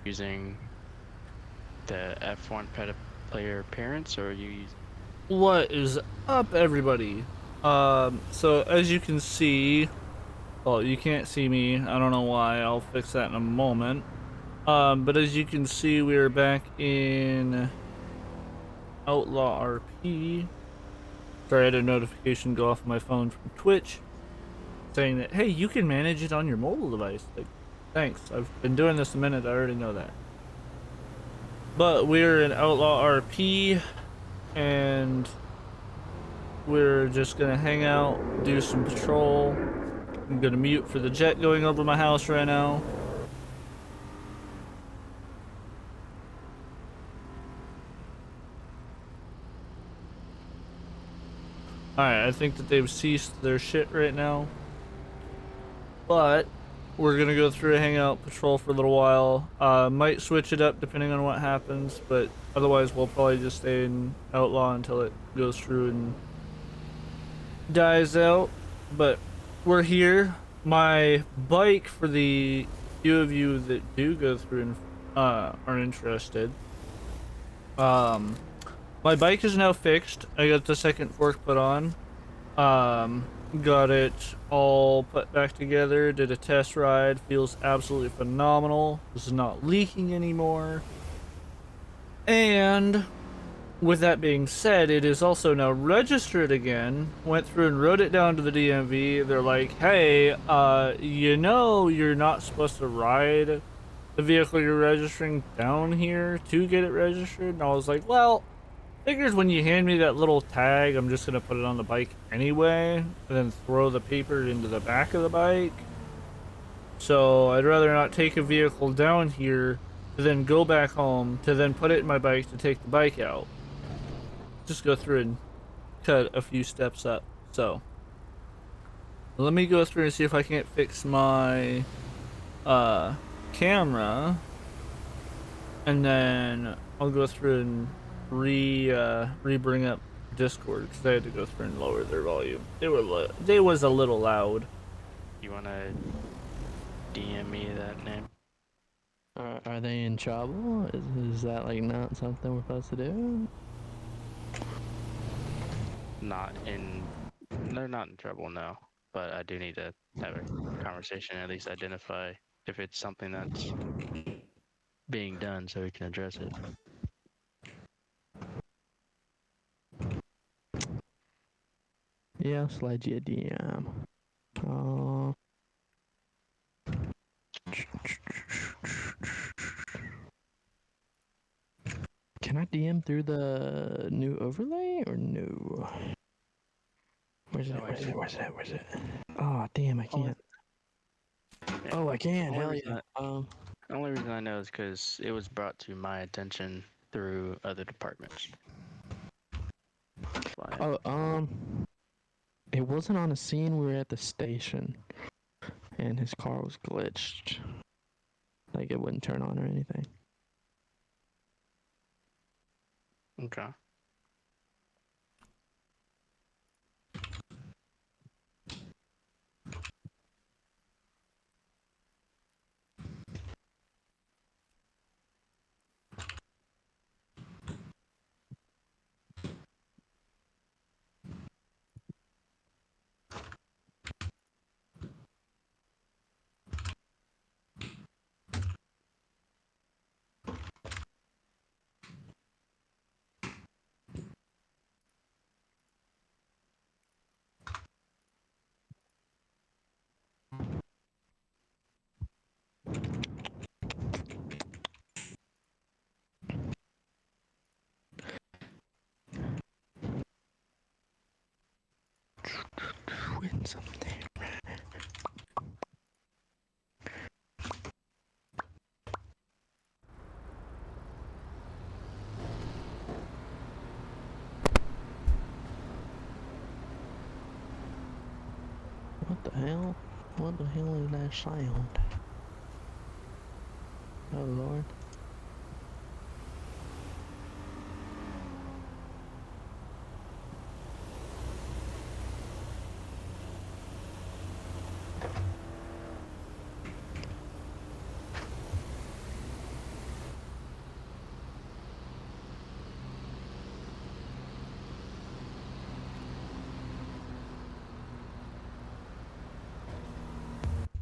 using the F1 player appearance, or are you using... What is up, everybody? So as you can see, well, you can't see me. I don't know why. I'll fix that in a moment. But as you can see, we're back in Outlaw RP. Sorry, I had a notification go off my phone from Twitch saying that, hey, you can manage it on your mobile device. Like, thanks. I've been doing this a minute. I already know that. But we're in Outlaw RP, and we're just gonna hang out, do some patrol. I'm gonna mute for the jet going over my house right now. Alright, I think that they've ceased their shit right now. But we're gonna go through a hangout patrol for a little while. Might switch it up depending on what happens, but otherwise we'll probably just stay in Outlaw until it goes through and dies out. But we're here. My bike, for the few of you that do go through and are interested, my bike is now fixed. I got the second fork put on. Got it all put back together. Did a test ride. Feels absolutely phenomenal. This is not leaking anymore. And with that being said, it is also now registered again. Went through and wrote it down to the DMV. They're like, hey, you know you're not supposed to ride the vehicle you're registering down here to get it registered. And I was like, well, figures when you hand me that little tag, I'm just gonna put it on the bike anyway, and then throw the paper into the back of the bike. So I'd rather not take a vehicle down here to then go back home to then put it in my bike to take the bike out. Just go through and cut a few steps up. So let me go through and see if I can't fix my camera, and then I'll go through and bring up Discord, because I had to go through and lower their volume. They was a little loud. You wanna DM me that name? Are they in trouble? Is that like not something we're supposed to do? They're not in trouble, no. But I do need to have a conversation, at least identify if it's something that's being done so we can address it. Yeah, I'll slide you a DM. Can I DM through the new overlay or no? Where's it? Oh, damn, I can't. Oh, I can. Hell yeah. The only reason I know is because it was brought to my attention through other departments. Oh, it wasn't on a scene. We were at the station, and his car was glitched. Like it wouldn't turn on or anything. Okay. Win something. What the hell? What the hell is that sound? Oh lord.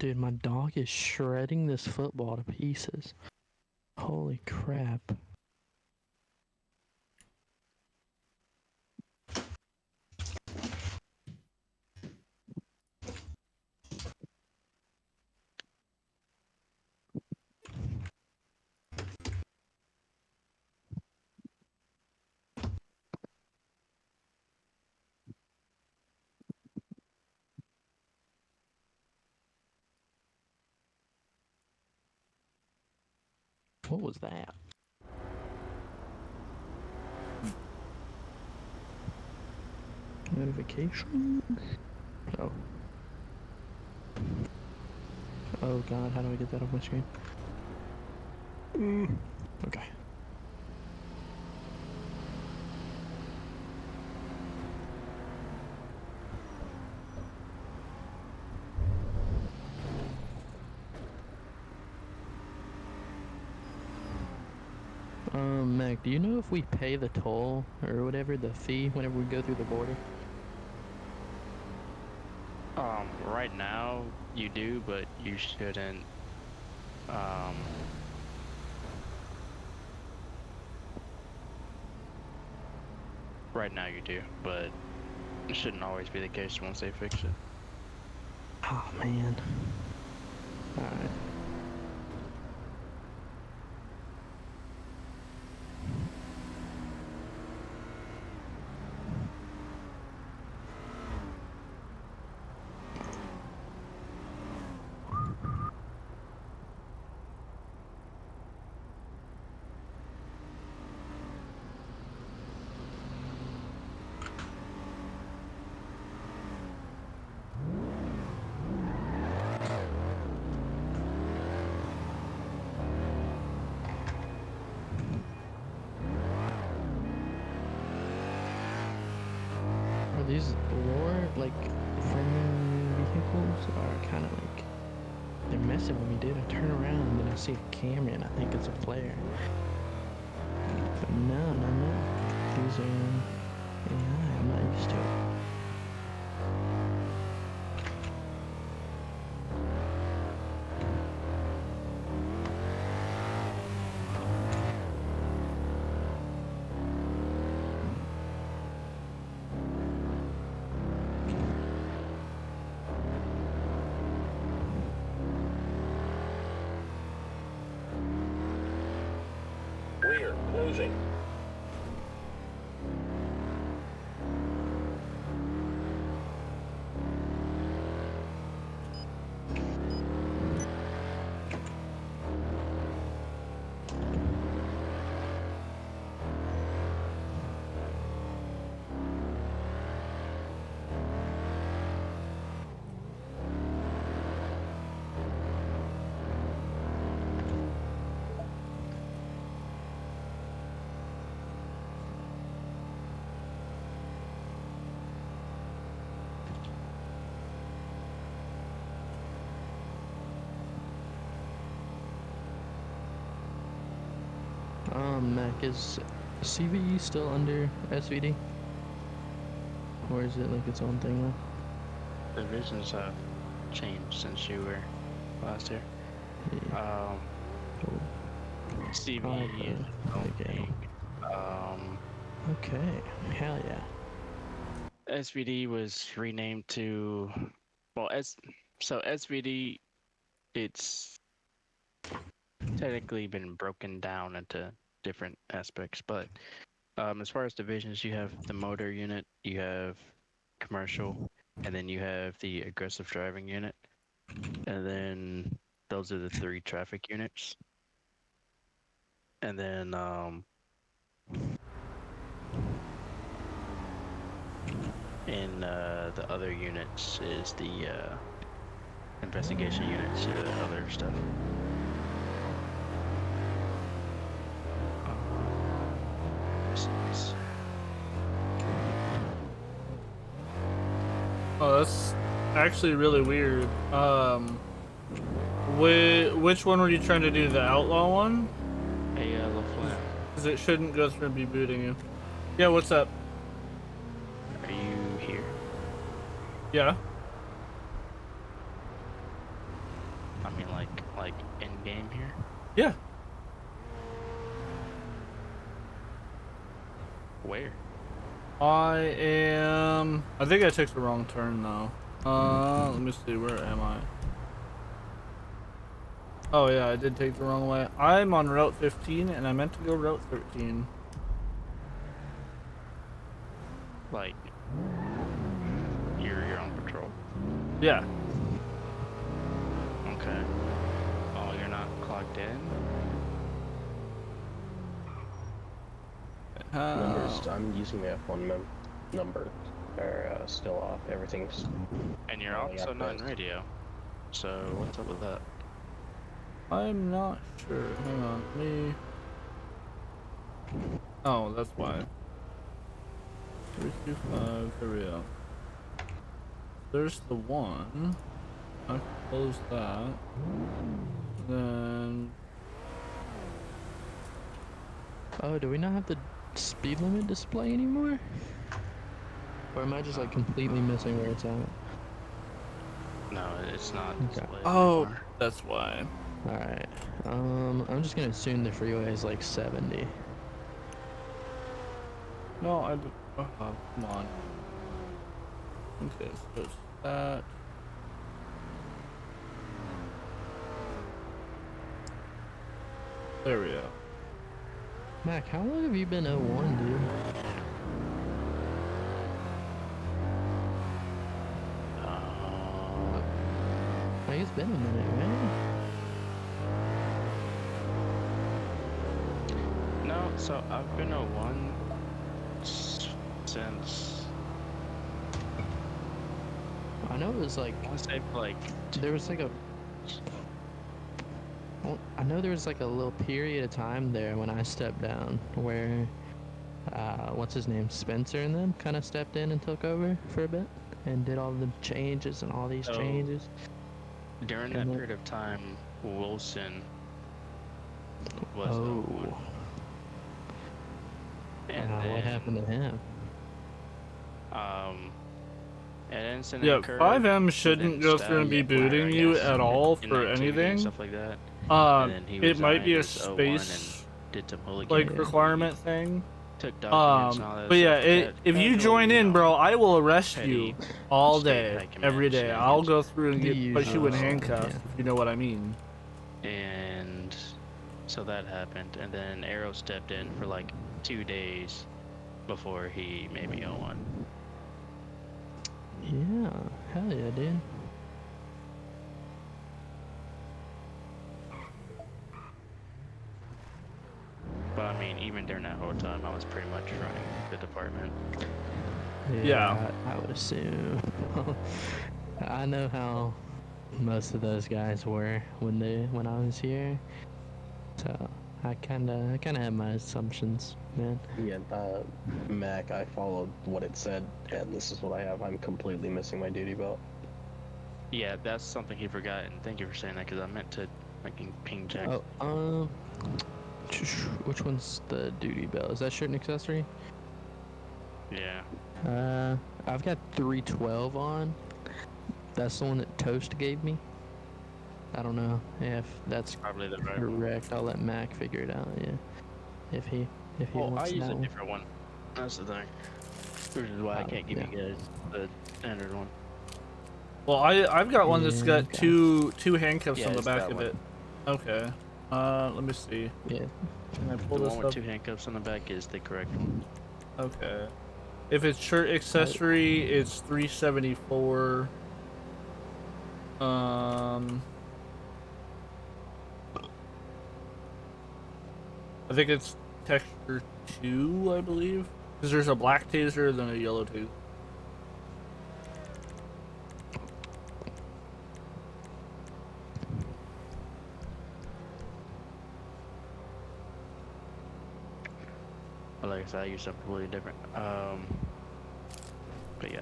Dude, my dog is shredding this football to pieces. Holy crap. What was that? Notification? Oh. Oh god, how do I get that off my screen? Okay. Mac, do you know if we pay the toll or whatever, the fee, whenever we go through the border? Right now you do, but you shouldn't. Right now you do, but it shouldn't always be the case once they fix it. Oh, man. Alright. Are these lower, like, framing vehicles are kind of like, they're messing with me, dude. I turn around and then I see a camera and I think it's a player. But no. These are AI, I'm not used to it. Rear closing. Mac, is CVE still under SVD? Or is it like its own thing now? Divisions have changed since you were last here. Yeah. CV is Okay. Okay. Hell yeah. SVD was renamed to, well, so SVD, it's technically been broken down into different aspects, but as far as divisions, you have the motor unit, you have commercial, and then you have the aggressive driving unit, and then those are the 3 traffic units. And then in the other units is the investigation units, other stuff. Oh, that's actually really weird. Which one were you trying to do? The outlaw one? Hey, LaFleur, Because it shouldn't go through and be booting you. Yeah, what's up? are you here? Yeah. game here? Yeah. Where? I think I took the wrong turn though. Let me see, where am I? Oh yeah, I did take the wrong way. I'm on Route 15 and I meant to go Route 13. Like, you're on patrol? Yeah. Okay. Oh, you're not clocked in? Numbers. I'm using the F1 number. Are still off. Everything's. And you're also not in radio. So, what's up with that? I'm not sure. Hang on, me. Oh, that's why. 325, there we go. There's the one. I can close that. Then. Oh, do we not have the speed limit display anymore? Or am I just like completely missing where it's at? No, it's not Okay. displayed Oh, anymore. that's why. Alright. I'm just gonna assume the freeway is like 70. No, I. Oh, come on. Okay, so it's that. There we go. Mac, how long have you been 01, dude? Like, it's been a minute, right? No, so I've been 01 since, I know it was like, I want to say like, there was like a, well, I know there was like a little period of time there when I stepped down where, what's his name, Spencer and them kind of stepped in and took over for a bit and did all the changes and all these So, changes. during And that then- period of time, Wilson was Oh, 01. And what then, happened to him? an incident Yeah, occurred 5M within shouldn't go through and be staff, where, booting I you guess, at all inactivity for and anything. stuff like that. And then he It might be a resigned as 01 space and did some hooligan like Yeah. requirement thing. took documents and all that But yeah, stuff. But if you casual, join in, know, bro, I will arrest petty you all state day, high command every day. I'll shenanigans. go through and The put you in usual, handcuffs, yeah. if you know what I mean. And so that happened, and then Arrow stepped in for like 2 days before he made me 01. Yeah, hell yeah, dude. But I mean, even during that whole time, I was pretty much running the department. Yeah. I would assume. I know how most of those guys were when I was here, so I kind of had my assumptions, man. Yeah, Mac, I followed what it said, and this is what I have. I'm completely missing my duty belt. Yeah, that's something he forgot, and thank you for saying that, because I meant to fucking ping check. Oh, which one's the duty belt? Is that shirt and accessory? Yeah. I've got 312 on. That's the one that Toast gave me. I don't know if that's Probably the right one. correct. I'll let Mac figure it out. Yeah, if he Well, I wants use that a one. different one. That's the thing. Which is why I Oh, can't give yeah. you guys the standard one. Well, I've got one that's Yeah, got okay. two handcuffs Yeah, on the it's back that of one. it. Okay. Let me see. Yeah. Can I pull The this one with up? 2 handcuffs on the back is the correct one. Okay. If it's shirt accessory, it's 374. I think it's texture 2, I believe. Because there's a black taser, then a yellow taser. But like I said, I use something completely different. But yeah.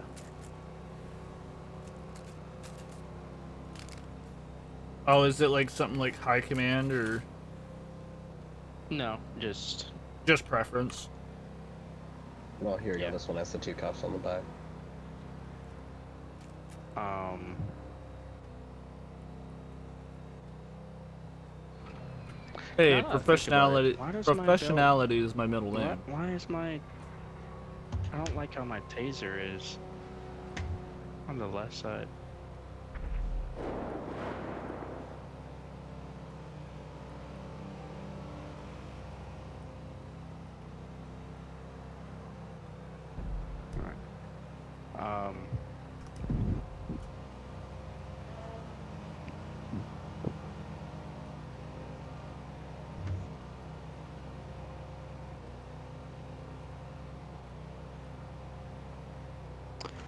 Oh, is it like something like high command or No, just just preference? Well, here you Yeah. go. This one has the 2 cuffs on the back. Hey, Now that I think about it, professionality. why does my belt? Professionality is my middle What? name. Why is my? I don't like how my taser is on the left side.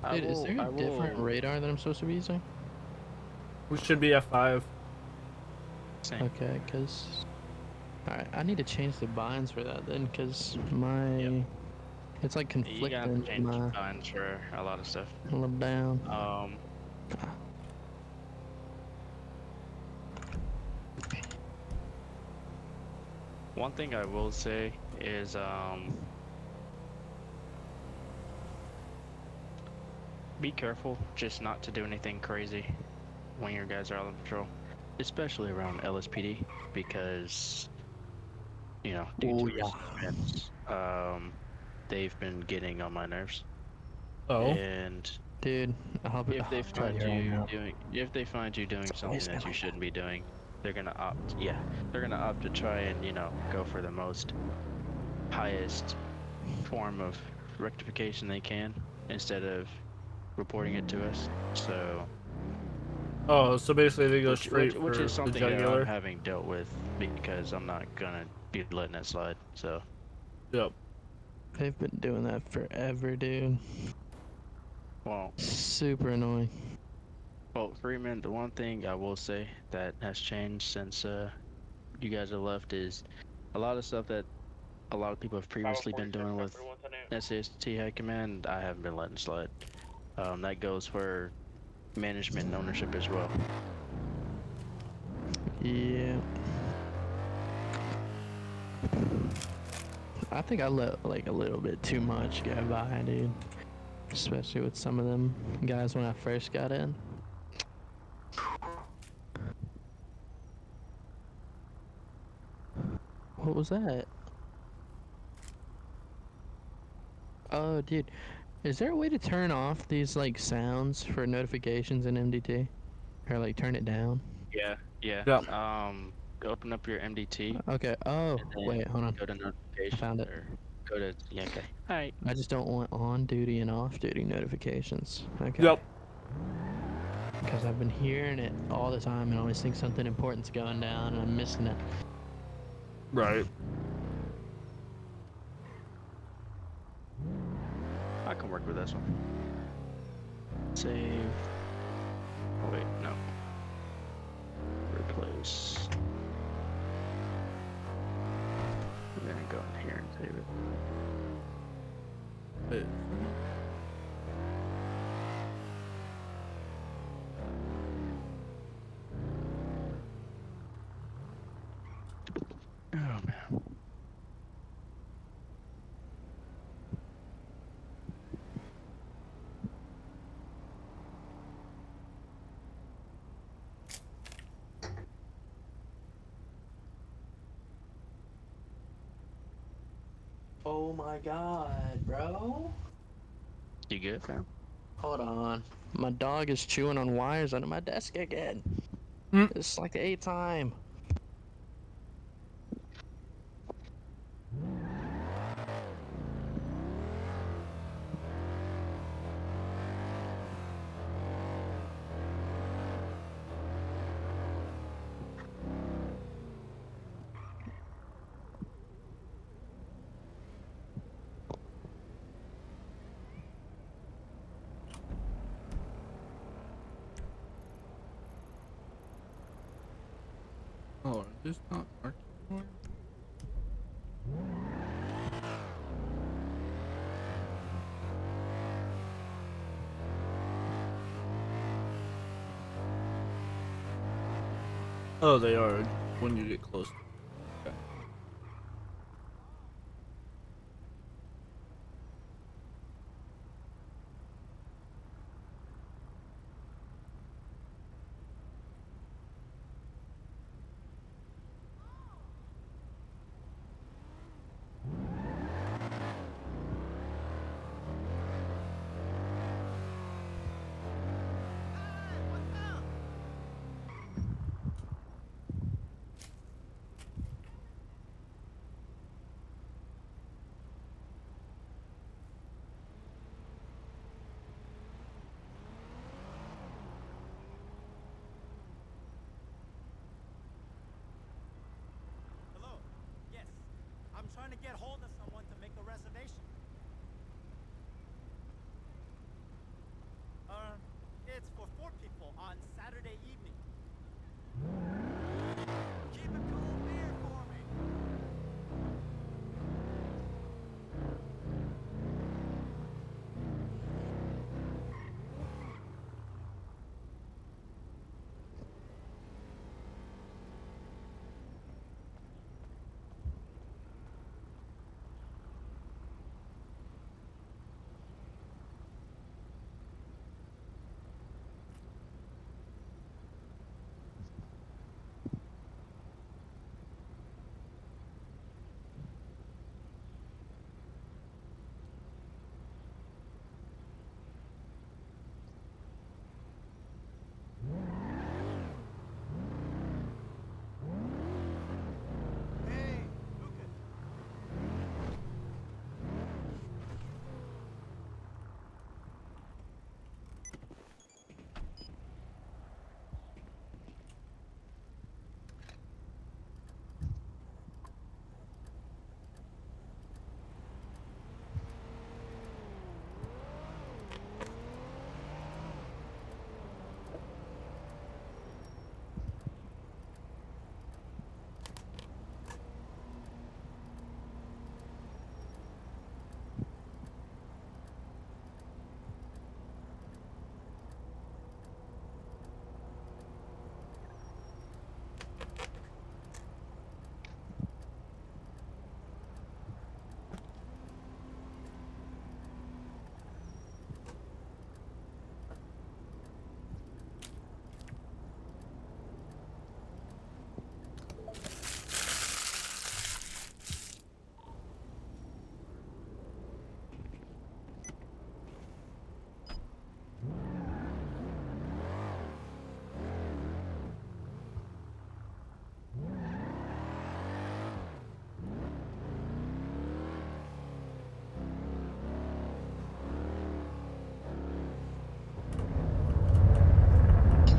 Alright. Dude, is there I a different will. radar that I'm supposed to be using? We should be F5. Same. Okay, cause. Alright, I need to change the binds for that then, cause my. Yep. It's like You gotta conflicting with change my binds for a lot of stuff. look down. Um. One thing I will say is be careful just not to do anything crazy when your guys are out on patrol, especially around LSPD, because due Oh to yeah. recent events, they've been getting on my nerves. Oh. And Dude, if they I'll tell find you right you now. if they find you doing It's always something been that you like that. shouldn't be doing, they're gonna opt to try and, go for the most highest form of rectification they can instead of reporting it to us. So, Oh, so basically they go which straight is for the something that I'm jugular. having dealt with because I'm not gonna be letting it slide. So, Yep. They've been doing that forever, dude. well, Super annoying. Freeman, the one thing I will say that has changed since you guys have left is a lot of stuff that a lot of people have previously been doing with SAST High Command. I haven't been letting slide. That goes for management and ownership as well. Yeah. I think I let like a little bit too much go by, dude. Especially with some of them guys when I first got in. What was that? Oh, dude. Is there a way to turn off these like sounds for notifications in MDT? Or like turn it down? Yeah, yeah. Yep. Open up your MDT Okay. Oh, and then wait, hold on. go to I found notifications it. or go to yeah. Okay. All right. I just don't want on duty and off duty notifications. Okay. Yep. Because I've been hearing it all the time and I always think something important's going down and I'm missing it. Right. I can work with this one. Save. Oh wait, no. Replace. I'm gonna go in here and save it. Wait. Oh man. Oh my god, bro. You good, fam? Hold on. My dog is chewing on wires under my desk again. Mm. It's like the eighth time. Oh, is this not marked anymore? Oh, they are when you get close. Okay. trying to get hold of someone to make a reservation. It's for 4 people on Saturday evening. Keep a cool beer for me. Hey, Lucas.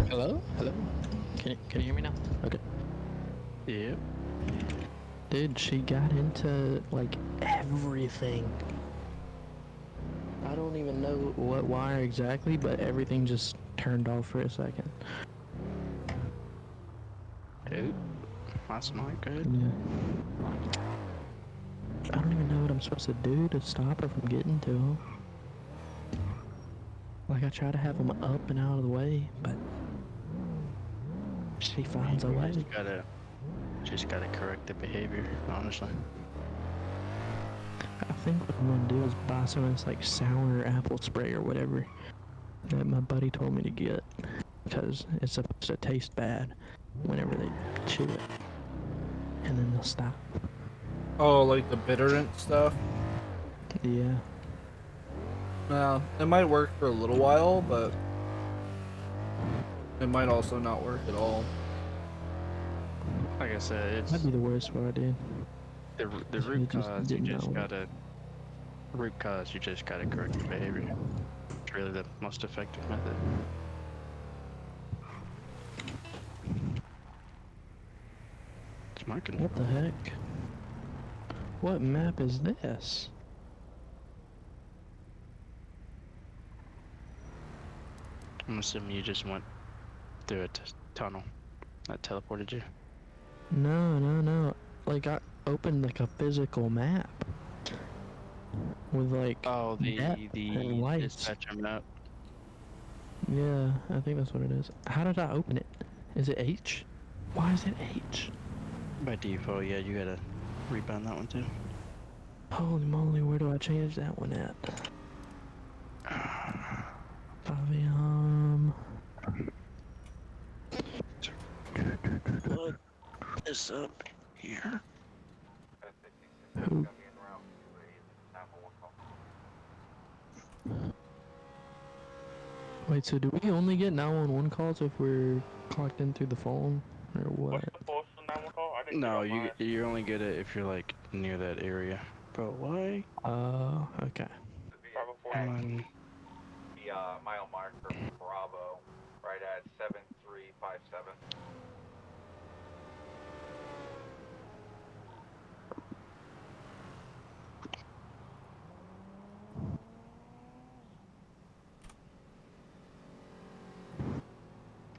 Hello? Hello? Can you hear me now? Okay. Yep. Dude, she got into, like, everything. I don't even know what wire exactly, but everything just turned off for a second. Dude, that's not good. Yeah. I don't even know what I'm supposed to do to stop her from getting to him. Like, I try to have him up and out of the way, but she finds a way. Just gotta correct the behavior, honestly. I think what I'm gonna do is buy some of this, like, sour apple spray or whatever that my buddy told me to get. Because it's supposed to taste bad whenever they chew it. And then they'll stop. Oh, like the bitterant stuff? Yeah. It might work for a little while, but it might also not work at all. Like I said, That'd be the worst part, dude. the If root you just cause. didn't know. You just gotta correct the behavior. It's really the most effective method. It's marking. What the heck? What map is this? I'm assuming you just went through a tunnel that teleported you. No. Like, I opened, like, a physical map. With, like, Oh, depth and the lights. dispatcher map. Yeah, I think that's what it is. How did I open it? Is it H? Why is it H? By default, yeah, you gotta rebound that one too. Holy moly, where do I change that one at? Fabian. Look this up here. Who? Wait, so do we only get 911 calls if we're clocked in through the phone? Or what? What's the postal 911 call? I didn't get No, on mine. you only get it if you're like near that area. Bro, why? Okay. Am I? The mile marker Bravo, right at 7357.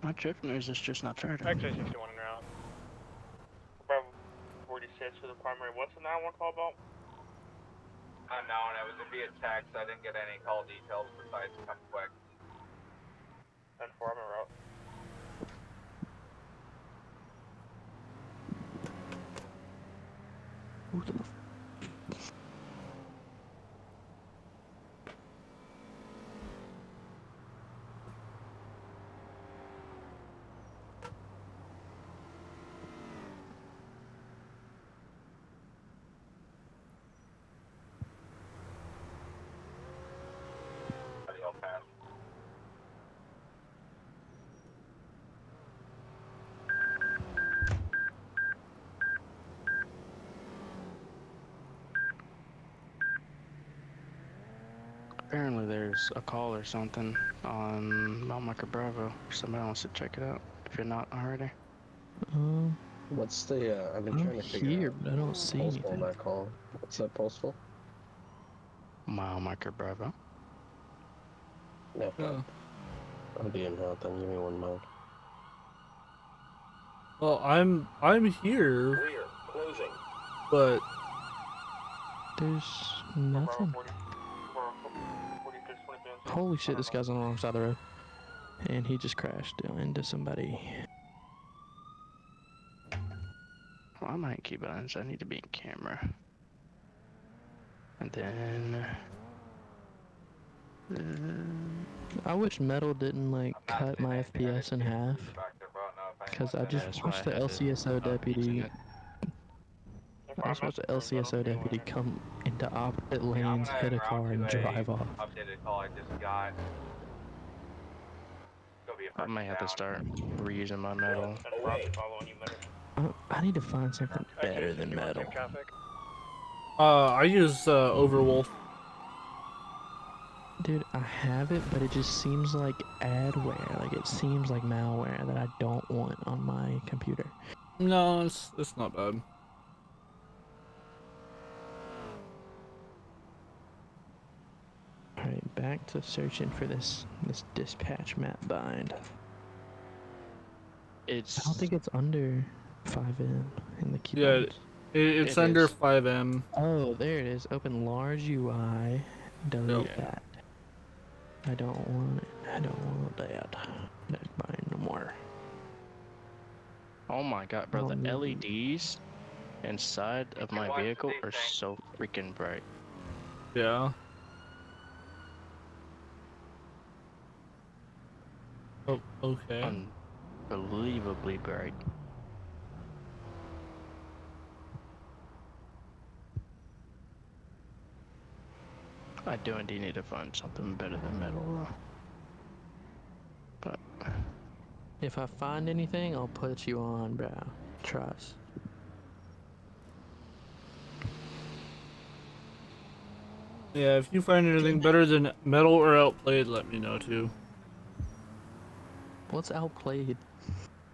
Not tripping, or is this just not Saturday? Actually, 61 en route. Bravo 46 for the primary. What's the 911 call about? Unknown. It was via text. I didn't get any call details besides come quick. 10-4, I'm en route. Who the He'll pass. Apparently there's a call or something on Mile Marker Bravo. Somebody wants to check it out, if you're not already. What's the, I've been I'm trying to figure here, out but I don't see postal on anything. that call. What's that postal? Mile Marker Bravo. No, Oh. I'll be in route then. Give me 1 moment. Well, I'm here, Clear. Closing. but There's Bravo nothing. 46, 20 p.m. Holy shit, this guy's on the wrong side of the road. And he just crashed into somebody. Well, I might keep it on, so I need to be in camera. And then... I wish Metal didn't like cut my FPS in half. Because I just that's why watched I the had to LCSO stop using deputy. it. I just watched the LCSO deputy come into opposite Yeah, I'm lanes, gonna hit a en route car, to and a drive off. updated call I just got. Go be a I might have to down. start reusing my metal. And Robbie following you, Metal. I need to find something better than Metal. Traffic. I use Overwolf. Dude, I have it, but it just seems like adware. Like, it seems like malware that I don't want on my computer. No, it's not bad. Alright, back to searching for this dispatch map bind. I don't think it's under 5M in the Yeah, keybinds. it's It under is. 5M. Oh, there it is. Open large UI. Delete Yep. that. I don't want it. I don't want that. That bind no more. Oh my god, bro, Oh, the no. LEDs inside of my watch the vehicle are thing. so freaking bright. Yeah. Oh, okay. Unbelievably bright. I do indeed need to find something better than metal, though. But If I find anything, I'll put you on, bro. Trust. Yeah, if you find anything better than Metal or Outplayed, let me know too. What's outplayed?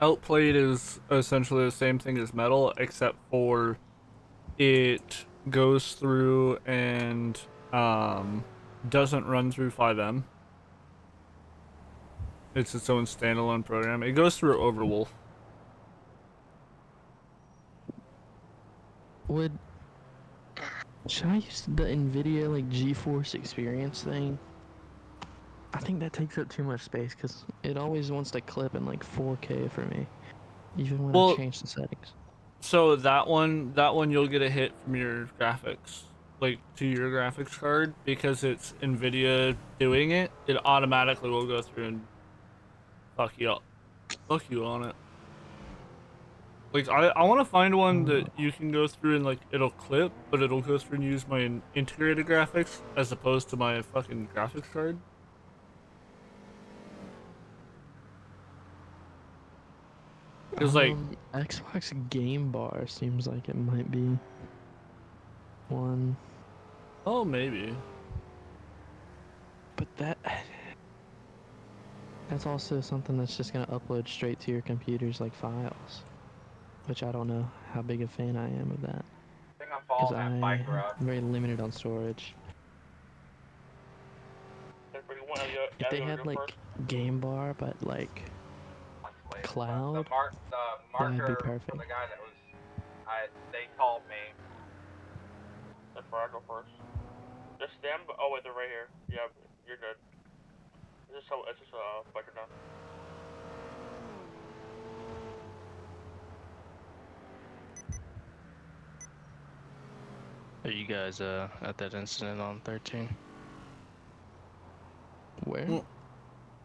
Outplayed is essentially the same thing as Metal, except for it goes through and doesn't run through 5M. It's its own standalone program. It goes through Overwolf. Should I use the NVIDIA like GeForce Experience thing? I think that takes up too much space because it always wants to clip in like 4K for me, even when I Well, change the settings. so that one you'll get a hit from your graphics, like to your graphics card, because it's NVIDIA doing it. It automatically will go through and fuck you up, fuck you on it. Like I want to find one that you can go through and like it'll clip, but it'll go through and use my integrated graphics as opposed to my fucking graphics card. Because like Xbox Game Bar seems like it might be one, oh maybe. but that's also something that's just gonna upload straight to your computers like files, which I don't know how big a fan I am of that. I think I'm Because following that bike I'm route. very limited on storage. If they had like Game Bar, but like plate. Cloud? The That'd be marker for perfect. the guy that was, they called me. That's where I go first. Just stand. Oh wait, they're right here. Yeah, you're good. It's just a biker down. Are you guys at that incident on 13? Where? Well,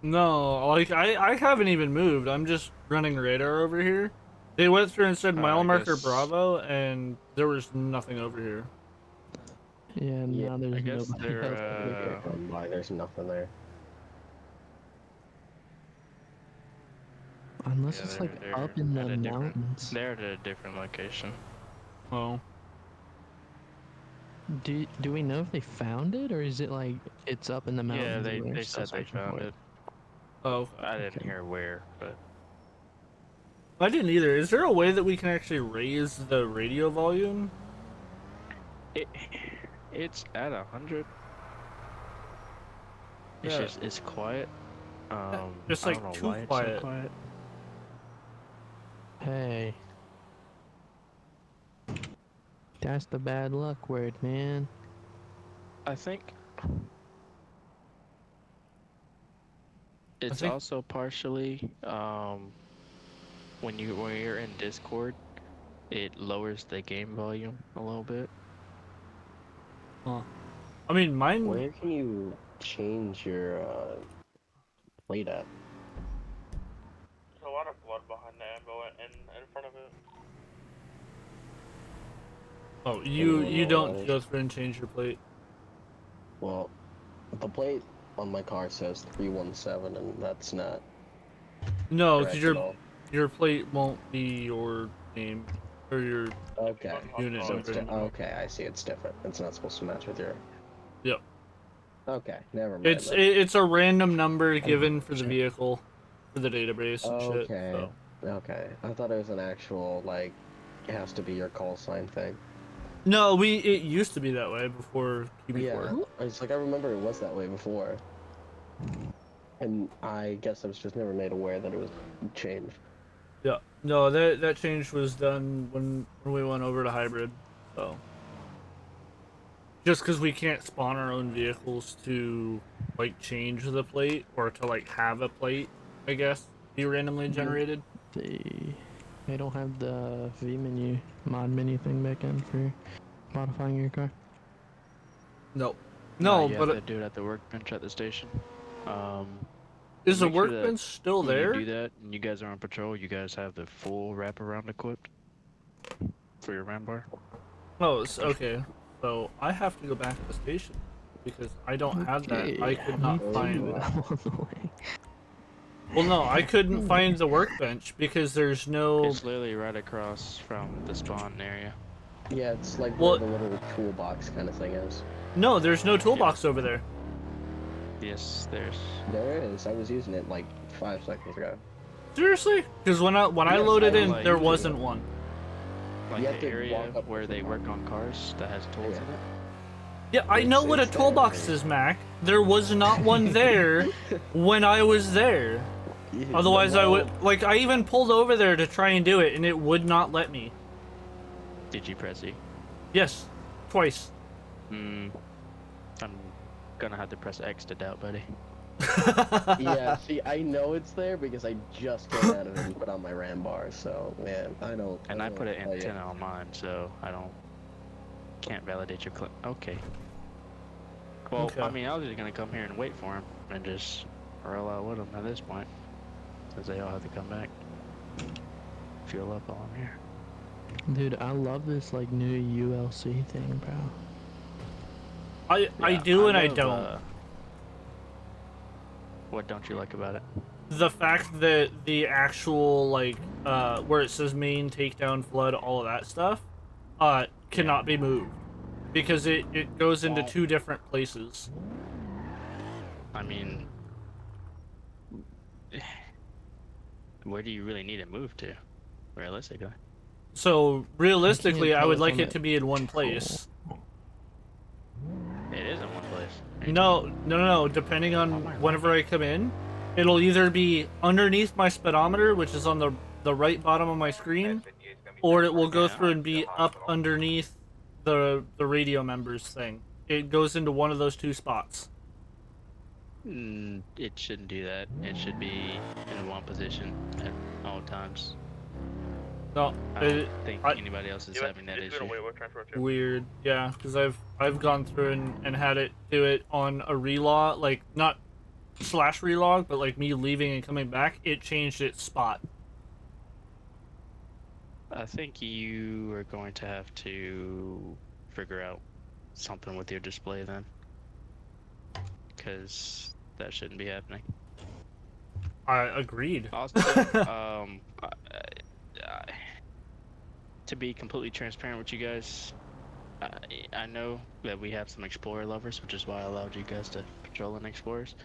no, like I haven't even moved. I'm just running radar over here. They went through and said mile I marker guess- Bravo, and there was nothing over here. Yeah, Yeah, now there's I guess nobody they're else over here. Come by, there's nothing there. Unless yeah, it's they're- like they're up in the at a different- mountains. They're at a different location. Oh, Do we know if they found it, or is it like it's up in the mountains? Yeah, and they we're said still they searching found for it. oh, I didn't Okay. hear where, but I didn't either. Is there a way that we can actually raise the radio volume? it's at 100. It's Yeah. just it's quiet. Just I like don't know too why it's quiet. so quiet. Hey. That's the bad luck word, man. I think it's think- also partially when you're in Discord, it lowers the game volume a little bit. Huh. I mean, mine. Where can you change your plate at? There's a lot of blood behind the ambo in front of it. Oh, you Anyone don't knows? go through and change your plate. Well, the plate on my car says 317, and that's not No, correct because at all. your plate won't be your name or your Okay. unit So it's number. okay, I see. It's different. It's not supposed to match with your. Yep. Okay, never mind. It's a random number given for the vehicle, for the database and shit. Okay. So. Okay. I thought it was an actual like, it has to be your call sign thing. No, it used to be that way before QB4. Yeah. It's like I remember it was that way before, and I guess I was just never made aware that it was changed. Yeah. No, that change was done when we went over to hybrid. So. Just because we can't spawn our own vehicles to like change the plate or to like have a plate, I guess, be randomly generated. They don't have the V menu, mod menu thing back in for modifying your car. No. No, you but have to do it at the workbench at the station. is the make sure that workbench still when there? you do that and you guys are on patrol, you guys have the full wraparound equipped for your ram bar. Oh, okay. So I have to go back to the station because I don't have that. I could not me find too, it. I'm on the way. Well, no, I couldn't find the workbench because there's no. It's literally right across from the spawn area. Yeah, it's like Well- where the little toolbox kind of thing is. No, there's no toolbox over there. Yes, there's. There is. I was using it like 5 seconds ago. Seriously? Because when I Yes, loaded I in, like there to. wasn't one. Like You have the to area walk up where to they the work on cars that has tools Yeah. in it. Yeah, I know what a It's toolbox there. is, Mac. There was not one there when I was there. Otherwise, I would like. I even pulled over there to try and do it, and it would not let me. Did you press E? Yes, twice. I'm gonna have to press X to doubt, buddy. Yeah, see, I know it's there because I just came out of it and put on my RAM bar, so, man, I don't... And I don't put an tell you. antenna on mine, so I can't validate your clip. Okay. Well, Okay. I mean, I was just gonna come here and wait for him and just roll out with him at this point, since they all have to come back. Fuel up while I'm here. Dude, I love this like new ULC thing, bro. I Yeah, do and I love, don't. What don't you like about it? The fact that the actual like where it says main takedown flood, all of that stuff, cannot be moved because it goes into two different places. I mean, where do you really need to move to, realistically? So realistically, I tell would if like I'm it at to be in one place. It is in one place. No. Depending on whenever I come in, It'll either be underneath my speedometer, which is on the right bottom of my screen, or it will go through and be up underneath the radio members thing. It goes into one of those two spots. It shouldn't do that. It should be in one position at all times. No, I don't think anybody else is Yeah, having that it's issue. gonna wait with transfer too. weird. Yeah, because I've gone through and had it do it on a relog, like not slash relog, but like me leaving and coming back. It changed its spot. I think you are going to have to figure out something with your display then, because that shouldn't be happening. I agreed. Also, to be completely transparent with you guys, I know that we have some Explorer lovers, which is why I allowed you guys to patrol in Explorers.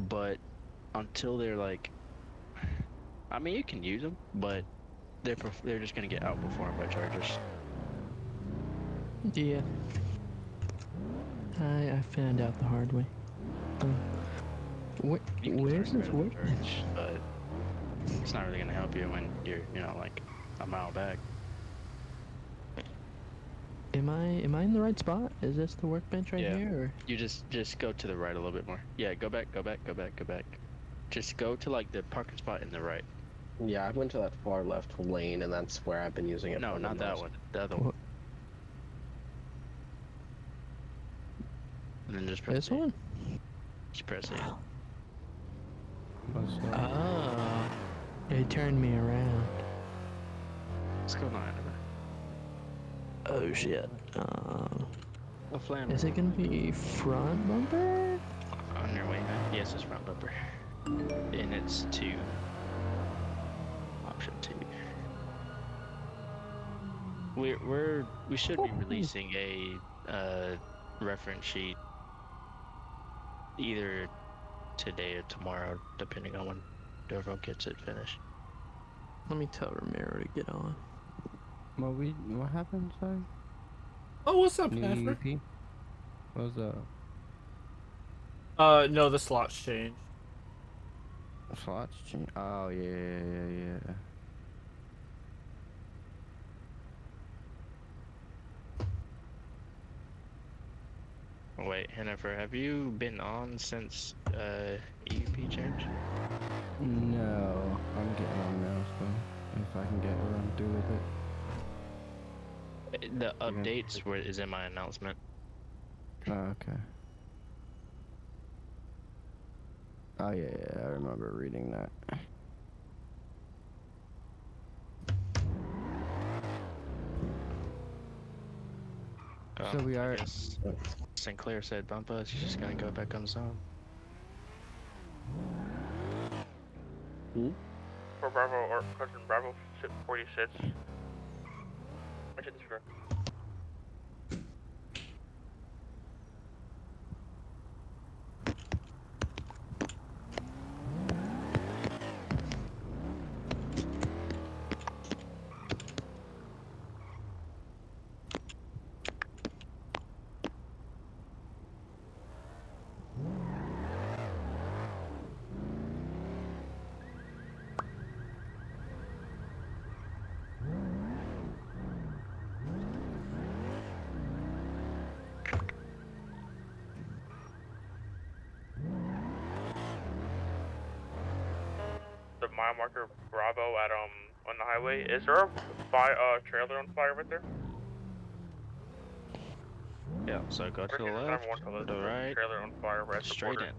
But until they're like, I mean, you can use them, but they're just gonna get outperformed by Chargers. Yeah. I found out the hard way. You can Where's turn this red work? Chargers, but it's not really gonna help you when you're, like a mile back. Am I in the right spot? Is this the workbench right Yeah. here? Or? You just go to the right a little bit more. Yeah, go back. Just go to like the parking spot in the right. Yeah, I went to that far left lane, and that's where I've been using it. No, for the not that most. one. The other one. And then just press This E. one? Just press E. Oh. It turned me around. What's going on? Oh shit. A flammer. Is it gonna be front bumper? On your way, man. Yes, it's front bumper. And it's 2. Option 2. We should be releasing a reference sheet either today or tomorrow, depending on when Dervo gets it finished. Let me tell Romero to get on. What happened, sorry? Oh, what's up, New Panther? EP? What's up? No, the slots changed. Slots change? Oh, yeah. Wait, Hennifer, have you been on since EUP changed? No, I'm getting on now, so if I can get around through with it. The updates is in my announcement. Oh, okay. Oh, yeah, I remember reading that. So we are. I guess Sinclair said bump us. He's just gonna go back on zone. For Bravo or cousin Bravo 46. I should disregard. The mile marker Bravo at on the highway. Is there a trailer on fire right there? Yeah, so go to the Number left, one, to the right, trailer on fire right at the straight border.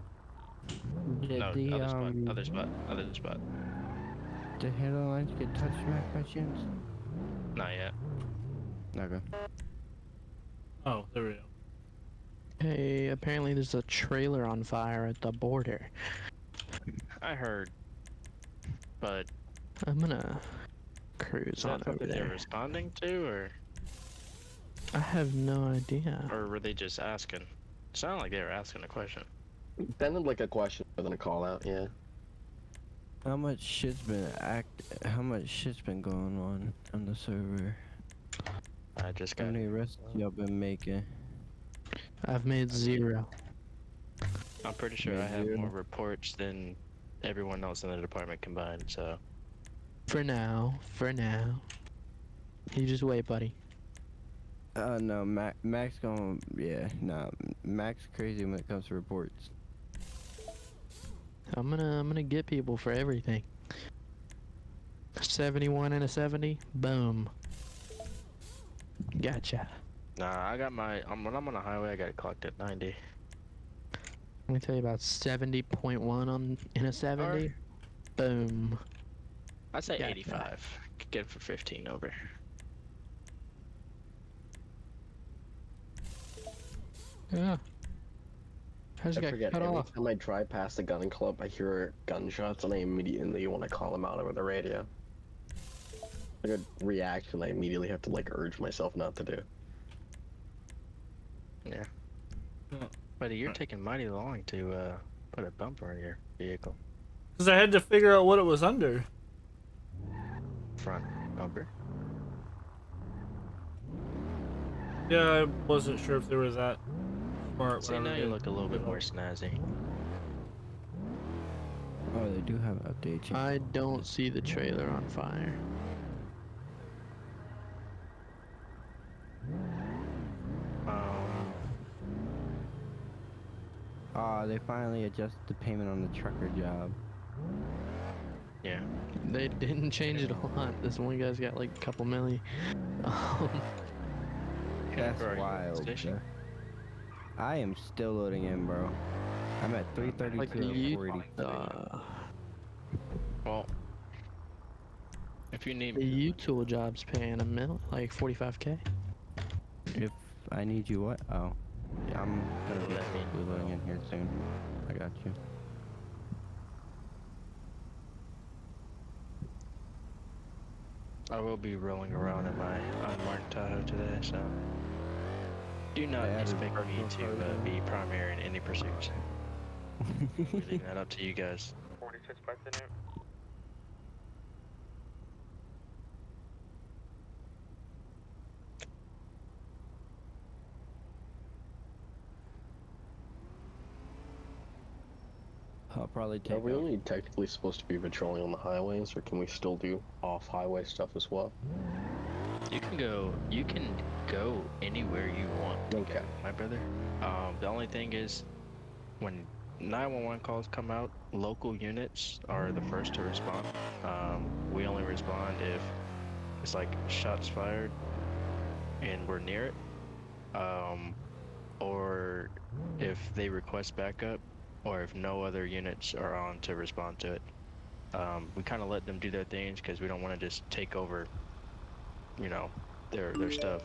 in. Did No, the other spot. the handle lines get touch smack by chance? Not yet. Okay. Oh, there we go. Hey, apparently there's a trailer on fire at the border. I heard, but I'm gonna cruise is on that over something they're there. responding to, or I have no idea. were they just asking? It sounded like they were asking a question. Sounded like a question rather than a call out. Yeah. How much shit's been going on the server? I just How got. many arrests y'all been making? I've made 0. I'm pretty sure Made I have zero. more reports than everyone else in the department combined. So For now. You just wait, buddy. No, Max going, yeah, nah, Max crazy when it comes to reports. I'm gonna get people for everything. 71 and a 70. Boom. Gotcha. nah, I got my. When I'm on the highway, I got it clocked at 90. Let me tell you about 70.1 on in a 70. Boom. I'd say Gotcha. 85. Could get it for 15 over. Yeah. I just I got forget, cut every off. time I drive past the gun club, I hear gunshots and I immediately want to call them out over the radio. Like a reaction I immediately have to like urge myself not to do. Yeah. Buddy, you're taking mighty long to put a bumper in your vehicle. Because I had to figure out what it was under. Front bumper. Yeah, I wasn't sure if there was that smart. See, now you look a little bit more snazzy. Oh, they do have an update change. I don't see the trailer on fire. They finally adjusted the payment on the trucker job. Yeah. They didn't change it a lot. This one guy's got like a couple million. That's Bro, are you wild. station? Bro. I am still loading in, bro. I'm at 332 like out of you, 480. Well, if you need the U-Tool job's paying like 45K. If I need you, what? Oh, yeah, I'm gonna be probably loading in here soon. I got you. I will be rolling around in my unmarked Tahoe today, so do not expect me to be primary in any pursuits. Leaving that up to you guys. 46 back to Newt. I'll probably Are take we off. only technically supposed to be patrolling on the highways, or can we still do off-highway stuff as well? You can go anywhere you want to Okay. go, my brother. The only thing is, when 911 calls come out, local units are the first to respond. We only respond if it's like shots fired and we're near it, or if they request backup, or if no other units are on to respond to it. We kind of let them do their things because we don't want to just take over, you know, their stuff.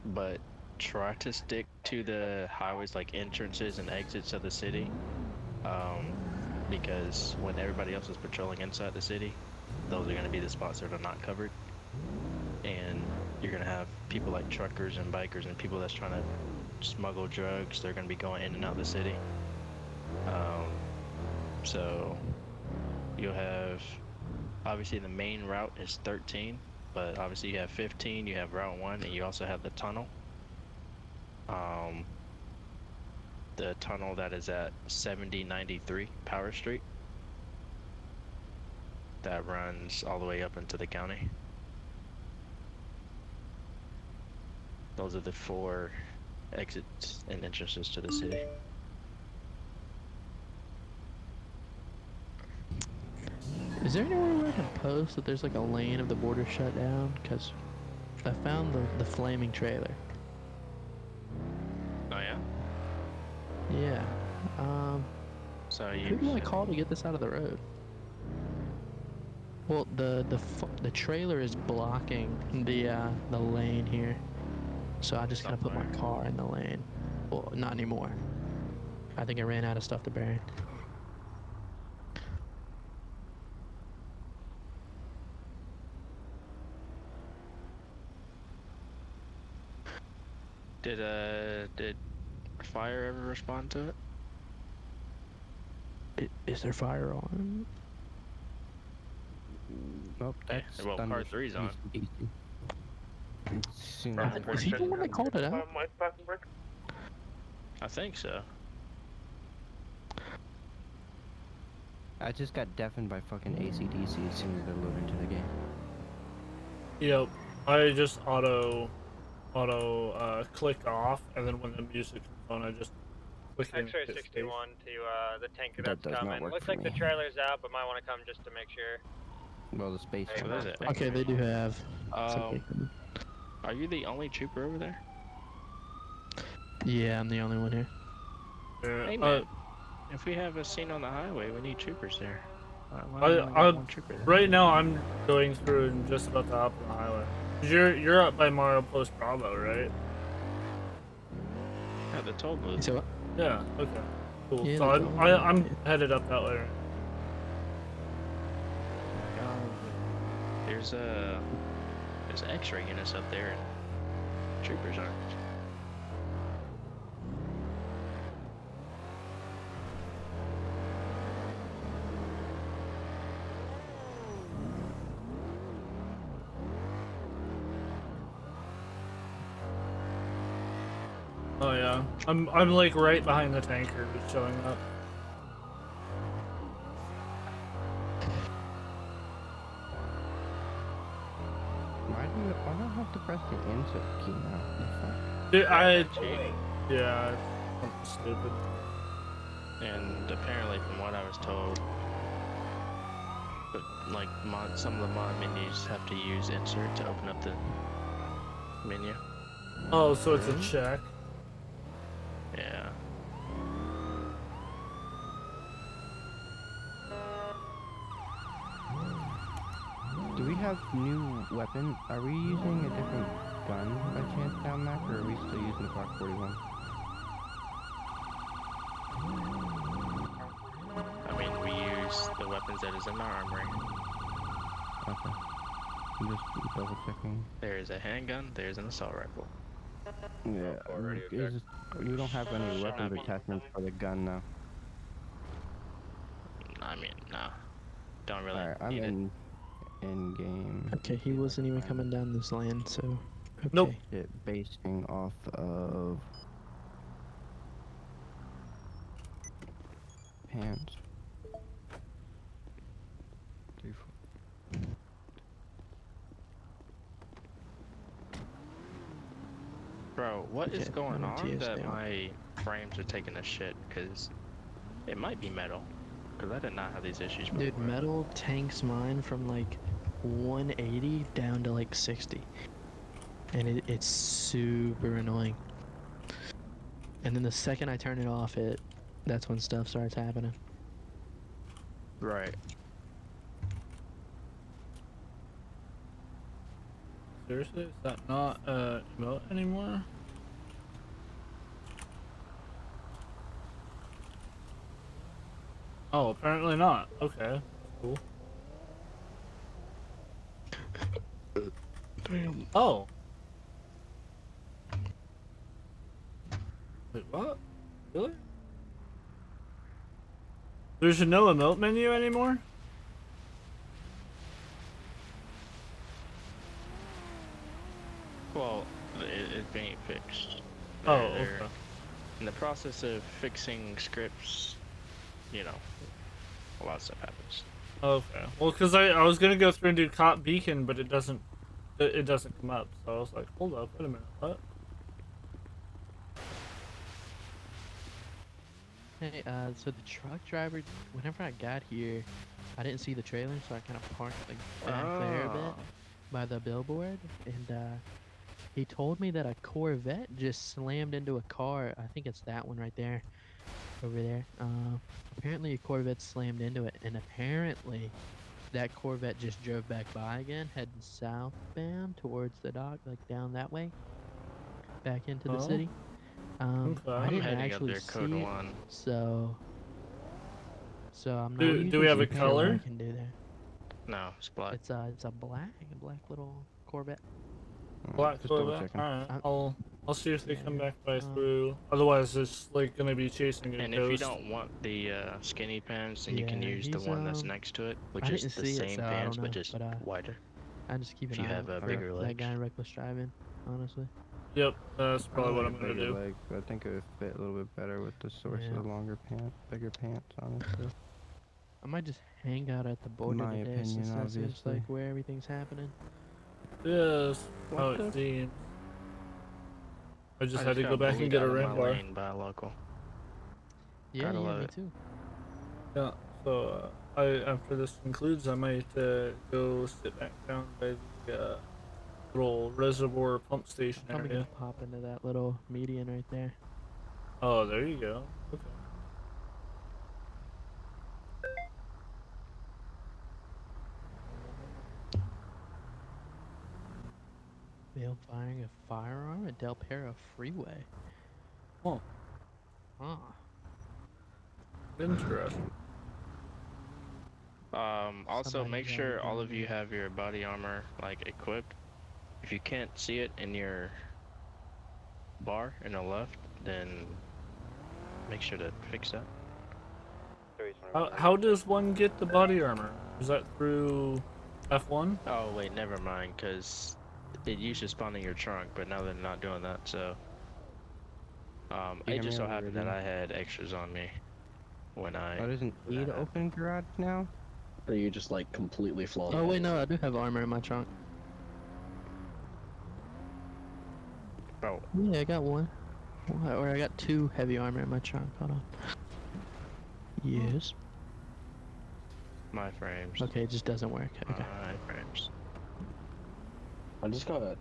But try to stick to the highways, like entrances and exits of the city, because when everybody else is patrolling inside the city, those are going to be the spots that are not covered, and you're going to have people like truckers and bikers and people that's trying to smuggle drugs. They're going to be going in and out of the city. So you'll have, obviously the main route is 13, but obviously you have 15, you have Route 1, and you also have the tunnel. The tunnel that is at 7093 Power Street. That runs all the way up into the county. Those are the 4 exits and entrances to the city. Is there anywhere where I can post that there's like a lane of the border shut down? Because I found the flaming trailer. Oh yeah? Yeah. So Who do I call to get this out of the road? Well, the trailer is blocking the lane here, so I just gotta put my car in the lane. Well, not anymore. I think I ran out of stuff to bury. Did fire ever respond to it? Is there fire on? Nope, that's well, car 3's on. Soon Is he the one that called it out? I think so. I just got deafened by fucking AC/DC as soon as I loaded into the game. Yep. I just auto click off, and then when the music comes on, I just click in. X-ray hit 61 to the tanker That that's does not coming. work Looks for like the me. trailer's out, but might want to come just to make sure. Well, the space Hey, one what is is, it? but Okay, they do have. Um, are you the only trooper over there? Yeah, I'm the only one here. Yeah, Hey man, if we have a scene on the highway, we need troopers there. Why do we only I got one trooper there? right now I'm going through and just about to hop on the highway. 'Cause you're up by Mario Post Bravo, right? Yeah, the toll booth. So Yeah. Okay. Cool. Yeah, So the I'm toll- headed up that way. There's X-ray units up there, and troopers aren't. Oh yeah. I'm like right behind the tanker just showing up. why do I have to press the insert key now? The fuck? Dude, yeah, something stupid. And apparently, from what I was told, but like some of the mod menus have to use insert to open up the menu. Oh, so it's a check. Yeah. Do we have new weapon? Are we using a different gun by chance down map, or are we still using the Glock 41? I mean, we use the weapons that is in our armory. Okay. I'm just double checking. There is a handgun. There's an assault rifle. Yeah. We don't have any weapons attachments for the gun now. I mean, nah. Don't really Alright, I'm need it. in game. Okay, he wasn't even coming down this lane, so. Okay. Nope. It basing off of pants. 3, 4. Bro, what is Okay, going I'm on on TS that now. my frames are taking a shit? Because it might be metal. Because I did not have these issues before. Dude, metal tanks mine from like 180 down to like 60. And it's super annoying. And then the second I turn it off, that's when stuff starts happening. Right. Seriously, is that not emote anymore? Oh, apparently not. Okay, cool. Damn. Oh. Wait, what? Really? There's no emote menu anymore? Well, it's being fixed. Oh, They're okay. in the process of fixing scripts. You know, a lot of stuff happens. Okay. Well, because I was gonna go through and do cop beacon, but it doesn't come up. So I was like, hold up, wait a minute, what? Hey, so the truck driver, whenever I got here, I didn't see the trailer, so I kind of parked like back there a bit by the billboard, and he told me that a Corvette just slammed into a car. I think it's that one right there, over there. Apparently a Corvette slammed into it, and apparently that Corvette just drove back by again, heading southbound towards the dock, like down that way, back into the city. I Okay. I'm didn't heading up actually there, code see it, 1. so I'm not. Do we have a sure color? what I can do there. No, it's black. It's a black little Corvette. Black Just double Corvette. checking. Alright, I'll see if they Yeah, come back by um, through. Otherwise, it's like gonna be chasing a And ghost. if you don't want the skinny pants, then you can Yeah, use the he's, one that's next to it, which I is didn't the see it, same so I pants don't but know. just But wider. I just keep If an you eye have out for bigger that legs. guy in reckless driving. honestly. Yep, that's I probably what like I'm gonna bigger do. legs, but I think it would fit a little bit better with the source Yeah. of the longer pants, bigger pants, honestly. I might just hang out at the border My today since opinion, that seems obviously. like where everything's happening. Yes, how What it the? seems. I just I had just to go got back and bullied get a out of my rent bar. lane by a local. Yeah, Gotta yeah, love me it. too. Yeah, so after this concludes, I might go sit back down by the little reservoir pump station I'm probably area. gonna pop into that little median right there. Oh, there you go. Okay. Male firing a firearm at Del Perro Freeway. Oh, Huh. interesting. Also Somebody's make gotta be sure all doing of you that. have your body armor like equipped. If you can't see it in your bar in the left, then make sure to fix that. How does one get the body armor? Is that through F1? Oh wait, never mind, cause it used to spawn in your trunk, but now they're not doing that. So, You it hear me just so on the happened that radio? I had extras on me when I Oh, doesn't when E that to happened. open garage now? Or you just like completely flawless? Oh wait, no, I do have armor in my trunk. Bro, Yeah, I got one. Or I got 2 heavy armor in my trunk. Hold on. Yes. my frames. Okay, it just doesn't work. Okay. My frames. I just got a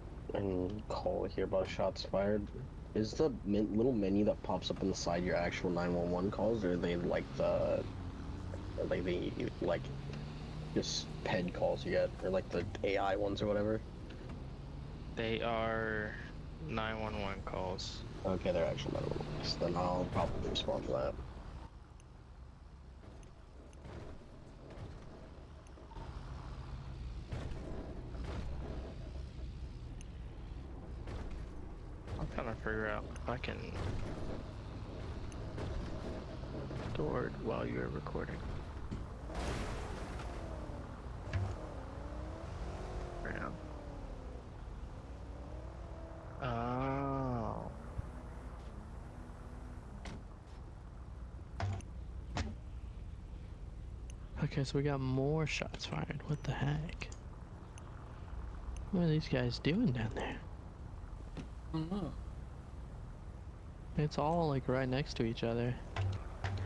call here about shots fired. Is the little menu that pops up inside your actual 911 calls, or are they like like just PED calls you get, or like the AI ones or whatever? They are 911 calls. Okay, they're actual 911. Then I'll probably respond to that. I'm trying to figure out if I can record while you're recording. Right now. Oh. Okay, so we got more shots fired. What the heck? What are these guys doing down there? I don't know. It's all like right next to each other.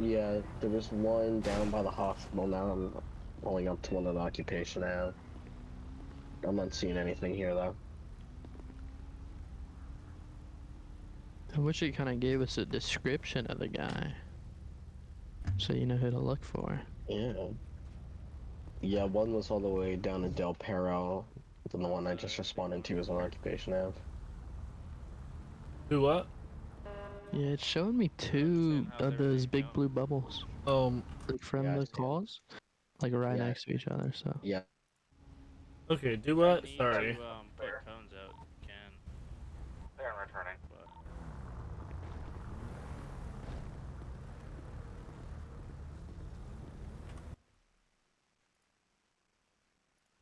Yeah, there was one down by the hospital. Now I'm pulling up to one of the occupation now. I'm not seeing anything here though. I wish it kind of gave us a description of the guy. So you know who to look for. Yeah. Yeah, one was all the way down to Del Perro. Then the one I just responded to was on occupation Ave. Do what? Yeah, it's showing me 2 of those big blue bubbles. Like from Yeah, I the see 'em. calls. Like right Yeah. next to each other, so. Yeah. Okay, do what? Need Sorry. to put cones out. You can, They're returning. but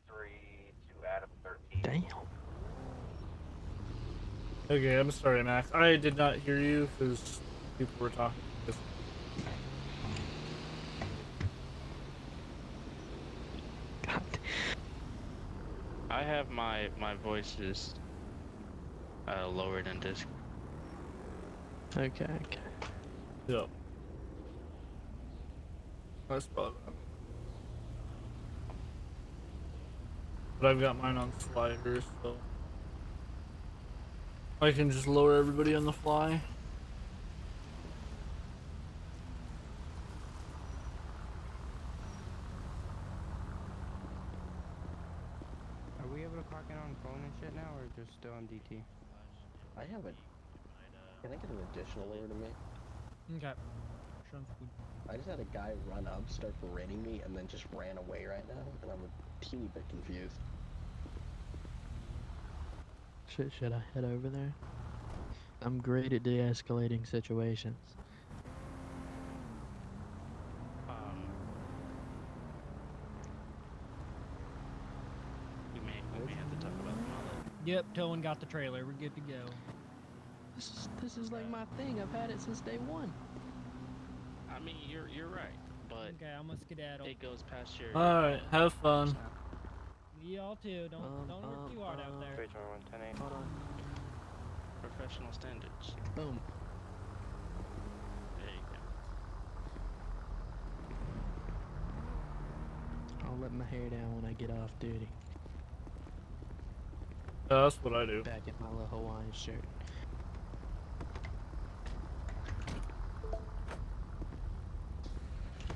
3 to Adam 13. Damn. Okay, I'm sorry, Max. I did not hear you because people were talking. God. I have my voices lowered in disc. Okay, okay. Yep. That's probably. But I've got mine on sliders, so I can just lower everybody on the fly. Are we able to clock in on phone and shit now, or just still on DT? I have a. Can I get an additional over to me? Okay. Sounds good. I just had a guy run up, start berating me, and then just ran away right now, and I'm a teeny bit confused. Should I head over there? I'm great at de-escalating situations. We may have to talk about the mullet. Yep, towing got the trailer. We're good to go. This is like my thing. I've had it since day one. I mean, you're right, but Okay, I'm gonna skedaddle. it goes past your. Alright, have fun. Y'all too. Don't work too hard out there. 321 Hold on. Professional standards. Boom. There you go. I'll let my hair down when I get off duty. That's what I do. Back in my little Hawaiian shirt.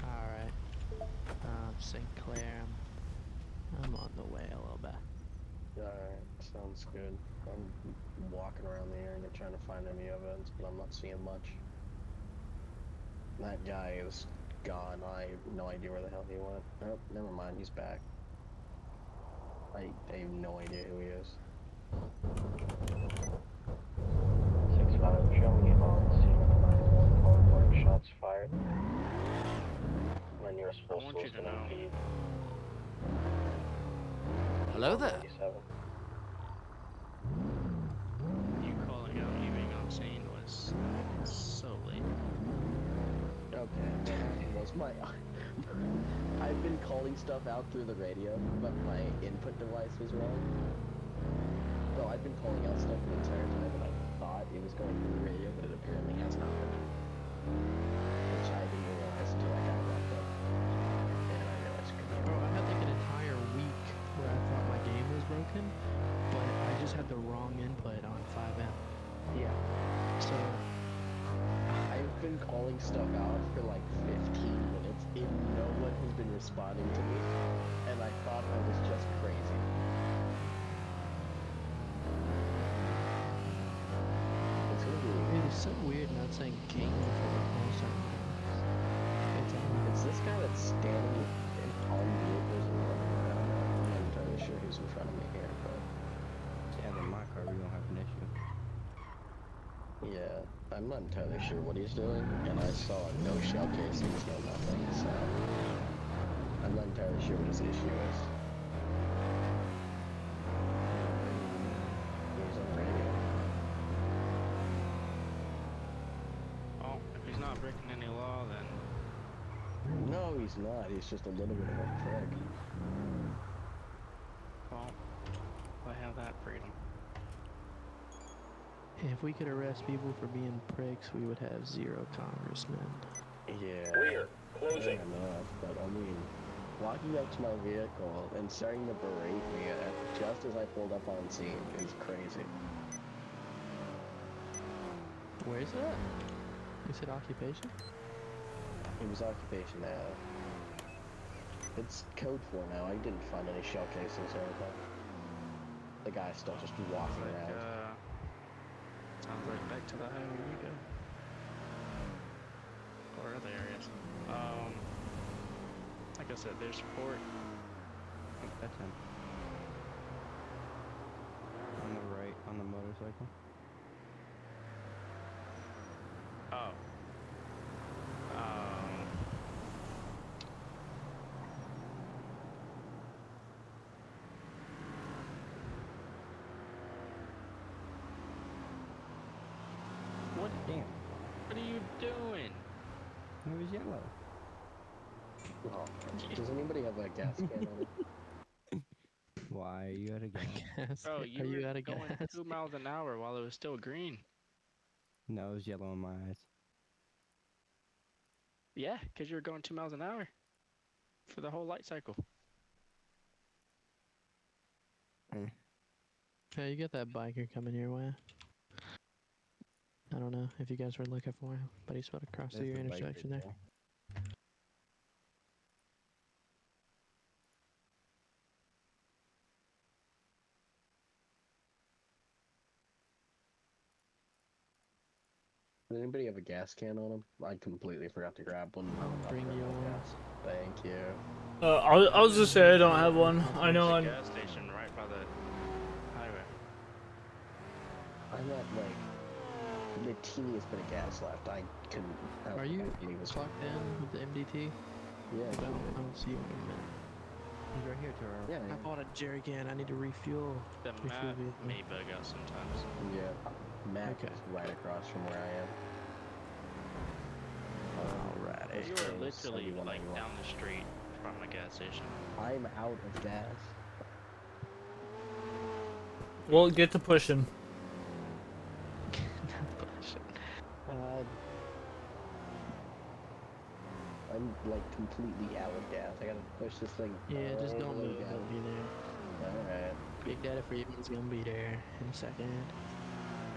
Alright. Sinclair, I'm on the way a little bit. Alright, sounds good. I'm walking around the area trying to find any evidence, but I'm not seeing much. That guy is gone. I have no idea where the hell he went. Oh, never mind, he's back. I have no idea who he is. 6-5, show me on scene 911 forward, shots fired. My nearest I full want source you to in know. MP. Hello there. 97. You calling out me being on scene was so late. Okay, was my... I've been calling stuff out through the radio, but my input device was wrong. So I've been calling out stuff the entire time, and I thought it was going through the radio, but it apparently has not been. Which I didn't realize until I got locked up. And I realized it could be Bro, I had like an entire week where I thought my game was broken, but I just had the wrong input on 5M. Yeah. So, I've been calling stuff out for like 15 minutes, and no one has been responding to me, and I thought I was just crazy. It's gonna be... it is so weird not saying king before all certain things. It's this guy that's standing on vehicles and running around. I'm not entirely sure who's in front of me here, but... Yeah, then my car, we don't have an issue. Yeah, I'm not entirely sure what he's doing, and I saw no shell casings, no nothing, so... I'm not entirely sure what his issue is. He's on the radio. Oh, if he's not breaking any law, then No, he's not. He's just a little bit of a prick. well, I have that freedom. If we could arrest people for being pricks, we would have 0 congressmen. Yeah. Clear. Closing. Fair enough, but I mean, walking up to my vehicle and starting to berate me just as I pulled up on scene is crazy. Where is that? You said occupation? It was occupation now. It's code 4 now. I didn't find any shell casings or anything. The guy's still just walking around. Sounds like back to the highway we go. Or other areas. Like I said, there's Fort. That's him. On the right, on the motorcycle. Oh. What? Damn. What are you doing? It was yellow. Oh, does anybody have a gas can on it? Why? You had a gas? Gas? Bro, Are you you were out of going gas? 2 miles an hour while it was still green. No, it was yellow in my eyes. Yeah, because you were going 2 miles an hour for the whole light cycle. Hey, you got that biker coming your way. I don't know if you guys were looking for him, but he's about to cross through your There's the bike intersection right there. Does anybody have a gas can on them? I completely forgot to grab one. I'll bring you one. Thank you. I was just say I don't have one. I know There's I'm. a gas station right by the highway. I'm at like the teeniest bit of gas left. I couldn't. Are you believe this. clocked in with the MDT? Yeah, I don't see you in a minute. He's right here to our. Yeah. I bought a jerry can. I need to refuel. The map may bug out sometimes. Yeah. Mac Okay. is right across from where I am. Alrighty. You are literally like down the street from a gas station. I'm out of gas. Well, get to pushing. I'm like completely out of gas. I gotta push this thing. Yeah, just all don't the way move. down. He'll be there. Alright. Big Daddy Freeman's gonna be there in a second.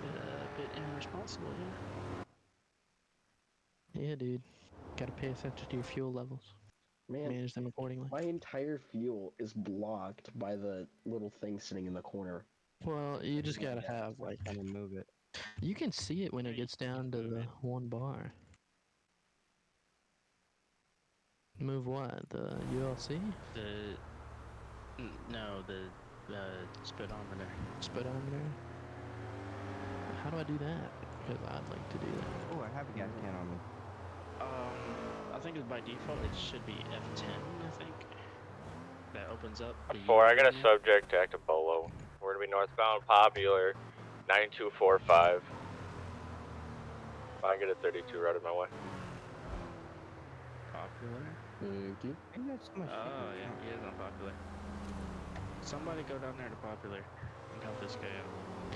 A bit irresponsible, yeah. Yeah, dude. Gotta pay attention to your fuel levels. Man, Manage them accordingly. my entire fuel is blocked by the little thing sitting in the corner. Well, you just gotta have like. Trying to move it. You can see it when it gets down to the 1 bar. Move what? The ULC? No, the speedometer. Speedometer? How do I do that? Because I'd like to do that. Oh, I have a gas can on me. I think it's by default it should be F10. I think that opens up. The 4, I got a unit. subject active Bolo. We're gonna be northbound Popular, 9245. I get a 32 routed my way. Popular. Thank you. Maybe that's so much. Oh yeah, he is unpopular. Somebody go down there to Popular and help this guy out.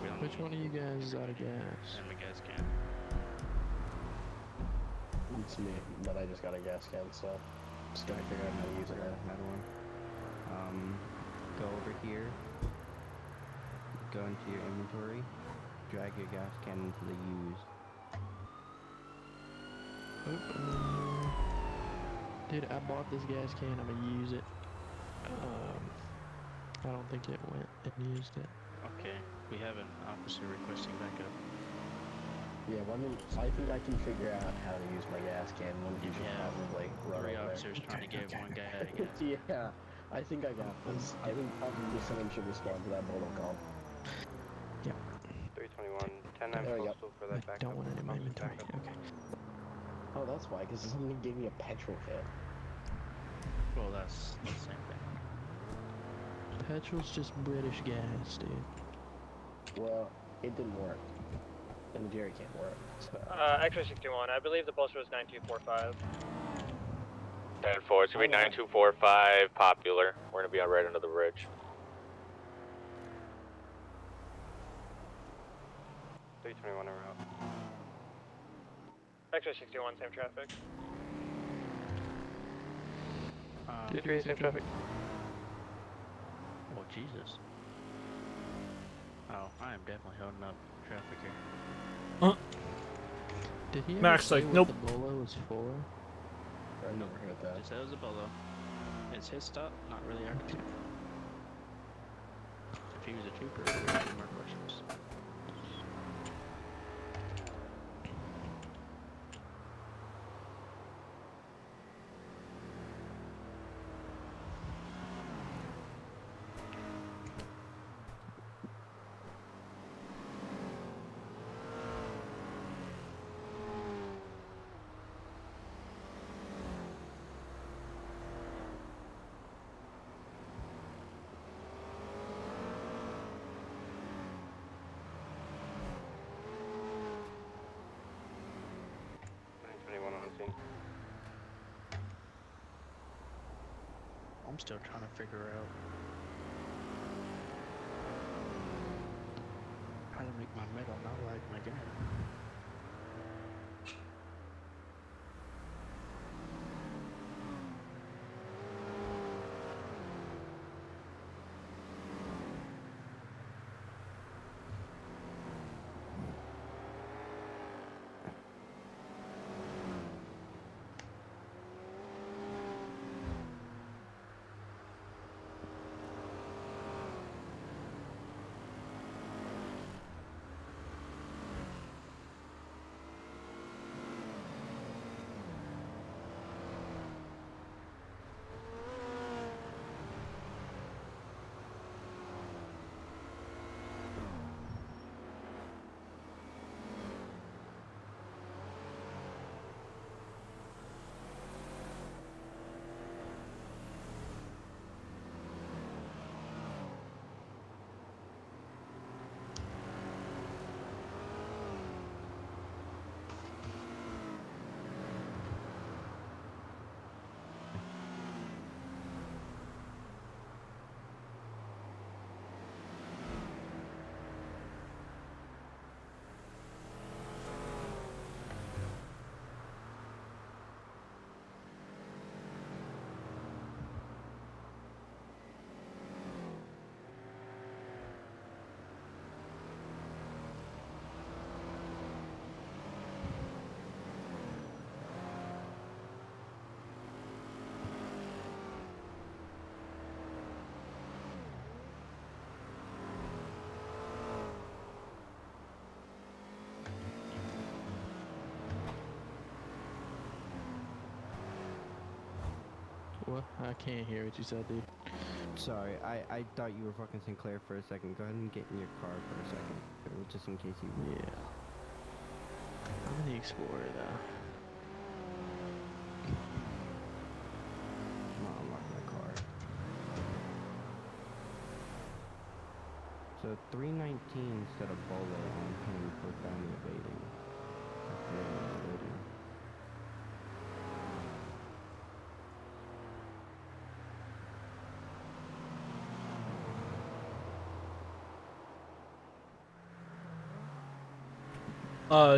We don't Which need one of you guys is out of gas? him a gas can. It's me, but I just got a gas can, so just gotta figure out how to use it now. Another one. Go over here. Go into your inventory. Drag your gas can into the used. Dude, I bought this gas can. I'm gonna use it. I don't think it went and used it. Okay, we have an officer requesting backup. Yeah, I think I can figure out how to use my gas can. One of you should Yeah, probably run 3 over officers trying to give one guy a gas. there. Yeah, I think I got this. I think probably someone should respond to that bolo call. 321, 10 There we go. postal for that I backup. don't want it in my Officer inventory. backup. Okay. Oh, that's why, because somebody gave me a petrol kit. Well, that's the same thing. Petrol's just British gas, dude. Well, it didn't work. And the jerry can't work, so. X-ray 61, I believe the postal was 9245. 10-4, it's gonna be 9245 Popular. We're gonna be on right under the bridge. 321 en route. X-ray 61, same traffic. 2-3, same traffic. Oh, Jesus. Oh, I am definitely holding up traffic here. Did he ever Max, say like, what nope. the bolo was for? I never heard that. Just that was a bolo. It's his stop, not really our stop. If he was a trooper, we would have more questions. I'm still trying to figure out how to make my metal not like my gun. What? I can't hear what you said, dude. Sorry, I thought you were fucking Sinclair for a second. Go ahead and get in your car for a second, just in case you. Yeah. I'm in the Explorer though. Come on, unlock my car. So 319 instead of Bolo on him for felony evading. That's felony evading.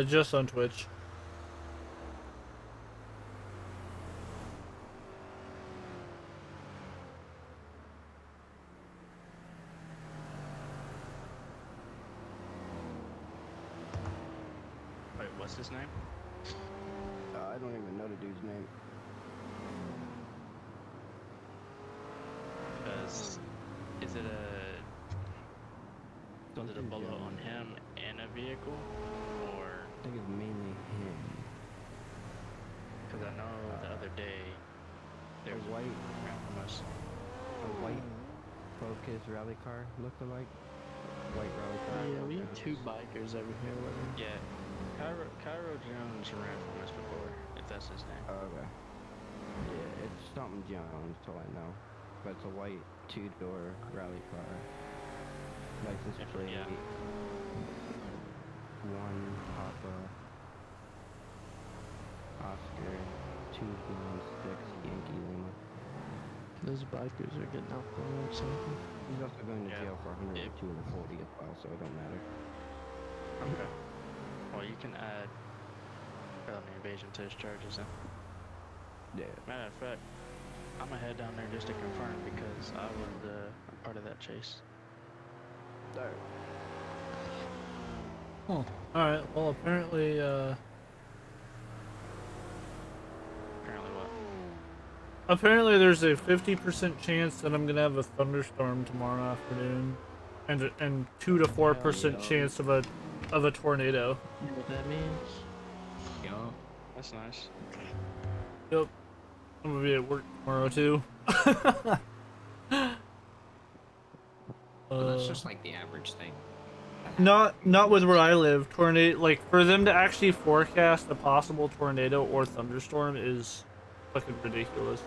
Just on Twitch. Wait, what's his name? I don't even know the dude's name. Because is it was it a bullet on him in a vehicle, or? I think it's mainly him. Because I know the other day there was a white from us. A white Focus rally car look-alike. White rally car. Yeah, we have two bikers over here with him. Yeah, Cairo Jones ran from us before, if that's his name. Oh, okay. Yeah, it's something Jones, till I know. But it's a white two-door rally car. License plate. Yeah. 1 Papa Oscar 2 Blue 6 Yankee Lima. Those bikers are getting out the road, something. He's also going to jail for 102 and a 40 as well, so it don't matter. Okay. Well, you can add felony evasion to his charges then. Yeah. Matter of fact, I'm gonna head down there just to confirm because I was a part of that chase. Alright. Oh, alright. Well, apparently, Apparently what? apparently there's a 50% chance that I'm gonna have a thunderstorm tomorrow afternoon, and 2 to 4% chance of a tornado. You know what that means? Yeah. That's nice. Yep. I'm gonna be at work tomorrow too. Well, that's just like the average thing. Not with where I live. Tornado, like for them to actually forecast a possible tornado or thunderstorm is fucking ridiculous.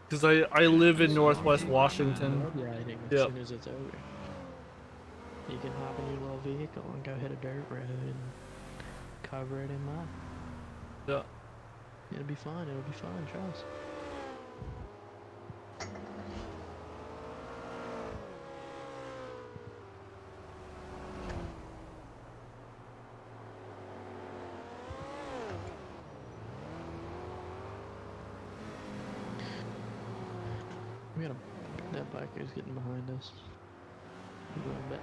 Because I live in Northwest Washington. Riding as Yep. soon as it's over. You can hop in your little vehicle and go hit a dirt road and cover it in mud. Yeah. It'll be fun. It'll be fun. Trust. We got that biker's getting behind us. A little bit.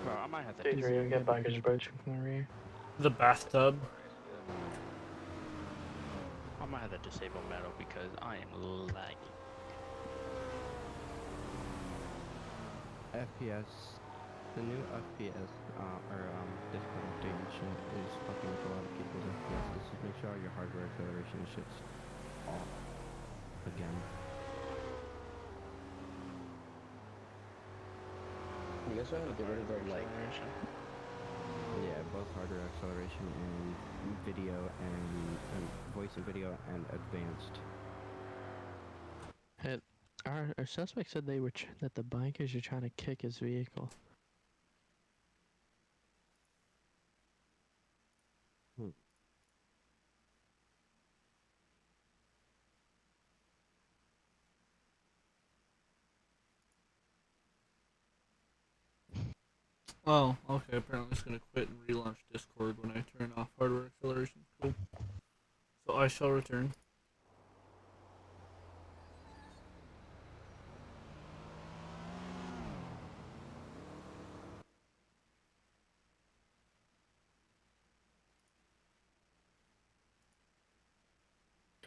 Bro, I might have to. T3, get bikers approaching from the rear. The bathtub. I might have to disable metal because I am laggy. FPS. The new FPS, Discord update and shit is fucking with a lot of people's FPS. Just make sure your hardware acceleration and shit's off again. You guys want to get rid of the like? Yeah, both hardware acceleration and video and voice and video and advanced. Hey, our suspect said they were that the bikers are trying to kick his vehicle. Oh, okay. Apparently it's gonna quit and relaunch Discord when I turn off hardware acceleration. Cool. So I shall return.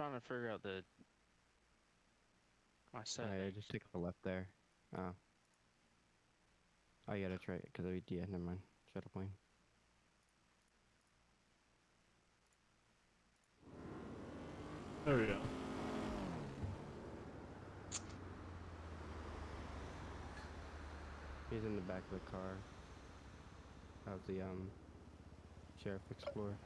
trying to figure out my settings. Alright, just take a left there. Oh. Oh yeah, that's right. Cause yeah, never mind. Shuttle plane. There we go. He's in the back of the car. How's the Sheriff Explorer?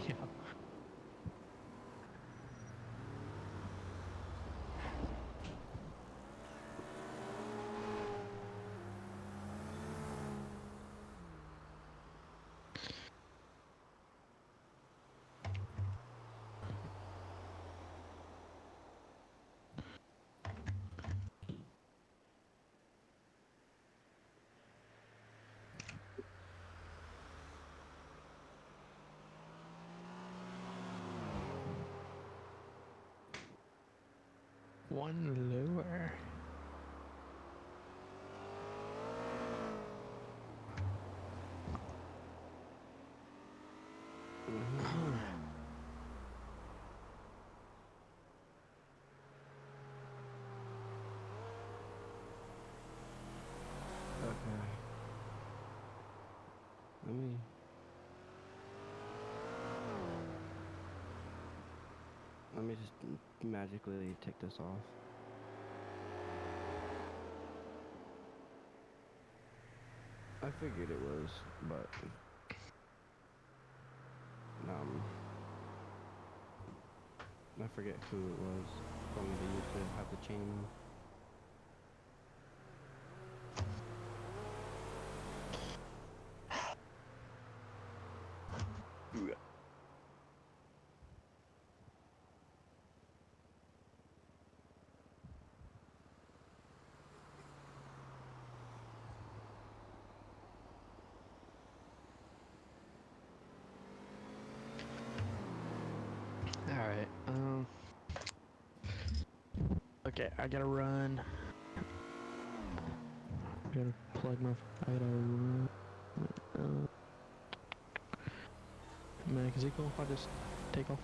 Yeah. One lower. Okay. Let me just magically take this off. I figured it was, but I forget who it was. Told me they used to have the chain. All right. Okay, I gotta run. Gotta plug my. I gotta run. Man, is it cool if I just take off?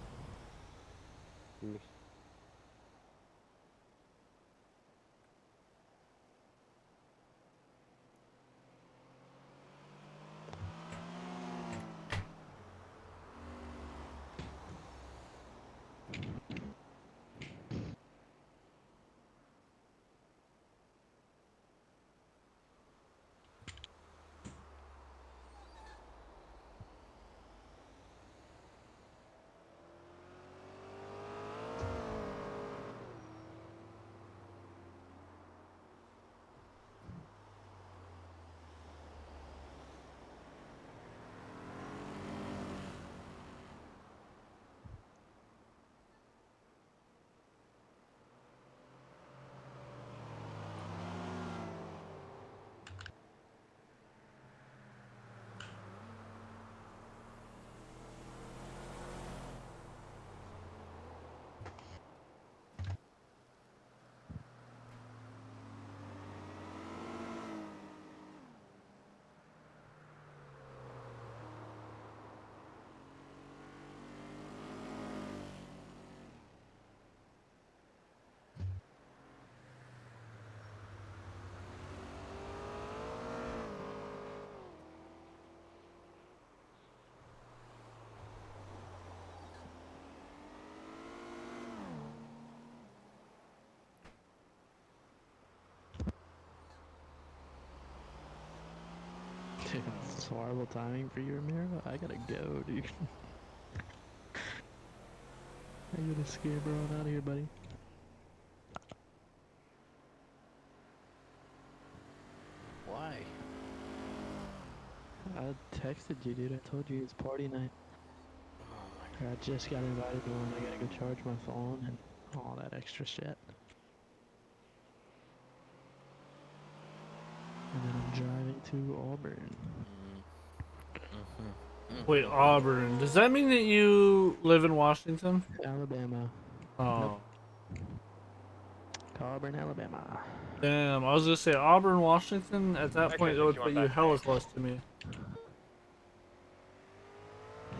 Dude, it's horrible timing for you, Ramiro. I gotta go, dude. I gotta scamper on out of here, buddy. Why? I texted you, dude. I told you it's party night. I just got invited to one. I gotta go charge my phone and all that extra shit. And then I'm driving to Auburn. Wait, Auburn. Does that mean that you live in Washington? Alabama. Oh. Nope. Auburn, Alabama. Damn, I was gonna say Auburn, Washington. At that point, that would put you hella close to me.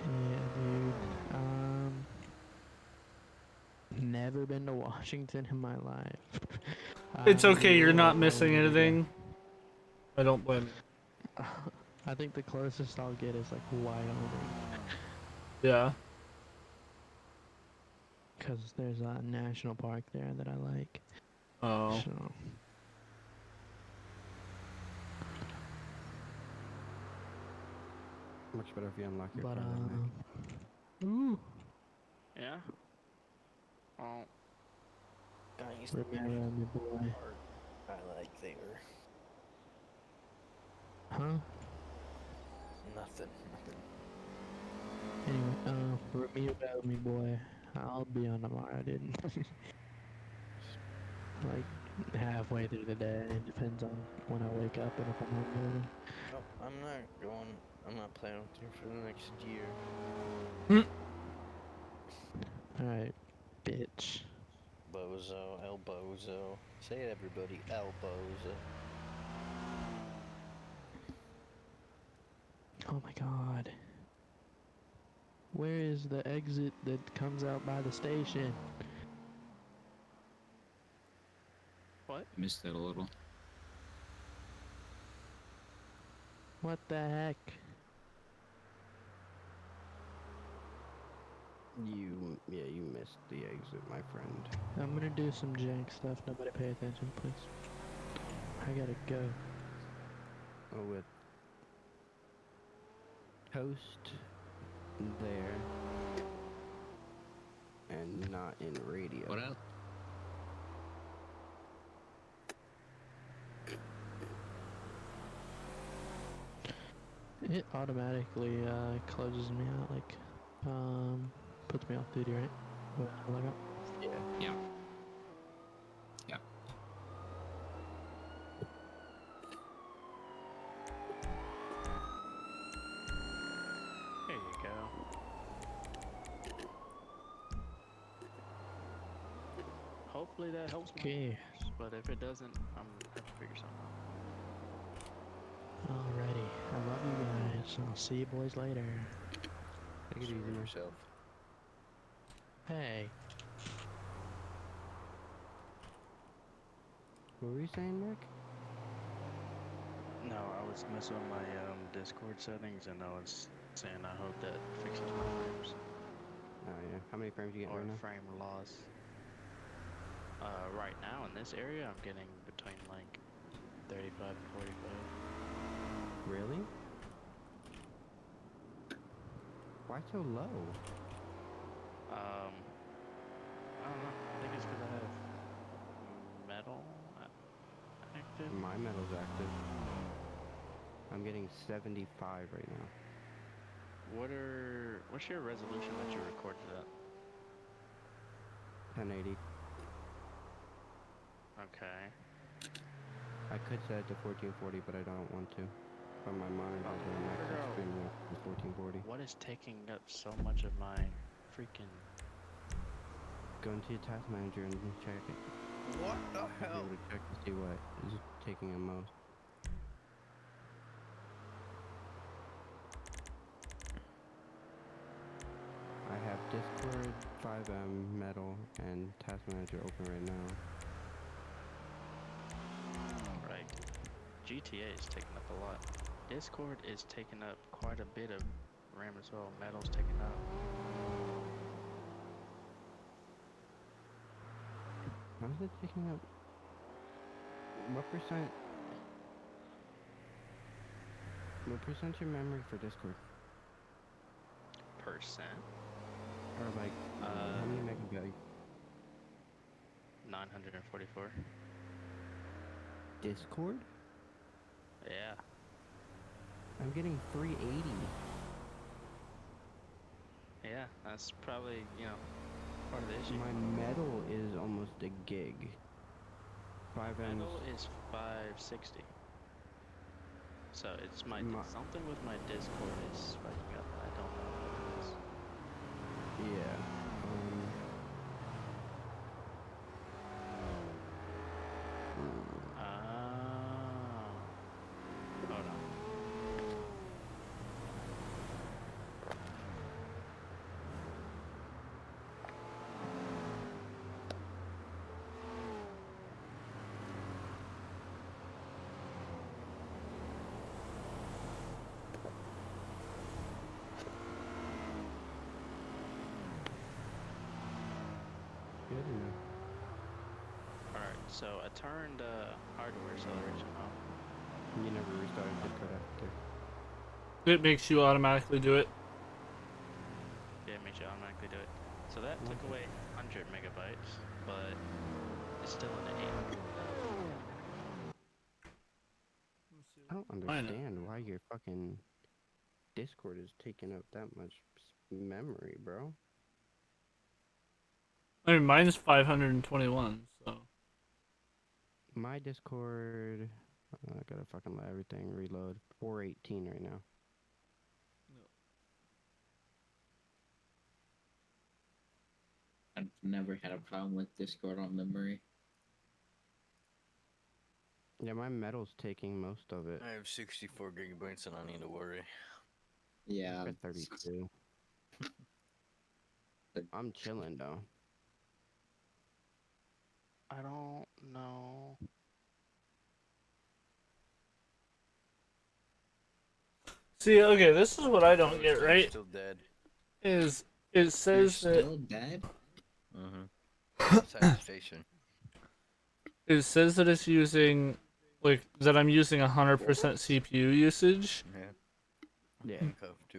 Yeah, dude. Never been to Washington in my life. It's okay, you're not really missing wanna go. anything. I don't blame you. I think the closest I'll get is like Wyoming. Yeah. Because there's a national park there that I like. Oh. So. Much better if you unlock your But, car right now. ooh. Yeah. Oh. Guys, Remember me, boy. I like there. Huh? Nothing. Anyway, remember me, boy. I'll be on tomorrow, dude. Like, halfway through the day. It depends on when I wake up and if I'm home early. Nope, I'm not going. I'm not planning with you for the next year. Alright, bitch. Bozo, El Bozo. Say it, everybody, El Bozo. Oh my god. Where is the exit that comes out by the station? What? Missed that a little. What the heck? You missed the exit, my friend. I'm gonna do some jank stuff. Nobody pay attention, please. I gotta go. Oh, with toast there and not in radio. What else? It automatically closes me out, like, puts me off duty, right? When I log out. Yeah. Yeah. Yeah. There you go. Hopefully that helps me. Okay. But if it doesn't, I'm gonna have to figure something out. Alrighty. I love you guys. I'll see you boys later. Take it easy, yourself. Hey. What were you saying, Rick? No, I was messing with my Discord settings, and I was saying I hope that fixes my frames Oh yeah. How many frames you getting or right now? frame loss. Right now in this area, I'm getting between like 35 and 45. Really? Why so low? I don't know. I think it's because I have metal active. My metal's active. I'm getting 75 right now. What's your resolution that you recorded at? 1080. Okay. I could set it to 1440, but I don't want to. But my monitor is on max extreme mode for 1440. What is taking up so much of my freaking... Go into your task manager and check it. What the Be hell? able to check to see what is taking him most. I have Discord, 5M, Metal, and Task Manager open right now. Right. GTA is taking up a lot. Discord is taking up quite a bit of RAM as well. Metal's taking up. How is it taking up? What percent? What percent your memory for Discord? Percent? Or like, how many megabytes? 944. Discord? Yeah. I'm getting 380. Yeah, that's probably, part of the issue. My metal is almost a gig. 5 Metal is 560. So it's something with my Discord is spiking up. I don't know what it is. Yeah. Hold on. Good enough. Alright, so I turned hardware acceleration off. You never restarted Discord after. It makes you automatically do it. Yeah, it makes you automatically do it. So that took away 100 megabytes, but it's still in the 800. I don't understand why your fucking Discord is taking up that much memory, bro. I mean, mine's 521, so. My Discord, I gotta fucking let everything reload. 418 right now. I've never had a problem with Discord on memory. Yeah, my metal's taking most of it. I have 64 gigabytes and I need to worry. Yeah. For 32. I'm chilling though. I don't know. See, okay, this is what I don't get, right? Still dead. Is it says You're that still dead? Inside the station. it says that it's using, like, that I'm using 100% CPU usage. Yeah. Yeah.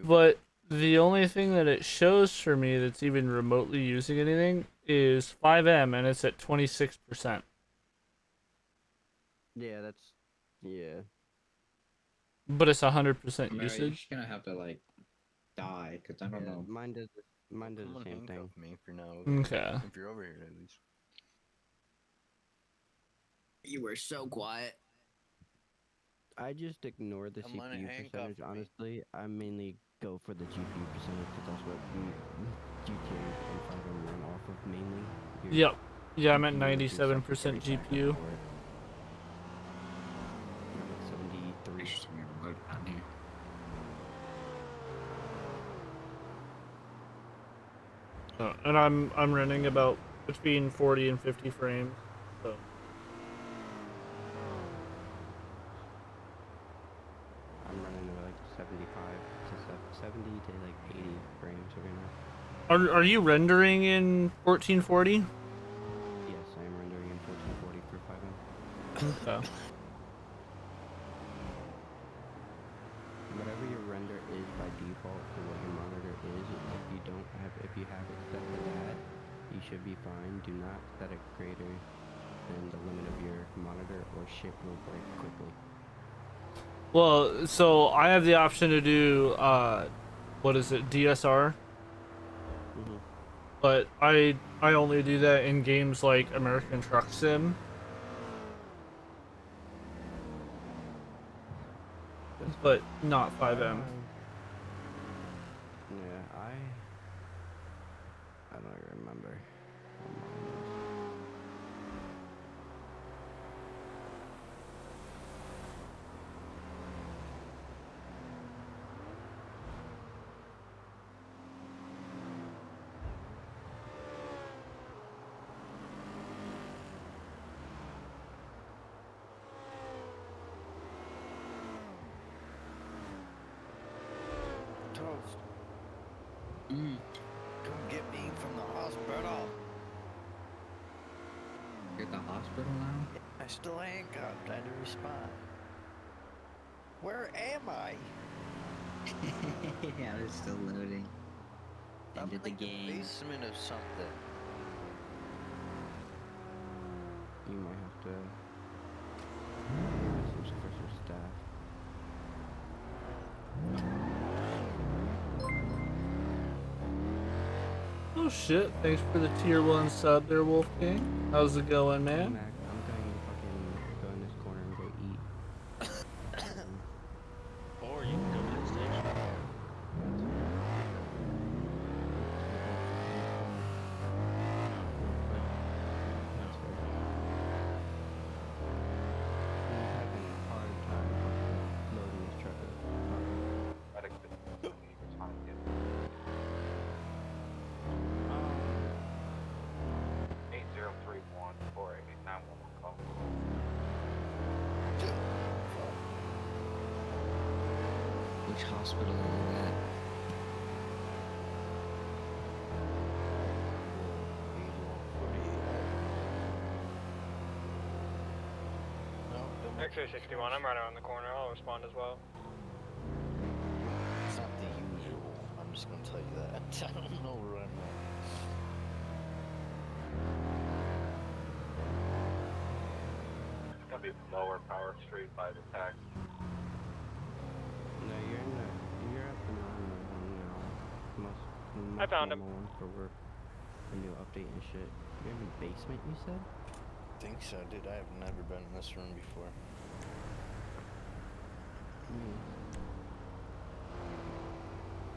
But the only thing that it shows for me that's even remotely using anything is 5M, and it's at 26%. Yeah, that's yeah. But it's 100% Mary, you're usage. just gonna have to like die, cause I don't know. Mine does the same thing. Me for now. Okay. If you're over here, at least. You were so quiet. I just ignore the CPU percentage, honestly. I mainly go for the GPU percentage because that's what GTA and 5M run off of mainly. Yep. Yeah, I'm at 97% GPU. I'm at 73. And I'm running about between 40 and 50 frames. So. I'm running at like 75 to 70 to like 80 frames right now. Are you rendering in 1440? Yes, I am rendering in 1440 for 5M. Okay. Whatever your render is by default for what your monitor is, if you have it set to that, you should be fine. Do not set it greater than the limit of your monitor or shit will break quickly. Well, so I have the option to do what is it, DSR? But I only do that in games like American Truck Sim. But not 5M. Yeah, I don't remember. Toast. Come get me from the hospital. You're at the hospital now? I still handcuffed. I had to respond. Where am I? Yeah, it's still loading. I'm Into in the like the game. basement of something. You might have to message Chris or staff. Oh shit, thanks for the tier 1 sub there, Wolfgang. How's it going, man? Mac, I'm going to fucking go in this corner and go eat. Or you can go to the station. Which hospital are you at? X-ray 61, I'm right around the corner. I'll respond as well. It's not the usual. I'm just gonna tell you that. I don't know where I'm at. It's gonna be lower Power Street by the tax. No, you're at the normal one now. I found him. Normal one for work. A new update and shit. You're in the basement, you said? I think so, dude. I have never been in this room before.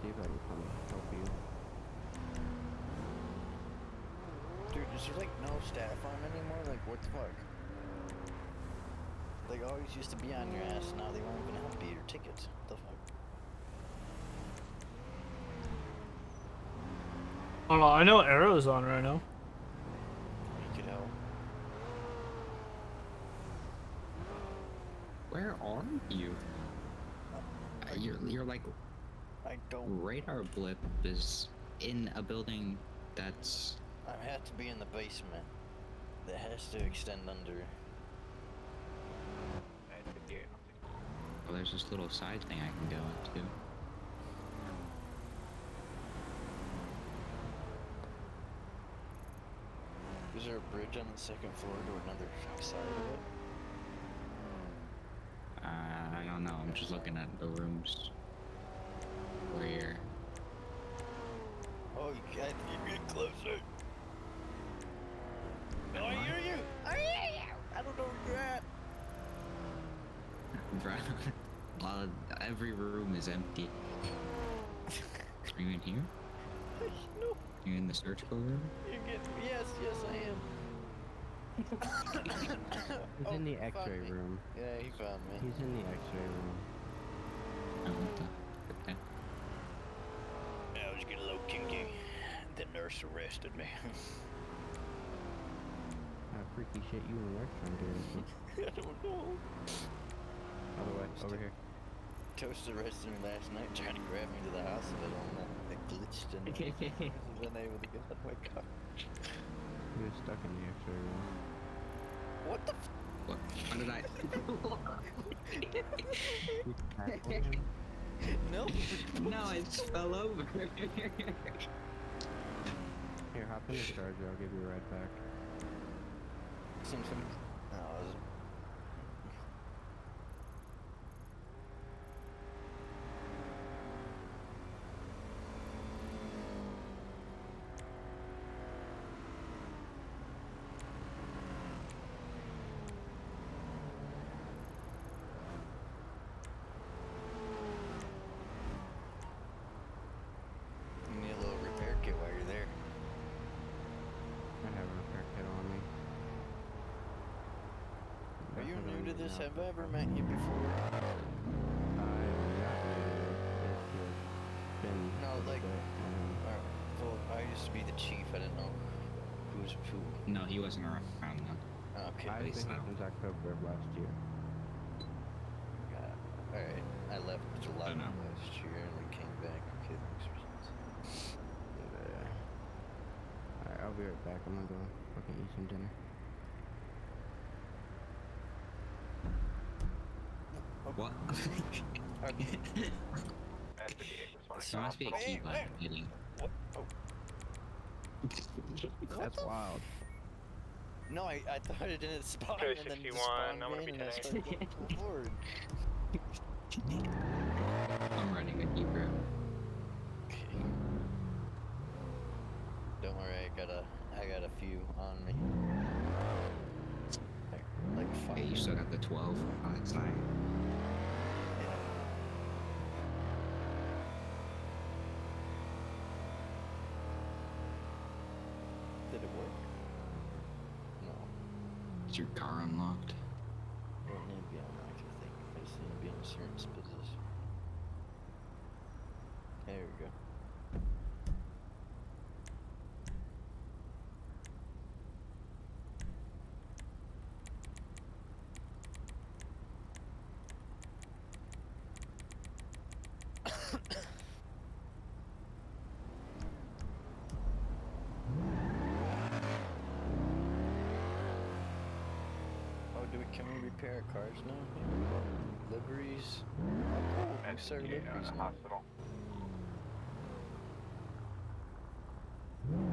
See if I can come help you. Dude, is there like no staff on anymore? Like, what the fuck? They always used to be on your ass, now they won't even help you your tickets. What the fuck? I don't know, I know Arrow's on right now. You could help. Where are you? You're like I don't. radar blip is in a building that's. I have to be in the basement. That has to extend under. Well, there's this little side thing I can go into. Is there a bridge on the second floor to another side of it? I don't know. I'm just looking at the rooms. Where? Oh, you got to get closer. Oh, I hear you! I hear you! I don't know where you're at. Bro, every room is empty. Are you in here? No. You in the surgical room? You get yes, I am. He's in the X-ray room. Yeah, he found me. He's in the X-ray room. Oh, what the? Okay. I was getting a little kinky. The nurse arrested me. Freaky shit you and Rex are doing. I don't know. Other way, over here. Toast arrested me last night, trying to grab me to the hospital, and I glitched and I was unable to get out of my car. He was stuck in the X-ray room. What the f? What? How did I? No. No, I just fell over. Here, hop in the charger, I'll give you a ride back. Seems like... No, it was... You need a little repair kit while you're there. I have a repair kit on me. Are you new to this? Have I ever met you before? No, like... Alright, well, I used to be the chief, I didn't know who's who. No, he wasn't around then. Okay. I've been here since October of last year. Alright, I left July last year and we came back. Okay, thanks for Alright, I'll be right back. I'm gonna go fucking eat some dinner. What? There must be a keybind hitting. That's wild. No, I thought it didn't spawn Okay, and then 61, just spawned I'm gonna be in and I 10-8. started going full forward. I'm running a Hebrew. Okay. Don't worry, I got a few on me. Like Hey, 5. you still got the 12 on its side. Yeah. Did it work? No. Is your car unlocked? It don't need to be unlocked, I think. I just need to be in a certain position. There we go. Can we repair cars now? Liveries? Oh, cool. We start liveries now. Hospital.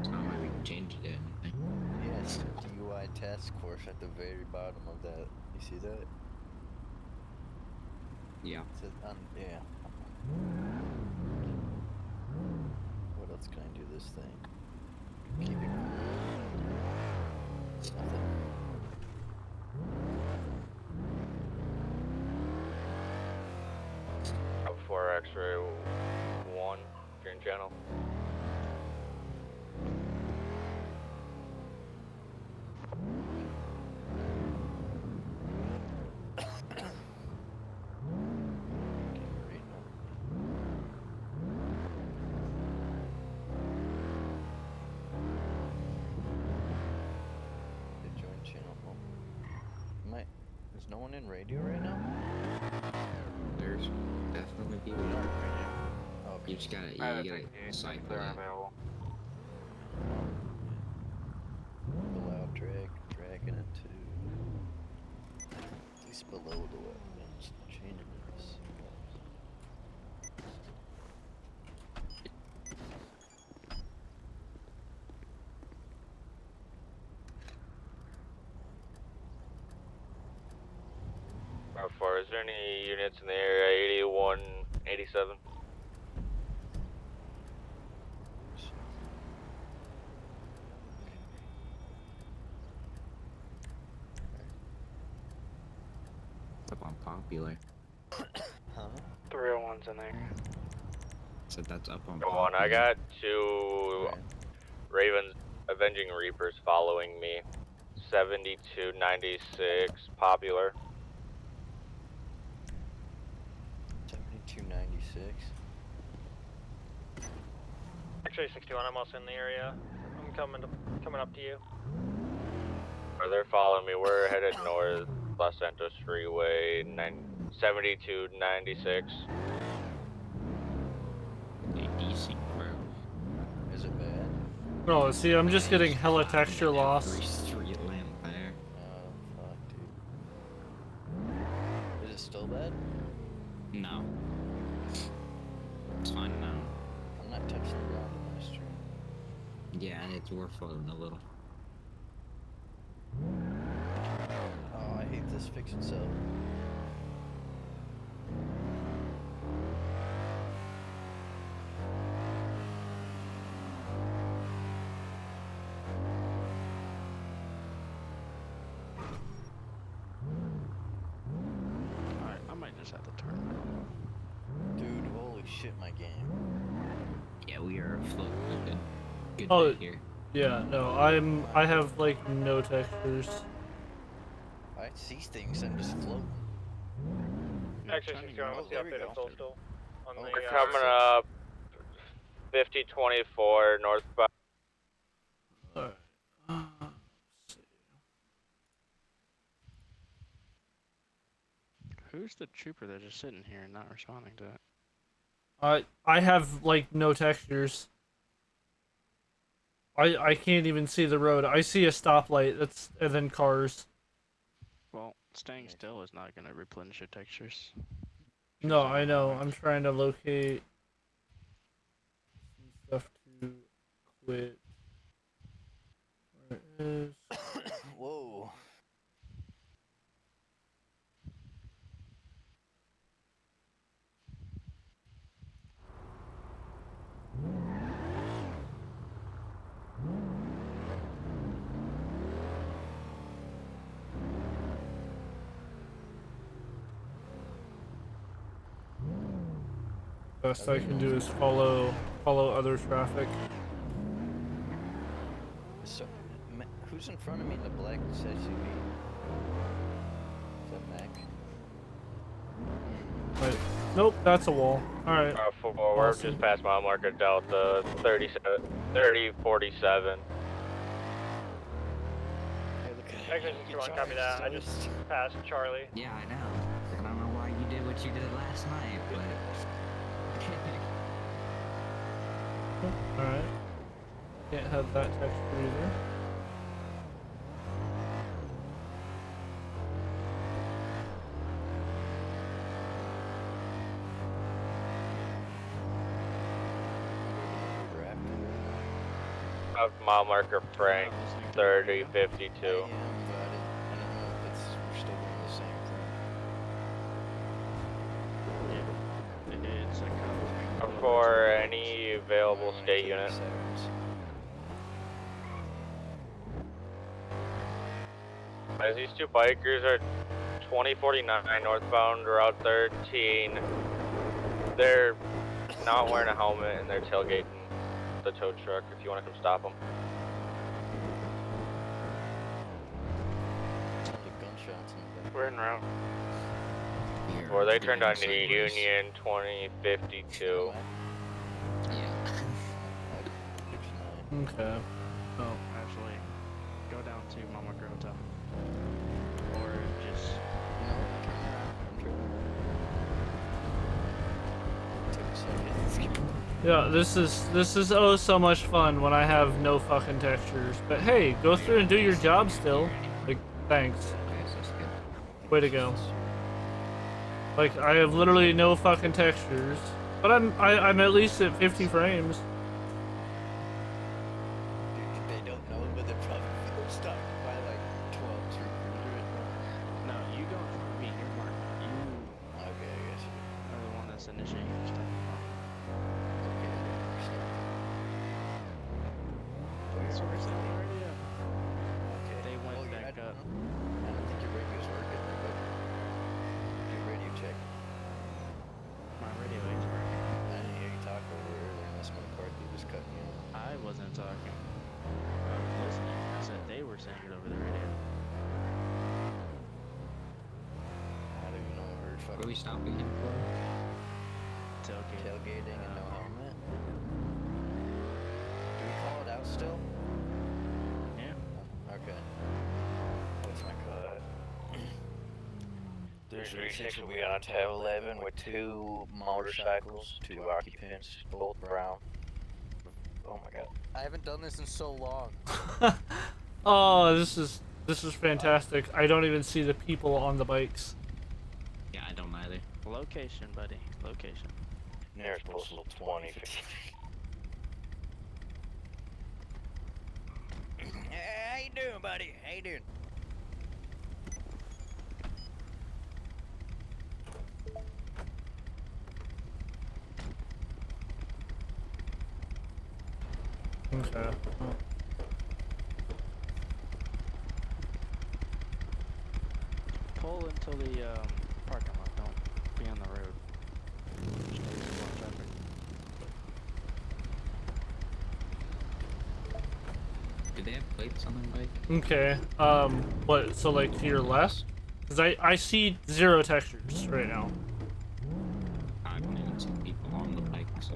It's not like we can change it to anything. Yes, DUI task force at the very bottom of that. You see that? Yeah. It says yeah. What else can I do this thing? Keep it cool. Nothing. Up 4 X-ray 1, green channel. Is no one in radio right now? There's definitely people in radio. Okay. You just gotta, you gotta cycle it. The loud drag, dragging it to at least below the weapons. Changing this. How far? Is there any units in the area? 81, 87? It's up on Popular. Huh? 301's in there. So that's up on Go Popular. on, I got 2 Ravens Avenging Reapers following me. 7296 Popular. 7296. Actually, 61, I'm also in the area. I'm coming up to you. They're following me. We're headed north, Los Santos Freeway, 7296. DC, bro. Is it bad? Oh, see, I'm just getting hella texture loss. Street lamp there. Oh, fuck, dude. Is it still bad? No. It's fine now. I'm not touching the ground in my stream. Yeah, we're floating a little. Oh, I hate this fix itself. Alright, I might just have to turn it off. Dude, holy shit, my game. Yeah, we are floating a good Oh, bit here. yeah, no, I have like no textures. I see things, I'm just floating. Actually, 61, what's the update on Soulstone? On the, We're coming up 5024 northbound. Alright. Who's the trooper that's just sitting here and not responding to it? I have like no textures. I can't even see the road. I see a stoplight. And then cars. Well, Staying still is not gonna replenish your textures. No, I know. I'm trying to locate some stuff to quit. Where it is. Whoa. Best I can do is follow other traffic. So, who's in front of me in the black SUV? Is that Mac? Right. Nope, that's a wall. Alright. We're Awesome. just past mile marker Delta 3047. Texas 2-1, copy that. I just passed Charlie. Yeah, I know. I don't know why you did what you did last night, but. Alright. Can't have that texture either. Mile marker Frank 3052. I don't know if we're still doing the same thing. Yeah. It's a couple. For any available state unit. As these two bikers are 2049 northbound Route 13, they're not wearing a helmet and they're tailgating the tow truck. If you want to come stop them. We're en route. Or they turned on Union 2052. Okay. Oh, actually, go down to Mama Grota. Or just. Yeah, this is oh so much fun when I have no fucking textures. But hey, go through and do your job still. Like, thanks. Way to go. Like, I have literally no fucking textures, but I'm at least at 50 frames. They don't know, but they're probably stuck by like 12 through cruiser. No, you go in front of me. You're Mark. You Okay, I guess. are the one that's initiating stuff. Okay, Where's the radio? okay. They went back up. I don't think your radio's working, but do radio check. My radio is working. I didn't hear you talk over earlier unless McCarthy was cutting you. I wasn't talking. I was listening. I said they were saying it over the radio. I don't even know what word What are we stopping him for? tailgating and no helmet. Do we call it out still? Yeah. Okay. What's my code? 336 will be on tab 11 with 2 motorcycles, 2 occupants, both brown. Oh my god. I haven't done this in so long. Oh, this is fantastic. I don't even see the people on the bikes. Yeah, I don't either. Location, buddy. Location. Nearest postal 20. How you doing, buddy? How you doing? Okay. Pull until the parking lot. Don't be on the road. Just take some more traffic. Do they have plates on their bike? Okay. What? So like to your left? Cause I see 0 textures right now. I haven't even seen people on the bike, so.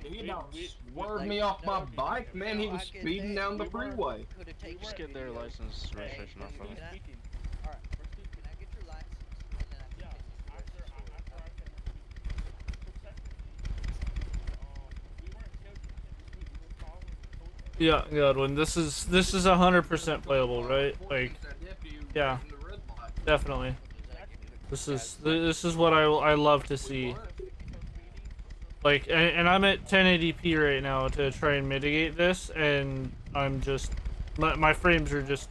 He don't swerve me off my bike, man. He was speeding down the freeway. Just get their license registration off of it. Alright, can I get your license? And then I can continue the rest of the story. Yeah, Godwin, this is 100% playable, right? Like, yeah, definitely. This is what I love to see. Like, and I'm at 1080p right now to try and mitigate this, and I'm just my frames are just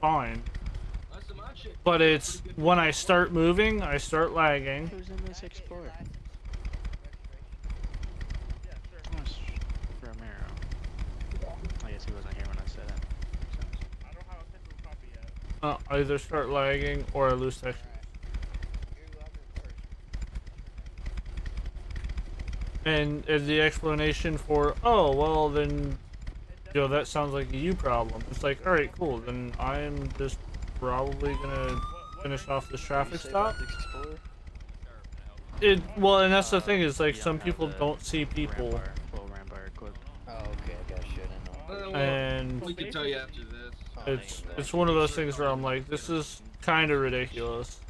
fine. But it's when I start moving, I start lagging. Who's in this Explorer? Romero. I guess he wasn't here when I said it. I either start lagging or I lose texture. And the explanation for, oh, well then, you know, that sounds like a you problem. It's like, alright, cool, then I'm just probably gonna finish off this traffic stop. Well, and that's the thing is, like, some people don't see people. Full rambar equipped. Oh, okay, I got shit, I know. And we can tell you after this. it's one of those things where I'm like, this is kind of ridiculous.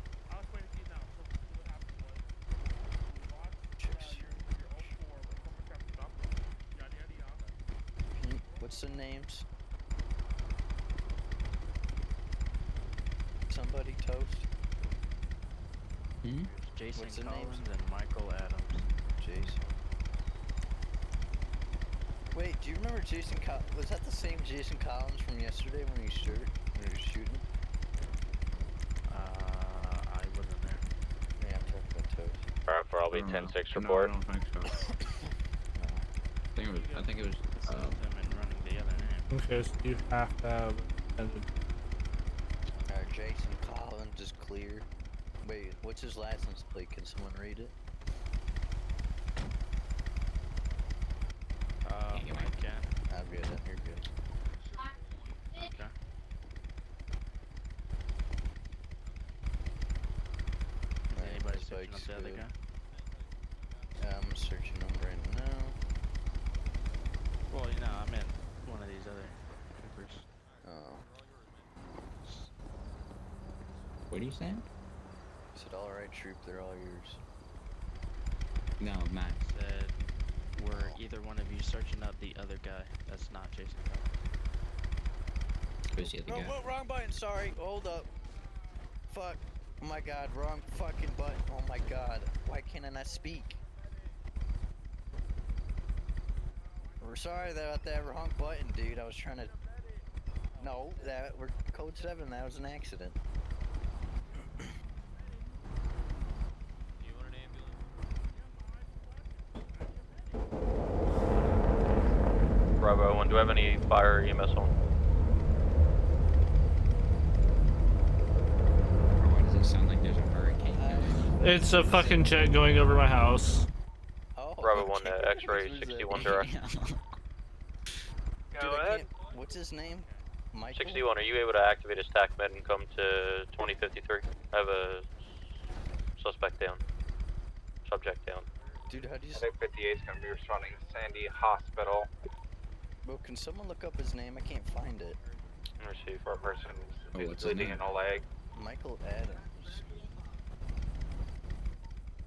What's the names? Somebody toast? Jason What's the Collins names? and Michael Adams. Jason. Wait, do you remember Jason Collins? Was that the same Jason Collins from yesterday when he was shooting? I wasn't there. Yeah, I'm talking about toast. Alright, for I'll be 10-6 report. No, I don't think so. I think it was. Him and running the other name. Okay, so you have to have. Jason Collins is clear. Wait, what's his license plate? Can someone read it? I can. I'm good, you're good. Okay. Is anybody searching up the other guy? I'm searching him right now. Well, you know, I meant one of these other troopers. Oh. What are you saying? I said, alright, troop, they're all yours. No, Matt. Said, were either one of you searching out the other guy? That's not Jason Collins. Who's the other guy? Wrong button, sorry, hold up. Fuck. Oh my god, wrong fucking button. Oh my god. Why can't I not speak? We're sorry about that wrong button, dude. I was trying to... No, we're code 7, that was an accident. Bravo 1, do I have any fire EMS on? Why does it sound like there's a hurricane going? It's a fucking jet going over my house. Oh, Bravo 1, X-ray 61 direct. Go ahead. What's his name? Michael? 61, are you able to activate a stack med and come to 2053? I have a suspect down. Subject down. Dude, how do you... I think 58 is going to be responding to Sandy Hospital. Well, can someone look up his name? I can't find it. Let me see. For a person Oh, who's what's his bleeding name? in a leg. Michael Adams.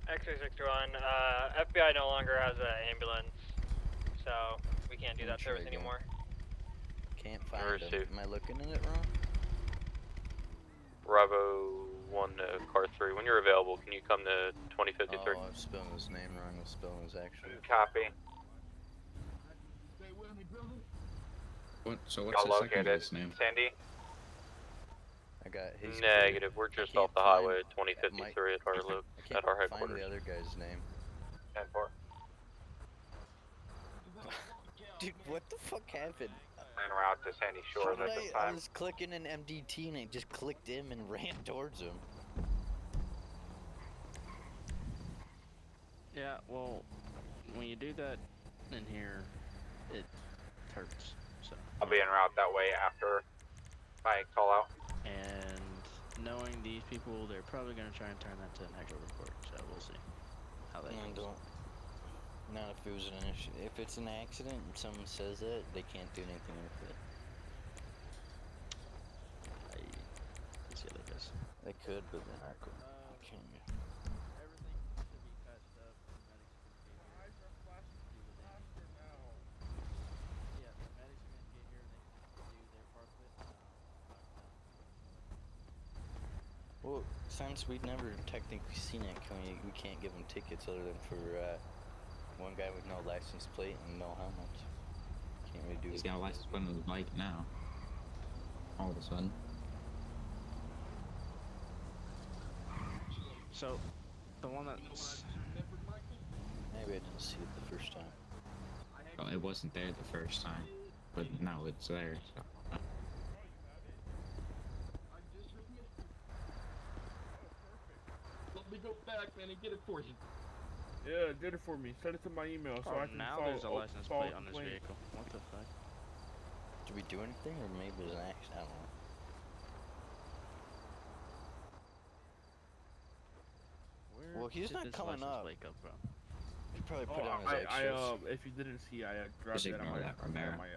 X-ray 61, FBI no longer has an ambulance, so we can't do that service anymore. Can't find it. Am I looking at it wrong? Bravo 1, car 3. When you're available, can you come to 2053? Oh, I'm spelling his name wrong. I'm spelling his actual. Copy. What? So what's Got the second located. guy's name? Sandy? I got his. Negative. We're just off the highway at 2053 at our I at our can't find headquarters. the other guy's name. 10-4. Dude, what the fuck happened? En route to Sandy Shores at this I time. was clicking an MDT and it just clicked him and ran towards him. Yeah, well, when you do that in here, it hurts. So. I'll be en route that way after my call out. And knowing these people, they're probably going to try and turn that to an actual report. So we'll see how that goes. Not if it was an issue. If it's an accident and someone says that, they can't do anything with it. Let's see how that goes. They could, but they're not good. Can you? Everything should be patched up. The medics can get here. Eyes are flashing faster now. Yeah, the medics are gonna get here and they can do their part of it. Well, since we've never technically seen it, we can't give them tickets other than for one guy with no license plate and no helmet. Can't really do. He's got a license plate on his bike now. All of a sudden. So, the one that's... Maybe I didn't see it the first time. Well, it wasn't there the first time, but now it's there. So. Let me go back, man, and get it for you. Yeah, did it for me. Send it to my email so I can now follow, there's a license follow plate on this complaint. vehicle. What the fuck? Did we do anything, or maybe it was an accident? I don't know. Where Well, he's did not this coming license up. plate come from? He probably put it on his I extras. if you didn't see, I grabbed Just that on ignore my, that, Romero. on my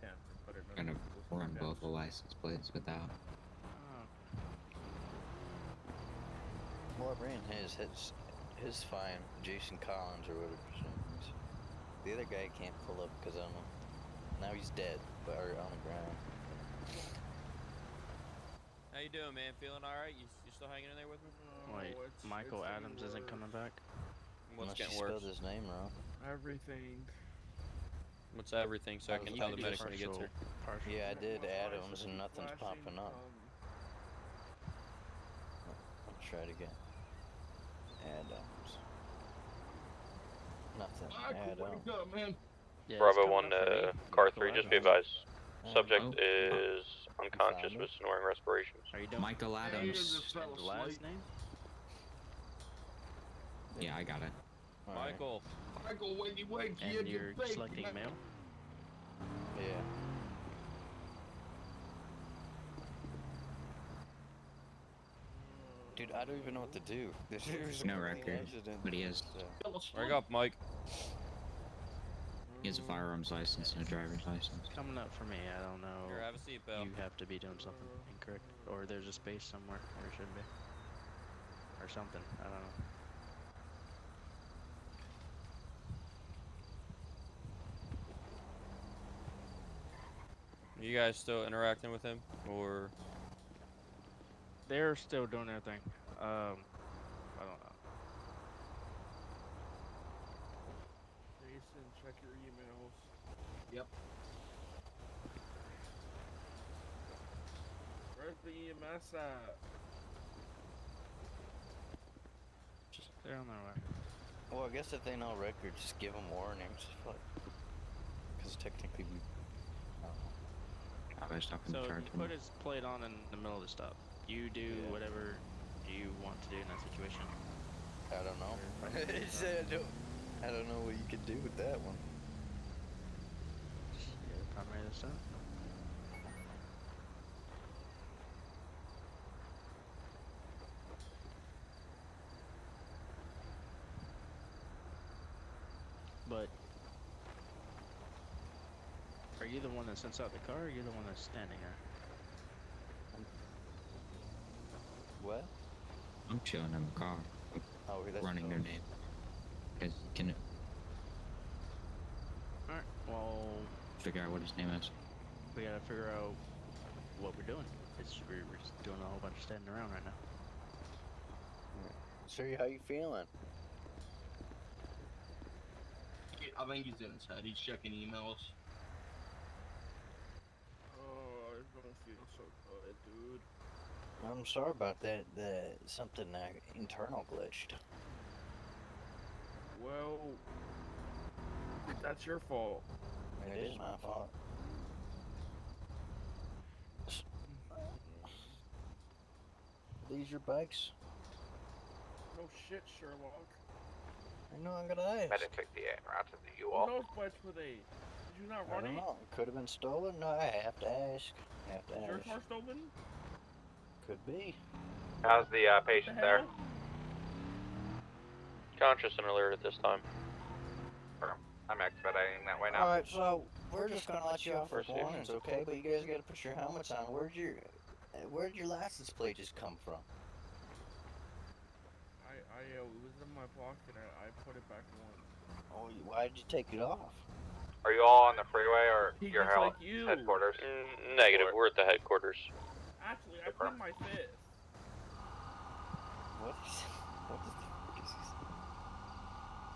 tent and put it in Gonna the run both the license plates without. Well, I ran his fine. Jason Collins or whatever his name is. The other guy can't pull up because now he's dead, but or on the ground. How you doing, man? Feeling all right? You still hanging in there with me? Wait, Michael Adams isn't coming back? What's Unless getting you worse? spelled his name wrong. Everything. What's everything so I can tell the medics when he gets here? Yeah, I did Adams and nothing's popping up. I'll try it again. Adams. Nothing. Adams. Wake up, man. Yeah, Bravo 1 to car 3, just be advised. Subject is unconscious with snoring respirations. Are you doing Michael Adams. The last name? Yeah, I got it. Michael. Michael, wake, And you're selecting male? Yeah. Dude, I don't even know what to do. There's No a record, accident. but he has. Wake up, Mike. He has a firearms license and a driver's license. Coming up for me, I don't know. Here, have a seat, pal. You have to be doing something incorrect. Or there's a space somewhere where it shouldn't be. Or something, I don't know. You guys still interacting with him, or? They're still doing their thing. I don't know. Jason, check your emails. Yep. Where's the EMS at? They're on their way. Well, I guess if they know record, just give them warnings. Because technically we. So if you put his plate on in the middle of the stop, you do whatever you want to do in that situation. I don't know. I don't know what you could do with that one. Yeah, primary this stop. But are you the one that sends out the car, or are you the one that's standing there? What? I'm chilling in the car. Oh, that's running their name. Because you can Alright, well, figure out what his name is. we gotta figure out what we're doing. We're just doing a whole bunch of standing around right now. Sir, how you feeling? I think he's in his head. He's checking emails. Oh, I don't feel so good, dude. I'm sorry about that. Something internal glitched. Well, that's your fault. It is my fault. These your bikes? No shit, Sherlock. I know I'm gonna ask. Medic took the route to the Who U-Haul. knows bikes were they? Did you not I run don't it? know. It could have been stolen. No, I have to ask. Was your car stolen? Could be. How's the patient The there? hell? Conscious and alert at this time. I'm expediting that way now. Alright, so we're just gonna let you off with warnings, okay? But you guys gotta put your helmets on. Where'd your license plate just come from? It was in my pocket. I put it back once. Oh, why did you take it off? Are you all on the freeway or your Piggy's like you. headquarters? Negative, we're at the headquarters. Actually, I cleaned my fist. What the fuck is this?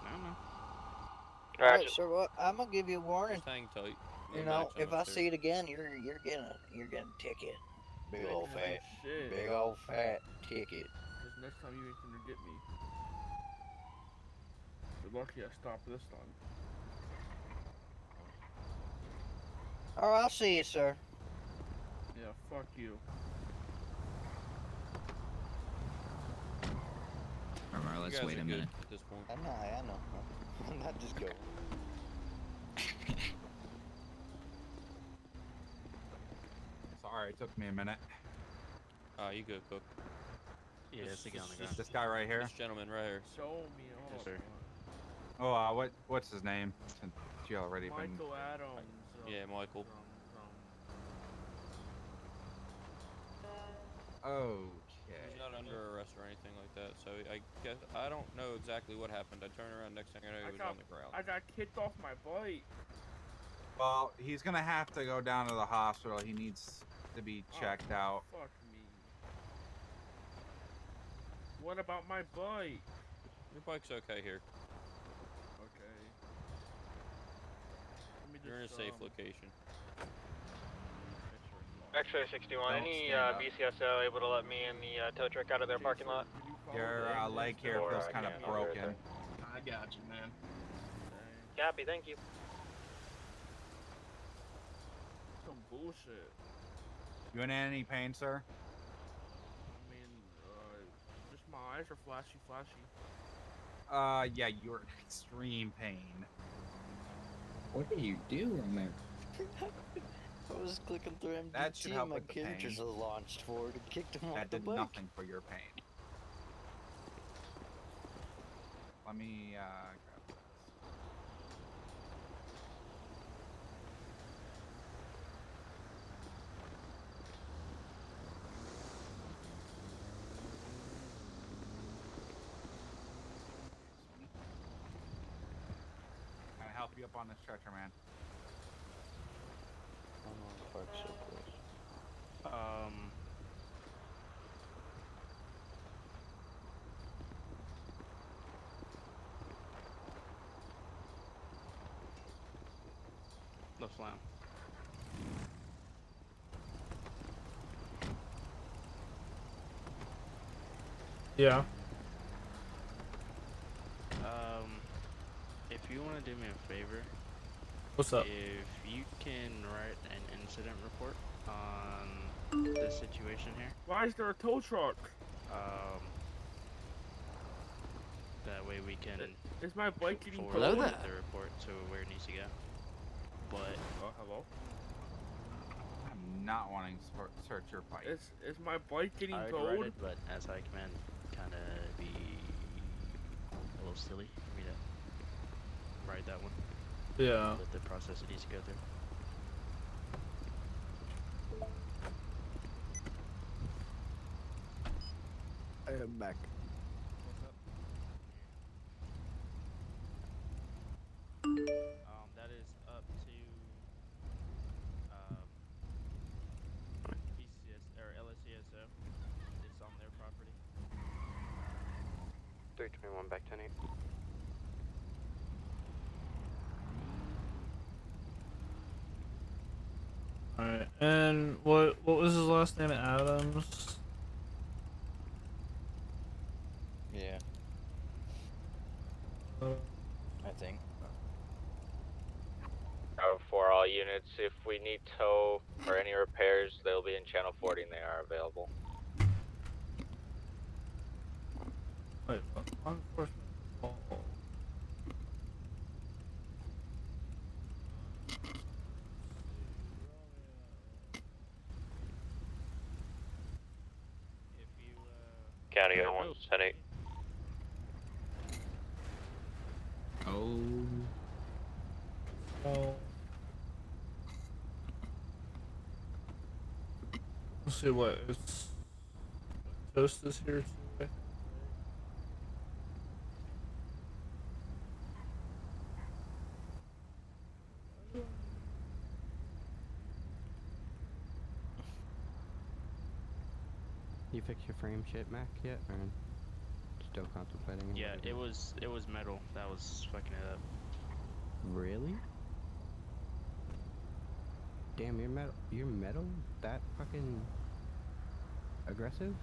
I don't know. Alright, so what? I'm gonna give you a warning. Just hang tight. You know, if I see it again, you're getting a ticket. Big old fat ticket. Because next time you ain't gonna get me. You're lucky I stopped this time. Alright, I'll see you, sir. Yeah, fuck you. Alright, let's wait a minute. At this point. I know. I'm not just going. Sorry, it took me a minute. You good, Cook? Yeah, it's the guy on the ground. This guy right here. This gentleman right here. Show me. Yes, sir. Oh, what's his name? Since you already been. Michael Adams. Yeah, Michael. Okay. He's not under arrest or anything like that, so I guess I don't know exactly what happened. I turned around, next thing I know, he was on the ground. I got kicked off my bike. Well, he's gonna have to go down to the hospital. He needs to be checked out. Fuck me. What about my bike? Your bike's okay here. Okay. You're in a safe location. X-ray 61, any BCSO able to let me and the tow truck out of their parking lot? Your leg here feels kind of broken. I got you, man. Copy, thank you. Some bullshit. You in any pain, sir? I mean, just my eyes are flashy. Yeah, you're in extreme pain. What are you doing there? I was clicking through MDT, That should help my with the characters pain. are launched forward and kicked him off That the did bike. nothing for your pain. Let me grab this. Can I help you up on this stretcher, man? Left lamp. Yeah. If you want to do me a favor, What's up? If you can write an incident report on this situation here. Why is there a tow truck? That way we can. Is my bike getting forward towed? the report to where it needs to go. But. Oh, hello. I'm not wanting to search your bike. Is my bike getting I'd towed? write it, but as high command, kind of be a little silly for me to write that one. Yeah. With the process it needs to go through. I am back. That is up to PCS or LSCSO. It's on their property. 321 back 10-8. Alright, and what was his last name? Adams? Yeah. I think. For all units, if we need tow or any repairs, they'll be in channel 40 and they are available. Wait, law enforcement. Oh. County 01, 10-8. Oh see what it's. Toast is here too, I think. You fixed your frame shit, Mac, yet? Or still contemplating? on Yeah, what to it do? was metal that was fucking it up. Really? Damn, you're metal? That fucking aggressive?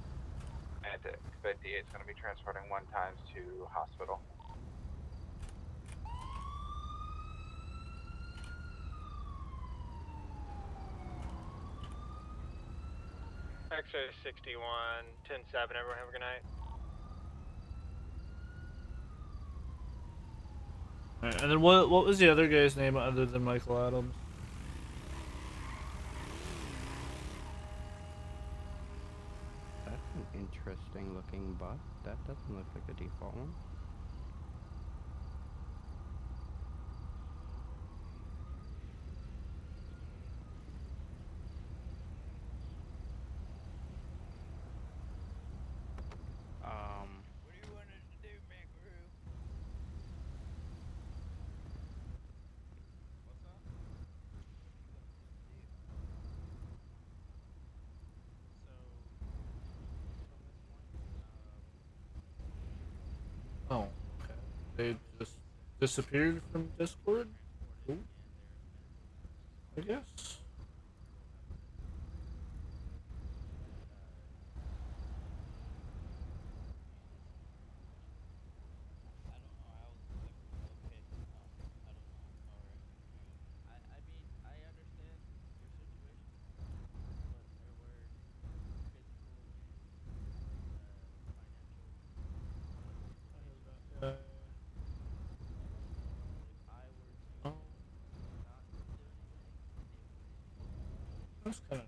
Atlantic 58 is going to be transporting 1 times to hospital. X-ray 61, 10-7, everyone have a good night. Alright, and then what was the other guy's name other than Michael Adams? That's an interesting looking bus. That doesn't look like the default one. What do you want us to do, Macaroo? What's up? Oh, okay. They just disappeared from Discord? Cool. I guess. Oh. That's kind of nice.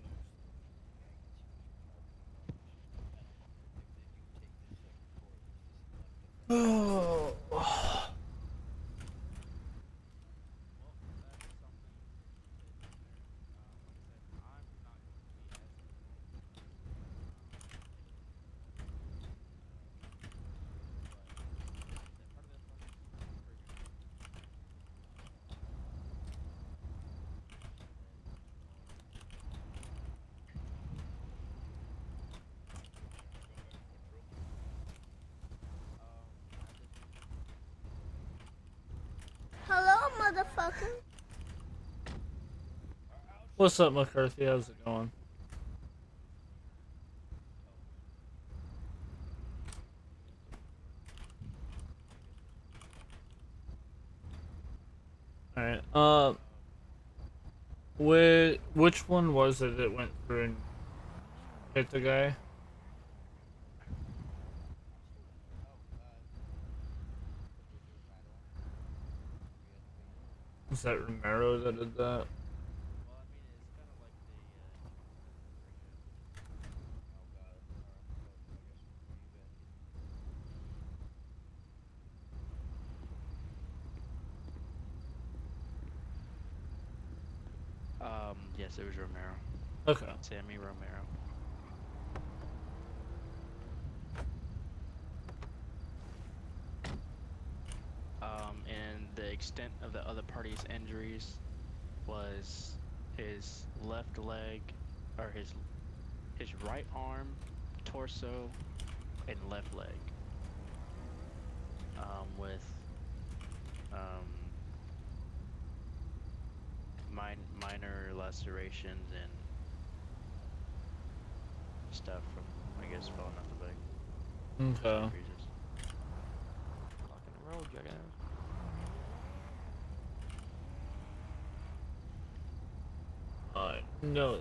Oh. Hello, motherfucker. What's up, McCarthy? How's it going? Alright, which one was it that went through and hit the guy? Was that Romero that did that? Yes, it was Romero. Okay. Sammy Romero. And the extent of the other party's injuries was his left leg, or his right arm, torso, and left leg. With minor lacerations and stuff from, I guess, falling off the bike. Okay. Freezes. Blocking the road, jackass. No.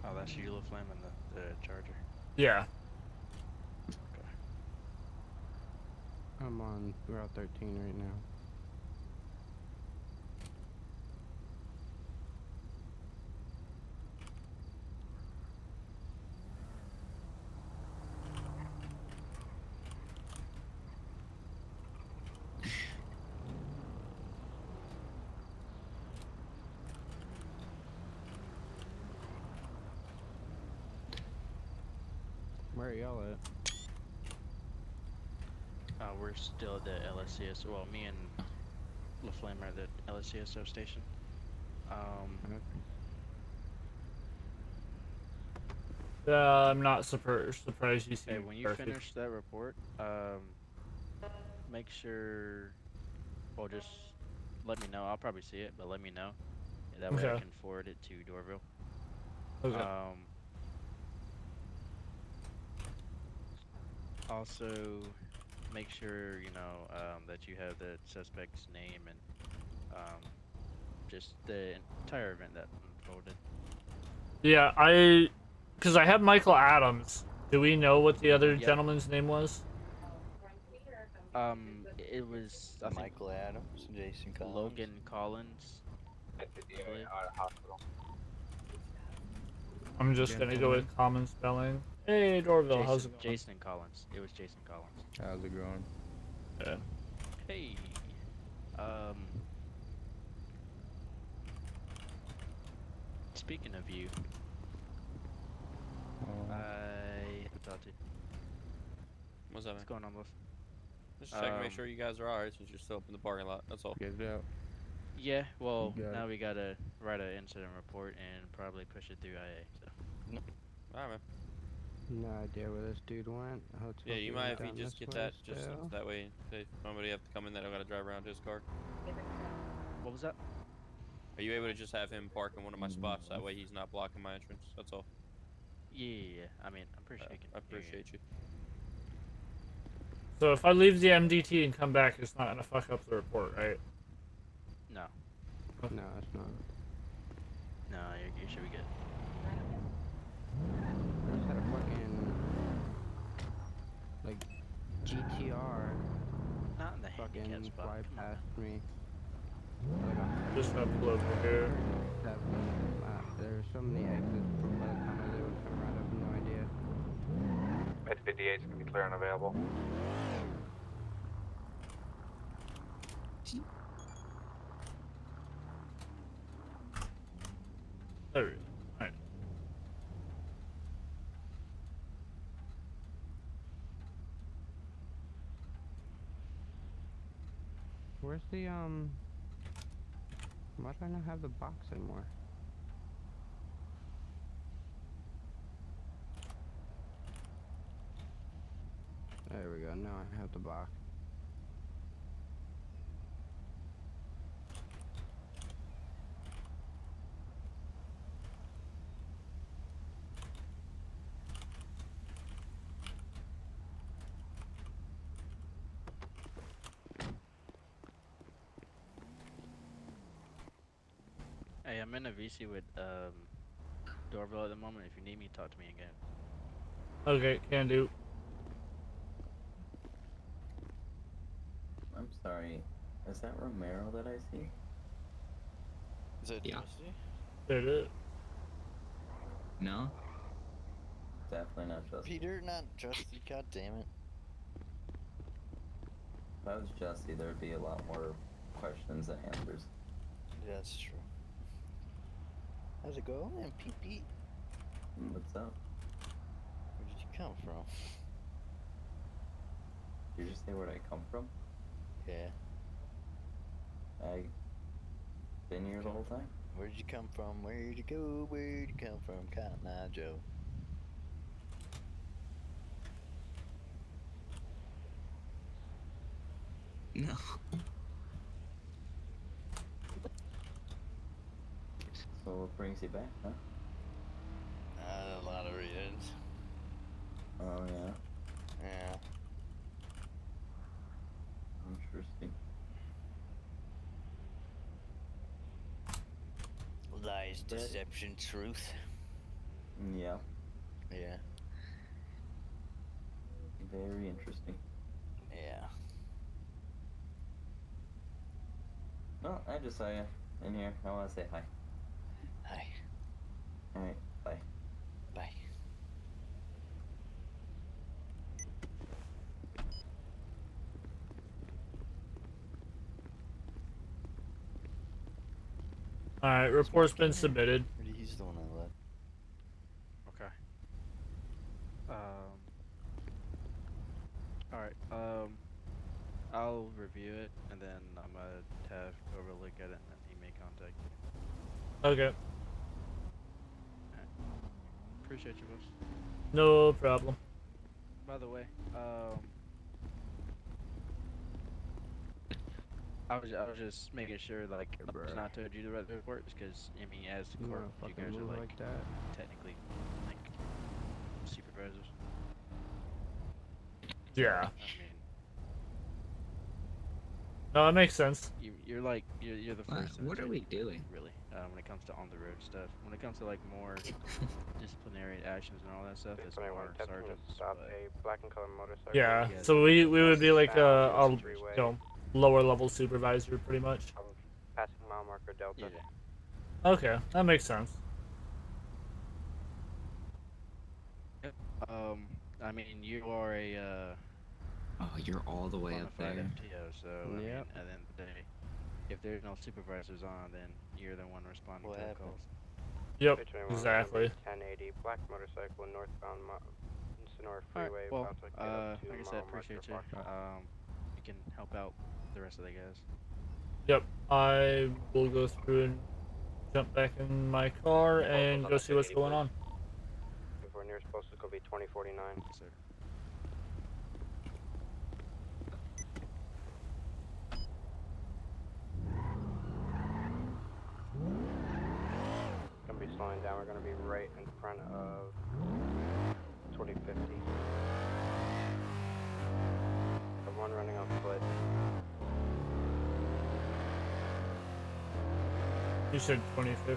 Oh, that's Eula Flame and the Charger. Yeah. Okay. I'm on Route 13 right now. Where are y'all at? We're still at the LSCS. Well, me and LaFlame are at the LSCSO station. I'm not surprised you see Hey, when you finish that report, make sure, well, just let me know. I'll probably see it, but let me know. That way I Okay. can forward it to Dorville. Okay. Also, make sure, you know, that you have the suspect's name and just the entire event that unfolded. Yeah, because I have Michael Adams. Do we know what the other gentleman's name was? It was, I think, Michael Adams, Jason Collins. Logan Collins, I believe. I'm just gonna go with common spelling. Hey, Dorville, how's it going? Jason Collins. It was Jason Collins. How's it going? Yeah. Hey. Speaking of you, I have to talk to you. What's up, man? What's going on, Wolf? Just checking to make sure you guys are alright since you're still up in the parking lot. That's all. Get it out. Yeah, well, now we gotta write an incident report and probably push it through IA. So. Alright, man. No idea where this dude went. Yeah, you might if you just get that, just that way, if somebody have to come in that I gotta drive around his car. What was that? Are you able to just have him park in one of my spots? That way he's not blocking my entrance. That's all. Yeah. I mean, I'm pretty sure you can. I appreciate you. So if I leave the MDT and come back, it's not gonna fuck up the report, right? No. No, it's not. No, you should be good. I just had a fucking like GTR. Not in the handicap spot. Fly past me. Just have to over here. There's so many exits from by the time I was able to come around. I have no idea. Mid 58 is gonna be clear and available. There we go. Alright. Where's the why do I not have the box anymore? There we go, now I have the box. Hey, I'm in a VC with Dorville at the moment. If you need me, talk to me again. Okay, can do. I'm sorry. Is that Romero that I see? Is it Justy? It is. No. Definitely not Justy. Peter, not Justy. God damn it. If I was Justy, there'd be a lot more questions than answers. Yeah, that's true. How's it go? And Pete. What's up? Where did you come from? Did you just say where I come from? Yeah. I've been here the whole time. Where'd you come from? Where'd you go? Where'd you come from? Cotton Eye Joe. No. So what brings you back, huh? A lot of reasons. Oh yeah. Yeah. Interesting. Lies, deception, truth. Yeah. Yeah. Very interesting. Yeah. No, I just saw you in here. I want to say hi. Hi. Alright, bye. Bye. Alright, report's been submitted. He's the one I led. Okay. Alright, I'll review it, and then I'm gonna have Cobra look at it, and then he may contact you. Okay. Appreciate you, boss. No problem. By the way, I was just making sure, like, it's not told you to write the reports, because, I mean, as the You court, wanna you fucking guys are, move like like that? technically, like, supervisors. Yeah. I mean, No, that makes sense. you're like, you're the first in the What are chain, we doing? really, when it comes to on-the-road stuff. When it comes to, like, more disciplinary actions and all that stuff, it's more sergeants, stop but... a black and colored motorcycle. Yeah. guys So are we the would be like a freeway. lower level supervisor, pretty much. Passing mile marker Delta. Yeah. Okay, that makes sense. Yep. I mean, you are a Oh, you're all the way up bonafide there. FTO, so I mean, at the end of the day, if there's no supervisors on, then you're the one responding to the calls. Yep, exactly. 1080 black motorcycle northbound Sonora Alright, Freeway. well, about to get up to like I said, mile appreciate you. marker You can help out the rest of the guys. Yep, I will go through and jump back in my car and go see what's going on. If we're near supposed to go be 2049. Yes, sir. Gonna be slowing down. We're gonna be right in front of 2050. The one running on foot. You said 2050.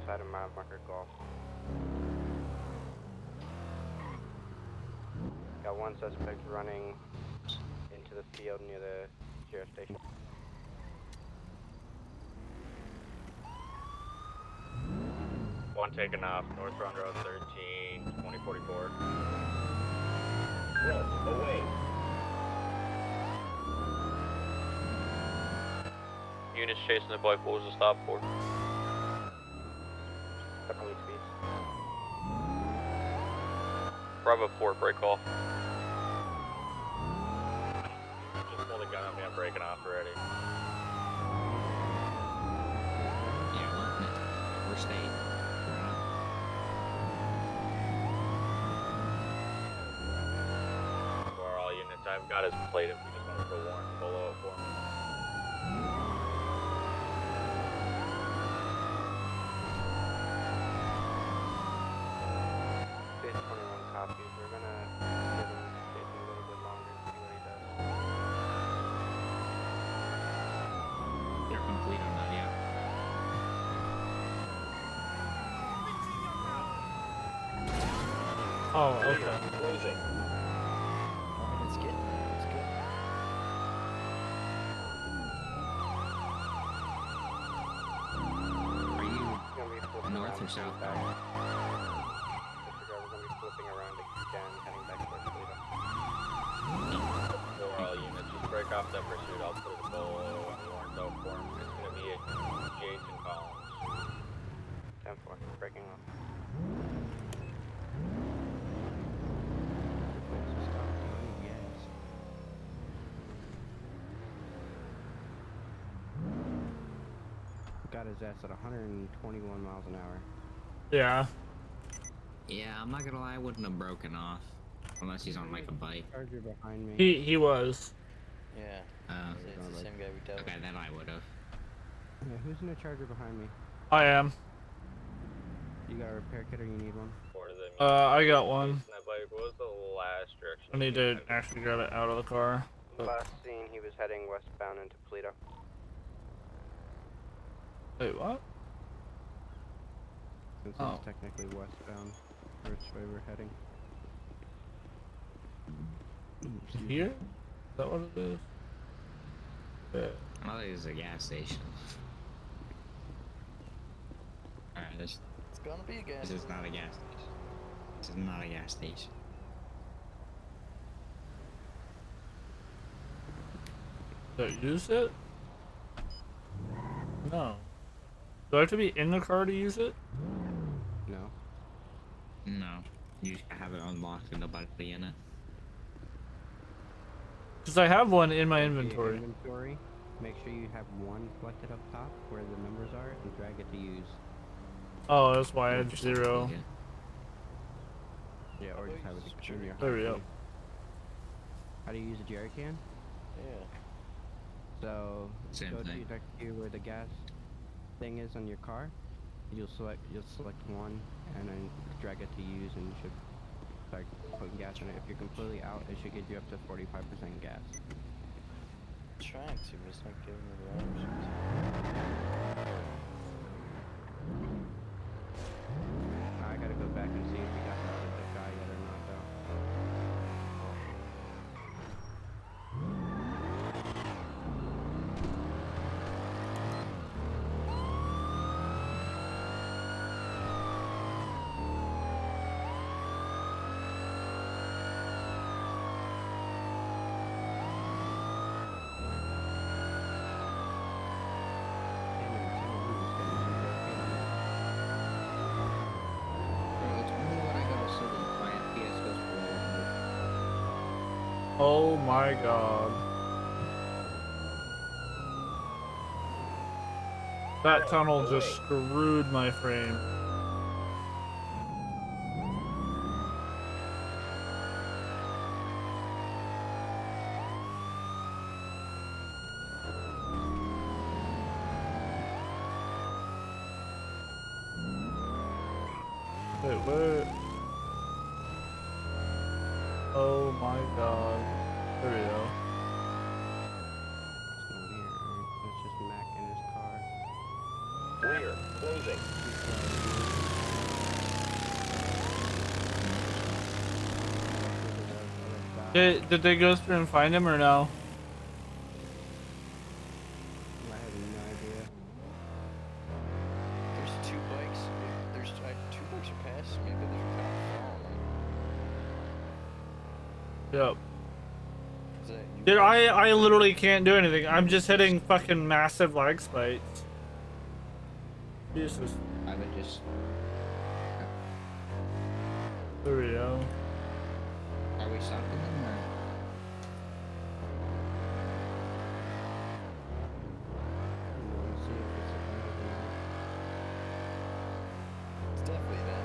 Inside of mile marker golf. Got one suspect running into the field near the sheriff station. One taken off, northbound road 13, 2044. Away. Units chasing the bike, what was the stop for? Definitely speeds. Bravo 4, break off. Just pull the gun on me, I'm breaking off already. Yeah, we're staying. For all units, I've got his plate if you just want to go warrant below it for me. Stage 21 copies. We're gonna give him station a little bit longer and see what he does. They're complete on that, yeah. Oh, okay. Closing. Let's get. Are you north or southbound? Disregard, we're gonna be flipping around again, heading back towards Toledo. For all units, just break off that pursuit, I'll put a below and warrant out for him. It's gonna be a Jason Collins. 10-4, breaking off. Got his ass at 121 miles an hour. Yeah. Yeah, I'm not gonna lie, I wouldn't have broken off. Unless he's on like a bike. Charger behind me. He was. Yeah. It's the same guy we dealt with. Okay, then I would have. Yeah, who's in a charger behind me? I am. You got a repair kit or you need one? I got one. That bike was the last direction. I need to actually grab it out of the car. Last seen, he was heading westbound into Toledo. Wait, what? Since Oh. it's technically westbound, which way we're heading. Here? Is that what it is? Yeah. I don't think it's a gas station. Alright, this It's gonna be a gas is not a gas station. This is not a gas station. Did I use it? No. Do I have to be in the car to use it? No. No. You have it unlocked and nobody in it. Because I have one in my Go to your inventory. inventory. Make sure you have one selected up top where the members are and drag it to use. Oh, that's why I had 0. Yeah, or just have it in your There we go. hotkey. How do you use a jerry can? Yeah. So Same go thing. to next to where the gas thing is on your car. You'll select one and then drag it to use, and you should start putting gas in it. If you're completely out, it should get you up to 45% gas. Trying to, but it's not giving me the options. I gotta go back and see if we got the guy yet or not, though. Bro, it's only when I go to city, my FPS goes below 100. Oh my god. That tunnel just screwed my frame. Wait, what? Oh my god. There we go. There's no one here, alright. It's just Mac in his car. Clear. Closing. Did they go through and find him or no? I have no idea. There's 2 bikes. There's 2 bikes are past me, but there's a cop following me. Yep. Is that you? Dude, I literally can't do anything. I'm just hitting fucking massive lag spikes. Jesus. I would just. There we go. Are we stopping them or? Let's see if it's a guy or not. It's definitely them.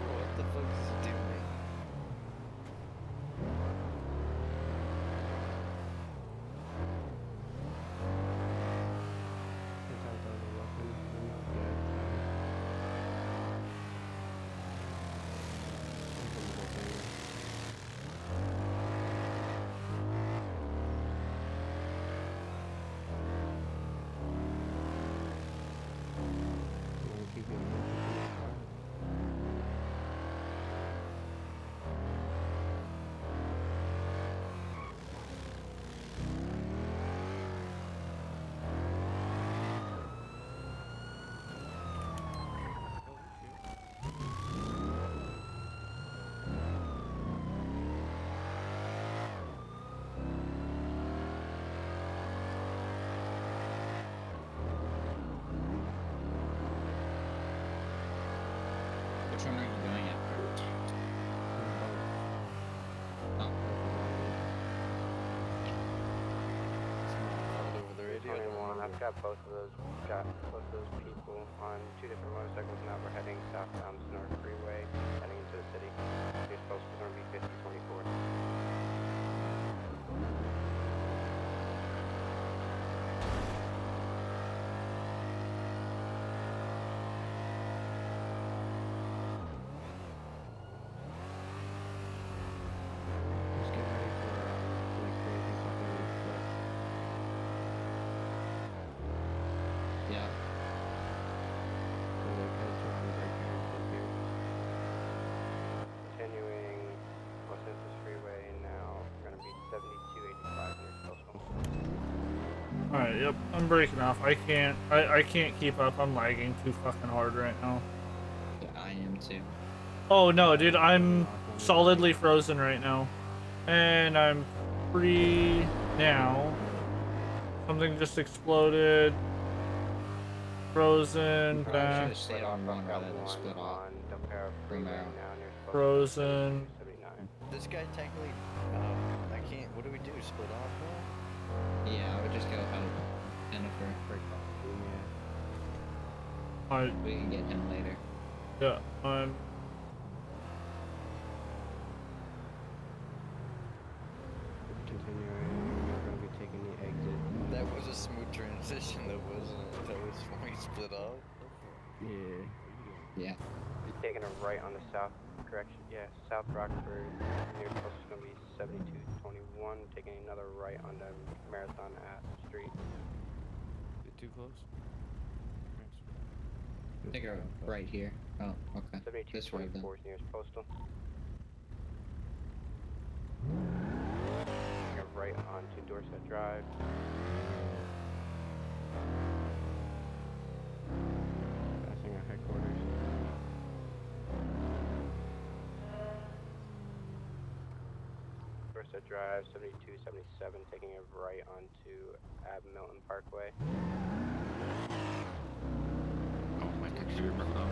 What the fuck is it doing? Since I thought the weapon, I'm not good. There's a little thing. You wanna keep your weapon in your car? Which one are you going after? Oh. Over the radio. 21, I've got both of those people on 2 different motorcycles now. We're heading southbound North Freeway, heading into the city. You're supposed to be 5024. Just get ready for like crazy fucking flip. Yeah. So like head to on breaker and flip here. Continuing Los Angeles Freeway now. We're going to be 7285. Alright, yep, I'm breaking off. I can't keep up. I'm lagging too fucking hard right now. Yeah, I am too. Oh no, dude, I'm solidly frozen right now. And I'm free now. Something just exploded. Frozen, back. Stay on one rather than split off. Bring out. Frozen. This guy technically, I can't. What do we do? Split off now? Yeah, I would just go help Jennifer. Alright. We can get him later. Yeah, I'm. Continuing, we're going to be taking the exit. That was a smooth transition, though, wasn't it? That was when we split off. Yeah. Yeah. You're taking a right on the south correction. Yeah, South Rockford. Nearest post is going to be 7221. Taking another right on the Marathon Street. Get too close. Take a right here. Oh, okay. This way then. 7224 is nearest postal. Taking a right onto Dorset Drive. Passing our headquarters. Dorset Drive, 7277, taking a right onto Ab Milton Parkway. Oh, my computer broke off.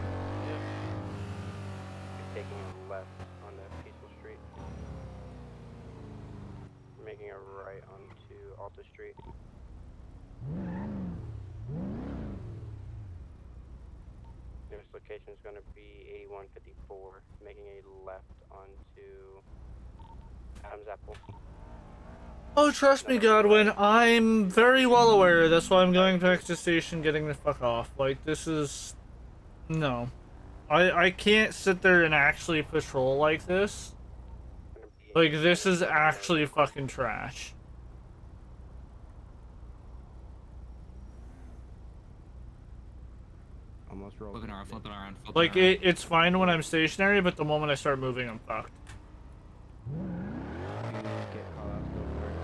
You're taking a left on the Peaceful Street. Making a right onto Alta Street. Nearest location is going to be 8154, making a left onto Adams Apple. Oh, trust me, Godwin, I'm very well aware. That's why I'm going back to the station, getting the fuck off. Like, this is... No. I can't sit there and actually patrol like this. Like, this is actually fucking trash. Almost rolled. Flipping around, flipping around, flipping Like, around. it's fine when I'm stationary, but the moment I start moving, I'm fucked. Get call outs, go for it.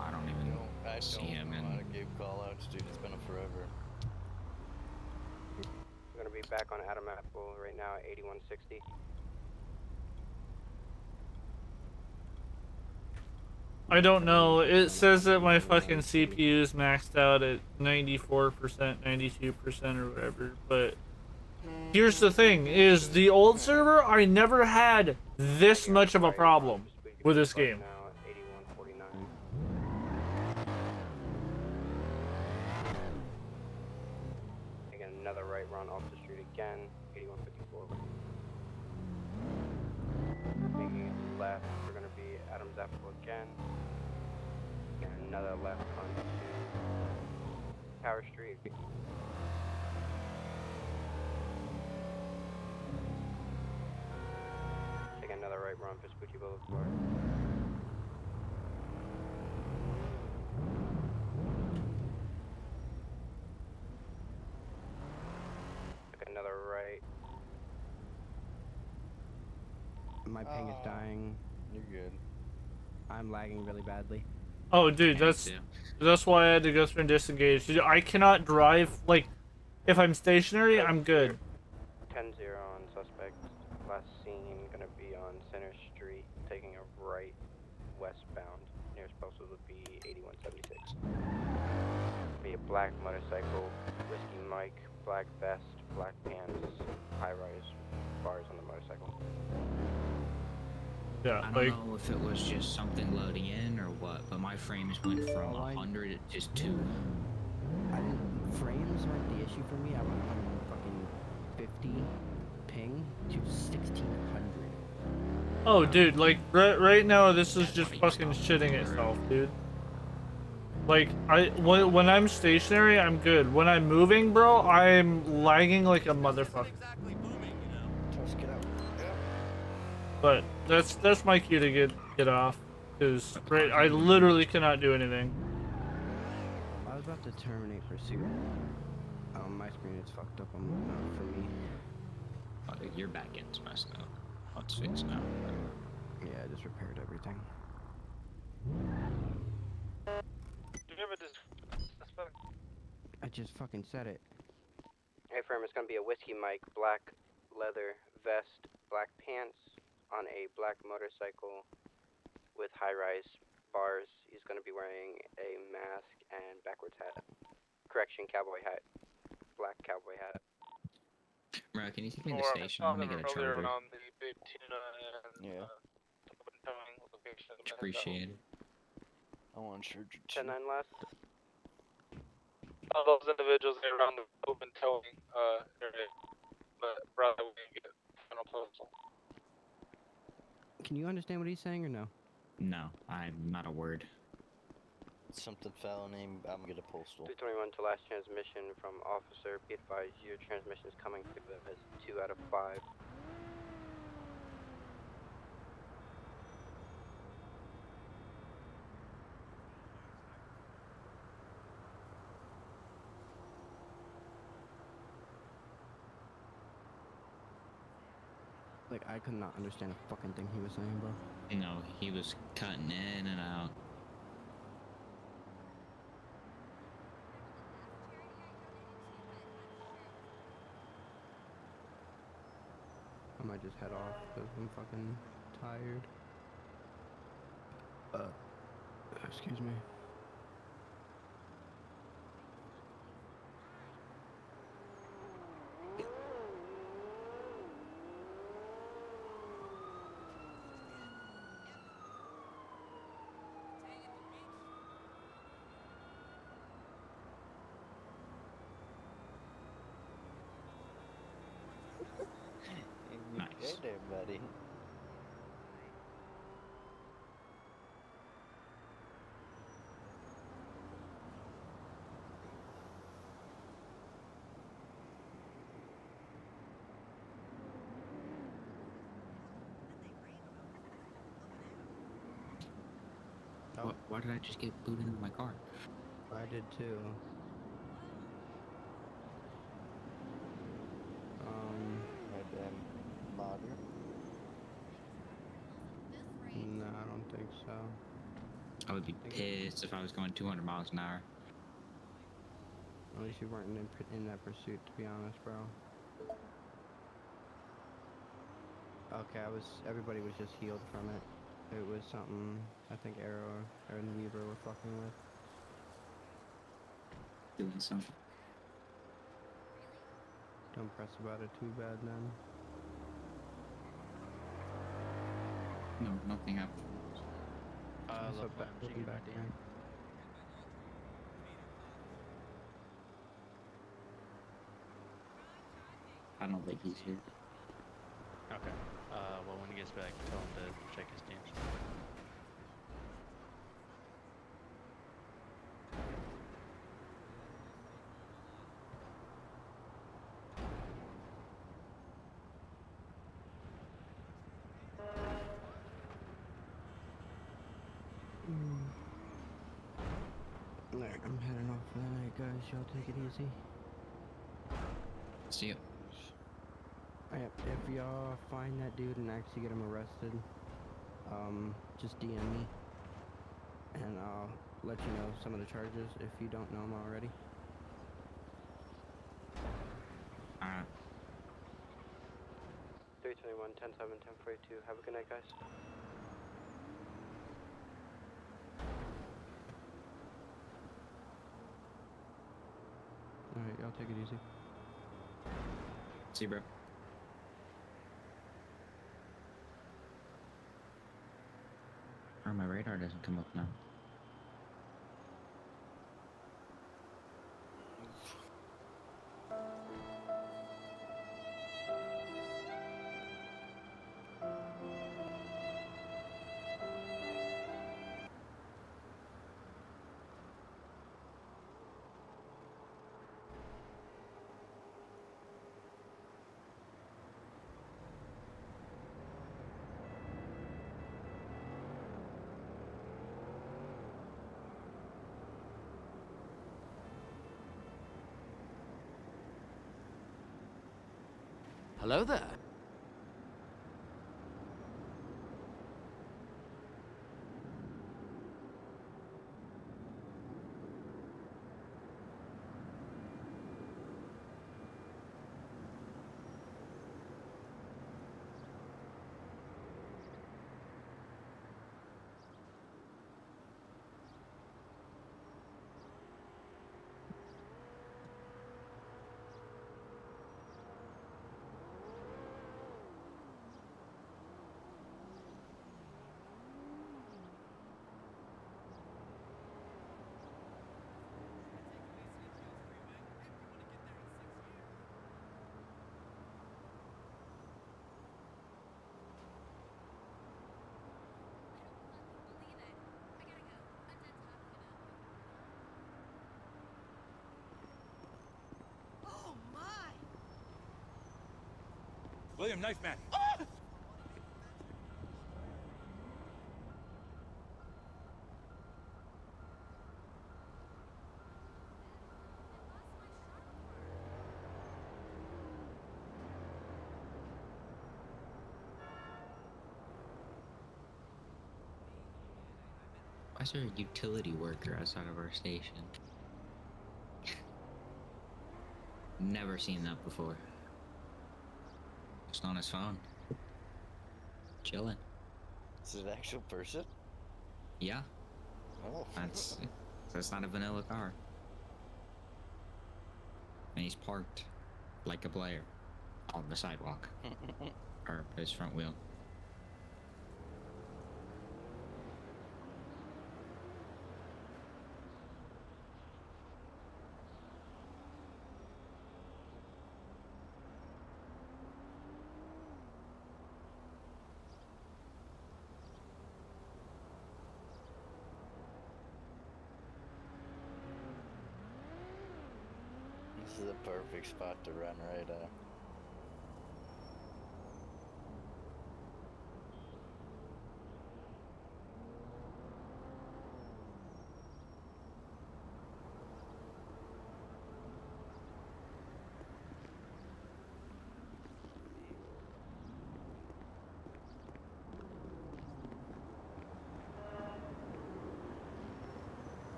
I don't even I see don't him know in. how to give call-outs, dude. It's been a forever. We're going to be back on Adam Apple right now at 8160. I don't know. It says that my fucking CPU is maxed out at 94%, 92% or whatever, but here's the thing, is the old server, I never had this much of a problem with this game. Now at 8149. Taking another right, we're on Alta Street again, 8154. Making a left, we're going to be Adams Apple again. Taking another left onto Tower Street. Taking another right, we're on Vespucci Boulevard. Took another right. My ping is dying. You're good. I'm lagging really badly. Oh, dude, that's why I had to go through and disengage. Dude, I cannot drive, like, if I'm stationary, I'm good. 10-0 on suspect. Last seen gonna be on Center Street, taking a right westbound. Nearest postal would be 8176. Be a black motorcycle, Whiskey Mike, black vest, black pants, high-rise bars on the motorcycle. Yeah, I don't know if it was just something loading in or what, but my frames went from 100 to just 2. Frames aren't the issue for me. I went from fucking 50 ping to 1600. Oh, dude, like, right now, this is just fucking shitting itself, dude. Like, when I'm stationary, I'm good. When I'm moving, bro, I'm lagging like a motherfucker. Just get out. But that's my cue to get off, because I literally cannot do anything. I was about to terminate pursuit. My screen is fucked up on for me. Oh, dude, your back end's messed up. Let's fix it now. Yeah, I just repaired everything. just fucking said it. Affirm, it's going to be a whiskey Mike, black leather vest, black pants, on a black motorcycle with high-rise bars. He's going to be wearing a mask and backwards hat. Correction, cowboy hat. Black cowboy hat. Bro, can you take me to the station? I'm gonna get a charger. Around the Big Tuna and Yeah. towing location. Much appreciated. I want charger too. 10-9 last. All those individuals that are around the open towing area, but rather we get final proposal. Can you understand what he's saying or no? No, I'm not a word. Something felony, I'm gonna postal. 321 to last transmission from officer. Be advised, your transmission is coming through them as 2 out of 5. Like, I could not understand a fucking thing he was saying, bro. No, he was cutting in and out. I might just head off because I'm fucking tired. Excuse me. Nice. Hey there, buddy. Why did I just get booted into my car? I did too. Modder? No, I don't think so. I would be pissed if I was going 200 miles an hour. At least you weren't in that pursuit, to be honest, bro. Okay, everybody was just healed from it. It was something I think Arrow and Weaver were fucking with. Doing something. Don't press about it too bad, then. No, nothing happened. So looking back then. I don't think he's here. Okay. Well, when he gets back, tell him to check his teams. Alright, I'm heading off for the night, guys. Y'all take it easy. See you. Yep, if y'all find that dude and actually get him arrested, just DM me, and I'll let you know some of the charges if you don't know them already. Alright. 321, 10-7, 1042. Have a good night, guys. Alright, y'all take it easy. See you, bro. Oh, my radar doesn't come up now. Hello there. William, knife man. Why is there a utility worker outside of our station? Never seen that before. Just on his phone. Chilling. Is it an actual person? Yeah. Oh. That's not a vanilla car. And he's parked like a player on the sidewalk. Or his front wheel. This is a perfect spot to run right at.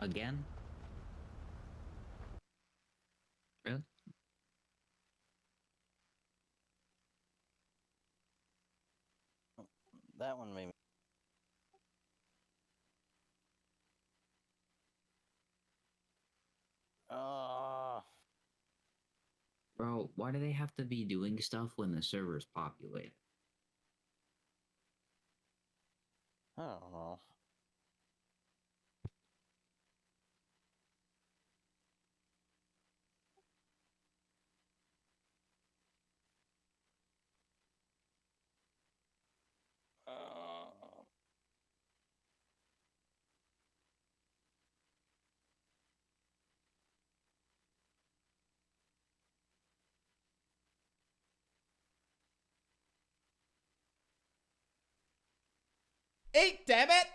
Again? Really? That one made me. Oh. Bro, why do they have to be doing stuff when the server's populated? I don't know. Eat, damn it!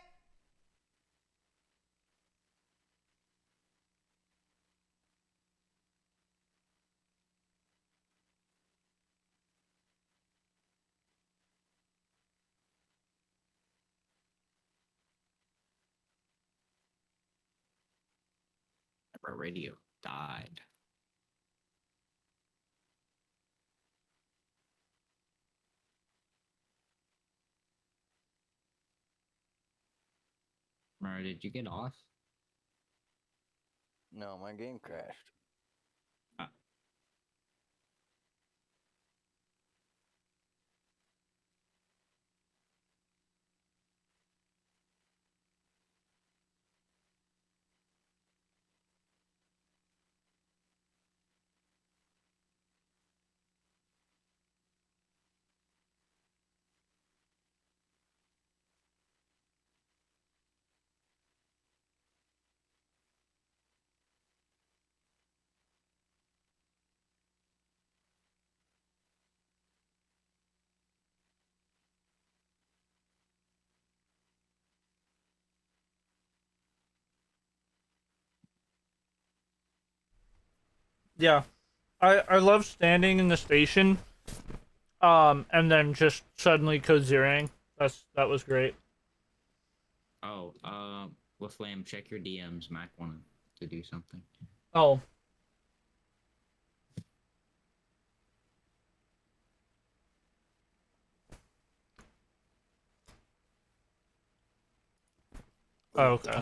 Our radio died. Mara, did you get off? No, my game crashed. Yeah. I love standing in the station, and then just suddenly code zeroing. That was great. Oh, with Flame, check your DMs. Mac wanted to do something. Oh. Oh, okay.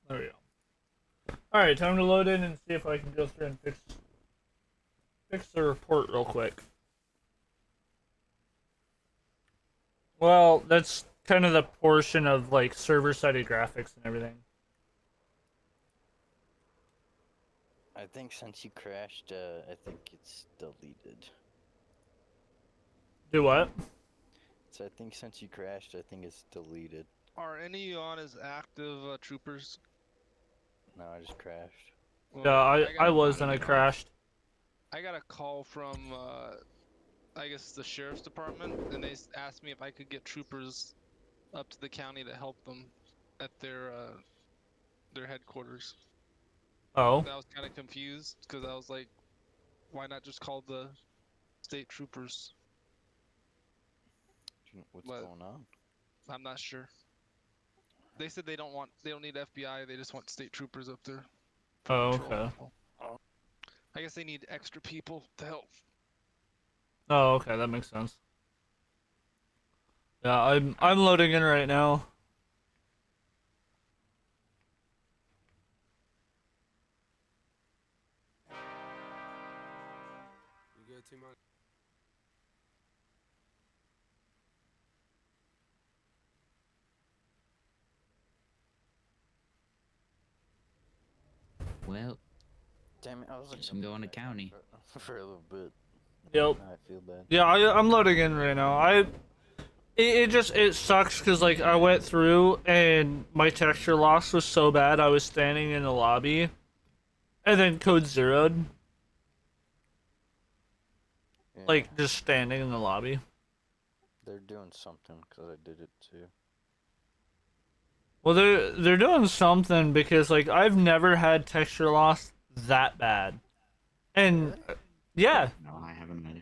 There we go. Alright, time to load in and see if I can go through and fix the report real quick. Well, that's kind of the portion of like server-sided graphics and everything. I think since you crashed, I think it's deleted. Do what? So I think since you crashed, I think it's deleted. Are any of you on as active troopers? No, I just crashed. Well, Yeah, I got was and I crashed. I got a call from, I guess the sheriff's department, and they asked me if I could get troopers up to the county to help them at their headquarters. Oh. I was kind of confused because I was like, why not just call the state troopers? What's going on? I'm not sure. They said they don't need FBI, they just want state troopers up there. Oh, okay. I guess they need extra people to help. Oh, okay, that makes sense. Yeah, I'm loading in right now. You good, T-Money? Well, damn it, I was guess I'm going to county. for a little bit. Yep. I feel bad. Yeah, I'm loading in right now. It sucks because like I went through and my texture loss was so bad I was standing in the lobby, and then code zeroed. Yeah. Like just standing in the lobby. They're doing something because I did it too. Well, they're doing something because like I've never had texture loss that bad, and yeah, No, I haven't either.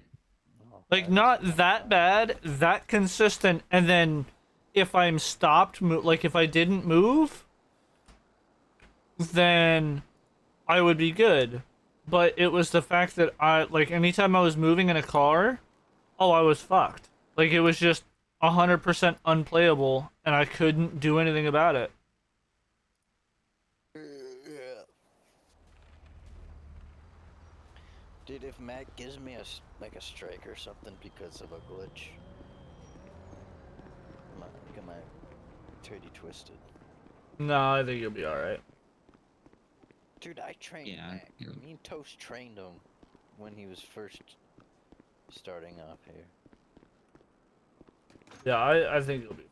like not that bad, that consistent, and then if I'm stopped, like if I didn't move, then I would be good. But it was the fact that I like anytime I was moving in a car, oh, I was fucked. Like it was just 100% unplayable, and I couldn't do anything about it. Yeah. Dude, if Matt gives me a strike or something because of a glitch, get my titty twisted. No, I think you'll be alright. Dude, I trained Mac. Me and Toast trained him when he was first starting off here. Yeah, I think you'll be fine.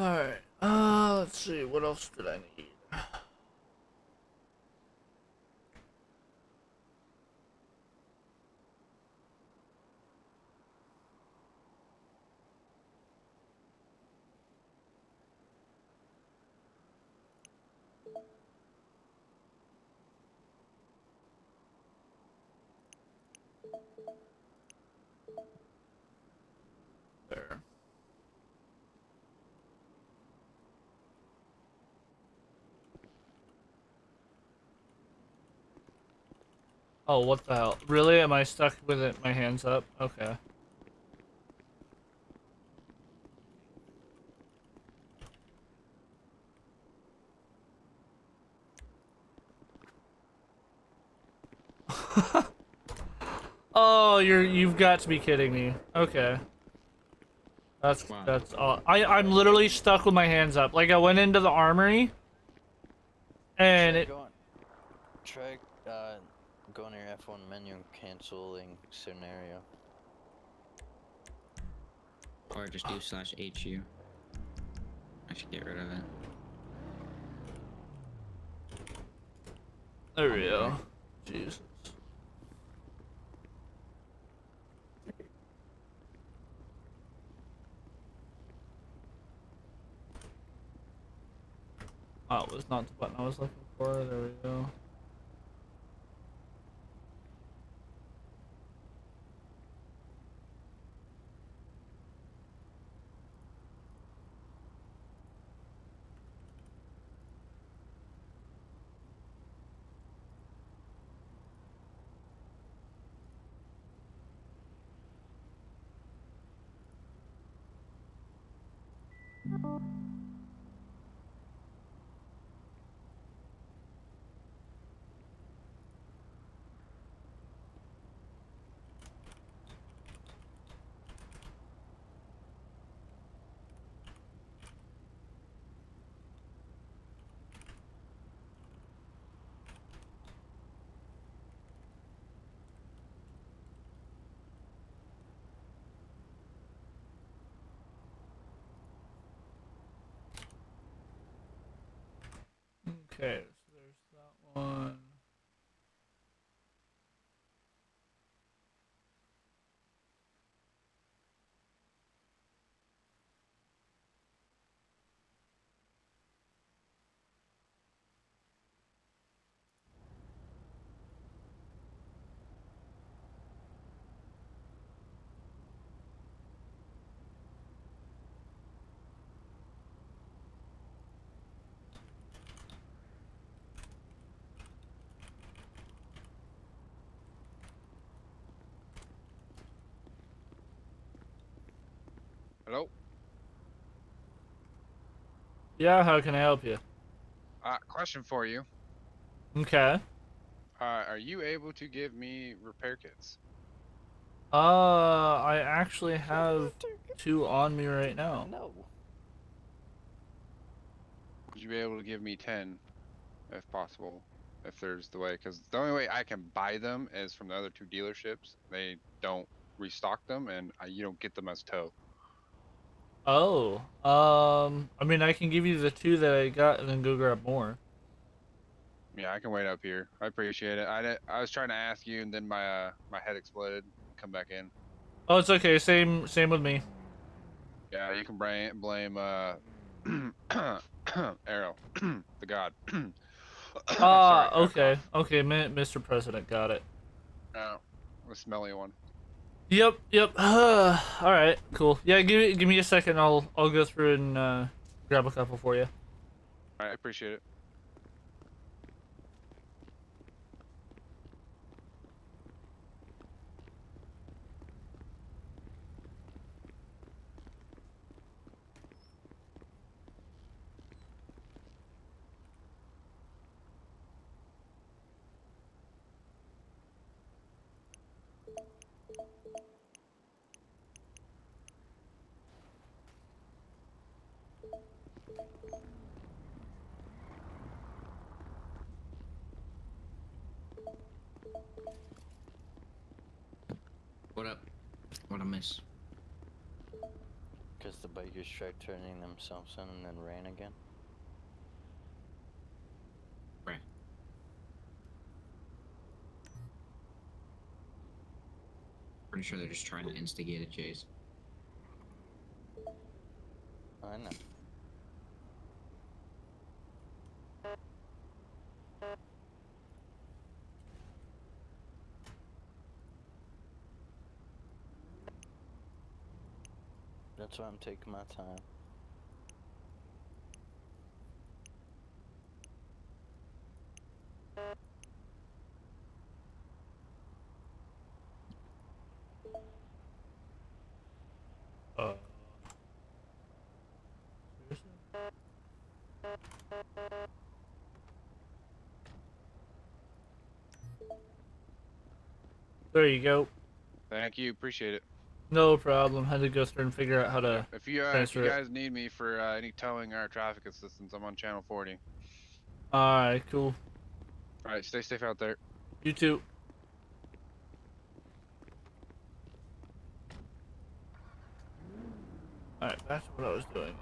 Alright, let's see, what else did I need? There. Oh, what the hell? Really? Am I stuck with it? My hands up? Okay. Oh, you've got to be kidding me. Okay. That's all. I'm literally stuck with my hands up. Like I went into the armory and Try going to your F1 menu and canceling scenario. Or just do /HU. I should get rid of it. There we go. Jesus. Oh, it was not the button I was looking for. There we go. Okay, so there's that one. Hello? Yeah, how can I help you? Question for you. Okay. Are you able to give me repair kits? I actually have 2 on me right now. No. Would you be able to give me 10, if possible, if there's the way? Because the only way I can buy them is from the other 2 dealerships. They don't restock them, and you don't get them as tow. Oh, I mean, I can give you the 2 that I got and then go grab more. Yeah, I can wait up here. I appreciate it. I was trying to ask you, and then my head exploded. Come back in. Oh, it's okay. Same with me. Yeah, you can blame Arrow, the god. Sorry, I got a Okay. cough. Okay, Mr. President, got it. Oh, the smelly one. Yep. All right, cool. Yeah, give me a second. I'll go through and grab a couple for you. All right, I appreciate it. What up? What I miss? Because the bikers tried turning themselves in and then ran again. Right. Pretty sure they're just trying to instigate a chase. I know. That's why I'm taking my time. There you go. Thank you, appreciate it. No problem. Had to go through and figure out how to If you transfer it. guys need me for any towing or traffic assistance, I'm on channel 40. Alright, cool. All right, stay safe out there. You too. Alright, back to what I was doing.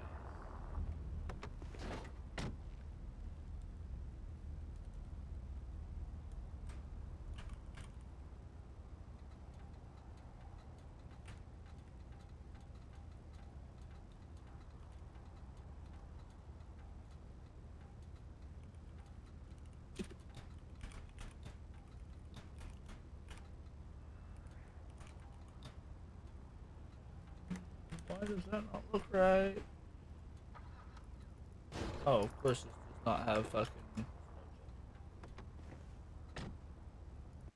Why does that not look right? Oh, of course this does not have fucking...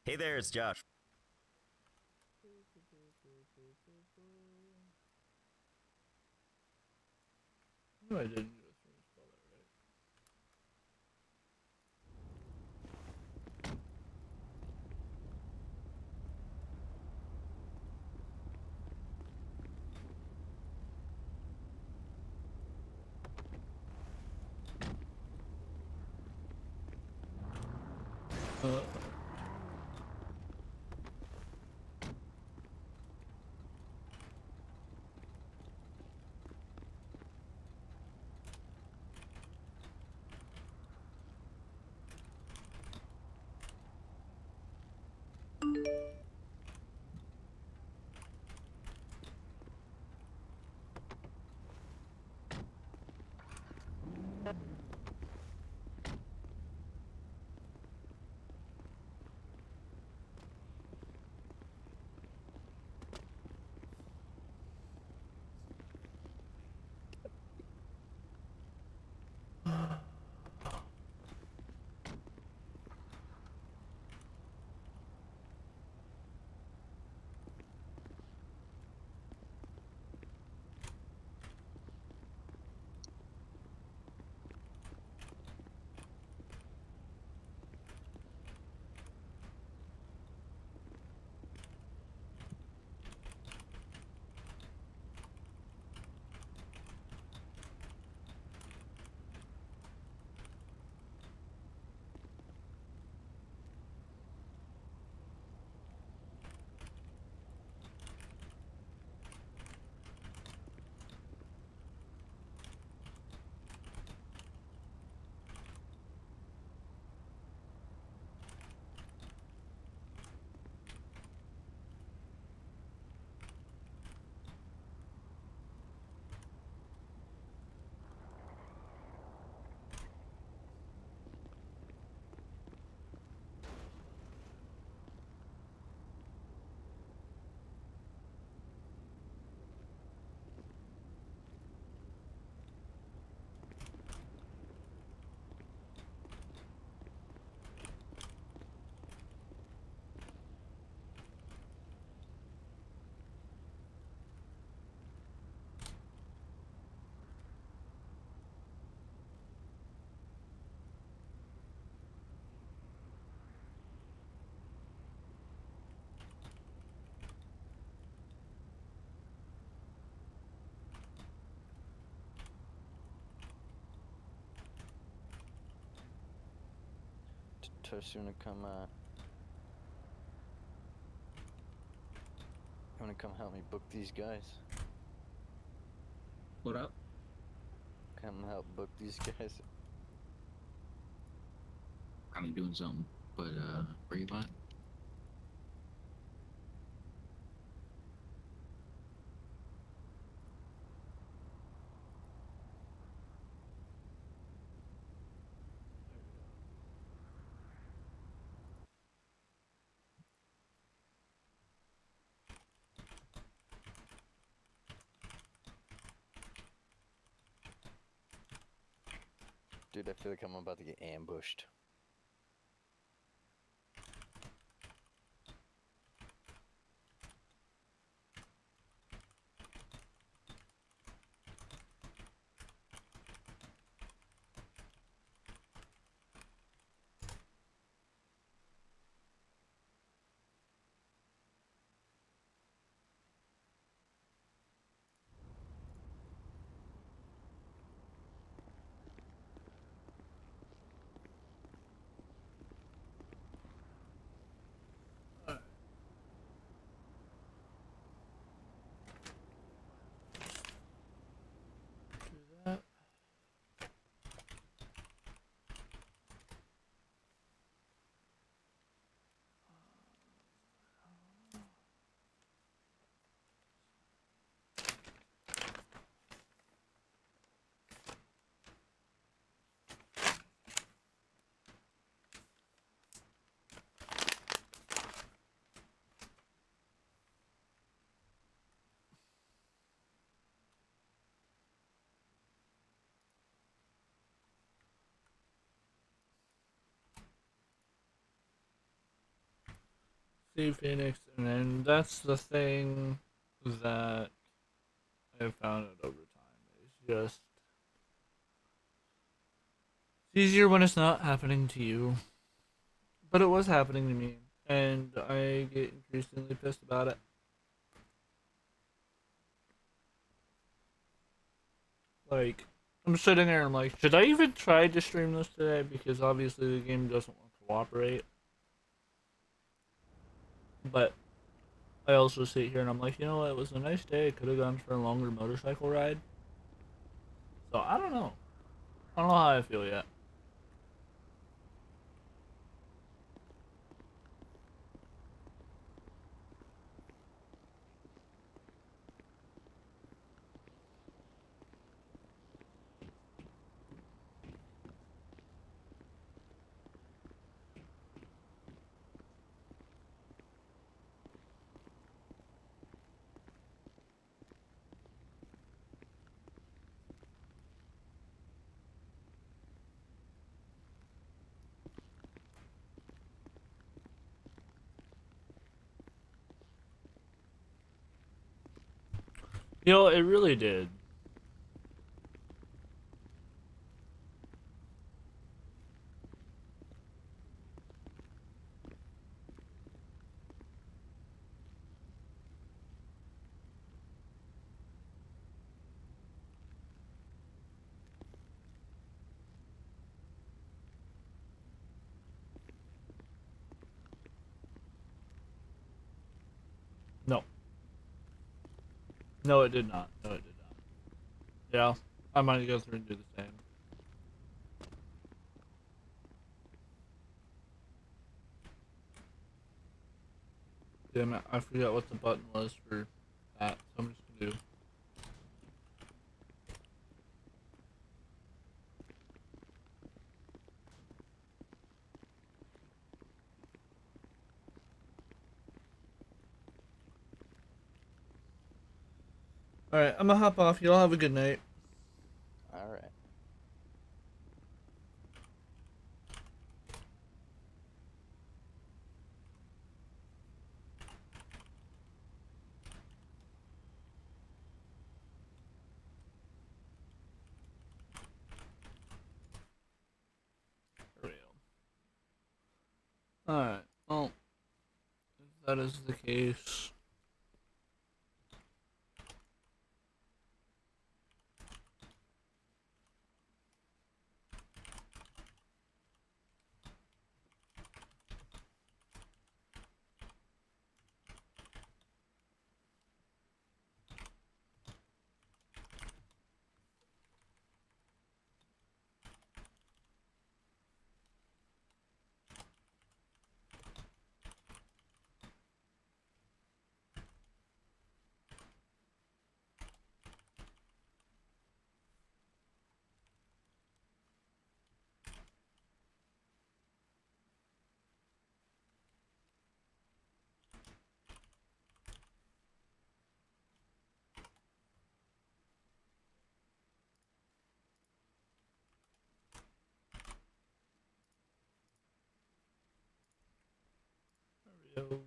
Hey there, it's Josh. No, I didn't go through and spell that right. Toast, you wanna come help me book these guys? What up? Come help book these guys. I'm doing something, but where you at? Dude, I feel like I'm about to get ambushed. See Phoenix, and then that's the thing that I've found out over time. It's just it's easier when it's not happening to you. But it was happening to me, and I get increasingly pissed about it. Like, I'm sitting there and I'm like, should I even try to stream this today? Because obviously the game doesn't want to cooperate. But I also sit here and I'm like, you know what? It was a nice day. I could have gone for a longer motorcycle ride. So I don't know. I don't know how I feel yet. You know, it really did. No. No, it did not. No, it did not. Yeah, I might go through and do the same. Damn it, I forgot what the button was for that, so I'm just gonna do. Alright, I'm gonna hop off. Y'all have a good night. Alright. Alright, well, if that is the case. There we go.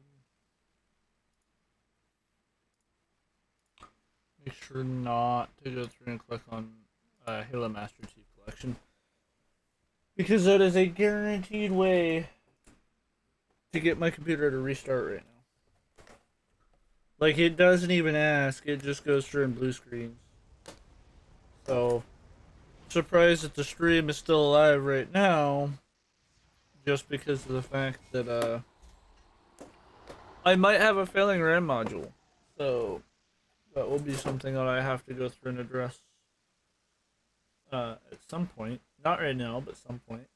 Make sure not to go through and click on Halo Master Chief Collection. Because that is a guaranteed way to get my computer to restart right now. Like, it doesn't even ask, it just goes through and blue screens. So, surprised that the stream is still alive right now. Just because of the fact that, I might have a failing RAM module. So, that will be something that I have to go through and address. At some point. Not right now, but some point.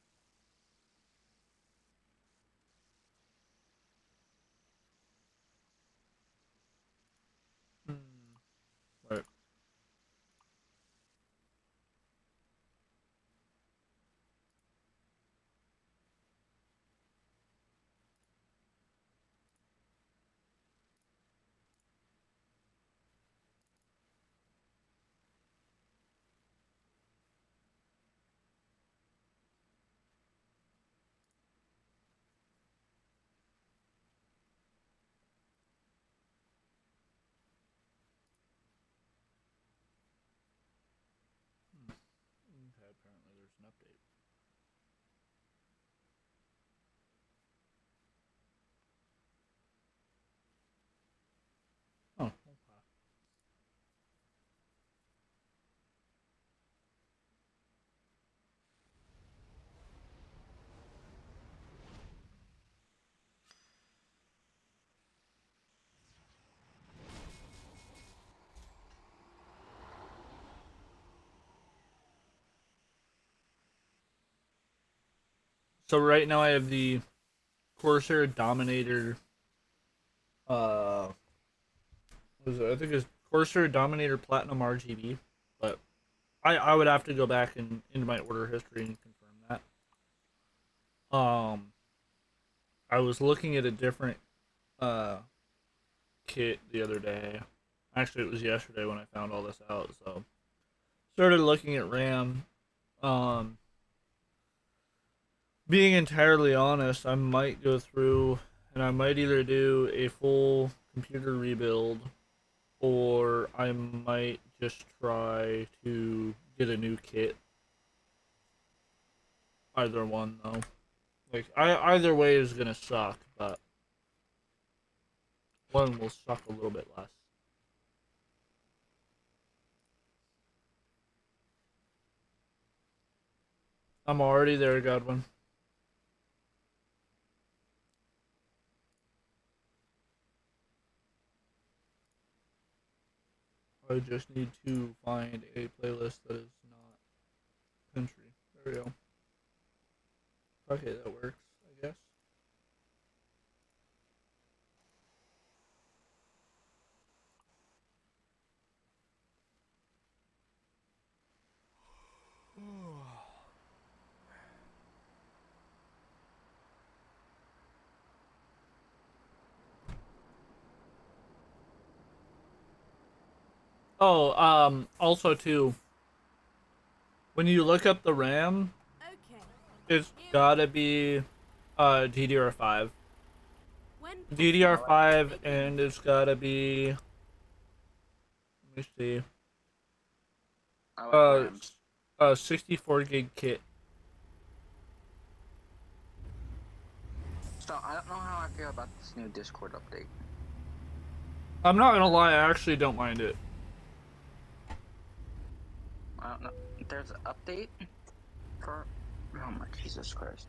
Right. update. Oh, okay. So right now I have the Corsair Dominator. What is it? I think it's Corsair Dominator Platinum RGB, but I would have to go back and into my order history and confirm that. I was looking at a different kit the other day. Actually, it was yesterday when I found all this out. So started looking at RAM. Being entirely honest, I might go through and I might either do a full computer rebuild or I might just try to get a new kit. Either one though. Like either way is gonna suck, but one will suck a little bit less. I'm already there, Godwin. I just need to find a playlist that is not country. There we go. Okay, that works, I guess. Oh, also too, when you look up the RAM, it's gotta be DDR5. DDR5, and it's gotta be, let me see, I like RAMs. 64 gig kit. So I don't know how I feel about this new Discord update. I'm not gonna lie, I actually don't mind it. I don't know. There's an update for. Oh my Jesus Christ!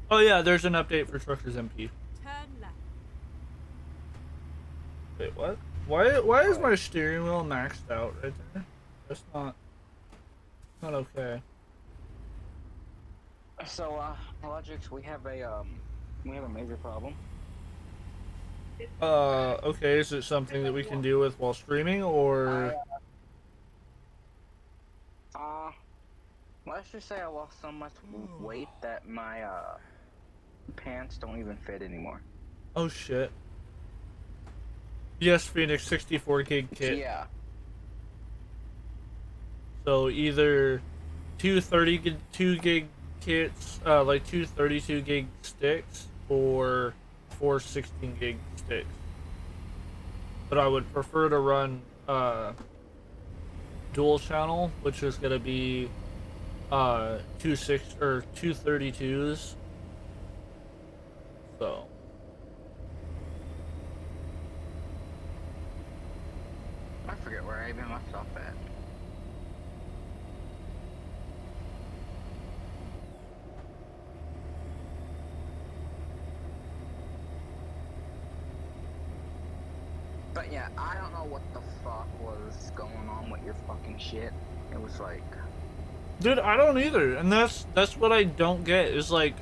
Oh yeah, there's an update for Structures MP. Turn left. Wait, what? Why is my steering wheel maxed out right there? That's not okay. So Logix, we have a major problem. Okay, is it something that we can deal with while streaming, or? Let's just say I lost so much weight that my pants don't even fit anymore. Oh shit. Yes, Phoenix 64 gig kit. Yeah. So either two 32 gig kits, like two 32 gig sticks, or four 16 gig sticks. But I would prefer to run dual channel, which is gonna be two 32s. So I forget where I even left off at. But yeah, I don't know what the fuck was going on with your fucking shit. It was like, dude, I don't either, and that's what I don't get, is like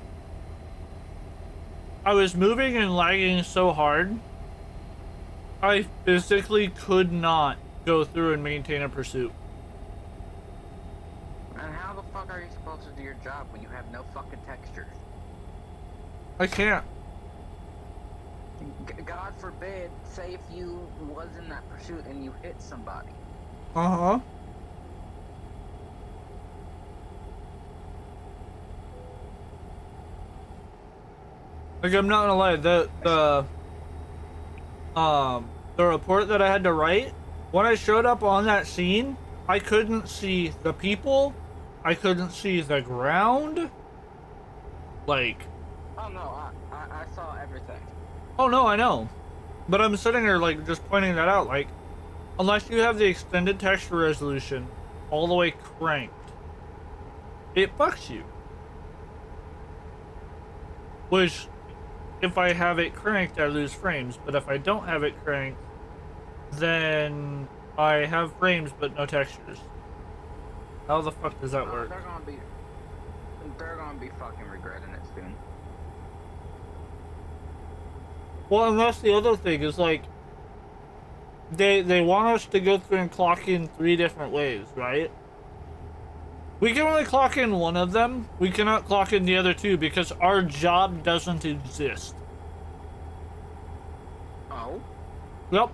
I was moving and lagging so hard I physically could not go through and maintain a pursuit. and how the fuck are you supposed to do your job when you have no fucking textures? I can't. God forbid, say if you was in that pursuit and you hit somebody. Uh-huh. Like, I'm not gonna lie, the report that I had to write, when I showed up on that scene, I couldn't see the people, I couldn't see the ground. Like, Oh no, I saw everything. oh no, I know. But I'm sitting there like just pointing that out, like, unless you have the extended texture resolution all the way cranked, it fucks you. Which, if I have it cranked, I lose frames. But if I don't have it cranked, then I have frames but no textures. How the fuck does that work? They're gonna be fucking regretting it soon. Well, and that's the other thing is like, they want us to go through and clock in 3 different ways, right? We can only clock in one of them. We cannot clock in the other 2 because our job doesn't exist. Oh? Yep.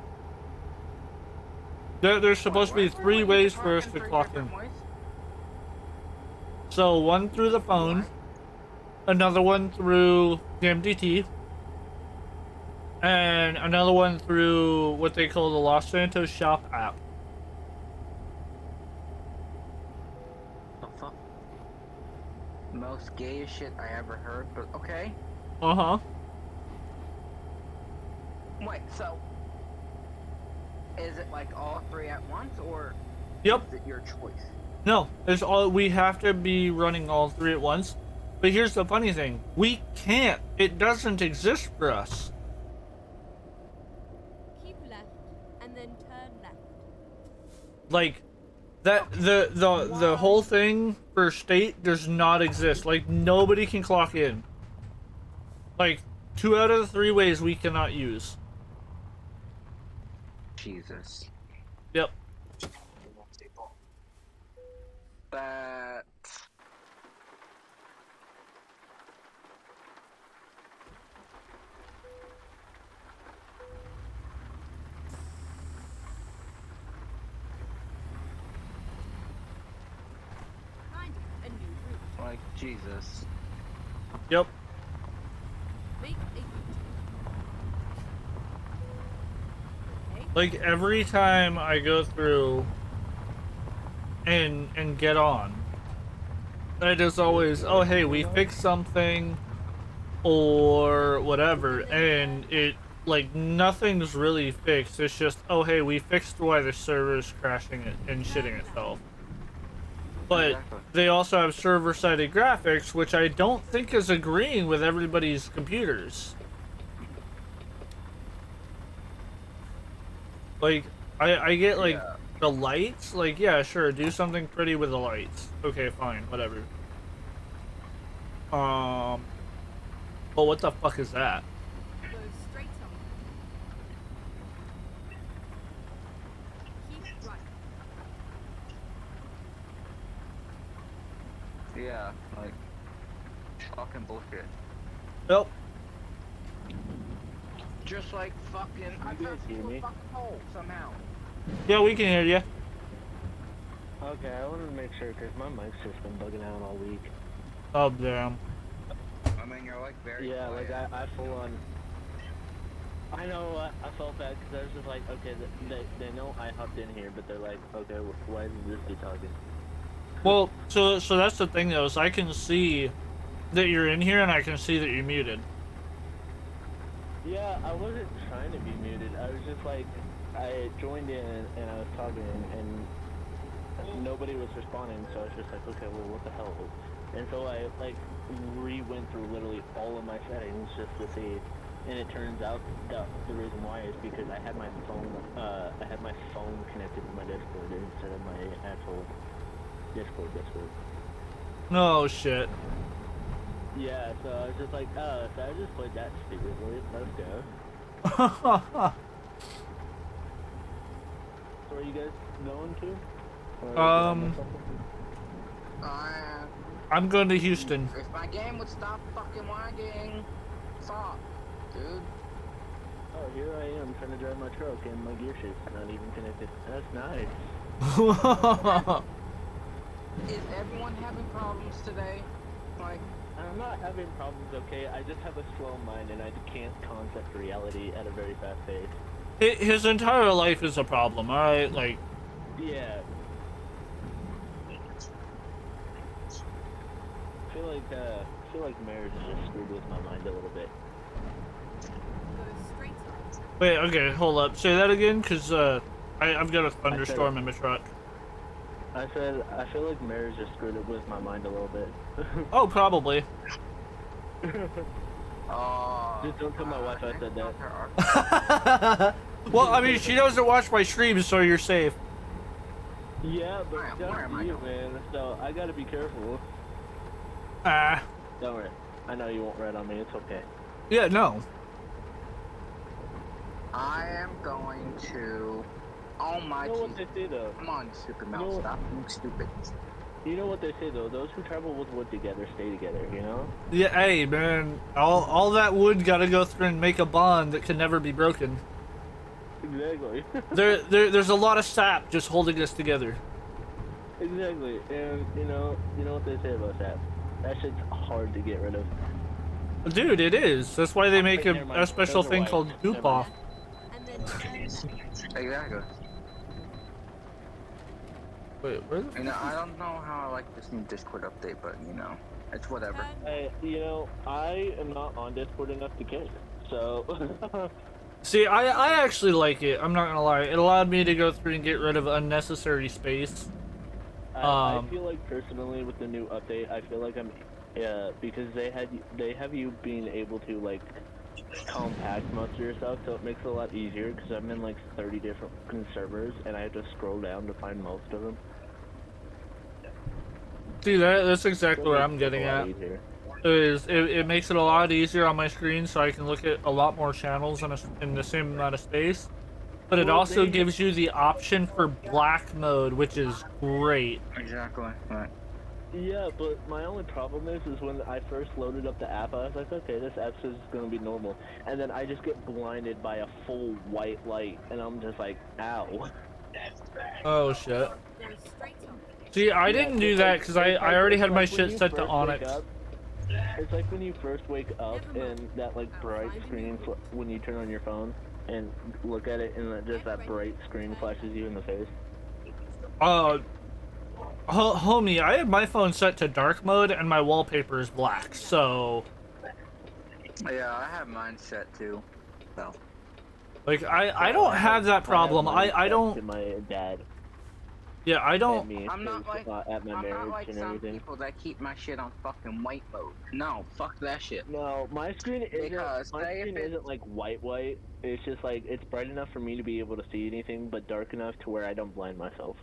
There's supposed to be 3 ways for us to clock in. So one through the phone, another one through the MDT, and another one through what they call the Los Santos Shop app. The fuck? Most gayest shit I ever heard, but okay. Uh-huh. Wait, so is it like all 3 at once, or Yep. is it your choice? No, it's all, we have to be running all 3 at once. But here's the funny thing. We can't. It doesn't exist for us. Keep left and then turn left. Like, that, the whole thing for state does not exist. Like, nobody can clock in. Like, 2 out of the 3 ways we cannot use. Jesus. Yep. That... Find a new route. Like, Jesus. Yep. Make a U-turn. Okay. Like, every time I go through and get on, it is always, oh hey, we fixed something or whatever, and it, like, nothing's really fixed. It's just, oh hey, we fixed why the server's crashing it and shitting itself. But they also have server-sided graphics, which I don't think is agreeing with everybody's computers. Like, I get, like, the lights, like, yeah, sure, do something pretty with the lights. Okay, fine, whatever. But what the fuck is that? Go straight on. Keep right. Yeah, like, fucking bullshit. Nope. Just like fucking, I got through a fucking hole somehow. Yeah, we can hear you. Okay, I wanted to make sure because my mic's just been bugging out all week. Oh, damn. I mean, you're like very Yeah, quiet. like I full on. I know, I felt bad because I was just like, okay, they know I hopped in here, but they're like, okay, why is this dude talking? Well, so that's the thing though, is I can see that you're in here and I can see that you're muted. Yeah, I wasn't trying to be muted. I was just like, I joined in and I was talking and nobody was responding, so I was just like, okay, well, what the hell? And so I like went through literally all of my settings just to see, and it turns out that the reason why is because I had my phone connected to my Discord instead of my actual Discord. Oh shit. Yeah, so I was just like, oh, so I just played that stupidly. Let's go. So are you guys going to? I'm going to Houston. If my game would stop fucking lagging, stop, dude. Oh, here I am trying to drive my truck and my gear shift's not even connected. That's nice. Is everyone having problems today? Like, I'm not having problems, okay? I just have a slow mind and I can't concept reality at a very fast pace. His entire life is a problem, alright? Like... Yeah. feel like marriage is just screwed with my mind a little bit. Wait, okay, hold up. Say that again, cause I've got a thunderstorm in my truck. I said I feel like marriage just screwed it with my mind a little bit. Oh, probably. Just don't tell my wife I said that. Well, I mean, she doesn't watch my streams, so you're safe. Yeah, but just you, man. So I gotta be careful. Ah. Don't worry. I know you won't rat on me. It's okay. Yeah, no. I am going to. Oh my. You know what they say though? Come on, stupid mouse. Stop being stupid. You know what they say though? Those who travel with wood together stay together. You know? Yeah, hey man, all that wood gotta go through and make a bond that can never be broken. Exactly. There's a lot of sap just holding us together. Exactly, and you know what they say about sap. That shit's hard to get rid of. Dude, it is. That's why they make a special thing called goop off. Exactly. Wait, where the? You know, I don't know how I like this new Discord update, but you know, it's whatever. Hey, you know, I am not on Discord enough to care, so. See, I actually like it. I'm not gonna lie. It allowed me to go through and get rid of unnecessary space. I feel like personally with the new update, I feel like I'm, because they have you being able to like compact most of your stuff, so it makes it a lot easier. Because I'm in like 30 different servers, and I have to scroll down to find most of them. See, that's exactly what I'm getting at. It makes it a lot easier on my screen, so I can look at a lot more channels in the same amount of space. But it also gives you the option for black mode, which is great. Exactly. Right. Yeah, but my only problem is when I first loaded up the app, I was like, okay, this app says it's gonna be normal, and then I just get blinded by a full white light, and I'm just like, ow. Oh shit. See, I didn't do that because I already had my shit set to Onyx. It's like when you first wake up and that like bright screen when you turn on your phone and look at it, and just that bright screen flashes you in the face. Homie, I have my phone set to dark mode and my wallpaper is black, so. Yeah, I have mine set too. So. Like I don't have that problem. I don't. My dad. Yeah, I don't. I'm not like at my marriage like and some everything. people that keep my shit on fucking white mode. No, fuck that shit. No, my screen isn't like white. It's just like it's bright enough for me to be able to see anything, but dark enough to where I don't blind myself.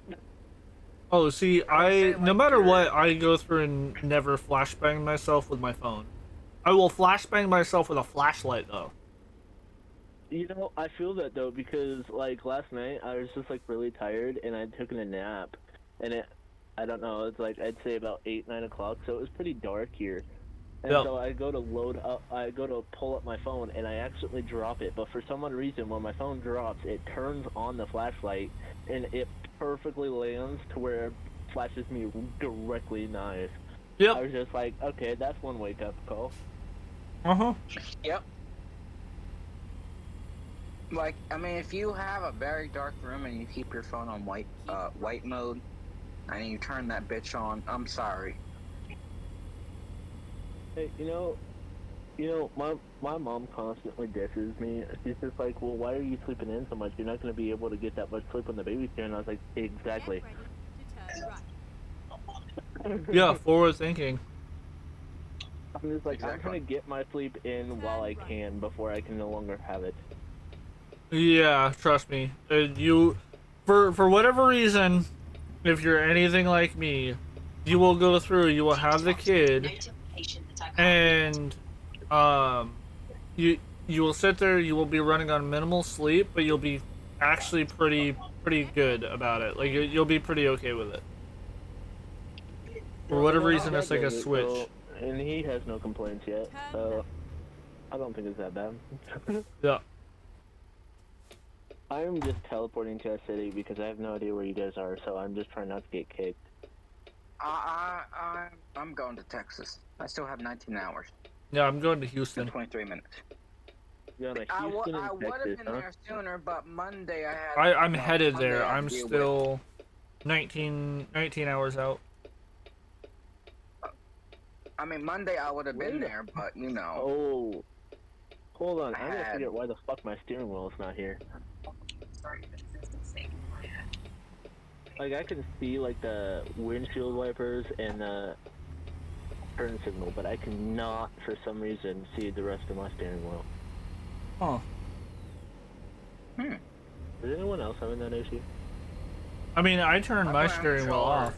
Oh, see, no matter what, I go through and never flashbang myself with my phone. I will flashbang myself with a flashlight though. You know, I feel that though, because like last night I was just like really tired and I'd taken a nap, and I don't know, it's like I'd say about 8-9 o'clock, so it was pretty dark here. And so I go to pull up my phone and I accidentally drop it, but for some odd reason when my phone drops, it turns on the flashlight and it perfectly lands to where it flashes me directly in the eyes. Yep. I was just like, okay, that's one wake up call. Uh-huh. Yep. Like, I mean, if you have a very dark room and you keep your phone on white mode, and you turn that bitch on, I'm sorry. Hey, you know, my mom constantly disses me. She's just like, well, why are you sleeping in so much? You're not going to be able to get that much sleep when the baby's here. And I was like, exactly. Yeah, forward thinking. I'm just like, I'm trying to get my sleep in while I can before I can no longer have it. Yeah, trust me. For whatever reason, if you're anything like me, you will go through, you will have the kid, and you will sit there, you will be running on minimal sleep, but you'll be actually pretty good about it. Like you'll be pretty okay with it. For whatever reason, it's like a switch. So, and he has no complaints yet, so I don't think it's that bad. Yeah. I'm just teleporting to our city because I have no idea where you guys are, so I'm just trying not to get kicked. I'm going to Texas. I still have 19 hours. Yeah, I'm going to Houston. 23 minutes. You're to I Houston would and have Texas, been huh? there sooner, but Monday I had. I'm headed Monday there. I had I'm to deal still 19 hours out. I mean, Monday I would have been there, but you know. Oh. Hold on, I I gotta had- figure out why the fuck my steering wheel is not here. Like, I can see, like, the windshield wipers and the turn signal, but I cannot, for some reason, see the rest of my steering wheel. Huh. Is anyone else having that issue? I mean, I turned my play on steering wheel controller. off.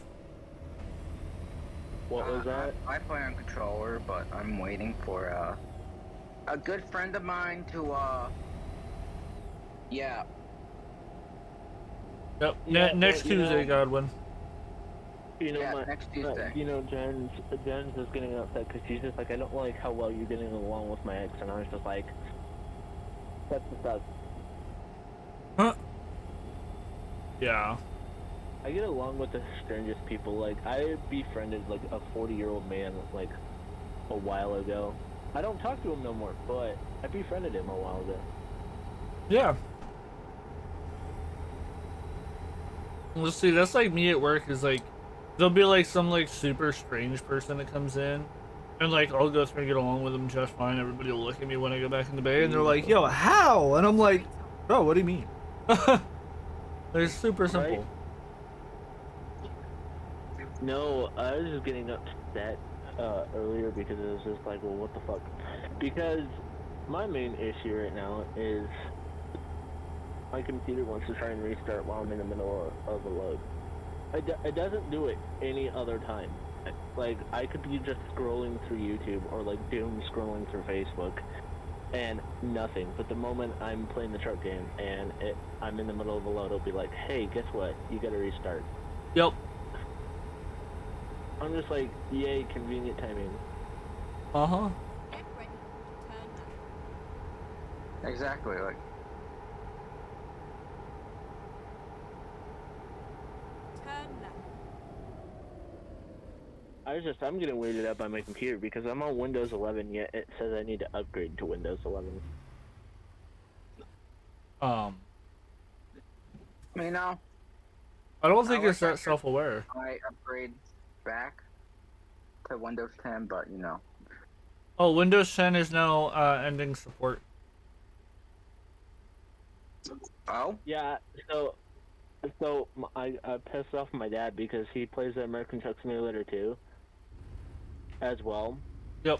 What was that? I play on controller, but I'm waiting for a good friend of mine to yeah. Yep. Yeah, Next but, you Tuesday, know- Godwin. You know, Yeah, next Tuesday. you know, Jen's is getting upset because she's just like, I don't like how well you're getting along with my ex, and I was just like, that's the stuff. Huh? Yeah. I get along with the strangest people. Like, I befriended like a 40-year-old man like a while ago. I don't talk to him no more, but I befriended him a while ago. Yeah. Let's see, that's like me at work, is like, there'll be like some like super strange person that comes in, and like I'll go through and get along with them just fine. Everybody will look at me when I go back in the bay, and they're like, yo, how? And I'm like, bro, what do you mean? They're super simple. Right? No, I was just getting upset earlier because it was just like, well, what the fuck? Because my main issue right now is my computer wants to try and restart while I'm in the middle of a load. It doesn't do it any other time. Like, I could be just scrolling through YouTube or like doom scrolling through Facebook and nothing. But the moment I'm playing the truck game and I'm in the middle of a load, it'll be like, hey, guess what? You gotta restart. Yep. I'm just like, yay, convenient timing. Uh-huh. Get ready. Turn left. Exactly. Like, Turn left. I'm getting weirded out by my computer because I'm on Windows 11, yet it says I need to upgrade to Windows 11. you know, I don't think I it's wish I that self-aware. I upgrade back to Windows 10, but you know. Oh, Windows 10 is now ending support. Oh? Yeah, I pissed off my dad because he plays the American Truck Simulator 2 as well. Yep.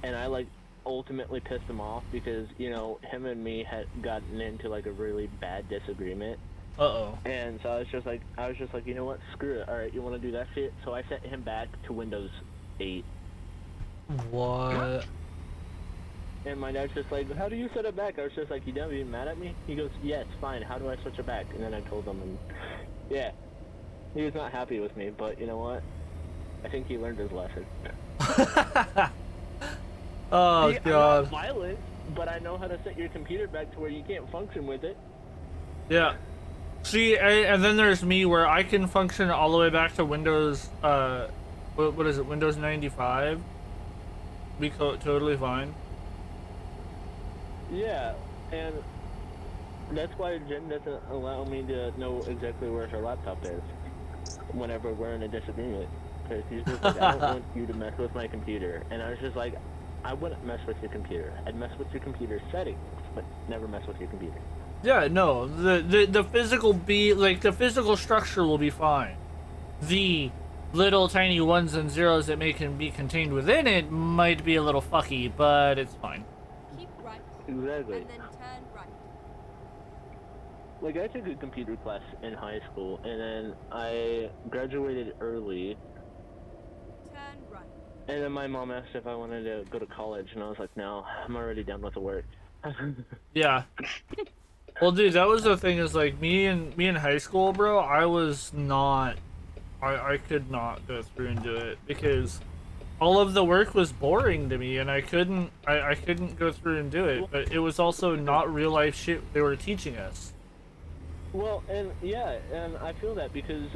And I like ultimately pissed him off because, you know, him and me had gotten into like a really bad disagreement. Uh-oh. And so I was just like, you know what, screw it. Alright, you want to do that shit? So I sent him back to Windows 8. What? And my dad's just like, how do you set it back? I was just like, you don't be mad at me? He goes, yes, fine, how do I switch it back? And then I told him, and yeah. He was not happy with me, but you know what? I think he learned his lesson. Oh, See, God. I'm not violent, but I know how to set your computer back to where you can't function with it. Yeah. See, and then there's me where I can function all the way back to Windows, what is it, Windows 95? Be totally fine. Yeah, and that's why Jen doesn't allow me to know exactly where her laptop is whenever we're in a disagreement. Because she's just like, I don't want you to mess with my computer. And I was just like, I wouldn't mess with your computer. I'd mess with your computer settings, but never mess with your computer. Yeah, no, the physical the physical structure will be fine. The little tiny ones and zeros that can be contained within it might be a little fucky, but it's fine. Keep right. Exactly. And then turn right. Like, I took a computer class in high school, and then I graduated early. Turn right. And then my mom asked if I wanted to go to college, and I was like, no, I'm already done with the work. Yeah. Well, dude, that was the thing, is like me in high school, bro, I was not, I could not go through and do it because all of the work was boring to me, and I couldn't go through and do it. But it was also not real life shit they were teaching us. Well, and yeah, and I feel that because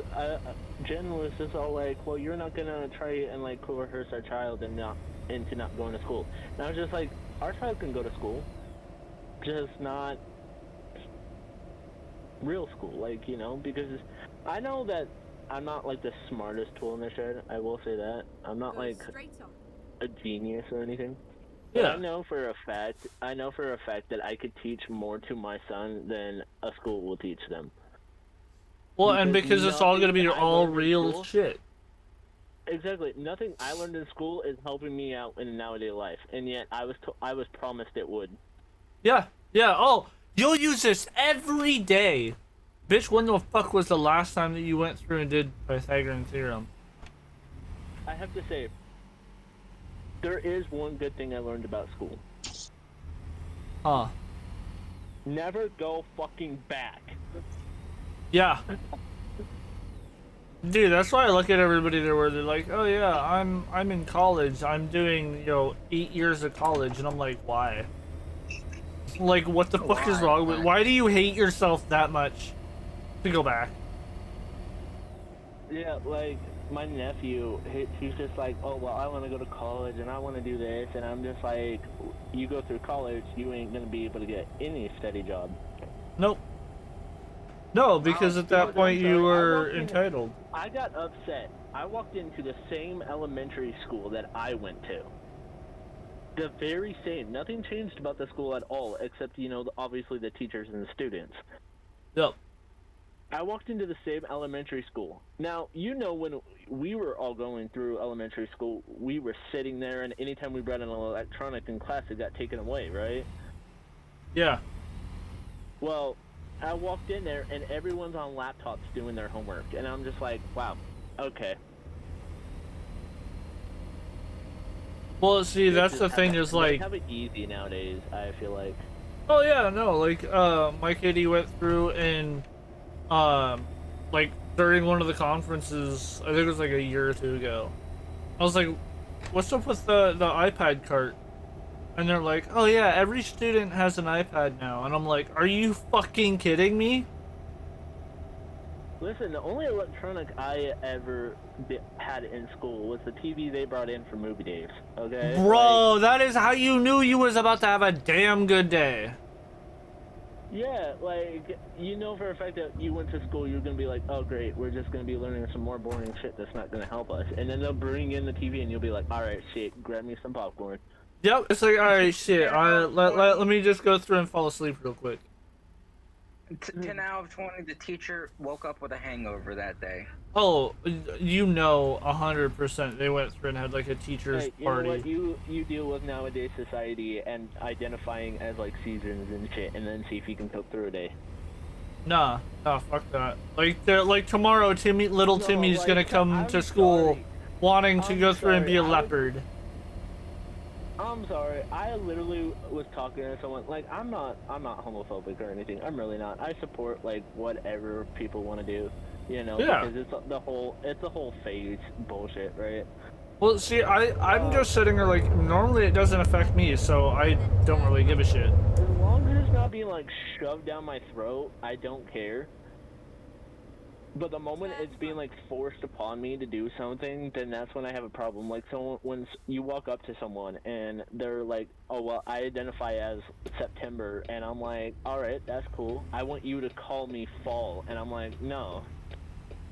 Jen was just all like, well, you're not gonna try and like coerce our child into not going to school. And I was just like, our child can go to school, just not real school, like, you know, because I know that I'm not like the smartest tool in the shed. I will say that. I'm not Go like straight on. a genius or anything. But Yeah. I know for a fact that I could teach more to my son than a school will teach them. Well, and because it's all gonna be nothing I all learned in real school- shit. Exactly. Nothing I learned in school is helping me out in nowadays life, and yet I was promised it would. Yeah, yeah. Oh, you'll use this every day. Bitch, when the fuck was the last time that you went through and did Pythagorean theorem? I have to say, there is one good thing I learned about school. Huh. Never go fucking back. Yeah. Dude, that's why I look at everybody there where they're like, oh yeah, I'm in college. I'm doing, 8 years of college. And I'm like, why? Like, what the fuck is wrong with... Why do you hate yourself that much to go back? Yeah, like, my nephew, he's just like, oh, well, I want to go to college and I want to do this. And I'm just like, you go through college, you ain't going to be able to get any steady job. Nope. No, because at that point you were entitled. I got upset. I walked into the same elementary school that I went to. The very same. Nothing changed about the school at all, except, obviously the teachers and the students. Yep. I walked into the same elementary school. Now, when we were all going through elementary school, we were sitting there, and anytime we brought an electronic in class, it got taken away, right? Yeah. Well, I walked in there, and everyone's on laptops doing their homework, and I'm just like, wow, okay. Well, see, that's the thing is, like... They have it easy nowadays, I feel like. Oh, yeah, no, like, my kitty went through and, like, during one of the conferences, I think it was, like, a year or two ago, I was like, what's up with the iPad cart? And they're like, oh, yeah, every student has an iPad now. And I'm like, are you fucking kidding me? Listen, the only electronic I ever had in school was the TV they brought in for movie days, okay? Bro, that is how you knew you was about to have a damn good day. Yeah, like, for a fact that you went to school, you're going to be like, oh, great, we're just going to be learning some more boring shit that's not going to help us. And then they'll bring in the TV and you'll be like, all right, shit, grab me some popcorn. Yep, it's like, alright, shit, let me just go through and fall asleep real quick. 10 out of 20, the teacher woke up with a hangover that day. Oh, 100% they went through and had like a teacher's party. Know what you deal with nowadays society and identifying as like seasons and shit, and then see if you can cope through a day. Nah, fuck that. Like tomorrow, Timmy's gonna come to school wanting to go through and be a leopard. I'm sorry. I literally was talking to someone. Like, I'm not homophobic or anything. I'm really not. I support like whatever people want to do. Yeah. Because it's the whole phase bullshit, right? Well, see, I'm just sitting there like, normally it doesn't affect me, so I don't really give a shit. As long as it's not being like shoved down my throat, I don't care. But the moment it's being like forced upon me to do something, then that's when I have a problem. Like when you walk up to someone and they're like, "Oh well, I identify as September," and I'm like, "All right, that's cool. I want you to call me Fall," and I'm like, "No,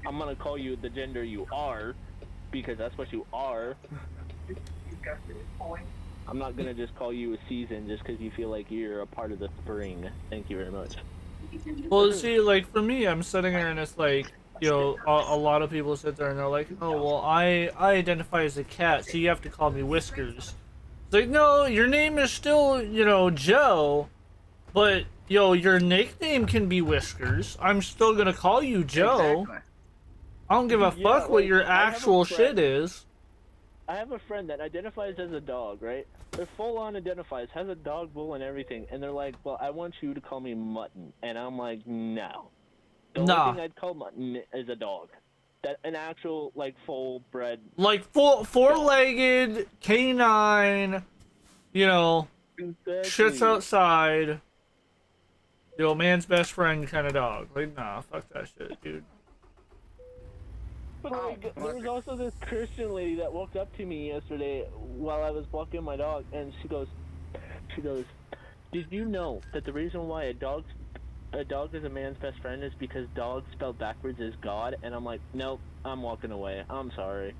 I'm gonna call you the gender you are, because that's what you are. I'm not gonna just call you a season just because you feel like you're a part of the spring. Thank you very much." Well, see, like, for me, I'm sitting there and it's like, a lot of people sit there and they're like, oh, well, I identify as a cat, so you have to call me Whiskers. It's like, no, your name is still, Joe, but, your nickname can be Whiskers. I'm still gonna call you Joe. Exactly. I don't give a fuck what your actual shit is. I have a friend that identifies as a dog, right? They're full-on identifies, has a dog bowl and everything, and they're like, well, I want you to call me Mutton. And I'm like, no. The only thing I'd call Mutton is a dog. An actual, like, full-bred... Like, four-legged, canine, shits outside, man's best friend kind of dog. Like, nah, fuck that shit, dude. But like, there was also this Christian lady that walked up to me yesterday while I was walking my dog, and she goes, did you know that the reason why a dog's a dog is a man's best friend is because dog spelled backwards is God, and I'm like, nope, I'm walking away. I'm sorry.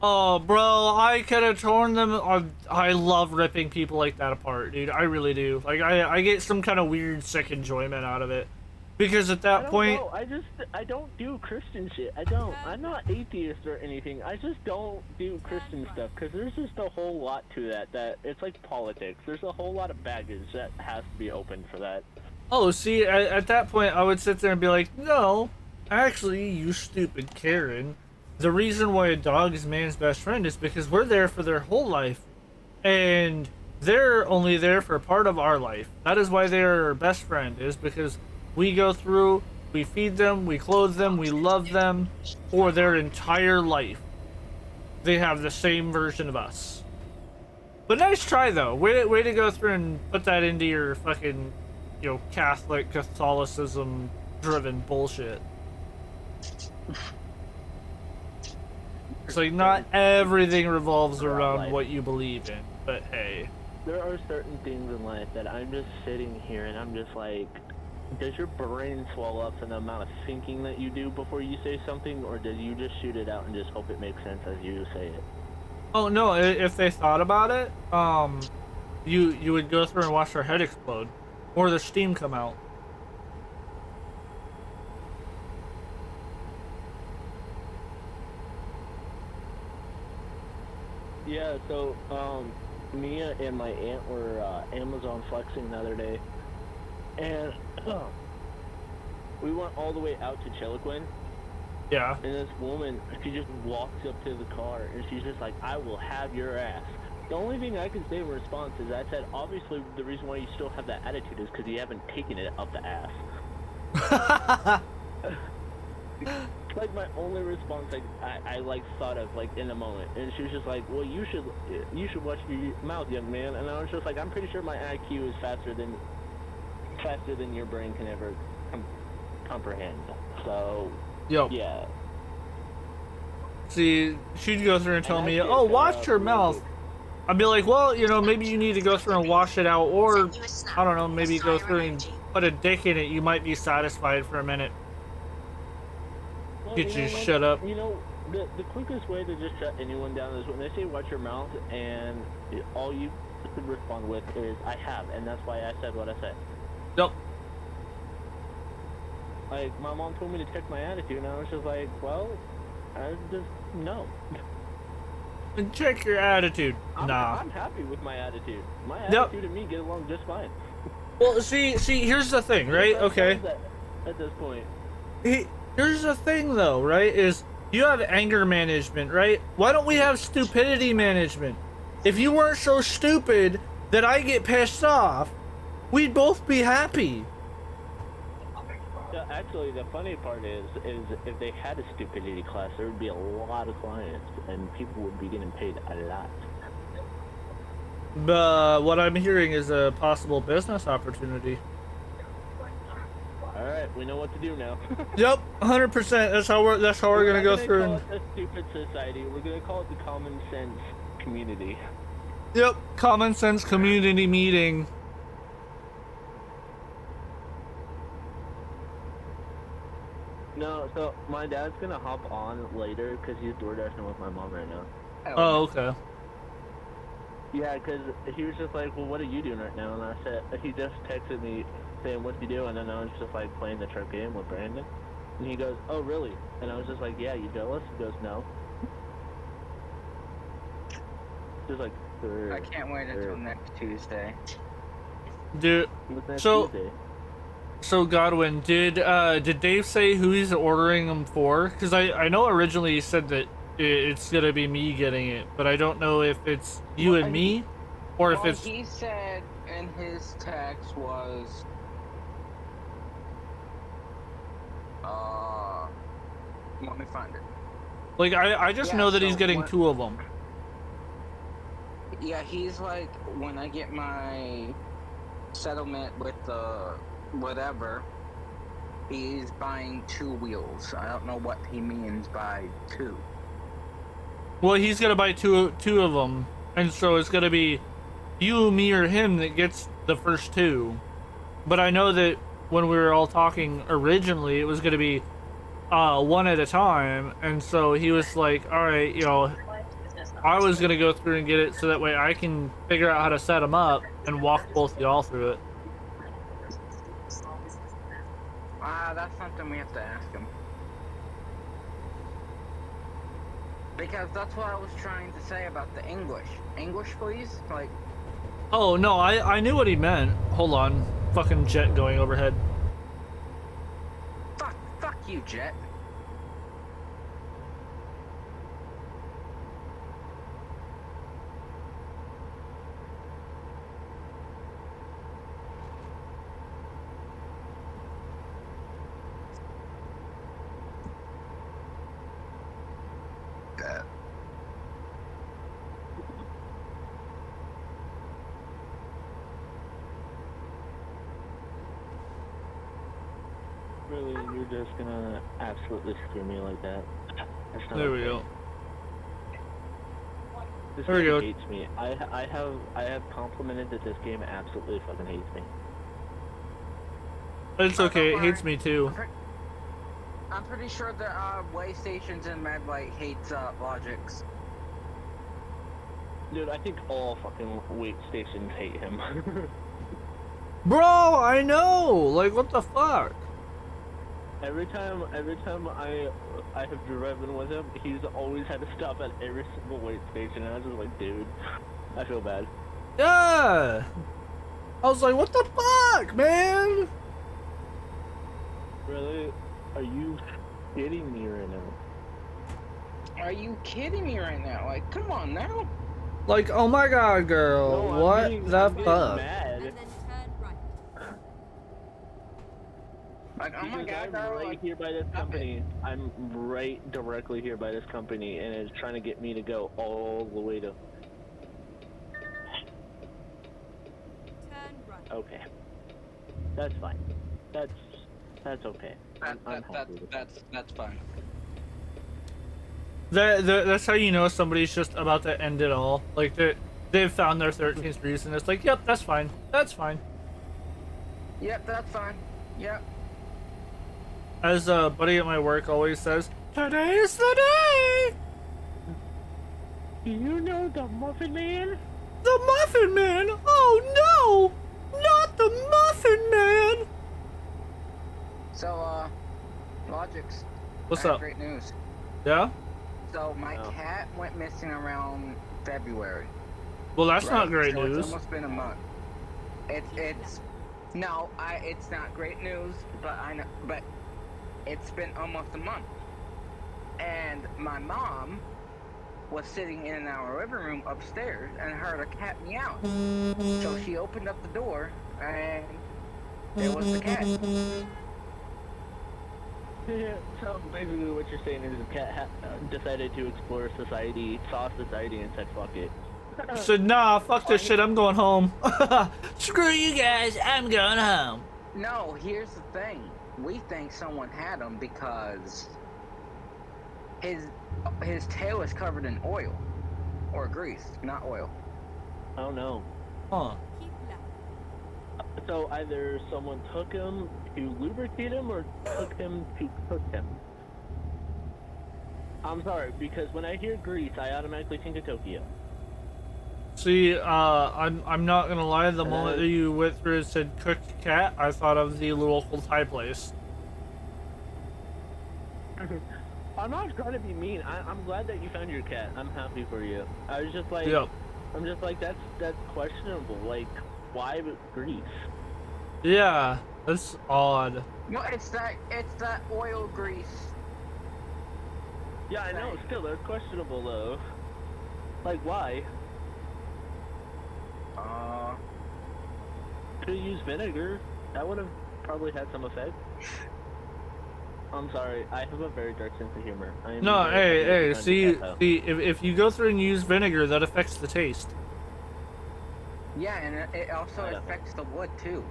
Oh, bro, I could have torn them. I love ripping people like that apart, dude. I really do. Like, I get some kind of weird, sick enjoyment out of it. Because at that point... I don't do Christian shit. I don't. I'm not atheist or anything. I just don't do Christian stuff, because there's just a whole lot to that it's like politics. There's a whole lot of baggage that has to be opened for that. Oh, see, at that point, I would sit there and be like, no, actually, you stupid Karen. The reason why a dog is man's best friend is because we're there for their whole life, and they're only there for part of our life. That is why they're our best friend, is because we go through, we feed them, we clothe them, we love them for their entire life. They have the same version of us. But nice try, though. Way to go through and put that into your fucking... Catholicism driven bullshit. It's like not everything revolves around what you believe in, but hey. There are certain things in life that I'm just sitting here and I'm just like, does your brain swell up from the amount of thinking that you do before you say something, or do you just shoot it out and just hope it makes sense as you say it? Oh no, if they thought about it, you would go through and watch their head explode. Or the steam come out. Yeah, so, Mia and my aunt were, Amazon flexing the other day. And, we went all the way out to Chiloquin. Yeah. And this woman, she just walks up to the car, and she's just like, I will have your ass. The only thing I can say in response is I said, obviously, the reason why you still have that attitude is because you haven't taken it up the ass. Like, my only response, like, I like, thought of, like, in a moment. And she was just like, well, you should watch your mouth, young man. And I was just like, I'm pretty sure my IQ is faster than your brain can ever comprehend. So, yo. Yeah. See, she'd go through and tell me, oh, watch your mouth. I'd be like, well, you know, maybe you need to go through and wash it out, or, I don't know, maybe go through and put a dick in it. You might be satisfied for a minute. Well, Get you shut up. You know, the quickest way to just shut anyone down is when they say watch your mouth, and all you could respond with is, I have, and that's why I said what I said. Yep. Like, my mom told me to check my attitude, and I was just like, well, I just, no. And check your attitude. I'm happy with my attitude. My attitude and me get along just fine. Well, see, here's the thing, right? Okay. At this point. Here's the thing, though, right? Is you have anger management, right? Why don't we have stupidity management? If you weren't so stupid that I get pissed off, we'd both be happy. Yeah, actually, the funny part is if they had a stupidity class, there would be a lot of clients, and people would be getting paid a lot. But what I'm hearing is a possible business opportunity. All right, we know what to do now. Yep, 100%. That's how we're gonna go through. We're not gonna call it a stupid society. We're gonna call it the common sense community. Yep, common sense community meeting. No, so my dad's gonna hop on later because he's door dashing with my mom right now. Oh, okay. Yeah, because he was just like, well, what are you doing right now? And I said, he just texted me saying, what you doing? And I was just like playing the truck game with Brandon. And he goes, oh, really? And I was just like, yeah, you jealous? He goes, no. Just like, I can't wait until next Tuesday. Dude, so Godwin, did Dave say who he's ordering them for? Because I know originally he said that it's gonna be me getting it, but I don't know if it's you and me, or if it's... He said in his text was, let me find it. Like, I just know that he's getting 2 of them. Yeah, he's like, when I get my settlement with the whatever, he's buying 2 wheels. I don't know what he means by 2. Well, he's gonna buy two of them, and so it's gonna be you, me, or him that gets the first 2. But I know that when we were all talking originally, it was going to be one at a time, and so he was like, all right, you know, I was going to go through and get it so that way I can figure out how to set them up and walk both y'all through it. That's something we have to ask him. Because that's what I was trying to say about the English. English, please? Like... Oh, no, I knew what he meant. Hold on. Fucking jet going overhead. Fuck you, jet. Really, you're just gonna absolutely screw me like that? That's not There we okay. go. This There we game go. hates me. I have complimented that this game absolutely fucking hates me. It's okay, it hates me too. I'm pretty sure the way stations in Medlight hates Logics. Dude, I think all fucking wait stations hate him. Bro, I know! Like, what the fuck? Every time I have driven with him, he's always had to stop at every single wait station, and I was just like, dude, I feel bad. Yeah! I was like, what the fuck, man? Really? Are you kidding me right now? Are you kidding me right now? Like, come on now. Like, oh my god, girl, No, what I'm the getting fuck? mad. Like, oh my god, I'm girl, right like, here by this company. I'm right directly here by this company, and it's trying to get me to go all the way to... Turn right. Okay. That's fine. That's okay. I'm happy with that. That's fine. That's how you know somebody's just about to end it all. Like, they've found their 13th reason. It's like, yep, that's fine. That's fine. Yep, that's fine. Yep. As a buddy at my work always says, today's the day! Do you know the Muffin Man? The Muffin Man? Oh no! Not the Muffin Man! So, Logics. What's I have up? great news. Yeah? So, my cat went missing around February. Well, that's Right, not great so news. It's almost been a month. It's no, it's not great news, but it's been almost a month. And my mom was sitting in our living room upstairs and heard a cat meow. So she opened up the door and there was the cat. So basically what you're saying is the cat decided to explore society, saw society, and said fuck it. Said, nah, fuck this shit, I'm going home. Screw you guys, I'm going home. No, here's the thing. We think someone had him because his tail is covered in oil. Or grease, not oil. Oh no. Huh. Keep left. So either someone took him to lubricate him or took him to cook him. I'm sorry, because when I hear grease, I automatically think of Tokyo. See, I'm not gonna lie, the moment that you went through and said cooked cat, I thought of the local Thai place. I'm not trying to be mean. I'm glad that you found your cat. I'm happy for you. I was just like, Yep. I'm just like, that's questionable. Like, why grease? Yeah, that's odd. No, it's that oil grease. Yeah, I know. Still, that's questionable though. Like, why? Could have used vinegar. That would have probably had some effect. I'm sorry. I have a very dark sense of humor. No, hey, see, if you go through and use vinegar, that affects the taste. Yeah, and it also affects the wood too.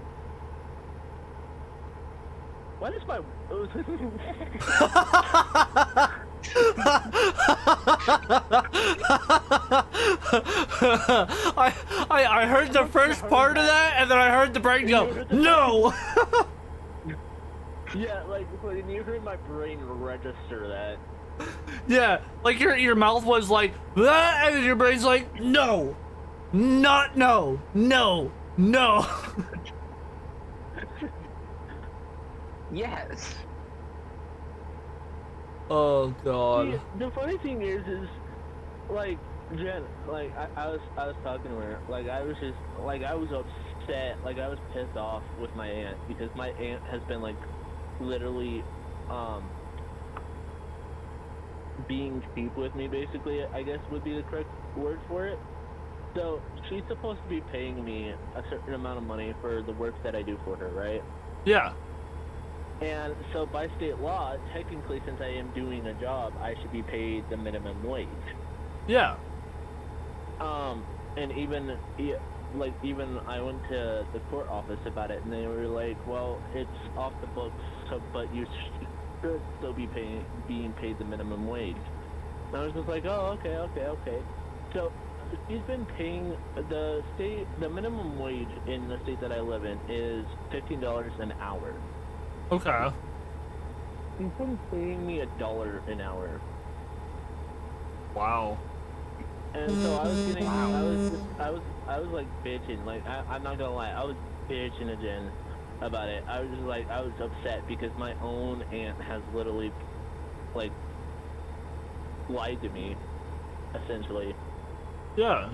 What is my... I heard the first part of that, and then I heard the brain go, no! Yeah, like when you heard my brain register that. Yeah, like your mouth was like, "Ah," and your brain's like, no, not no, no, no. Yes. Oh God. See, the funny thing is like Jen, like I was talking to her, like I was just like I was upset, like I was pissed off with my aunt because my aunt has been like literally being cheap with me, basically, I guess would be the correct word for it. So she's supposed to be paying me a certain amount of money for the work that I do for her, right? Yeah. And so by state law, technically, since I am doing a job, I should be paid the minimum wage. Yeah. And even even I went to the court office about it, and they were like, "Well, it's off the books, so but you should still be being paid the minimum wage." And I was just like, "Oh, okay." So she's been paying the minimum wage in the state that I live in is $15 an hour. Okay. She's been paying me $1 an hour. Wow. And so I was getting, I was like bitching, like I'm not gonna lie, I was bitching at Jen about it. I was just like, I was upset because my own aunt has literally, like, lied to me, essentially. Yeah.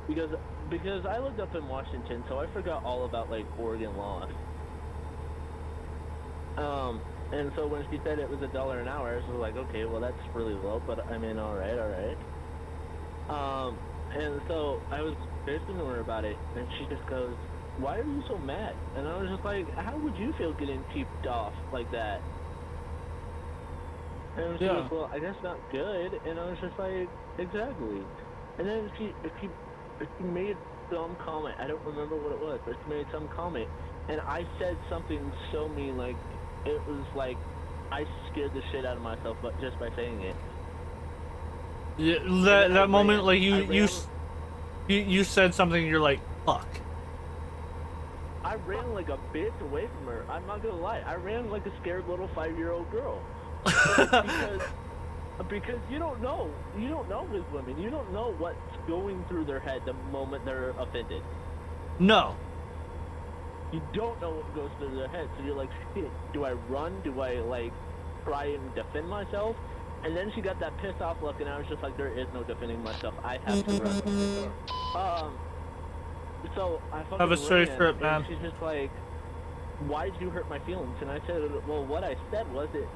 Because I lived up in Washington, so I forgot all about like Oregon law. And so when she said it was $1 an hour, I was like, okay, well that's really low, but I mean, all right. And so I was bitching to her about it, and she just goes, "Why are you so mad?" And I was just like, "How would you feel getting cheaped off like that?" And she goes, "Well, I guess not good." And I was just like, "Exactly." And then she made some comment. I don't remember what it was, but she made some comment, and I said something so mean, like it was like I scared the shit out of myself, but just by saying it. Yeah, that moment, like you said something, you're like, fuck. I ran like a bitch away from her. I'm not gonna lie. I ran like a scared little 5-year-old girl. because you don't know with women. You don't know what's going through their head the moment they're offended. No. You don't know what goes through their head, so you're like, shit, do I run? Do I like try and defend myself? And then she got that pissed off look, and I was just like, there is no defending myself. I have to run. So I fucking Have a safe ran, trip, man. and she's just like, why did you hurt my feelings? And I said, well, what I said was it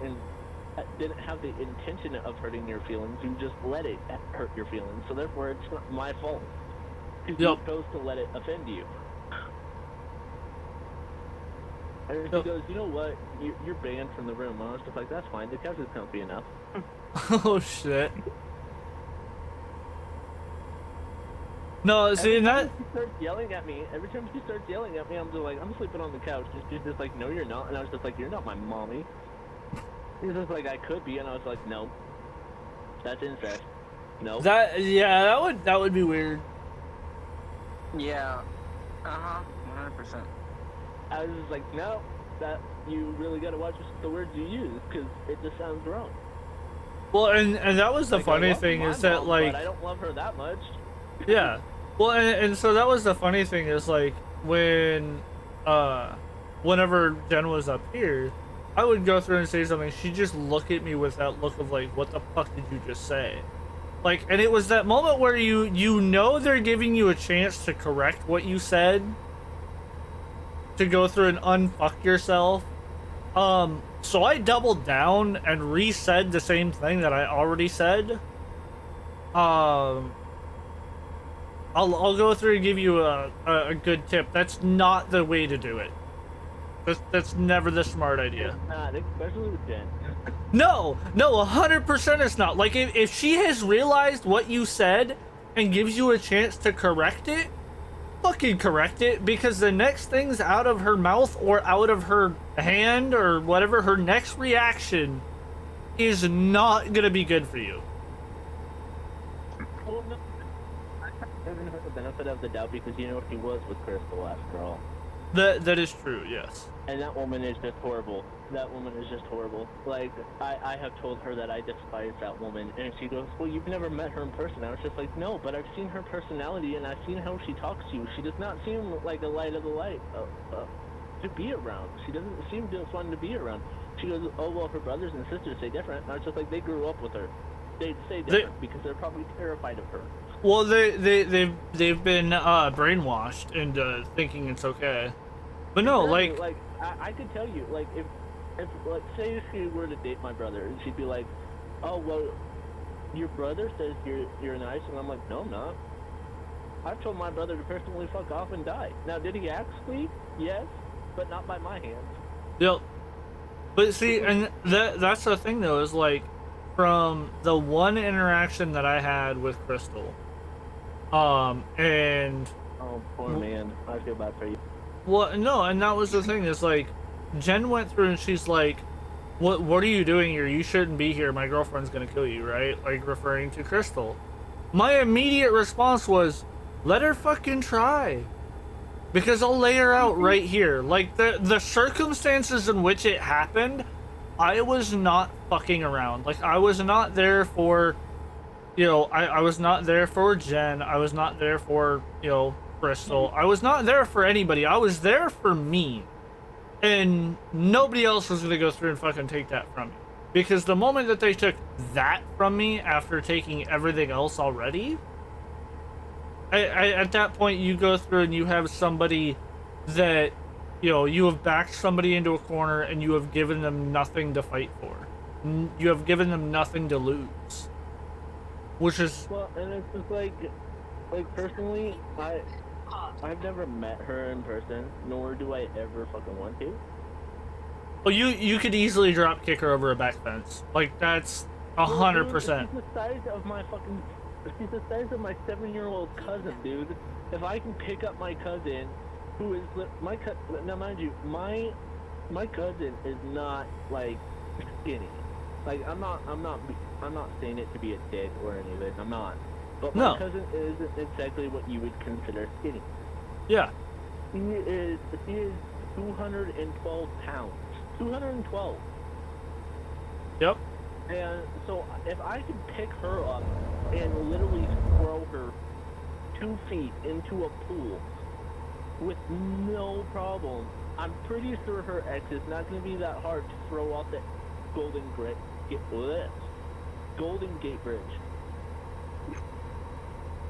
didn't have the intention of hurting your feelings. You just let it hurt your feelings. So therefore, it's not my fault. Because you chose to let it offend you. And she goes, you know what? You're banned from the room. And I was just like, that's fine. The couch is comfy enough. Oh shit. No, see that. She starts yelling at me. Every time she starts yelling at me, I'm just like, I'm sleeping on the couch. And she's just like, no, you're not. And I was just like, you're not my mommy. She's just like, I could be. And I was like, no, that's incest. No. That would be weird. Yeah. 100%. I was just like, no, that you really gotta watch the words you use because it just sounds wrong. Well, and that was the Like, funny thing is that mom, like but I don't love her that much. Yeah. Well, and so that was the funny thing is like when whenever Jen was up here, I would go through and say something, she'd just look at me with that look of like, what the fuck did you just say? Like, and it was that moment where you know they're giving you a chance to correct what you said, to go through and unfuck yourself. So I doubled down and re-said the same thing that I already said. I'll go through and give you a good tip. That's not the way to do it. That's never the smart idea. It's not, especially with Jen. No, 100% it's not. Like, if she has realized what you said and gives you a chance to correct it, fucking correct it, because the next thing's out of her mouth or out of her hand or whatever, her next reaction is not gonna be good for you. Well, no, I haven't heard the benefit of the doubt because you know he was with Crystal after all. That is true, yes. And that woman is just horrible. That woman is just horrible. Like, I have told her that I despise that woman, and she goes, well, you've never met her in person. I was just like, no, but I've seen her personality, and I've seen how she talks to you. She does not seem like a light of the light to be around. She doesn't seem fun to be around. She goes, oh, well, her brothers and sisters say different. And I was just like, they grew up with her. They'd say different because they're probably terrified of her. Well, they've been brainwashed into thinking it's okay. But no, Exactly. I could tell you, like, if like, say if she were to date my brother, and she'd be like, oh, well, your brother says you're nice, and I'm like, no, I'm not. I've told my brother to personally fuck off and die. Now, did he actually? Yes, but not by my hands. Yep. But see, and that's the thing though, is like, from the one interaction that I had with Crystal, and oh, poor man, I feel bad for you. Well, no, and that was the thing, is like, Jen went through and she's like, what are you doing here? You shouldn't be here. My girlfriend's gonna kill you, right? Like, referring to Crystal. My immediate response was, let her fucking try. Because I'll lay her out right here. Like, the circumstances in which it happened, I was not fucking around. Like, I was not there for, you know, I was not there for Jen. I was not there for, you know, Crystal. I was not there for anybody. I was there for me. And nobody else was gonna go through and fucking take that from me. Because the moment that they took that from me after taking everything else already, at that point you go through and you have somebody that, you know, you have backed somebody into a corner and you have given them nothing to fight for. You have given them nothing to lose. Which is... Well, and it's just like personally, I've never met her in person, nor do I ever fucking want to. Well, you could easily drop kick her over a back fence. Like, that's 100%. She's the size of my fucking... She's the size of my 7-year-old cousin, dude. If I can pick up my cousin, who is... Now, mind you, my cousin is not, like, skinny. Like, I'm not saying it to be a dick or anything. I'm not. But my cousin isn't exactly what you would consider skinny. Yeah. He is 212 pounds. 212. Yep. And so if I could pick her up and literally throw her 2 feet into a pool with no problem, I'm pretty sure her ex is not going to be that hard to throw off that Golden Gate Bridge.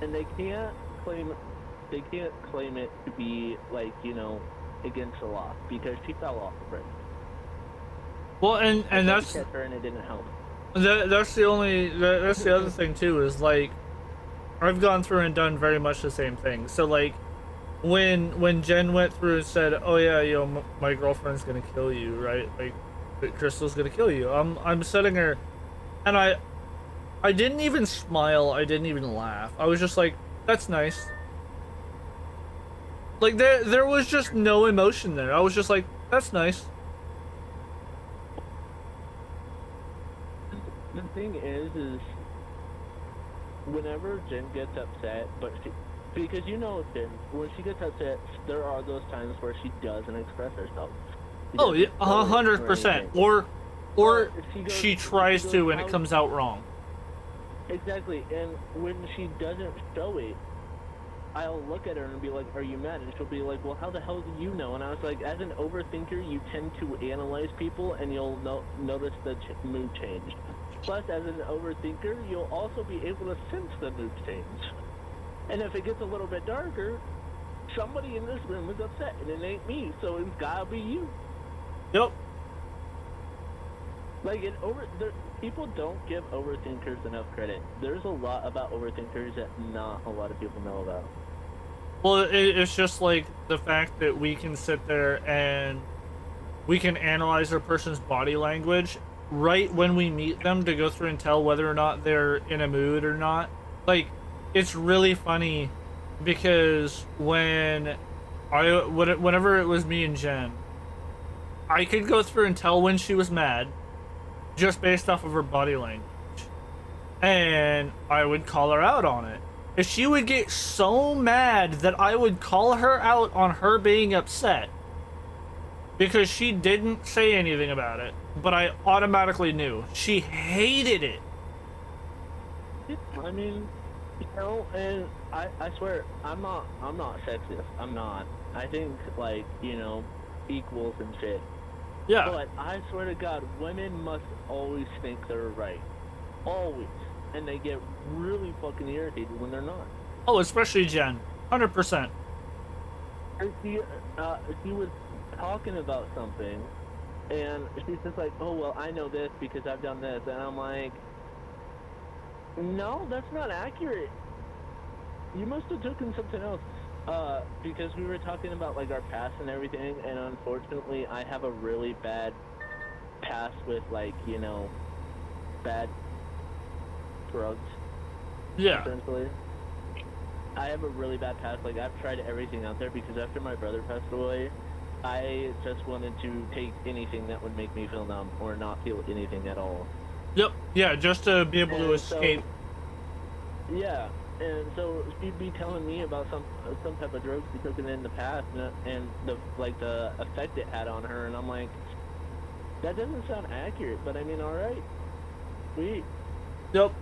And they can't claim it to be, like, you know, against the law because she fell off the bridge. Well, and that's... Catch her and it didn't help. That's the other thing too, is like, I've gone through and done very much the same thing. So like, when Jen went through and said, oh yeah, you know, my girlfriend's gonna kill you, right? Like, Crystal's gonna kill you. I'm sitting her, and I didn't even smile. I didn't even laugh. I was just like, that's nice. Like, there was just no emotion there. I was just like, that's nice. The thing is whenever Jen gets upset, because you know Jen, when she gets upset, there are those times where she doesn't express herself. Oh yeah, 100%. Or she tries to and it comes out wrong. Exactly, and when she doesn't show it, I'll look at her and be like, are you mad? And she'll be like, well, how the hell do you know? And I was like, as an overthinker, you tend to analyze people and you'll notice the mood change. Plus, as an overthinker, you'll also be able to sense the mood change. And if it gets a little bit darker, somebody in this room is upset, and it ain't me, so it's gotta be you. Yep. Like, people don't give overthinkers enough credit. There's a lot about overthinkers that not a lot of people know about. Well, it's just like the fact that we can sit there and we can analyze a person's body language right when we meet them to go through and tell whether or not they're in a mood or not. Like, it's really funny because whenever it was me and Jen, I could go through and tell when she was mad just based off of her body language. And I would call her out on it. is she would get so mad that I would call her out on her being upset because she didn't say anything about it, but I automatically knew. She hated it. I mean, you know, and I swear, I'm not sexist. I'm not. I think, like, you know, equals and shit. Yeah. But I swear to God, women must always think they're right. Always. And they get really fucking irritated when they're not. Oh, especially Jen. 100%. She was talking about something, and she's just like, oh, well, I know this because I've done this. And I'm like, no, that's not accurate. You must have taken something else. Because we were talking about, like, our past and everything, and unfortunately, I have a really bad past with, like, you know, bad drugs. Yeah. Essentially. I have a really bad past. Like, I've tried everything out there because after my brother passed away, I just wanted to take anything that would make me feel numb or not feel anything at all. Yep. Yeah, just to be able to escape. So, yeah. And so she'd be telling me about some type of drugs she took in the past, and the effect it had on her, and I'm like, that doesn't sound accurate. But I mean, all right, sweet. Yep.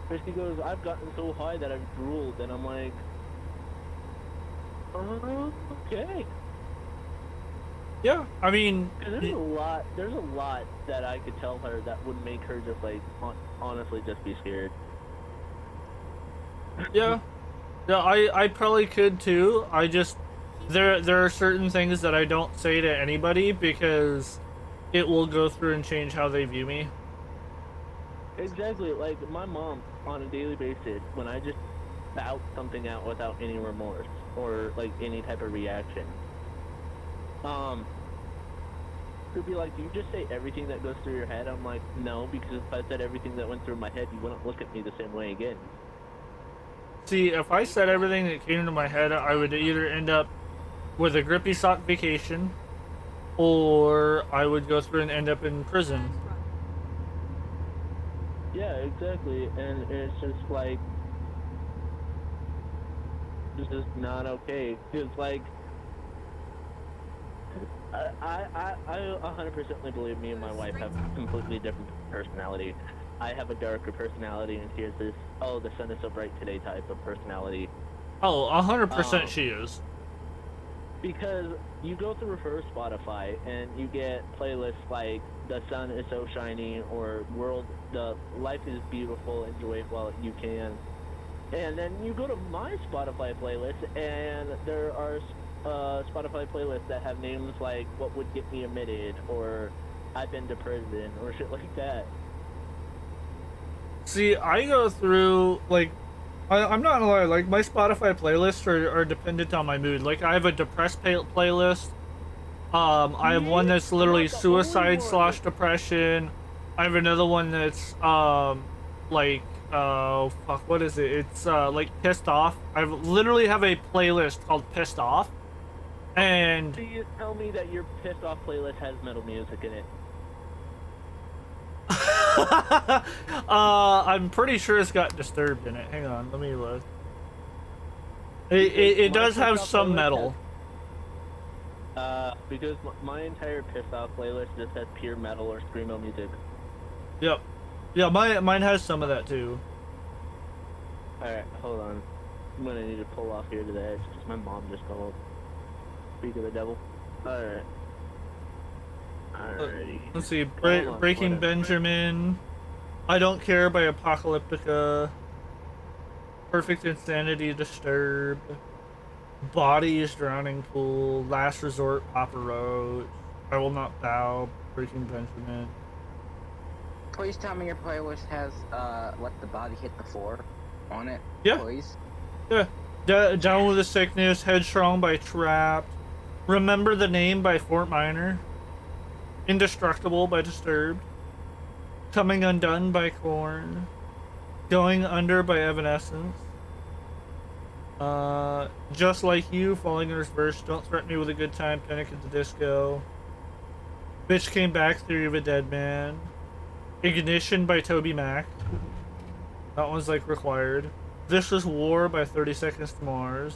But she goes, I've gotten so high that I've drooled, and I'm like, okay. Yeah, I mean, there's a lot that I could tell her that would make her just like honestly just be scared. Yeah, I probably could too. I just there are certain things that I don't say to anybody because it will go through and change how they view me. Exactly, like my mom on a daily basis, when I just spout something out without any remorse or like any type of reaction, she'd be like, do you just say everything that goes through your head? I'm like, no, because if I said everything that went through my head, you wouldn't look at me the same way again. See, if I said everything that came into my head, I would either end up with a grippy sock vacation, or I would go through and end up in prison. Yeah, exactly, and it's just like, this is not okay. Because like, I 100% believe me and my wife have completely different personality. I have a darker personality, and she has this, oh, the sun is so bright today type of personality. Oh, 100% she is. Because you go through her Spotify, and you get playlists like The Sun is So Shiny, or The Life is Beautiful, Enjoy It While You Can. And then you go to my Spotify playlist, and there are Spotify playlists that have names like What Would Get Me Admitted, or I've Been to Prison, or shit like that. See, I go through, like, I'm not gonna lie, like, my Spotify playlists are dependent on my mood. Like, I have a depressed playlist. I have one that's literally suicide / depression. I have another one that's, like, fuck, what is it? It's, like, pissed off. I literally have a playlist called Pissed Off. And... Do you tell me that your Pissed Off playlist has metal music in it? I'm pretty sure it's got Disturbed in it. Hang on, let me look. It does have some metal. Because my entire Pissed Off playlist just has pure metal or screamo music. Yep. Yeah, mine has some of that too. Alright, hold on. I'm gonna need to pull off here to the edge because my mom just called. Speak of the devil. Alright. Alrighty. Let's see. Breaking Benjamin. I Don't Care by Apocalyptica. Perfect Insanity, Disturbed. Bodies, Drowning Pool. Last Resort, Papa Roach. I Will Not Bow, Breaking Benjamin. Please tell me your playlist has Let the Body Hit the Floor on it. Yeah. Please. Yeah. Down with the Sickness, Headstrong by Trapped. Remember the Name by Fort Minor. Indestructible by Disturbed. Coming Undone by Korn. Going Under by Evanescence. Just Like You, Falling in Reverse, Don't Threaten Me with a Good Time, Panic at the Disco. Bitch Came Back, Theory of a Dead Man. Ignition by Toby Mac. That one's like required. This is War by 30 Seconds to Mars.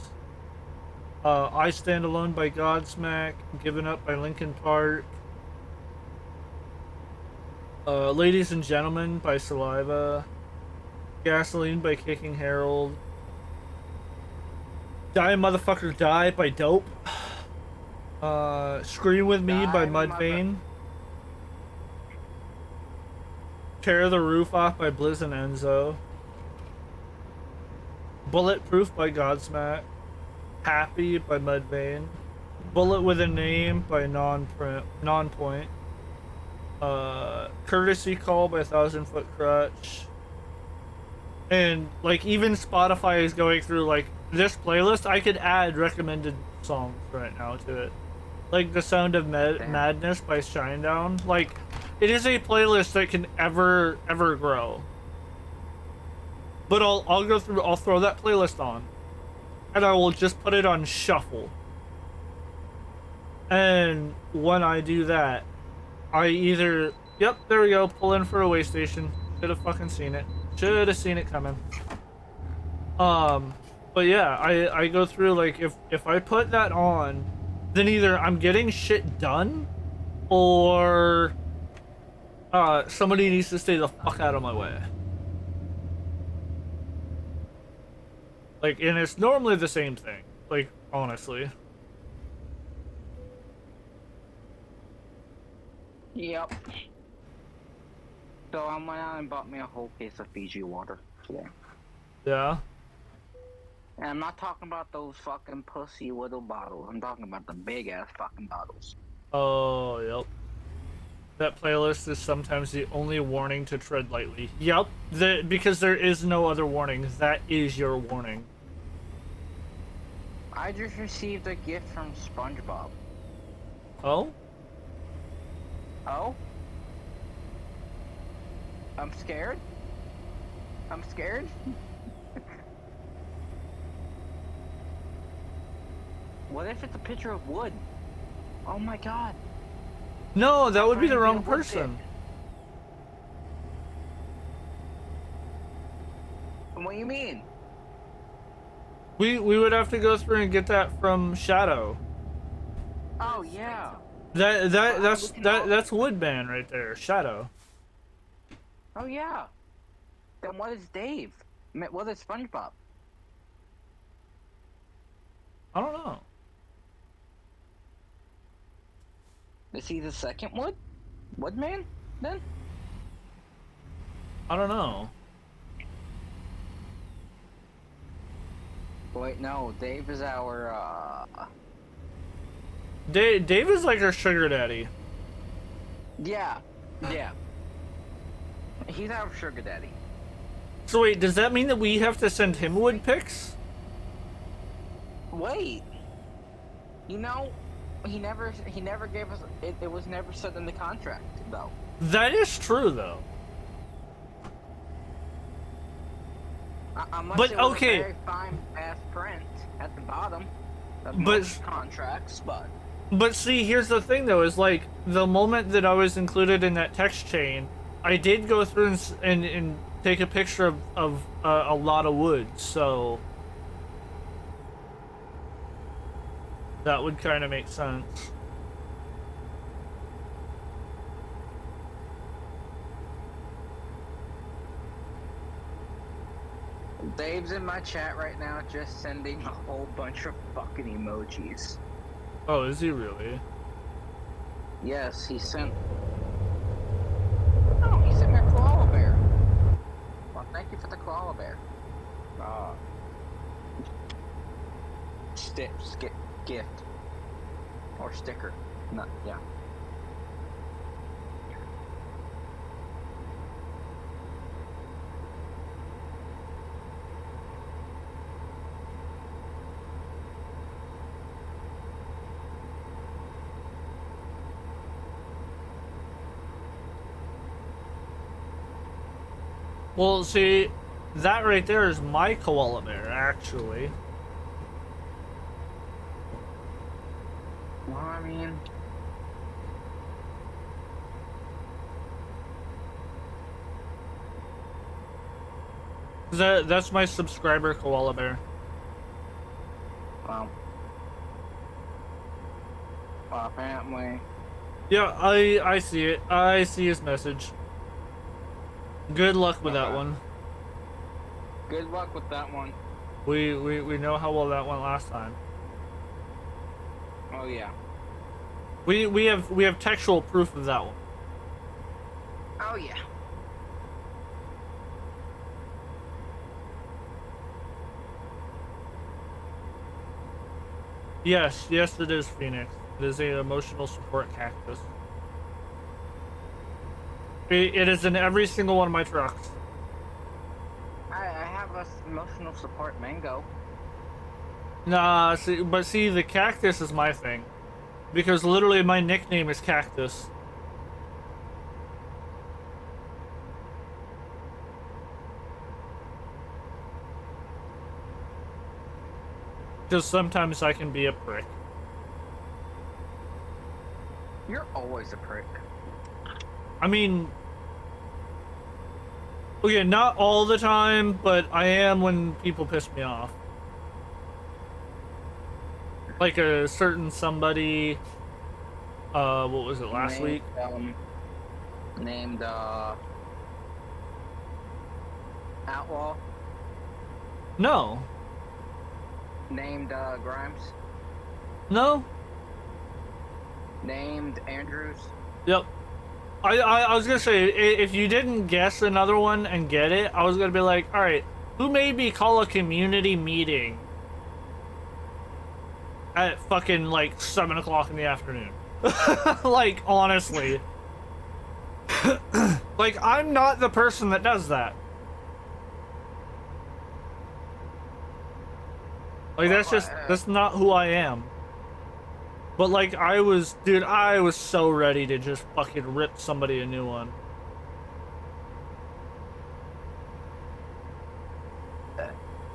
I Stand Alone by Godsmack. Given Up by Linkin Park. Ladies and Gentlemen by Saliva. Gasoline by Kicking Harold. Die Motherfucker Die by Dope. Scream With Me by Mudvayne. Tear the Roof Off by Blizz and Enzo. Bulletproof by Godsmack. Happy by Mudvayne. Bullet with a Name by Nonpoint. Courtesy Call by 1,000 Foot Crutch. And like even Spotify is going through like this playlist. I could add recommended songs right now to it, like The Sound of Madness by Shinedown. Like it is a playlist that can ever grow. But I'll go through. I'll throw that playlist on, and I will just put it on shuffle. And when I do that, I either yep, there we go, pull in for a way station. Should have fucking seen it. Should have seen it coming. But yeah, I go through like if I put that on, then either I'm getting shit done, or somebody needs to stay the fuck out of my way. Like, and it's normally the same thing. Like, honestly. Yep. So I went out and bought me a whole case of Fiji water today. Yeah. And I'm not talking about those fucking pussy little bottles. I'm talking about the big ass fucking bottles. Oh, yep. That playlist is sometimes the only warning to tread lightly. Yep. Because there is no other warning. That is your warning. I just received a gift from SpongeBob. Oh? Oh? I'm scared? I'm scared? What if it's a picture of wood? Oh my god. No, that would be the wrong person. What do you mean? We would have to go through and get that from Shadow. Oh yeah. That's Woodman right there, Shadow. Oh yeah. Then what is Dave? What is SpongeBob? I don't know. Is he the second Woodman then? I don't know. Wait, no, Dave is our Dave is like our sugar daddy. Yeah. He's our sugar daddy. So wait, does that mean that we have to send him wood pics? Wait. You know, he never gave us it was never said in the contract though. That is true though. Unless but it was okay. a very fine ass print at the bottom of But most contracts, but But see, here's the thing though, is like the moment that I was included in that text chain, I did go through and take a picture of a lot of wood, so that would kind of make sense. Dave's in my chat right now just sending a whole bunch of fucking emojis. Oh, is he really? Yes, he sent... Oh, he sent me a koala bear. Well, thank you for the koala bear. Gift. Or sticker. No, yeah. Well, see, that right there is my koala bear, actually. Well, I mean... That's my subscriber, Koala Bear. Well, apparently. Yeah, I see it. I see his message. Good luck with that one. Good luck with that one. We know how well that went last time. Oh yeah. We have textual proof of that one. Oh yeah. Yes, it is Phoenix. It is an emotional support cactus. It is in every single one of my trucks. I have a emotional support mango. Nah, see, the cactus is my thing. Because literally my nickname is Cactus. Just sometimes I can be a prick. You're always a prick. I mean... Okay, not all the time, but I am when people piss me off. Like a certain somebody... what was it, last week? Named, Outlaw? No. Named, Grimes? No. Named Andrews? Yep. I was gonna say, if you didn't guess another one and get it, I was gonna be like, alright, who made me call a community meeting at fucking, like, 7 o'clock in the afternoon? Like, honestly. Like, I'm not the person that does that. Like, that's not who I am. But, like, dude, I was so ready to just fucking rip somebody a new one.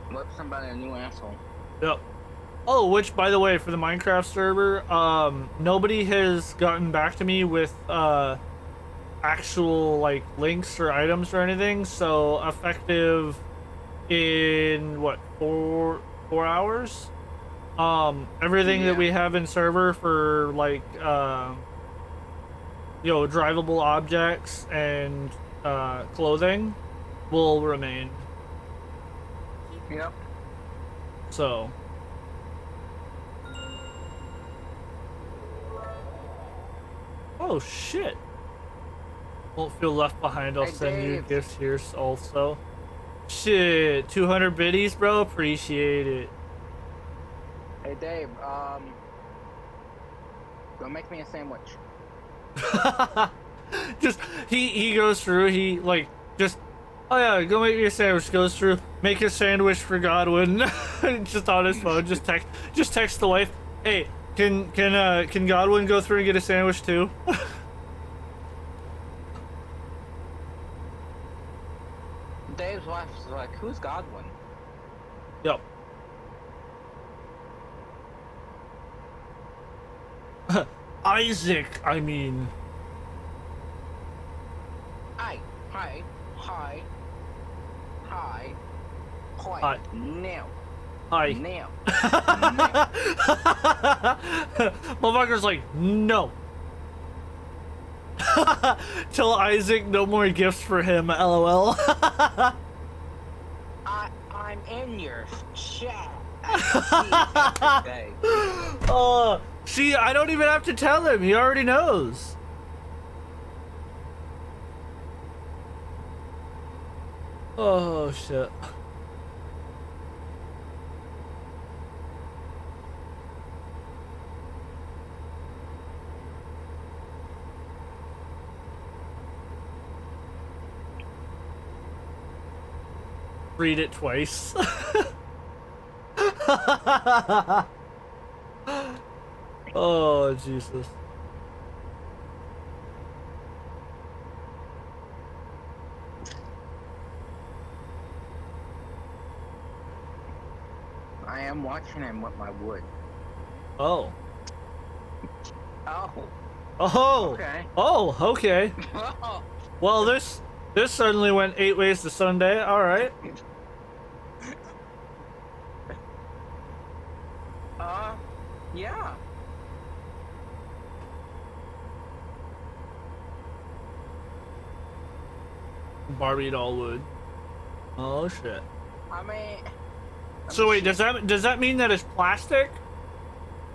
Rip somebody a new asshole. Yep. Oh, which, by the way, for the Minecraft server, nobody has gotten back to me with, actual, like, links or items or anything, so effective in, what, 4 hours? Everything that we have in server for, like, you know, drivable objects and, clothing will remain. Yep. So. Oh, shit. Won't feel left behind. I'll send you gifts here also. Shit, 200 biddies, bro. Appreciate it. Hey, Dave, go make me a sandwich. Just, he goes through, he, like, just, oh yeah, go make me a sandwich, goes through, make a sandwich for Godwin, just on his phone, just text the wife, hey, can Godwin go through and get a sandwich too? Dave's wife's like, who's Godwin? Yep. Isaac, I mean. Hi. Now. Hi. Now. Motherfucker's like, no. Tell Isaac no more gifts for him, lol. I'm in your chat. Oh, see, I don't even have to tell him. He already knows. Oh, shit. Read it twice. Oh, Jesus. I am watching him with my wood. Oh. Oh. Oh. Okay. Oh, okay. Well, this suddenly went 8 ways to Sunday. All right. Yeah. Barbie doll wood. Oh shit. I mean. So wait, does that mean that it's plastic?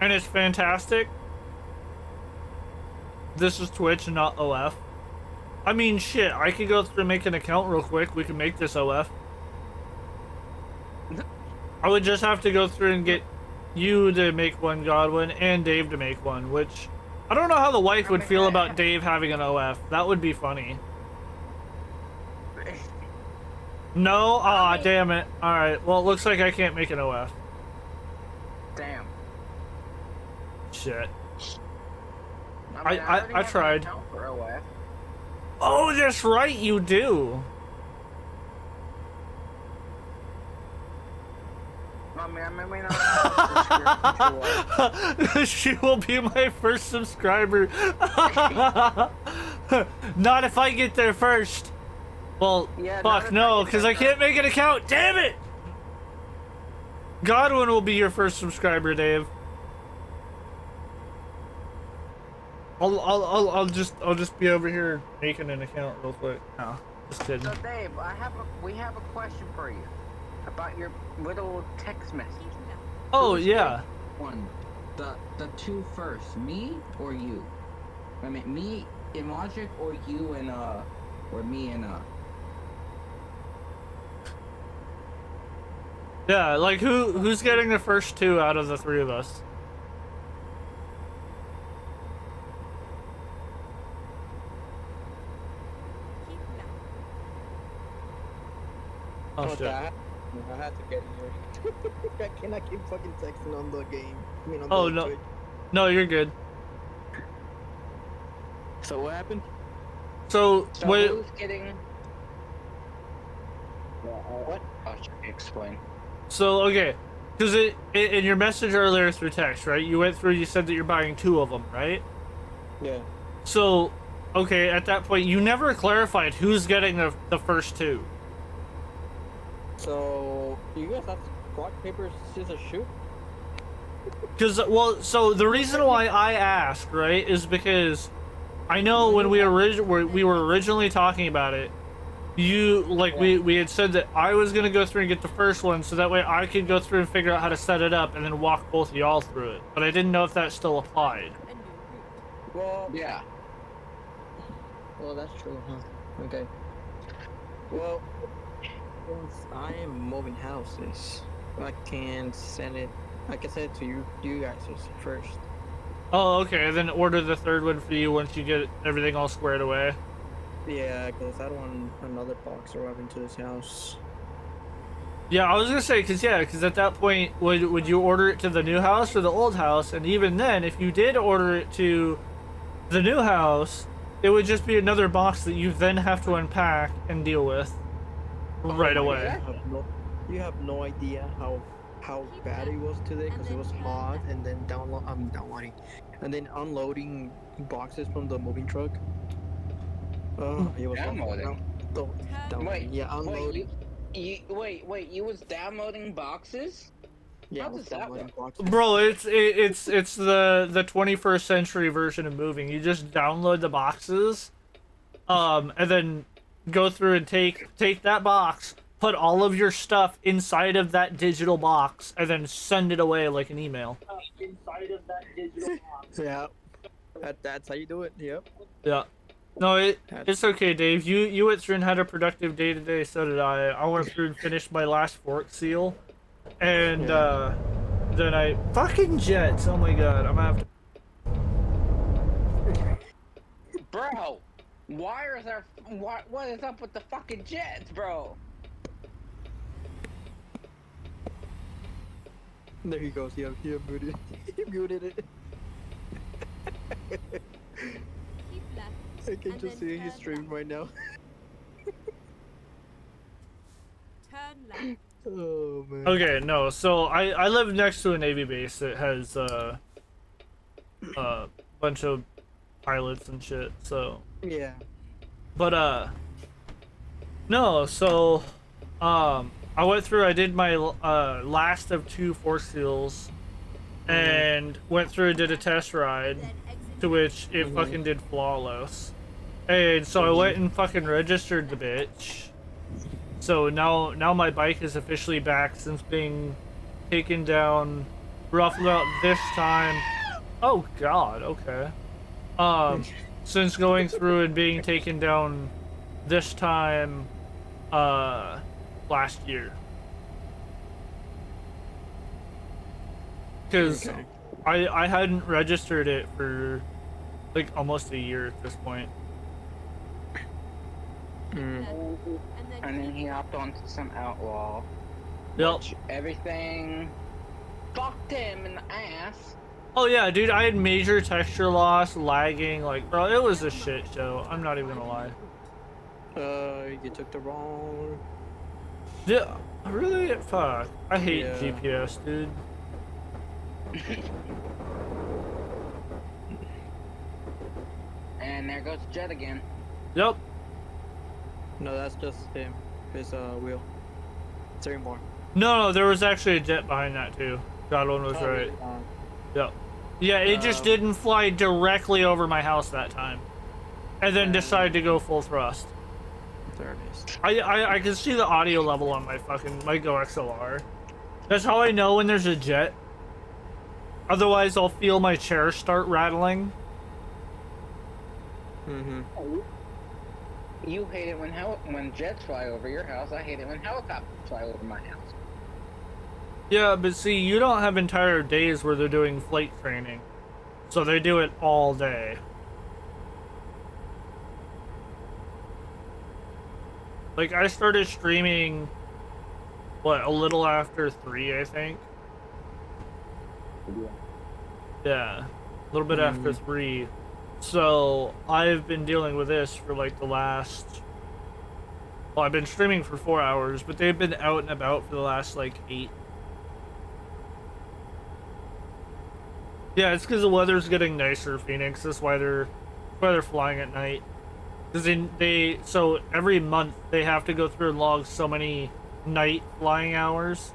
And it's fantastic? This is Twitch, not OF. I mean, shit, I could go through and make an account real quick. We can make this OF. I would just have to go through and get you to make one, Godwin, and Dave to make one, which... I don't know how the wife would feel about Dave having an OF. That would be funny. No? Aw, damn it. Alright, well, it looks like I can't make an OF. Damn. Shit. I tried. For OF. Oh, that's right, you do. I mean, She will be my first subscriber. Not if I get there first. Well, yeah, fuck no, because I can't make an account. Damn it! Godwin will be your first subscriber, Dave. I'll just be over here making an account real quick. No, just kidding. So Dave, we have a question for you about your little text message. Oh yeah. One, the two first, me or you? I mean, me in logic or you and or me and Yeah, like who's getting the first two out of the three of us? Oh shit. I had to get here. I cannot keep fucking texting on the game. I mean, on Oh the no. Twitch. No, you're good. So what happened? So wait. Who's getting? What? Oh, explain. So okay, because in your message earlier through text, right? You went through. You said that you're buying two of them, right? Yeah. So, okay, at that point, you never clarified who's getting the first two. So you guys have to rock paper scissors shoot? Because well, so the reason why I asked, right, is because I know when we were originally talking about it, we had said that I was gonna go through and get the first one, so that way I could go through and figure out how to set it up and then walk both of y'all through it. But I didn't know if that still applied. Well, yeah. Well, that's true, huh? Okay. Well, since I am moving houses, I can send it. I can send it to you guys first. Oh, okay. Then order the third one for you once you get everything all squared away. Yeah, because I don't want another box arriving to this house. Yeah, I was gonna say, because at that point, would you order it to the new house or the old house? And even then, if you did order it to the new house, it would just be another box that you then have to unpack and deal with right away. You have no idea how bad it was today, because it was hot, and then downloading, and then unloading boxes from the moving truck. Oh, it was downloading. Wait, yeah, unloading. Wait, you was downloading boxes? Yeah, How does that work? Bro, it's the 21st century version of moving. You just download the boxes, and then go through and take that box, put all of your stuff inside of that digital box, and then send it away like an email. Inside of that digital box. Yeah, that's how you do it. Yep. Yeah. No, it's okay, Dave. You went through and had a productive day today. So did I. I went through and finished my last fork seal, and then I fucking jets. Oh my god, I'm gonna have to. Bro, what is up with the fucking jets, bro? There he goes. He muted. He muted it. I can just see his stream right now. Turn left. Oh man. Okay, no. So I live next to a Navy base that has a bunch of pilots and shit. So yeah. But no. So I went through. I did my last of 2 force seals, and went through and did a test ride, to which it fucking did flawless. And so I went and fucking registered the bitch. So now my bike is officially back since being taken down roughly about this time. Oh god, okay. Since going through and being taken down this time last year. Because I hadn't registered it for like almost a year at this point. And then he hopped onto some outlaw. Yep. Which everything fucked him in the ass. Oh yeah, dude, I had major texture loss, lagging, like, bro, it was a shit show. I'm not even gonna lie. You took the wrong... Yeah, really? Fuck. I hate Yeah. GPS, dude. And there goes Jet again. Yep. No, that's just him. His wheel. Steering bar. No, there was actually a jet behind that too. Godwin was right. Yep. Yeah, it just didn't fly directly over my house that time. And then decided to go full thrust. There it is. I can see the audio level on my Go XLR. That's how I know when there's a jet. Otherwise, I'll feel my chair start rattling. You hate it when jets fly over your house. I hate it when helicopters fly over my house. Yeah, but see, you don't have entire days where they're doing flight training. So they do it all day. Like, I started streaming, what, a little after 3, I think? Yeah, a little bit after 3. So, I've been dealing with this for, like, the last... Well, I've been streaming for 4 hours, but they've been out and about for the last, like, 8. Yeah, it's because the weather's getting nicer, Phoenix. That's why they're flying at night. Because so every month they have to go through and log so many night flying hours.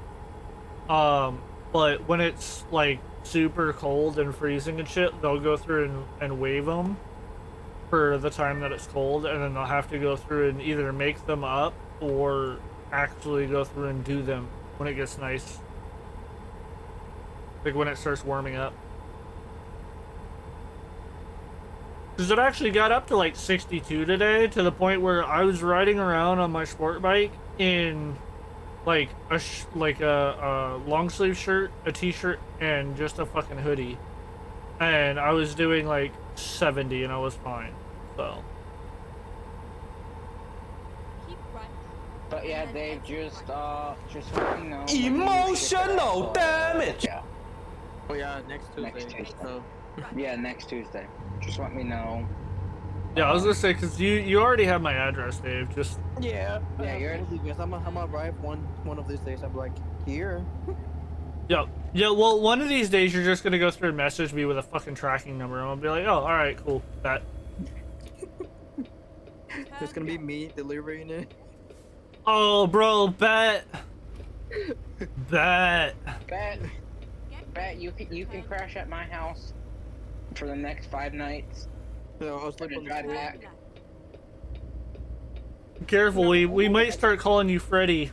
But when it's like super cold and freezing and shit, they'll go through and waive them for the time that it's cold, and then they'll have to go through and either make them up or actually go through and do them when it gets nice. Like when it starts warming up. Because it actually got up to like 62 today, to the point where I was riding around on my sport bike in like a long sleeve shirt, a t-shirt, and just a fucking hoodie, and I was doing like 70 and I was fine. So. But yeah, Dave, just let me know. Emotional damage. Yeah. Oh yeah, next Tuesday. So. Yeah, next Tuesday. Just let me know. Yeah, I was gonna say, because you already have my address, Dave. Just Yeah, you're. I'm gonna arrive one of these days. I'm like here. yeah. Well, one of these days you're just gonna go through and message me with a fucking tracking number, and I'll be like, oh, all right, cool. That. It's gonna be me delivering it. Oh, bro, bet. Bet you can crash at my house for the next 5 nights. No, I was like on drive back. Careful, we might start calling you Freddy.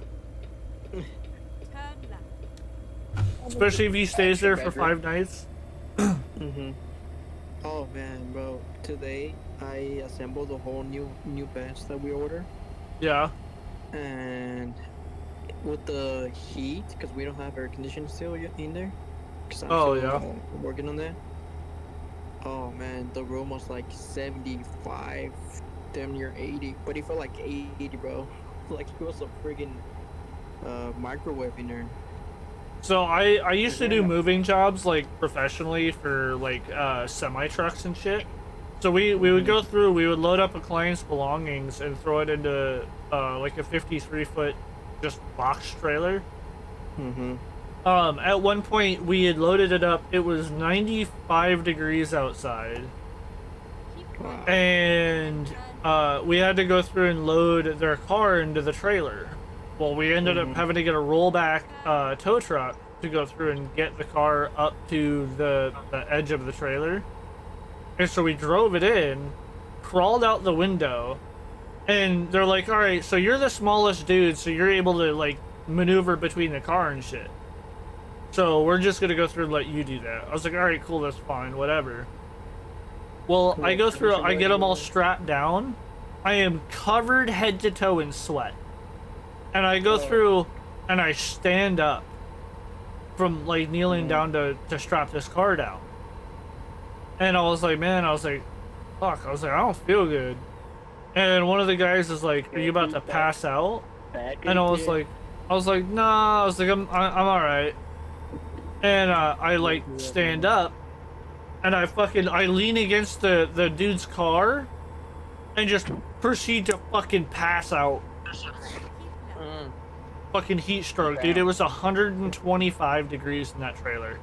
Especially if he stays there for 5 nights. Oh man, bro! Today I assembled a whole new bench that we ordered. Yeah. And with the heat, because we don't have air conditioning still yet in there. Oh yeah. Working on that. Oh man, the room was like 75, damn near 80, but it felt like 80, bro. Like it was a friggin' microwave in there. So I used to do moving jobs like professionally for like semi trucks and shit. So we would go through, we would load up a client's belongings and throw it into like a 53-foot just box trailer. At one point we had loaded it up. It was 95 degrees outside, and we had to go through and load their car into the trailer. Well, we ended up having to get a rollback tow truck to go through and get the car up to the edge of the trailer. And so we drove it in, crawled out the window, and they're like, all right, so you're the smallest dude, so you're able to, like, maneuver between the car and shit. So we're just gonna go through and let you do that. I was like, all right, cool, that's fine, whatever. Well, I go through, I get them all strapped down. I am covered head to toe in sweat. And I go through and I stand up from, like, kneeling down to strap this car down. And I was like, man, fuck, I don't feel good. And one of the guys is like, are you about to pass out? And I was like, nah, I'm all right. And I like stand up, and I lean against the dude's car, and just proceed to fucking pass out. Fucking heat stroke, dude. It was 125 degrees in that trailer.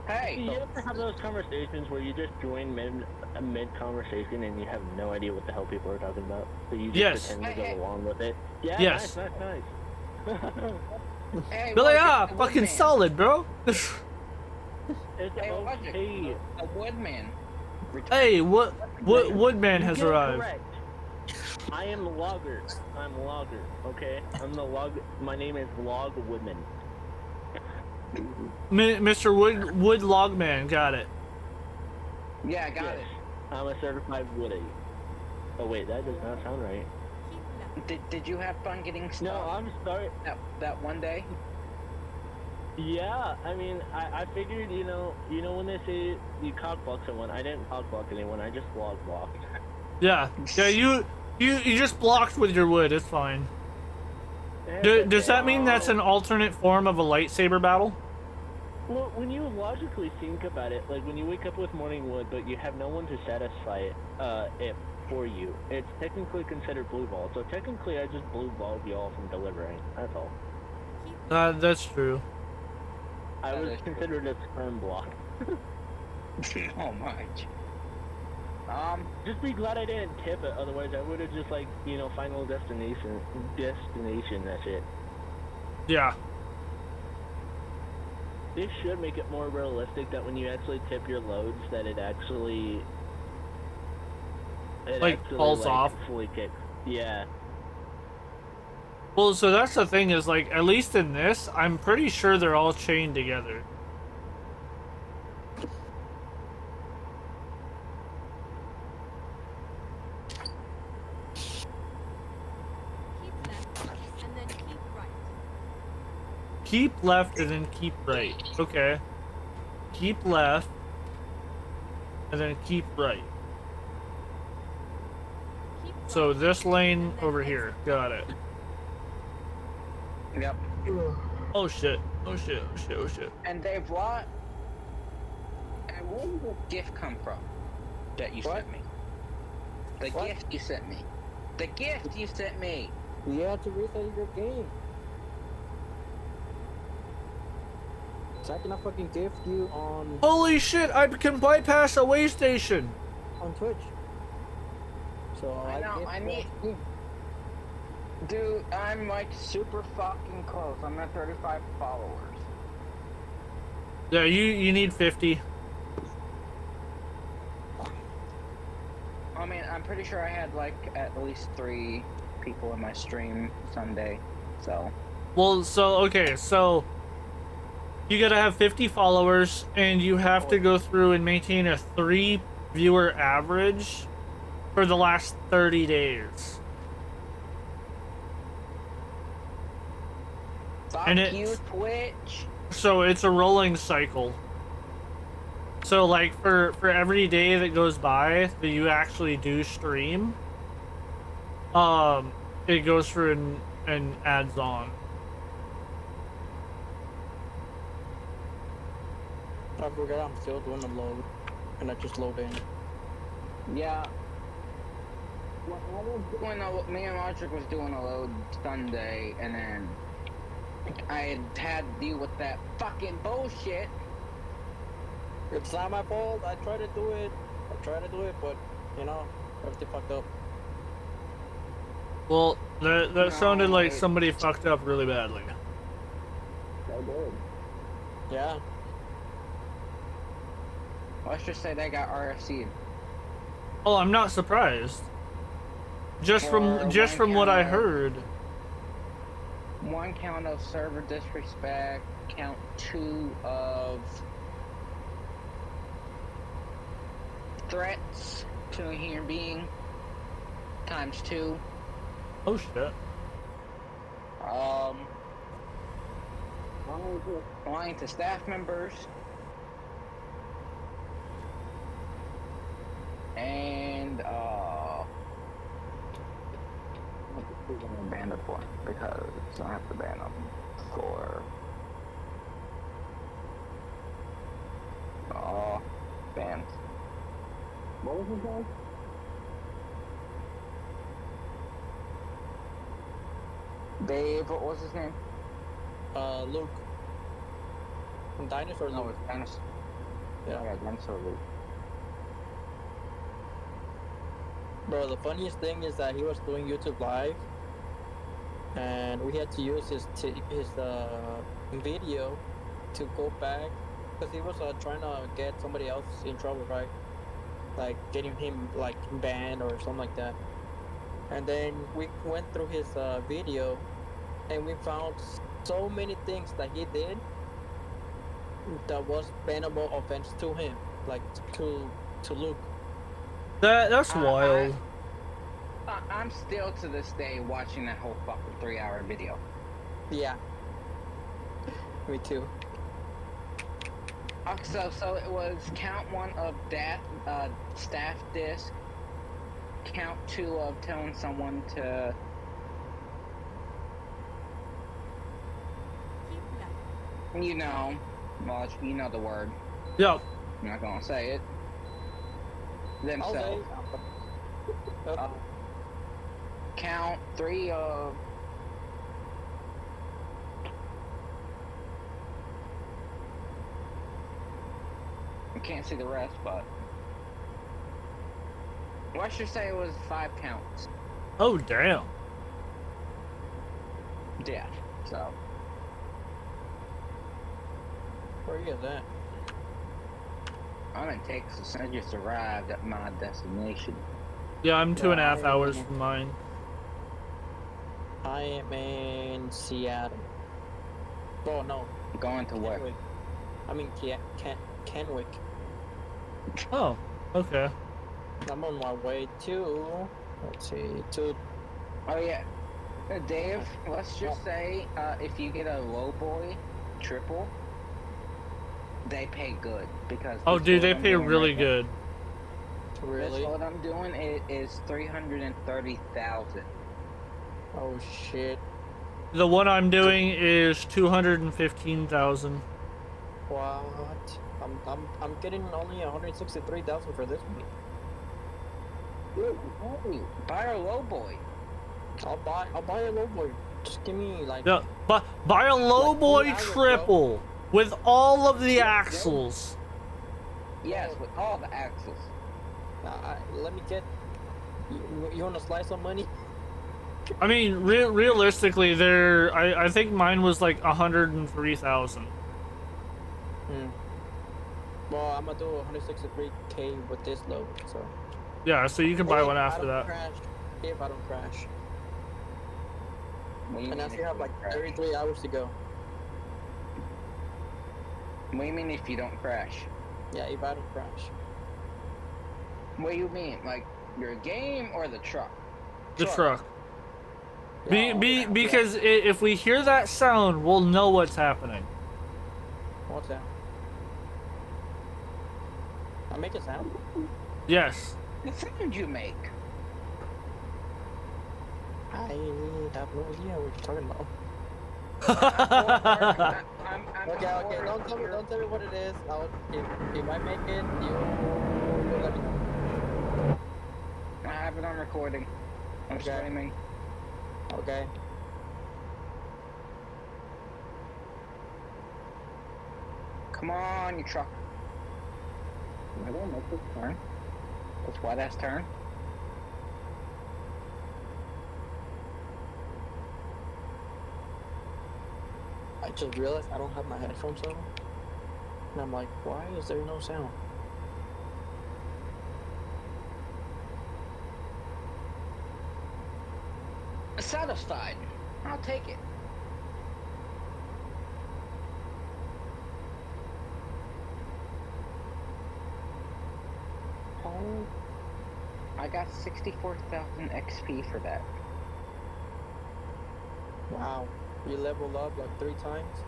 Hey, do you ever have those conversations where you just join mid conversation and you have no idea what the hell people are talking about, so you just pretend to go along with it? Yeah, yes. Nice. Hey, Billy, Logic, fucking Woodman. solid, bro. It's Hey, Logic, okay. a Woodman. Hey, Woodman has arrived. Correct. I am Logger. I'm Logger. Okay, I'm the log. My name is Log Woodman. Mr. Wood Logman, got it. Yeah, I got it. I'm a certified woodie. Oh wait, that does not sound right. Did you have fun getting stuck? No, I'm sorry. That one day? Yeah, I mean, I figured, you know when they say you cockblock someone, I didn't cockblock anyone, I just log blocked. Yeah, you just blocked with your wood, it's fine. Does that mean that's an alternate form of a lightsaber battle? Well, when you logically think about it, like when you wake up with morning wood, but you have no one to satisfy it for you, it's technically considered blue ball. So technically, I just blue balled you all from delivering. That's all. That's true. I was considered a sperm block. Oh my. Just be glad I didn't tip it. Otherwise, I would have just like final destination that shit. Yeah. This should make it more realistic that when you actually tip your loads, that it actually falls off. Fully kicks. Yeah. Well, so that's the thing is, like, at least in this, I'm pretty sure they're all chained together. Keep left and then keep right. Okay. Keep left and then keep right. So this lane over here. Got it. Yep. Oh shit. Oh shit. Oh shit. Oh shit. And Dave, what? And where did this gift come from that you sent me? The gift you sent me. The gift you sent me. You have to reset your game. So I cannot fucking gift you on Holy shit! I can bypass a way station. on Twitch. So I know. I need. Dude, I'm like super fucking close. I'm at 35 followers. Yeah, you need 50. I mean, I'm pretty sure I had like at least 3 people in my stream Sunday, so. Well, so okay, so you gotta have 50 followers, and you have to go through and maintain a 3 viewer average for the last 30 days. Fuck And you, Twitch. So it's a rolling cycle. So like for every day that goes by that you actually do stream, it goes through and adds on. I forgot I'm still doing the load, and I just load in. Yeah. Well, I was doing me and Logic was doing a load Sunday, and then I had to deal with that fucking bullshit. It's not my fault. I tried to do it. But everything fucked up. Well, that sounded like somebody fucked up really badly. I did. Yeah. Let's just say they got RFC'd. Oh, I'm not surprised. Just For from what I heard. 1 count of server disrespect, count 2 of threats to a human being, times 2. Oh shit. Lying to staff members. And who's gonna ban it for? Because I have to ban them for banned. What was his name? Dave, what was his name? Luke. Dinosaur Luke. No, it's Dinosaur. Yeah, Dinosaur Luke. Bro, the funniest thing is that he was doing YouTube Live, and we had to use his video to go back, because he was trying to get somebody else in trouble, right? Like getting him like banned or something like that. And then we went through his video, and we found so many things that he did that was bannable offense to him, like to Luke. That's wild. I'm still to this day watching that whole fucking 3-hour video. Yeah. Me too. So it was count 1 of staff disc, count 2 of telling someone to you know the word. Yep. I'm not gonna say it. Themselves. Count 3 of I can't see the rest, but let's just say it was 5 counts. Oh damn. Yeah. So. Where are you at? I'm in Texas. I just arrived at my destination. Yeah, I'm 2.5 hours from mine. I am in Seattle. Oh no. Going to work. I'm in Kenwick. Oh, okay. I'm on my way to, let's see, to... Oh yeah. Dave, let's just say, if you get a low boy triple, they pay good, because... Oh dude, they pay really good. Really? This load I'm doing is 330,000. Oh shit. The one I'm doing is 215,000. What? I'm getting only 163,000 for this one. Dude, buy a low boy. I'll buy a low boy. Just give me like. Yeah, but buy a low like boy 3 hours, triple bro. with all of the axles. Yes, with all the axles. Let me get. You want to slice some money? I mean, realistically, I think mine was like 103,000. Well, I'm gonna do 163K with this load, so. Yeah, so you can buy one after that. If I don't crash. And I if still have you like crash? 33 hours to go. What do you mean if you don't crash? Yeah, if I don't crash. What do you mean? Like your game or the truck? The truck. Because if we hear that sound, we'll know what's happening. What's that? I make a sound? Yes. The sound you make. I have no idea what you're talking about. Okay, don't tell me what it is. If I make it, you'll let me know. I have it on recording. I'm streaming. Okay. Come on, you truck. Am I gonna make this turn? This white ass turn? I just realized I don't have my headphones on. And I'm like, why is there no sound? Satisfied. I'll take it. Oh, I got 64,000 XP for that. Wow. You leveled up like 3 times?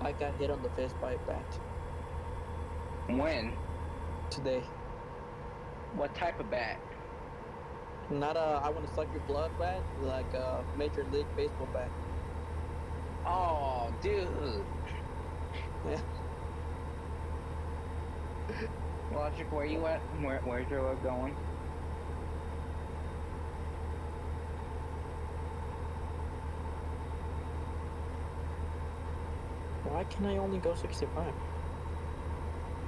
I got hit on the face by a bat. When? Today. What type of bat? Not a I want to suck your blood bat, like a Major League Baseball bat. Oh, dude. Yeah. Logic, where you at? Where's your load going? Why can I only go 65?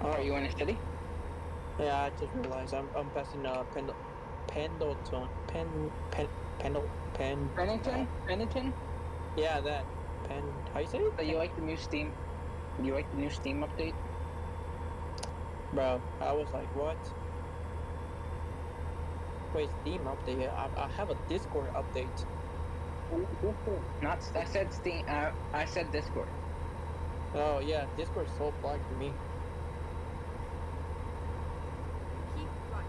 Oh. Are you in a city? Yeah, I just realized I'm passing Pendleton. Pennington? Pennington? Yeah, that. How you say it? So you like the new Steam? You like the new Steam update? Bro, I was like, what? Wait, Steam update? Yeah, I have a Discord update. Not, I said Steam. I said Discord. Oh yeah, Discord's so bugged for me. Keep right.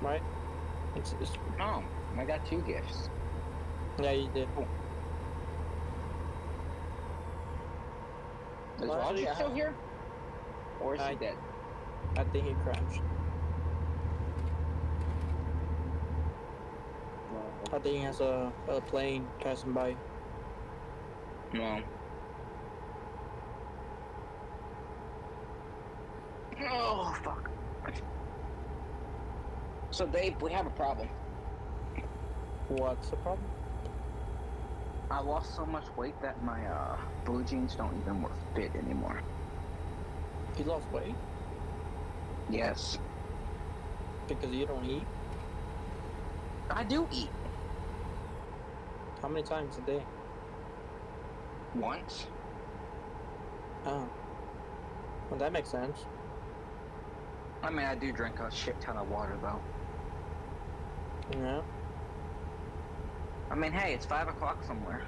Right? It's Oh, I got 2 gifts. Yeah, you did. Cool. Is Well, actually, Logic still here? Or is he dead? I think he crashed. I think he has a plane passing by. No. Oh, fuck. So, Dave, we have a problem. What's the problem? I lost so much weight that my blue jeans don't even fit anymore. You lost weight? Yes. Because you don't eat? I do eat. How many times a day? Once. Oh. Well, that makes sense. I mean, I do drink a shit ton of water, though. Yeah. I mean, hey, it's 5 o'clock somewhere.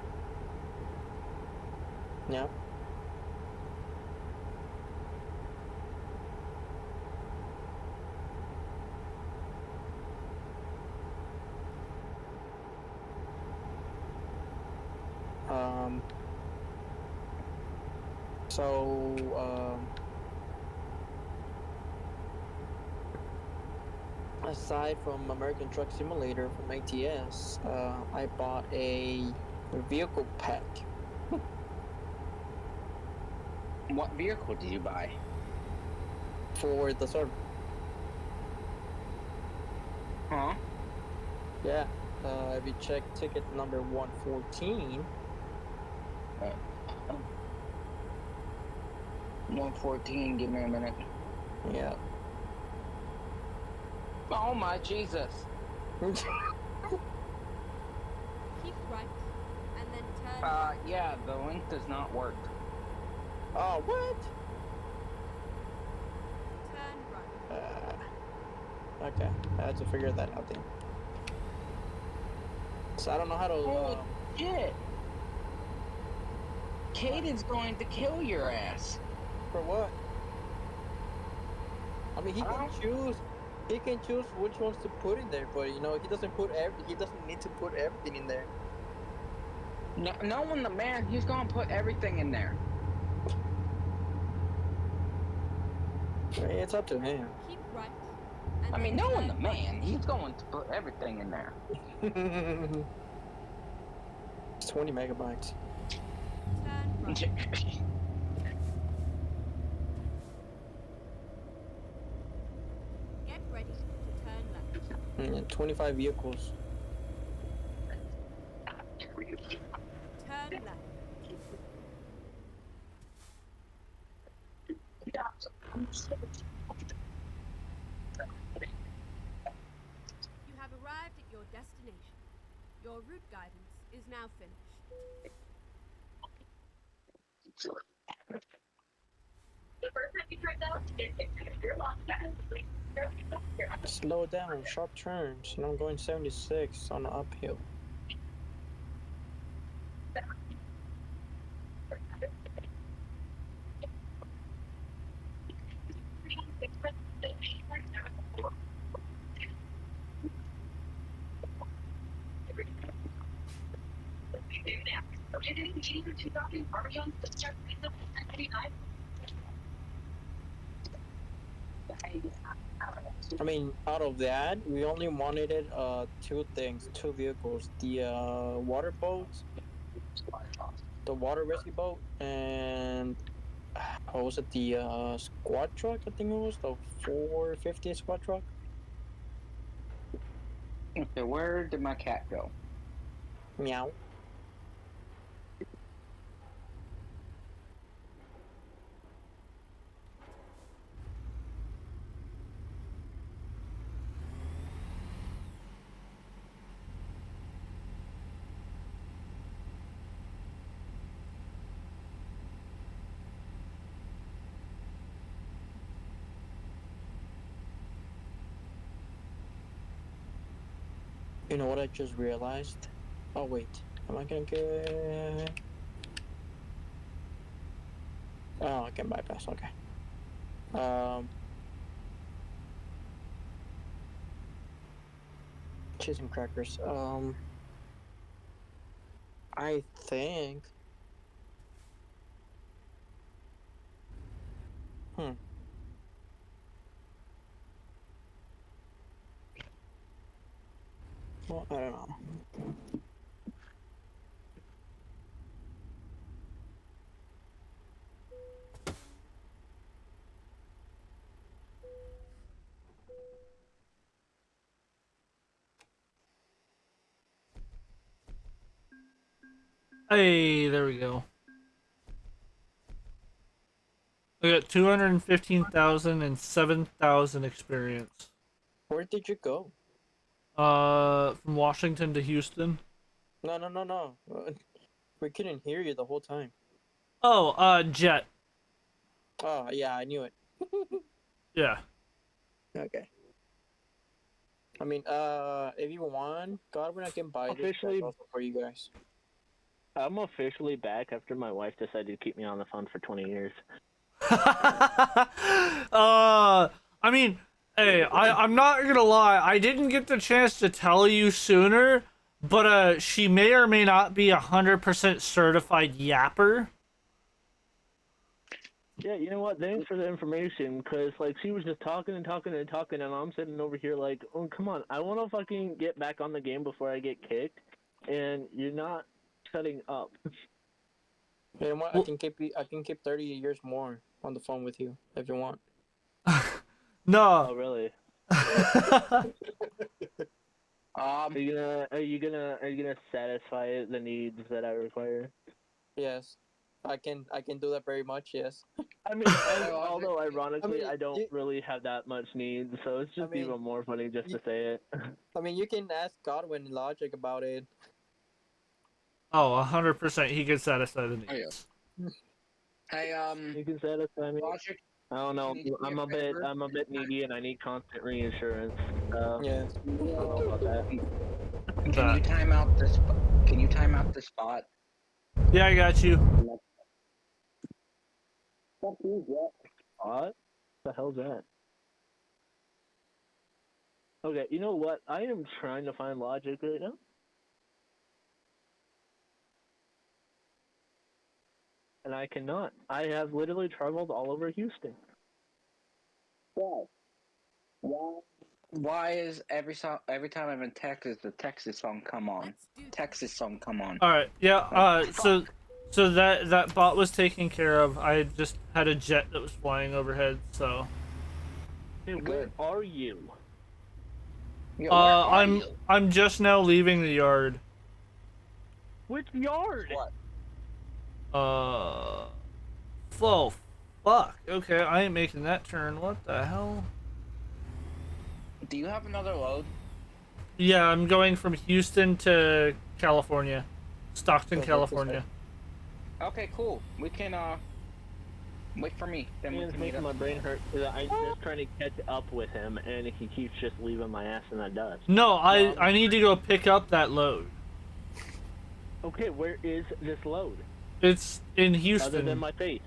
Yeah. Aside from American Truck Simulator from ATS, I bought a vehicle pack. What vehicle did you buy? For the server. Huh? Yeah. If you check ticket number 114. 114, give me a minute. Yeah. Oh my Jesus. Keep right. And then turn. Yeah, the link does not work. Oh, what? Turn right. Okay. I had to figure that out then. So I don't know how to. Holy shit. Caden's going to kill your ass. For what? I mean, he can choose. He can choose which ones to put in there, but you know, he doesn't need to put everything in there. No, knowing the man, he's gonna put everything in there. I mean, it's up to him. Keep right. I mean, knowing the man, he's going to put everything in there. It's 20 megabytes. Turn right. Get ready to turn left. 25 vehicles. Turn left. destination. Your route guidance is now finished. Slow down, sharp turns, and I'm going 76 on the uphill. I mean, out of that, we only wanted it, two things, two vehicles: the water boat, the water rescue boat, and what was it? The squad truck. I think it was the 450 squad truck. Okay, where did my cat go? Meow. You know what I just realized? Oh wait, am I gonna get? Oh, I can bypass. Okay. Cheese and crackers. I think. Hmm. Well, I don't know. Hey, there we go. I got 215,000 and 7,000 experience. Where did you go? From Washington to Houston. No. We couldn't hear you the whole time. Oh, jet. Oh yeah, I knew it. Yeah. Okay. I mean, if you want, Godwin, I can buy this Officially- also for you guys. I'm officially back after my wife decided to keep me on the phone for 20 years. I mean, hey, I'm not gonna lie, I didn't get the chance to tell you sooner, but she may or may not be 100% certified yapper. Yeah, you know what? Thanks for the information, because, like, she was just talking and talking and talking, and I'm sitting over here like, oh, come on, I want to fucking get back on the game before I get kicked, and you're not shutting up. You know what? I can keep 30 years more on the phone with you if you want. No. Oh, really? Are you gonna satisfy the needs that I require? Yes, I can do that very much. Yes. I mean, although ironically, I don't really have that much needs, so it's just even more funny just to say it. I mean, you can ask Godwin and Logic about it. Oh, 100% he can satisfy the needs. Hey, you can satisfy me. Logic. I don't know. Can you do me I'm a a bit favor? needy, and I need constant reinsurance. Yes. I don't know about that. Can you time out this? Can you time out this spot? Yeah, I got you. What the hell's that? Okay, you know what? I am trying to find logic right now. And I cannot. I have literally traveled all over Houston. Why is every time I'm in Texas, the Texas song come on? Texas song come on. All right. Yeah. So that bot was taken care of. I just had a jet that was flying overhead. So. Hey, where are you? I'm just now leaving the yard. Which yard? Oh, fuck. Okay, I ain't making that turn. What the hell? Do you have another load? Yeah, I'm going from Houston to California. Stockton, California. Okay, cool. We can wait for me. Then we It's can meet making up. my brain hurt because I'm just trying to catch up with him, and he keeps just leaving my ass in the dust. No, I need to go pick up that load. Okay, where is this load? It's in Houston. Other than my face.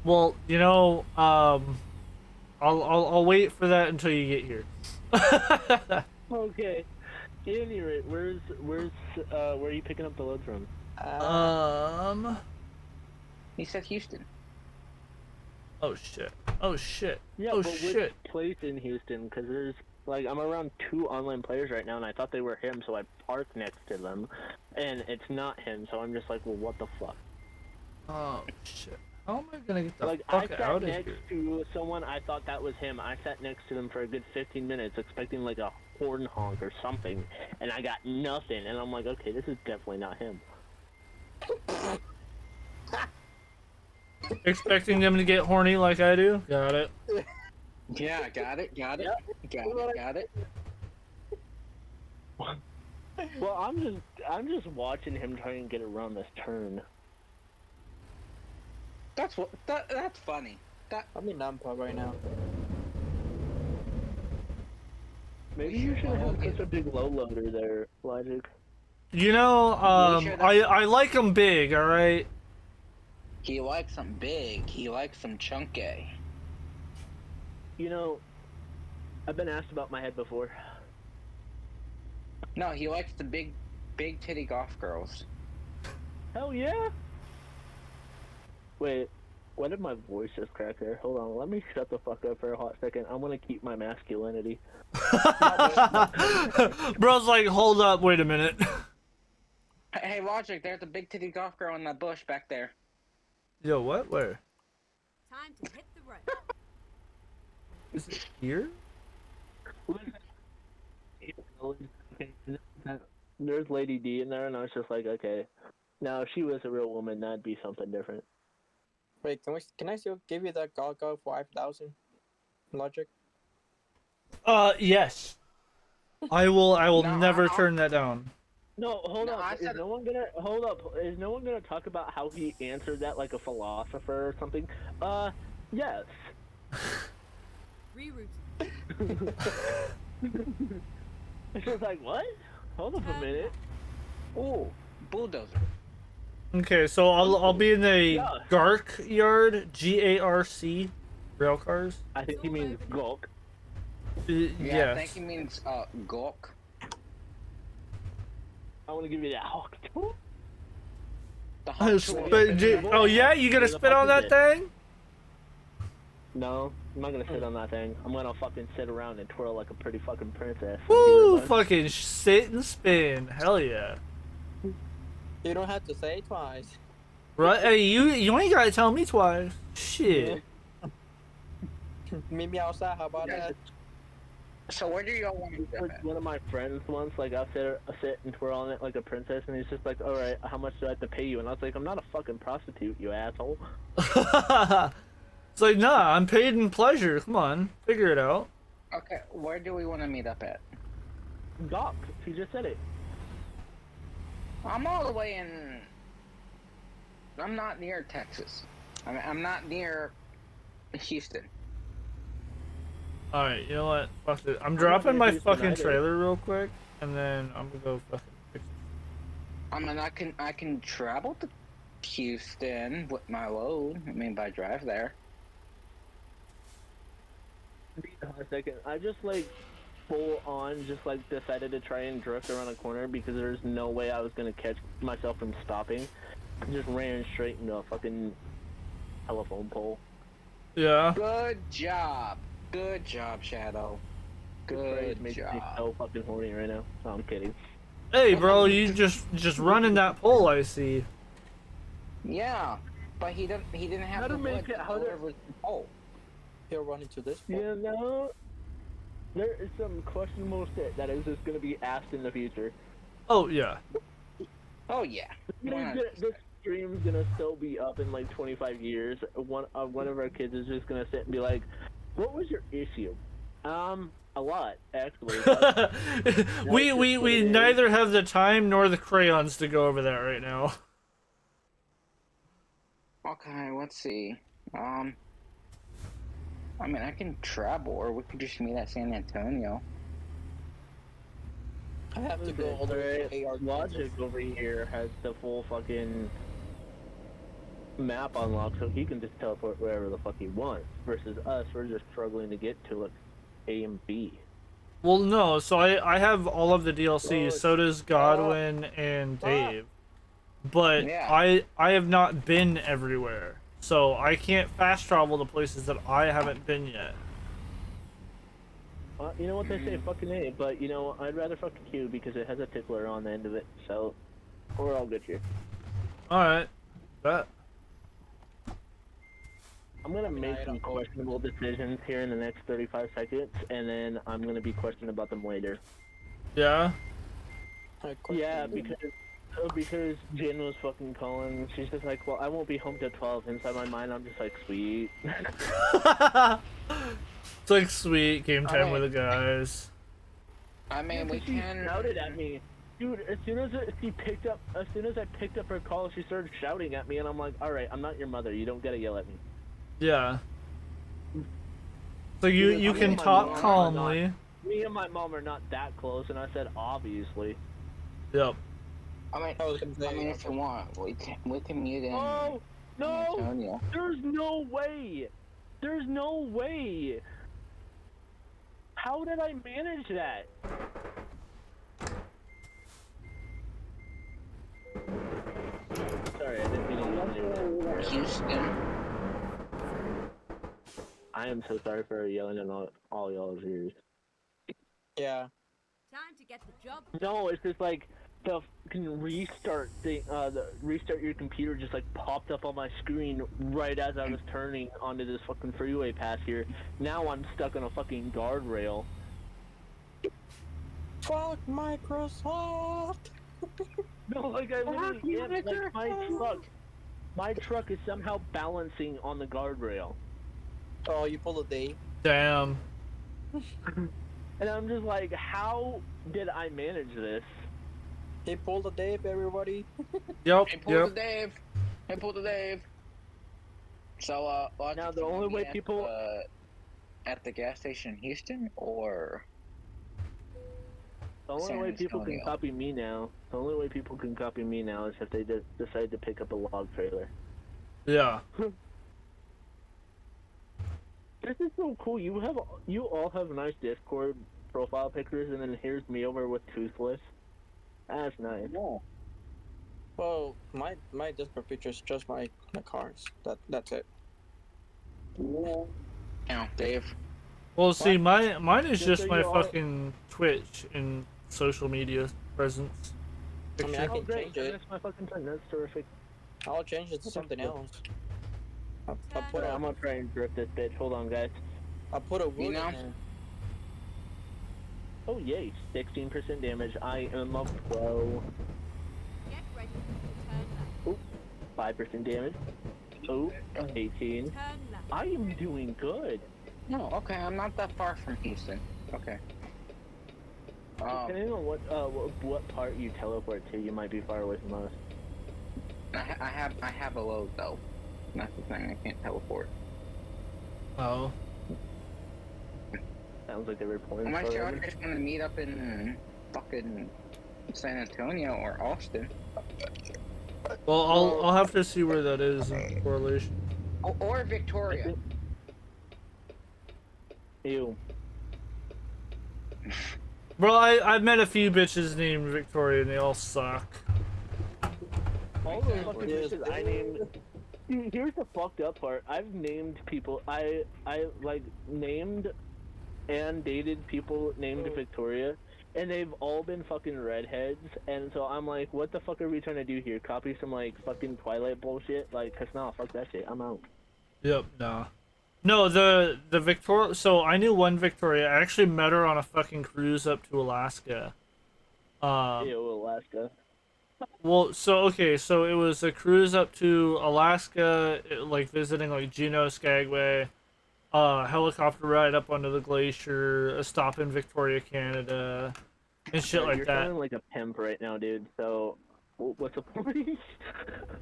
Well, you know, I'll wait for that until you get here. Okay. At any rate, where are you picking up the load from? He said Houston. Oh shit. Oh shit. Yeah, oh but shit. which place in Houston? Because there's like I'm around 2 online players right now, and I thought they were him, so I parked next to them, and it's not him. So I'm just like, well, what the fuck? Oh shit. How am I gonna get the Like fuck I out sat of next here? to someone, I thought that was him. I sat next to them for a good 15 minutes, expecting like a horn honk or something, and I got nothing. And I'm like, okay, this is definitely not him. Expecting them to get horny like I do? Got it. Yeah, got it. Got it. Well, I'm just watching him try and get around this turn. That's funny. I'm in Nampa right now. Maybe you should have such a big low loader there, Logic. You know, I like them big, alright? He likes them big. He likes them chunky. You know, I've been asked about my head before. No, he likes the big titty golf girls. Hell yeah! Wait, why did my voice just crack there? Hold on, let me shut the fuck up for a hot second. I'm gonna keep my masculinity. Bro's like, hold up, wait a minute. Hey, Logic, there's a big titty golf girl in that bush back there. Yo, what? Where? Time to hit the road. Is it here? There's Lady D in there, and I was just like, okay. Now, if she was a real woman, that'd be something different. Wait, can I still give you that Gaga 5000? Logic? Yes. I will No, never turn that down. No, hold up. Is no one gonna talk about how he answered that like a philosopher or something? Yes. Reroute. It's just like, what? Hold up a minute. Ooh, bulldozer. Okay, so I'll be in the Garc yard, GARC, rail cars. I think he means gulk. Yeah, yes. I think he means gawk. I want to give you that hawk tool. Oh yeah, you gonna spit on that thing? No, I'm not gonna sit on that thing. I'm gonna fucking sit around and twirl like a pretty fucking princess. Woo! Fucking sit and spin. Hell yeah. You don't have to say it twice. Right? Hey, you ain't gotta tell me twice. Shit. Meet me outside. How about that? So where do y'all want to go? Like one of my friends once, like I'll sit and twirl on it like a princess, and he's just like, "All right, how much do I have to pay you?" And I was like, "I'm not a fucking prostitute, you asshole." It's like, nah, I'm paid in pleasure. Come on, figure it out. Okay, where do we want to meet up at? Doc, he just said it. I'm all the way in. I'm not near Texas. I'm not near Houston. Alright, you know what? Fuck it. I'm dropping my fucking trailer real quick, and then I'm gonna go fucking fix it. I mean, I can travel to Houston with my load. I mean, by drive there. A second, I just like full on just like decided to try and drift around a corner because there's no way I was gonna catch myself from stopping. I just ran straight into a fucking telephone pole. Yeah. Good job. Good job, Shadow. Good makes me job. so fucking horny right now. No, I'm kidding. Hey, bro, you just running that pole, I see. Yeah, but he didn't have the wood to deliver the pole. He'll run into this pole. You know, there is some questionable shit that is just gonna be asked in the future. Oh yeah. Oh yeah. This stream's gonna still be up in like 25 years. One of our kids is just gonna sit and be like, "What was your issue?" A lot actually. We neither have the time nor the crayons to go over that right now. Okay, let's see. I mean, I can travel, or we could just meet at San Antonio. I have to go all the way to AR. Logic over here has the full fucking map unlocked, so he can just teleport wherever the fuck he wants. Versus us, we're just struggling to get to like A and B. Well, no. So I have all of the DLCs. So does Godwin and Dave. But Yeah. I have not been everywhere, so I can't fast travel to places that I haven't been yet. You know what they say, fucking A, but you know, I'd rather fuck Q because it has a tickler on the end of it, so we're all good here. Alright. Bet. I'm gonna make some questionable decisions here in the next 35 seconds, and then I'm gonna be questioned about them later. Yeah? Yeah, because Jen was fucking calling. She's just like, well, I won't be home till 12. Inside my mind, I'm just like, sweet. It's like sweet game time with the guys. I mean, we can. She shouted at me, dude. As soon as I picked up her call, she started shouting at me, and I'm like, all right, I'm not your mother. You don't gotta yell at me. Yeah. So you can talk calmly. Me and my mom are not that close, and I said obviously. Yep. I mean, if you want, we can meet in. Oh no! Antonio. There's no way. There's no way. How did I manage that? Sorry, I didn't mean to use Houston. I am so sorry for yelling in all y'all's ears. Yeah. Time to get the job. No, it's just like the fucking restart thing. The restart your computer just like popped up on my screen right as I was turning onto this fucking freeway pass here. Now I'm stuck on a fucking guardrail. Fuck Microsoft. No, like I literally am, like my truck is somehow balancing on the guardrail. Oh, you pulled a Dave. Damn. And I'm just like, how did I manage this? He pulled a Dave, everybody. Yep. He pulled the Dave. He pulled the Dave. So, now the only way people at the gas station in Houston, or the only way people can copy me now. The only way people can copy me now is if they decide to pick up a log trailer. Yeah. This is so cool. You all have nice Discord profile pictures, and then here's me over with Toothless. That's nice. Yeah. Well, my Discord picture is just my cars. That's it. Yeah, Dave. Well, see, mine is Just just so my you all- fucking Twitch and social media presence. I mean, I can change it. That's my fucking thing. That's terrific. I'll change it to something else. I'll put I'm gonna try and drift this bitch. Hold on, guys. I'll put a wood in there. Oh yay, 16% damage. I am a pro. Get ready to turn left. 5% damage. Oh, 18. Turn left. I am doing good. No, okay, I'm not that far from Houston. Okay. Depending on what part you teleport to, you might be far away from us. I have a load though. That's the thing. I can't teleport. Oh. Sounds like they were pulling. Unless y'all just want to meet up in fucking San Antonio or Austin. Well, I'll have to see where that is in correlation. Or Victoria. Ew. Bro, I've met a few bitches named Victoria and they all suck. All the fucking bitches I named. Here's the fucked up part. I've named people. I like named and dated people named Victoria, and they've all been fucking redheads. And so I'm like, what the fuck are we trying to do here? Copy some like fucking Twilight bullshit? Like, cause nah, fuck that shit. I'm out. Yep, nah. No, the Victoria. So I knew one Victoria. I actually met her on a fucking cruise up to Alaska. Ew, Alaska. Well, so okay, so it was a cruise up to Alaska, like visiting like Juneau, Skagway, a helicopter ride up onto the glacier, a stop in Victoria, Canada, and shit like You're that. sounding like a pimp right now, dude. So, what's the point?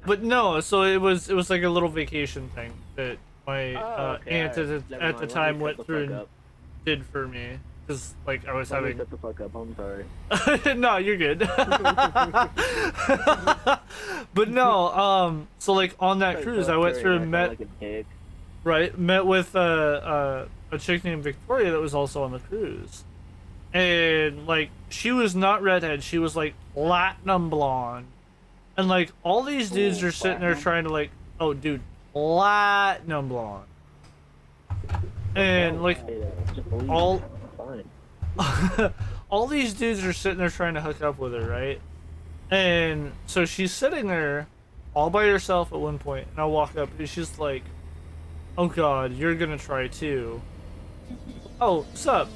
But no, so it was like a little vacation thing that my aunt at the time went through and did for me, because like I was having. Shut the fuck up. I'm sorry. No, you're good. But no, so like on that cruise, I went through and met with a chick named Victoria that was also on the cruise, and like she was not redhead, she was like platinum blonde, and like all these dudes are sitting there trying to like, oh dude, platinum blonde, and like all. All these dudes are sitting there trying to hook up with her, right? And so she's sitting there all by herself at one point, and I walk up and she's like, oh god, you're gonna try too. Oh, sup?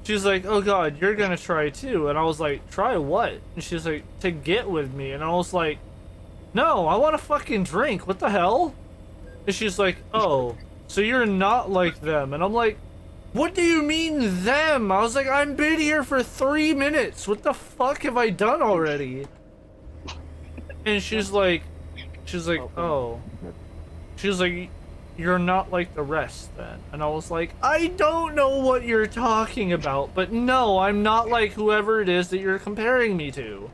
She's like, oh god, you're gonna try too. And I was like, try what? And she's like, to get with me. And I was like, no, I want a fucking drink. What the hell? And she's like, oh, so you're not like them. And I'm like, what do you mean them? I was like, I've been here for 3 minutes. What the fuck have I done already? And she's like, oh. She's like, you're not like the rest then. And I was like, I don't know what you're talking about, but no, I'm not like whoever it is that you're comparing me to.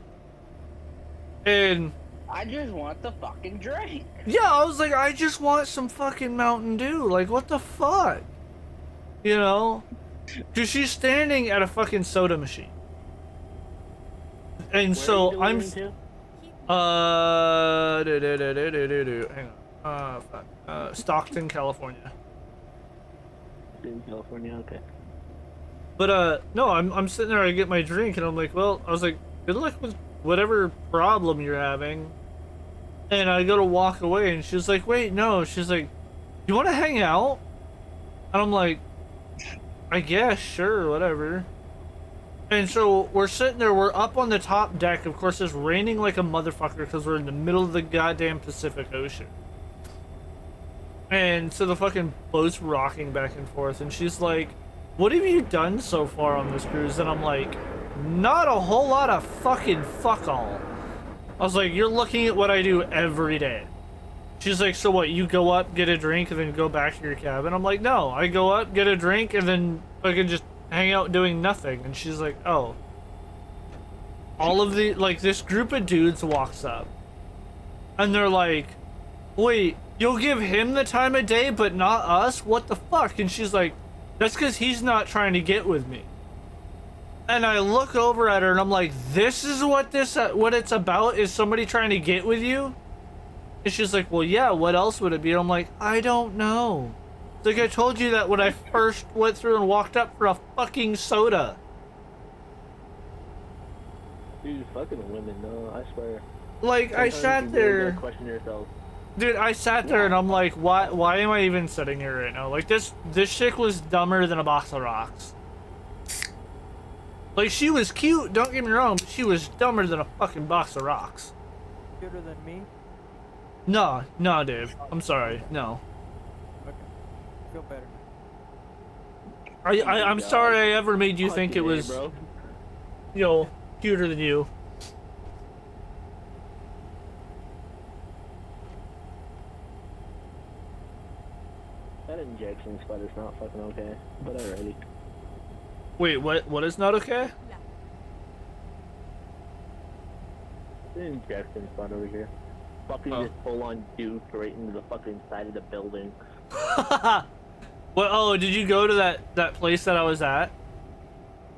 And I just want the fucking drink. yeah, I was like, I just want some fucking Mountain Dew. Like, what the fuck? You know? Because she's standing at a fucking soda machine. And so I'm. Hang on. Fuck. Stockton, California. In California, okay. But, no, I'm sitting there, I get my drink, and I'm like, well, I was like, good luck with whatever problem you're having. And I go to walk away, and she's like, wait, no. She's like, you want to hang out? And I'm like, I guess, sure, whatever. And so we're sitting there, we're up on the top deck. Of course, it's raining like a motherfucker because we're in the middle of the goddamn Pacific Ocean. And so the fucking boat's rocking back and forth, and she's like, what have you done so far on this cruise? And I'm like, not a whole lot of fucking fuck all. I was like, you're looking at what I do every day. She's like, so what, you go up, get a drink, and then go back to your cabin? I'm like, no, I go up, get a drink, and then fucking just hang out doing nothing. And she's like, oh. All of the, like, this group of dudes walks up. And they're like, wait, you'll give him the time of day, but not us? What the fuck? And she's like, that's because he's not trying to get with me. And I look over at her, and I'm like, this is what it's about? Is somebody trying to get with you? And she's like, well, yeah, what else would it be? And I'm like, I don't know. It's like I told you that when I first went through and walked up for a fucking soda. Dude, fucking women, no, I swear. Like, I sat there. Question yourself. Dude, I sat there and I'm like, why am I even sitting here right now? Like, this chick was dumber than a box of rocks. Like, she was cute, don't get me wrong, but she was dumber than a fucking box of rocks. Cuter than me? No, Dave. I'm sorry. No. Okay. Feel better. I'm sorry I ever made you think it was, you know, cuter than you. That injection spot is not fucking okay, but alrighty. Wait, what is not okay? The injection spot over here. Fucking just full on duke right into the fucking side of the building. What? Oh, did you go to that place that I was at?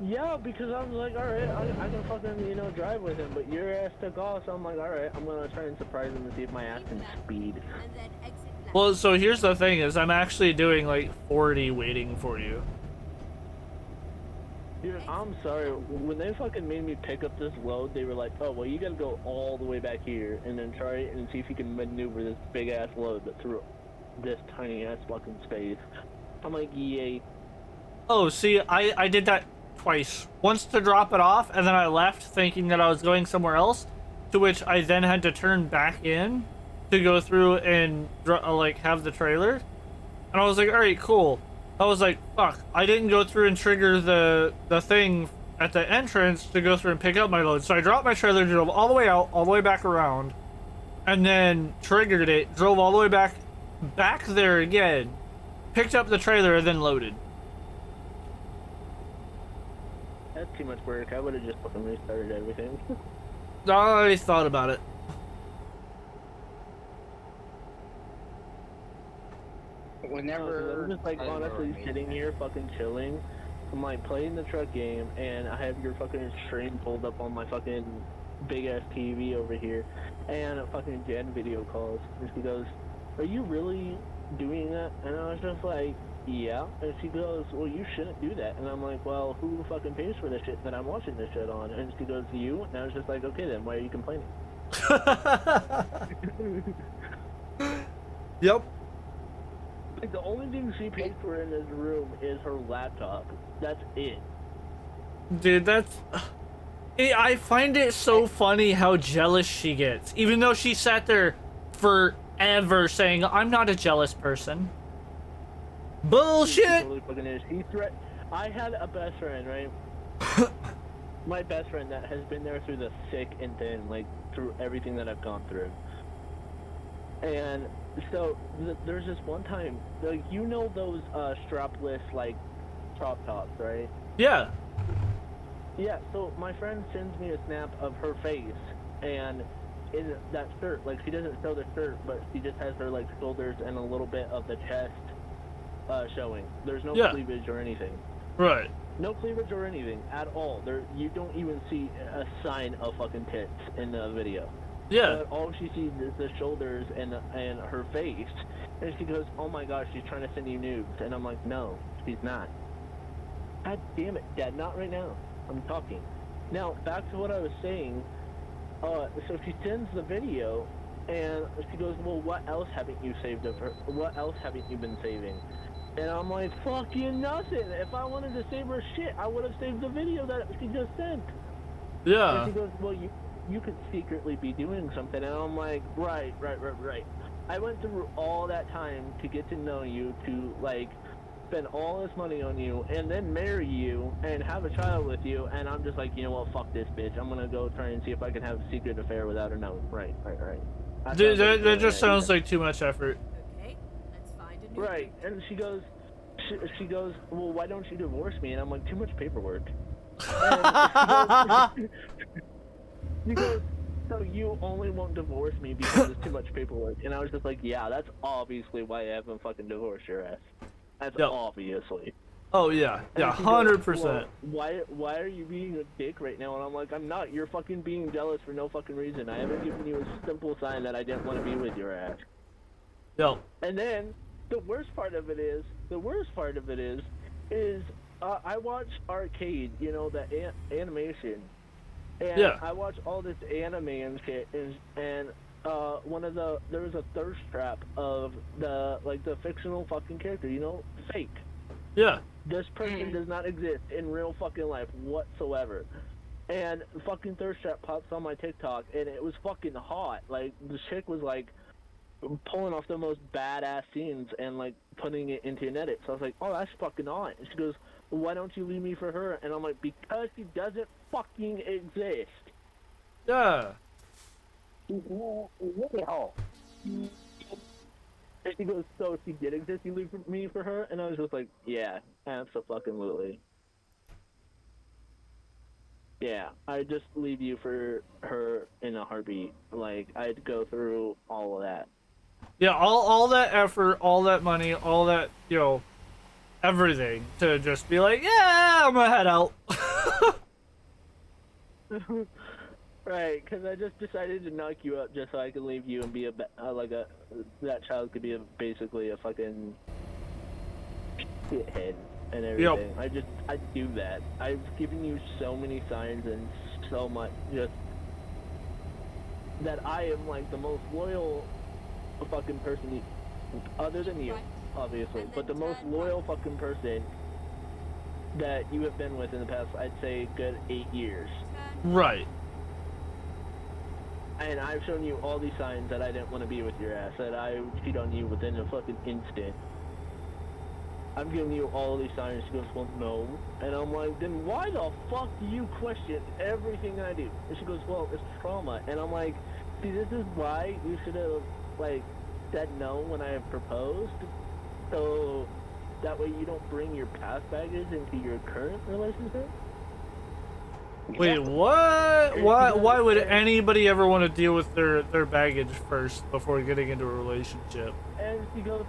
Yeah, because I was like, alright, I can fucking, you know, drive with him, but your ass took off, so I'm like, alright, I'm gonna try and surprise him and see if my ass can speed. Well, so here's the thing is I'm actually doing like 40 waiting for you. Dude, I'm sorry, when they fucking made me pick up this load, they were like, oh, well, you gotta go all the way back here, and then try and see if you can maneuver this big-ass load, but through this tiny-ass fucking space. I'm like, yay. Oh, see, I did that twice. Once to drop it off, and then I left thinking that I was going somewhere else, to which I then had to turn back in to go through and, like, have the trailer. And I was like, all right, cool. I was like, fuck, I didn't go through and trigger the thing at the entrance to go through and pick up my load. So I dropped my trailer, drove all the way out, all the way back around, and then triggered it, drove all the way back there again, picked up the trailer, and then loaded. That's too much work. I would have just fucking restarted everything. I thought about it. Whenever I'm just like honestly sitting here fucking chilling. I'm like playing the truck game and I have your fucking stream pulled up on my fucking big ass TV over here, and a fucking Jen video calls and she goes, "Are you really doing that?" And I was just like, "Yeah." And she goes, "Well, you shouldn't do that." And I'm like, "Well, who fucking pays for the shit that I'm watching this shit on?" And she goes, "You." And I was just like, "Okay then, why are you complaining?" Yep. Like, the only thing she pays for in this room is her laptop. That's it. Dude, that's... I find it so funny how jealous she gets. Even though she sat there forever saying, I'm not a jealous person. Bullshit! She totally fucking is. I had a best friend, right? My best friend that has been there through the thick and thin, like, through everything that I've gone through. And so there's this one time, like, you know those strapless like crop tops, right? Yeah. Yeah. So my friend sends me a snap of her face, and in that shirt, like she doesn't show the shirt, but she just has her like shoulders and a little bit of the chest showing. There's no cleavage or anything. Right. No cleavage or anything at all. You don't even see a sign of fucking tits in the video. Yeah. But all she sees is the shoulders and her face, and she goes, "Oh my gosh, she's trying to send you nudes," and I'm like, "No, she's not." God damn it, Dad, not right now. I'm talking. Now back to what I was saying. So she sends the video, and she goes, "Well, what else haven't you saved of her? What else haven't you been saving?" And I'm like, "Fucking nothing. If I wanted to save her shit, I would have saved the video that she just sent." Yeah. And she goes, "Well, you could secretly be doing something," and I'm like, right. I went through all that time to get to know you, to like spend all this money on you, and then marry you and have a child with you, and I'm just like, you know what, fuck this bitch. I'm gonna go try and see if I can have a secret affair without her knowing. Right. Dude, that just sounds like too much effort. Okay, let's find a new Right, and she goes, "Well, why don't you divorce me?" And I'm like, "Too much paperwork." And she goes, "So you only won't divorce me because it's too much paperwork?" And I was just like, "Yeah, that's obviously why I haven't fucking divorced your ass. That's obviously." Oh yeah, yeah, 100%. "Well, why are you being a dick right now?" And I'm like, "I'm not. You're fucking being jealous for no fucking reason. I haven't given you a simple sign that I didn't want to be with your ass." Yo. And then the worst part of it is I watch Arcade, you know, the animation, and yeah. I watch all this anime and shit, and there was a thirst trap of the fictional fucking character, you know, fake. Yeah. This person does not exist in real fucking life whatsoever. And fucking thirst trap pops on my TikTok, and it was fucking hot. Like, the chick was like pulling off the most badass scenes and like putting it into an edit. So I was like, "Oh, that's fucking on." And she goes, "Well, why don't you leave me for her?" And I'm like, "Because she doesn't fucking exist." Yeah. And she goes, "So if she did exist, you leave me for her?" And I was just like, "Yeah, absolutely. Yeah, I'd just leave you for her in a heartbeat. Like, I'd go through all of that." Yeah, all that effort, all that money, all that, you know, everything to just be like, yeah, I'm gonna head out. Right, because I just decided to knock you up just so I could leave you and be that child could be basically a fucking shithead and everything. Yep. I'd do that. I've given you so many signs and so much just that I am like the most loyal fucking person, other than you, obviously, but the most loyal fucking person that you have been with in the past, I'd say, good 8 years. Right. And I've shown you all these signs that I didn't want to be with your ass, that I would cheat on you within a fucking instant. I'm giving you all these signs. She goes, well, no. And I'm like, then why the fuck do you question everything I do? And she goes, well, it's trauma. And I'm like, see, this is why you should have, like, said no when I proposed. So that way you don't bring your past baggage into your current relationship. Wait, what? Why would anybody ever want to deal with their baggage first before getting into a relationship? And she goes,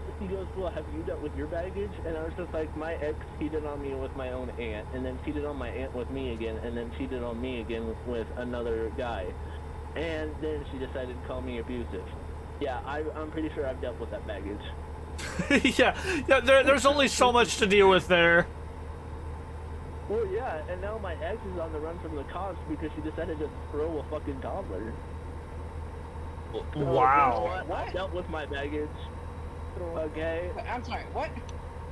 well, have you dealt with your baggage? And I was just like, my ex cheated on me with my own aunt, and then cheated on my aunt with me again, and then cheated on me again with another guy. And then she decided to call me abusive. Yeah, I'm pretty sure I've dealt with that baggage. yeah, there's only so much to deal with there. Well, yeah, and now my ex is on the run from the cops because she decided to throw a fucking toddler. So, Wow. You know what? I dealt with my baggage. Okay. I'm sorry. What?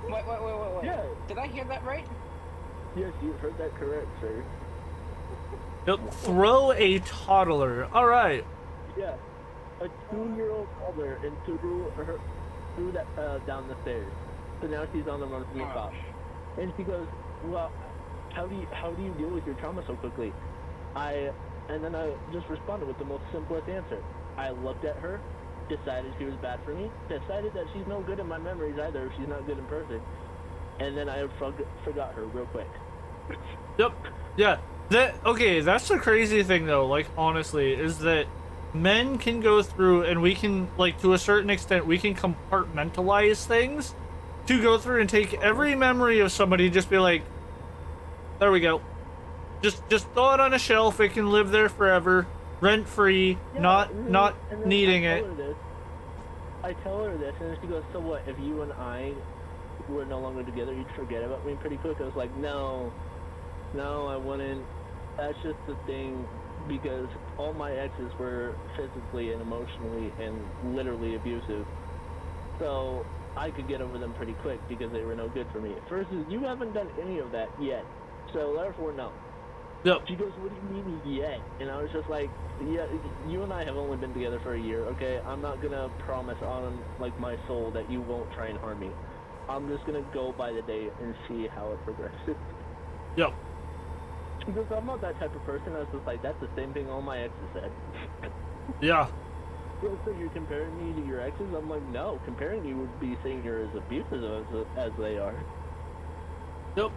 Wait. Yeah. Did I hear that right? Yes, you heard that correct, sir. Yep, throw a toddler. All right. Yeah, a 2-year-old toddler and threw that down the stairs. So now she's on the run from the cops. And she goes, well, how do you deal with your trauma so quickly? And then I just responded with the most simplest answer. I looked at her, decided she was bad for me, decided that she's no good in my memories either, she's not good in person, and then I forgot her real quick. Yep. Yeah. Okay, that's the crazy thing though, like honestly, is that men can go through and we can, like, to a certain extent, we can compartmentalize things to go through and take every memory of somebody, just be like, there we go. Just throw it on a shelf, it can live there forever, rent free, Yeah, not and then needing it. I tell her this, and she goes, so what, if you and I were no longer together, you'd forget about me pretty quick? I was like, no, I wouldn't. That's just the thing, because all my exes were physically and emotionally and literally abusive. So I could get over them pretty quick because they were no good for me. Versus you haven't done any of that yet. So therefore, no. Yep. She goes, what do you mean yet? And I was just like, yeah, you and I have only been together for a year, okay? I'm not gonna promise on, like, my soul that you won't try and harm me. I'm just gonna go by the day and see how it progresses. Yep. She goes, I'm not that type of person. I was just like, that's the same thing all my exes said. Yeah. So you're comparing me to your exes? I'm like, no. Comparing you would be saying you're as abusive as they are. Yep.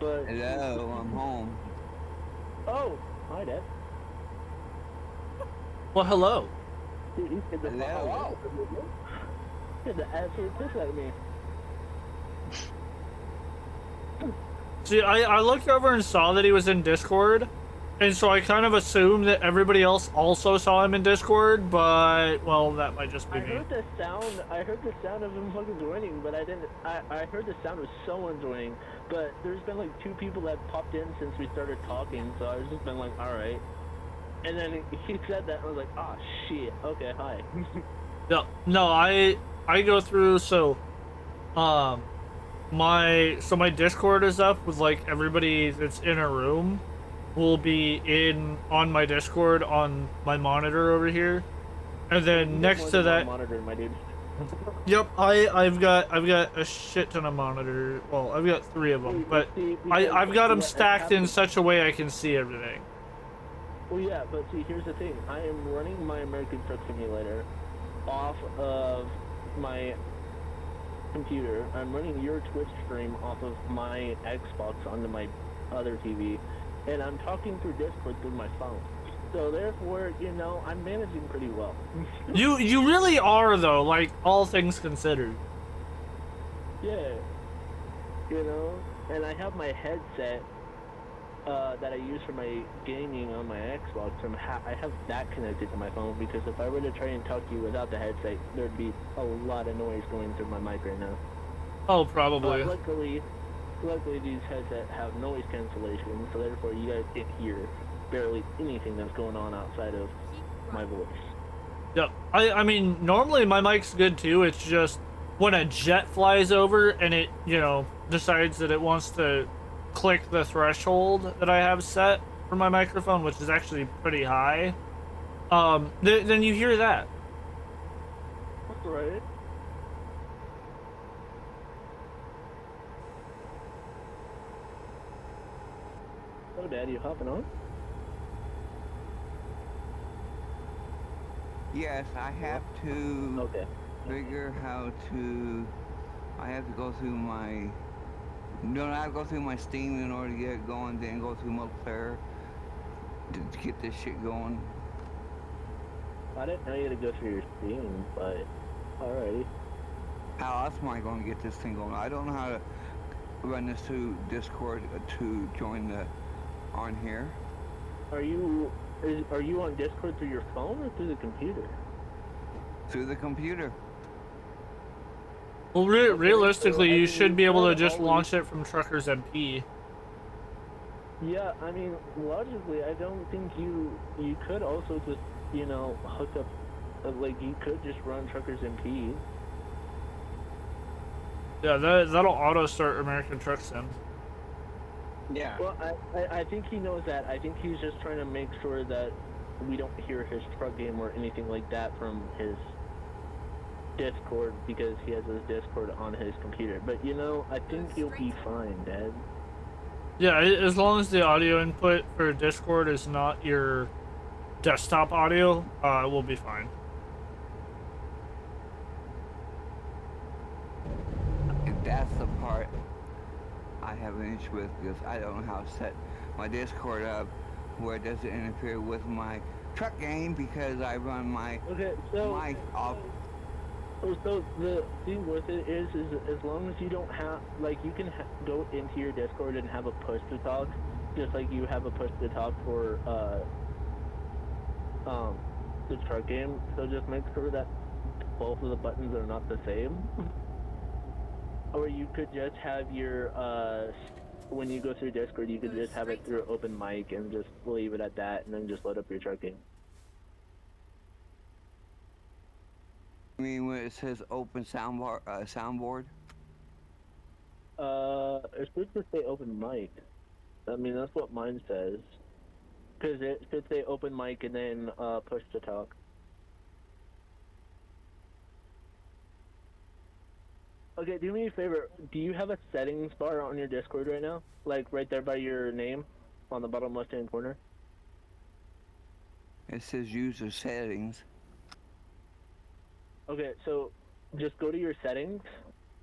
But hello, I'm home. Oh, hi, Dad. Well, hello. Dude, he's getting the Hello. Get the absolute piss out of me. See, I looked over and saw that he was in Discord, and so I kind of assumed that everybody else also saw him in Discord, but, well, that might just be me. I heard the sound of him fucking joining, but I heard the sound was so annoying, but there's been like 2 people that popped in since we started talking, so I was just been like, alright. And then he said that, and I was like, ah, shit, okay, hi. No, I go through, so, my Discord is up with, like, everybody that's in a room will be on my Discord on my monitor over here, and then next to that monitor, my dude. Yep, I've got a shit ton of monitor. Well, I've got 3 of them, but I've got them stacked in such a way I can see everything. Well, yeah, but see, here's the thing. I am running my American Truck Simulator off of my computer. I'm running your Twitch stream off of my Xbox onto my other TV, and I'm talking through Discord through my phone. So therefore, you know, I'm managing pretty well. You really are, though, like, all things considered. Yeah. You know, and I have my headset that I use for my gaming on my Xbox. I have that connected to my phone, because if I were to try and talk to you without the headset, there'd be a lot of noise going through my mic right now. Oh, probably. But luckily these headsets have noise cancellation, so therefore you guys can't hear barely anything that's going on outside of my voice. Yep. I mean, normally my mic's good too. It's just when a jet flies over and it, you know, decides that it wants to click the threshold that I have set for my microphone, which is actually pretty high, then you hear that. That's right. Oh, Dad, you hopping on? Yes, I have to figure how to. I have to go through my. Don't I have to go through my Steam in order to get it going, then go through multiplayer to get this shit going? I didn't know you had to go through your Steam, but alrighty. How else am I going to get this thing going? I don't know how to run this through Discord to join the on here. Are you on Discord through your phone or through the computer? Through the computer. Well, realistically, you should be able to just launch it from Truckers MP. Yeah, I mean, logically, I don't think you could also just, you know, hook up, like, you could just run Truckers MP. Yeah, that'll auto start American Truck Sim. Yeah. Well, I think he knows that. I think he's just trying to make sure that we don't hear his truck game or anything like that from his Discord because he has his Discord on his computer. But, you know, I think you'll be fine, Dad. Yeah, as long as the audio input for Discord is not your desktop audio, it will be fine. That's the part I have an issue with because I don't know how to set my Discord up where it doesn't interfere with my truck game because I run my mic off. So the thing with it is as long as you don't have, like, you can go into your Discord and have a push to talk, just like you have a push to talk for the truck game. So just make sure that both of the buttons are not the same. Or you could just have your when you go through Discord, you could just have it through open mic and just leave it at that, and then just load up your truck game. I mean, when it says open soundboard, It's supposed to say open mic. I mean, that's what mine says. Because it should say open mic and then push to talk. Okay, do me a favor. Do you have a settings bar on your Discord right now? Like right there by your name on the bottom left-hand corner? it says user settings. Okay, so just go to your settings,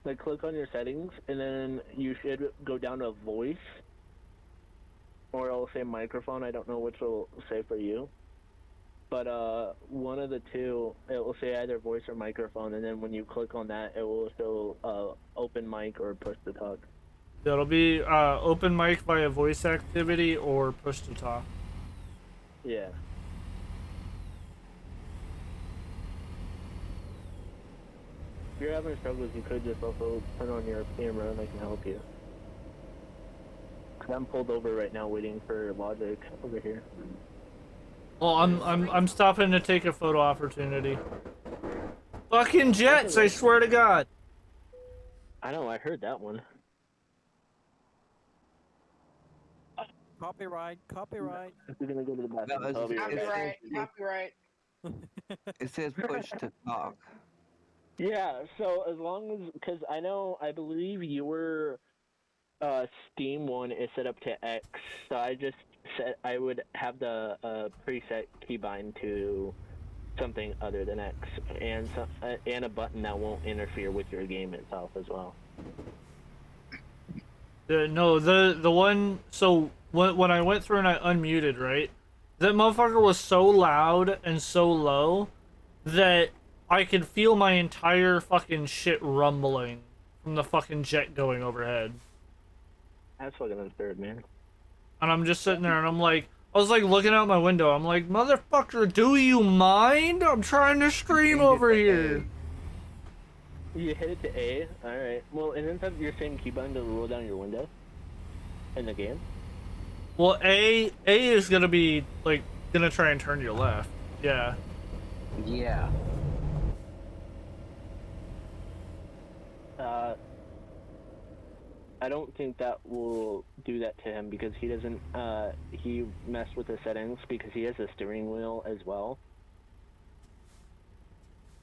like click on your settings, and then you should go down to voice, or it'll say microphone. I don't know which will say for you, but one of the two, it will say either voice or microphone, and then when you click on that, it will show open mic or push to talk. That'll be open mic via voice activity or push to talk. Yeah. If you're having struggles, you could just also turn on your camera and I can help you. I'm pulled over right now waiting for Logic over here. Well, I'm stopping to take a photo opportunity. Fucking jets, I swear to God. I know, I heard that one. Copyright. We're gonna go to the bathroom. I'll be right back. Copyright. It says push to talk. Yeah, so as long as, because I believe your Steam one is set up to X, so I just set, I would have the preset keybind to something other than X, and and a button that won't interfere with your game itself as well. No, the one, so when I went through and I unmuted, right? That motherfucker was so loud and so low that I could feel my entire fucking shit rumbling from the fucking jet going overhead. That's fucking absurd, man. And I'm just sitting there and I'm like, I was like looking out my window. I'm like, motherfucker, do you mind? I'm trying to stream over here. You hit it to A? Alright. Well, and then have your same keybind to roll down your window in the game? Well, A is gonna be, like, gonna try and turn you left. Yeah. Yeah. I don't think that will do that to him because he doesn't, he messed with the settings because he has a steering wheel as well.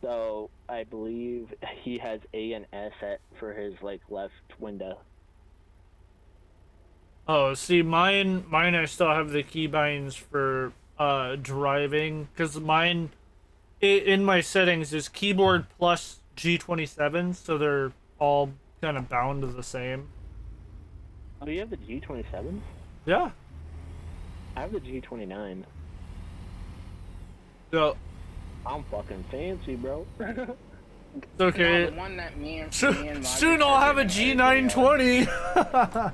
So, I believe he has A and S set for his, like, left window. Oh, see, mine I still have the keybinds for driving, because mine in my settings is keyboard plus G27, so they're all kind of bound to the same. Oh, you have the G27? Yeah. I have the G29. So I'm fucking fancy, bro. it's okay. No, the one that me and Soon I'll have a G920.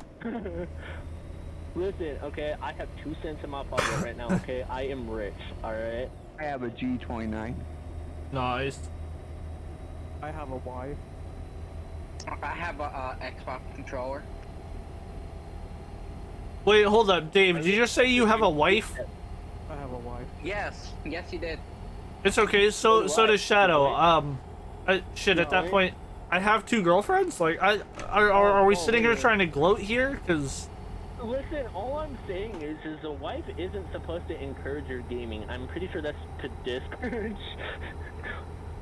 Listen, okay, I have 2 cents in my pocket right now, okay? I am rich, alright? I have a G29. Nice. I have a wife. I have a Xbox controller. Wait, hold up, Dave. Did you just say you have a wife? I have a wife. Yes, yes, you did. It's okay. So does Shadow. Shit. At that No. point, I have 2 girlfriends. Like, are we sitting here trying to gloat here? Cause Listen, all I'm saying is a wife isn't supposed to encourage your gaming. I'm pretty sure that's to discourage.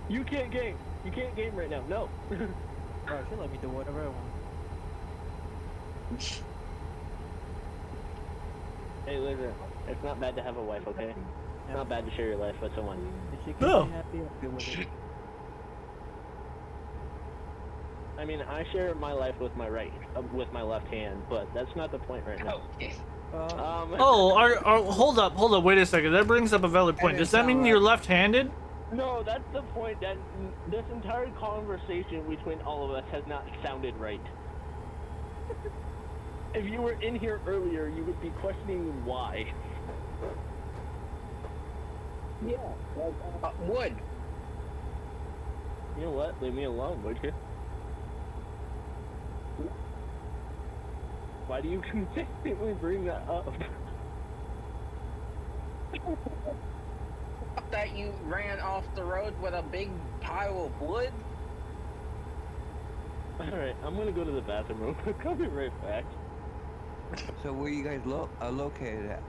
You can't game. You can't game right now. No. Bro, she'll let me do whatever I want. Hey, listen. It's not bad to have a wife, okay? It's not bad to share your life with someone. If she can No. be happy, I'm good with it. I mean, I share my life with my with my left hand, but that's not the point right now. hold up. Wait a second. That brings up a valid point. Does that mean you're left-handed? No, that's the point. That this entire conversation between all of us has not sounded right. If you were in here earlier, you would be questioning why. Yeah, like, wood. You know what? Leave me alone, would you? Why do you consistently bring that up? That you ran off the road with a big pile of wood? Alright, I'm gonna go to the bathroom real quick. I'll be right back. So where you guys located at?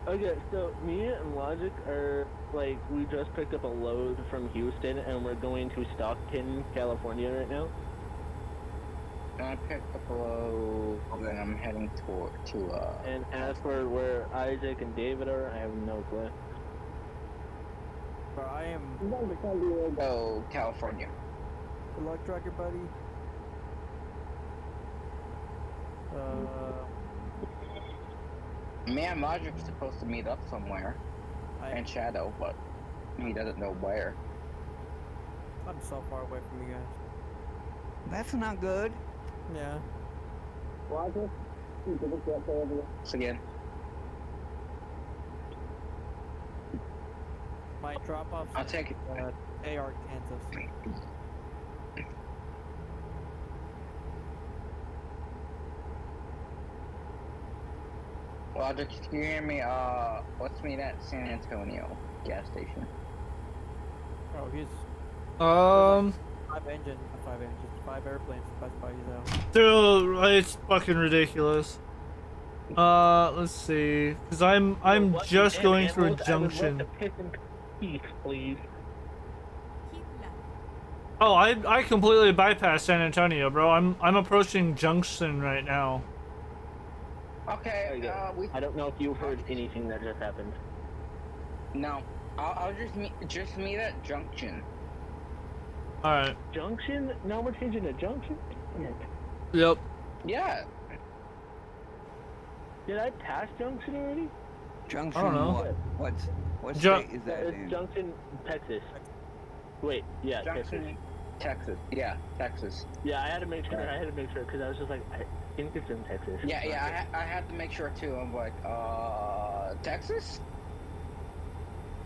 Okay, so me and Logic are, like, we just picked up a load from Houston and we're going to Stockton, California right now. I picked up a load and I'm heading to And as for where Isaac and David are, I have no clue. Bro, I am... San Diego, California. Good luck, Tracker Buddy. Me and Logic's supposed to meet up somewhere. And Shadow, but he doesn't know where. I'm so far away from you guys. That's not good. Yeah. Logic? Again. My drop-off. I'll take it. AR, Kansas. Logic, can you hear me? Let's meet at San Antonio gas station. Oh, he's 5 airplanes. That's by you though. Dude, it's fucking ridiculous. Let's see, cause I'm just going through a junction. Please. Oh, I completely bypassed San Antonio, bro. I'm approaching Junction right now. Okay, I don't know if you heard anything that just happened. No, I'll just meet at Junction. All right. Junction? Now we're changing to Junction? Yep. Yeah. Did I pass Junction already? Junction I don't know. What state is that It's in? Junction, Texas. Wait, yeah, Junction, Texas. Yeah, Texas. Yeah, I had to make sure, because I was just like, I think it's in Texas. Yeah, I had to make sure too. I'm like, Texas?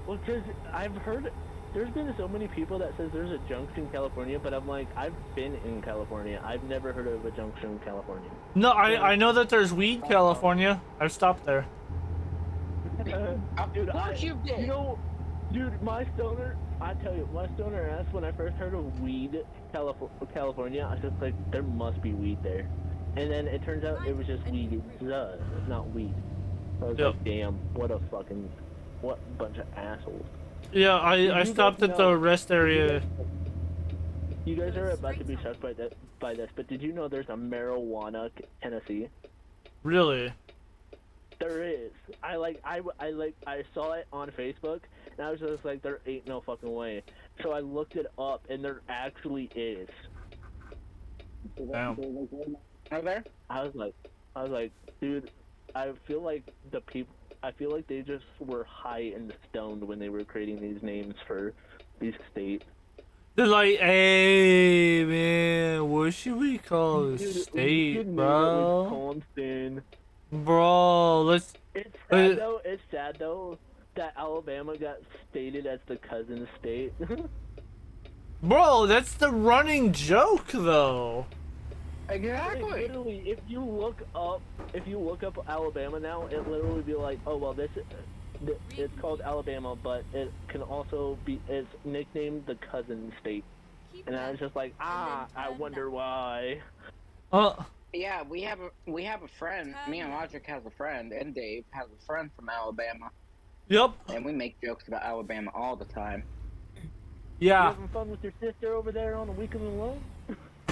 Well, because I've heard, there's been so many people that says there's a Junction, California, but I'm like, I've been in California. I've never heard of a Junction, California. No, I know that there's weed, California. I've stopped there. Dude, you know, dude, my stoner, I tell you, my stoner ass, when I first heard of weed, California, I was just like, there must be weed there. And then it turns out it was just weed, not weed. I was like, damn, what a bunch of assholes. Yeah, I stopped at the rest area. You guys are about to be shocked by this, but did you know there's a marijuana Tennessee? Really? There is. I saw it on Facebook, and I was just like, there ain't no fucking way. So I looked it up, and there actually is. Damn. Are there? I was like, dude, I feel like they just were high and stoned when they were creating these names for these states. They're like, hey man, what should we call the Dude, we state, should name bro? it Wisconsin. Bro, let's. It's sad though. It's sad though that Alabama got stated as the cousin state. Bro, that's the running joke though. Exactly. Like, literally, if you look up Alabama now, it literally be like, oh well, it's called Alabama, but it can also be it's nicknamed the cousin state. And I was just like, I wonder why. Yeah, we have a friend. Me and Logic has a friend, and Dave has a friend from Alabama. Yep. And we make jokes about Alabama all the time. Yeah. You having fun with your sister over there on the weekend alone?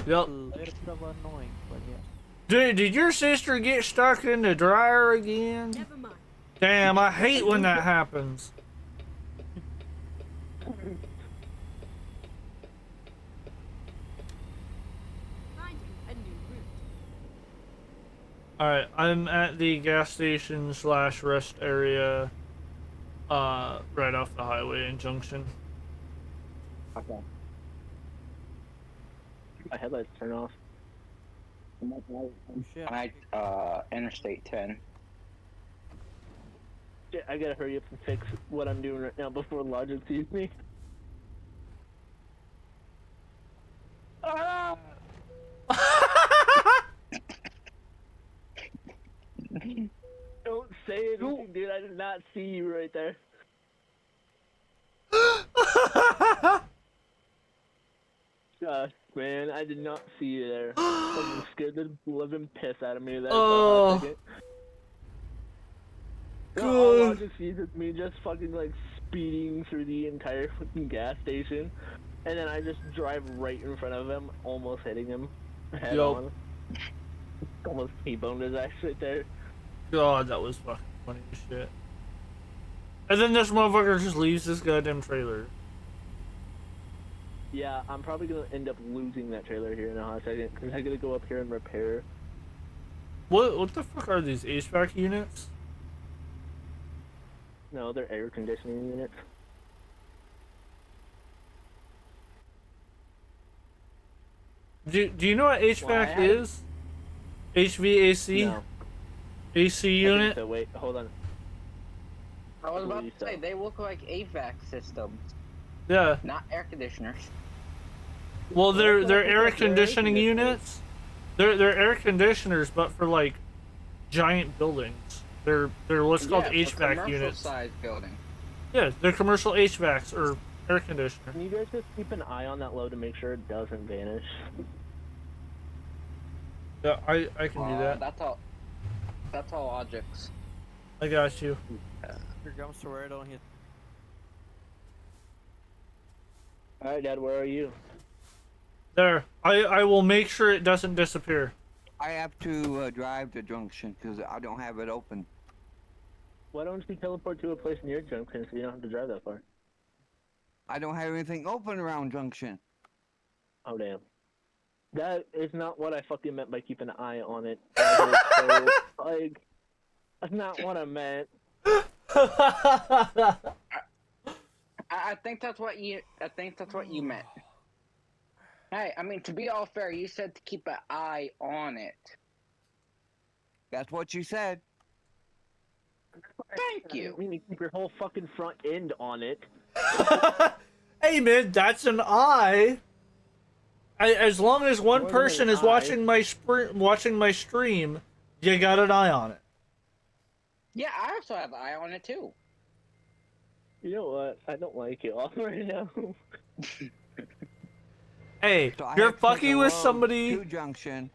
Yep. A little bit of annoying, but yeah. Did your sister get stuck in the dryer again? Never mind. Damn, I hate when that happens. Finding a new route. Alright, I'm at the gas station / rest area, right off the highway in Junction. Okay. My headlights turn off. Interstate 10. Shit, I gotta hurry up and fix what I'm doing right now before Logic sees me. Ah! Don't say anything, dude. I did not see you right there. Gosh, man, I did not see you there. Fucking scared the living piss out of me there for a hot second. All Logic sees is me just fucking like speeding through the entire fucking gas station, and then I just drive right in front of him, almost hitting him head on. Almost T-boned his ass right there. God, that was fucking funny as shit. And then this motherfucker just leaves this goddamn trailer. Yeah, I'm probably gonna end up losing that trailer here in a hot second, because I gotta go up here and repair. What the fuck are these HVAC units? No, they're air conditioning units. Do you know what HVAC is? HVAC? No. AC unit? So. Wait, hold on. I was about to say, they look like HVAC systems. Yeah. Not air conditioners. Well, they're air conditioning units. They're air conditioners, but for like giant buildings. They're what's called HVAC units. Size building. Yeah, they're commercial HVACs or air conditioner. Can you guys just keep an eye on that load to make sure it doesn't vanish? Yeah, I can do that. That's all Logics. I got you. Here comes Toretto and hit. Alright, Dad, where are you? There. I will make sure it doesn't disappear. I have to drive to Junction because I don't have it open. Why don't you teleport to a place near Junction so you don't have to drive that far? I don't have anything open around Junction. Oh, damn. That is not what I fucking meant by keep an eye on it. So, like, that's not what I meant. I think that's what you meant. Hey, I mean, to be all fair, you said to keep an eye on it. That's what you said. Thank you. I mean, you keep your whole fucking front end on it. Hey man, that's an eye. As long as one person is watching my stream, you got an eye on it. Yeah, I also have an eye on it too. You know what? I don't like you all right now. Hey, So I you're have to take fucking a with road somebody. to Junction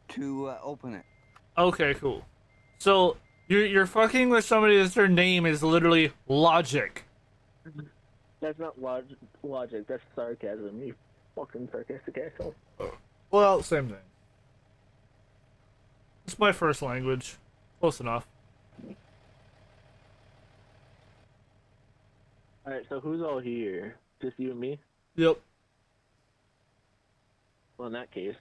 to open it. Okay, cool. So you're fucking with somebody that their name is literally Logic. That's not logic. That's sarcasm. You fucking sarcastic asshole. Well, same thing. It's my first language. Close enough. Alright, so who's all here? Just you and me? Yep. Well, in that case.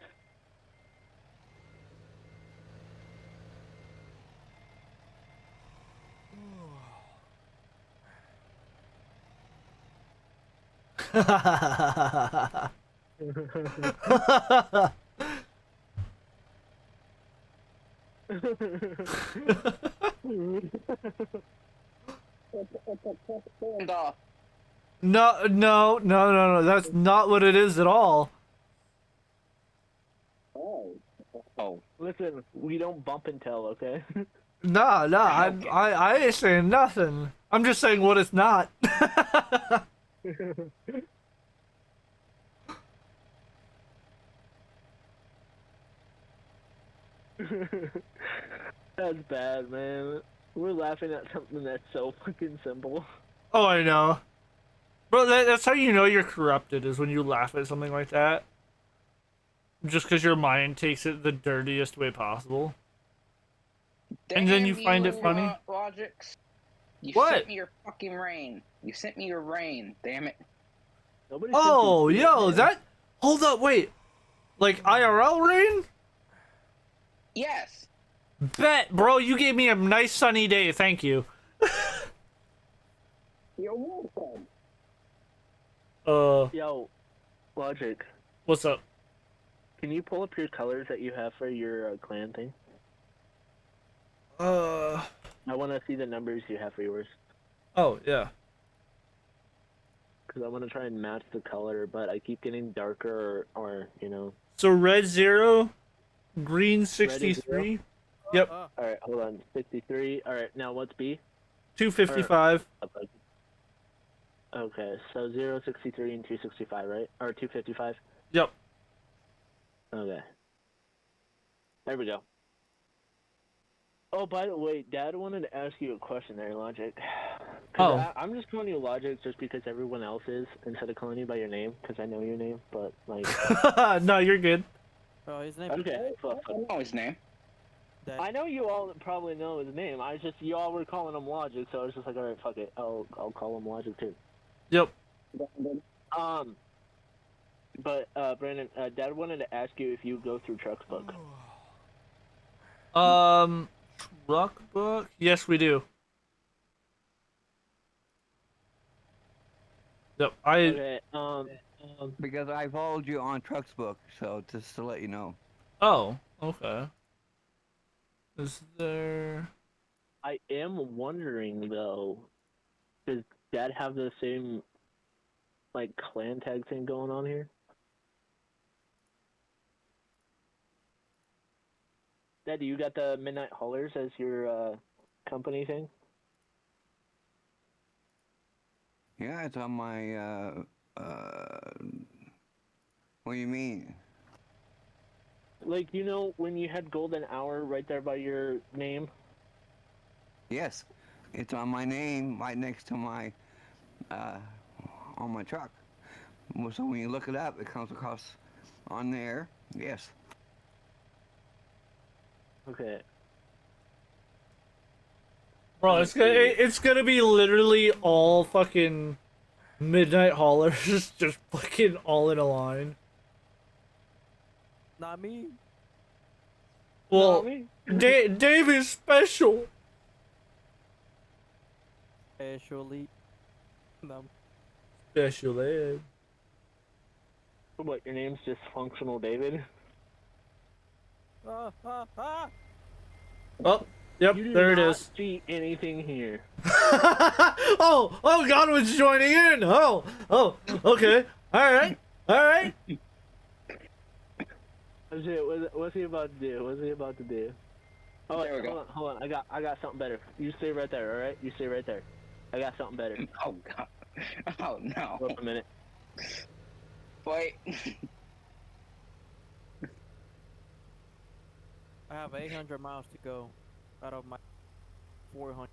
No. That's not what it is at all. Oh. Listen, we don't bump and tell, okay? Nah. Okay. I ain't saying nothing. I'm just saying what it's not. That's bad, man. We're laughing at something that's so fucking simple. Oh, I know. Bro, that's how you know you're corrupted, is when you laugh at something like that. Just because your mind takes it the dirtiest way possible. And then you find it funny. Logics. You What? sent me your fucking rain. You sent me your rain. Damn it. Nobody Oh, yo, that... Hold up, wait. Like IRL rain? Yes. Bet, bro, you gave me a nice sunny day, thank you. You're welcome. Yo, Logic. What's up? Can you pull up your colors that you have for your clan thing? I want to see the numbers you have for yours. Oh, yeah. Because I want to try and match the color, but I keep getting darker or you know. So red 0, green 63. Yep. Alright, hold on. 63. Alright, now what's B? 255. Okay, so 0, 63, and 265, right? Or 255? Yep. Okay. There we go. Oh, by the way, Dad wanted to ask you a question there, Logic. I'm just calling you Logic just because everyone else is, instead of calling you by your name, because I know your name, but, like... No, you're good. Oh, his name. Okay. I know his name. I know you all probably know his name. You all were calling him Logic, so I was just like, alright, fuck it. I'll call him Logic too. Yep. But Brandon, Dad wanted to ask you if you go through Truck's book. Truck book? Yes, we do. Yep, Okay, because I followed you on Truck's book, so just to let you know. Oh, okay. Is there... I am wondering, though, does Dad have the same, like, clan tag thing going on here? Dad, do you got the Midnight Haulers as your, company thing? Yeah, it's on my, what do you mean? Like, you know, when you had Golden Hour right there by your name? Yes, it's on my name, right next to my, on my truck. So when you look it up, it comes across on there. Yes. Okay. Bro, it's gonna be literally all fucking Midnight Haulers, just fucking all in a line. Not me. Well, Dave is special. Specially. No. Special ed. What, your name's just Functional David? Oh, yep, You do there it not is. see anything here. Oh, Godwin's joining in. Oh, okay. All right. What's he about to do? What's he about to do? Oh, wait, hold on. I got something better. You stay right there, all right? You stay right there. I got something better. Oh God. Oh no. Wait a minute. Wait. I have 800 miles to go out of my 400.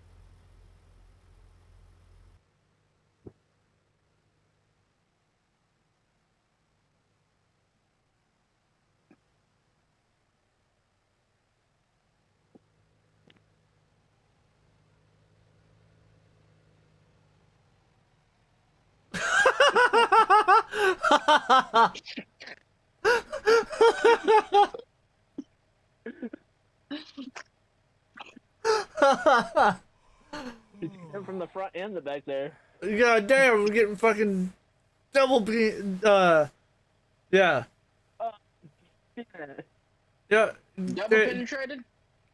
It's coming from the front and the back there. God damn, we're getting fucking yeah. Yeah. Double penetrated?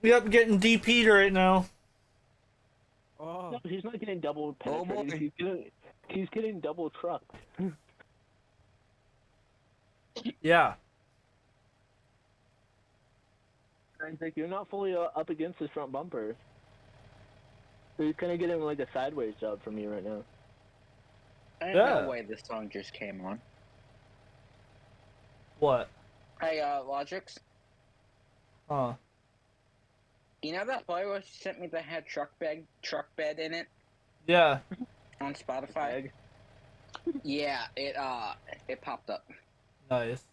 Yep, getting DP'd right now. Oh. No, he's not getting double penetrated. He's getting double trucked. Yeah. Like, you're not fully up against his front bumper. So he's kind of getting like a sideways job from you right now. Ain't Yeah. no way this song just came on. What? Hey, Logix. Huh. You know that playlist you sent me that had truck bed in it Yeah. on Spotify? Yeah, it popped up. Nice.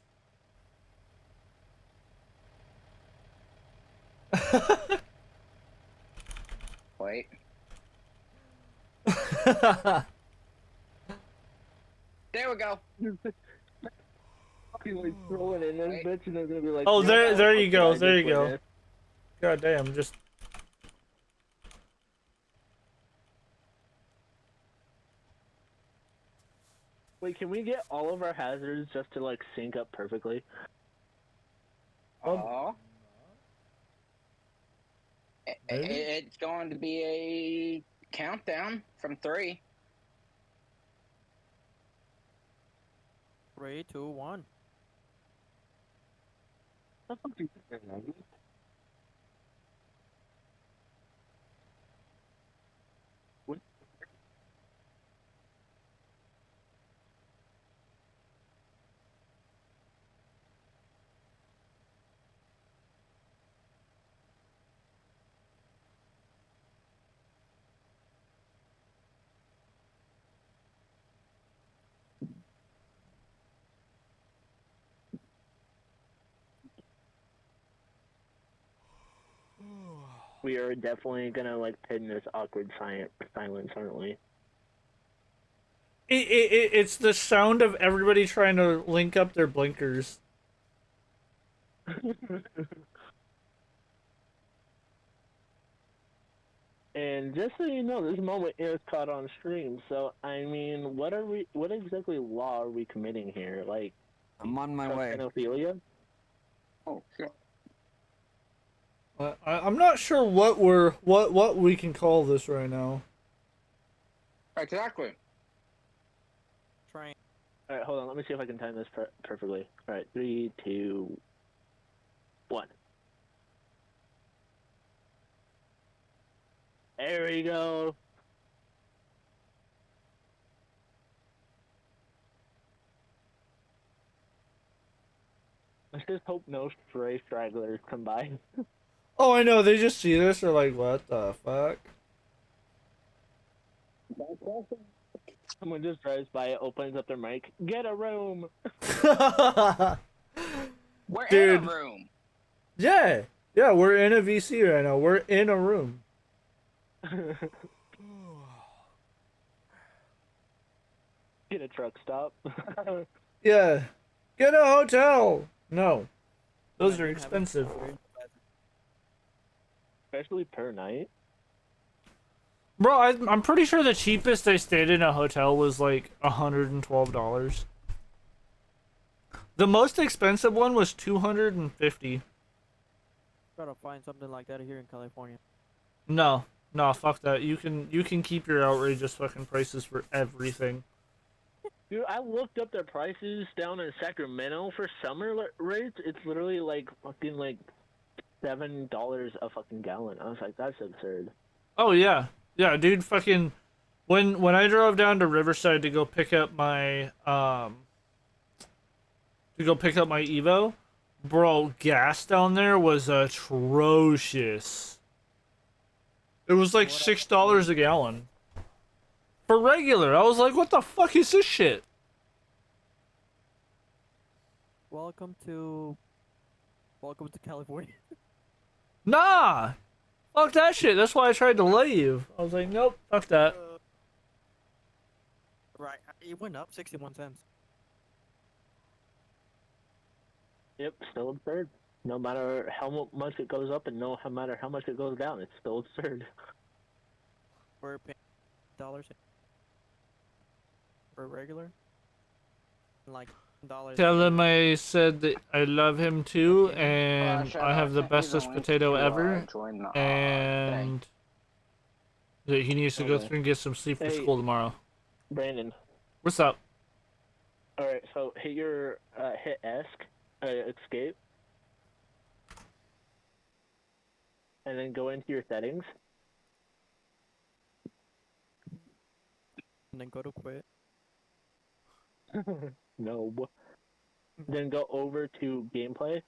Wait. There we go. Like throwing in this bitch and they're gonna be like, Oh, what there the you fuck go, did I there just you go. witness? God damn, just. Wait, can we get all of our hazards just to like sync up perfectly? It's going to be a countdown from 3. 3, 2, 1. We are definitely gonna like pin this awkward silence, aren't we? It's the sound of everybody trying to link up their blinkers. And just so you know, this moment is caught on stream. So I mean, what exactly law are we committing here? Like, I'm on my way. Pedophilia? Oh shit. I'm not sure what we can call this right now. Exactly. Train. All right, hold on. Let me see if I can time this perfectly. All right, 3, 2, 1. There we go. Let's just hope no stray stragglers come by. Oh, I know. They just see this. They're like, "What the fuck?" Someone just drives by, opens up their mic. Get a room. We're Dude. in a room. Yeah, we're in a VC right now. We're in a room. Get a truck stop. Yeah, get a hotel. No, those are expensive. Especially per night. Bro, I'm pretty sure the cheapest I stayed in a hotel was like $112. The most expensive one was $250. Gotta find something like that here in California. No, fuck that. You can keep your outrageous fucking prices for everything. Dude, I looked up their prices down in Sacramento for summer rates. It's literally like fucking like $7 a fucking gallon. I was like, that's absurd. Oh yeah, dude. Fucking when I drove down to Riverside to go pick up my Evo, bro, gas down there was atrocious. It was like $6 a gallon. For regular, I was like, what the fuck is this shit? Welcome to California. Nah! Fuck that shit. That's why I tried to leave. I was like, nope, fuck that. Right, it went up 61 cents. Yep, still absurd. No matter how much it goes up and no matter how much it goes down, it's still absurd. We're paying dollars for regular. Like dollars. Tell him I said that I love him too, and Shut I up, have the sent you the bestest link potato to, ever, join the, thing. and that he needs to go Okay. through and get some sleep for Hey. school tomorrow. Brandon. What's up? Alright, so hit escape. And then go into your settings. And then go to quit. No. Then go over to gameplay.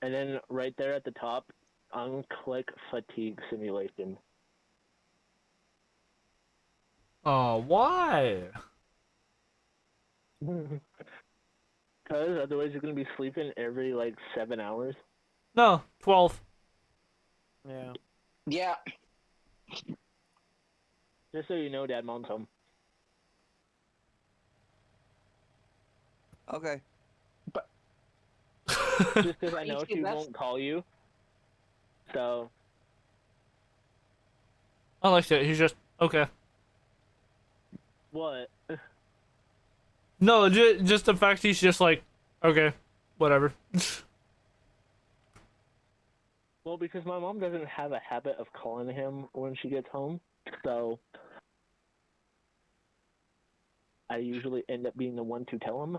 And then right there at the top, unclick fatigue simulation. Oh, why? Because otherwise you're going to be sleeping every, 7 hours. No, 12. Yeah. Yeah. Just so you know, Dad, Mom's home. Okay. But just because I know she won't call you. So. I like that. He's just okay. What? No, just the fact he's just like, okay, whatever. Well, because my mom doesn't have a habit of calling him when she gets home, so I usually end up being the one to tell him.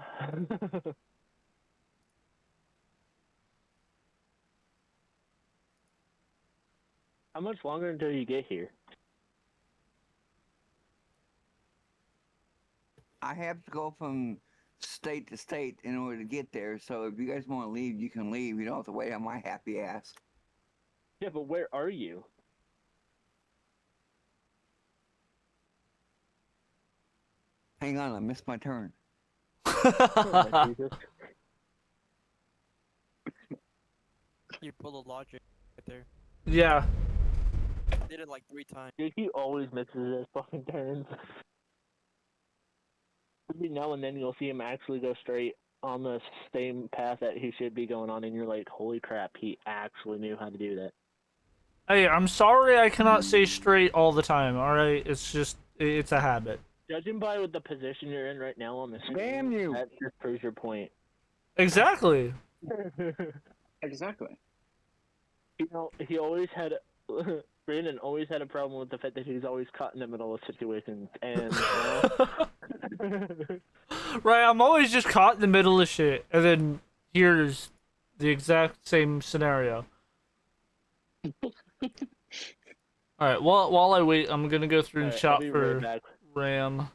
How much longer until you get here? I have to go from state to state in order to get there. So if you guys want to leave, you can leave. You don't have to wait on my happy ass. Yeah, but where are you? Hang on, I missed my turn. Oh, Jesus. You pull a logic right there. Yeah. I did it like 3 times. Dude, he always misses his fucking turns. Every now and then you'll see him actually go straight on the same path that he should be going on, and you're like, holy crap, he actually knew how to do that. Hey, I'm sorry I cannot say straight all the time, alright? It's just, it's a habit. Judging by the position you're in right now on the screen, Damn you. that just proves your point. Exactly. Exactly. You know, he always had, Brandon always had a problem with the fact that he's always caught in the middle of situations, and Right, I'm always just caught in the middle of shit, and then here's the exact same scenario. Alright, while I wait, I'm gonna go through and I'll shop be for right back. RAM.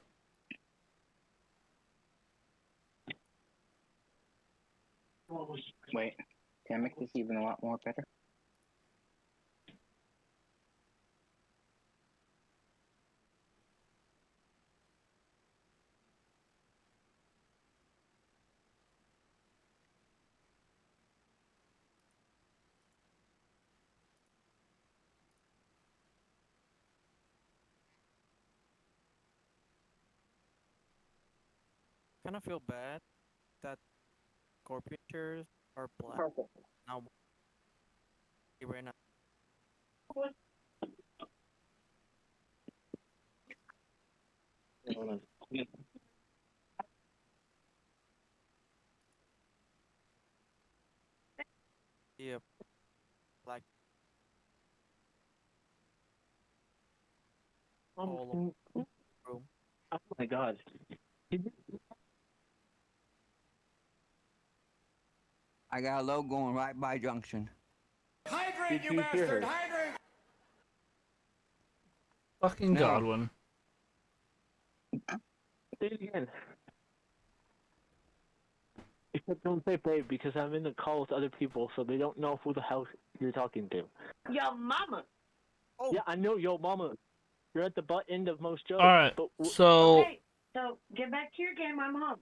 Wait, can I make this even a lot more better? Kind of feel bad that scorpion chairs are black. Now, right now. Yeah, black. All over the room. Oh my god. I got a load going right by Junction. Hydrate, Did you hear her? Hydrate! Fucking No. Godwin. Say it again. Except don't say babe, because I'm in the call with other people, so they don't know who the hell you're talking to. Yo, mama. Oh. Yeah, I know, yo, mama. You're at the butt end of most jokes. Alright, but so... Okay, so get back to your game. I'm home.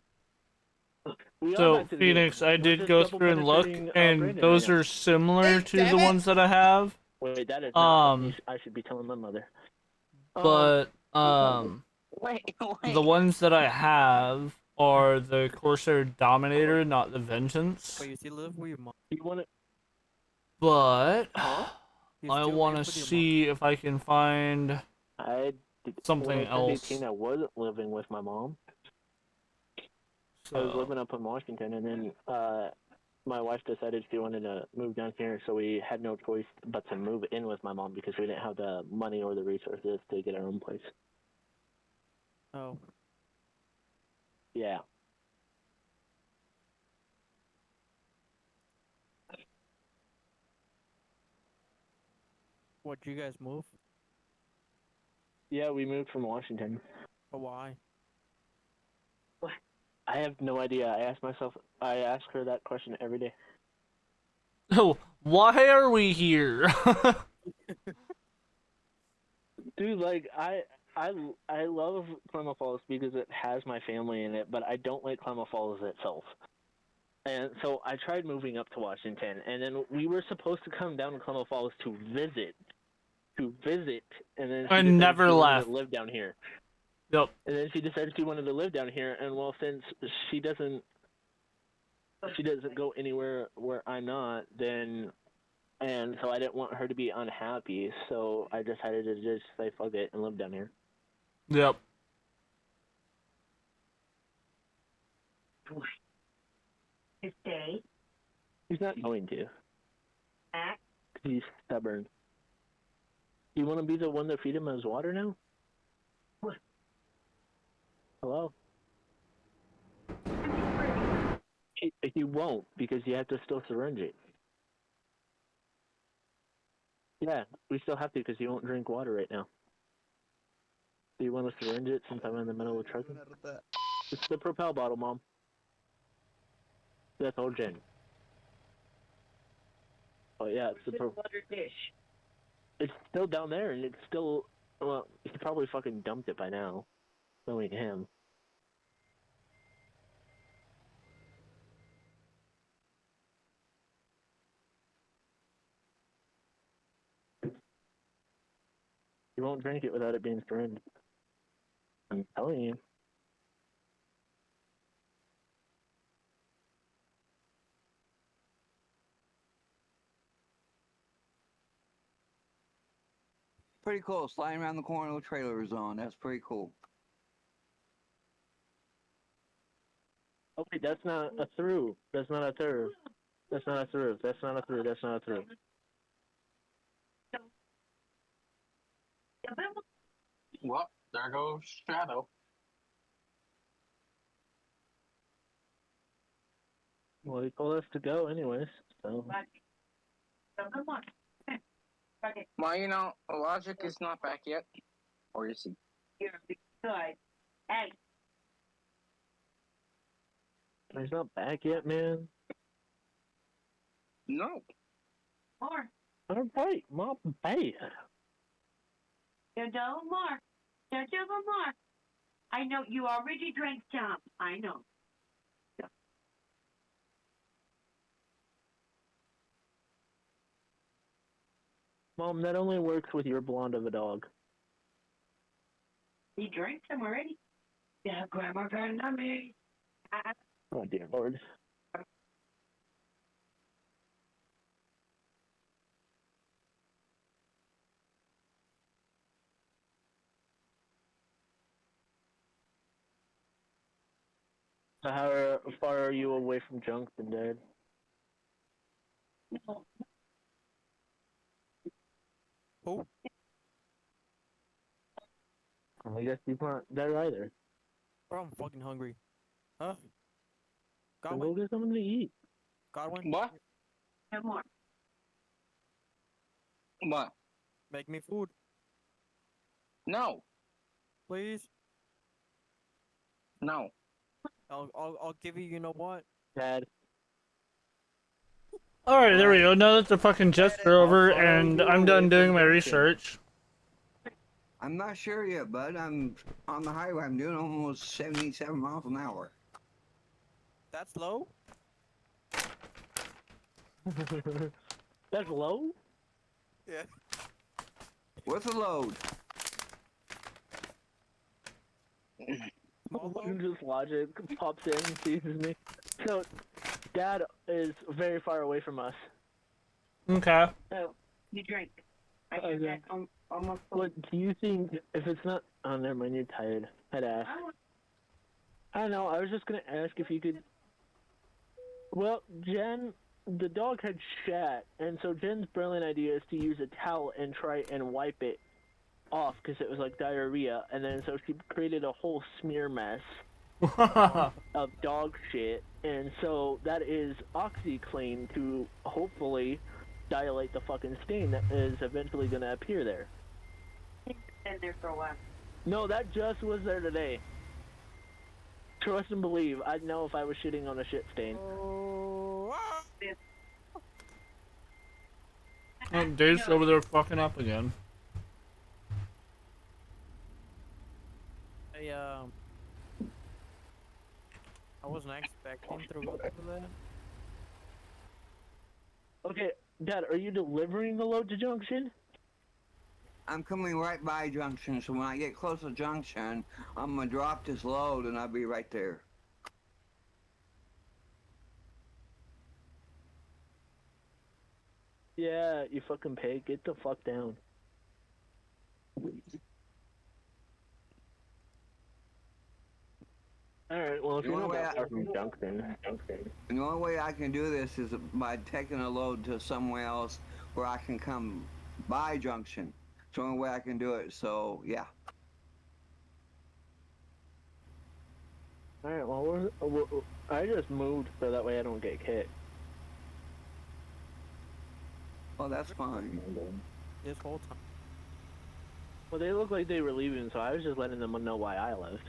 we are So, back to the Phoenix, game. I We're did just go double through and look, penetrating, and Brandon those right now. are similar to the ones that I have. Wait, that is not what Um, I should be telling my mother. But, Wait. the ones that I have are the Corsair Dominator, not the Vengeance. But you still live with your mom. You want to? But Huh? You I still want live to with your mom. see if I can find I did, something when I turned 18, else. I wasn't living with my mom. I was living up in Washington, and then my wife decided she wanted to move down here, so we had no choice but to move in with my mom because we didn't have the money or the resources to get our own place. Oh. Yeah. What, you guys move? Yeah, we moved from Washington. But why? I have no idea. I ask her that question every day. Oh, why are we here? Dude, like I love Klamath Falls because it has my family in it, but I don't like Klamath Falls itself. And so I tried moving up to Washington, and then we were supposed to come down to Klamath Falls to visit, and then she I decided never she wanted left. to live down here. Yep. And then she decided she wanted to live down here, and well, since she doesn't go anywhere where I'm not, then, and so I didn't want her to be unhappy, so I decided to just say fuck it and live down here. Yep. To stay. He's not going to. Act. He's stubborn. You want to be the one to feed him his water now? What? Hello? He won't, because you have to still syringe it. Yeah, we still have to because he won't drink water right now. Do you want to syringe it since I'm in the middle of trucking? It's the Propel bottle, Mom. That's old Jen. Oh yeah, it's the water dish. It's still down there, and it's still, well, he probably fucking dumped it by now, knowing him. He won't drink it without it being syringed. I'm telling you. Pretty cool. Sliding around the corner with trailers on. That's pretty cool. Oh wait, that's not a through. That's not a through. That's not a through. That's not a through. That's not a through. Well, there goes Shadow. Well, he told us to go anyways, so. Well, you know, Logic is not back yet. Or is he? You're good. Hey. He's not back yet, man. No. More. Alright, Mom, hey. There's no more. There's no more. I know you already drank some. I know. Mom, that only works with your blonde of a dog. You drank some already? Yeah, Grandma got on me. Oh dear Lord. So how far are you away from Junction, Dad? Who? I guess he's not there either. Bro, I'm fucking hungry. Huh? Then go get something to eat. Godwin? What? No more. What? Make me food. No. Please? No. I'll give you know what? Dad. Alright, there we go. Now that the fucking jets are over and I'm done doing my research. I'm not sure yet, bud. I'm on the highway. I'm doing almost 77 miles an hour. That's low? That's low? Yeah. What's the load? Just logic pops in and sees me. So, Dad is very far away from us. Okay. So, you drink. I hear that almost. What do you think? If it's not, oh, never mind. You're tired. I'd ask. I don't know. I was just gonna ask if you could. Well, Jen, the dog had shat, and so Jen's brilliant idea is to use a towel and try and wipe it off because it was like diarrhea, and then so she created a whole smear mess of dog shit, and so that is OxyClean to hopefully dilate the fucking stain that is eventually going to appear there. It's been there for a while. No, that just was there today. Trust and believe, I'd know if I was shitting on a shit stain. Oh, Dave's over there fucking up again. I wasn't expecting to go through that. Okay, Dad, are you delivering the load to Junction? I'm coming right by Junction, so when I get close to Junction, I'm gonna drop this load and I'll be right there. Yeah, you fucking pig. Get the fuck down. Alright, well, if you're not that far from Junction. The only way I can do this is by taking a load to somewhere else where I can come by Junction. It's the only way I can do it, so yeah. Alright, well, I just moved so that way I don't get kicked. Oh, that's fine. This whole time. Well, they look like they were leaving, so I was just letting them know why I left.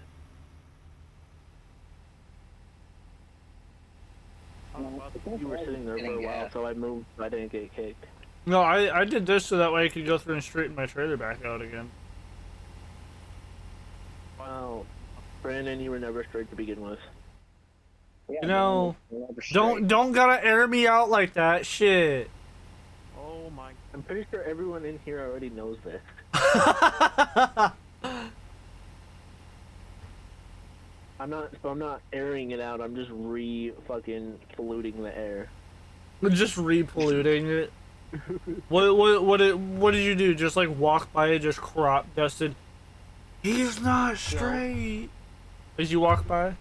You were sitting there for a while, so I moved so I didn't get kicked. No, I did this so that way I could go through and straighten my trailer back out again. Wow. Brandon, you were never straight to begin with. You know, don't gotta air me out like that, shit. Oh my. I'm pretty sure everyone in here already knows this. I'm not airing it out. I'm just fucking polluting the air. Just re-polluting it. What did you do? Just like walk by it, just crop dusted. He's not straight. As you walk by?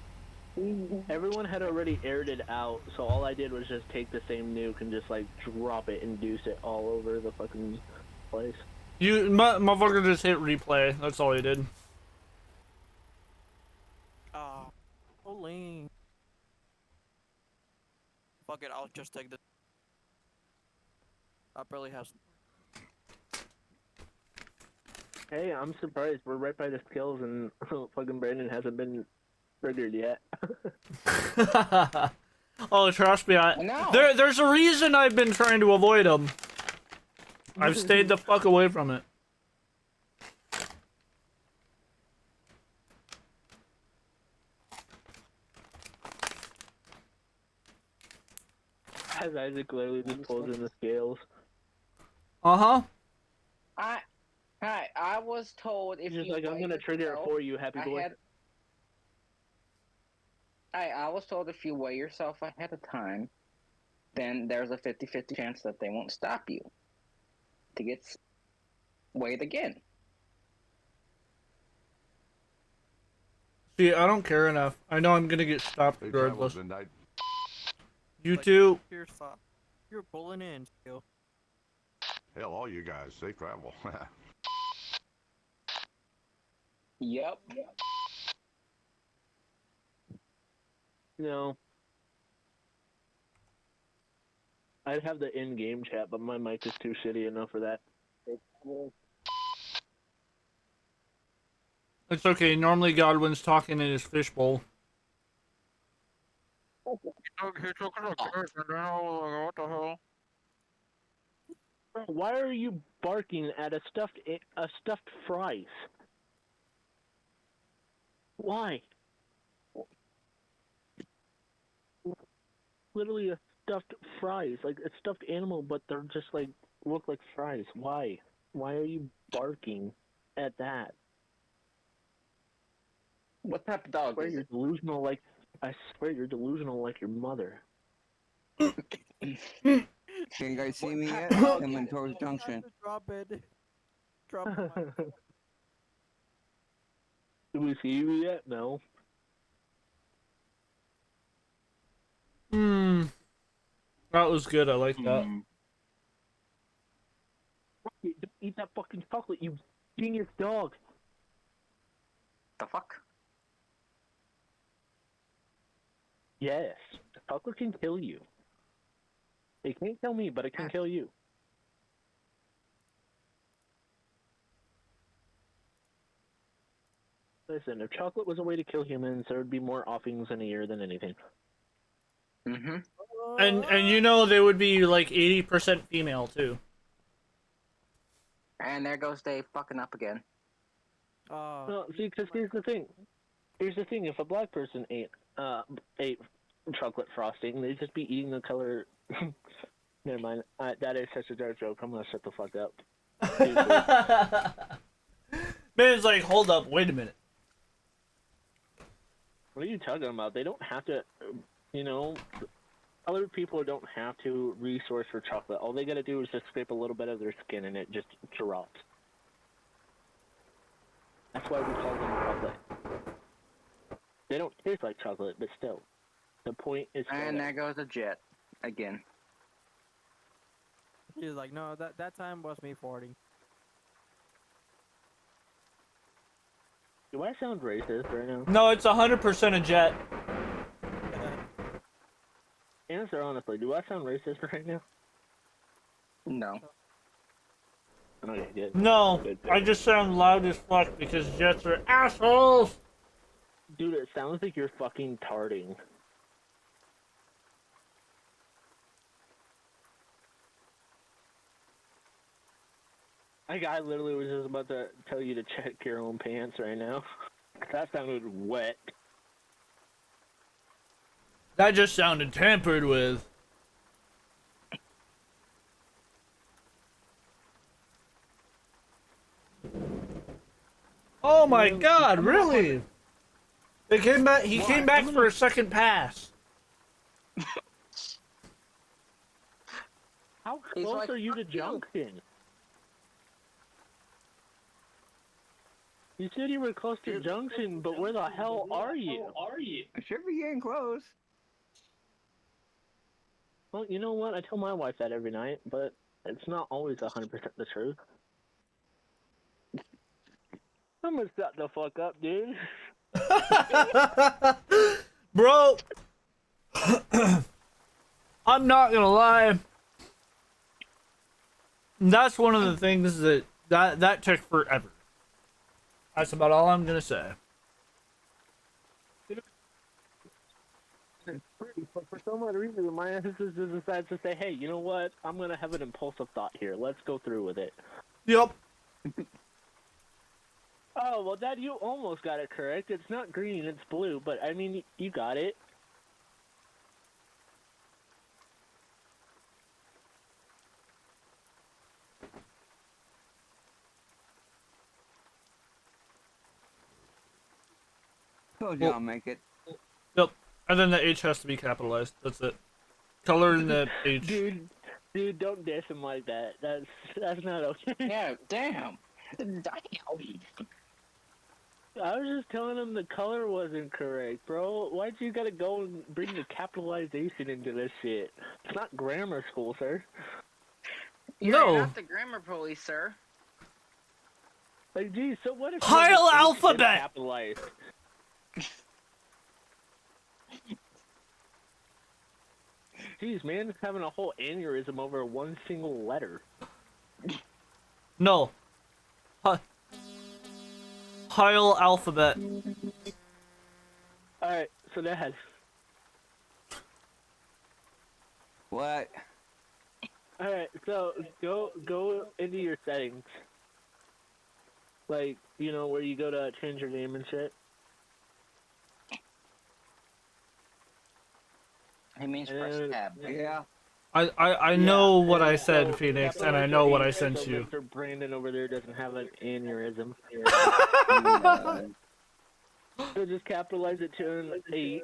Everyone had already aired it out, so all I did was just take the same nuke and just like drop it and deuce it all over the fucking place. You motherfucker just hit replay. That's all he did. Holy. Fuck it, I'll just take the. I barely have some. Hey, I'm surprised. We're right by the skills and fucking Brandon hasn't been triggered yet. Oh, trust me, there's a reason I've been trying to avoid them. I've stayed the fuck away from it. As Isaac literally just pulls in the scales. Uh-huh. I was told if He's just you like, I'm gonna trigger it for you, happy boy. I was told if you weigh yourself ahead of time, then there's a 50-50 chance that they won't stop you to get weighed again. See, I don't care enough. I know I'm gonna get stopped regardless. You too. You're pulling in, still. Hell, all you guys, safe travel. Yep. No. I'd have the in-game chat, but my mic is too shitty enough for that. It's okay. Normally Godwin's talking in his fishbowl. What the hell? Bro, why are you barking at a stuffed fries? Why? Literally a stuffed fries, like a stuffed animal, but they're just like look like fries. Why? Why are you barking at that? What type of dog is it? Delusional like. I swear you're delusional like your mother. Can you guys see me yet? Coming towards Junction. Drop it. Drop the mic. Do we see you yet? No. That was good. I like that. Rocky, don't eat that fucking chocolate, you genius dog. The fuck? Yes, the chocolate can kill you. It can't kill me, but it can kill you. Listen, if chocolate was a way to kill humans, there would be more offings in a year than anything. Mm-hmm. And you know they would be like 80% female too. And there goes Dave fucking up again. No, see, because here's the thing. Here's the thing. If a black person ate chocolate frosting, they'd just be eating the color. Never mind. That is such a dark joke. I'm gonna shut the fuck up. Man's like, hold up, wait a minute. What are you talking about? They don't have to, you know, other people don't have to resource for chocolate. All they gotta do is just scrape a little bit of their skin and it just drops. That's why we call them chocolate. They don't taste like chocolate, but still. The point is... And there goes the jet. Again. He's like, no, that time was me farting. Do I sound racist right now? No, it's 100% a jet. Answer honestly, do I sound racist right now? No. Okay, good. No, Good. I just sound loud as fuck because jets are assholes. Dude, it sounds like you're fucking tarding. Like, I literally was just about to tell you to check your own pants right now. That sounded wet. That just sounded tampered with. Oh my god, really? They came back. He came back for a second pass. How close are you to Junction? You said you were close to Junction, but where the hell are you? I should be getting close. Well, you know what? I tell my wife that every night, but it's not always 100% the truth. I'm gonna shut the fuck up, dude. Bro, I'm not gonna lie. That's one of the things that took forever. That's about all I'm gonna say. For some odd reason, my sister just decides to say, hey, you know what? I'm gonna have an impulsive thought here. Let's go through with it. Yep. Oh, well, Dad, you almost got it correct. It's not green, it's blue, but, I mean, you got it. Told you I'll make it. Yep. And then the H has to be capitalized. That's it. Color in the H. Dude, don't diss him like that. That's not okay. Yeah, damn. I was just telling him the color wasn't correct, bro. Why'd you gotta go and bring the capitalization into this shit? It's not grammar school, sir. You're not the grammar police, sir. Like, geez, so what if Heil the H is alphabet! capitalized? Jeez, man, it's having a whole aneurysm over one single letter. No. Heil alphabet. Alright, so Dad. What? Alright, so go into your settings. Like, you know, where you go to change your name and shit. He means press tab. Yeah. I know what I said, Phoenix, and I know what I sent you. Mr. Brandon over there doesn't have an aneurysm. So just capitalize it to an 8.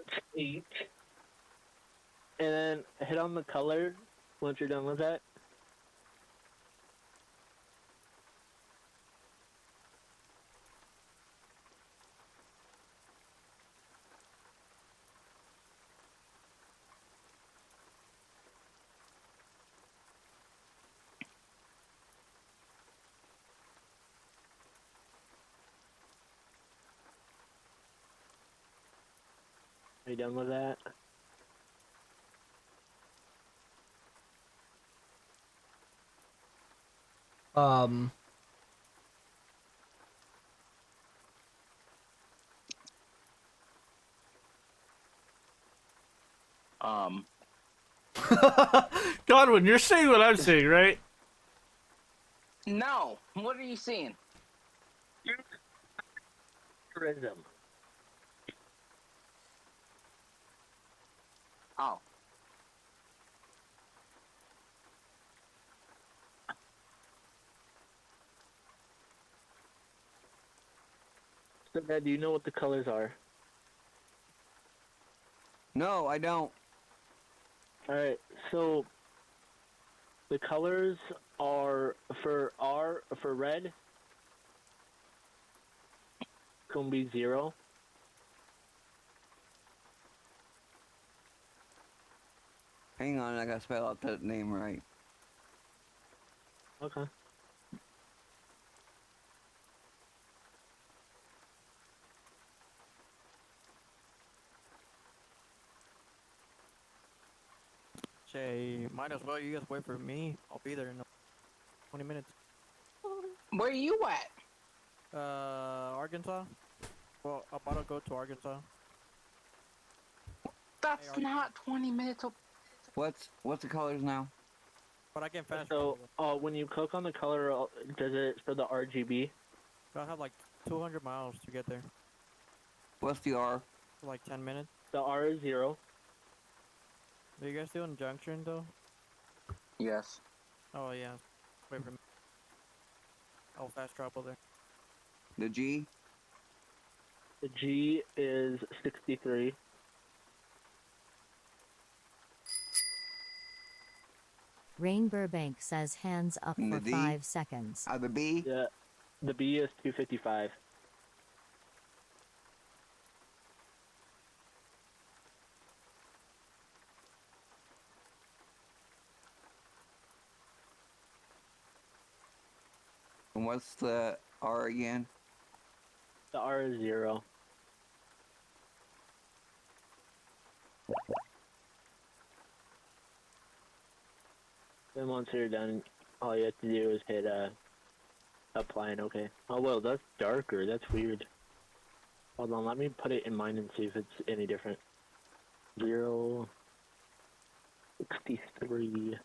And then hit on the color once you're done with that. Are you done with that? Um. Godwin, you're seeing what I'm seeing, right? No. What are you seeing? Tourism. Oh. So, Dad, do you know what the colors are? No, I don't. Alright, so the colors are for red, it's gonna be 0. Hang on, I gotta spell out that name right. Okay. Say, might as well you guys wait for me. I'll be there in 20 minutes. Where are you at? Arkansas. Well, I'm about to go to Arkansas. That's not 20 minutes. What's the colors now? But I can fast So, travel. when you click on the color, does it for the RGB? I have like 200 miles to get there. What's the R? Like 10 minutes. The R is 0. Are you guys still in Junction though? Yes. Oh yeah. Wait for me. I'll fast travel there. The G? The G is 63. Rain Burbank says hands up And for the D? 5 seconds. The B? Yeah. The B is 255. And what's the R again? The R is 0. Then once you're done, all you have to do is hit apply and OK. Oh well, that's darker. That's weird. Hold on, let me put it in mine and see if it's any different. 0, 63,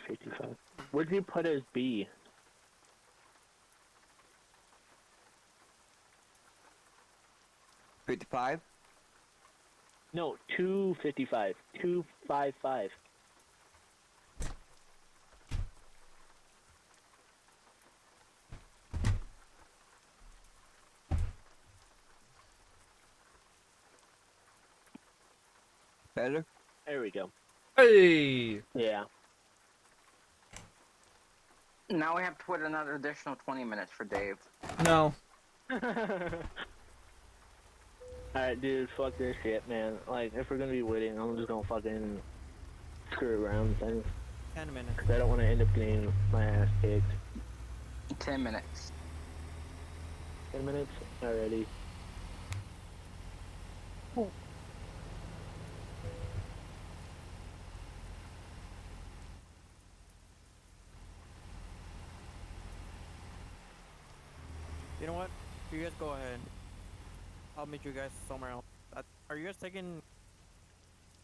55. What did you put as B? $55? No, 255. 255. Better? There we go. Hey! Yeah. Now we have to wait another additional 20 minutes for Dave. No. Alright, dude, fuck this shit, man. Like, if we're gonna be waiting, I'm just gonna fucking screw around things. 10 minutes. Cause I don't want to end up getting my ass kicked. 10 minutes. 10 minutes? Already. You know what? You guys go ahead. I'll meet you guys somewhere else. Are you guys taking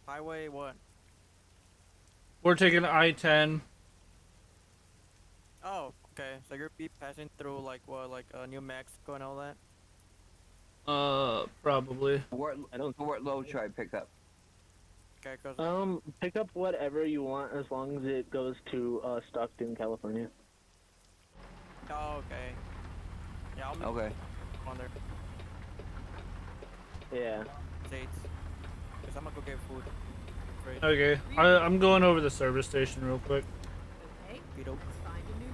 highway what? We're taking I-10. Oh, okay. So you're be passing through like what, like New Mexico and all that? Probably. What load should I pick up? Okay, Pick up whatever you want as long as it goes to Stockton, California. Oh, okay. Yeah, I'll meet Okay. on there. Yeah. States. Cause I'm gonna go get food. Right. Okay, I'm going over the service station real quick. Okay, Beat up. let's find a new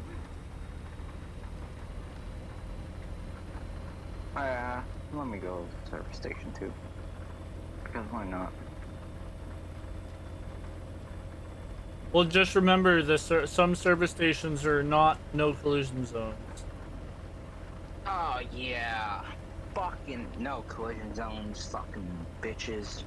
route. Let me go to the service station too. Because why not? Well, just remember, some service stations are not no collision zones. Oh yeah. Fucking no collision zones, fucking bitches.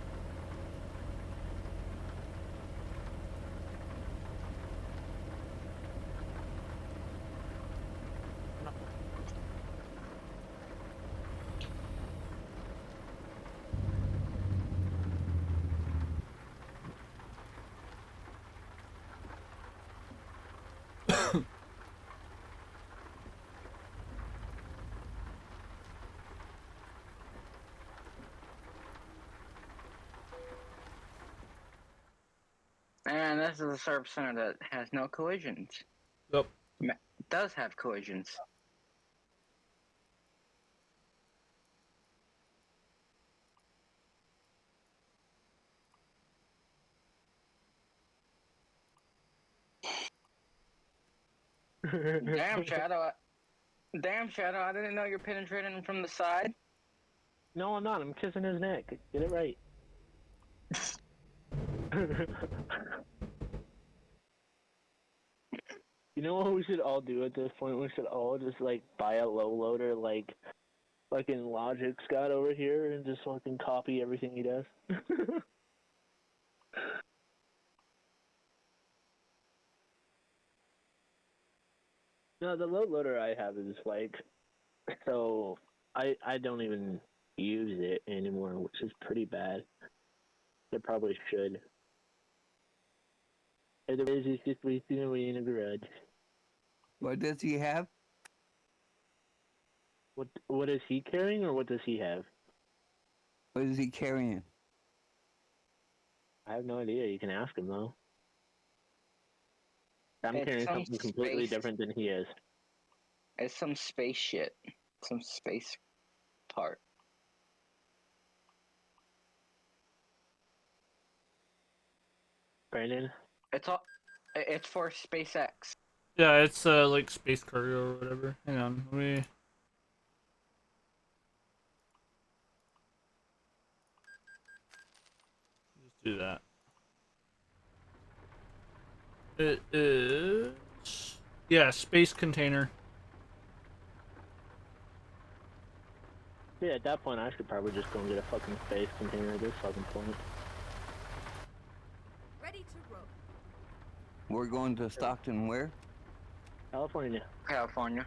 And this is a service center that has no collisions. Yep. Does have collisions. Damn, Shadow. Damn, Shadow, I didn't know you're penetrating him from the side. No, I'm not. I'm kissing his neck. Get it right. You know what we should all do at this point? We should all just like buy a low loader like fucking Logic's got over here and just fucking copy everything he does. No, the low loader I have is like, so I don't even use it anymore, which is pretty bad. I probably should. Otherwise, it's just wasting away in a garage. What does he have? What is he carrying, or what does he have? What is he carrying? I have no idea. You can ask him though. I'm It's carrying some something completely space- different than he is. It's some space shit. Some space part. Brandon? It's for SpaceX. Yeah, it's like space cargo or whatever. Hang on, let me. Just do that. It is. Yeah, space container. Yeah, at that point, I should probably just go and get a fucking space container at this fucking point. Ready to roll. We're going to Stockton where? California. California.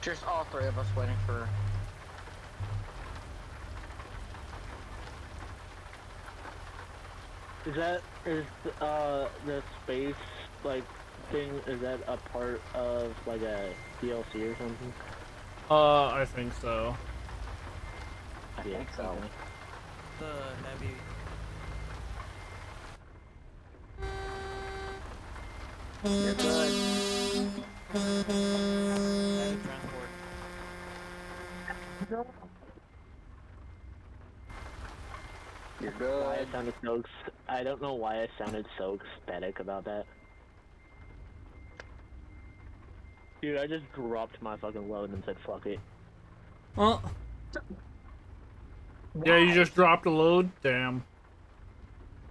Just all three of us waiting for. Is the space like thing? Is that a part of like a DLC or something? I think so. I think so. The heavy. You're good. Heavy transport. You're good. Why I sounded so I don't know why I sounded so ecstatic about that. Dude, I just dropped my fucking load and said fuck it. Well. Yeah, you just dropped a load? Damn.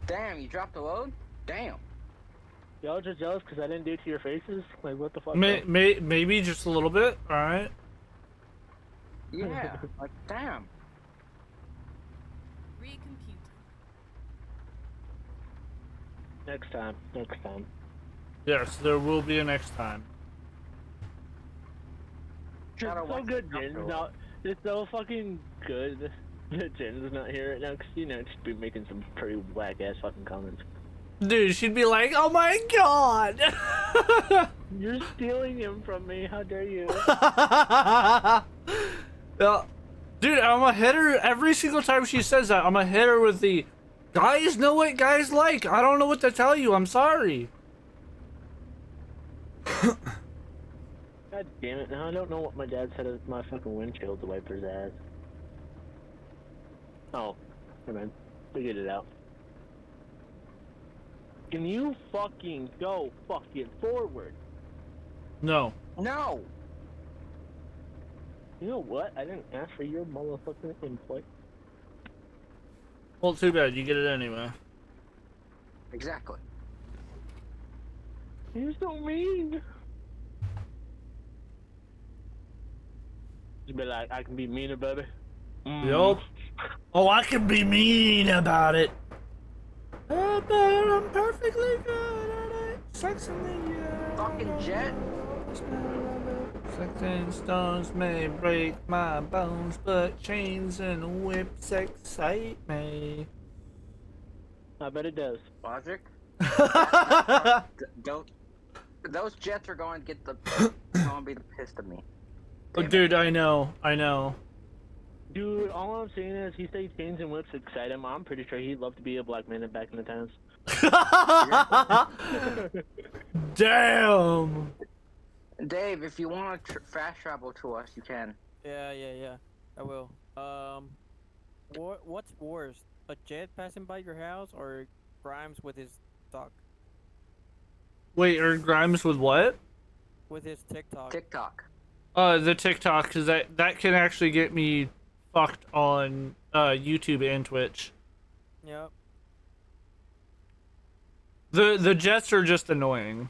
Damn, you dropped the load? Damn. Y'all just jealous because I didn't do it to your faces? Like, what the fuck? Maybe just a little bit, alright? Yeah, like, damn. Recomputing. Next time. Yes, there will be a next time. It's so good Jen's not. It's so fucking good that Jen's not here right now because, you know, she'd be making some pretty whack ass fucking comments. Dude, she'd be like, oh my god! You're stealing him from me, how dare you? Yeah. Dude, I'm gonna hit her every single time she says that. I'm gonna hit her with the guys know what guys like. I don't know what to tell you. I'm sorry. God damn it! Now I don't know what my dad said of my fucking windshield wipers as. Oh, never mind. Figured it out. Can you fucking go fucking forward? No. No. You know what? I didn't ask for your motherfucking input. Well, too bad. You get it anyway. Exactly. You're so mean. You be like, I can be meaner, baby. Yup. Oh, I can be mean about it. But I'm perfectly good at it. Sex in the air. Fucking jet. Sex and stones may break my bones, but chains and whips excite me. I bet it does. Logic. Don't. Those jets are going to get the. going to be the pissed of me. Oh, dude, I know. Dude, all I'm saying is he says chains and whips excite him. I'm pretty sure he'd love to be a black man back in the times. Damn. Dave, if you want to fast travel to us, you can. Yeah. I will. What's worse, a jet passing by your house or Grimes with his TikTok? Wait, or Grimes with what? With his TikTok. TikTok. The TikTok, because that can actually get me fucked on YouTube and Twitch. Yep. The jets are just annoying.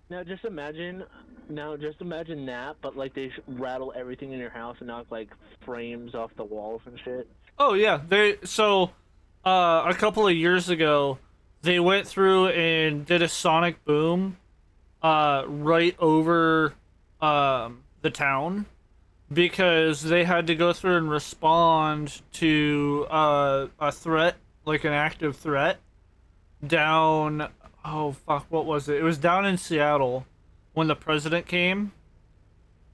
Now just imagine that, but like they rattle everything in your house and knock like frames off the walls and shit. Oh yeah, a couple of years ago, they went through and did a sonic boom, right over, the town, because they had to go through and respond to a threat, like an active threat, down. Oh fuck, what was it? It was down in Seattle when the president came.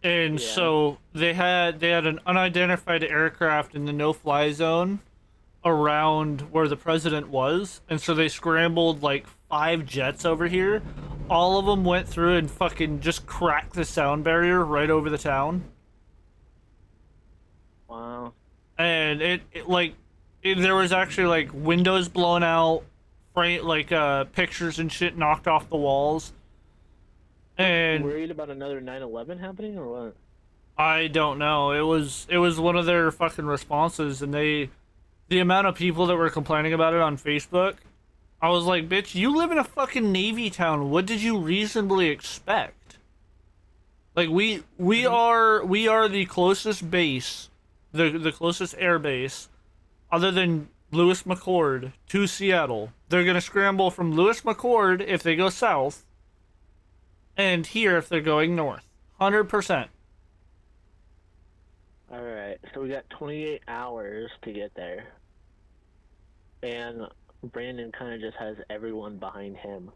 And so they had an unidentified aircraft in the no-fly zone around where the president was, and so they scrambled like 5 jets over here. All of them went through and fucking just cracked the sound barrier right over the town. Wow. And there was actually like windows blown out, pictures and shit knocked off the walls. And worried about another 9/11 happening or what? I don't know. It was one of their fucking responses, and the amount of people that were complaining about it on Facebook, I was like, bitch, you live in a fucking Navy town. What did you reasonably expect? Like we are the closest base, the closest air base, other than Lewis McChord, to Seattle. They're gonna scramble from Lewis McChord if they go south, and here if they're going north. 100%. Alright, so we got 28 hours to get there. And Brandon kind of just has everyone behind him.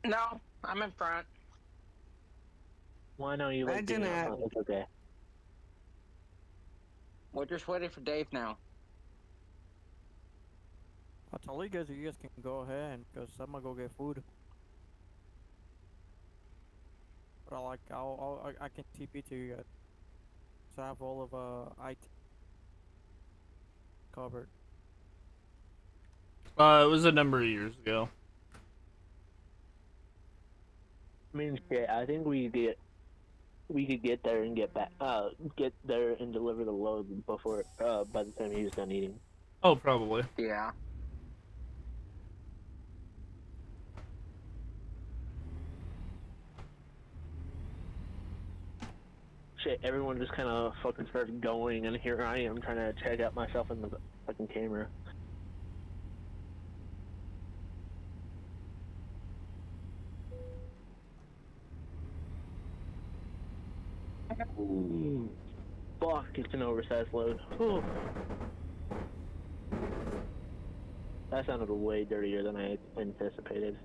No, I'm in front. Why don't you like being in front? It's okay. We're just waiting for Dave now. I'll tell you guys if you guys can go ahead, because I'm gonna go get food. But I can TP to you guys. So I have all of IT covered. It was a number of years ago. I mean, shit, I think we could get there and get there and deliver the load before, by the time he was done eating. Oh, probably. Yeah. Shit, everyone just kind of fucking starts going, and here I am trying to check out myself in the fucking camera. Ooh. Fuck, it's an oversized load. Whew. That sounded way dirtier than I anticipated.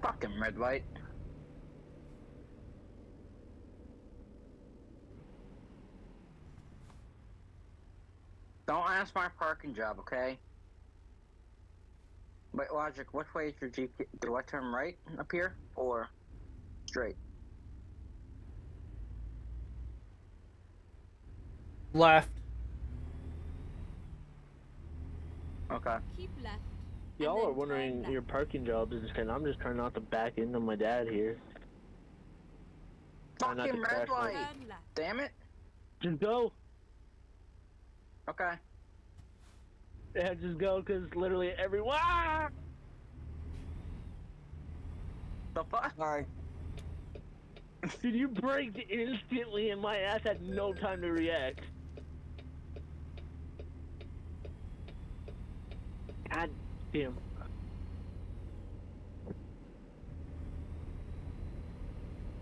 Fucking red light. Don't ask my parking job, okay? Wait, Logic, which way is your GPS? Do I turn right up here or straight? Left. Okay. Keep left. Y'all and are then wondering turn left. your parking jobs, and I'm just trying not to back into my dad here. Try not to Fucking crash red my- light! Turn left. Damn it! Just go. Okay. Yeah, just go, cause literally everyone. Ah! The fuck? Sorry. Dude, you braked instantly, and my ass had no time to react. God damn.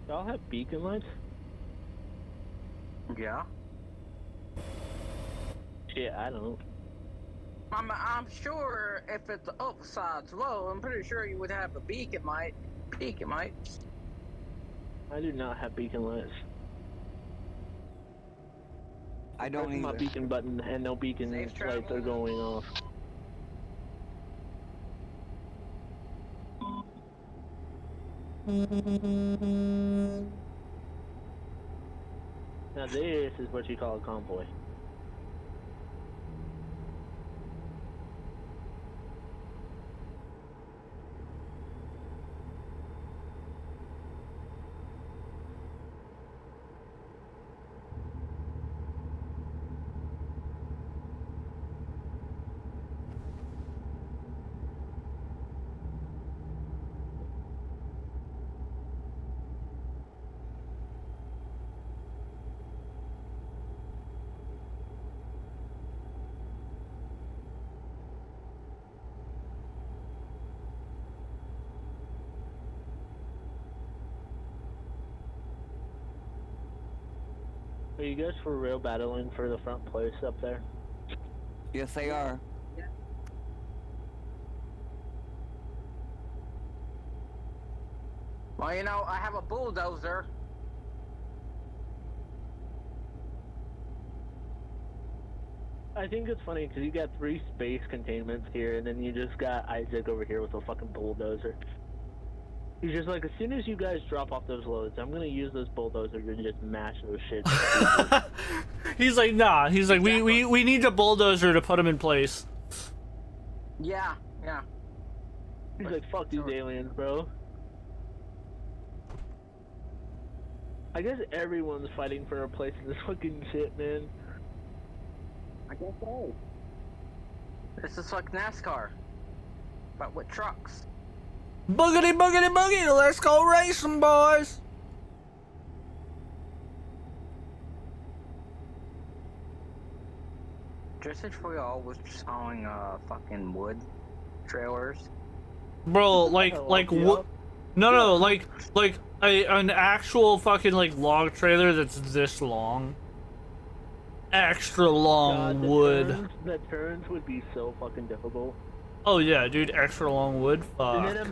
Y'all have beacon lights? Yeah. Shit, I don't. I'm sure if it's upside's low, I'm pretty sure you would have a beacon light. Beacon light. I do not have beacon lights. I don't Pressing my either. beacon button, and no beacon Safe lights travel. are going off. Now this is what you call a convoy. Are you guys for real battling for the front place up there? Yes, they are. Well, you know, I have a bulldozer. I think it's funny because you got 3 space containments here, and then you just got Isaac over here with a fucking bulldozer. He's just like, as soon as you guys drop off those loads, I'm gonna use this bulldozer to just mash those shit. He's like, nah. He's like, we need a bulldozer to put him in place. Yeah, yeah. He's like, fuck these aliens, bro. I guess everyone's fighting for a place in this fucking shit, man. I guess so. This is like NASCAR, but with trucks. Boogity, boogity, boogie. Let's go racing, boys. Just if we all was sawing fucking wood trailers. Bro, like what? No, like an actual fucking like log trailer that's this long. Extra long wood. The turns would be so fucking difficult. Oh yeah, dude, extra long wood. Fuck. And then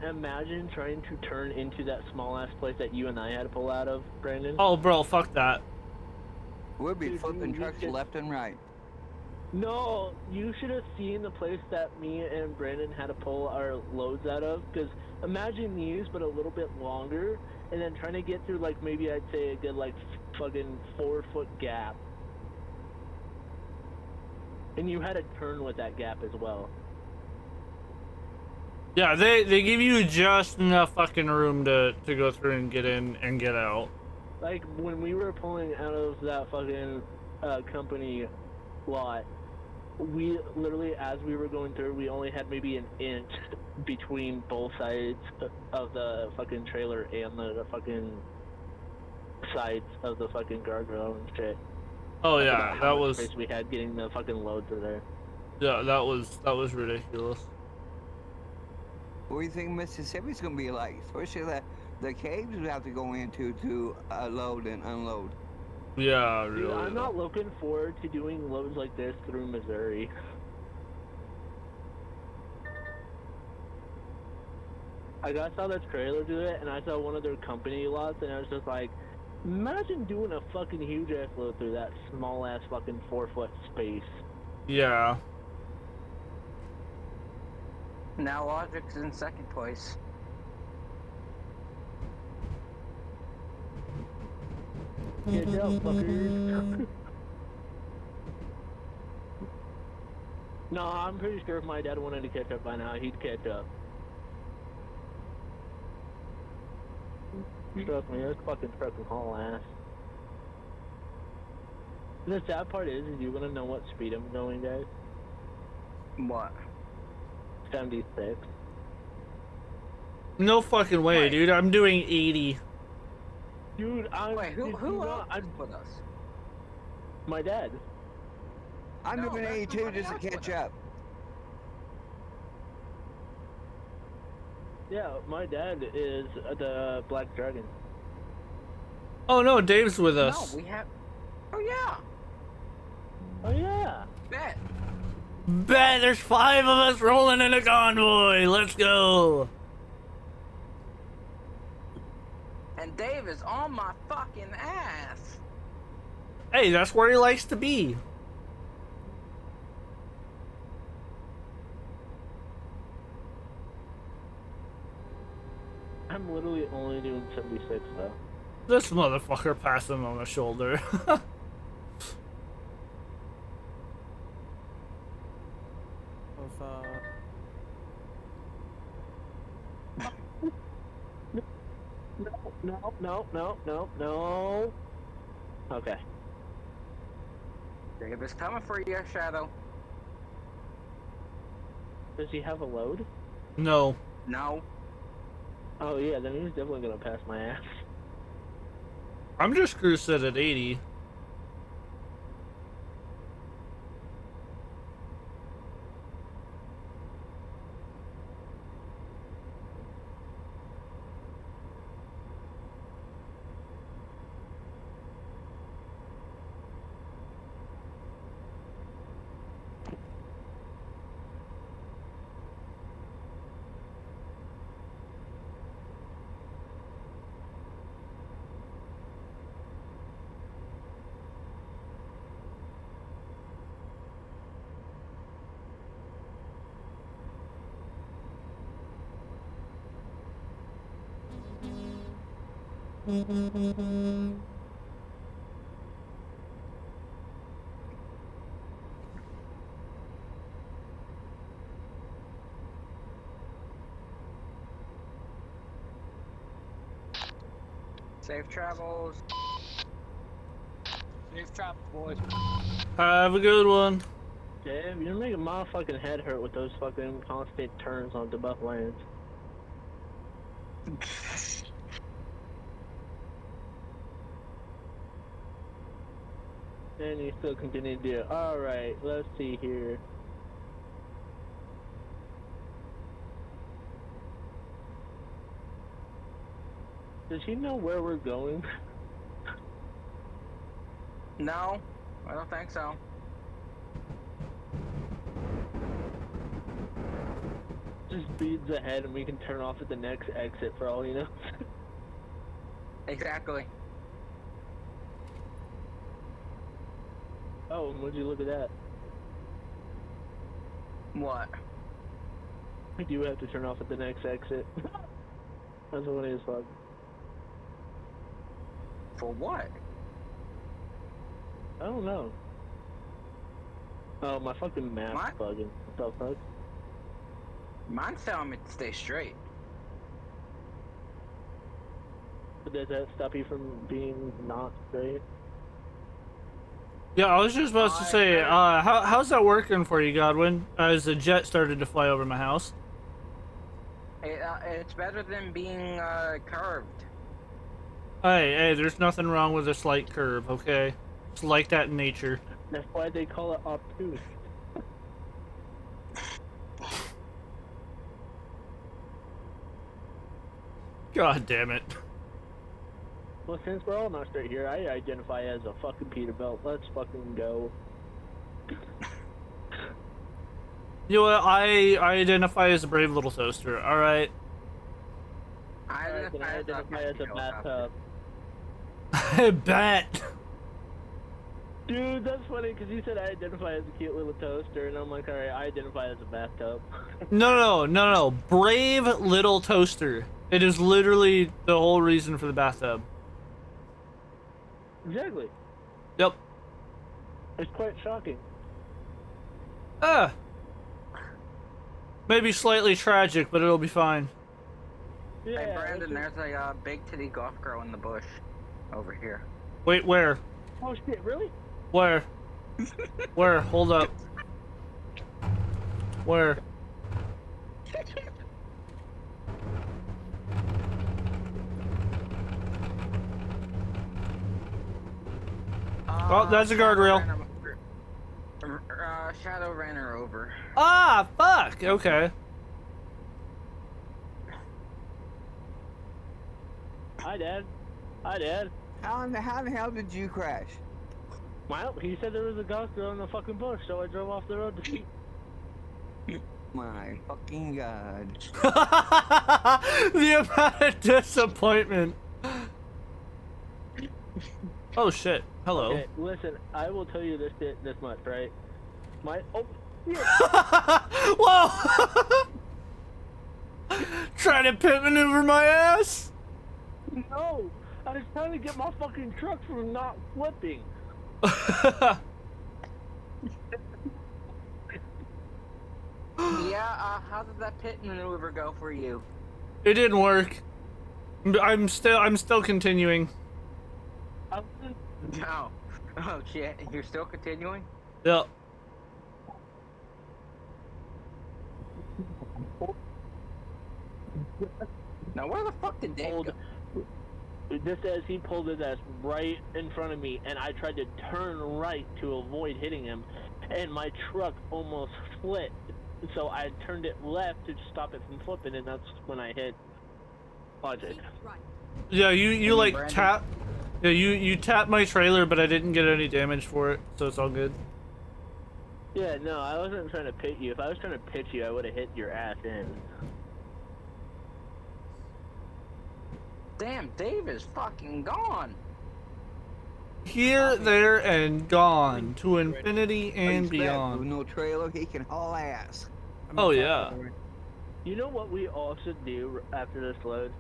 imagine trying to turn into that small ass place that you and I had to pull out of, Brandon. Oh, bro, fuck that. We'll be Dude, flipping you trucks should- left and right. No, you should have seen the place that me and Brandon had to pull our loads out of. Because imagine these, but a little bit longer, and then trying to get through like maybe I'd say a good like fucking 4-foot gap. And you had to turn with that gap as well. Yeah, they give you just enough fucking room to go through and get in and get out. Like when we were pulling out of that fucking company lot, we literally, as we were going through, we only had maybe an inch between both sides of the fucking trailer and the fucking sides of the fucking guardrail and shit. Oh That's yeah, about how that much was. space we had getting the fucking loads are there. Yeah, that was ridiculous. What do you think Mississippi's gonna be like? Especially the caves we have to go into to load and unload. Yeah, Dude, really. I'm not looking forward to doing loads like this through Missouri. I saw this trailer do it, and I saw one of their company lots, and I was just like, Imagine doing a fucking huge ass load through that small ass fucking 4-foot space. Yeah. Now Logic's in second place. Get out, fuckers. No, I'm pretty sure if my dad wanted to catch up by now, he'd catch up. Trust me, this fucking truck is haul ass. The sad part is you wanna know what speed I'm going, guys? What? 76. No fucking way, dude. I'm doing 80. Dude, I'm. Wait, who else I'm with us? my dad. I'm doing 82 just to catch up. Yeah, my dad is the Black Dragon. Oh no, Dave's with us. No, we have. Oh yeah. Oh yeah. Bet. Bet there's 5 of us rolling in a convoy. Let's go. And Dave is on my fucking ass. Hey, that's where he likes to be. I'm literally only doing 76 though. This motherfucker passed him on the shoulder. No. Okay. Dave is coming for you, Shadow. Does he have a load? No. No. Oh yeah, then he's definitely gonna pass my ass. I'm just cruise set at 80. Safe travels. Safe travel, boys. Have a good one. Dave, you're making my fucking head hurt with those fucking constant turns on debuff lanes. And you still continue to do it. Alright, let's see here. Does he know where we're going? No, I don't think so. Just speeds ahead and we can turn off at the next exit for all you know. Exactly. Oh, and would you look at that? What? We do have to turn off at the next exit. That's funny as fuck. For what? I don't know. Oh, my fucking map's bugging. What the fuck? Mine's telling me to stay straight. But does that stop you from being not straight? Yeah, I was just about to say, how's that working for you, Godwin? As the jet started to fly over my house. It's better than being curved. Hey, there's nothing wrong with a slight curve, okay? It's like that in nature. That's why they call it obtuse. God damn it. Well, since we're all not straight here, I identify as a fucking Peterbilt. Let's fucking go. You know what? I identify as a brave little toaster, alright? I identify as a bathtub. I bet. Dude, that's funny because you said I identify as a cute little toaster, and I'm like, alright, I identify as a bathtub. No. Brave little toaster. It is literally the whole reason for the bathtub. Exactly. Yep. It's quite shocking. Maybe slightly tragic, but it'll be fine. Yeah, hey, Brandon, there's a big titty golf girl in the bush over here. Wait, where? Oh shit, really? Where? Where? Hold up. Where? Oh, that's a guardrail. Shadow ran her over. Ah, fuck. Okay. Hi, Dad. Hi, Dad. How in the hell did you crash? Well, he said there was a ghost girl in the fucking bush, so I drove off the road to see. My fucking god. The amount of disappointment. Oh shit. Hello. Okay, listen, I will tell you this much, right? Oh, shit. Whoa! Trying to pit maneuver my ass? No! I was trying to get my fucking truck from not flipping. Yeah, how did that pit maneuver go for you? It didn't work. I'm still continuing. No. Oh shit, you're still continuing? Yep. Now where the fuck did Dave go? Just as he pulled his ass right in front of me, and I tried to turn right to avoid hitting him, and my truck almost flipped. So I turned it left to stop it from flipping, and that's when I hit Logic. Yeah, you like Brandon? tap. Yeah, you tapped my trailer, but I didn't get any damage for it, so it's all good. Yeah, no, I wasn't trying to pit you. If I was trying to pit you, I would have hit your ass in. Damn, Dave is fucking gone. Here, there, and gone to infinity and With beyond. no trailer, he can haul ass. Oh yeah. You know what we all should do after this load?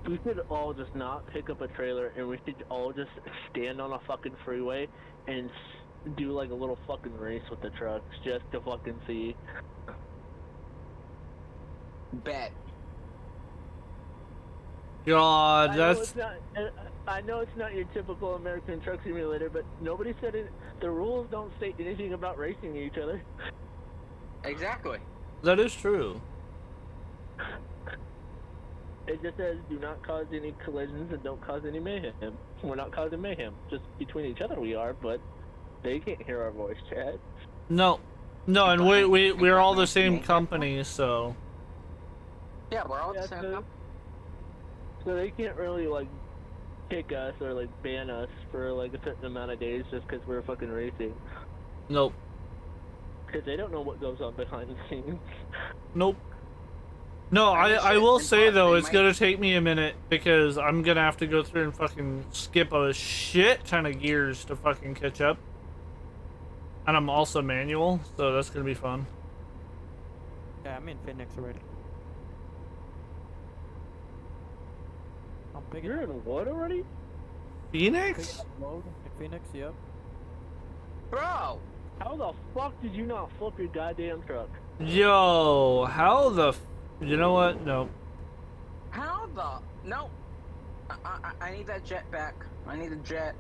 We should all just not pick up a trailer, and we should all just stand on a fucking freeway and do like a little fucking race with the trucks just to fucking see. Bet. God, I know that's it's not. I know it's not your typical American Truck Simulator, but nobody said it. The rules don't state anything about racing each other. Exactly. that is true. It just says do not cause any collisions and don't cause any mayhem. We're not causing mayhem. Just between each other we are, but they can't hear our voice chat. No, and we're all the same company, so. Yeah, we're all the same company. So they can't really like kick us or like ban us for like a certain amount of days just because we're fucking racing. Nope. Because they don't know what goes on behind the scenes. Nope. No, I will say though, it's gonna take me a minute because I'm gonna have to go through and fucking skip a shit ton of gears to fucking catch up. And I'm also manual, so that's gonna be fun. Yeah, I'm in Phoenix already. I'm picking You're in what already? Phoenix? in Phoenix, yep. Bro! How the fuck did you not flip your goddamn truck? Yo, how the you know what? No. How the... No! I need that jet back. I need a jet.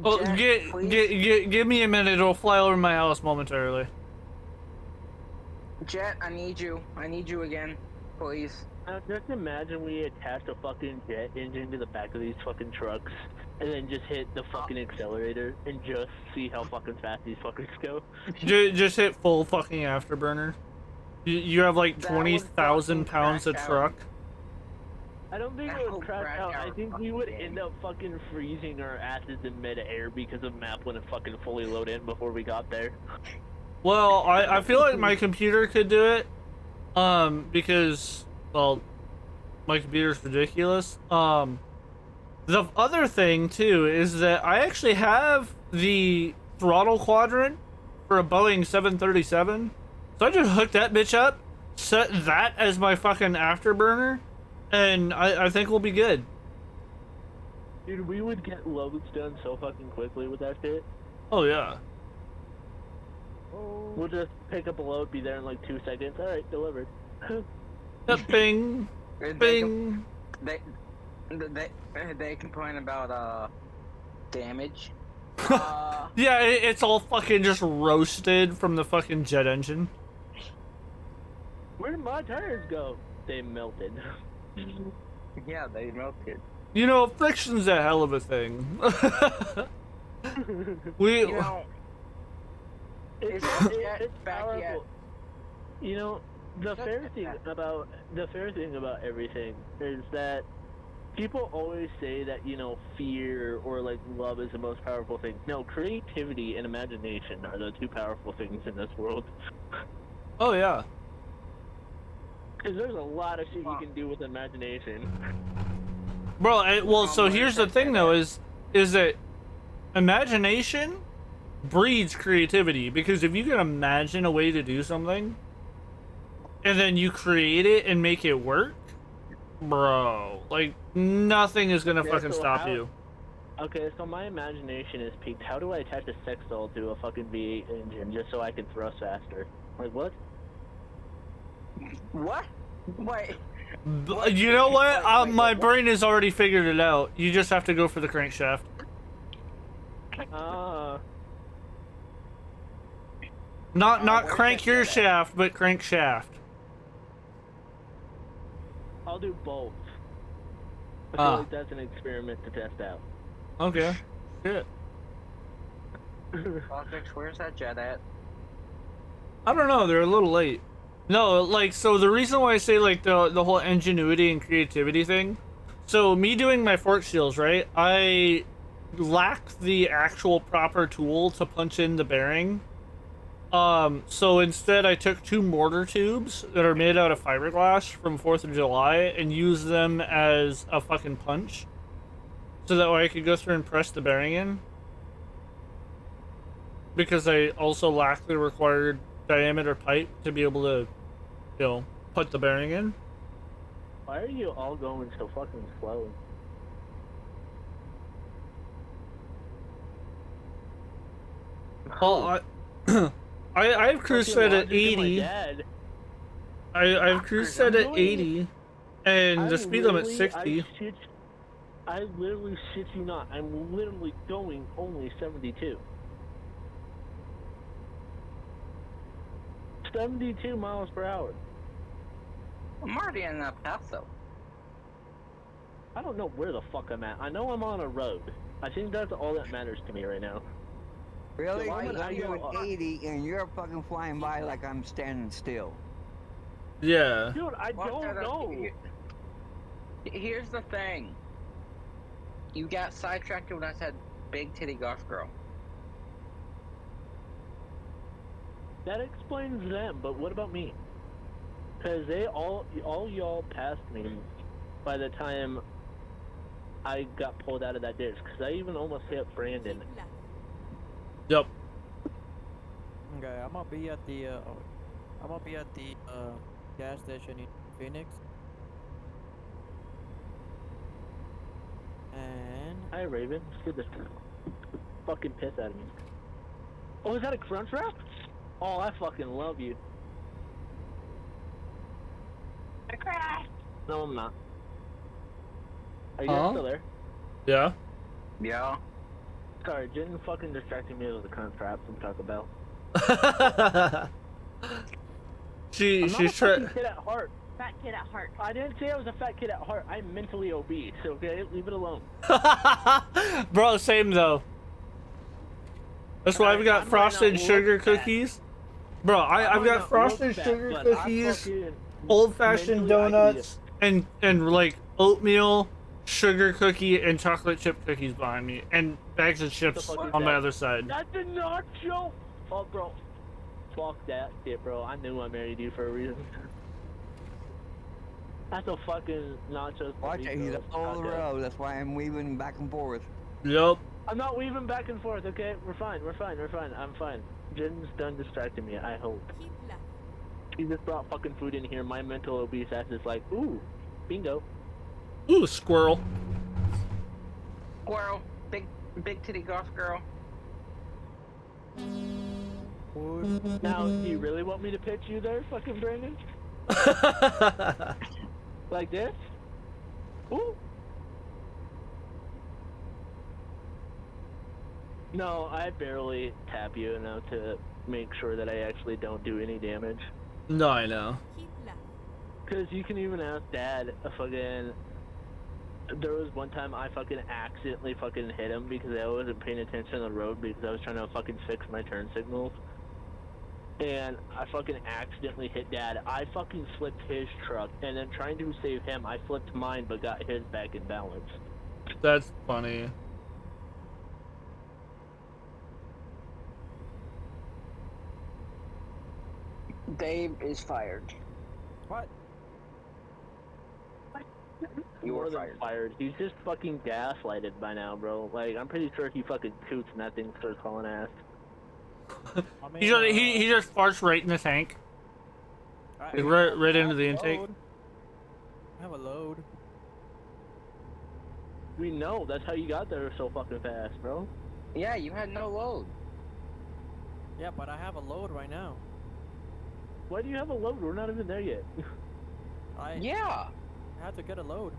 Oh, Jet, please. give me a minute, it'll fly over my house momentarily. Jet, I need you. I need you again. Please. Just imagine we attached a fucking jet engine to the back of these fucking trucks and then just hit the fucking accelerator and just see how fucking fast these fuckers go. Just hit full fucking afterburner. You have like That would 20,000 pounds of crash out. truck. I don't think it would crash out. I think we would end up fucking freezing our asses in mid-air because the map wouldn't fucking fully load in before we got there. Well, I feel like my computer could do it. Because, well, my computer's ridiculous. The other thing too is that I actually have the throttle quadrant for a Boeing 737, so I just hooked that bitch up, set that as my fucking afterburner, and I think we'll be good. Dude, we would get loads done so fucking quickly with that shit. Oh yeah. We'll just pick up a load, be there in like 2 seconds. All right, delivered. Bing, bing. They complain about damage. Yeah, it's all fucking just roasted from the fucking jet engine. Where did my tires go? They melted. Yeah, they melted. You know, friction's a hell of a thing. You know, it's back powerful. yet. You know, the fair thing about everything is that people always say that, you know, fear or like love is the most powerful thing. No, creativity and imagination are the two powerful things in this world. Oh yeah. Because there's a lot of shit you can do with imagination. Bro, well, so here's the thing though, is that imagination breeds creativity, because if you can imagine a way to do something and then you create it and make it work, bro, like nothing is gonna fucking stop you. Okay, so my imagination is peaked. How do I attach a sex doll to a fucking V8 engine just so I can thrust faster? Like, what? What? Wait. You know what? My brain has already figured it out. You just have to go for the crankshaft. Not crank your shaft, but crankshaft. I'll do both. I feel like that's an experiment to test out. Okay. Shit. Politics, where's that jet at? I don't know. They're a little late. No, like, so the reason why I say like the whole ingenuity and creativity thing. So me doing my fork seals, right? I lack the actual proper tool to punch in the bearing. So instead I took 2 mortar tubes that are made out of fiberglass from 4th of July and used them as a fucking punch. So that way I could go through and press the bearing in. Because I also lack the required diameter pipe to be able to, you know, put the bearing in. Why are you all going so fucking slow? Well, I've cruise set at 80. I've cruise set at 80, and the speed limit's 60. I literally shit you not. I'm literally going only 72. 72 miles per hour. I'm already in El Paso. I don't know where the fuck I'm at. I know I'm on a road. I think that's all that matters to me right now. Really? So I'm doing 80 and you're fucking flying by like I'm standing still. Yeah. Dude, I don't know. Here's the thing. You got sidetracked when I said big titty golf girl. That explains them, but what about me? Because they all y'all passed me by the time I got pulled out of that ditch. Because I even almost hit Brandon. Yep. Okay, I'm gonna be at the gas station in Phoenix. And hi, Raven. Scared the fucking piss out of me. Oh, is that a crunch wrap? Oh, I fucking love you. I crashed. No, I'm not. Are you guys still there? Yeah. Yeah. Sorry, Jen fucking distracted me with the crunch wrap from Taco Bell. She's I'm not a fucking trying. kid at heart. Fat kid at heart. I didn't say I was a fat kid at heart. I'm mentally obese, okay? Leave it alone. Bro, same though. That's why we got frosted sugar cookies. Bro, I've got frosted sugar cookies, old-fashioned donuts, and like oatmeal, sugar cookie, and chocolate chip cookies behind me, and bags of chips on my other side. That's a nacho. Oh, bro. Fuck that shit, bro. I knew I married you for a reason. That's a fucking nachos. Watch it, he's all over the road. That's why I'm weaving back and forth. Yep. I'm not weaving back and forth, okay? We're fine, we're fine, we're fine. I'm fine. Jen's done distracting me, I hope. Keep left. She just brought fucking food in here. My mental obese ass is like, ooh, bingo. Ooh, squirrel. Squirrel, big titty golf girl. Now, do you really want me to pitch you there, fucking Brandon? Like this? Ooh. No, I barely tap you enough to make sure that I actually don't do any damage. No, I know. Keep left. Cause you can even ask Dad. There was one time I fucking accidentally fucking hit him because I wasn't paying attention on the road because I was trying to fucking fix my turn signals. And I fucking accidentally hit Dad. I fucking flipped his truck, and then trying to save him, I flipped mine but got his back in balance. That's funny. Dave is fired. What? You were fired. He's just fucking gaslighted by now, bro. Like, I'm pretty sure he fucking toots and that thing starts hauling ass. He just farts right in the tank. Right into the intake. I have a load. We know. That's how you got there so fucking fast, bro. Yeah, you had no load. Yeah, but I have a load right now. Why do you have a load? We're not even there yet. Yeah. I had to get a load.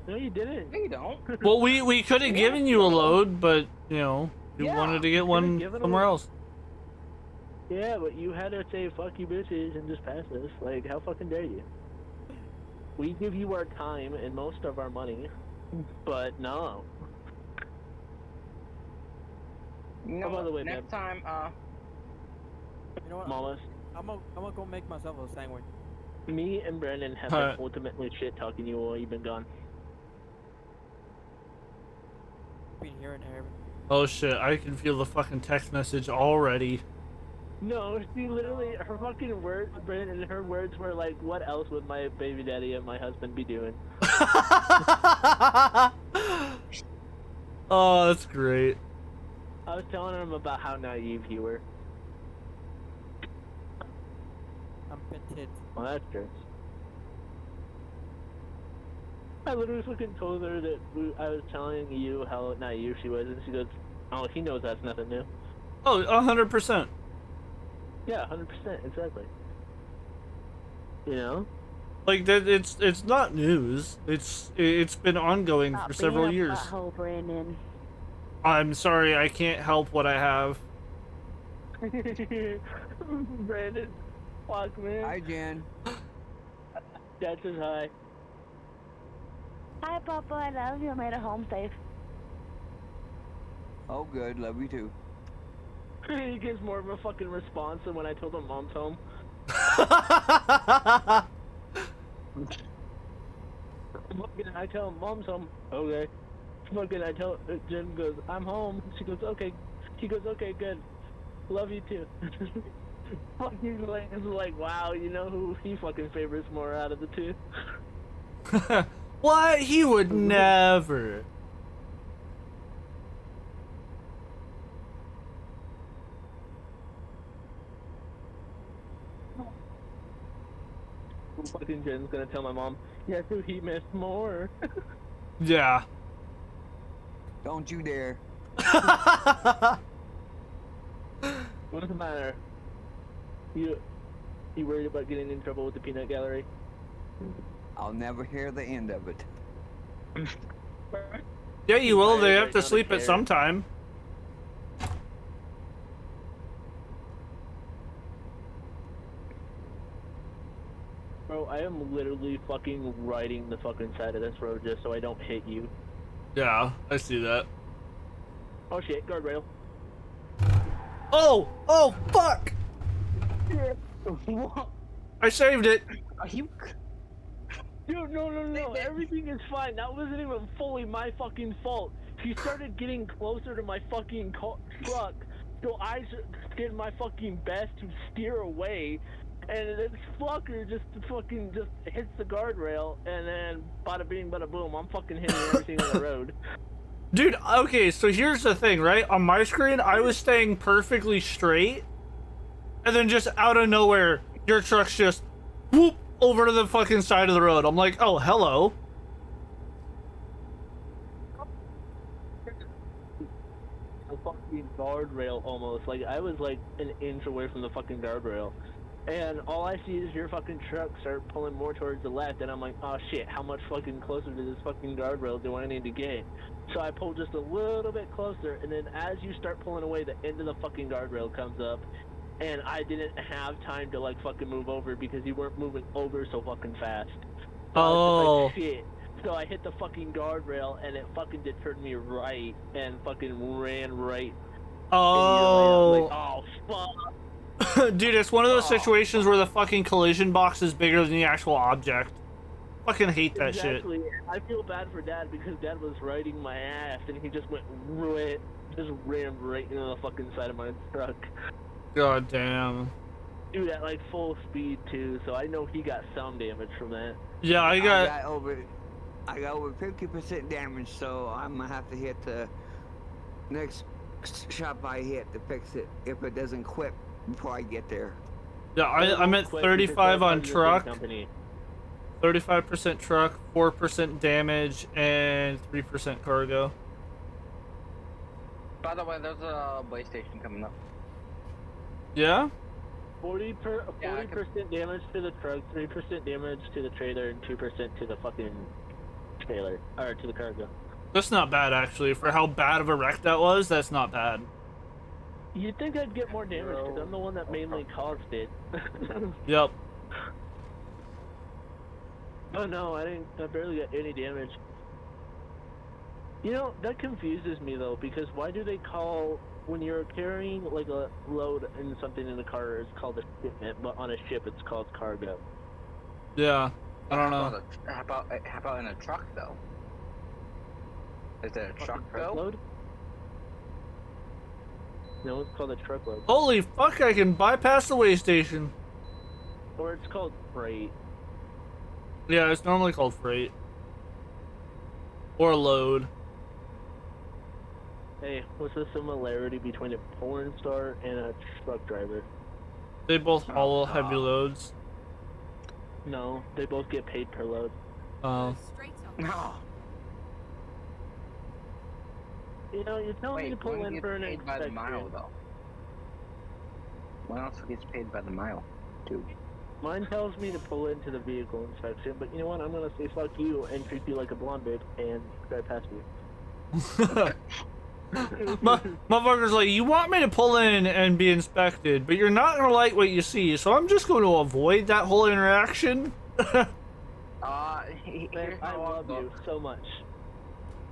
No, you didn't. No, you don't. Well, we could have given you a load, but you know, you wanted to get one somewhere else. Yeah, but you had to say fuck you bitches and just pass us. Like, how fucking dare you? We give you our time and most of our money, but no. You know Oh, by the way, next babe. time, You know what? Mamas. I'm gonna go make myself a sandwich. Me and Brandon have been ultimately shit talking you while you've been gone. Been here and there. Oh shit! I can feel the fucking text message already. No, she literally, her fucking words, Brandon, her words were like, what else would my baby daddy and my husband be doing? Oh, that's great. I was telling him about how naive you were. I'm petite. Well, that's true. I literally fucking told her that I was telling you how naive she was, and she goes, oh, he knows that's nothing new. Oh, 100%. Yeah, 100%, exactly. You know? Like that, it's not news. It's been ongoing for several years. Butthole, Brandon. I'm sorry, I can't help what I have. Brandon, fuck, man. Hi, Jen. Dad says hi. Hi, Papa. I love you. I made it home safe. Oh, good. Love you too. He gives more of a fucking response than when I told him Mom's home. Fucking, I tell him Mom's home. Okay. Fucking, I tell Jen goes, I'm home. She goes, okay. She goes, okay, good. Love you too. Fucking like, wow, you know who he fucking favors more out of the two? What? He would never. Fucking Jen's gonna tell my mom, yes, who he missed more. Yeah. Don't you dare. What's the matter? You worried about getting in trouble with the peanut gallery? I'll never hear the end of it. Yeah, you will. They have to Not a sleep at care. some time. Bro, I am literally fucking riding the fucking side of this road just so I don't hit you. Yeah, I see that. Oh shit, guardrail. Oh! Oh, fuck! I saved it! Are you... Dude, no, everything is fine. That wasn't even fully my fucking fault. She started getting closer to my fucking truck, so I did my fucking best to steer away, And this fucker just hits the guardrail, and then bada bing, bada boom, I'm fucking hitting everything on the road. Dude, okay, so here's the thing, right? On my screen, I was staying perfectly straight, and then just out of nowhere, your truck's just whoop over to the fucking side of the road. I'm like, oh, hello. A fucking guardrail almost. Like, I was like an inch away from the fucking guardrail. And all I see is your fucking truck start pulling more towards the left, and I'm like, oh shit, how much fucking closer to this fucking guardrail do I need to get? So I pull just a little bit closer, and then as you start pulling away, the end of the fucking guardrail comes up, and I didn't have time to like fucking move over because you weren't moving over so fucking fast. So I was just like, shit. So I hit the fucking guardrail, and it fucking deterred me right, and fucking ran right into your lane. I was like, oh fuck. Dude, it's one of those situations where the fucking collision box is bigger than the actual object. Fucking hate that shit. Exactly. I feel bad for Dad because Dad was riding my ass and he just ran right into the fucking side of my truck. God damn. Dude, at like full speed too, so I know he got some damage from that. Yeah, I got over 50% damage, so I'm gonna have to hit the next shop I hit to fix it if it doesn't quit before I get there. Yeah, I'm at 35 on truck, 35% truck, 4% damage, and 3% cargo. By the way, there's a way station coming up. Yeah? 40% damage to the truck, 3% damage to the trailer, and 2% to the fucking trailer, or to the cargo. That's not bad, actually. For how bad of a wreck that was, that's not bad. You'd think I'd get more damage because I'm the one that mainly caused it. Yep. Oh no, I barely got any damage. You know, that confuses me though, because why do they call, when you're carrying like a load and something in a car, it's called a shipment, but on a ship it's called cargo? Yeah, I don't know. How about in a truck though? Is it a truck truckload? No, it's called a truckload. Holy fuck, I can bypass the way station. Or it's called freight. Yeah, it's normally called freight. Or load. Hey, what's the similarity between a porn star and a truck driver? They both haul heavy loads. No, they both get paid per load. Oh. No. You know, you're telling me to pull in for an paid by the inspection. mile though. One also gets paid by the mile, too. Mine tells me to pull into the vehicle inspection, but you know what? I'm gonna say fuck you and treat you like a blonde bitch and drive past you. Motherfucker's like, you want me to pull in and be inspected, but you're not gonna like what you see, so I'm just going to avoid that whole interaction. Babe, I love you so much.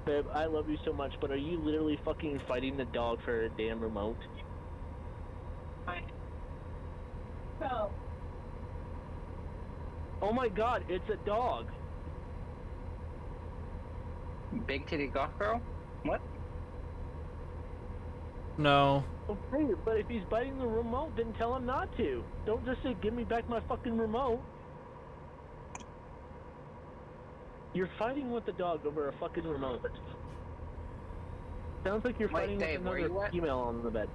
Babe, I love you so much, but are you literally fucking fighting the dog for a damn remote? So. Oh my god, it's a dog. Big titty golf girl? What? No. Okay, but if he's biting the remote, then tell him not to. Don't just say, give me back my fucking remote. You're fighting with the dog over a fucking remote. Sounds like you're fighting Dave, with another female on the bed.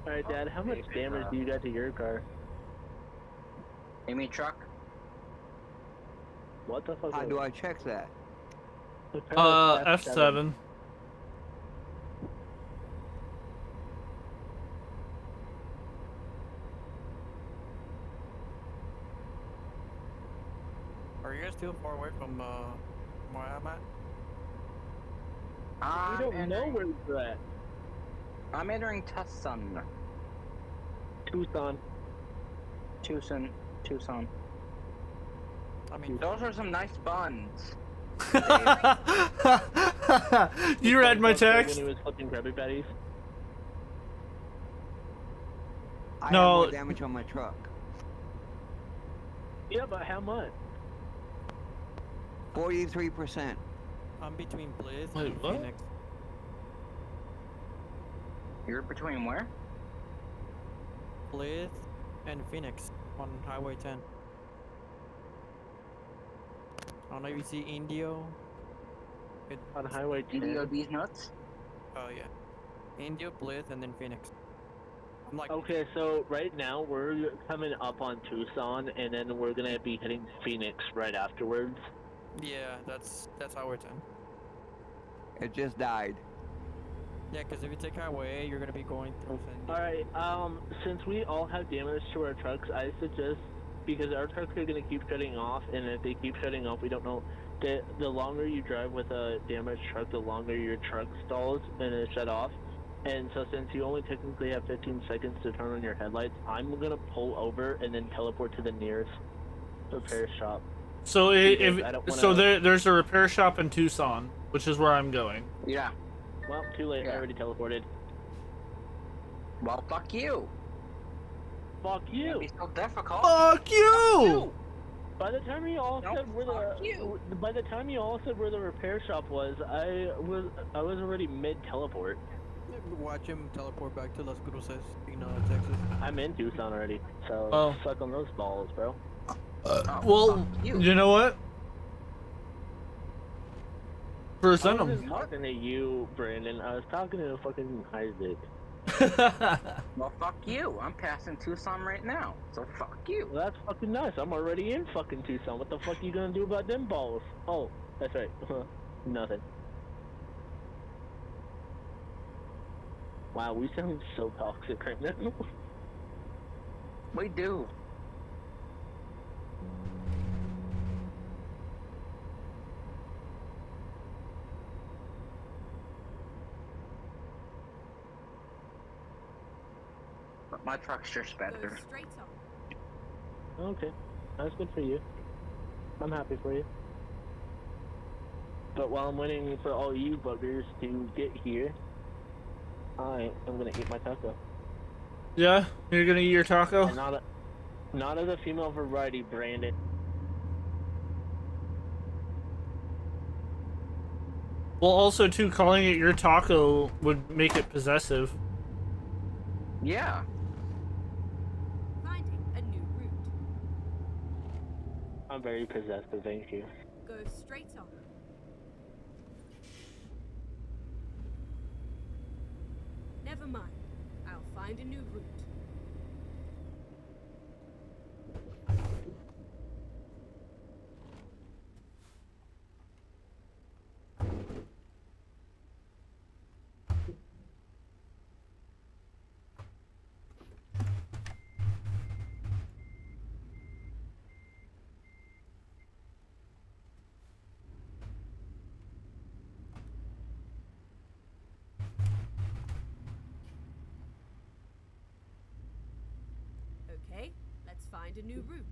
Alright, Dad, how much damage do you got to your car? You mean truck? What the fuck? How do I check that? F7. Are you guys too far away from where I'm at? We don't know where you're at. I'm entering Tucson. Tucson. I mean, those are some nice buns. You read my text? When he was flipping Krabby Patties? I have No. more damage on my truck. Yeah, but how much? 43%. I'm between Bliss Wait, and what? Phoenix. You're between where? Bliss and Phoenix on Highway 10. I don't know if you see Indio. On Highway 10. Indio these nuts? Oh yeah. Indio, Bliss, and then Phoenix. I'm like, Okay, so right now we're coming up on Tucson, and then we're gonna be hitting Phoenix right afterwards. yeah, that's Highway 10. It just died. Yeah, because if you take Highway 8, you're gonna be going through San Diego. Alright, since we all have damage to our trucks, I suggest, because our trucks are gonna keep shutting off, and if they keep shutting off, we don't know, the longer you drive with a damaged truck, the longer your truck stalls and it shut off. And so since you only technically have 15 seconds to turn on your headlights, I'm gonna pull over and then teleport to the nearest repair shop. So Because I don't wanna... there's a repair shop in Tucson, which is where I'm going. Yeah. Well, too late. I already teleported. Well, fuck you. Fuck you. Can't be so difficult. Fuck you! By the time you all said where by the time you all said where the repair shop was, I was already mid teleport. Watch him teleport back to Las Cruces, Texas. I'm in Tucson already, so Oh. suck on those balls, bro. Well, you know what? For I Venom. wasn't talking to you, Brandon. I was talking to fucking Isaac. Well, fuck you. I'm passing Tucson right now, so fuck you. Well, that's fucking nice. I'm already in fucking Tucson. What the fuck you gonna do about them balls? Oh, that's right. Nothing. Wow, we sound so toxic right now. We do. But my truck's just better. Straight up. Okay, that's good for you. I'm happy for you. But while I'm waiting for all you buggers to get here, I am gonna eat my taco. Yeah, you're gonna eat your taco. And not of the female variety, Brandon. Well, also too, calling it your taco would make it possessive. Yeah. Finding a new route. I'm very possessive, thank you. Go straight on. Never mind. I'll find a new route. Okay, let's find a new route.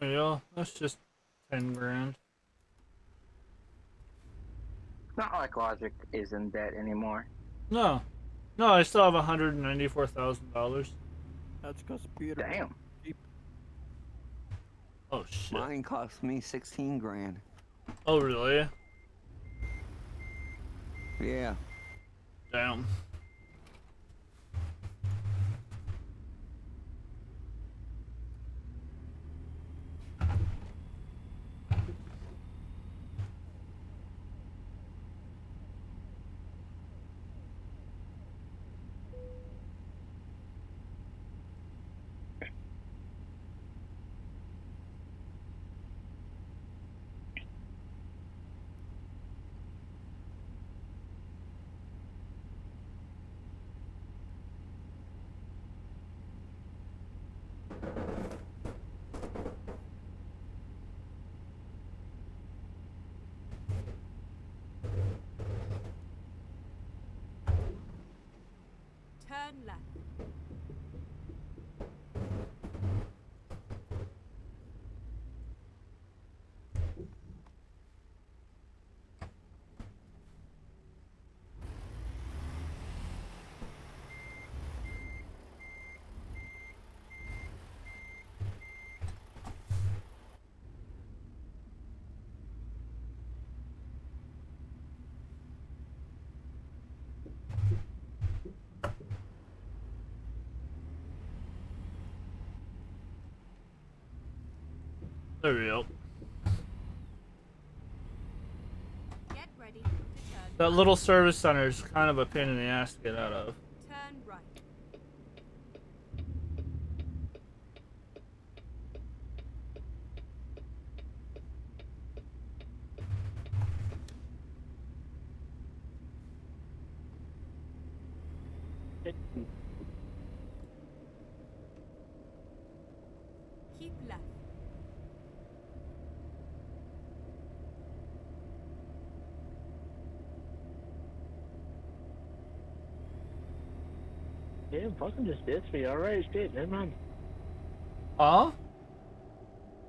Yeah, that's just 10 grand. It's not like Logic is in debt anymore. No, I still have $194,000. That's because Peter. Damn. Oh shit. Mine cost me 16 grand. Oh really? Yeah. Damn. Turn left. There we go. Get ready to turn That little service center is kind of a pain in the ass to get out of. turn right. Keep left. Damn, fucking just dissed me. Alright, shit, never mind. Huh?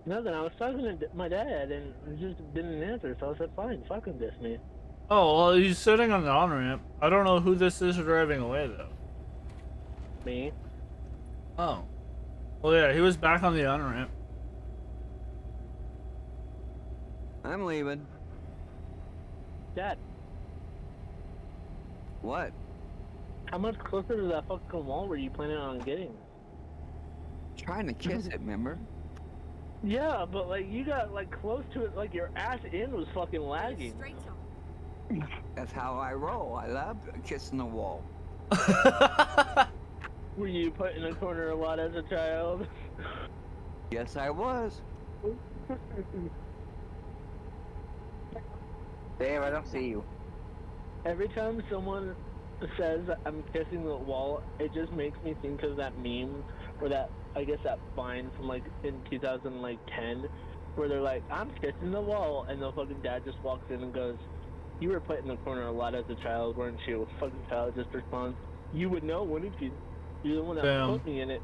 Nothing, I was talking to my dad and he just didn't answer, so I said, fine, fucking diss me. Oh, well, he's sitting on the on-ramp. I don't know who this is driving away, though. Me? Oh. Well, yeah, he was back on the on-ramp. I'm leaving. Dad. What? How much closer to that fucking wall were you planning on getting? Trying to kiss it, remember? Yeah, but like you got like close to it, like your ass end was fucking lagging. Straight on. That's how I roll. I love kissing the wall. Were you put in a corner a lot as a child? Yes, I was. Dave, I don't see you. Every time someone says I'm kissing the wall, it just makes me think of that meme, or that, I guess that Vine from like in 2010, where they're like, I'm kissing the wall, and the fucking dad just walks in and goes, you were put in the corner a lot as a child, weren't you? Fucking child just responds, you would know, wouldn't you? You're the one that Damn. put me in it.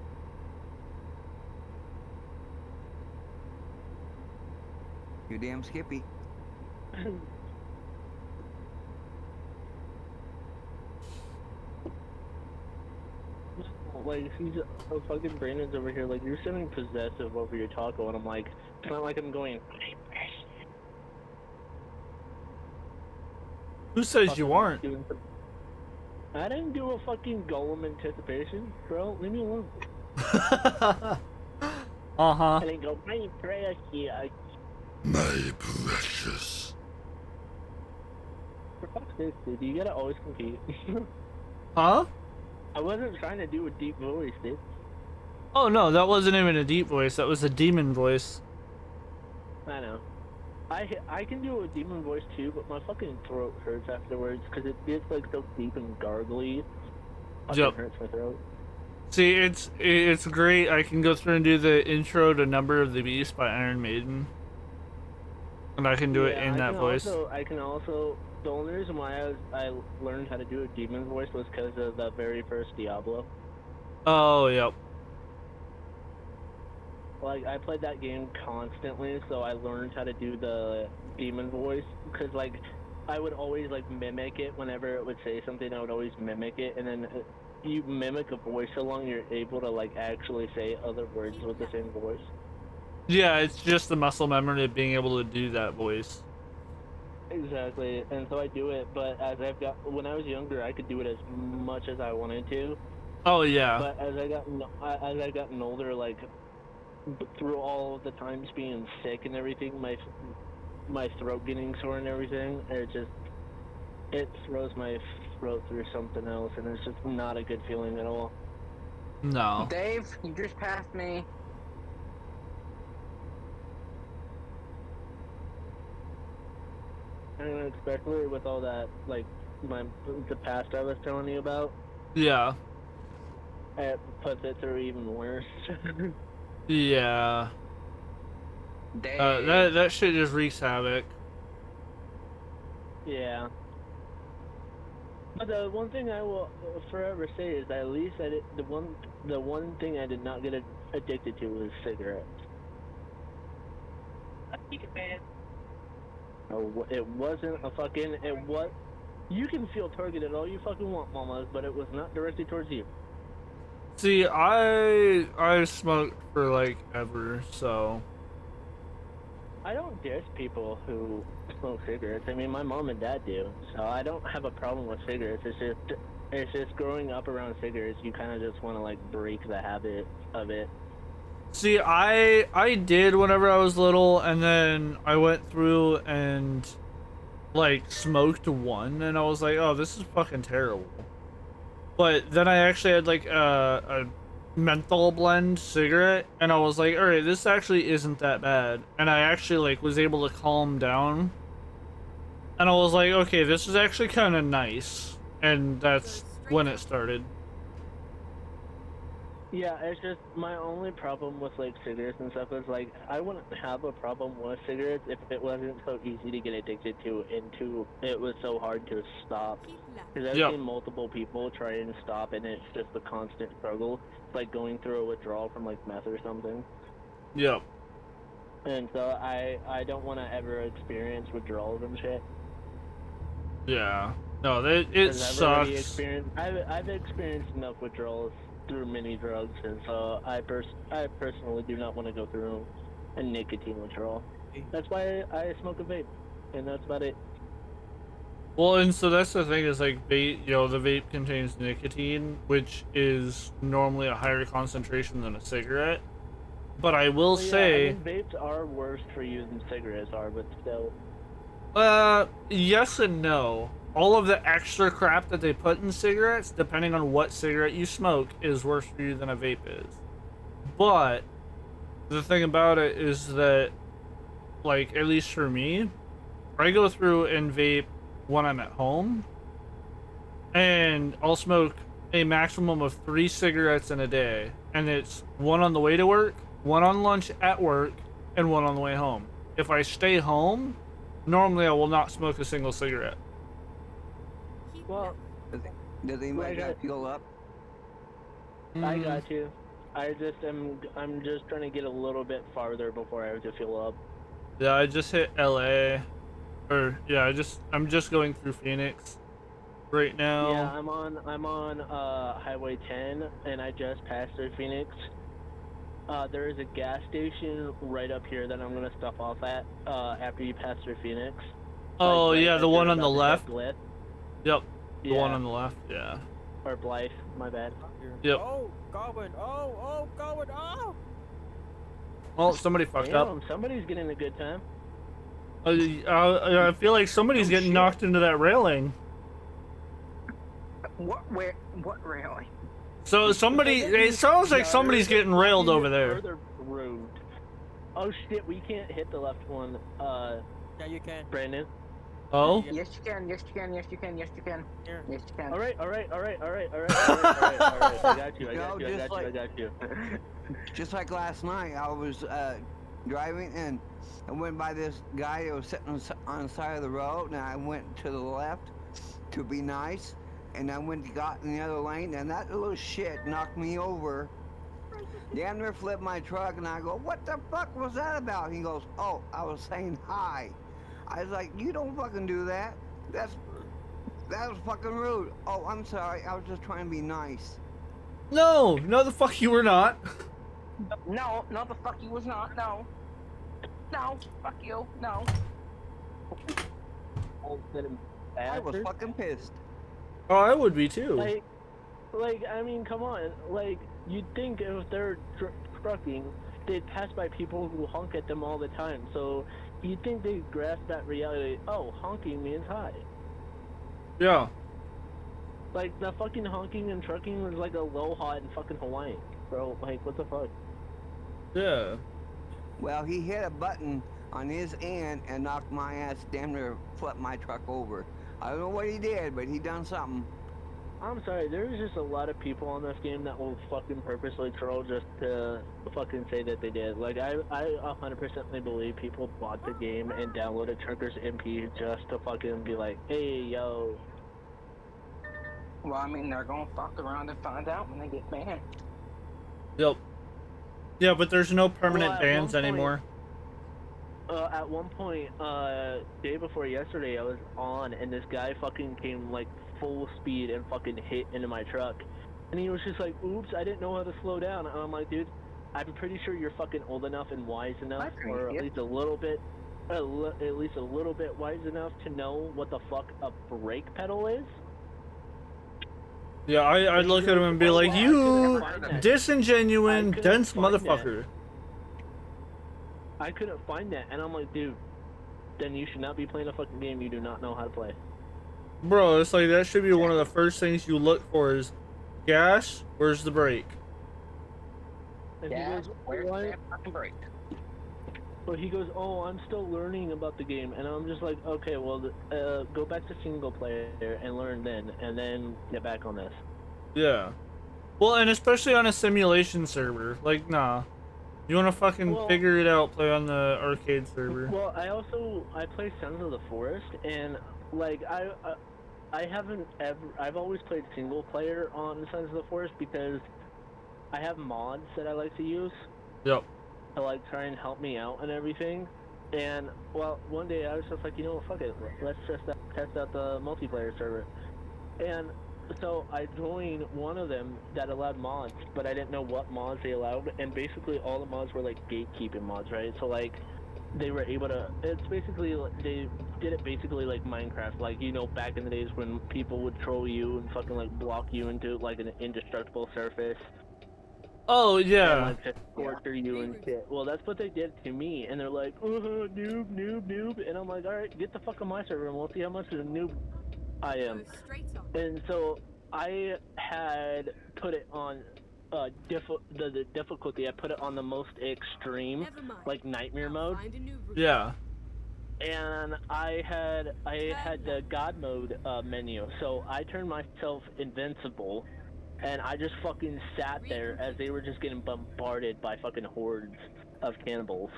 You damn Skippy. Like, he's fucking Brandon's over here, like, you're sounding possessive over your taco, and I'm like, it's not like I'm going, Who says you aren't? I didn't do a fucking Golem anticipation, bro. Leave me alone. Uh-huh. I didn't go, my precious. My precious. For fuck's sake, dude, you gotta always compete. Huh? I wasn't trying to do a deep voice, dude. Oh, no, that wasn't even a deep voice. That was a demon voice. I know. I can do a demon voice too, but my fucking throat hurts afterwards because it gets like so deep and gargly. Fucking Yep. hurts my throat. See, it's great. I can go through and do the intro to Number of the Beast by Iron Maiden. And I can do it in that voice. I can also. The only reason why I learned how to do a demon voice was because of the very first Diablo. Oh, yep. Like, I played that game constantly, so I learned how to do the demon voice, because, like, I would always, like, mimic it whenever it would say something, I would always mimic it, and then you mimic a voice so long, you're able to, like, actually say other words with the same voice. Yeah, it's just the muscle memory of being able to do that voice. Exactly, and so I do it, but as I've got, when I was younger, I could do it as much as I wanted to. Oh, yeah. But as I gotten older, like, through all of the times being sick and everything, my throat getting sore and everything, it throws my throat through something else, and it's just not a good feeling at all. No. Dave, you just passed me. And especially with all that, like, the past I was telling you about, Yeah. it puts it through even worse. Yeah. Dave. That shit just wreaks havoc. Yeah. But the one thing I will forever say is that at least the one thing I did not get addicted to was cigarettes. Oh, it wasn't a fucking. You can feel targeted all you fucking want, mamas, but it was not directed towards you. See, I smoked for like ever, so. I don't diss people who smoke cigarettes. I mean, my mom and dad do, so I don't have a problem with cigarettes. It's just growing up around cigarettes, you kind of just want to like break the habit of it. See, I did whenever I was little, and then I went through and like smoked one, and I was like, oh, this is fucking terrible. But then I actually had like a menthol blend cigarette, and I was like, all right, this actually isn't that bad, and I actually like was able to calm down, and I was like, okay, this is actually kind of nice, and that's when it started. Yeah, it's just my only problem with like cigarettes and stuff is like I wouldn't have a problem with cigarettes if it wasn't so easy to get addicted to and it was so hard to stop. Because I've Yep. seen multiple people try and stop and it's just a constant struggle. It's like going through a withdrawal from like meth or something. Yep. And so I don't want to ever experience withdrawals and shit. Yeah. No, it 'Cause I've already sucks. experienced I've experienced enough withdrawals through many drugs, and so I personally do not want to go through a nicotine withdrawal. That's why I smoke a vape, and that's about it. Well, and so that's the thing is like vape, you know, the vape contains nicotine, which is normally a higher concentration than a cigarette. But I will Well, yeah, say, I mean, vapes are worse for you than cigarettes are, but still. yes and no. All of the extra crap that they put in cigarettes, depending on what cigarette you smoke, is worse for you than a vape is. But the thing about it is that, like, at least for me, I go through and vape when I'm at home, and I'll smoke a maximum of 3 cigarettes in a day, and it's one on the way to work, one on lunch at work, and one on the way home. If I stay home, normally I will not smoke a single cigarette. Well, Does anybody got fuel up? I got you. I'm just trying to get a little bit farther before I have to fill up. Yeah, I just hit LA, or yeah, I'm just going through Phoenix right now. Yeah, I'm on Highway 10, and I just passed through Phoenix. There is a gas station right up here that I'm gonna stop off at after you pass through Phoenix. Oh Like, yeah, as the you're one on the about to left. hit Blythe. Yep, the one Yeah. on the left. Yeah. Or Blythe, my bad. Yep. Oh, Goblin! Oh, Goblin! Oh! Well, somebody fucked up. Damn, somebody's getting a good time. I feel like somebody's getting knocked into that railing. What railing? So somebody, it sounds like somebody's getting railed over there. Further road. Oh shit, we can't hit the left one. Yeah, you can. Brandon. Oh? Yes, you can. Yes, you can. Yes, you can. Yes, you can. Here. Yes, you can. All right. I got you. Just like last night, I was driving and I went by this guy that was sitting on the side of the road, and I went to the left to be nice, and I got in the other lane, and that little shit knocked me over. Damn near flipped my truck, and I go, what the fuck was that about? He goes, oh, I was saying hi. I was like, you don't fucking do that. That was fucking rude. Oh, I'm sorry. I was just trying to be nice. No, the fuck you were not. No, the fuck you was not. No, fuck you. No. I was fucking pissed. Oh, I would be too. Like, I mean, come on. Like, you'd think if they're trucking, they'd pass by people who honk at them all the time. So you'd think they'd grasp that reality. Oh, honking means hi. Yeah. Like, the fucking honking and trucking was like a aloha in fucking Hawaiian. Bro, like, what the fuck? Yeah. Well, he hit a button on his end and knocked my ass, damn near flipped my truck over. I don't know what he did, but he done something. I'm sorry, there's just a lot of people on this game that will fucking purposely troll just to fucking say that they did. Like, I 100% believe people bought the game and downloaded Truckers MP just to fucking be like, hey, yo. Well, I mean, they're gonna fuck around and find out when they get banned. Yep. Yeah, but there's no permanent Well, bans anymore. At one point, day before yesterday, I was on, and this guy fucking came, like, full speed and fucking hit into my truck. And he was just like, oops, I didn't know how to slow down. And I'm like, dude, I'm pretty sure you're fucking old enough and wise enough, or at least a little bit, wise enough to know what the fuck a brake pedal is. Yeah, I'd look at him and be like, you disingenuine, dense motherfucker. I couldn't find that, and I'm like, dude, then you should not be playing a fucking game you do not know how to play. Bro, it's like that should be one of the first things you look for is gas, where's the brake? And Yeah, he goes, where's why? that fucking break? But he goes, oh, I'm still learning about the game, and I'm just like, okay, well, go back to single player and learn then, and then get back on this. Yeah. Well, and especially on a simulation server. Like, nah. You wanna fucking figure it out, play on the arcade server. Well, I play Sons of the Forest, and like I haven't ever. I've always played single player on Sons of the Forest because I have mods that I like to use. Yep. To like try and help me out and everything. And well, one day I was just like, you know what, fuck it, let's just test out the multiplayer server. And so I joined one of them that allowed mods, but I didn't know what mods they allowed. And basically, all the mods were like gatekeeping mods, right? So like, they were able to. It's basically they did it basically like Minecraft, like you know back in the days when people would troll you and fucking like block you into like an indestructible surface. Oh, And yeah. like just torture you and shit. Well, that's what they did to me, and they're like, noob, noob, noob, and I'm like, all right, get the fuck on my server, and we'll see how much of a noob I am. And so I had put it on the difficulty. I put it on the most extreme, like nightmare mode. Yeah. And I had the God mode menu, so I turned myself invincible. And I just fucking sat there as they were just getting bombarded by fucking hordes of cannibals.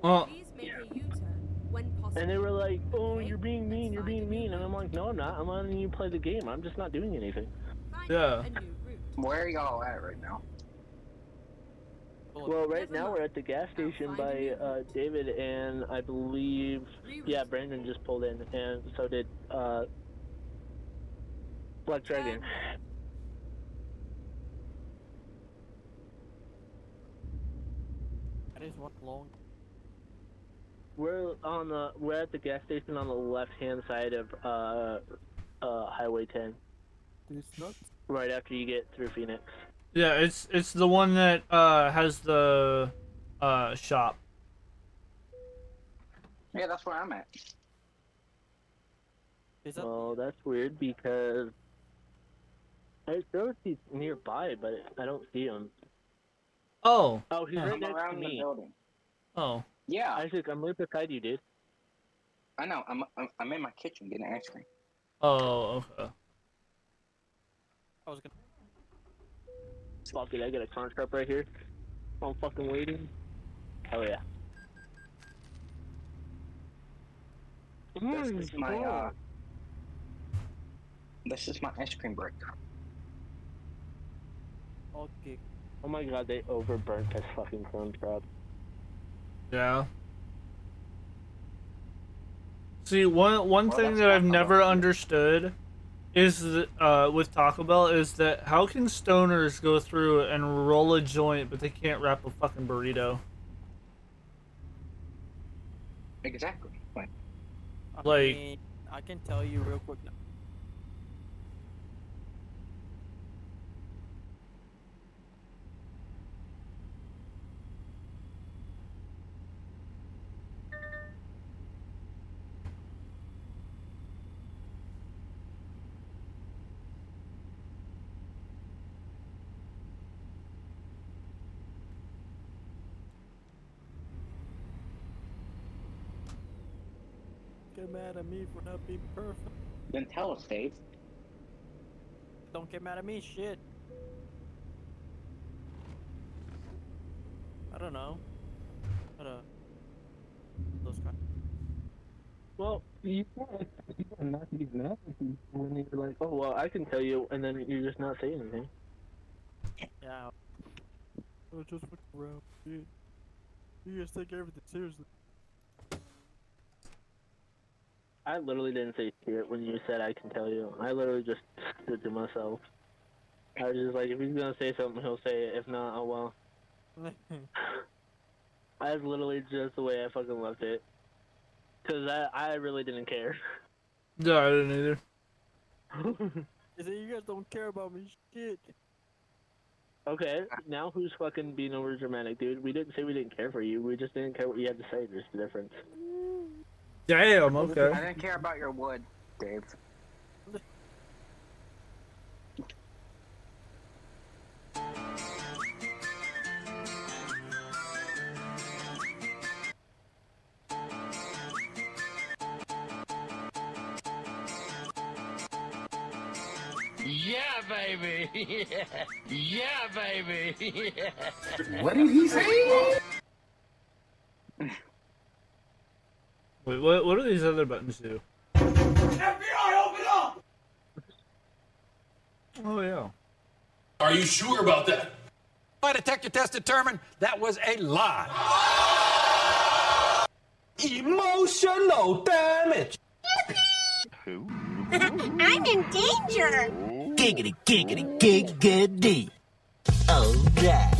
Well, Please make a U-turn when possible. And they were like, oh, Okay, you're being mean, you're find a being new mean. And I'm like, no, I'm not. I'm letting you play the game. I'm just not doing anything. Yeah. A new route. Where are y'all at right now? Well, right now we're at the gas station by David, and I believe, yeah, Brandon just pulled in, and so did Black Dragon. That is one long. We're at the gas station on the left-hand side of Highway 10. It's nuts. Right after you get through Phoenix. Yeah, it's the one that has the shop. Yeah, that's where I'm at. Well, that's weird because I sure he's nearby, but I don't see him. Oh. Oh, he's Yeah. right I'm next to around the me. building. Oh. Yeah. Isaac, I'm right beside you, dude. I know. I'm in my kitchen getting ice cream. Oh, okay. I was gonna. Fuck it, I got a contract right here. I'm fucking waiting. Hell yeah. This is my ice cream break. Okay. Oh my god, they overburnt this fucking corn crab. Yeah. See, one Well, thing that's that I've Taco never Bell. understood is that, with Taco Bell is that how can stoners go through and roll a joint, but they can't wrap a fucking burrito? Exactly. I Like- mean, I can tell you real quick now. Get mad at me for not being perfect. Then tell us, Dave. Don't get mad at me, shit. I don't know. Those guys. Well, you can't not be mad at you when you're like, oh, well, I can tell you, and then you're just not saying anything. Yeah. Oh, just fucking around, dude. You guys take everything seriously. I literally didn't say shit when you said I can tell you. I literally just stood to myself. I was just like, if he's gonna say something, he'll say it. If not, oh well. That's literally just the way I fucking left it. Cause I really didn't care. Yeah, I didn't either. Is it you guys don't care about me, shit? Okay, now who's fucking being over dramatic, dude? We didn't say we didn't care for you. We just didn't care what you had to say. There's the difference. Damn, okay. I didn't care about your wood, Dave. Yeah, baby. Yeah, baby. What did he say? Wait, what do these other buttons do? FBI, open up! Oh yeah. Are you sure about that? My detector test determined that was a lie. Emotional damage. Who? I'm in danger! Giggity, giggity, giggity. Alright.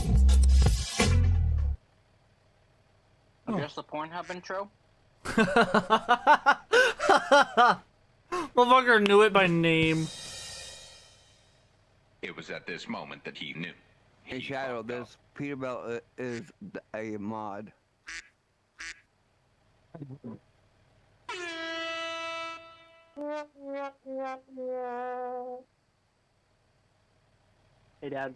Just the Pornhub intro? Motherfucker knew it by name. It was at this moment that he knew. Hey Shadow, this Peterbilt is a mod. Hey, Dad.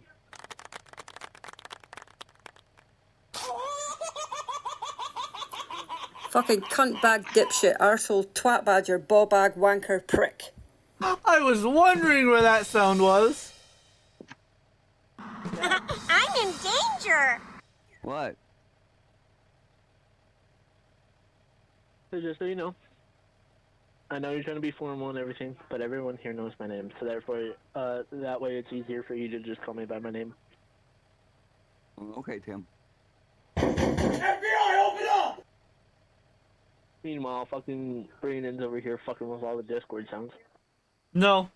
Fucking cunt bag dipshit, arsehole, twat badger, ball bag, wanker, prick. I was wondering where that sound was. I'm in danger! What? So just so you know, I know you're trying to be formal and everything, but everyone here knows my name, so therefore, that way it's easier for you to just call me by my name. Okay, Tim. FBI, open up! Meanwhile, fucking Brandon's over here fucking with all the Discord sounds. No.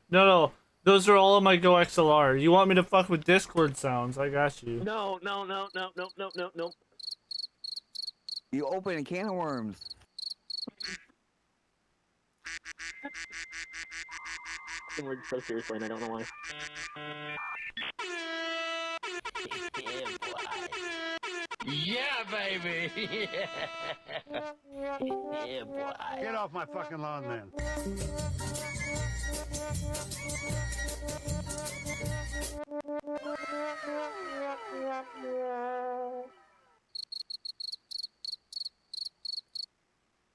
Those are all on my Go XLR. You want me to fuck with Discord sounds? I got you. No. You open a can of worms. The word so seriously, and I don't know why. Yeah, baby. Yeah, boy. Get off my fucking lawn, then.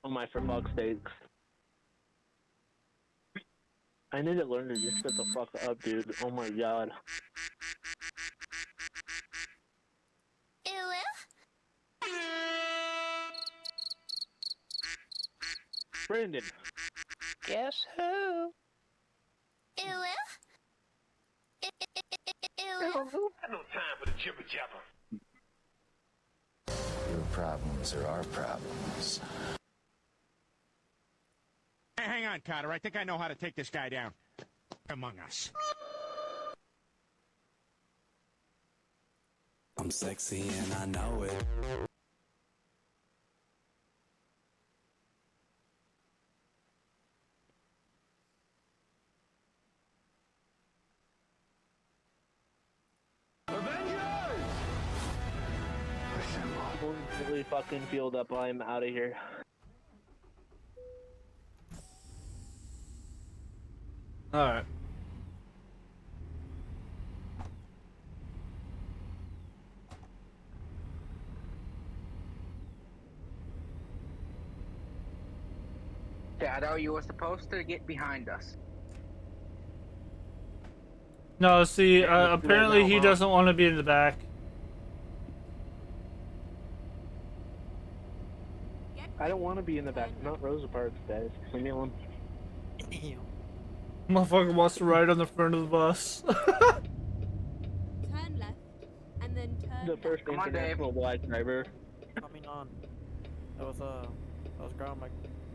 Oh my, for fuck's sakes. I need to learn to just shut the fuck up, dude. Oh my god. Brandon. Guess who? Ew. I got no time for the jibber jabber. Your problems are our problems. Hey, hang on, Carter. I think I know how to take this guy down. Among Us. I'm sexy and I know it. I'm really fucking fueled up. I'm out of here. Alright. Shadow, you were supposed to get behind us. No, see, apparently he doesn't want to be in the back. I don't want to be in the back. I'm not Rosa Parks, guys. Leave me alone. Motherfucker wants to ride on the front of the bus. Turn left, and then turn The first Come on, international black driver. Coming on. That was ground my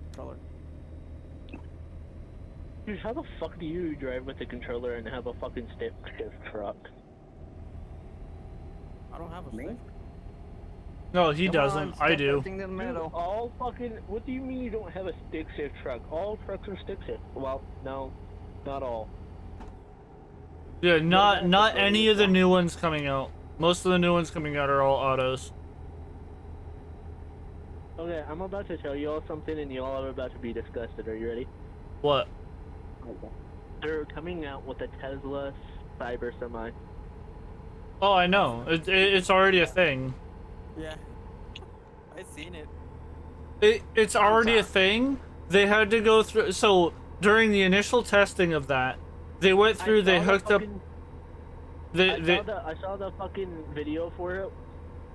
controller. Dude, how the fuck do you drive with a controller and have a fucking stick shift truck? I don't have a stick. No, he Come doesn't. on, I step do. that thing in the middle. All fucking. What do you mean you don't have a stick shift truck? All trucks are stick shift. Well, no, not all. Yeah, not any of the new ones coming out. Most of the new ones coming out are all autos. Okay, I'm about to tell you all something, and you all are about to be disgusted. Are you ready? What? They're coming out with a Tesla Cyber Semi. Oh, I know. It's already a thing. Yeah. I seen it. It's already a thing. They had to go through. So during the initial testing of that, they went through. They hooked up. I saw the fucking video for it.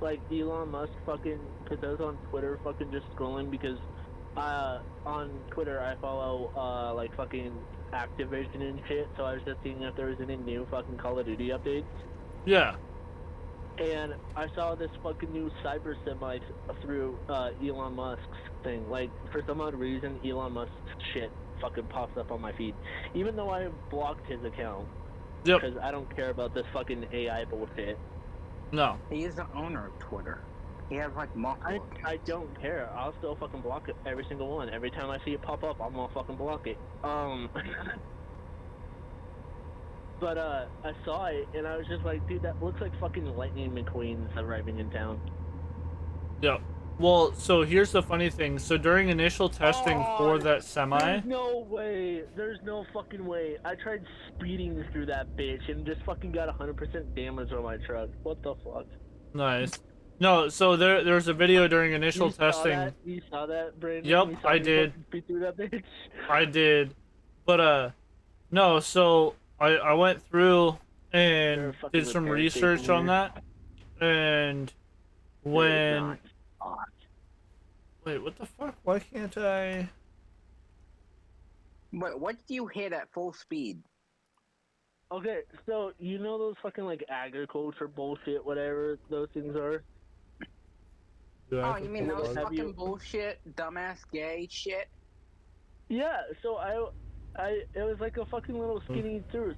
Like Elon Musk fucking, because I was on Twitter fucking just scrolling because on Twitter I follow like fucking Activision and shit, so I was just seeing if there was any new fucking Call of Duty updates. Yeah. And I saw this fucking new cyber semi through Elon Musk's thing. Like, for some odd reason, Elon Musk's shit fucking pops up on my feed. Even though I blocked his account. Yep. Because I don't care about this fucking AI bullshit. No. He is the owner of Twitter. He has like multiple. I don't care. I'll still fucking block it, every single one. Every time I see it pop up, I'm gonna fucking block it. But I saw it and I was just like, dude, that looks like fucking Lightning McQueen's arriving in town. Yep. Well, so here's the funny thing. So during initial testing for that semi, There's no way. There's no fucking way. I tried speeding through that bitch and just fucking got 100% damage on my truck. What the fuck? nice. No, so there's a video during initial testing. You saw that, Brandon? Yep, You saw I me did. fucking speed through that bitch? I did. But no, so I went through and did some research on that. And when wait, what the fuck? Why can't I? Wait, what do you hit at full speed? Okay, so you know those fucking like agriculture bullshit, whatever those things are? Oh, you mean those fucking bullshit, dumbass gay shit? Yeah, so it was like a fucking little skinny through.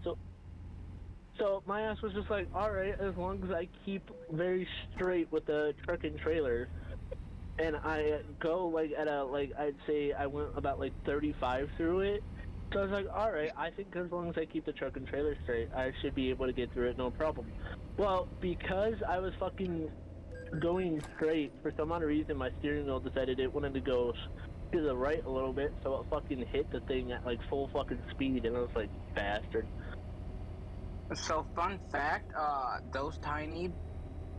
So my ass was just like, all right, as long as I keep very straight with the truck and trailer, and I go like at a like I'd say I went about like 35 through it. So I was like, all right, I think as long as I keep the truck and trailer straight, I should be able to get through it, no problem. Well, because I was fucking going straight, for some odd reason, my steering wheel decided it wanted to go to the right a little bit, so it fucking hit the thing at like full fucking speed, and I was like, bastard. So, fun fact, those tiny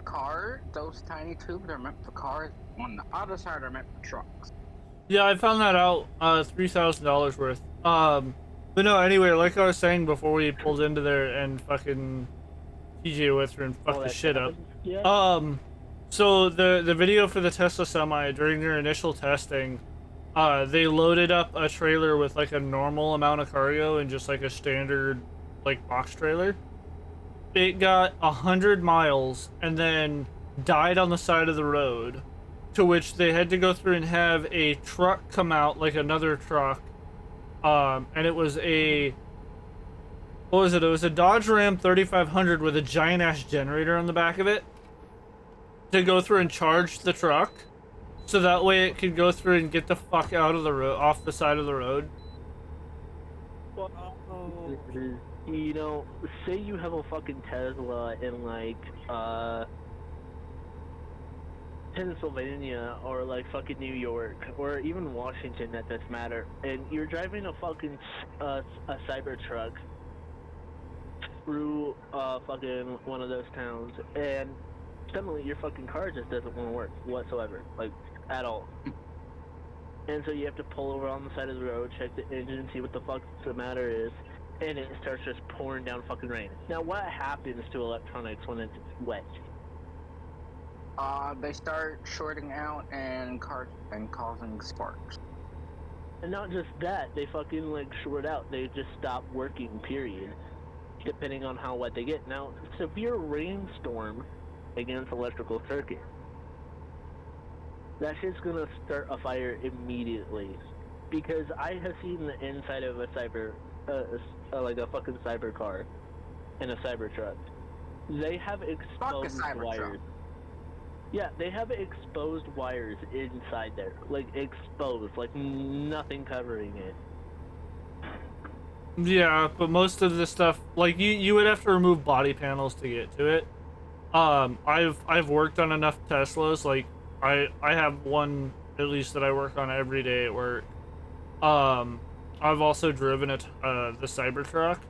tubes are meant for cars. On the other side are meant for trucks. Yeah, I found that out. $3,000 worth. But no, anyway, like I was saying before we pulled into there and fucking TJ went through and fucked the shit up. Yeah. So the video for the Tesla Semi during their initial testing, they loaded up a trailer with like a normal amount of cargo and just like a standard like box trailer. It got 100 miles and then died on the side of the road, to which they had to go through and have a truck come out, like another truck, and it was a, what was it? It was a Dodge Ram 3500 with a giant ass generator on the back of it to go through and charge the truck, so that way it could go through and get the fuck out of the road, off the side of the road. You know, say you have a fucking Tesla in like Pennsylvania or like fucking New York or even Washington, at this matter, and you're driving a fucking a Cybertruck through fucking one of those towns, and suddenly your fucking car just doesn't want to work whatsoever, like at all. And so you have to pull over on the side of the road, check the engine, see what the fuck the matter is, and it starts just pouring down fucking rain. Now, what happens to electronics when it's wet? They start shorting out and causing sparks. And not just that, they fucking like short out. They just stop working, period. Depending on how wet they get. Now, severe rainstorm against electrical circuit. That shit's gonna start a fire immediately. Because I have seen the inside of a like a fucking cyber car and a cyber truck. They have exposed wires. Yeah, they have exposed wires inside there. Like exposed, like nothing covering it. Yeah, but most of the stuff, like you would have to remove body panels to get to it. I've worked on enough Teslas. Like I have one at least that I work on every day at work. Um, I've also driven the Cybertruck.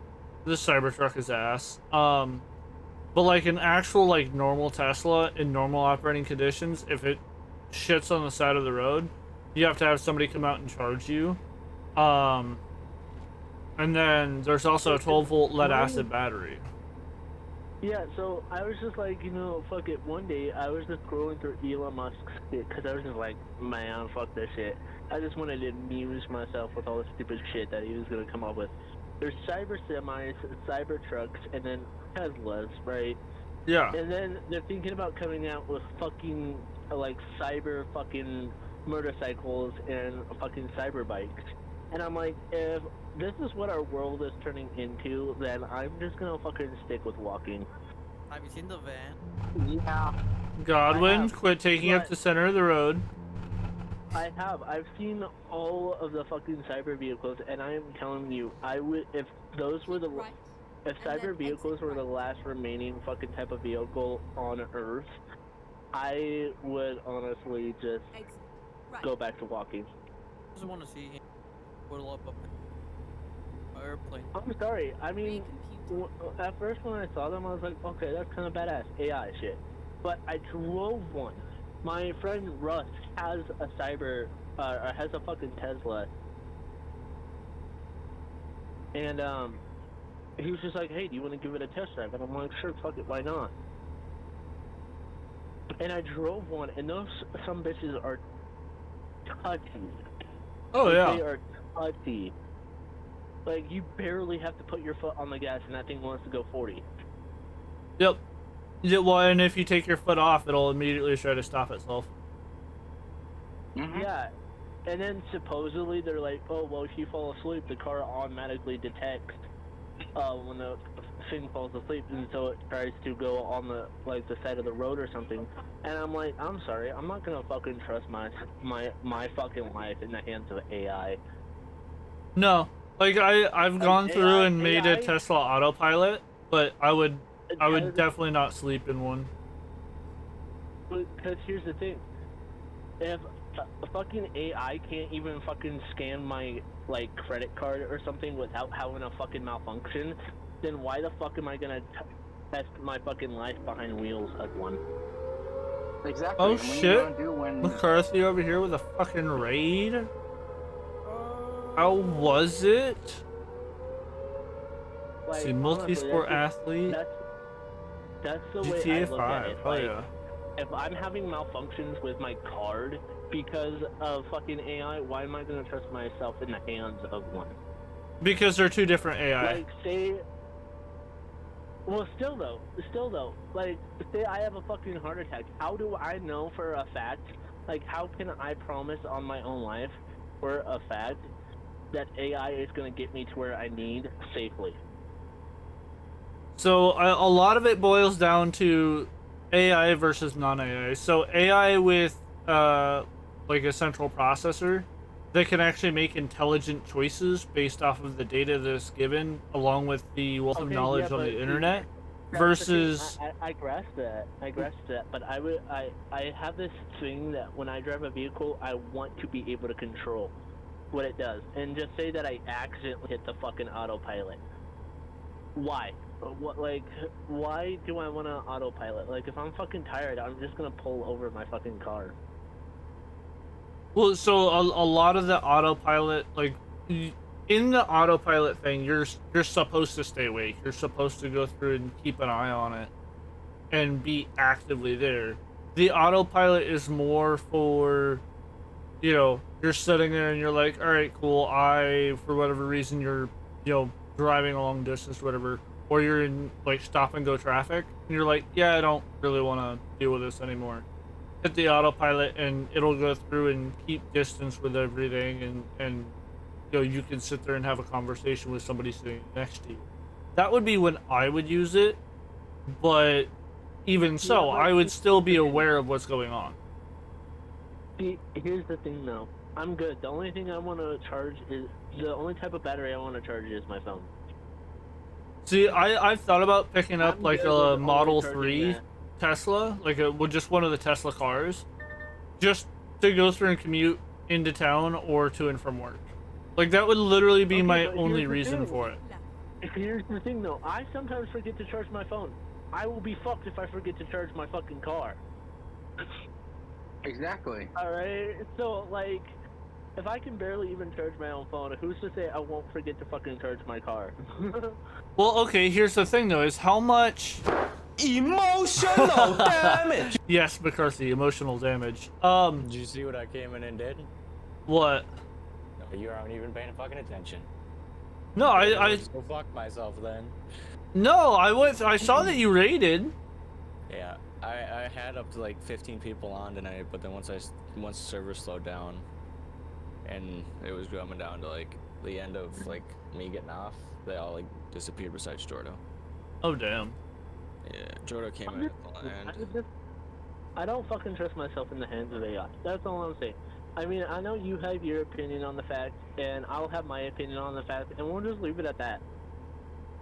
This Cybertruck is ass. But like an actual like normal Tesla in normal operating conditions, if it shits on the side of the road, you have to have somebody come out and charge you. Um, and then there's also a 12-volt lead acid battery. Yeah, so I was just like, fuck it. One day I was just scrolling through Elon Musk's shit because I was just like, man, fuck this shit. I just wanted to amuse myself with all the stupid shit that he was gonna come up with. There's cyber semis, cyber trucks, and then Teslas, right? Yeah. And then they're thinking about coming out with fucking like cyber fucking motorcycles and fucking cyber bikes. And I'm like, if this is what our world is turning into, then I'm just gonna fucking stick with walking. Have you seen the van? Yeah. Godwin, quit taking up the center of the road. I have. I've seen all of the fucking cyber vehicles, and I am telling you, I would if those were the if cyber vehicles were the last remaining fucking type of vehicle on Earth, I would honestly just go back to walking. I just want to see him pull up a airplane. I'm sorry. I mean, at first when I saw them, I was like, okay, that's kind of badass AI shit. But I drove one. My friend Russ has a has a fucking Tesla. And, he was just like, hey, do you want to give it a test drive? And I'm like, sure, fuck it, why not? And I drove one, and some bitches are touchy. Oh, yeah. They are touchy. Like, you barely have to put your foot on the gas, and that thing wants to go 40. Yep. Yeah, well, and if you take your foot off, it'll immediately try to stop itself. Yeah. And then supposedly they're like, oh, well, if you fall asleep, the car automatically detects when the thing falls asleep, and so it tries to go on the side of the road or something. And I'm like, I'm sorry, I'm not gonna fucking trust my fucking life in the hands of AI. No, like I've gone through and made a Tesla autopilot, but I would definitely not sleep in one. Because here's the thing, if a fucking AI can't even fucking scan my credit card or something without having a fucking malfunction, then why the fuck am I gonna test my fucking life behind wheels as one? Exactly. Oh shit! McCarthy over here with a fucking raid. How was it? See, multi-sport athlete. That's the way I GTA look 5. at it. Oh yeah. If I'm having malfunctions with my card because of fucking AI, why am I gonna trust myself in the hands of one? Because they're two different AI. Like, say... Well, still though, like, say I have a fucking heart attack. How do I know for a fact, like, how can I promise on my own life for a fact that AI is gonna get me to where I need safely? So a lot of it boils down to AI versus non-AI. So AI with like a central processor that can actually make intelligent choices based off of the data that's given, along with the wealth of knowledge on the internet, versus I grasp that. But I have this thing that when I drive a vehicle, I want to be able to control what it does. And just say that I accidentally hit the fucking autopilot. Why? Why do I want to autopilot? Like, if I'm fucking tired, I'm just gonna pull over my fucking car. Well, so a lot of the autopilot, like, in the autopilot thing, you're supposed to stay awake. You're supposed to go through and keep an eye on it and be actively there. The autopilot is more for, you're sitting there and you're like, all right, cool. For whatever reason, you're, driving a long distance, whatever, or you're in like stop and go traffic, and you're like, yeah, I don't really want to deal with this anymore. Hit the autopilot, and it'll go through and keep distance with everything, and you can sit there and have a conversation with somebody sitting next to you. That would be when I would use it, but even so, I would still be aware of what's going on. See, here's the thing though. I'm good. The only thing I want to charge is the only type of battery I want to charge is my phone. See, I've thought about picking up I'm like good a with Model only charging 3 that. Tesla, like with just one of the Tesla cars, just to go through and commute into town or to and from work. Like that would literally be Okay, my but only here's the reason thing. for it. Here's the thing, though. I sometimes forget to charge my phone. I will be fucked if I forget to charge my fucking car. Exactly. Alright? So, like, if I can barely even charge my own phone, who's to say I won't forget to fucking charge my car? Well, okay, here's the thing though, is how much emotional damage. Yes, McCarthy, emotional damage. Did you see what I came in and did? What? No, you aren't even paying fucking attention. No, I just go fuck myself then. No, I saw that you raided. Yeah, I had up to like 15 people on tonight, but then once the server slowed down, and it was coming down to like the end of like me getting off, they all like disappeared besides Jordo. Oh damn. Yeah, Jordo came in at the end. I don't fucking trust myself in the hands of AI. That's all I'm saying. I mean, I know you have your opinion on the fact, and I'll have my opinion on the fact, and we'll just leave it at that.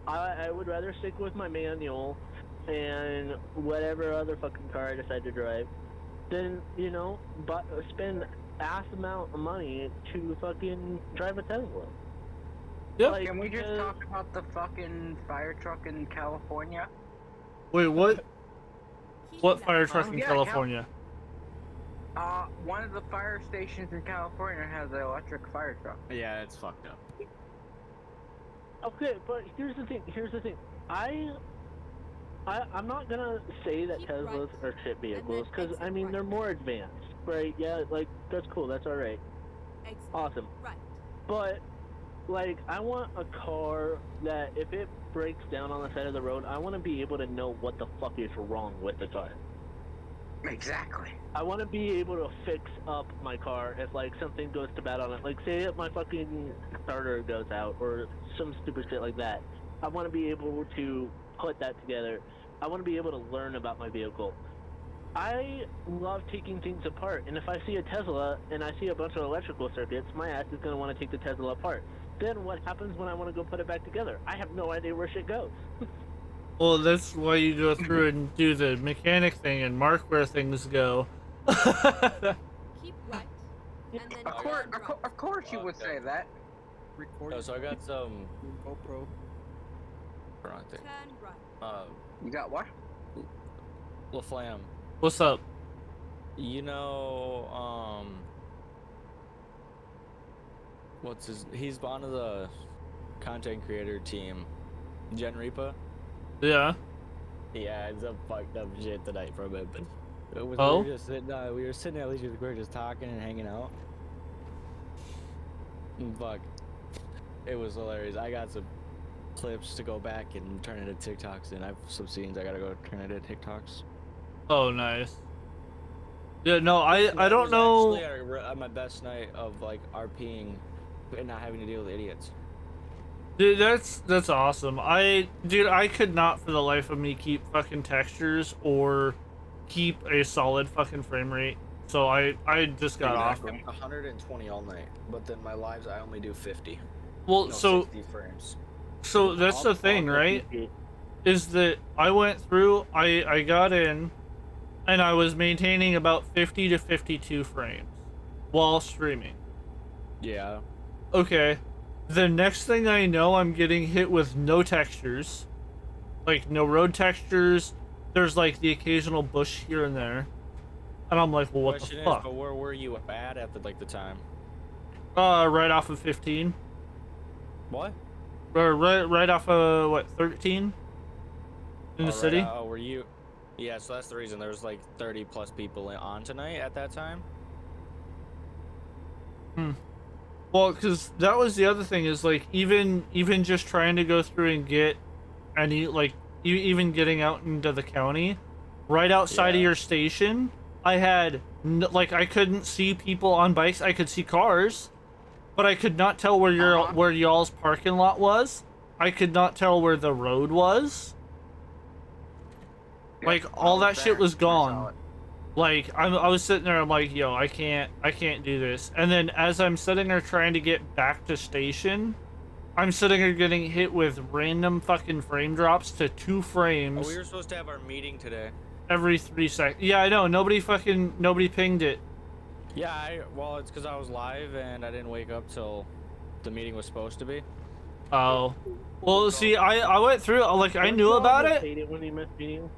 I would rather stick with my manual and whatever other fucking car I decide to drive than, you know, spend ass amount of money to fucking drive a Tesla. Yep. Like, Can we just talk about the fucking fire truck in California? Wait, what? What fire truck in Yeah, California? One of the fire stations in California has an electric fire truck. Yeah, it's fucked up. Okay, but here's the thing. I'm not gonna say that Teslas are shit vehicles, because, I mean, they're more advanced, right? Yeah, like, that's cool, that's alright. Awesome. Right. But, like, I want a car that, if it breaks down on the side of the road, I want to be able to know what the fuck is wrong with the car. Exactly. I want to be able to fix up my car if, like, something goes to bad on it. Like, say if my fucking starter goes out or some stupid shit like that. I want to be able to put that together. I want to be able to learn about my vehicle. I love taking things apart, and if I see a Tesla and I see a bunch of electrical circuits, my ass is going to want to take the Tesla apart. Then what happens when I want to go put it back together? I have no idea where shit goes. Well, that's why you go through and do the mechanic thing and mark where things go. Keep right. And then Of course you would say that. Oh, so I got some GoPro. Wrong thing. Turn right. You got what? LaFlamme. What's up? You know, he's on the content creator team, Gen Reaper. Yeah. Yeah, it's a fucked up shit tonight from it, but it was, Oh? we were sitting at Leisure Square just talking and hanging out. And fuck, it was hilarious. I got some clips to go back and turn into TikToks, and I have some scenes I gotta go turn into TikToks. Oh, nice. Yeah, no, I don't know. Actually, at my best night of like RPing and not having to deal with idiots. Dude, that's awesome. Dude, I could not for the life of me keep fucking textures or keep a solid fucking frame rate. So I just got off. 120 all night, but then my lives I only do 50. Well, No, so 60 frames. So that's the thing, right? Is that I went through, I got in, and I was maintaining about 50 to 52 frames while streaming. Yeah. Okay. The next thing I know, I'm getting hit with no textures. Like, no road textures. There's, like, the occasional bush here and there. And I'm like, well, what Question the is, fuck? but where were you at the time? Right off of 15. What? Right off of, what, 13? In the city? Were you? Yeah, so that's the reason there was like 30 plus people on tonight at that time. Well, because that was the other thing is like even just trying to go through and get any like even getting out into the county, right outside of your station, I had like I couldn't see people on bikes. I could see cars, but I could not tell where where y'all's parking lot was. I could not tell where the road was. Like all that shit was gone. Like I was sitting there, I'm like, yo, I can't do this. And then as I'm sitting there trying to get back to station, I'm sitting here getting hit with random fucking frame drops to 2 frames. Oh, we were supposed to have our meeting today. Every 3 seconds. Yeah, I know. Nobody pinged it. Yeah, well, it's because I was live and I didn't wake up till the meeting was supposed to be. Oh. Well, see, I went through, like, I knew about it. Hate it when you miss meetings.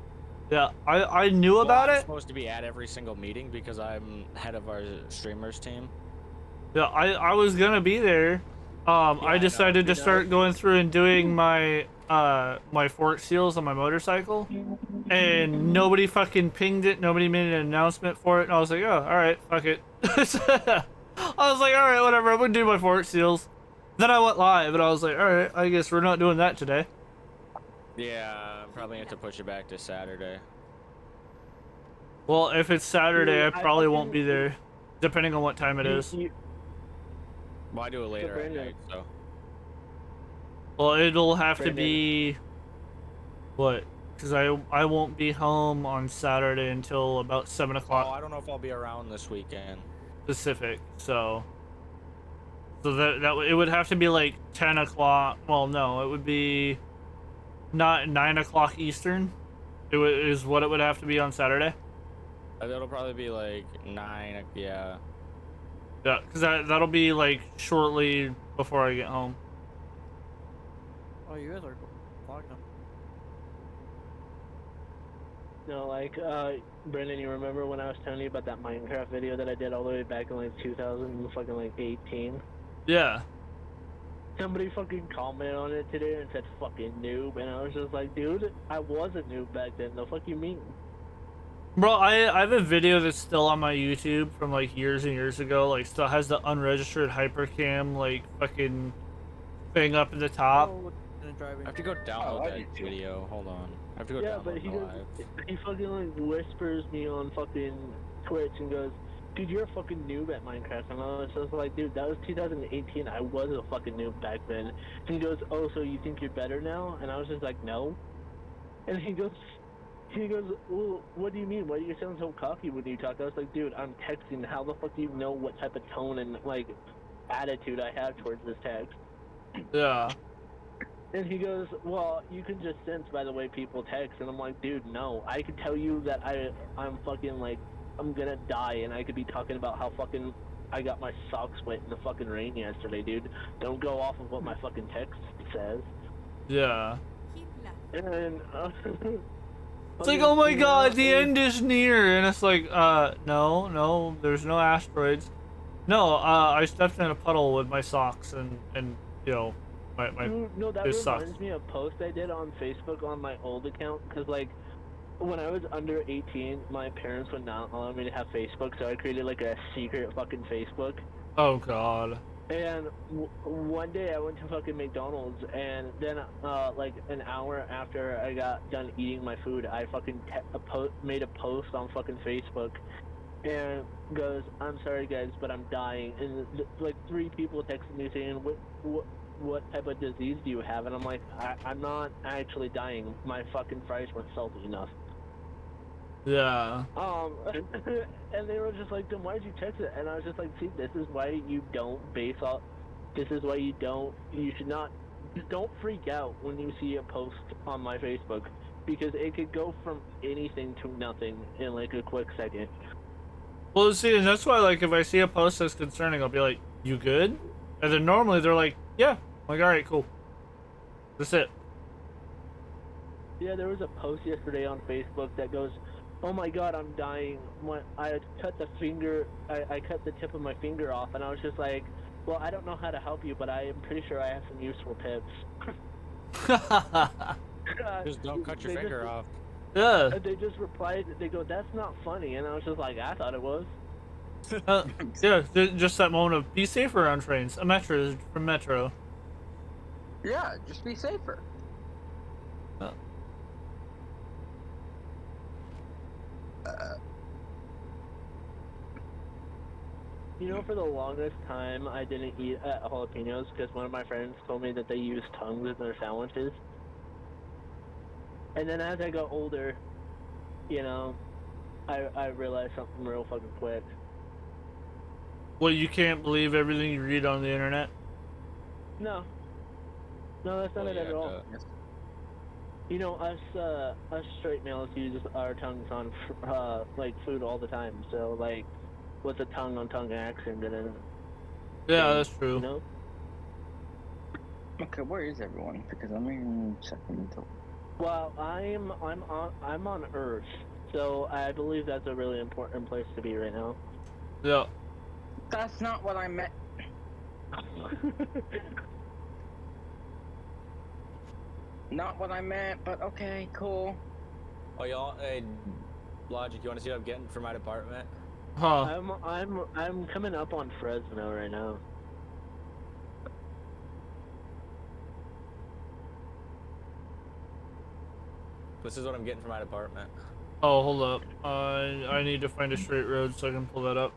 Yeah, I knew about I'm it. supposed to be at every single meeting because I'm head of our streamers team. Yeah, I was gonna be there. I decided to start going through and doing my my fork seals on my motorcycle, and nobody fucking pinged it. Nobody made an announcement for it, and I was like, oh, all right, fuck it. I was like, all right, whatever. I'm gonna do my fork seals. Then I went live, and I was like, all right, I guess we're not doing that today. Yeah, I'm probably have to push it back to Saturday. Well, if it's Saturday, I Dude, probably won't be there, depending on what time it is. Well, I do it later at night, so. Well, it'll have to be what? Because I won't be home on Saturday until about 7 o'clock. Oh, I don't know if I'll be around this weekend. Pacific, so that it would have to be like 10 o'clock. Well, no, it would be not 9 o'clock Eastern. Is what it would have to be on Saturday. That'll probably be like 9, yeah. Yeah, because that'll be like shortly before I get home. Oh, you guys are logged up. No, like, Brendan, you remember when I was telling you about that Minecraft video that I did all the way back in like 2018? Yeah. Somebody fucking commented on it today and said fucking noob, and I was just like, dude, I was a noob back then. The fuck you mean? Bro, I have a video that's still on my YouTube from like years and years ago. Like, still has the unregistered hypercam like fucking thing up at the top. I have to go download that video. Hold on. I have to go Yeah, download but he the goes, live. he fucking like whispers me on fucking Twitch and goes, dude, you're a fucking noob at Minecraft. And I was just like, dude, that was 2018. I was a fucking noob back then. And he goes, oh, so you think you're better now? And I was just like, no. And he goes, well, what do you mean? Why do you sound so cocky when you talk? I was like, dude, I'm texting. How the fuck do you know what type of tone and like attitude I have towards this text? Yeah. And he goes, well, you can just sense by the way people text. And I'm like, dude, no. I could tell you that I'm fucking like, I'm gonna die, and I could be talking about how fucking I got my socks wet in the fucking rain yesterday, dude. Don't go off of what my fucking text says. Yeah. And it's like, oh my god, the end is near, and it's like, no, there's no asteroids. No, I stepped in a puddle with my socks, and you know, my no, that this reminds sucks. me of a post I did on Facebook on my old account, because like, when I was under 18, my parents would not allow me to have Facebook, so I created like a secret fucking Facebook. Oh god. And one day I went to fucking McDonald's, and then like an hour after I got done eating my food, I fucking made a post on fucking Facebook, and goes, I'm sorry guys, but I'm dying. And like 3 people texted me saying, what type of disease do you have? And I'm like, I'm not actually dying. My fucking fries weren't salty enough. Yeah. And they were just like, then why'd you text it? And I was just like, see, this is why you don't you should not, don't freak out when you see a post on my Facebook, because it could go from anything to nothing in like a quick second. Well, see, and that's why, like, if I see a post that's concerning, I'll be like, you good? And then normally they're like, yeah. I'm like, alright, cool. That's it. Yeah, there was a post yesterday on Facebook that goes, oh my god, I'm dying. I cut the tip of my finger off, and I was just like, well, I don't know how to help you, but I am pretty sure I have some useful tips. Just don't cut your finger off. Yeah. They just replied, they go, that's not funny, and I was just like, I thought it was. Yeah, just that moment of be safer on trains. A Metro from Metro. Yeah, just be safer. You know, for the longest time, I didn't eat at jalapenos because one of my friends told me that they use tongues in their sandwiches. And then as I got older, you know, I realized something real fucking quick. Well, you can't believe everything you read on the internet? No. No, that's not Well, it at all. You know, us straight males use our tongues on, like, food all the time. So, like, with a tongue-on-tongue accent and then... Yeah, that's true. You know? Okay, where is everyone? Because I'm in second. Well, I'm on Earth, so I believe that's a really important place to be right now. Yeah. That's not what I meant. Not what I meant, but okay, cool. Oh, y'all, hey, Logic, you want to see what I'm getting for my department? Huh. I'm coming up on Fresno right now. This is what I'm getting for my department. Oh, hold up. I need to find a straight road so I can pull that up.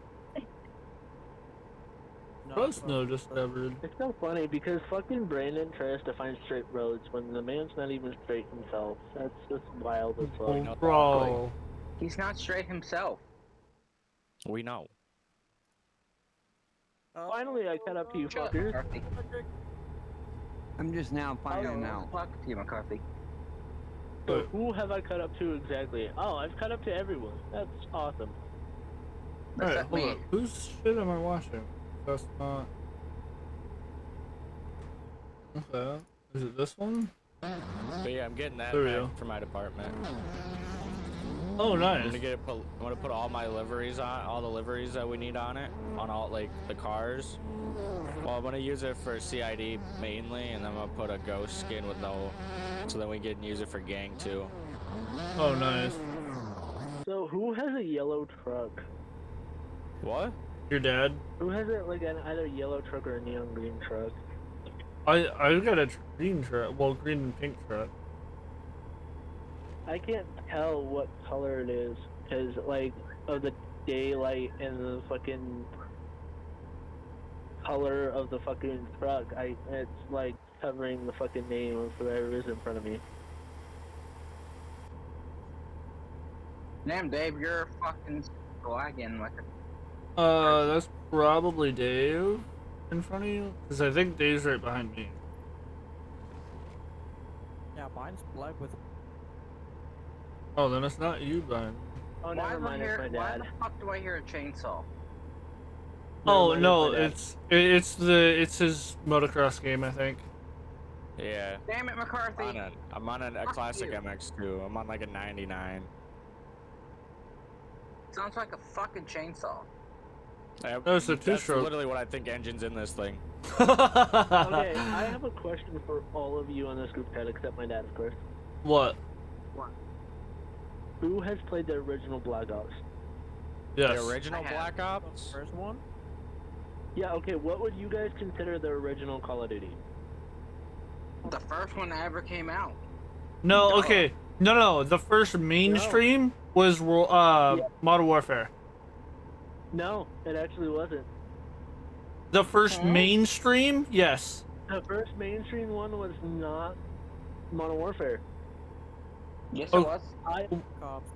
Fresno discovered. It's so funny because fucking Brandon tries to find straight roads when the man's not even straight himself. That's just wild as fuck. Bro. He's not straight himself. We know. Finally, I caught up to you, fuckers. I'm just now finding out. Talk to you, McCarthy. So who have I caught up to exactly? Oh, I've caught up to everyone. That's awesome. Alright, hold up. Whose shit am I watching? That's not... Okay. Is it this one? But yeah, I'm getting that There we go. back for my department. Oh, nice. I'm gonna put all my liveries on, all the liveries that we need on it, on all, like, the cars. Well, I'm gonna use it for CID mainly, and then I'm gonna put a ghost skin with no, so then we can use it for gang too. Oh, nice. So who has a yellow truck? What? Your dad? Who has it like an either yellow truck or a neon green truck? I've got a green truck. Well, green and pink truck. I can't tell what color it is because like of the daylight and the fucking color of the fucking truck. It's like covering the fucking name of whoever is in front of me. Damn, Dave, you're fucking lagging like a... That's probably Dave in front of you? Because I think Dave's right behind me. Yeah, mine's black with... Oh, then it's not you, Ben. Oh, never mind, it's my Why dad. the fuck do I hear a chainsaw? Oh, no, it's his motocross game, I think. Yeah. Damn it, McCarthy. I'm on a Fuck classic you. MX2. I'm on like a 99. Sounds like a fucking chainsaw. No, it's a That's two-stroke. literally what I think engine's in this thing. Okay, I have a question for all of you on this group chat, except my dad, of course. What? Who has played the original Black Ops? Yes. The original Black Ops? First one? Yeah, okay, what would you guys consider the original Call of Duty? The first one that ever came out. No, okay. No. The first mainstream was Modern Warfare. No, it actually wasn't. The first mainstream? Yes. The first mainstream one was not Modern Warfare. Yes, Oh. it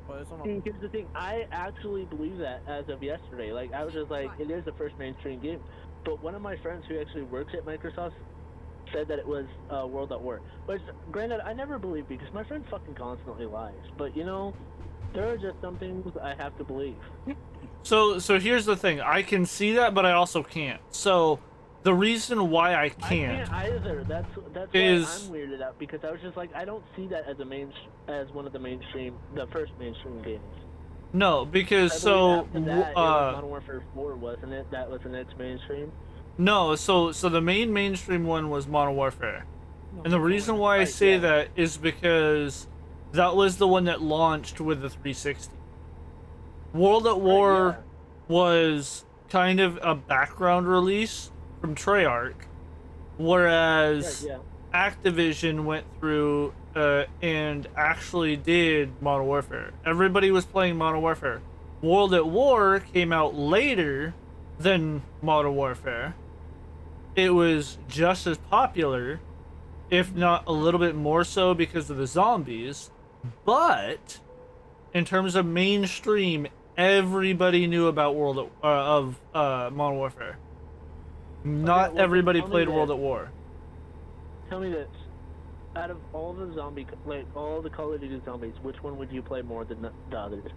was. Here's the thing. I actually believe that as of yesterday. Like, I was just like, it is the first mainstream game. But one of my friends who actually works at Microsoft said that it was World at War. Which, granted, I never believe because my friend fucking constantly lies. But, you know, there are just some things I have to believe. So here's the thing. I can see that, but I also can't. So the reason why I can't either. That's why I'm weirded out because I was just like, I don't see that as as one of the first mainstream games. No, because I so after that, it was Modern Warfare 4, wasn't it? That was the next mainstream. no, so the main mainstream one was Modern Warfare, and the reason why I say that is because that was the one that launched with the 360. World at War was kind of a background release from Treyarch, whereas Activision went through and actually did Modern Warfare. Everybody was playing Modern Warfare. World at War came out later than Modern Warfare. It was just as popular, if not a little bit more so because of the zombies, but in terms of mainstream, everybody knew about Modern Warfare. Not well, everybody tell me played this. World at War. Tell me this. Out of all the all the Call of Duty zombies, which one would you play more than the others?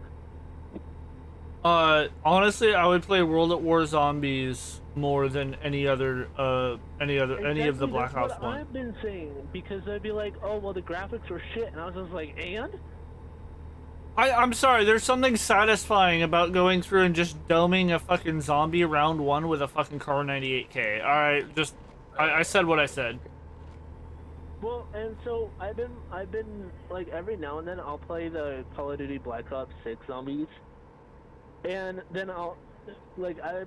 Honestly, I would play World at War Zombies more than any of the Black Ops That's what one. I've been saying, because they'd be like, oh, well, the graphics were shit, and I was just like, and? I'm sorry, there's something satisfying about going through and just doming a fucking zombie round one with a fucking Car 98K. Alright, I said what I said. Well, and so I've been like every now and then I'll play the Call of Duty Black Ops 6 zombies, and then I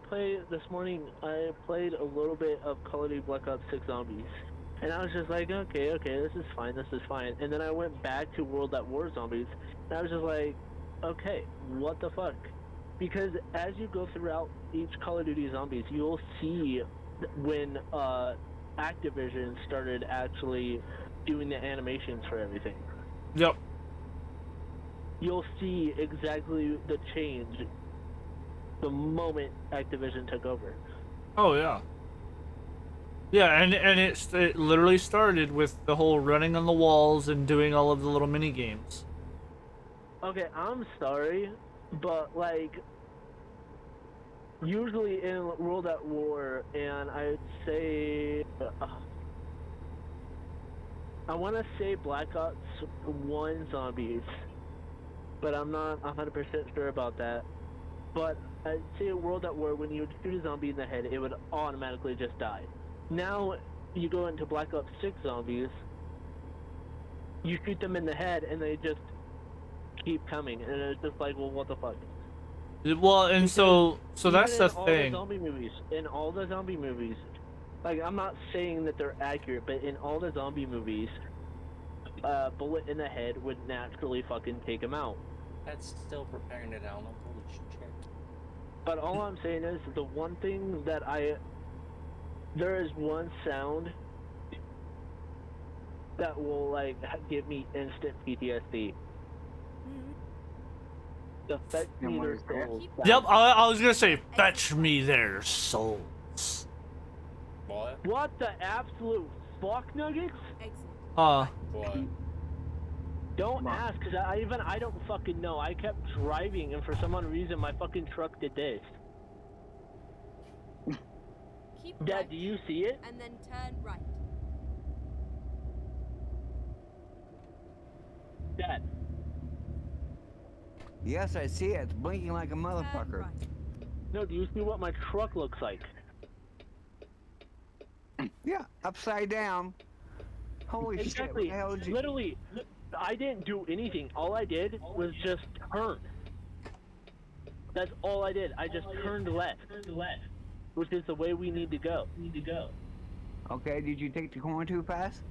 play this morning. I played a little bit of Call of Duty Black Ops 6 zombies, and I was just like, okay, this is fine, And then I went back to World at War zombies, and I was just like, okay, what the fuck? Because as you go throughout each Call of Duty zombies, you'll see when Activision started actually doing the animations for everything. Yep. You'll see exactly the change the moment Activision took over. Oh yeah. Yeah, and it literally started with the whole running on the walls and doing all of the little mini games. Okay, I'm sorry, but like usually in World at War, and I'd say I want to say Black Ops 1 zombies, but I'm not 100% sure about that. But I'd say a World at War, when you would shoot a zombie in the head, it would automatically just die. Now, you go into Black Ops 6 zombies, you shoot them in the head, and they just keep coming, and it's just like, well, what the fuck? Well, and so that's the thing. In all the zombie movies, like, I'm not saying that they're accurate, but in all the zombie movies, a bullet in the head would naturally fucking take him out. That's still preparing it down. Holy shit. But all I'm saying is, the one thing that there is one sound that will, like, give me instant PTSD. The fetch me their souls. Yep, I was gonna say, fetch me their souls. What the absolute fuck, Nuggets? What? Don't ask, because I don't fucking know. I kept driving, and for some odd reason, my fucking truck did this. Keep Dad, right, do you see it? and then turn right. Dad. Yes, I see it. It's blinking like a motherfucker. No, do you see what my truck looks like? Yeah, upside down. Holy exactly. shit, what the hell did you... Literally, I didn't do anything. All I did was just turn. That's all I did. I just turned left. Which is the way we need to go. Okay, did you take the corner too fast?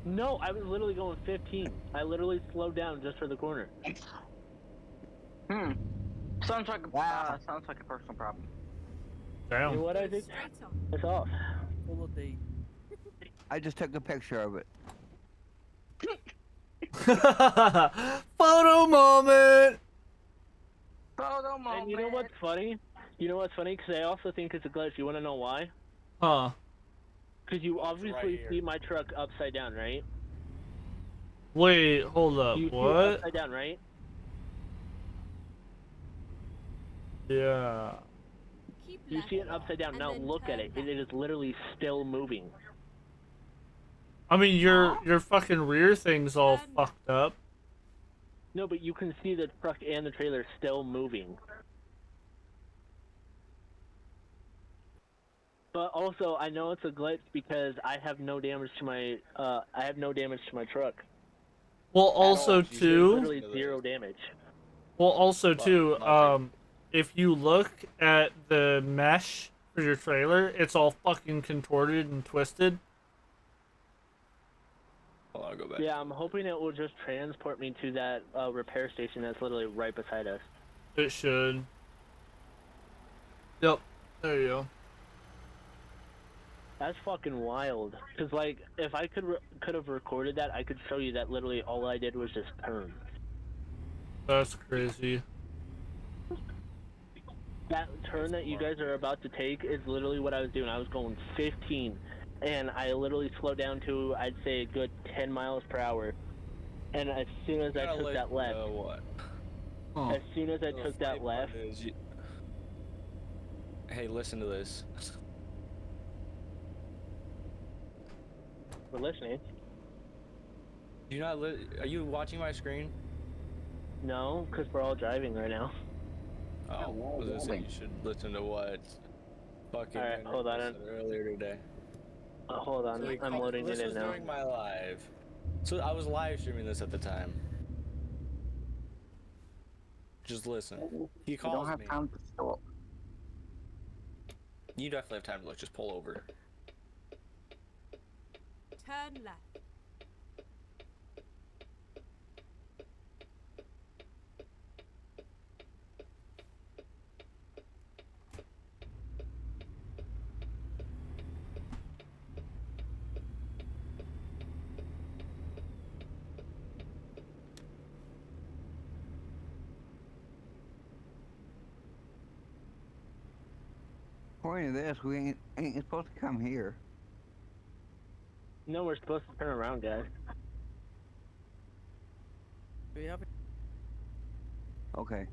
No, I was literally going 15. I literally slowed down just for the corner. Sounds like a personal problem. Damn. You know what I think? It's off. I just took a picture of it. Photo moment! And you know what's funny? Because I also think it's a glitch. You want to know why? Huh. Because you obviously see my truck upside down, right? Wait, hold up. You see it What? upside down, right? Yeah. You see it upside down. Now look at it. It is literally still moving. I mean, your fucking rear thing's all fucked up. No, but you can see the truck and the trailer still moving. But also, I know it's a glitch because I have no damage to my truck. Well, also too. Literally 0 damage. Well, also too. If you look at the mesh for your trailer, it's all fucking contorted and twisted. I'll go back. Yeah, I'm hoping it will just transport me to that repair station that's literally right beside us. It should. Yep. There you go. That's fucking wild. Cause like, if I could have recorded that, I could show you that literally all I did was just turn. That's crazy. That turn that you guys are about to take is literally what I was doing. I was going 15, and I literally slowed down to, I'd say, a good 10 miles per hour. And as soon as I took that left, as soon as I The took funny that part left, is hey, listen to this. we're listening. Do you not are you watching my screen? No, because we're all driving right now. Oh, I was gonna say you should listen to what fucking All right, Henry hold on. said earlier today. Hold on, So I'm loading this it in was now. during my live. So I was live streaming this at the time. Just listen. He calls don't have me. time to stop. You definitely have time to look. Just pull over. Turn left. According to this, we ain't supposed to come here. No, we're supposed to turn around, guys. Do you have Okay.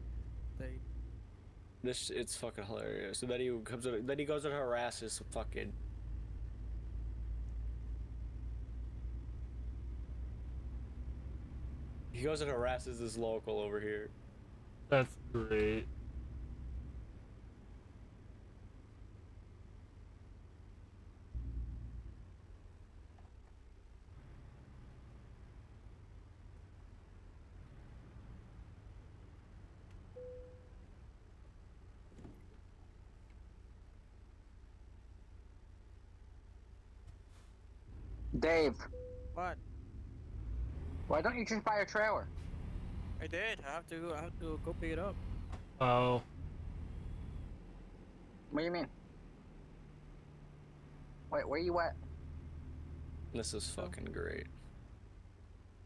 It's fucking hilarious. So then he comes then he goes and harasses fucking. He goes and harasses this local over here. That's great. Dave, What? why don't you just buy a trailer? I did. I have to go pick it up. Oh. What do you mean? Wait, where you at? This is fucking great.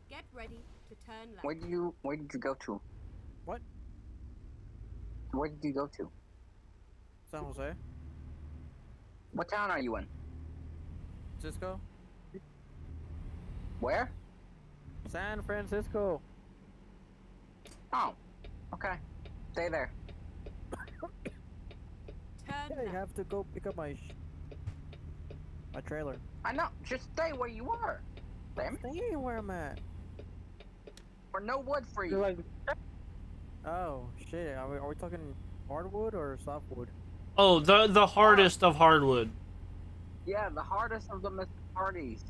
Get ready to turn left. Where did you go to? What? Where did you go to? San Jose? What town are you in? Cisco? Where? San Francisco. Oh, okay. Stay there. Turn I have to go pick up my trailer. I know. Just stay where you are. Damn it. Staying where I'm at. Or no wood for you. Oh shit! Are we talking hardwood or softwood? Oh, the hardest of hardwood. Yeah, the hardest of the McCarthy's.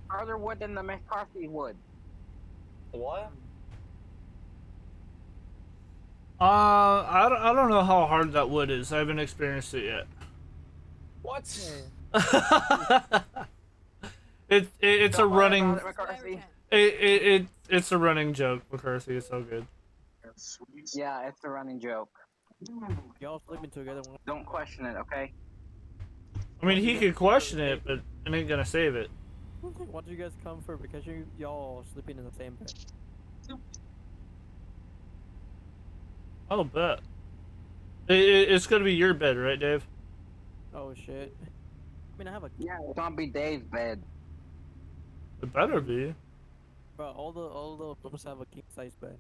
Harder wood than the McCarthy wood. What? I don't know how hard that wood is. I haven't experienced it yet. What? It's a running. It, It's a running joke, McCarthy. It's so good. yeah, it's a running joke. Y'all sleeping together? Don't question it, okay? I mean, he could question it, but it ain't gonna save it. Why do you guys come for vacation? Y'all sleeping in the same bed. I'll bet. It's gonna be your bed, right, Dave? Oh shit! I mean, I have a. Yeah, it's gonna be Dave's bed. It better be. But all the rooms have a king size bed.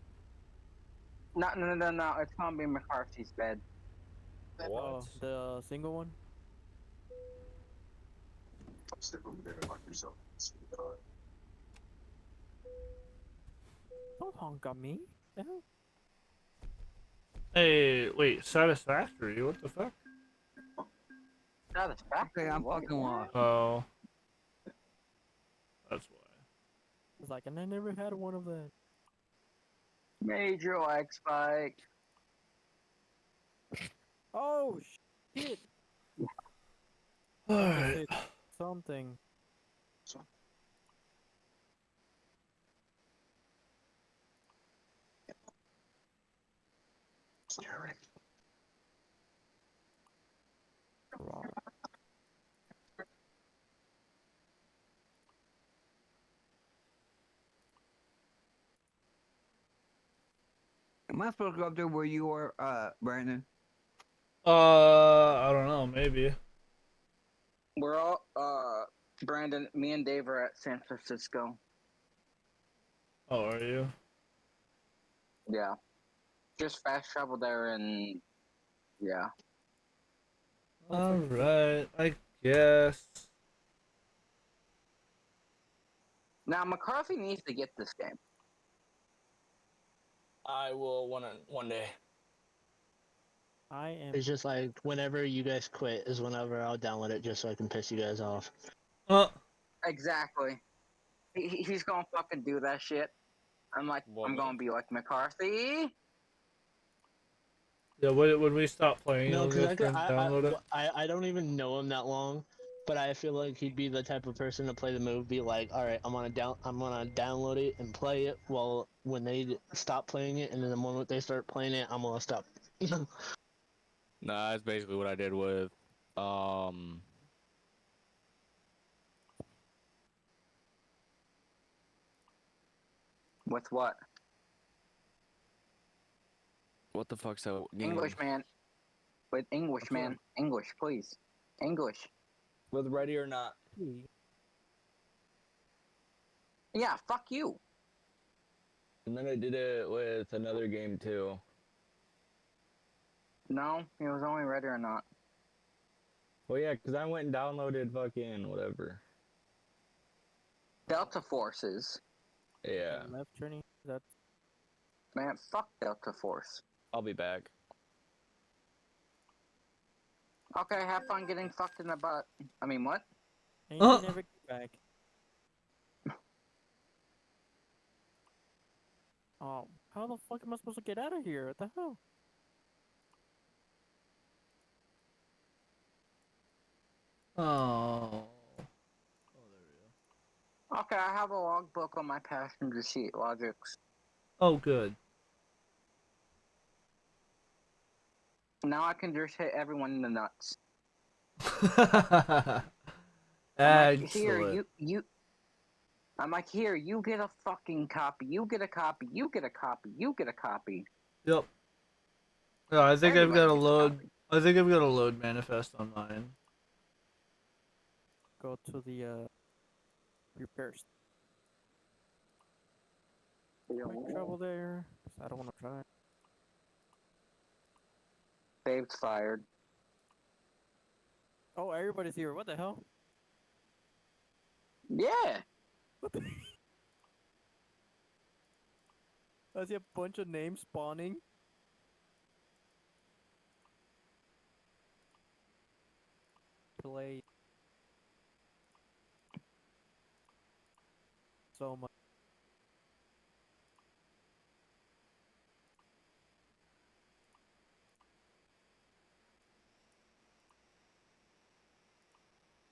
No. It's gonna be McCarthy's bed. What? Oh, the single one. Don't honk at me. The hell? Hey, wait, satisfactory? What the fuck? Satisfactory? Okay, I'm fucking lost. Oh. That's why. It's like, and I never had one of that. Major leg spike. Oh shit! Alright. Something. Am I supposed to go up there where you are, Brandon? I don't know, maybe. We're all, Brandon, me and Dave are at San Francisco. Oh, are you? Yeah. Just fast travel there and, yeah. Alright, I guess. Now, McCarthy needs to get this game. I will one day. I am. It's just like whenever you guys quit is whenever I'll download it just so I can piss you guys off. Exactly. He's gonna fucking do that shit. I'm me? gonna be like, McCarthy? Yeah, when we stop playing, No, you'll because go through and download it. I don't even know him that long, but I feel like he'd be the type of person to play the move, be like, all right, I'm gonna download it and play it. Well, when they stop playing it, and then the moment they start playing it, I'm gonna stop. Nah, that's basically what I did with With what? what the fuck's that game? English, man. With English, man. English, please. English. With Ready or Not. Yeah, fuck you. And then I did it with another game too. No, it was only Ready or Not. Well, yeah, because I went and downloaded fucking whatever. Delta Forces. Yeah. Left turning. That's Man, fuck Delta Force. I'll be back. Okay, have fun getting fucked in the butt. I mean, what? and you never get back. Oh, how the fuck am I supposed to get out of here? What the hell? Oh. Okay, I have a logbook on my passenger seat, Logics. Oh, good. Now I can just hit everyone in the nuts. I'm like, here, Excellent. I'm like, here, you get a fucking copy, you get a copy, you get a copy, you get a copy. Yep. Yeah, I think I've Everybody got a gets a load. copy. I think I've got a load manifest on mine. Go to the repairs. Quick trouble there. 'Cause I don't want to try. Dave's fired. Oh, everybody's here. What the hell? Yeah. I see a bunch of names spawning. Play. So much.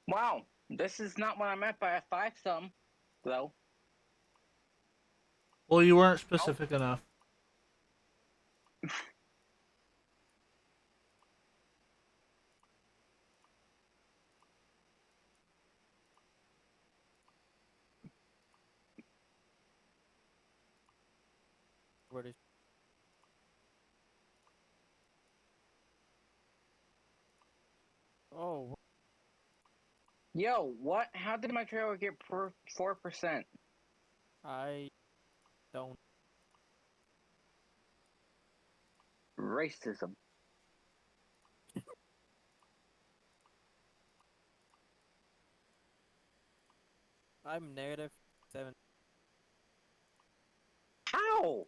Wow, this is not what I meant by a 5-sum, though. Well, you weren't specific enough. Everybody's. Oh. Yo, what? How did my trailer get 4%? I don't. Racism. I'm -7. How?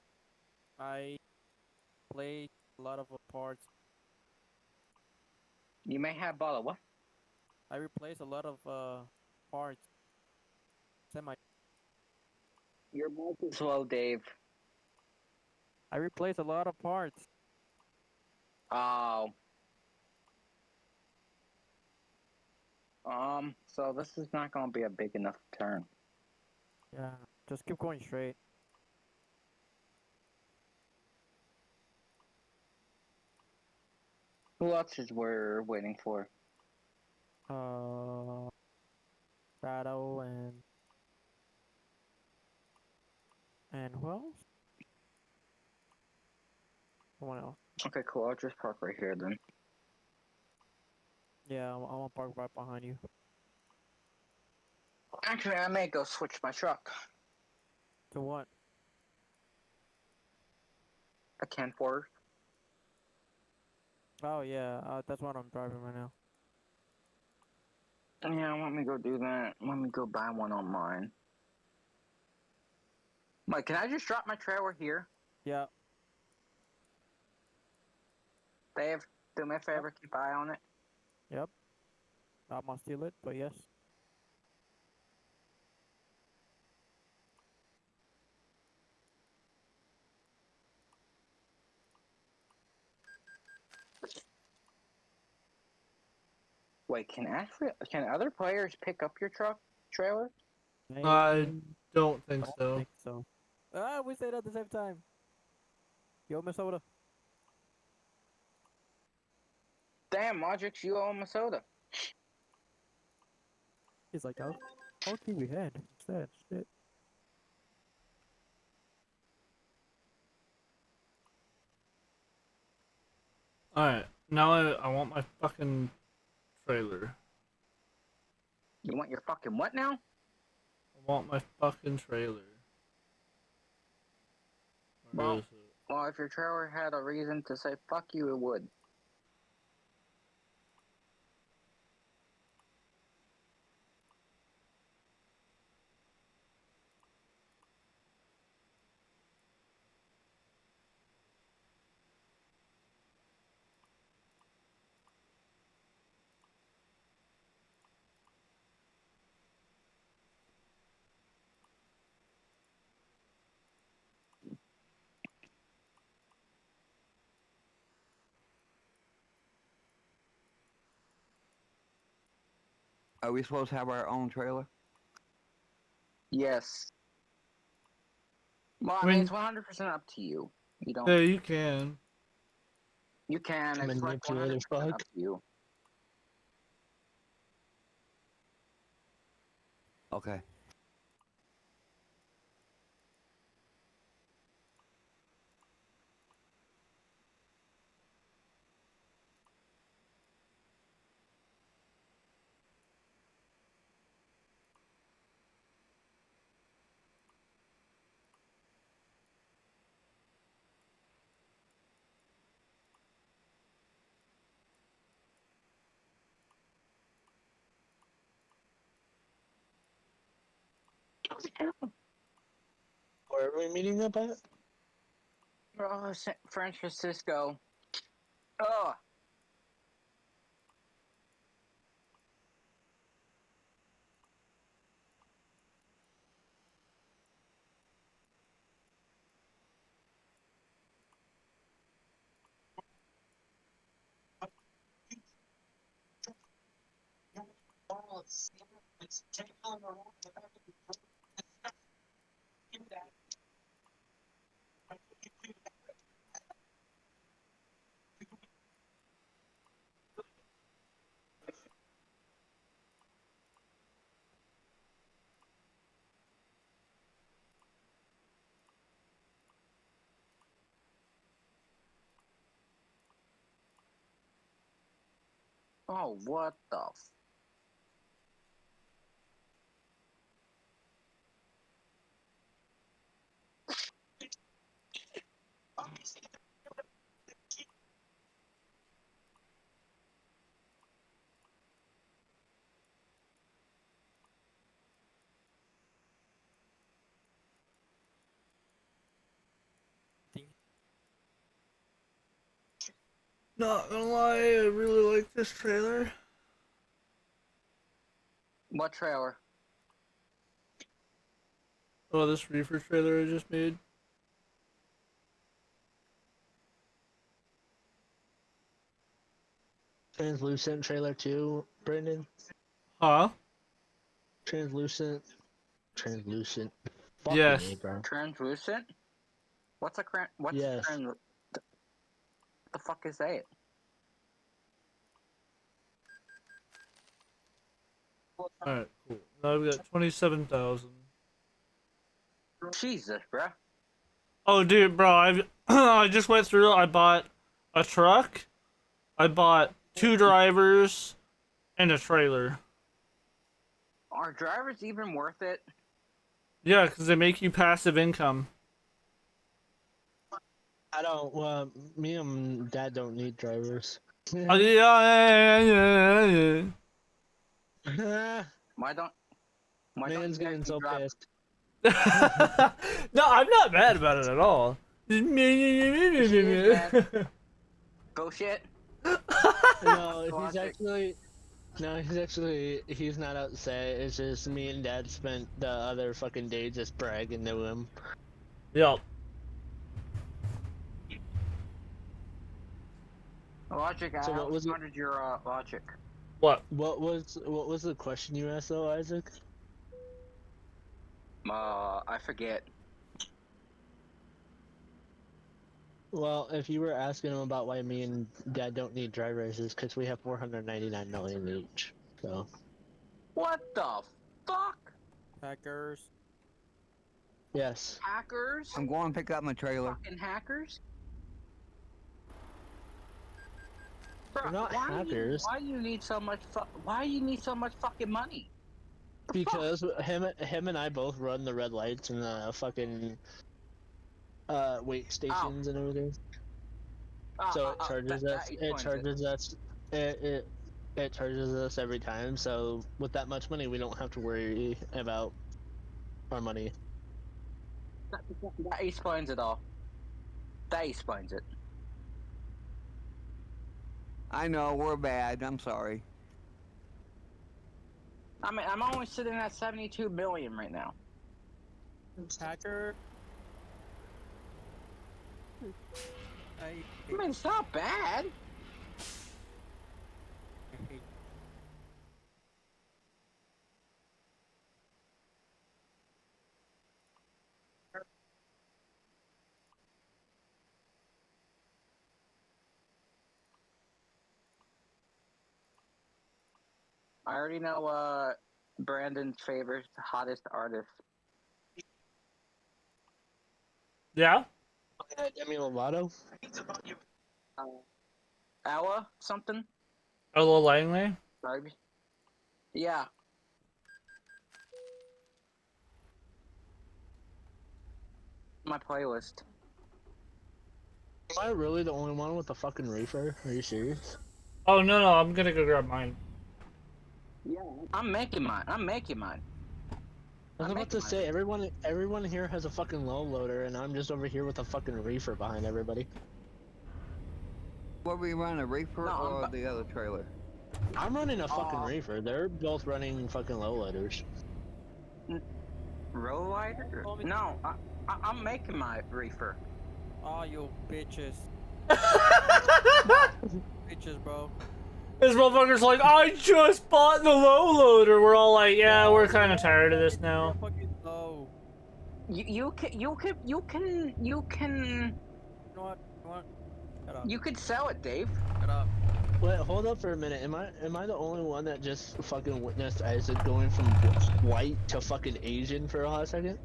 I played a lot of parts. You may have bought a what? I replaced a lot of parts. Semi. Your mic is slow, Dave. I replaced a lot of parts. Oh. So this is not gonna be a big enough turn. Yeah, just keep going straight. Who else is we're waiting for? Shadow and who else? someone else. Okay, cool. I'll just park right here then. Yeah, I'm gonna park right behind you. Actually, I may go switch my truck. To what? A Canfor. Oh yeah, that's what I'm driving right now. Yeah, let me go do that. Let me go buy one on mine. Mike, can I just drop my trailer here? Yeah. Dave, do me a favor, keep eye on it. Yep. Not gonna steal it, but yes. Wait, can other players pick up your truck trailer? I don't think Don't so. think so. Ah, we said at the same time. Yo, Minnesota. Damn, Logics, you owe him a soda. He's like, I'll keep your head instead. Shit. Alright, now I want my fucking trailer. You want your fucking what now? I want my fucking trailer. Where Well, is it? well, if your trailer had a reason to say fuck you, it would. Are we supposed to have our own trailer? Yes. Well, I I mean, mean, it's 100% up to you. You don't. yeah, you can. You can. It's like 100% Manipulative fuck. up to you. Okay. Where are we meeting up at? Oh, San Francisco. Oh, oh, what the Not gonna lie, I really like this trailer. What trailer? Oh, this reefer trailer I just made. Translucent trailer too, Brendan. Huh? Translucent. Translucent. Fucking Yes. A, bro. Translucent? What's a what's Yes. the fuck is that? Alright, cool. Now we got 27,000. Jesus, bruh. Oh, dude, bro, I just went through. I bought a truck. I bought 2 drivers and a trailer. Are drivers even worth it? Yeah, because they make you passive income. I don't. Well, me and Dad don't need drivers. Yeah. Why don't Man's you guys getting be so driving? pissed. No, I'm not mad about it at all. Bullshit. No, he's not upset. It's just me and Dad spent the other fucking day just bragging to him. Yup. Logic, So I what was it? wanted your logic. What? What was the question you asked though, Isaac? I forget. Well, if you were asking him about why me and Dad don't need drivers, is because we have 499 million each. So. What the fuck? Hackers. Yes. Hackers? I'm going to pick up my trailer. Fucking hackers? We're not hackers. Why do you need so much fucking money? Because him and I both run the red lights and the fucking wait stations and everything. So it charges us. It charges us. It charges us every time. So with that much money, we don't have to worry about our money. That explains it all. That explains it. I know, we're bad. I'm sorry. I mean, I'm only sitting at 72 million right now. Hacker. I mean, it's not bad. I already know Brandon's favorite, hottest artist. Yeah? Demi Lovato? Ella something? Ella Langley? Maybe. Yeah. My playlist. Am I really the only one with the fucking reefer? Are you serious? Oh, no, I'm gonna go grab mine. Yeah, I'm making mine. I was about to say, everyone here has a fucking low loader, and I'm just over here with a fucking reefer behind everybody. What we run, a reefer or the other trailer? I'm running a fucking reefer. They're both running fucking low loaders. Row lighter? No, I'm making my reefer. Oh, you bitches. Bitches, bro. This motherfucker's like, I just bought the low loader. We're all like, yeah, we're kind of tired of this now. You can. You know what? Shut up. You could sell it, Dave. Shut up. Wait, hold up for a minute. Am I the only one that just fucking witnessed Isaac going from white to fucking Asian for a hot second?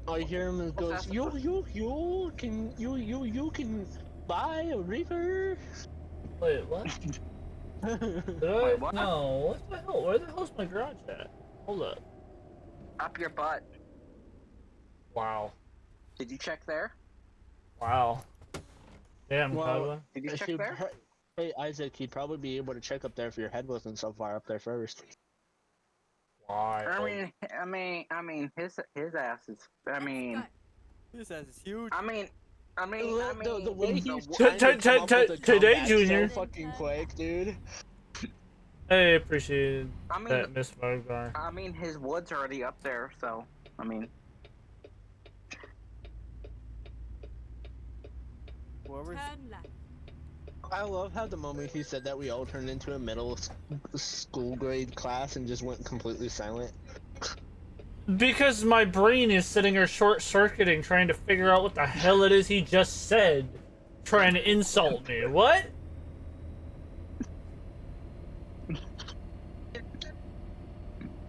I hear him and goes, you can buy a reefer. Wait, what? Wait, what? No, what the hell? Where the hell's my garage at? Hold up. Up your butt. Wow. Did you check there? Wow. Damn, Well, did you check there? Hey, Isaac, he'd probably be able to check up there if your head wasn't so far up there first. Why? I mean, his ass is. His ass is huge. The way he's Today, Junior. So fucking quick, dude. Hey, appreciate I mean, that, Miss Vogar. I mean, his wood's already up there, so I mean. Whoever's... I love how the moment he said that we all turned into a middle school grade class and just went completely silent. Because my brain is sitting here short-circuiting, trying to figure out what the hell it is he just said, trying to insult me. What?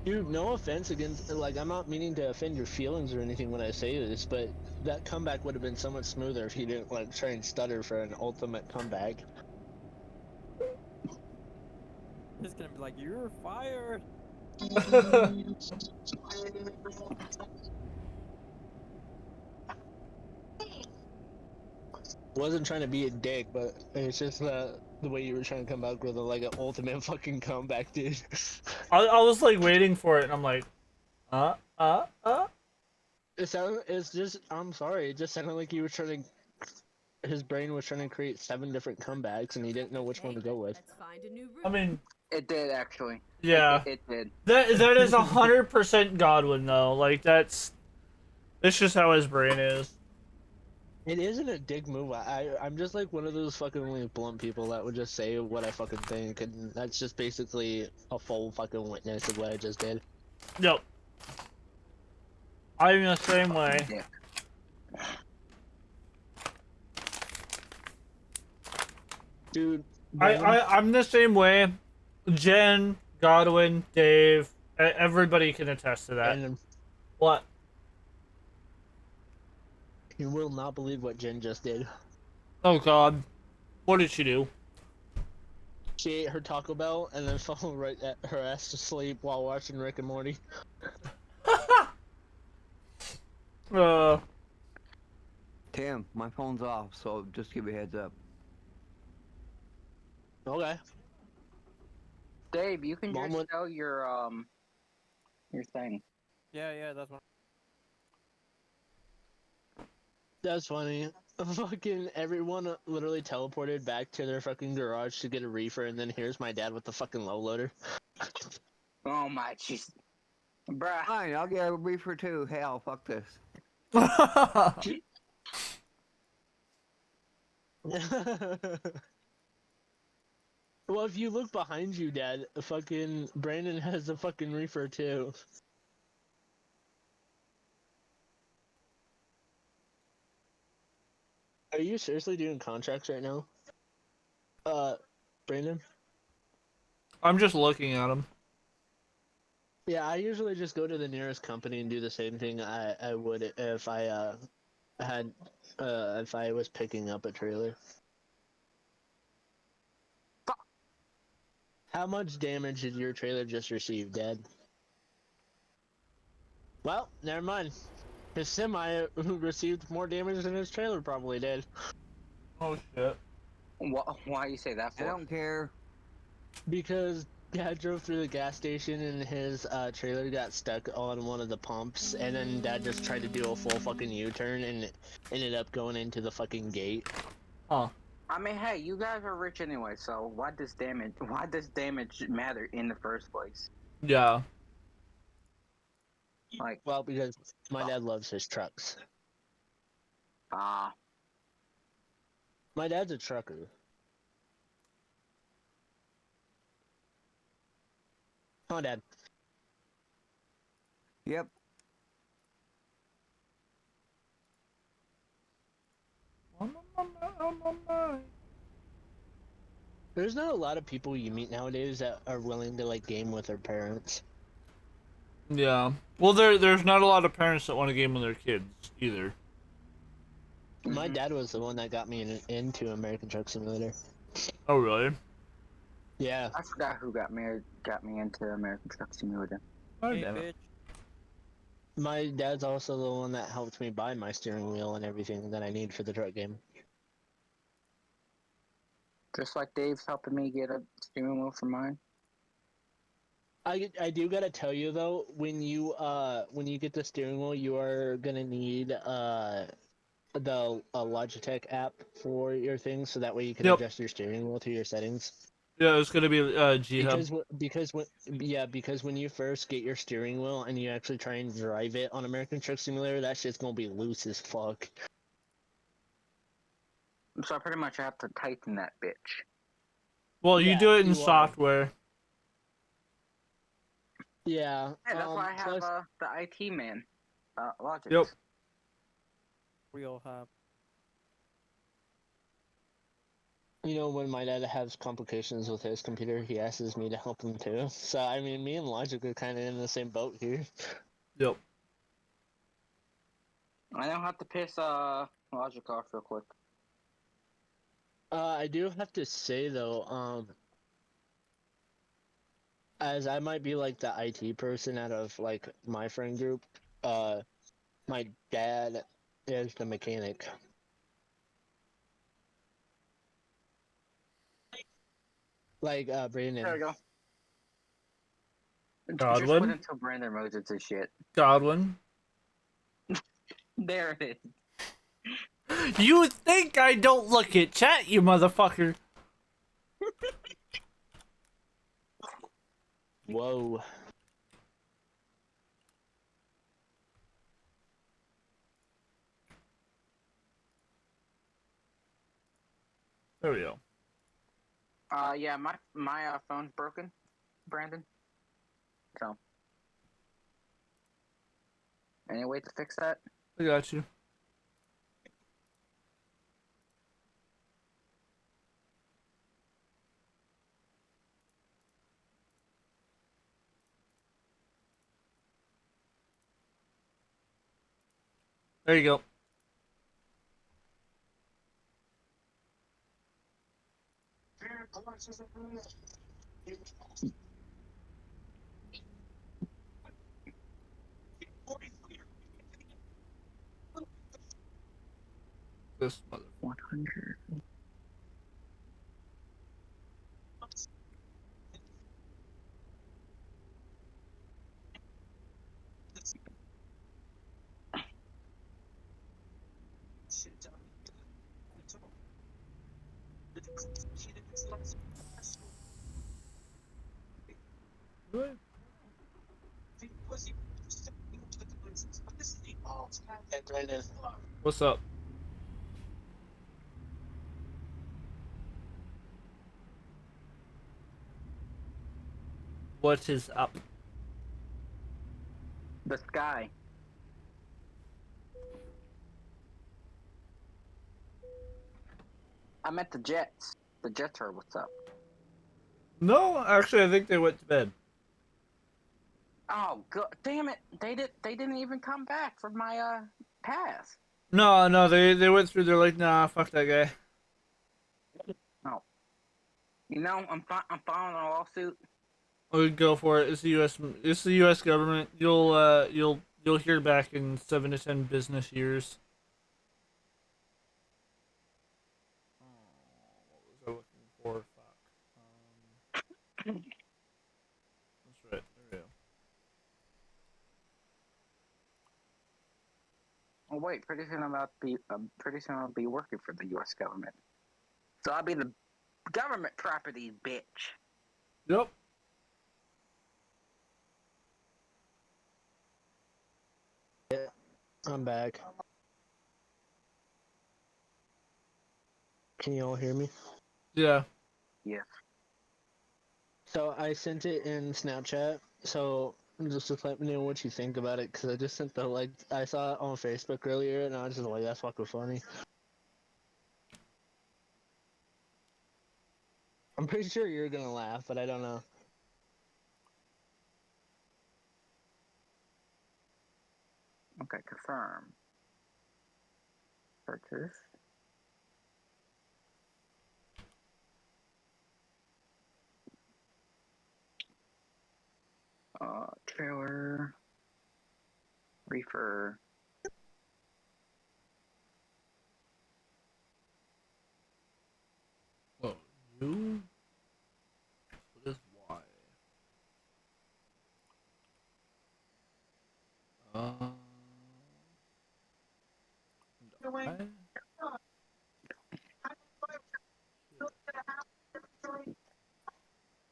Dude, no offense against, like, I'm not meaning to offend your feelings or anything when I say this, but that comeback would have been so much smoother if he didn't, like, try and stutter for an ultimate comeback. He's gonna be like, "You're fired." Wasn't trying to be a dick, but it's just the way you were trying to come back with like an ultimate fucking comeback, dude. I was like waiting for it, and I'm like, It's just, I'm sorry, it just sounded like you were trying to, his brain was trying to create 7 different comebacks, and he didn't know which one to go with. Let's find a new route. I mean, It did actually. yeah. It did. That is 100% Godwin though. Like that's just how his brain is. It isn't a dick move. I'm just like one of those fucking like blunt people that would just say what I fucking think, and that's just basically a full fucking witness of what I just did. Yep. I'm the same way. Yeah. Dude, I'm the same way. Jen, Godwin, Dave, everybody can attest to that. And what? You will not believe what Jen just did. Oh God, what did she do? She ate her Taco Bell and then fell right at her ass to sleep while watching Rick and Morty. Tim, my phone's off, so just give me a heads up. Okay. Dave, you can Mom just would- tell your thing. Yeah, that's one. That's funny. Fucking everyone literally teleported back to their fucking garage to get a reefer, and then here's my dad with the fucking low loader. Oh my jeez. Bruh. Fine, I'll get a reefer too. Hell, fuck this. Well, if you look behind you, Dad, fucking Brandon has a fucking reefer too. Are you seriously doing contracts right now? Brandon? I'm just looking at him. Yeah, I usually just go to the nearest company and do the same thing I would if I had if I was picking up a trailer. How much damage did your trailer just receive, Dad? Well, never mind. His semi received more damage than his trailer probably did. Oh shit. Why you say that for? I don't care. Because Dad drove through the gas station and his trailer got stuck on one of the pumps, and then Dad just tried to do a full fucking U-turn and ended up going into the fucking gate. Huh. I mean, hey, you guys are rich anyway, so why does damage matter in the first place? Yeah. Like, well, because my dad loves his trucks. My dad's a trucker. Come on, Dad. Yep. There's not a lot of people you meet nowadays that are willing to like game with their parents. Yeah. Well, there's not a lot of parents that want to game with their kids either. My dad was the one that got me into American Truck Simulator. Oh really? Yeah. I forgot who got me into American Truck Simulator. Oh, damn it. My dad's also the one that helped me buy my steering wheel and everything that I need for the truck game. Just like Dave's helping me get a steering wheel for mine. I do gotta tell you though, when you get the steering wheel, you are gonna need the Logitech app for your thing, so that way you can adjust your steering wheel to your settings. Yeah, it's gonna be G-Hub. Because when you first get your steering wheel and you actually try and drive it on American Truck Simulator, that shit's gonna be loose as fuck. So I pretty much have to tighten that bitch. Well, you do it in software. Yeah. Yeah, that's why I have the IT man, Logic. We all have. You know, when my dad has complications with his computer, he asks me to help him too. So, I mean, me and Logic are kind of in the same boat here. Yep. I don't have to piss Logic off real quick. I do have to say though, as I might be like the IT person out of like my friend group, my dad is the mechanic. Like Brandon. There we go. Just wait Godwin? until Brandon modes into shit. Godwin? There it is. You think I don't look at chat, you motherfucker? Whoa. There we go. Yeah, my phone's broken, Brandon. So, any way to fix that? I got you. There you go. This mother. 100. Hey, Brandon. What's up? What is up? The sky. I meant the Jets. The Jets are what's up. No, actually, I think they went to bed. Oh, damn it! They didn't even come back for my pass. No, they went through. They're like, nah, fuck that guy. No. You know, I'm filing a lawsuit. Oh, go for it. It's the U.S. It's the U.S. government. You'll hear back in 7 to 10 business years. What was I looking for? Fuck. That's right. There we go. Oh wait, pretty soon I'll be working for the U.S. government. So I'll be the government property bitch. Yep. Yeah, I'm back. Can you all hear me? Yeah. Yeah. So I sent it in Snapchat. So just to let me know what you think about it, because I just sent the like I saw it on Facebook earlier, and I was just like, that's fucking funny. I'm pretty sure you're gonna laugh, but I don't know. Okay, confirm. Purchase. Trailer. Reefer. Oh, you? What is Y? Y?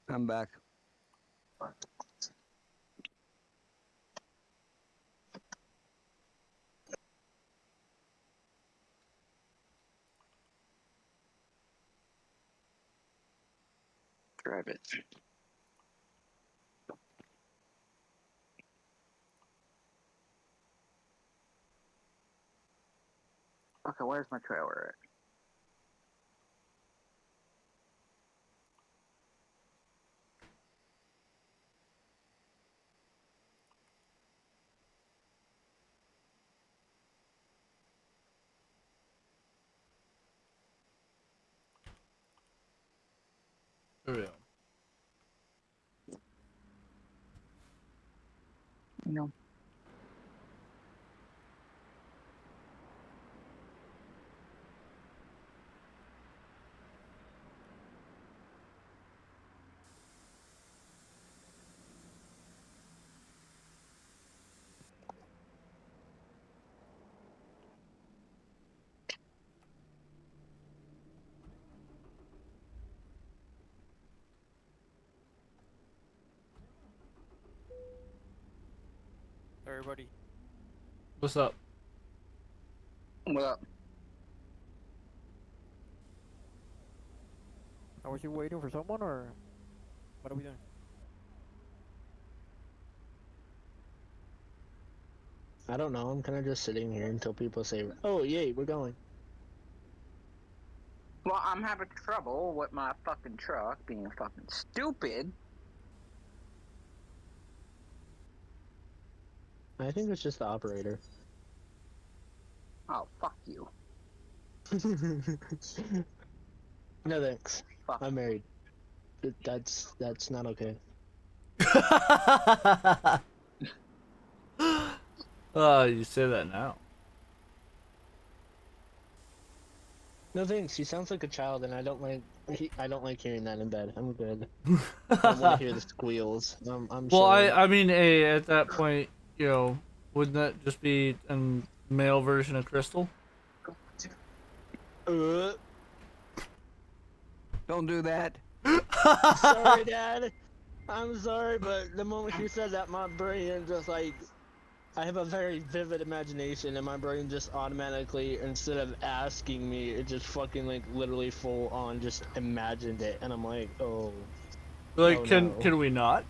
I'm back. Drive it. Okay, where's my trailer at? For real. No. Everybody. What's up? What up? Are we waiting for someone or what are we doing? I don't know. I'm kind of just sitting here until people say, "Oh, yay, we're going." Well, I'm having trouble with my fucking truck being fucking stupid. I think it's just the operator. Oh, fuck you. No thanks. Fuck. I'm married. That's not okay. Oh, you say that now. No thanks. He sounds like a child, and I don't like. I don't like hearing that in bed. I'm good. I don't want to hear the squeals. I'm Well, chilling. I mean, hey, at that point, you know, wouldn't that just be a male version of Crystal? Don't do that. Sorry, Dad. I'm sorry, but the moment you said that, my brain just like. I have a very vivid imagination, and my brain just automatically, instead of asking me, it just fucking like literally full on just imagined it, and I'm like, oh. Like, Oh, can no. we not?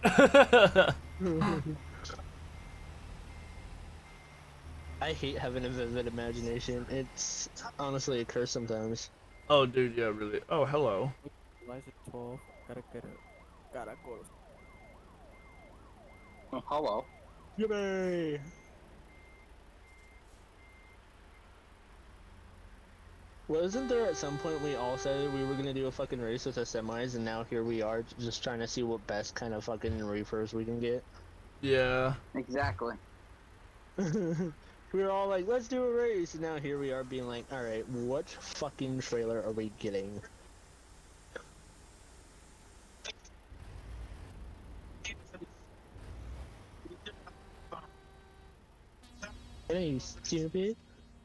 I hate having a vivid imagination. It's honestly a curse sometimes. Oh, dude, yeah, really. Oh, hello. License 12. Gotta get it. Gotta go. Oh, hello. Yippee! Wasn't there at some point we all said we were gonna do a fucking race with the semis, and now here we are just trying to see what best kind of fucking reefers we can get? Yeah. Exactly. We were all like, let's do a race, and now here we are being like, alright, what fucking trailer are we getting? Hey, you stupid?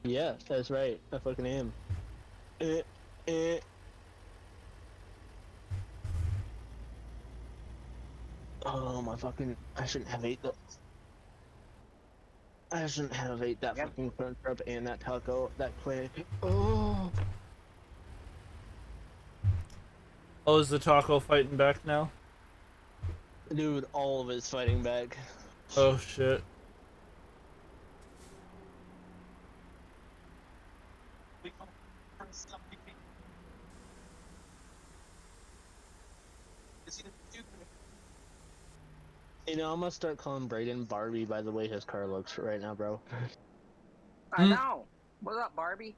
Yeah, that's right, I fucking am. Eh, eh. Oh my fucking, I shouldn't have ate that. I shouldn't have ate that fucking crunch wrap and that taco that quick. Oh. Oh, is the taco fighting back now? Dude, all of it's fighting back. Oh, shit. You know, I'm gonna start calling Brayden Barbie by the way his car looks right now, bro. I know. What's up, Barbie?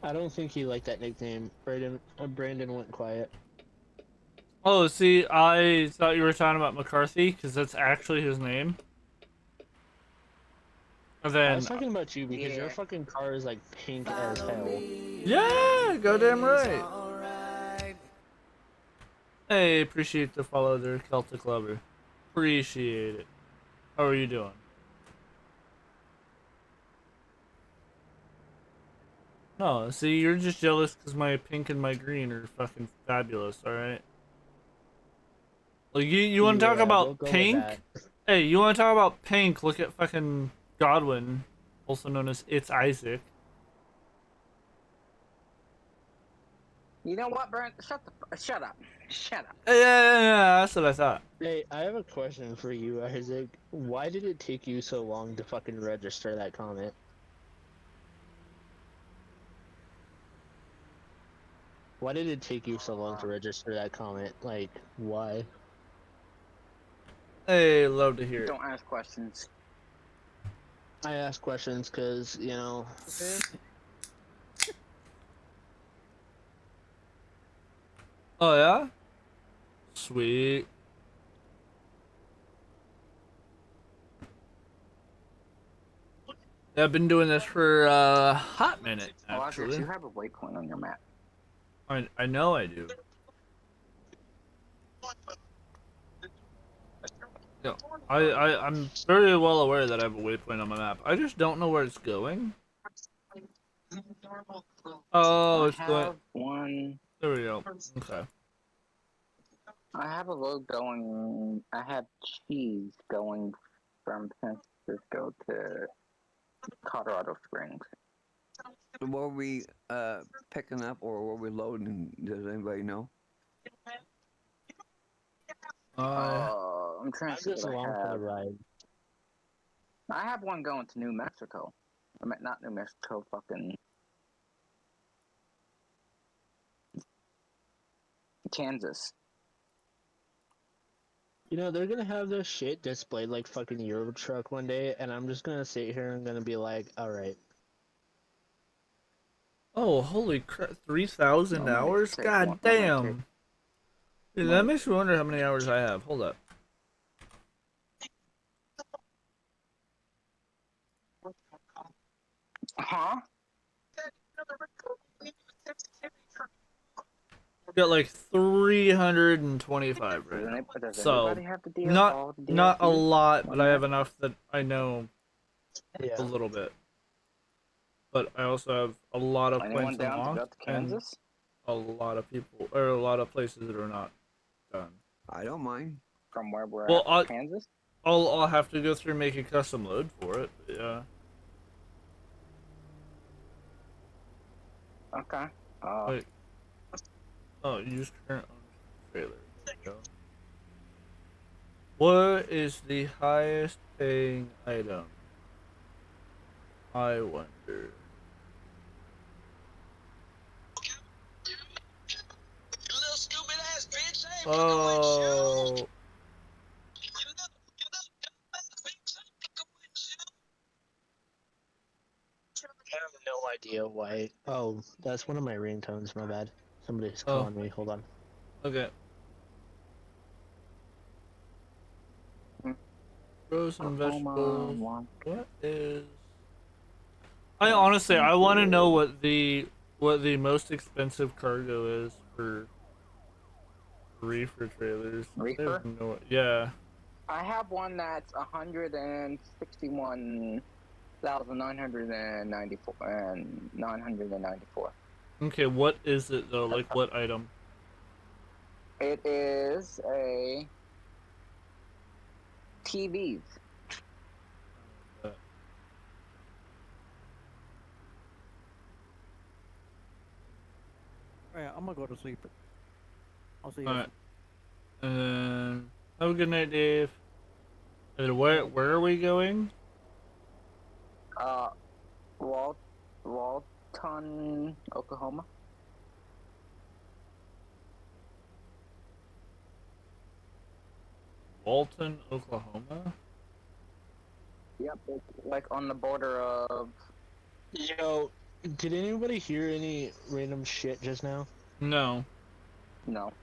I don't think he liked that nickname. Brandon went quiet. Oh, see, I thought you were talking about McCarthy, because that's actually his name. And then... I was talking about you because your fucking car is like pink as hell. Yeah, goddamn right. Hey, appreciate the follow there, Celtic Lover. Appreciate it. How are you doing? No, see, you're just jealous because my pink and my green are fucking fabulous, alright? Like, you want to talk Yeah, we'll about go with pink? that. Hey, you want to talk about pink? Look at fucking Godwin, also known as It's Isaac. You know what, Brent? Shut up. Shut up. Yeah, that's what I thought. Hey, I have a question for you, Isaac. Why did it take you so long to fucking register that comment? Why did it take you so long to register that comment? Like, why? Hey, love to hear it. Don't ask questions. I ask questions because, you know. Oh yeah? Sweet. Yeah, I've been doing this for a hot minute, Elijah, actually. you have a waypoint on your map. I know I do. Yeah, I'm very well aware that I have a waypoint on my map. I just don't know where it's going. Oh, it's going. One. There we go. Okay. I have a load going. I have cheese going from San Francisco to Colorado Springs. Were we picking up or were we loading? Does anybody know? I'm trying to see just what I along for the have. ride. I have one going to New Mexico. I mean, not New Mexico, fucking Kansas. You know, they're gonna have this shit displayed like fucking Euro Truck one day, and I'm just gonna sit here and gonna be like, alright. Oh, holy crap. 3,000 hours? God damn. Dude, that makes me wonder how many hours I have. Hold up. Huh? Got like 325 right now. Does So, everybody have the deal? not a lot, but I have that? enough that I know a little bit. But I also have a lot of Anyone points down to go unlocked to and Kansas? a lot of people or a lot of places that are not done. I don't mind. From where we're Well, at, Kansas? I'll have to go through and make a custom load for it. But yeah. Okay. Wait. Oh, use current trailer. There we go. What is the highest paying item? I wonder. Oh. I have no idea why. Oh, that's one of my ringtones, my bad. Somebody's Oh. calling me, hold on. Okay. Frozen vegetables. What is? I honestly, I want to know what the most expensive cargo is for reefer trailers. Reefer? Yeah. I have one that's 161,994 and 994. Okay, what is it though? Like what item? It is a TVs. Alright, I'm gonna go to sleep. I'll see you. Alright. And have a good night, Dave. And where are we going? Walton, Oklahoma. Walton, Oklahoma? Yep, it's like on the border of. Yo, did anybody hear any random shit just now? No. No.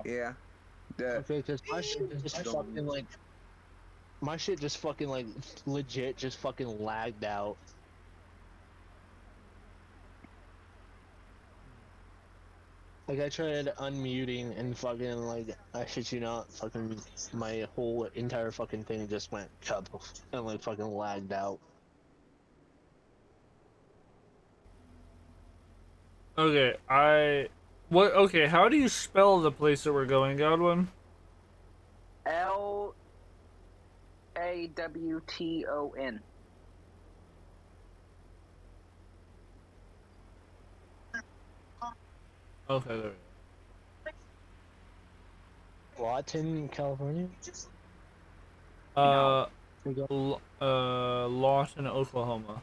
Yeah. Okay, because my shit just fucking like. My shit just fucking like legit just fucking lagged out. Like I tried unmuting and fucking like I shit you not, fucking my whole entire fucking thing just went cup and like fucking lagged out. Okay, okay, how do you spell the place that we're going, Godwin? Lawton. Okay, there we go. Lawton, California? Lawton, Oklahoma.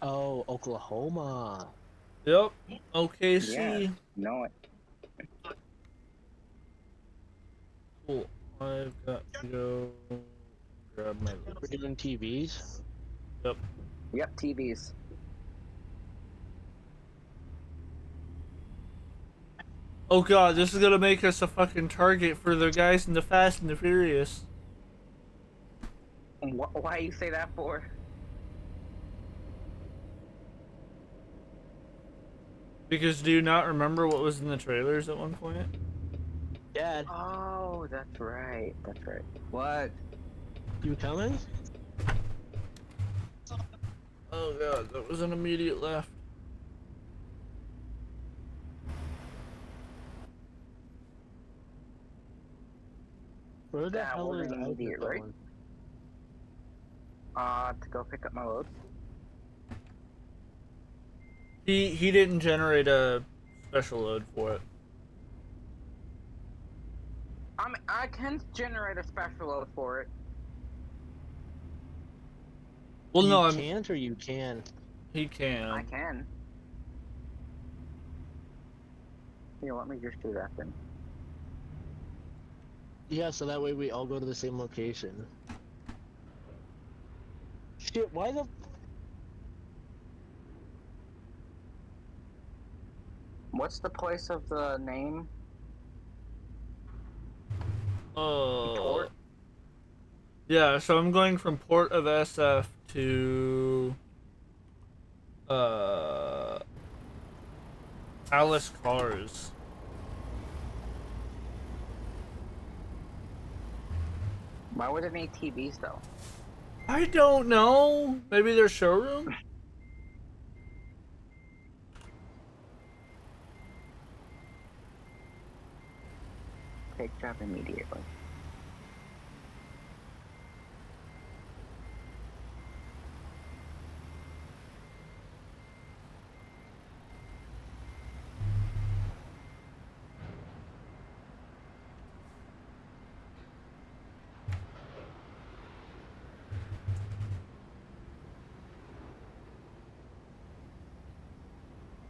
Oh, Oklahoma. Yep. OKC. Yeah, know it. Cool. I've got to go grab my. We're doing TVs. Yep. Yep, TVs. Oh god, this is gonna make us a fucking target for the guys in the Fast and the Furious. Why you say that for? Because do you not remember what was in the trailers at one point? Dad. Oh, that's right. That's right. What? You coming? Oh god, that was an immediate left. Where the That hell was is an Isaac immediate, right? going? To go pick up my load. He didn't generate a special load for it. I can generate a special load for it. Well, no, You can't or you can? He can. I can. Here, let me just do that then. Yeah, so that way we all go to the same location. Shit, why the... What's the place of the name? Port? Yeah, so I'm going from Port of SF to Alice Cars. Why would it need TVs though? I don't know. Maybe their showroom? Take job immediately.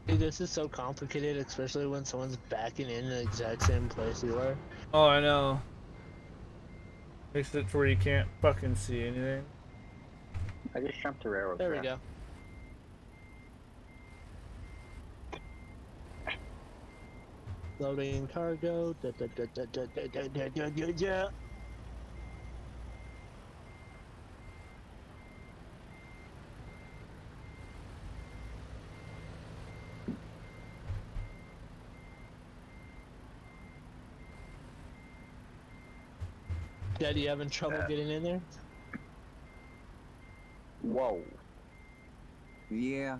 Dude, this is so complicated, especially when someone's backing in the exact same place you are. Oh, I know. Makes it to where you can't fucking see anything. I just jumped the railroad. There we go. Loading cargo. Dad, you having trouble getting in there? Whoa. Yeah.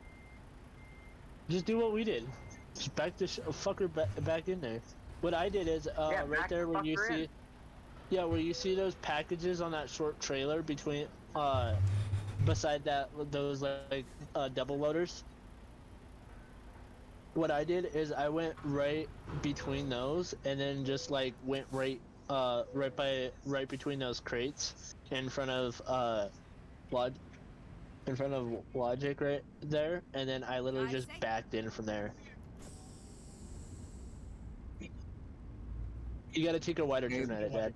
Just do what we did. Just back the fucker back in there. What I did is right there where you see, yeah, where you see those packages on that short trailer between beside those like double loaders. What I did is I went right between those and then just like went right between those crates in front of Logic right there, and then I literally just backed in from there. You gotta take a wider turn at it, Dad.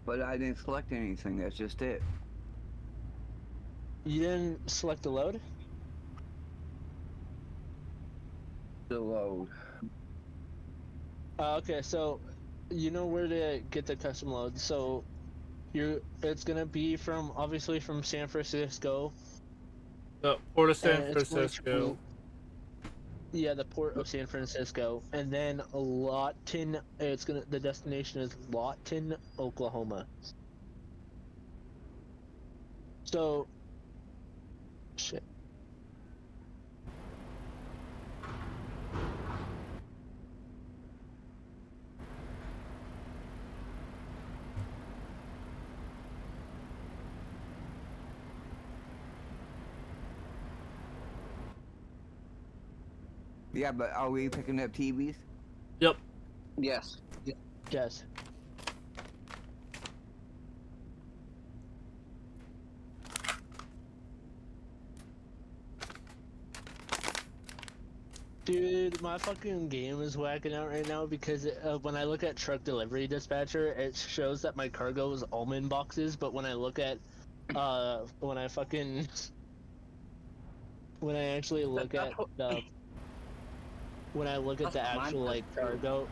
But I didn't select anything, that's just it. You didn't select the load? The load. Okay, so you know where to get the custom load. So it's gonna be obviously from San Francisco. The Port of San Francisco. Yeah, the Port of San Francisco, and then Lawton. The destination is Lawton, Oklahoma. So, shit. Yeah, but are we picking up TVs? Yep. Yes. Yes. Dude, my fucking game is whacking out right now because when I look at truck delivery dispatcher, it shows that my cargo is almond boxes, but when I look at, when I fucking, when I actually look at the, when I look at the actual, like, cargo,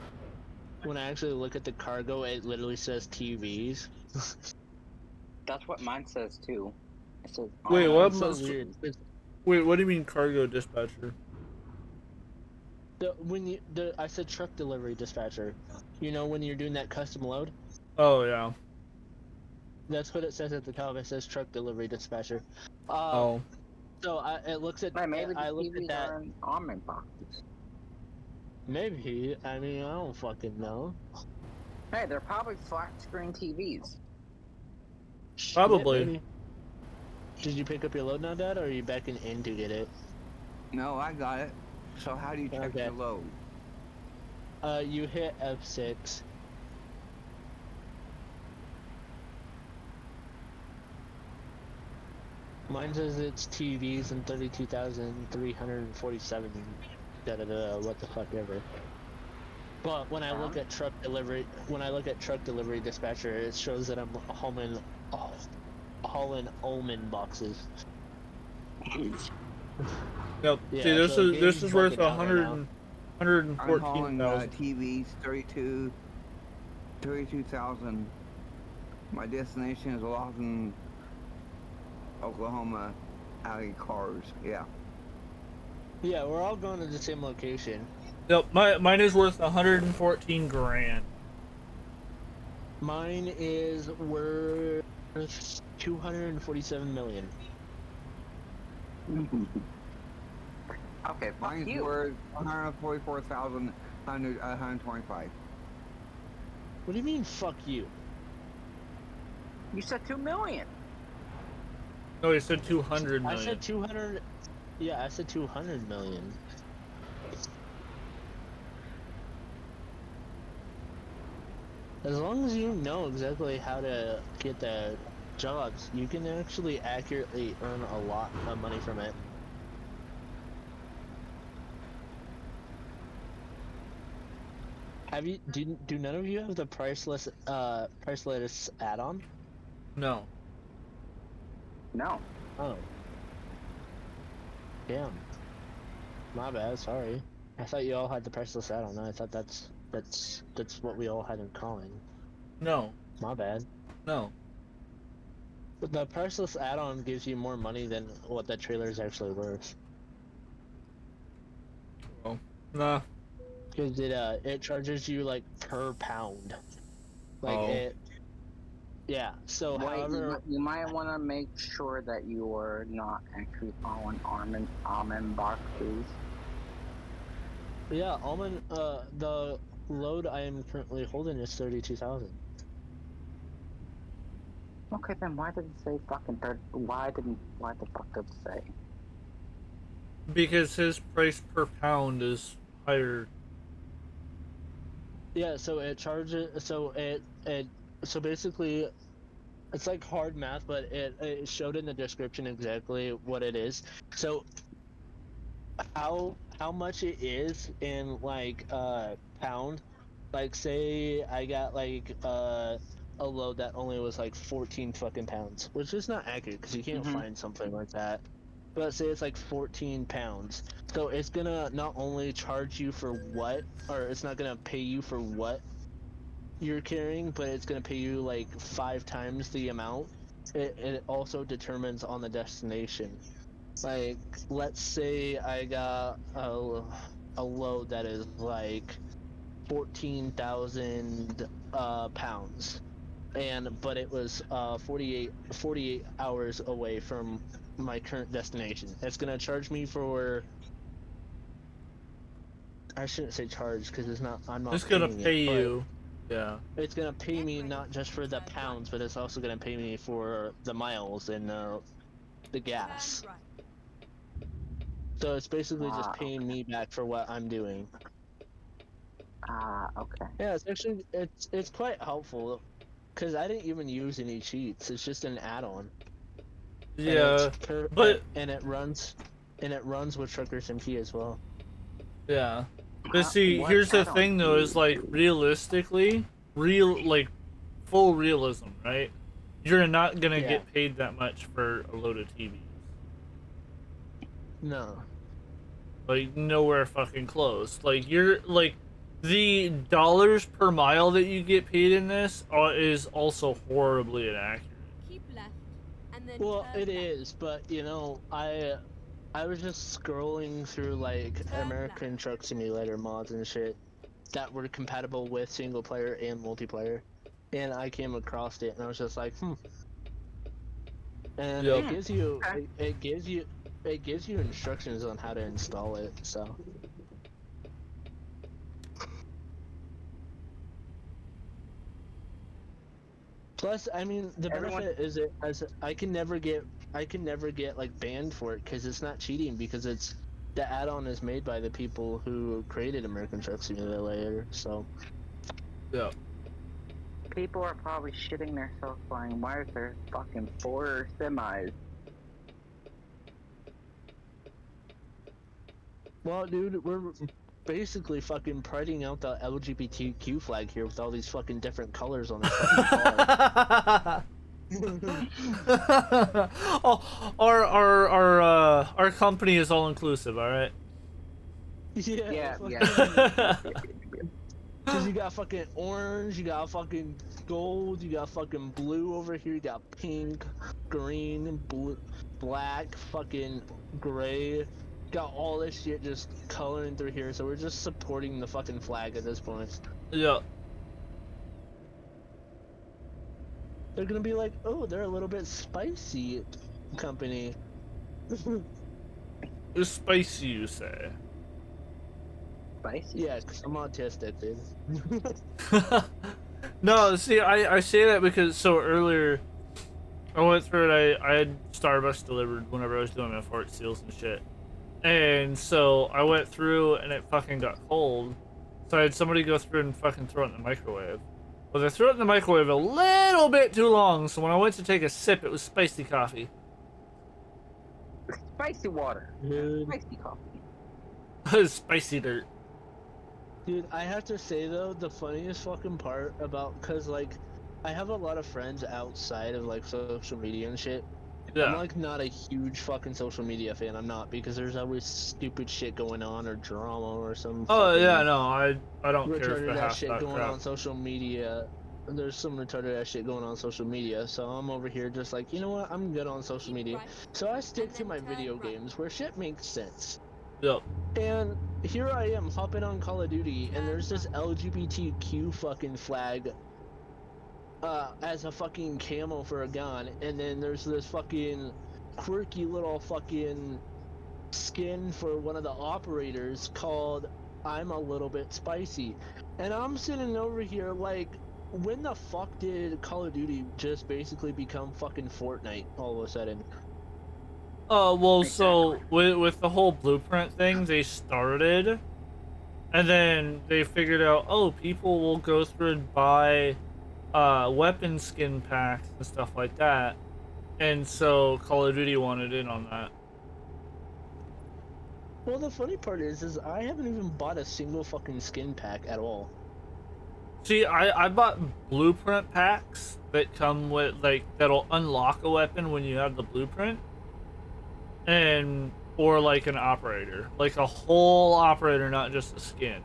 when I actually look at the cargo, it literally says TVs. That's what mine says too. It says Wait, almond. what? It's so weird. Wait, what do you mean cargo dispatcher? I said truck delivery dispatcher. You know when you're doing that custom load? Oh yeah. That's what it says at the top. It says truck delivery dispatcher. Oh. So it looks at. Hey, maybe I the looked at TVs that. are in almond boxes. Maybe. I mean, I don't fucking know. Hey, they're probably flat screen TVs. Probably. Yeah, maybe. Did you pick up your load now, Dad, or are you backing in to get it? No, I got it. So how do you check Okay. your load? You hit F6. Mine says it's TVs and 32,347. Da da da. What the fuck ever. But when I look at truck delivery, dispatcher, it shows that I'm hauling almond boxes. Yep. Yeah, See, this so is game's worth bugging out right now. 114,000. I'm hauling 114,000. TVs, 32,000. My destination is Lawson, Oklahoma. Alley cars. Yeah. Yeah, we're all going to the same location. Yep. Mine is worth 114 grand. Mine is worth 247 million. Okay, mine's worth 144,125. What do you mean, fuck you? You said 2 million. No, he said 200 million. I said 200. Yeah, I said 200 million. As long as you know exactly how to get the jobs, you can actually accurately earn a lot of money from it. Have you? Do none of you have the priceless add-on? No. No. Oh. Damn. My bad. Sorry. I thought you all had the priceless add-on. I thought that's what we all had in common. No. My bad. No. But the priceless add-on gives you more money than what the trailer is actually worth. Oh. Nah. Because it charges you like per pound. Like Oh. it. Yeah. So Wait, however, you might want to make sure that you are not actually hauling almond boxes. yeah, almond. The load I am currently holding is 32,000. Okay, then why did it say fucking 30? Why the fuck did it say? Because his price per pound is higher. Yeah. So it charges. So so basically, it's like hard math, but it showed in the description exactly what it is. So how much it is in like pound, like say I got like a load that only was like 14 fucking pounds, which is not accurate because you can't find something like that. But say it's like 14 pounds, so it's gonna not only charge you for what, or it's not gonna pay you for what you're carrying, but it's gonna pay you like 5 times the amount. It also determines on the destination. Like, let's say I got a load that is like 14,000 pounds, but it was 48 hours away from my current destination. It's gonna charge me for. I shouldn't say charge because I'm not It's gonna paying pay it, but you. Yeah. it's gonna pay me not just for the pounds, but it's also gonna pay me for the miles and the gas. So it's basically just paying me back for what I'm doing. Okay. Yeah, it's actually it's quite helpful because I didn't even use any cheats. It's just an add-on. Yeah, but and it runs with Truckers MP as well. Yeah. But see, here's the thing though, is like realistically, full realism, right? You're not gonna get paid that much for a load of TVs. No. Like nowhere fucking close. Like you're like the dollars per mile that you get paid in this is also horribly inaccurate. Keep left, and then Well, turn it left. is, but you know, I was just scrolling through like American Truck Simulator mods and shit that were compatible with single player and multiplayer, and I came across it, and I was just like, And Yep. it gives you it gives you instructions on how to install it. So. Plus, I mean, the benefit is it as I can never get like banned for it because it's not cheating because it's the add-on is made by the people who created American Truck Simulator. So. Yeah. People are probably shitting themselves flying. Why is there fucking 4 semis? Well, dude, we're basically fucking priding out the LGBTQ flag here with all these fucking different colors on our fucking car. Oh, our company is all inclusive, all right. Yeah. Cause you got fucking orange, you got fucking gold, you got fucking blue over here, you got pink, green, blue, black, fucking gray. Got all this shit just coloring through here, so we're just supporting the fucking flag at this point. Yeah. They're gonna be like, oh, they're a little bit spicy company. It's spicy, you say? Spicy? Yeah, cause I'm autistic, dude. No, see, I say that because so earlier I went through it. I had Starbucks delivered whenever I was doing my fort seals and shit, and so I went through and it fucking got cold, so I had somebody go through and fucking throw it in the microwave. Well, they threw it in the microwave a little bit too long, so when I went to take a sip, it was spicy coffee. Spicy water. Dude. Spicy coffee. Spicy dirt. Dude, I have to say though, the funniest fucking part about, cause like, I have a lot of friends outside of like social media and shit. Yeah. I'm like not a huge fucking social media fan. I'm not because there's always stupid shit going on or drama or some. Oh yeah, no, I don't care retarded for ass half shit that going crap. on social media. There's some retarded ass shit going on social media, so I'm over here just like, you know what? I'm good on social media, so I stick to my video games where shit makes sense. Yep. And here I am hopping on Call of Duty, and there's this LGBTQ fucking flag as a fucking camo for a gun, and then there's this fucking quirky little fucking skin for one of the operators called I'm a little bit spicy. And I'm sitting over here like, when the fuck did Call of Duty just basically become fucking Fortnite all of a sudden? Well, so with the whole blueprint thing, they started, and then they figured out, oh, people will go through and buy weapon skin packs and stuff like that, and so Call of Duty wanted in on that. Well, the funny part is I haven't even bought a single fucking skin pack at all. See, I bought blueprint packs that come with, like, that'll unlock a weapon when you have the blueprint. Or like an operator. Like a whole operator, not just a skin.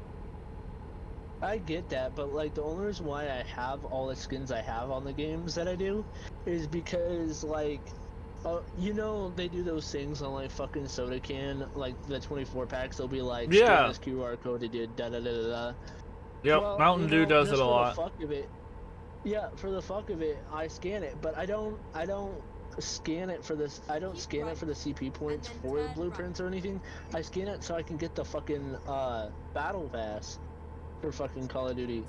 I get that, but like the only reason why I have all the skins I have on the games that I do is because like, you know, they do those things on like fucking Soda Can, like the 24 packs. They'll be like, scan this QR code to do da da da da da. Yep, Well, Mountain Dew does it a lot. For the fuck of it, yeah, for the fuck of it, I scan it, but I don't scan it for this. I don't scan it for the CP points for the blueprints or anything. I scan it so I can get the fucking battle pass for fucking Call of Duty.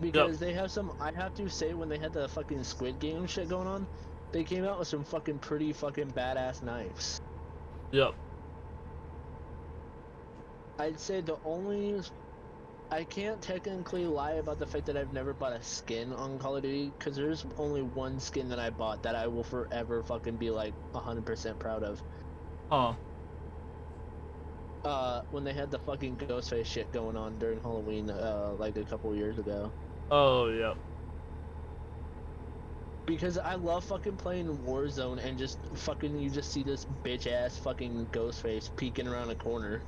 Because they have some. I have to say, when they had the fucking Squid Game shit going on, they came out with some fucking pretty fucking badass knives. Yep. I'd say the only. I can't technically lie about the fact that I've never bought a skin on Call of Duty, because there's only one skin that I bought that I will forever fucking be like 100% proud of. Huh. when they had the fucking Ghostface shit going on during Halloween, like a couple years ago. Oh, yep. Because I love fucking playing Warzone and just fucking you just see this bitch ass fucking Ghostface peeking around a corner.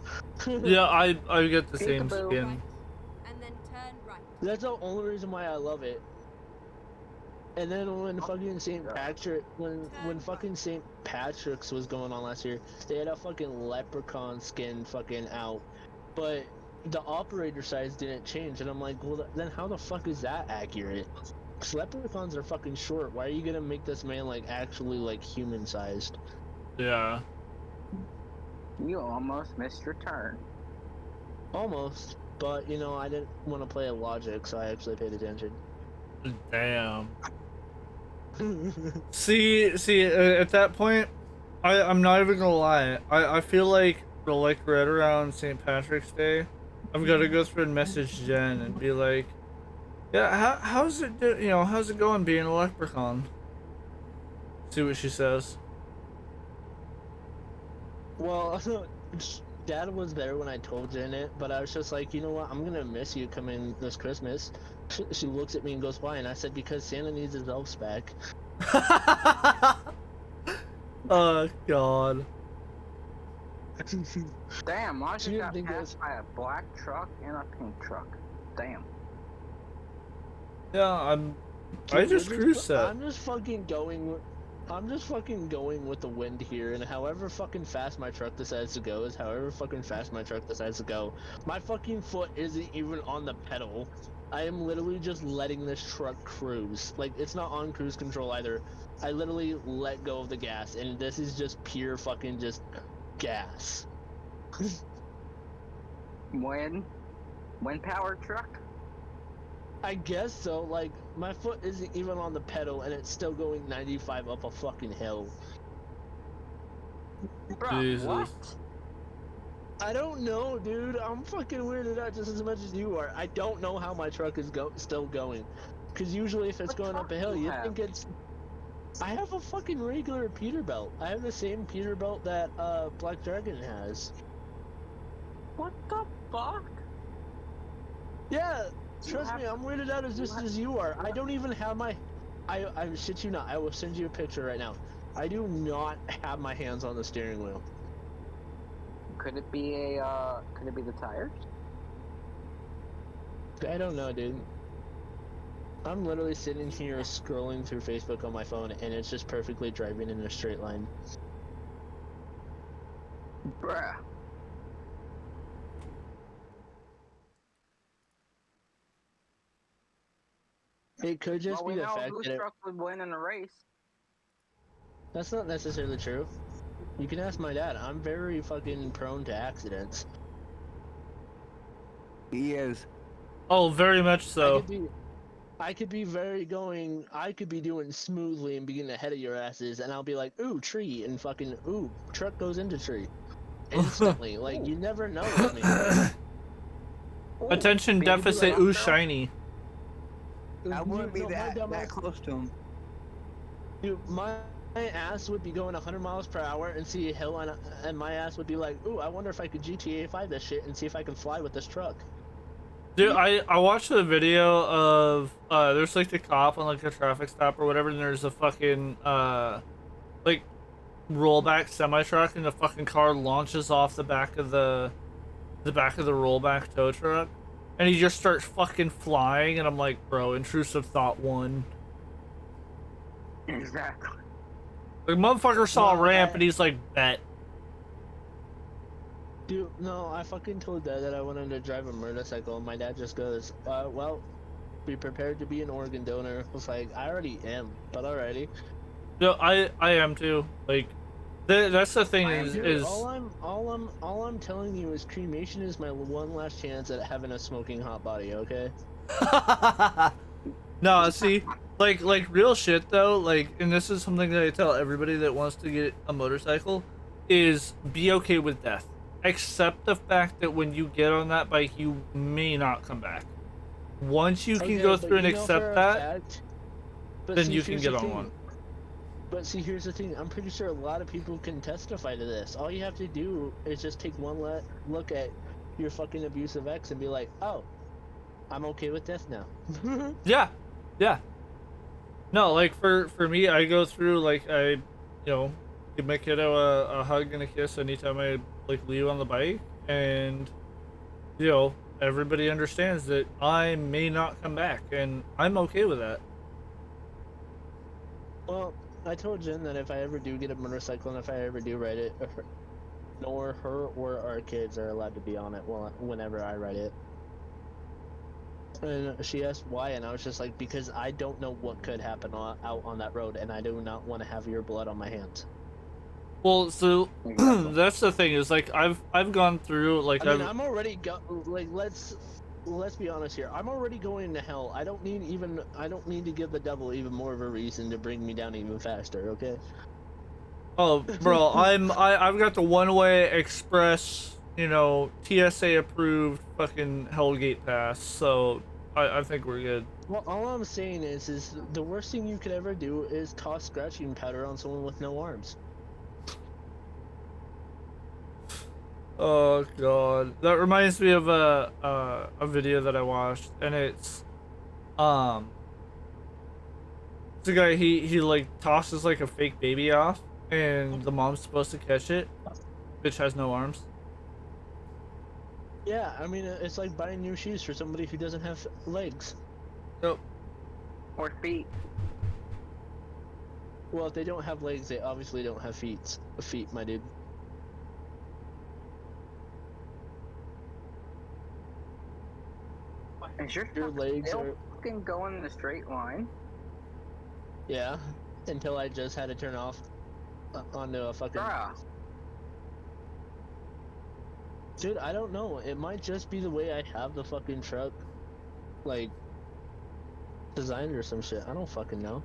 Yeah, I get the same Peekaboo. skin. And then turn right. That's the only reason why I love it. And then when fucking when fucking St. Patrick's was going on last year, they had a fucking leprechaun skin fucking out, but the operator size didn't change, and I'm like, well, then how the fuck is that accurate? 'Cause leprechauns are fucking short. Why are you gonna make this man like actually like human sized? Yeah. You almost missed your turn. Almost, but you know I didn't want to play a logic, so I actually paid attention. Damn. See, at that point, I'm not even gonna lie. I feel like right around St. Patrick's Day, I'm gonna go through and message Jen and be like, yeah, how's it how's it going being a leprechaun? See what she says. Well, Dad was there when I told Jen it, but I was just like, you know what, I'm gonna miss you coming this Christmas. She looks at me and goes, why? And I said, because Santa needs his elves back. Oh, God. Damn, I just She got didn't think it passed by a black truck and a pink truck. Damn. Yeah, I just cruise set. I'm just fucking going with the wind here, and however fucking fast my truck decides to go is however fucking fast my truck decides to go. My fucking foot isn't even on the pedal. I am literally just letting this truck cruise. Like, it's not on cruise control either. I literally let go of the gas, and this is just pure fucking just gas. When power truck? I guess so. Like, my foot isn't even on the pedal, and it's still going 95 up a fucking hill. Bro, Jesus. what? I don't know, dude. I'm fucking weirded out just as much as you are. I don't know how my truck is still going. Because usually if it's What going up a truck hill, you you'd have? think it's... I have a fucking regular Peterbilt. I have the same Peterbilt that Black Dragon has. What the fuck? Yeah, trust me, I'm weirded out just as you are. I don't even have my... I shit you not, I will send you a picture right now. I do not have my hands on the steering wheel. Could it be the tires? I don't know, dude. I'm literally sitting here scrolling through Facebook on my phone, and it's just perfectly driving in a straight line. Bruh. It could just Well, be we the know fact whose that truck would win in a race. That's not necessarily true. You can ask my dad. I'm very fucking prone to accidents. He is. Oh, very much so. I could be doing smoothly and be getting ahead of your asses, and I'll be like, ooh, tree, and fucking, ooh, truck goes into tree. Instantly. Like, you never know with me. Attention deficit, ooh, shiny. I wouldn't be that close to him. Dude, my ass would be going 100 miles per hour and see a hill, and my ass would be like, ooh, I wonder if I could GTA 5 this shit and see if I can fly with this truck. Dude, I watched the video of there's like the cop on like a traffic stop or whatever, and there's a fucking like rollback semi truck, and the fucking car launches off the back of the rollback tow truck, and he just starts fucking flying, and I'm like, bro, intrusive thought one. Exactly. The motherfucker saw a ramp, and he's like, bet. Dude, no, I fucking told Dad that I wanted to drive a motorcycle, and my dad just goes, well, be prepared to be an organ donor. I was like, I already am, but alrighty. No, I am too. Like, that's the thing is all I'm telling you is cremation is my one last chance at having a smoking hot body, okay? No, see, like real shit though, like, and this is something that I tell everybody that wants to get a motorcycle, is be okay with death. Accept the fact that when you get on that bike, you may not come back. Once you can go through and accept that, then you can get on one. But see, here's the thing. I'm pretty sure a lot of people can testify to this. All you have to do is just take one look at your fucking abusive ex and be like, oh, I'm okay with death now. Yeah, yeah. No, like for me, I go through like give my kiddo a hug and a kiss anytime I like leave on the bike, and everybody understands that I may not come back, and I'm okay with that. Well, I told Jen that if I ever do get a motorcycle and if I ever do ride it, nor her or our kids are allowed to be on it whenever I ride it. And she asked why, and I was just like, because I don't know what could happen out on that road, and I do not want to have your blood on my hands. Well, so that's the thing is like I've gone through like I mean, I'm already like let's be honest here. I'm already going to hell. I don't need to give the devil even more of a reason to bring me down even faster. Okay. Oh, bro, I've got the one-way express, TSA approved fucking Hellgate pass, so I think we're good. Well, all I'm saying is the worst thing you could ever do is toss scratching powder on someone with no arms. Oh god, that reminds me of a video that I watched, and it's the guy he like tosses like a fake baby off, and the mom's supposed to catch it. Bitch has no arms. Yeah, I mean, it's like buying new shoes for somebody who doesn't have legs. Nope. Or feet. Well, if they don't have legs, they obviously don't have feet. Feet, my dude. Is your legs still are fucking going in a straight line? Yeah, until I just had to turn off onto a fucking. Bruh. Dude, I don't know. It might just be the way I have the fucking truck, like, designed or some shit. I don't fucking know.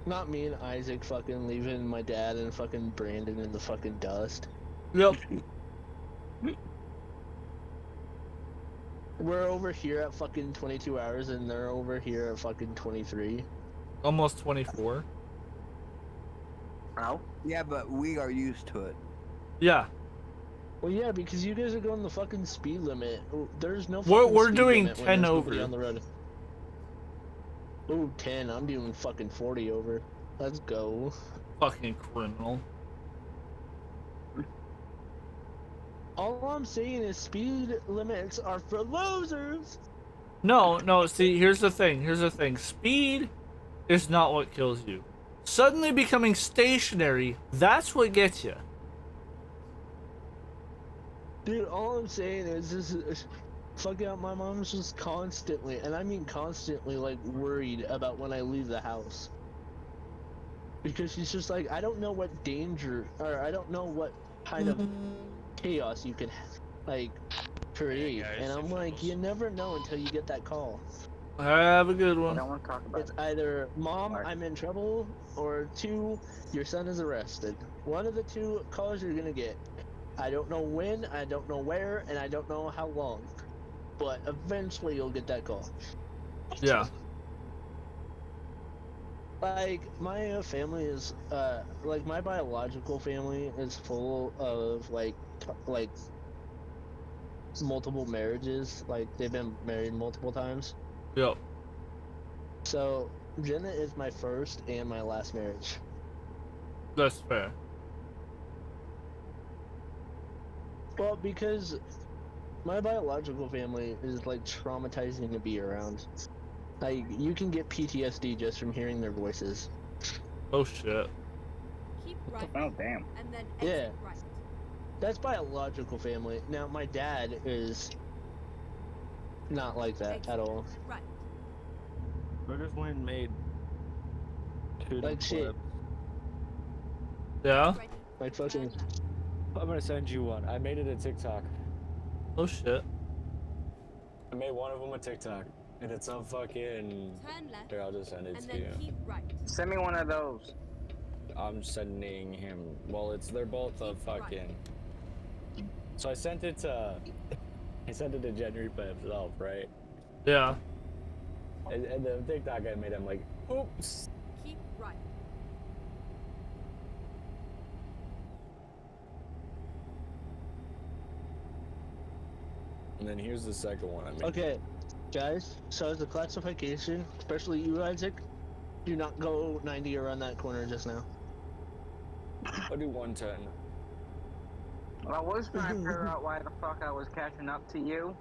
Not me and Isaac fucking leaving my dad and fucking Brandon in the fucking dust. Yep. We're over here at fucking 22 hours and they're over here at fucking 23. Almost 24. Oh? Yeah, but we are used to it. Yeah. Well, yeah, because you guys are going the fucking speed limit. There's no We're fucking speed doing limit when 10 there's nobody over. on the road. Oh, 10. I'm doing fucking 40 over. Let's go. Fucking criminal. All I'm saying is speed limits are for losers. No, see, here's the thing. Speed is not what kills you. Suddenly becoming stationary, that's what gets you. Dude, all I'm saying is fucking out, my mom's just constantly, and I mean constantly, like, worried about when I leave the house. Because she's just like, I don't know what danger, or I don't know what kind of chaos you could, like, create. And I'm like, you never know until you get that call. Have a good one. I don't want to talk about It's either, Mom, I'm in trouble, or 2, your son is arrested. One of the 2 calls you're gonna get. I don't know when, I don't know where, and I don't know how long. But eventually you'll get that call. Yeah. Like, my family is, like, my biological family is full of, like, multiple marriages. Like, they've been married multiple times. Yep. So, Jenna is my first and my last marriage. That's fair. Well, because my biological family is, like, traumatizing to be around. Like, you can get PTSD just from hearing their voices. Oh shit. Keep right. Oh damn. And then Yeah. exit right. That's biological family. Now, my dad is not like that at all. Right. Burgers Wayne made 2 Like shit. clips. Yeah? Like fucking. I'm gonna send you one. I made it a TikTok. Oh shit. I made one of them a TikTok. And it's on fucking... Turn left. Here, I'll just send it And to then you. keep right. Send me one of those. I'm sending him... Well, they're both a fucking... So I sent it to... I sent it to January by himself, right? Yeah. And the TikTok I made, I'm like, oops. Keep right. And then here's the second one I made. Okay, guys. So as a classification, especially you, Isaac, do not go 90 around that corner just now. I'll do 110. I was trying to figure out why the fuck I was catching up to you.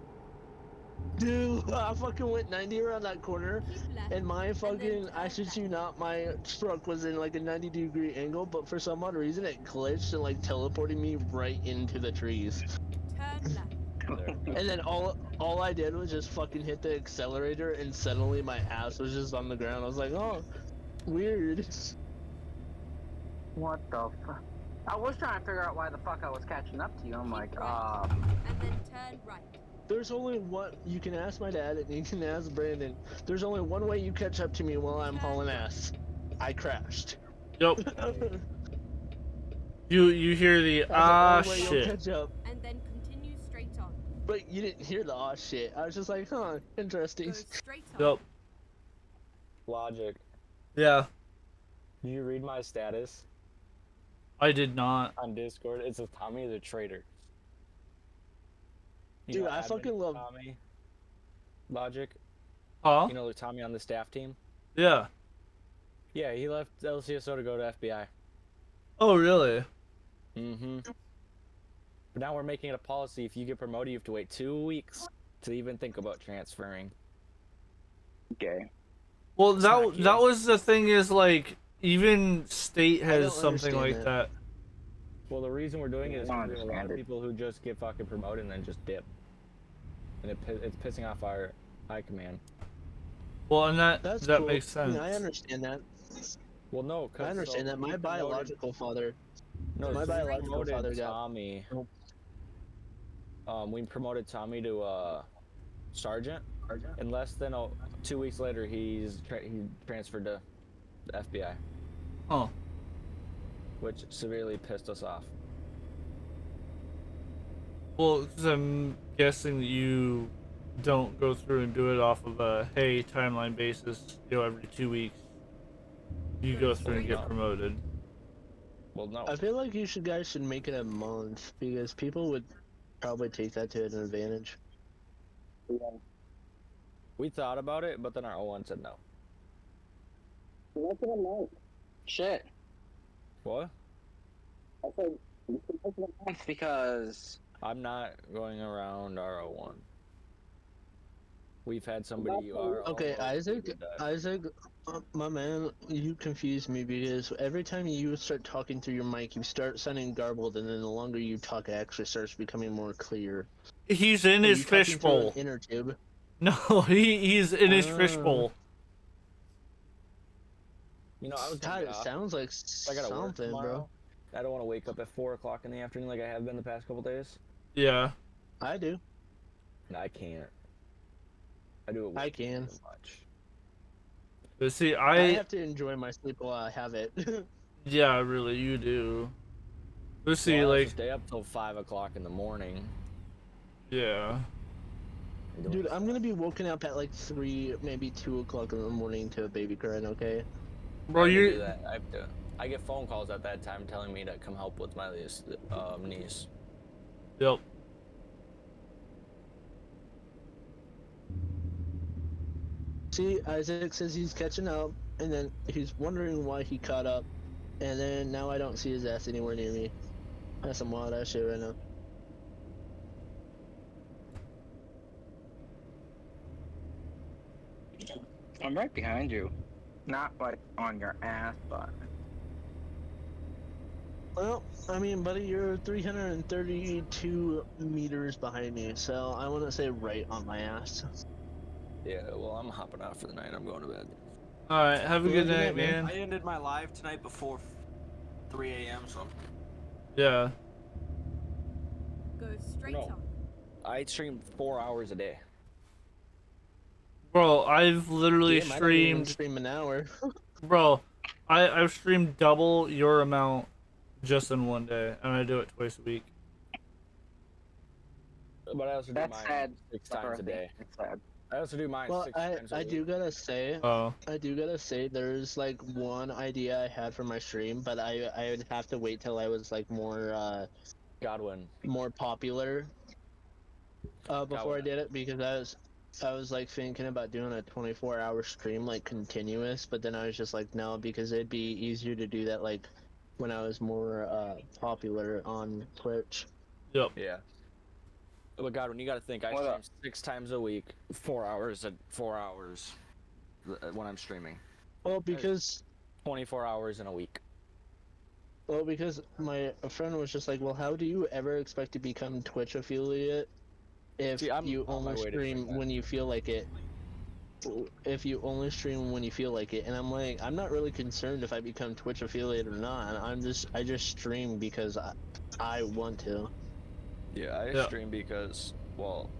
Dude, I fucking went 90 around that corner, and my fucking, I shit you not, my truck was in like a 90-degree angle, but for some odd reason it glitched and like teleported me right into the trees. Turn left. And then all I did was just fucking hit the accelerator, and suddenly my ass was just on the ground. I was like, oh, weird. What the fuck? I was trying to figure out why the fuck I was catching up to you. I'm like, And then turn right. There's only one, you can ask my dad and you can ask Brandon. There's only one way you catch up to me while I'm hauling ass. I crashed. Yep. You hear the That's the only way you'll shit. catch up. And then continue straight on. But you didn't hear the shit. I was just like, huh, interesting. Go straight on. Yep. Logic. Yeah. Do you read my status? I did not. On Discord, it says Tommy the traitor. You Dude, know I fucking love Tommy. Logic. Huh? You know the Tommy on the staff team? Yeah. Yeah, he left LCSO to go to FBI. Oh, really? Mm-hmm. But now we're making it a policy, if you get promoted, you have to wait 2 weeks to even think about transferring. Okay. Well, that was the thing is, like, even state has don't something like understand that. Well, the reason we're doing it is I don't because there's a lot of understand it. people who just get fucking promoted and then just dip. And it's pissing off our high command. Well, and that cool. makes sense. Yeah, I understand that. Well, no, cause I understand that. My biological father. No, my so we biological promoted father got. Tommy. We promoted Tommy to sergeant. And less than 2 weeks later, he transferred to the FBI. Oh. Which severely pissed us off. Well, because I'm guessing that you don't go through and do it off of a hey timeline basis. Every 2 weeks. You go through and get promoted. Well, no. I feel like you guys should make it a month because people would probably take that to an advantage. We thought about it, but then our O1 said no. What's it a month? Shit. What? I said, you can make it a month because... I'm not going around our O1. We've had somebody our Okay, O1 Isaac, my man, you confuse me because every time you start talking through your mic, you start sounding garbled, and then the longer you talk, it actually starts becoming more clear. He's in his fishbowl. Inner tube. No, he's in his fishbowl. You know, I was God, it sounds like I gotta work something, tomorrow. bro. I don't want to wake up at 4 o'clock in the afternoon like I have been the past couple days. Yeah. I do. I can't. I do it way I can. too much. But see, I have to enjoy my sleep while I have it. Yeah, really, you do. But see, Well, I like, also stay up till 5 o'clock in the morning. Yeah. Dude, I'm gonna be woken up at like 3, maybe 2 o'clock in the morning to a baby crying, okay? Bro, you do that. I get phone calls at that time telling me to come help with my niece. Yep. See, Isaac says he's catching up, and then he's wondering why he caught up, and then now I don't see his ass anywhere near me. That's some wild ass shit right now. I'm right behind you. Not like on your ass, but... Well, I mean, buddy, you're 332 meters behind me, so I want to say right on my ass. Yeah, well, I'm hopping out for the night. I'm going to bed. Alright, have a good night, man. I ended my live tonight before 3 a.m., so... Yeah. Go straight on. I stream 4 hours a day. Bro, I've literally Damn, I don't even streamed... stream an hour. Bro, I've streamed double your amount just in one day, and I do it twice a week. But I also do That's mine sad. 6 times a day. That's sad. I also do mine Well, 6 times a I week. do gotta say, Oh. I do gotta say, there's like one idea I had for my stream, but I would have to wait till I was like Godwin. more popular before I did it, because I was like thinking about doing a 24-hour stream like continuous, but then I was just like no, because it'd be easier to do that like when I was more popular on Twitch. Yep. Yeah. But Godwin, you gotta think. I What stream up? 6 times a week, 4 hours at 4 hours when I'm streaming. Well, because 24 hours in a week. Well, because my a friend was just like, well, how do you ever expect to become Twitch affiliate if See, I'm you on my only way to doing stream that. when you feel like it? If you only stream when you feel like it, and I'm like, I'm not really concerned if I become Twitch affiliate or not. I just stream because I want to. Yeah, I Yeah. stream because, well,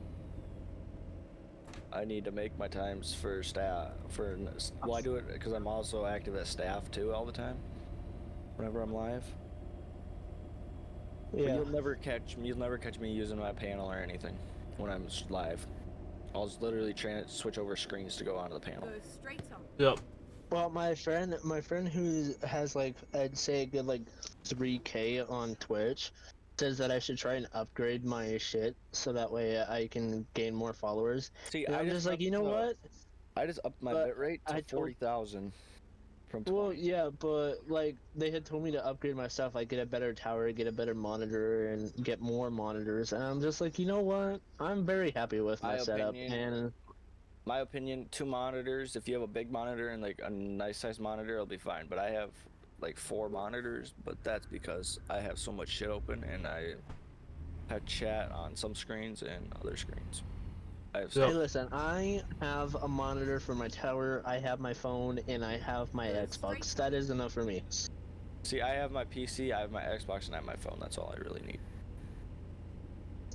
I need to make my times for staff. Well, I do it because I'm also active as staff too all the time. Whenever I'm live. But Yeah. you'll never catch me using my panel or anything when I'm live. I'll just literally switch over screens to go onto the panel. Go straight on. Yep. Well, my friend who has like I'd say a good like 3K on Twitch says that I should try and upgrade my shit so that way I can gain more followers. See, And I'm just like, you know what? I just upped my But bitrate to I told 40,000 from 20. Well, yeah, but like they had told me to upgrade my stuff, like get a better tower, get a better monitor, and get more monitors. And I'm just like, you know what? I'm very happy with my setup. And My opinion, 2 monitors. If you have a big monitor and like a nice size monitor, it'll be fine. But I have like 4 monitors, but that's because I have so much shit open and I have chat on some screens and other screens. Hey, listen, I have a monitor for my tower, I have my phone, and I have my Xbox. That is enough for me. See, I have my PC, I have my Xbox, and I have my phone. That's all I really need.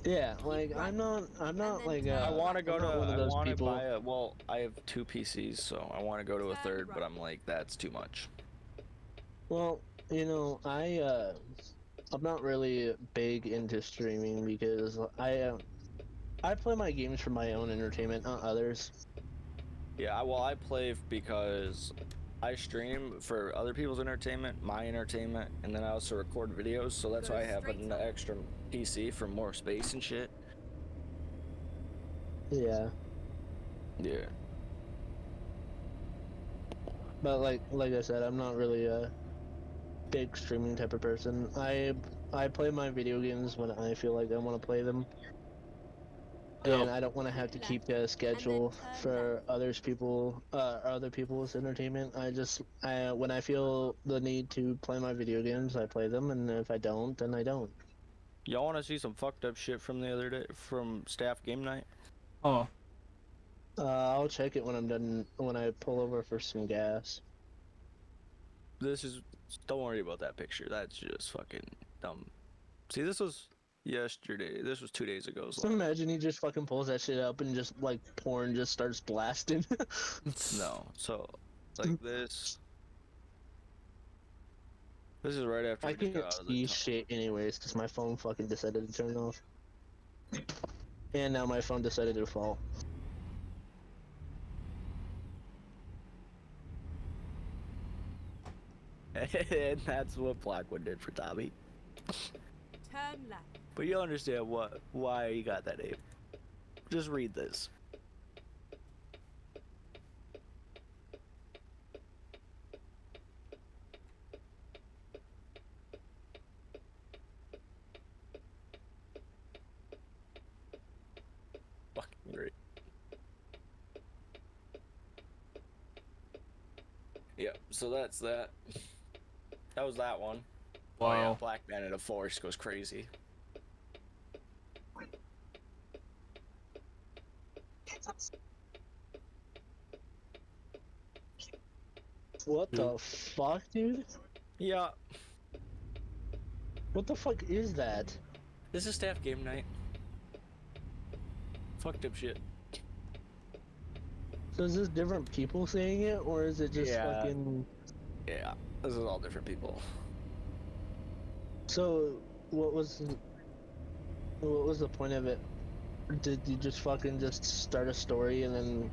Yeah, like I'm not like I want to go to. one of I those want to people. buy a. Well, I have 2 PCs, so I want to go to a third, but I'm like, that's too much. Well, you know, I'm not really big into streaming because I play my games for my own entertainment, not others. Yeah, well, I play because I stream for other people's entertainment, my entertainment, and then I also record videos. So that's why I have an extra PC for more space and shit. Yeah. Yeah. But like I said, I'm not really a big streaming type of person. I play my video games when I feel like I want to play them. And I don't want to have to keep a schedule for other people's entertainment. When I feel the need to play my video games, I play them, and if I don't, then I don't. Y'all want to see some fucked up shit from the other day from staff game night? Oh. I'll check it when I'm done. When I pull over for some gas. Don't worry about that picture. That's just fucking dumb. See, this was yesterday. This was 2 days ago. So imagine he just fucking pulls that shit up and just like porn just starts blasting. No, so like this. This is right after I we just got can't out of the see tunnel. shit anyways because my phone fucking decided to turn off. And now my phone decided to fall. And that's what Blackwood did for Tommy. Turn left. But you'll understand why he got that name. Just read this. Fucking great. Yep, so that's that. That was that one. Wow. Oh yeah, Black Man in a Forest goes crazy. What the fuck, dude? Yeah. What the fuck is that? This is staff game night. Fucked up shit. So is this different people saying it, or is it just fucking... Yeah, this is all different people. So, what was the point of it? Did you just fucking just start a story and then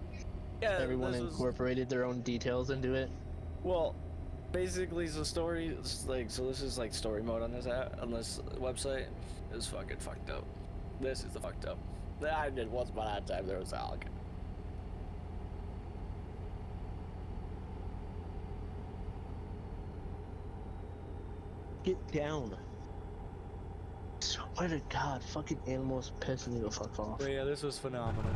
Yeah, everyone this was incorporated their own details into it? well, basically the story is like so. This is like story mode on this app, on this website. Is fucking fucked up. This is the fucked up. That I did once upon a time. There was Alec. Get down. Swear to God, fucking animals pissing me the fuck off. But yeah, this was phenomenal.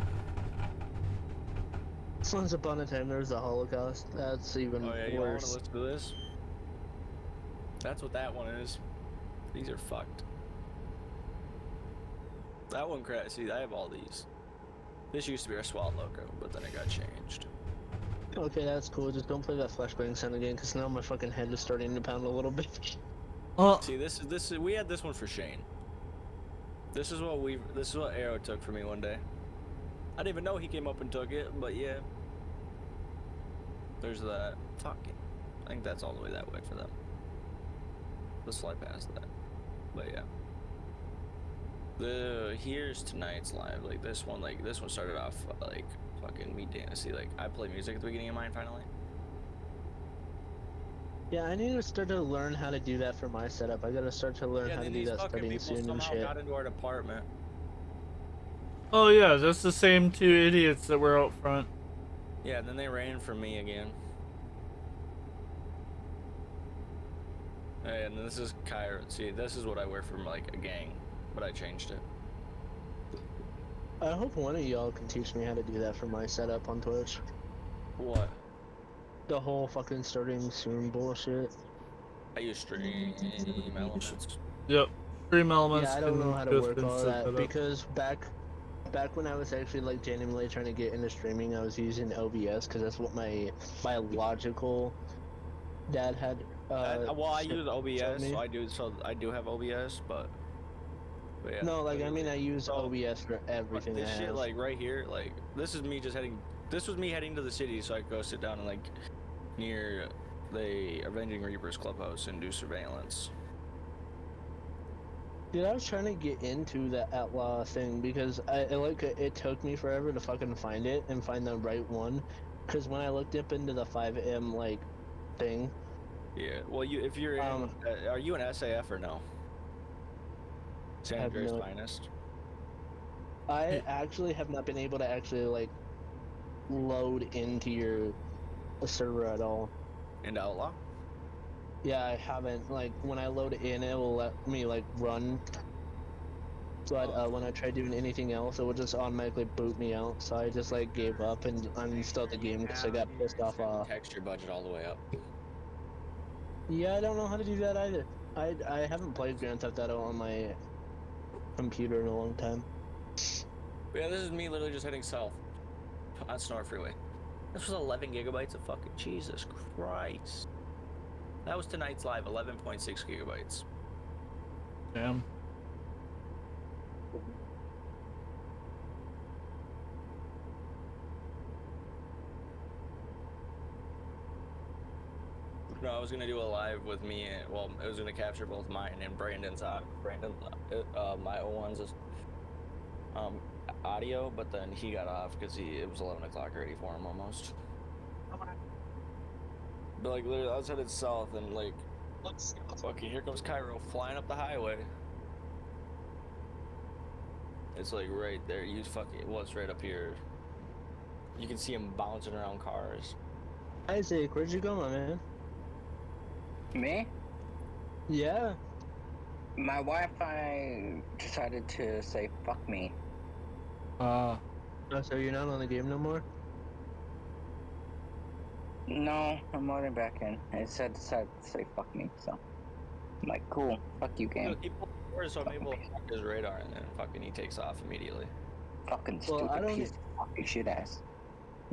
Once upon a time, there was the Holocaust. That's even Oh yeah, you all want to worse. listen to this? That's what that one is. These are fucked. That one crash. See, I have all these. This used to be our SWAT logo, but then it got changed. Okay, that's cool. Just don't play that flashbang sound again, because now my fucking head is starting to pound a little bit. See, this is we had this one for Shane. This is what Arrow took for me one day. I didn't even know he came up and took it, but yeah. There's that. Fuck it. I think that's all the way that way for them. Let's slide past that. But yeah. Here's tonight's live. Like this one started off like fucking me dancing. See, like I play music at the beginning of mine finally. Yeah, I need to start to learn how to do that for my setup. I gotta start to learn how to do that starting soon and somehow shit. got into our department. Oh yeah, that's the same two idiots that were out front. Yeah, then they ran for me again. And this is Kyra. See, this is what I wear from like a gang, but I changed it. I hope one of y'all can teach me how to do that for my setup on Twitch. What? The whole fucking starting soon bullshit. I use stream elements. Yep. Stream elements. Yeah, I don't know how to just work all set that up. because back when I was actually like genuinely trying to get into streaming, I was using OBS because that's what my biological dad had. Well, I use showed OBS, me. so I do have OBS, but yeah. No, like I mean, I use OBS for everything. This I shit, have. like right here, like this is me just heading. This was me heading to the city so I could go sit down and like near the Avenging Reapers clubhouse and do surveillance. Dude, I was trying to get into that outlaw thing because it took me forever to fucking find it and find the right one. Because when I looked up into the 5M like thing. Yeah, well, if you're in, are you an SAF or no? San Andreas Finest. I actually have not been able to actually like load into your server at all. Into Outlaw? Yeah, I haven't. Like when I load it in, it will let me like run. But when I try doing anything else, it will just automatically boot me out. So I just like gave up and uninstalled the game because I got pissed off. Texture budget all the way up. Yeah, I don't know how to do that either. I haven't played Grand Theft Auto on my computer in a long time. But yeah, this is me literally just heading south on Snore Freeway. This was 11 gigabytes of fucking Jesus Christ. That was tonight's live, 11.6 gigabytes. Damn. No, I was gonna do a live with me and, well, I was gonna capture both mine and Brandon's my O1's audio, but then he got off because it was 11 o'clock already for him almost. But like literally, I was headed south and like, fucking here comes Cairo flying up the highway. It's like right there. You fucking, it was right up here. You can see him bouncing around cars. Isaac, where'd you go, my man? Me? Yeah. My Wi-Fi decided to say fuck me. Oh, so you're not on the game no more? No, I'm loading back in. It decided to say fuck me, so I'm like, cool, fuck you, game. He pulled forward, so I'm able to fuck his radar, and then fucking he takes off immediately. Fucking Well, stupid piece of fucking shit ass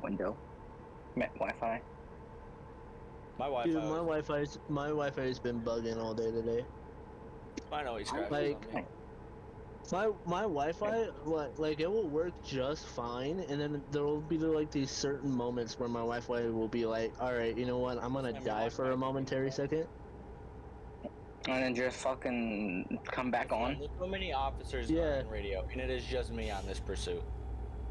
window. Wi-Fi. My Wi-Fi. Dude, my Wi-Fi's been bugging all day today. I know he's crashes on me. My Wi-Fi, like it will work just fine, and then there will be like these certain moments where my Wi-Fi will be like, all right, you know what, I'm gonna die for a momentary second. And then just fucking come back on. There's so many officers are in radio, and it is just me on this pursuit.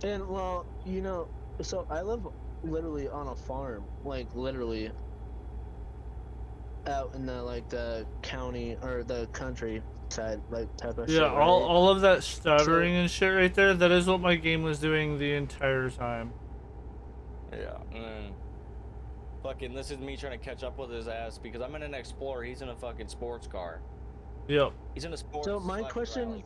And well, you know, so I live literally on a farm, like literally out in the like the county or the country side, like type of shit. Yeah, Right? all of that stuttering and shit right there, that is what my game was doing the entire time. Yeah, and then fucking this is me trying to catch up with his ass because I'm in an Explorer, he's in a fucking sports car. Yep. He's in a sports. So my question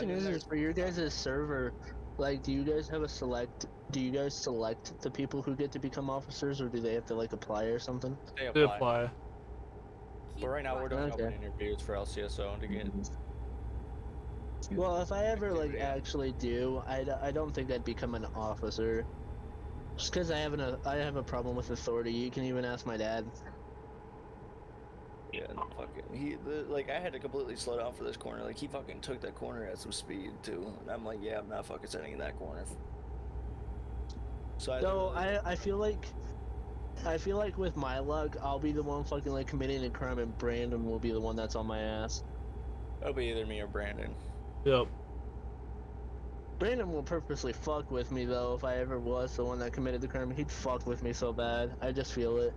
then is for your guys' server, like, do you guys have a select? Do you guys select the people who get to become officers, or do they have to like apply or something? They They apply. apply. But right now we're doing Okay. open interviews for LCSO to get. Well, if I ever like actually do, I don't think I'd become an officer. Just because I have a problem with authority. You can even ask my dad. Yeah, fucking like I had to completely slow down for this corner. Like he fucking took that corner at some speed too, and I'm like, yeah, I'm not fucking sitting in that corner. So I feel like with my luck, I'll be the one fucking like committing a crime, and Brandon will be the one that's on my ass. It'll be either me or Brandon. Yep. Brandon will purposely fuck with me though. If I ever was the one that committed the crime, he'd fuck with me so bad. I just feel it.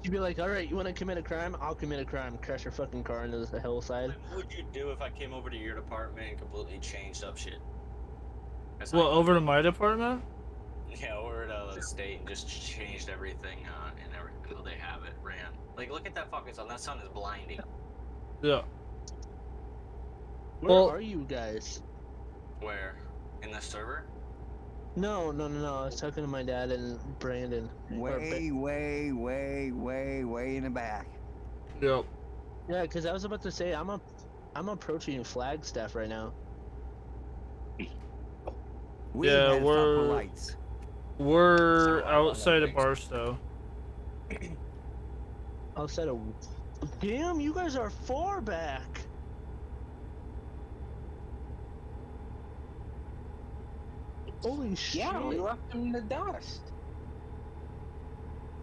He'd be like, "All right, you want to commit a crime? I'll commit a crime. Crash your fucking car into the hillside." What would you do if I came over to your department and completely changed up shit? Well, over to my department? Yeah, over to the state and just changed everything and how they have it ran. Like, look at that fucking sun. That sun is blinding. Yeah. Where are you guys? Where? In the server? No. I was talking to my dad and Brandon. Way in the back. Yep. Yeah, because I was about to say I'm approaching Flagstaff right now. Yeah, we're outside of Barstow. Outside of. Damn, you guys are far back. Holy shit! Yeah, we left them in the dust.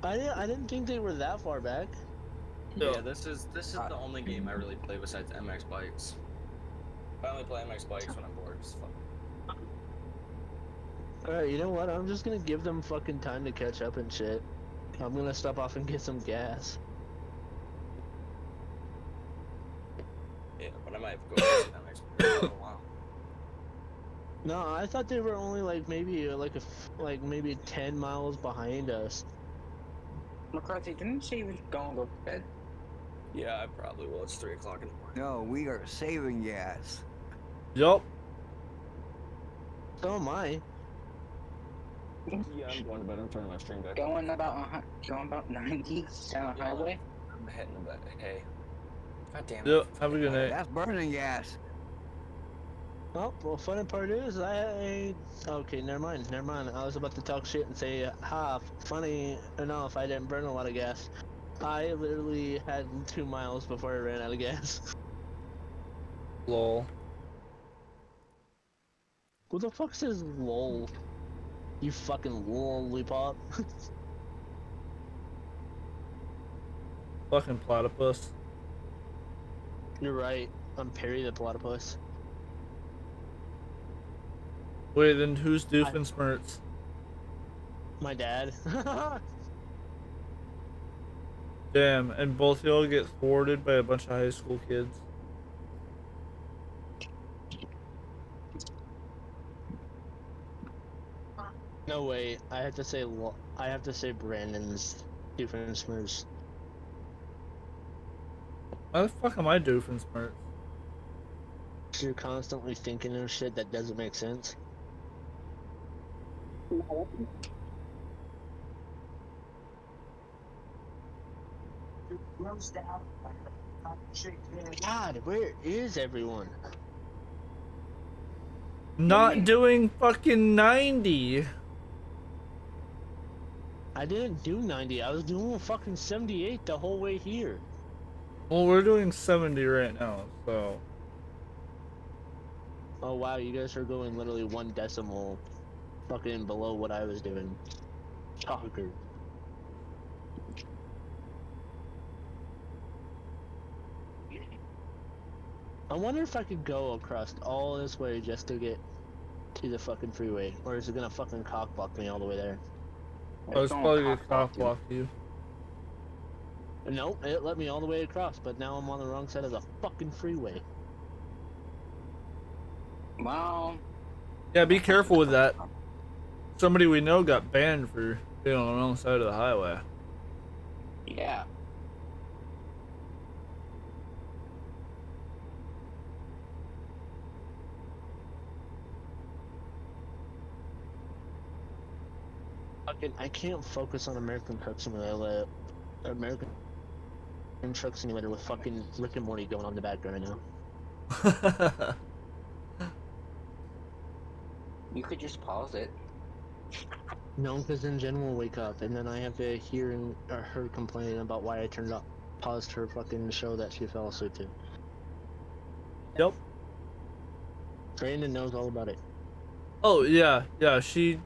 I didn't think they were that far back. Yeah, this is the only game I really play besides MX Bikes. I only play MX Bikes when I'm bored. It's fun. Alright, you know what? I'm just gonna give them fucking time to catch up and shit. I'm gonna stop off and get some gas. Yeah, but I might have to go to MX Bikes for a while. No, I thought they were only like maybe maybe 10 miles behind us. McCarthy, didn't you say you was going to go to bed? Yeah, I probably will. It's 3 o'clock in the morning. No, we are saving gas. Yup. So am I. Yeah, I'm going to bed. I'm turning my stream back. Going about 90 down the highway. I'm heading to bed. Hey. God damn it. Yep. Have a good night. That's burning gas. Oh, well, funny part is okay, never mind. I was about to talk shit and say, funny enough, I didn't burn a lot of gas. I literally had 2 miles before I ran out of gas. Lol. Who the fuck says lol? You fucking lollipop. Fucking platypus. You're right. I'm Perry the platypus. Wait, then who's Doofenshmirtz? My dad. Damn, and both y'all get thwarted by a bunch of high school kids. No way. I have to say Brandon's Doofenshmirtz. Why the fuck am I Doofenshmirtz? You're constantly thinking of shit that doesn't make sense. God, where is everyone? Not doing fucking 90. I didn't do 90. I was doing fucking 78 the whole way here. Well, we're doing 70 right now, so. Oh wow, you guys are going literally 1 decimal fucking below what I was doing. Talker. I wonder if I could go across all this way just to get to the fucking freeway, or is it gonna fucking cockblock me all the way there? Oh, it's probably gonna cock block you. Nope, it let me all the way across, but now I'm on the wrong side of the fucking freeway. Well. Yeah, be careful with that. Somebody we know got banned for being on the wrong side of the highway. Yeah. I can't focus on American Truck Simulator. American Truck Simulator with fucking Rick and Morty going on in the background right now. You could just pause it. No, because then Jen will wake up, and then I have to hear her complaining about why I paused her fucking show that she fell asleep to. Yep. Brandon knows all about it. Oh yeah, yeah. She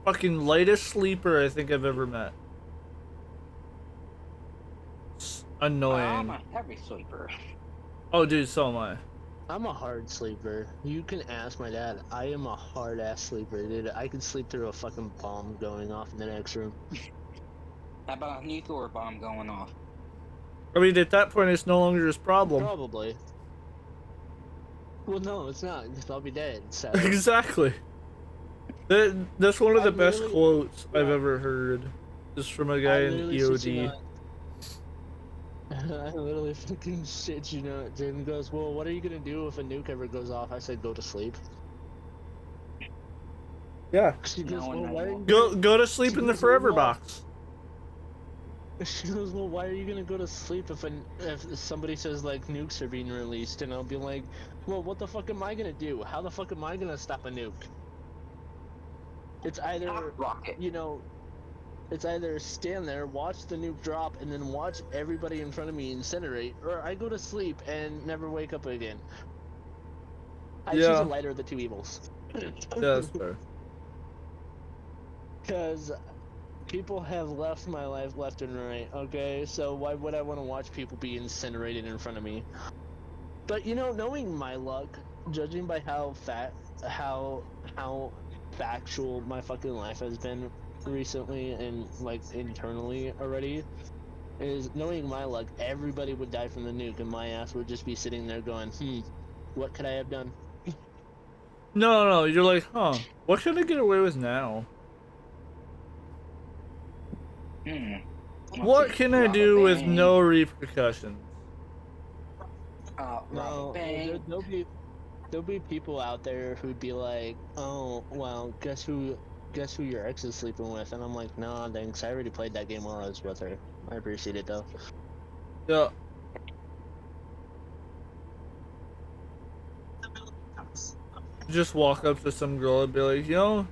fucking lightest sleeper I think I've ever met. It's annoying. I'm a heavy sleeper. Oh, dude, so am I. I'm a hard sleeper. You can ask my dad. I am a hard ass sleeper, dude. I can sleep through a fucking bomb going off in the next room. How about a nuclear bomb going off? I mean, at that point, it's no longer his problem. Probably. Well, no, it's not, because I'll be dead. So. Exactly. That's one of the best quotes I've ever heard. Just from a guy in EOD. I literally fucking shit, you know. Jaden goes, well, what are you gonna do if a nuke ever goes off? I said, go to sleep. Yeah. She goes, well, why are you go to sleep in the forever box. She goes, well, why are you gonna go to sleep if somebody says like nukes are being released? And I'll be like, well, what the fuck am I gonna do? How the fuck am I gonna stop a nuke? It's either, you know, it's either stand there, watch the nuke drop, and then watch everybody in front of me incinerate, or I go to sleep and never wake up again. I choose the lighter of the two evils. Yeah, that's fair. Because people have left my life left and right, okay? So why would I want to watch people be incinerated in front of me? But, you know, knowing my luck, judging by how factual my fucking life has been recently and like internally already, is knowing my luck, everybody would die from the nuke and my ass would just be sitting there going, what could I have done? No, you're like, huh, what should I get away with now? What can I do with no repercussions? No, there'll be people out there who'd be like, oh, well, guess who your ex is sleeping with? And I'm like, nah, thanks, I already played that game while I was with her. I appreciate it though. Yeah. Just walk up to some girl and be like, you know,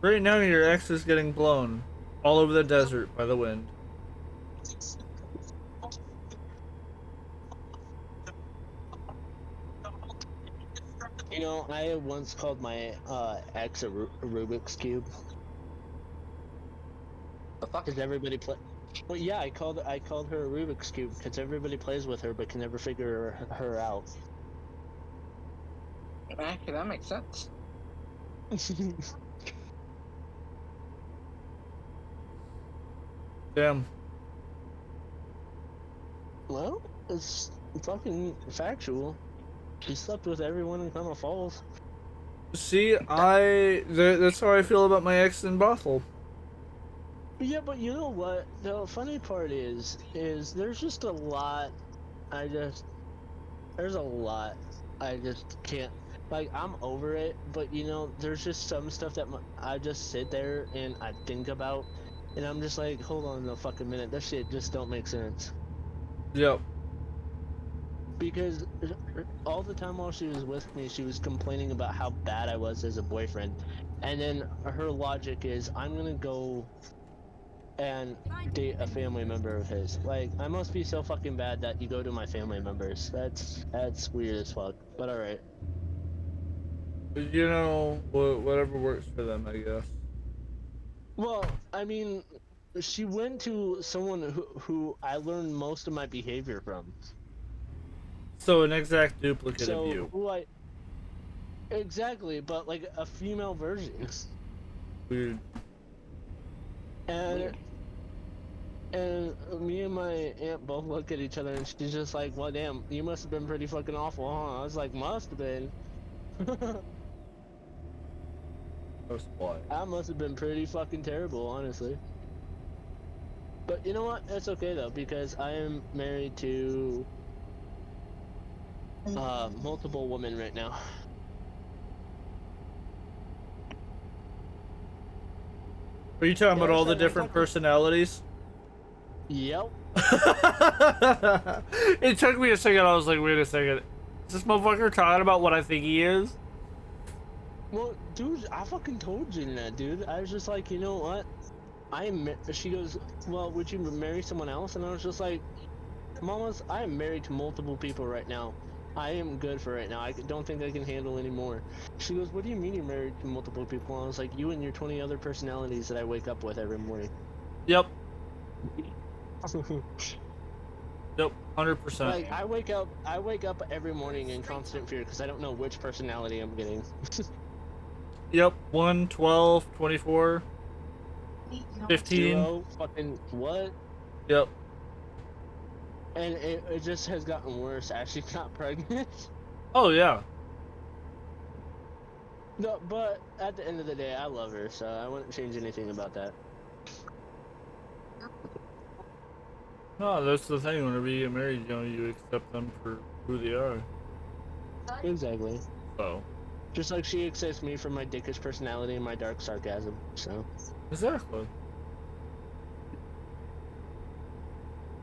right now your ex is getting blown all over the desert by the wind. You know, I once called my ex a Rubik's Cube. Because everybody play. Well, yeah, I called her a Rubik's Cube because everybody plays with her but can never figure her out. Actually, that makes sense. Damn. Well, it's fucking factual. She slept with everyone in Connell Falls. See, that's how I feel about my ex in Bothell. Yeah, but you know what? The funny part is there's just a lot. There's a lot. I just can't. Like, I'm over it, but you know, there's just some stuff that I just sit there and I think about, and I'm just like, hold on a fucking minute. That shit just don't make sense. Yep. Because all the time while she was with me, she was complaining about how bad I was as a boyfriend. And then her logic is, I'm gonna go and date a family member of his. Like, I must be so fucking bad that you go to my family members. That's weird as fuck. But alright. You know, whatever works for them, I guess. Well, I mean, she went to someone who I learned most of my behavior from. So an exact duplicate So of you. who I exactly, but like a female version. Weird. And me and my aunt both look at each other, and she's just like, "Well, damn, you must have been pretty fucking awful, huh?" I was like, "Must have been." I must have been pretty fucking terrible, honestly. But you know what? It's okay though, because I am married to multiple women right now. Are you talking Yeah, about all that's the right, I'm different fucking- personalities? Yep. It took me a second. I was like, wait a second. Is this motherfucker talking about what I think he is? Well, dude, I fucking told you that, dude. I was just like, you know what? She goes, well, would you marry someone else? And I was just like, Mamas, I am married to multiple people right now. I am good for right now. I don't think I can handle any more. She goes, what do you mean you're married to multiple people? And I was like, you and your 20 other personalities that I wake up with every morning. Yep. Yep, 100%. Like I wake up every morning in constant fear because I don't know which personality I'm getting. Yep, 1, 12, 24, 15. 0, fucking what? Yep. And it just has gotten worse as she got pregnant. Oh, yeah. No, but at the end of the day, I love her, so I wouldn't change anything about that. No, that's the thing. Whenever you get married, you know, you accept them for who they are. Exactly. So. Just like she accepts me for my dickish personality and my dark sarcasm, so. Exactly.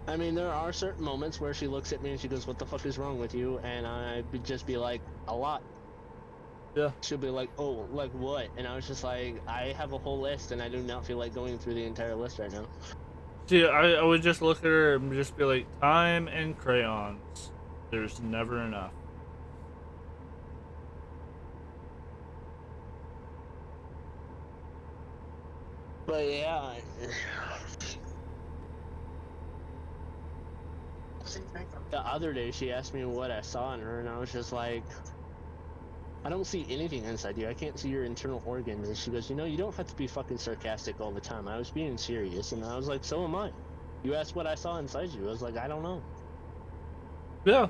I mean, there are certain moments where she looks at me and she goes, what the fuck is wrong with you? And I'd just be like, a lot. Yeah. She'll be like, oh, like what? And I was just like, I have a whole list and I do not feel like going through the entire list right now. See, I would just look at her and just be like, time and crayons. There's never enough. But yeah. The other day she asked me what I saw in her and I was just like, I don't see anything inside you. I can't see your internal organs. And she goes, you know, you don't have to be fucking sarcastic all the time. I was being serious. And I was like, so am I. You asked what I saw inside you. I was like, I don't know. Yeah.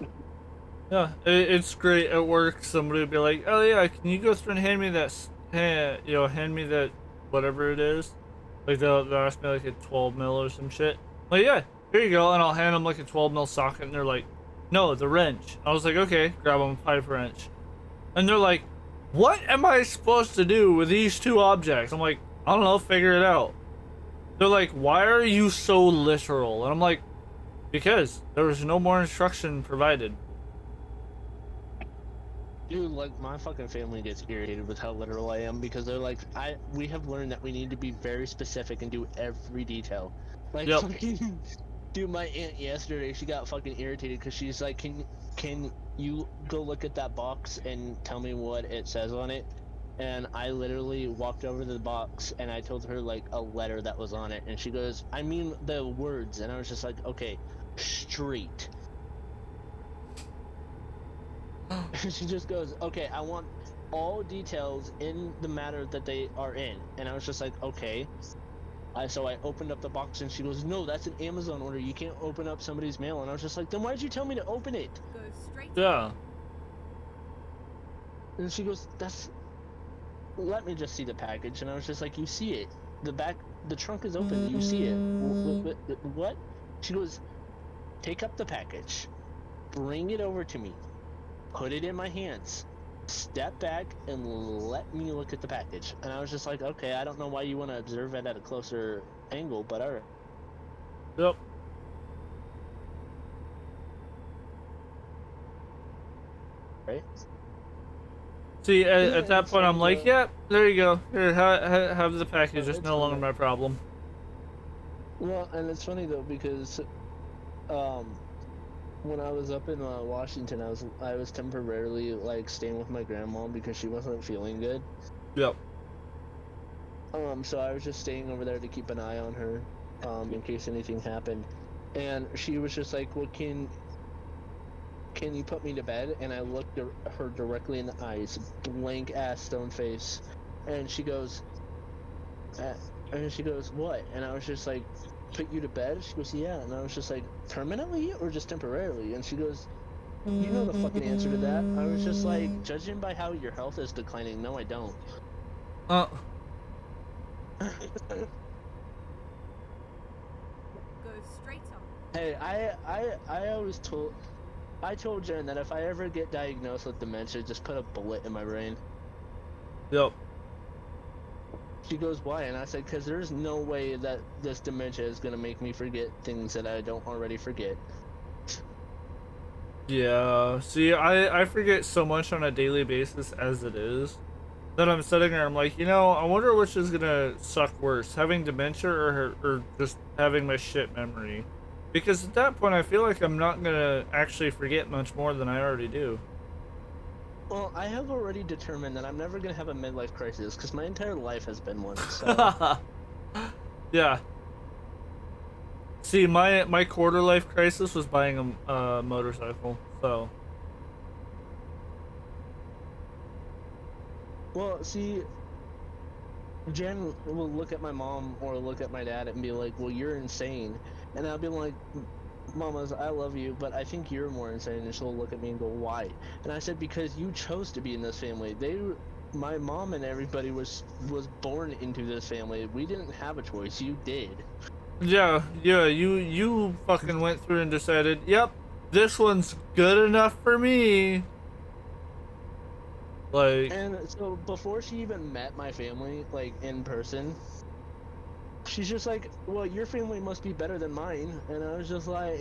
Yeah, it's great at work. Somebody would be like, oh yeah, can you go through and hand me that, hand me that, whatever it is. Like they'll ask me like a 12 mil or some shit. Like, yeah, here you go. And I'll hand them like a 12 mil socket and they're like, no, the wrench. I was like, okay, grab them a pipe wrench. And they're like, what am I supposed to do with these two objects? I'm like, I don't know, figure it out. They're like, why are you so literal? And I'm like, because there was no more instruction provided. Dude, like, my fucking family gets irritated with how literal I am because they're like, we have learned that we need to be very specific and do every detail. Like, yep. Fucking, dude, my aunt yesterday, she got fucking irritated because she's like, can you go look at that box and tell me what it says on it? And I literally walked over to the box and I told her like a letter that was on it. And she goes, I mean the words. And I was just like, okay, street. She just goes, okay, I want all details in the matter that they are in. And I was just like, okay. So I opened up the box and she goes, no, that's an Amazon order. You can't open up somebody's mail. And I was just like, then why'd you tell me to open it? Go straight. Yeah. And she goes, let me just see the package. And I was just like, you see it. The trunk is open. You see it. What? She goes, take up the package. Bring it over to me. Put it in my hands. Step back and let me look at the package. And I was just like, okay, I don't know why you want to observe it at a closer angle, but alright. Yep. Right? See, at that point, I'm like, yeah, there you go. Here, have the package. It's no longer my problem. Well, and it's funny though because, when I was up in Washington, I was temporarily like staying with my grandma because she wasn't feeling good. Yep. So I was just staying over there to keep an eye on her, in case anything happened. And she was just like, "Well, can can you put me to bed? And I looked her directly in the eyes, blank ass stone face, and she goes, what? And I was just like, put you to bed? She goes, yeah. And I was just like, permanently or just temporarily? And she goes, you know the fucking answer to that. I was just like, judging by how your health is declining, no, I don't. Go straight on. Hey, I told Jen that if I ever get diagnosed with dementia, just put a bullet in my brain. Yep. She goes, why? And I said, because there's no way that this dementia is going to make me forget things that I don't already forget. Yeah, see, I forget so much on a daily basis as it is. Then I'm sitting there, I'm like, you know, I wonder which is gonna suck worse, having dementia or just having my shit memory. Because at that point, I feel like I'm not gonna actually forget much more than I already do. Well, I have already determined that I'm never going to have a midlife crisis, because my entire life has been one, so... Yeah. See, my quarter life crisis was buying a motorcycle, so... Well, see, Jen will look at my mom or look at my dad and be like, well, you're insane. And I'll be like, Mamas, I love you, but I think you're more insane. And she'll look at me and go, why? And I said, because you chose to be in this family. My mom and everybody was born into this family. We didn't have a choice. You did. Yeah, you fucking went through and decided, yep, this one's good enough for me. Like... And so before she even met my family, like, in person, she's just like, well, your family must be better than mine. And I was just like,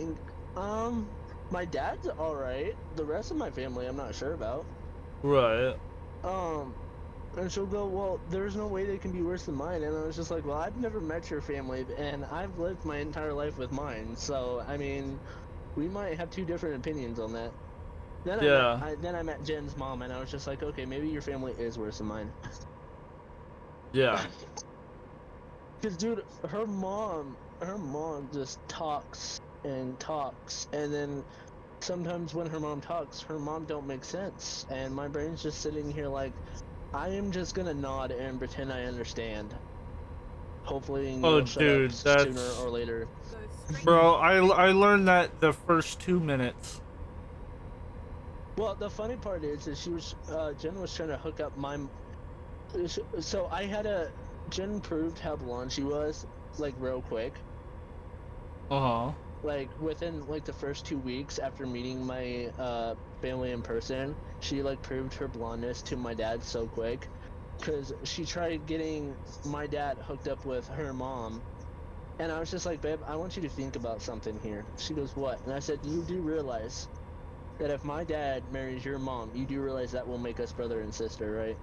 my dad's alright. The rest of my family, I'm not sure about. Right. And she'll go, well, there's no way they can be worse than mine. And I was just like, well, I've never met your family, and I've lived my entire life with mine. So, I mean, we might have two different opinions on that. Then Yeah. I met Jen's mom, and I was just like, okay, maybe your family is worse than mine. Yeah. Because, dude, her mom just talks and talks, and then sometimes when her mom talks, her mom don't make sense, and my brain's just sitting here like, I am just gonna nod and pretend I understand. Hopefully Oh, you'll shut dude, up that's... sooner or later. Bro, I learned that the first 2 minutes. Well, the funny part is Jen was trying to hook up my... So Jen proved how blonde she was, like, real quick. Uh-huh. Like, within, like, the first 2 weeks after meeting my, family in person, she, like, proved her blondness to my dad so quick. Because she tried getting my dad hooked up with her mom. And I was just like, babe, I want you to think about something here. She goes, what? And I said, you do realize that if my dad marries your mom, you do realize that will make us brother and sister, right?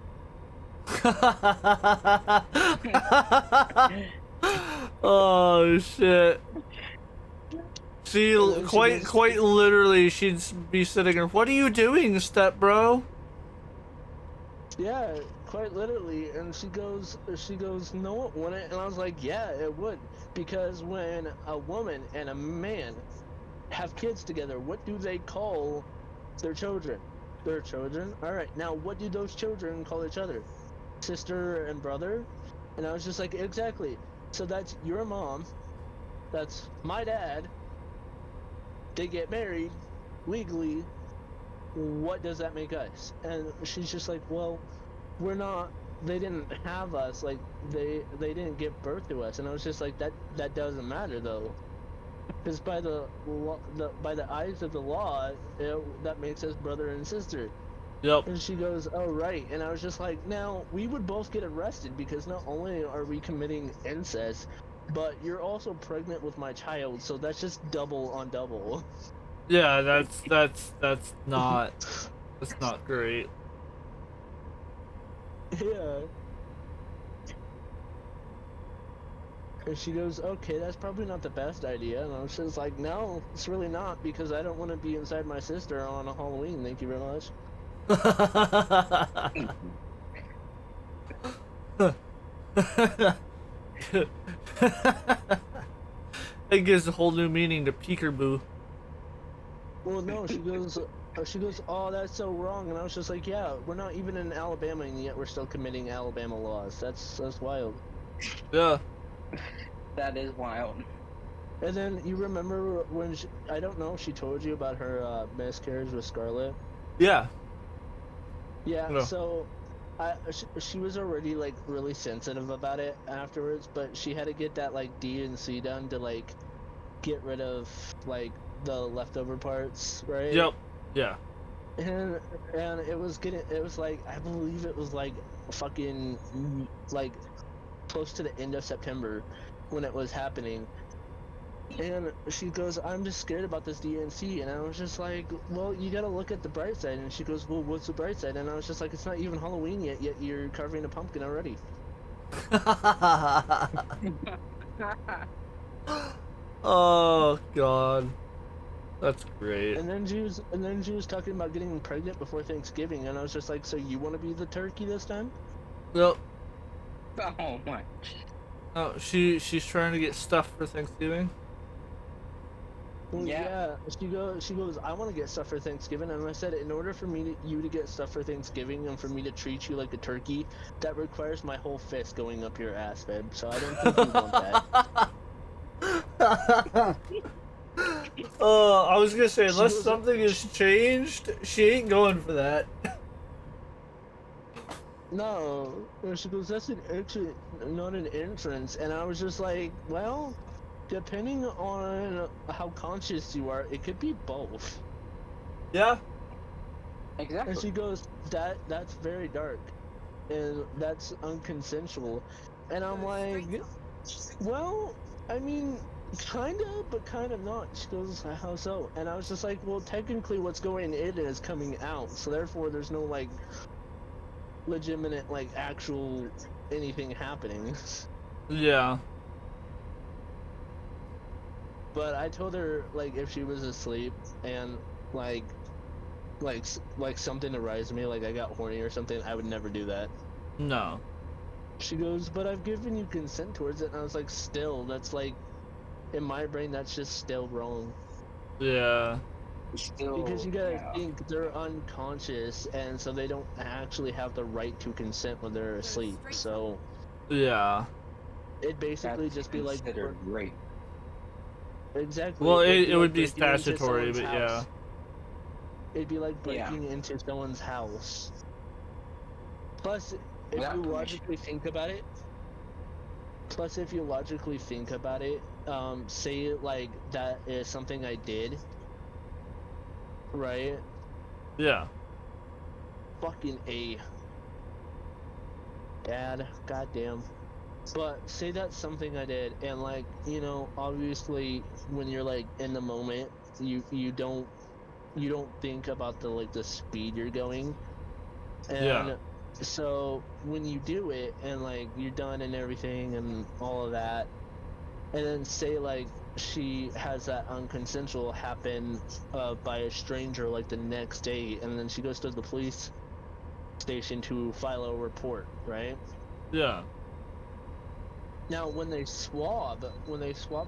Oh shit. She quite literally, she'd be sitting there, what are you doing, step bro? Yeah, quite literally. And she goes, no, it wouldn't. And I was like, yeah, it would. Because when a woman and a man have kids together, what do they call their children? Their children? Alright, now what do those children call each other? Sister and brother? And I was just like, exactly. So that's your mom, that's my dad, they get married legally. What does that make us? And she's just like, well, we're not, they didn't have us, like, they didn't give birth to us. And I was just like, that doesn't matter though, because by the eyes of the law, that makes us brother and sister. Yep. And she goes, oh right. And I was just like, now we would both get arrested, because not only are we committing incest, but you're also pregnant with my child, so that's just double on double. Yeah, that's not great. Yeah. And she goes, okay, that's probably not the best idea. And I was just like, no, it's really not, because I don't want to be inside my sister on a Halloween, thank you very much. It gives a whole new meaning to peekaboo. Well, no, she goes, She goes, "Oh, that's so wrong," and I was just like, "Yeah, we're not even in Alabama, and yet we're still committing Alabama laws. That's wild." Yeah. That is wild. And then you remember when I don't know if she told you about her miscarriage with Scarlett. Yeah. Yeah. No. So, she was already like really sensitive about it afterwards, but she had to get that like D&C done to like get rid of like the leftover parts, right? Yep. Yeah. And it was like I believe it was like fucking like close to the end of September when it was happening. And she goes, "I'm just scared about this DNC," and I was just like, "Well, you gotta look at the bright side." And she goes, "Well, what's the bright side?" And I was just like, "It's not even Halloween yet you're carving a pumpkin already." Oh God, that's great. And then she was talking about getting pregnant before Thanksgiving, and I was just like, "So you want to be the turkey this time?" Yep. Oh my. Oh, she's trying to get stuff for Thanksgiving. Well, yeah. She goes, "I want to get stuff for Thanksgiving," and I said, "In order for you to get stuff for Thanksgiving and for me to treat you like a turkey, that requires my whole fist going up your ass, babe. So I don't think you want that." I was gonna say, unless goes, something has changed, she ain't going for that. No, and she goes, "That's an exit, not an entrance," and I was just like, "Well, depending on how conscious you are, it could be both." Yeah. Exactly. And she goes, "That's very dark, and that's unconsensual," and I'm like, "Well, I mean, kinda, but kind of not." She goes, "How so?" And I was just like, "Well, technically, what's going in is coming out, so therefore, there's no like legitimate, like actual anything happening." Yeah. But I told her like if she was asleep and like like something arised me, like I got horny or something, I would never do that. No. She goes, "But I've given you consent towards it," and I was like, "Still, that's like in my brain, that's just still wrong." Yeah. Because Still, you gotta yeah. think they're unconscious, and so they don't actually have the right to consent when they're asleep. So Yeah. it'd basically That's just be like considered rape. exactly. Well, It'd it be would like be breaking into statutory, someone's but yeah. house. It'd be like Yeah. breaking into someone's house. Plus, if Without you permission. logically think about it, say like that is something I did, right? Yeah. Fucking A. Dad, goddamn. But say that's something I did, and like, obviously when you're like in the moment, you don't think about the like the speed you're going. Yeah. And so when you do it and like you're done and everything and all of that, and then say like she has that unconsensual happen by a stranger like the next day, and then she goes to the police station to file a report, right? Yeah. Now when they swab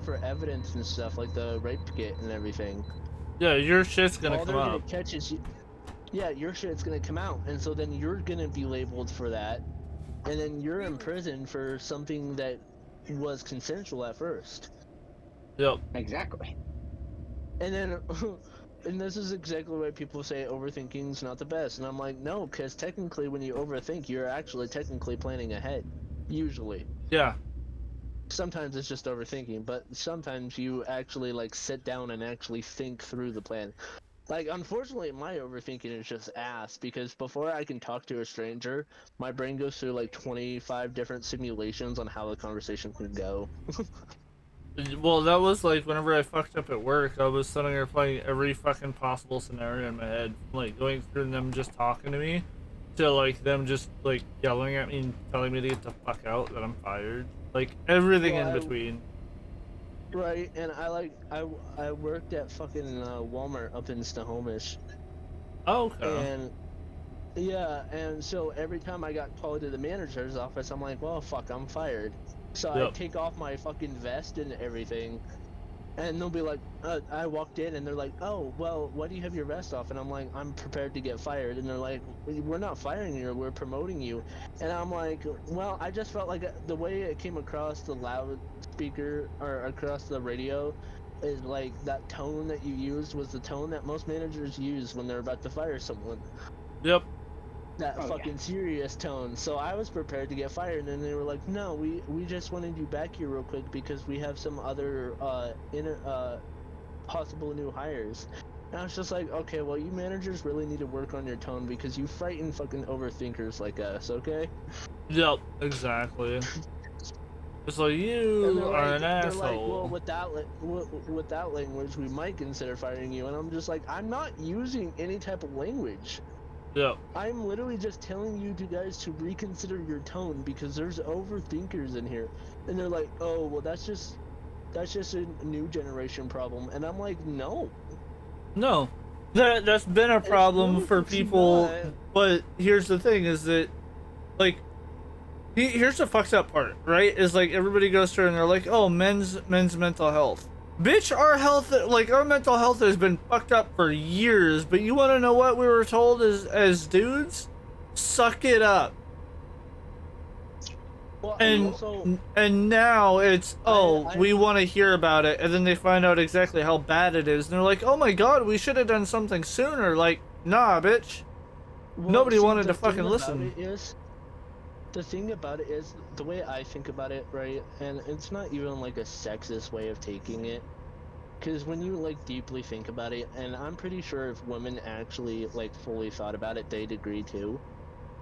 for evidence and stuff like the rape kit and everything, Yeah, your shit's gonna all come they're up. gonna catch is yeah, your shit's gonna come out, and so then you're gonna be labeled for that, and then you're in prison for something that was consensual at first. Yep. Exactly. And then, and this is exactly why people say overthinking's not the best, and I'm like, no, because technically, when you overthink, you're actually technically planning ahead. Usually, Yeah. sometimes it's just overthinking, but sometimes you actually like sit down and actually think through the plan. Like, unfortunately, my overthinking is just ass because before I can talk to a stranger, my brain goes through like 25 different simulations on how the conversation can go. Well, that was like whenever I fucked up at work, I was sitting there playing every fucking possible scenario in my head, like going through them just talking to me, to like them just like yelling at me and telling me to get the fuck out, that I'm fired, like everything in between. Right, and I worked at fucking Walmart up in Snohomish. Oh, okay. And yeah, and so every time I got called to the manager's office, I'm like, well, fuck, I'm fired. So I Yep. take off my fucking vest and everything, And they'll be like, I walked in and they're like, oh, well, why do you have your vest off? And I'm like, I'm prepared to get fired. And they're like, we're not firing you, we're promoting you. And I'm like, well, I just felt like the way it came across the loudspeaker or across the radio is like that tone that you used was the tone that most managers use when they're about to fire someone. Yep. That fucking serious tone. So I was prepared to get fired, and then they were like, "No, we just wanted you back here real quick because we have some other possible new hires." And I was just like, "Okay, well, you managers really need to work on your tone because you frighten fucking overthinkers like us, okay?" Yep, exactly. It's like, And you are an they're like, "Well, asshole. with that language, we might consider firing you." And I'm just like, "I'm not using any type of language. Yep. I'm literally just telling you guys to reconsider your tone because there's overthinkers in here." And they're like, "Oh, well, that's just a new generation problem." And I'm like, "No. No. That's been a problem for people, not. but here's the thing is that, like, here's the fucked up part, right? Is like everybody goes through and they're like, oh, men's mental health. Bitch, our health, like our mental health has been fucked up for years, but you want to know what we were told as dudes? Suck it up. Well, and now it's, we want to hear about it, and then they find out exactly how bad it is, and they're like, oh my god, we should have done something sooner. Like, nah, bitch. Well, Nobody see, wanted the to fucking thing listen. The thing about it is, the way I think about it, right, and it's not even like a sexist way of taking it, because when you like deeply think about it, and I'm pretty sure if women actually like fully thought about it, they'd agree too.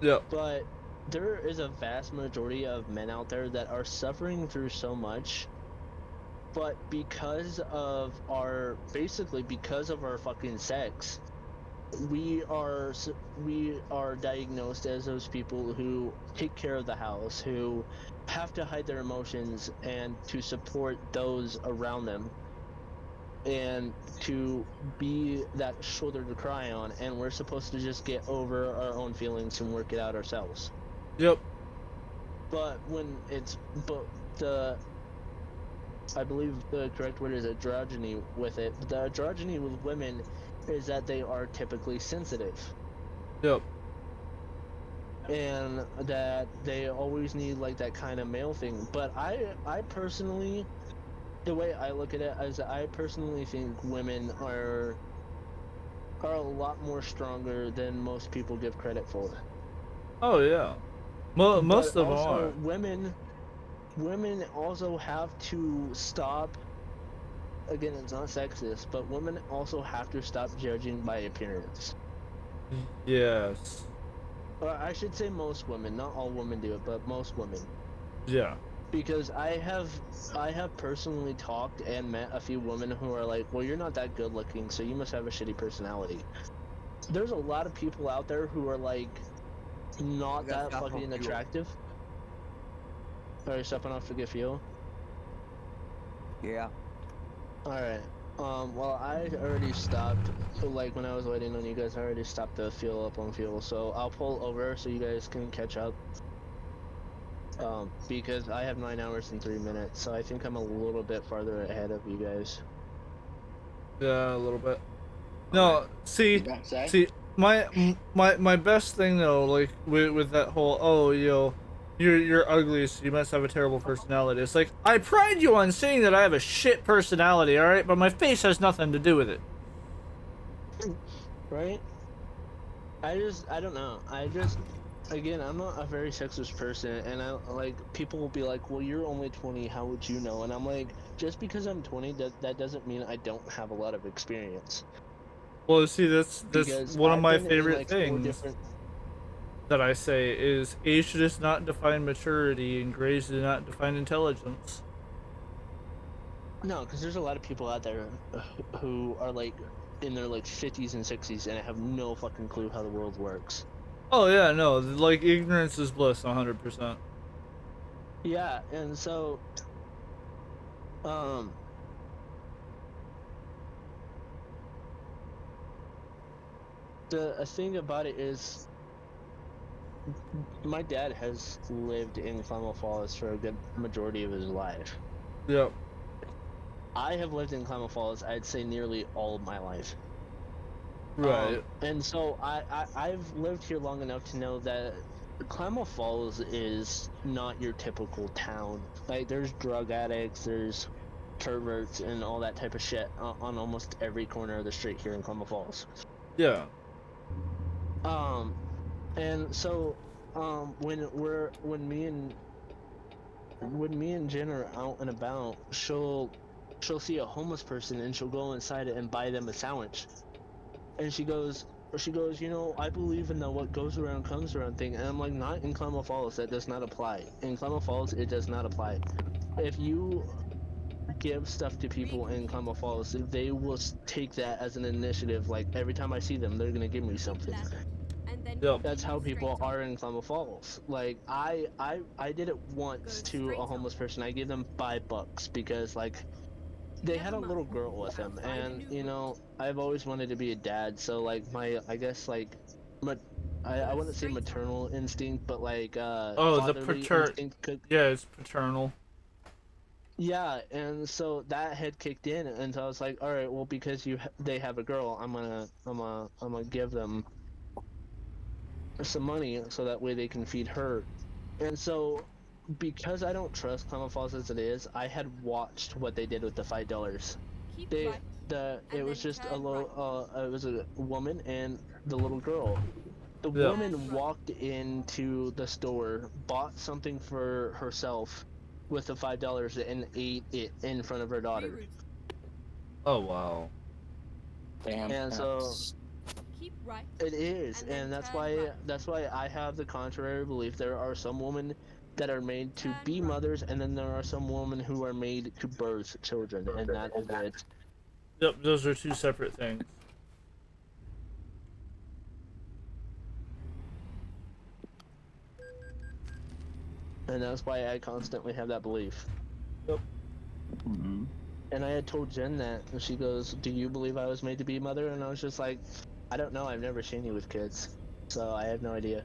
Yeah. But there is a vast majority of men out there that are suffering through so much, but because of our fucking sex, we are diagnosed as those people who take care of the house, who have to hide their emotions and to support those around them and to be that shoulder to cry on, and we're supposed to just get over our own feelings and work it out ourselves. Yep. But I believe the correct word is androgyny with it. The androgyny with women is that they are typically sensitive. Yep. And that they always need like that kind of male thing. But I personally, the way I look at it is I personally think women are a lot more stronger than most people give credit for. Oh yeah. Most of them also, are. women also have to stop. Again, it's not sexist, but women also have to stop judging by appearance. Yes. Or I should say most women, not all women do it, but most women. Yeah. Because I have personally talked and met a few women who are like, well, you're not that good looking, so you must have a shitty personality. There's a lot of people out there who are like not that fucking attractive. Are you stepping off to get fuel? Yeah. Alright. Well, I already stopped, like, when I was waiting on you guys, I already stopped the fuel up on fuel, so I'll pull over so you guys can catch up. Because I have 9 hours and 3 minutes, so I think I'm a little bit farther ahead of you guys. Yeah, a little bit. No, see, my best thing though, like with that whole, oh, you're ugly, so you must have a terrible personality. It's like, I pride you on saying that I have a shit personality, all right, but my face has nothing to do with it. Right? I don't know. Again, I'm not a very sexist person, and people will be like, well, you're only 20, how would you know? And I'm like, just because I'm 20, that doesn't mean I don't have a lot of experience. Well, see, that's Because one of I've my been in, favorite like, 4 things different... that I say is age does not define maturity, and grades do not define intelligence. No, because there's a lot of people out there who are like in their like 50s and 60s and have no fucking clue how the world works. Oh yeah, no, like ignorance is bliss, 100%. Yeah, and so, the thing about it is, my dad has lived in Klamath Falls for a good majority of his life. Yep. I have lived in Klamath Falls, I'd say nearly all of my life. Right. And so I've lived here long enough to know that Klamath Falls is not your typical town. Like, there's drug addicts, there's perverts, and all that type of shit on almost every corner of the street here in Klamath Falls. Yeah. And so, when me and Jen are out and about, she'll see a homeless person and she'll go inside it and buy them a sandwich. And she goes, you know, I believe in the what goes around comes around thing. And I'm like, not in Klamath Falls. That does not apply. In Klamath Falls, it does not apply. If you give stuff to people in Klamath Falls, they will take that as an initiative. Like, every time I see them, they're gonna give me something. Yep. That's how people are in Klamath Falls. Like, I did it once to a homeless person. I gave them $5 because, like, they had a little girl with them, and you know, I've always wanted to be a dad, so like I guess like I wouldn't say maternal instinct, but like Oh, the fatherly instinct could. Yeah, it's paternal. Yeah, and so that had kicked in, and so I was like, all right, well, because they have a girl, I'm gonna give them some money so that way they can feed her. And so, because I don't trust Klamath Falls as it is, I had watched what they did with the $5. It was just a little it was a woman and the little girl. The Yeah. woman walked into the store, bought something for herself with the $5 and ate it in front of her daughter. Oh wow. Damn. And so Keep right. it is, and then and that's turn why right. I have the contrary belief. There are some women that are made to be mothers, and then there are some women who are made to birth children, and that is it. Yep, those are two separate things. And that's why I constantly have that belief. Yep. Mm-hmm. And I had told Jen that, and she goes, "Do you believe I was made to be a mother?" And I was just like, "I don't know. I've never seen you with kids, so I have no idea."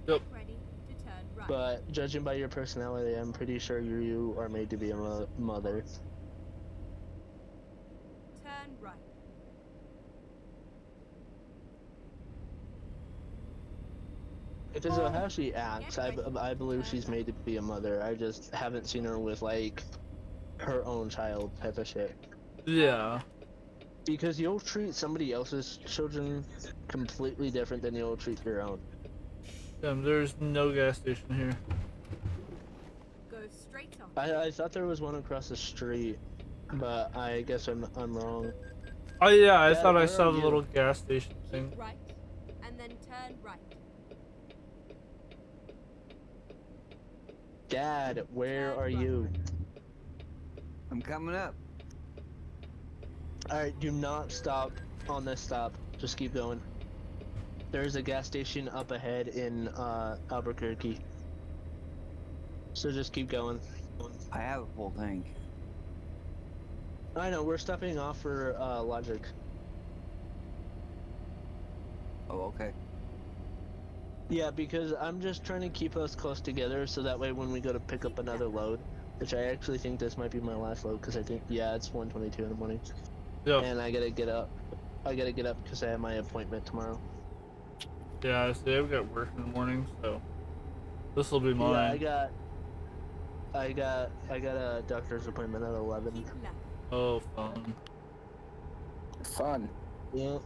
Yep. Ready to turn right. But judging by your personality, I'm pretty sure you are made to be a mother. Turn right. Because of how she acts, I believe she's made to be a mother. I just haven't seen her with, like, her own child type of shit. Yeah. Because you'll treat somebody else's children completely different than you'll treat your own. There's no gas station here. Go straight on. I thought there was one across the street, but I guess I'm wrong. Oh yeah, I Dad, thought I where saw are the you? little gas station thing. Keep right, and then turn right. Dad, where are you? I'm coming up. Alright, do not stop on this stop. Just keep going. There's a gas station up ahead in Albuquerque. So just keep going. I have a full tank. I know, we're stopping off for Logic. Oh, okay. Yeah, because I'm just trying to keep us close together so that way when we go to pick up another load, which I actually think this might be my last load because I think, yeah, it's 1:22 in the morning. Yep. And I gotta get up. I gotta get up because I have my appointment tomorrow. Yeah, see, I've got work in the morning, so this will be mine. Yeah, I got a doctor's appointment at 11. Oh, fun. Fun. Yeah.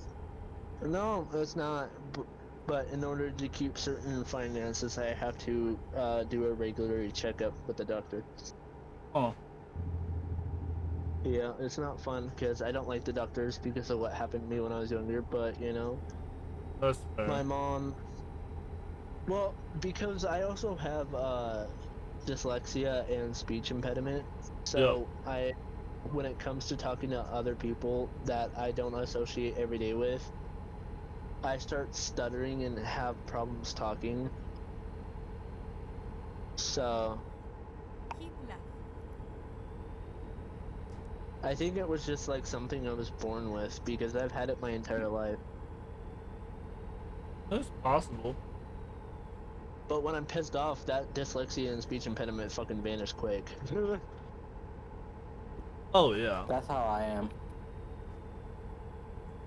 No, it's not. But in order to keep certain finances, I have to do a regular checkup with the doctor. Oh. Yeah, it's not fun because I don't like the doctors because of what happened to me when I was younger, but you know. That's fair. My mom. Well, because I also have dyslexia and speech impediment, so when it comes to talking to other people that I don't associate every day with, I start stuttering and have problems talking. So Keep left. I think it was just like something I was born with because I've had it my entire life. That's possible. But when I'm pissed off, that dyslexia and speech impediment fucking vanish quick. Oh yeah. That's how I am.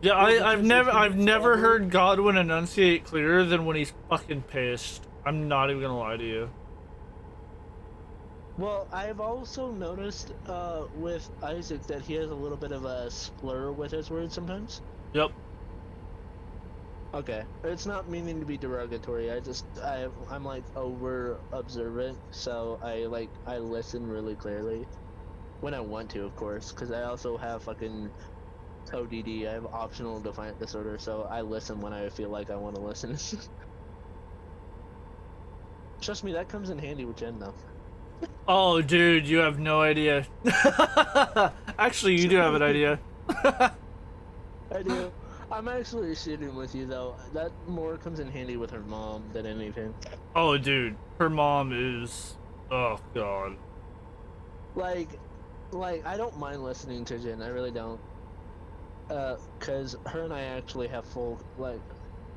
Yeah, Well, I've because if never he I've gets never angry- heard Godwin enunciate clearer than when he's fucking pissed. I'm not even gonna lie to you. Well, I've also noticed with Isaac that he has a little bit of a slur with his words sometimes. Yep. Okay, it's not meaning to be derogatory. I'm like over observant, so I listen really clearly when I want to, of course, because I also have fucking ODD. I have optional defiant disorder, so I listen when I feel like I want to listen. Trust me, that comes in handy with Jen though. Oh, dude, you have no idea. Actually, you do have an idea. I do. I'm actually shooting with you though. That more comes in handy with her mom than anything. Oh, dude, her mom is. Oh god. Like, I don't mind listening to Jen. I really don't. Cause her and I actually have full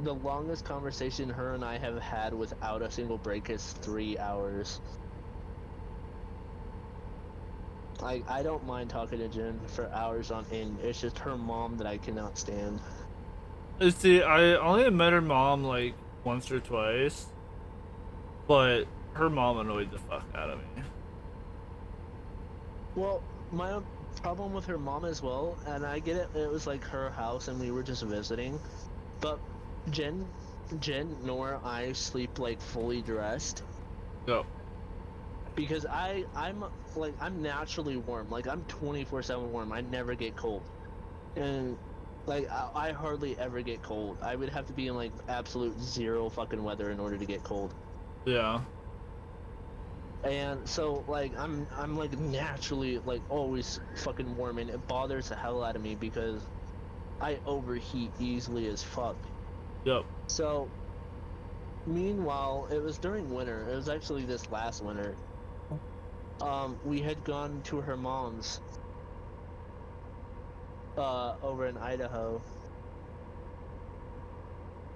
the longest conversation her and I have had without a single break is 3 hours. Like, I don't mind talking to Jen for hours on end. It's just her mom that I cannot stand. See, I only met her mom like once or twice, but her mom annoyed the fuck out of me. Well, my problem with her mom as well, and I get it, it was like her house and we were just visiting, but Jen nor I sleep like fully dressed. Go. Because I'm naturally warm. Like I'm 24/7 warm. I never get cold. And like I hardly ever get cold. I would have to be in like absolute zero fucking weather in order to get cold. Yeah. And so like I'm like naturally like always fucking warm, and it bothers the hell out of me because I overheat easily as fuck. Yep. So meanwhile, it was during winter. It was actually this last winter. We had gone to her mom's over in Idaho,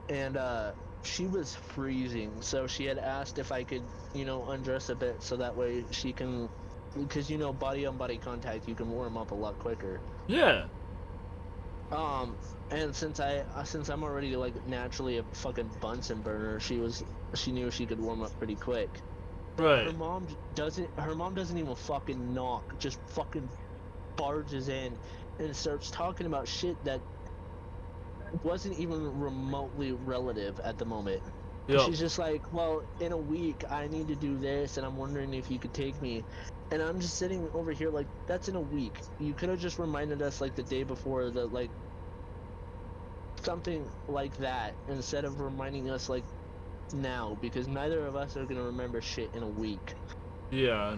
and she was freezing, so she had asked if I could, undress a bit so that way she can, because body on body contact, you can warm up a lot quicker. Yeah. And since I'm already like naturally a fucking Bunsen burner, she knew she could warm up pretty quick. But Right. her mom doesn't even fucking knock, just fucking barges in and starts talking about shit that wasn't even remotely relative at the moment. Yep. She's just like, well, in a week I need to do this, and I'm wondering if you could take me. And I'm just sitting over here like, that's in a week. You could have just reminded us like the day before, that like something like that, instead of reminding us like now, because neither of us are gonna remember shit in a week. Yeah.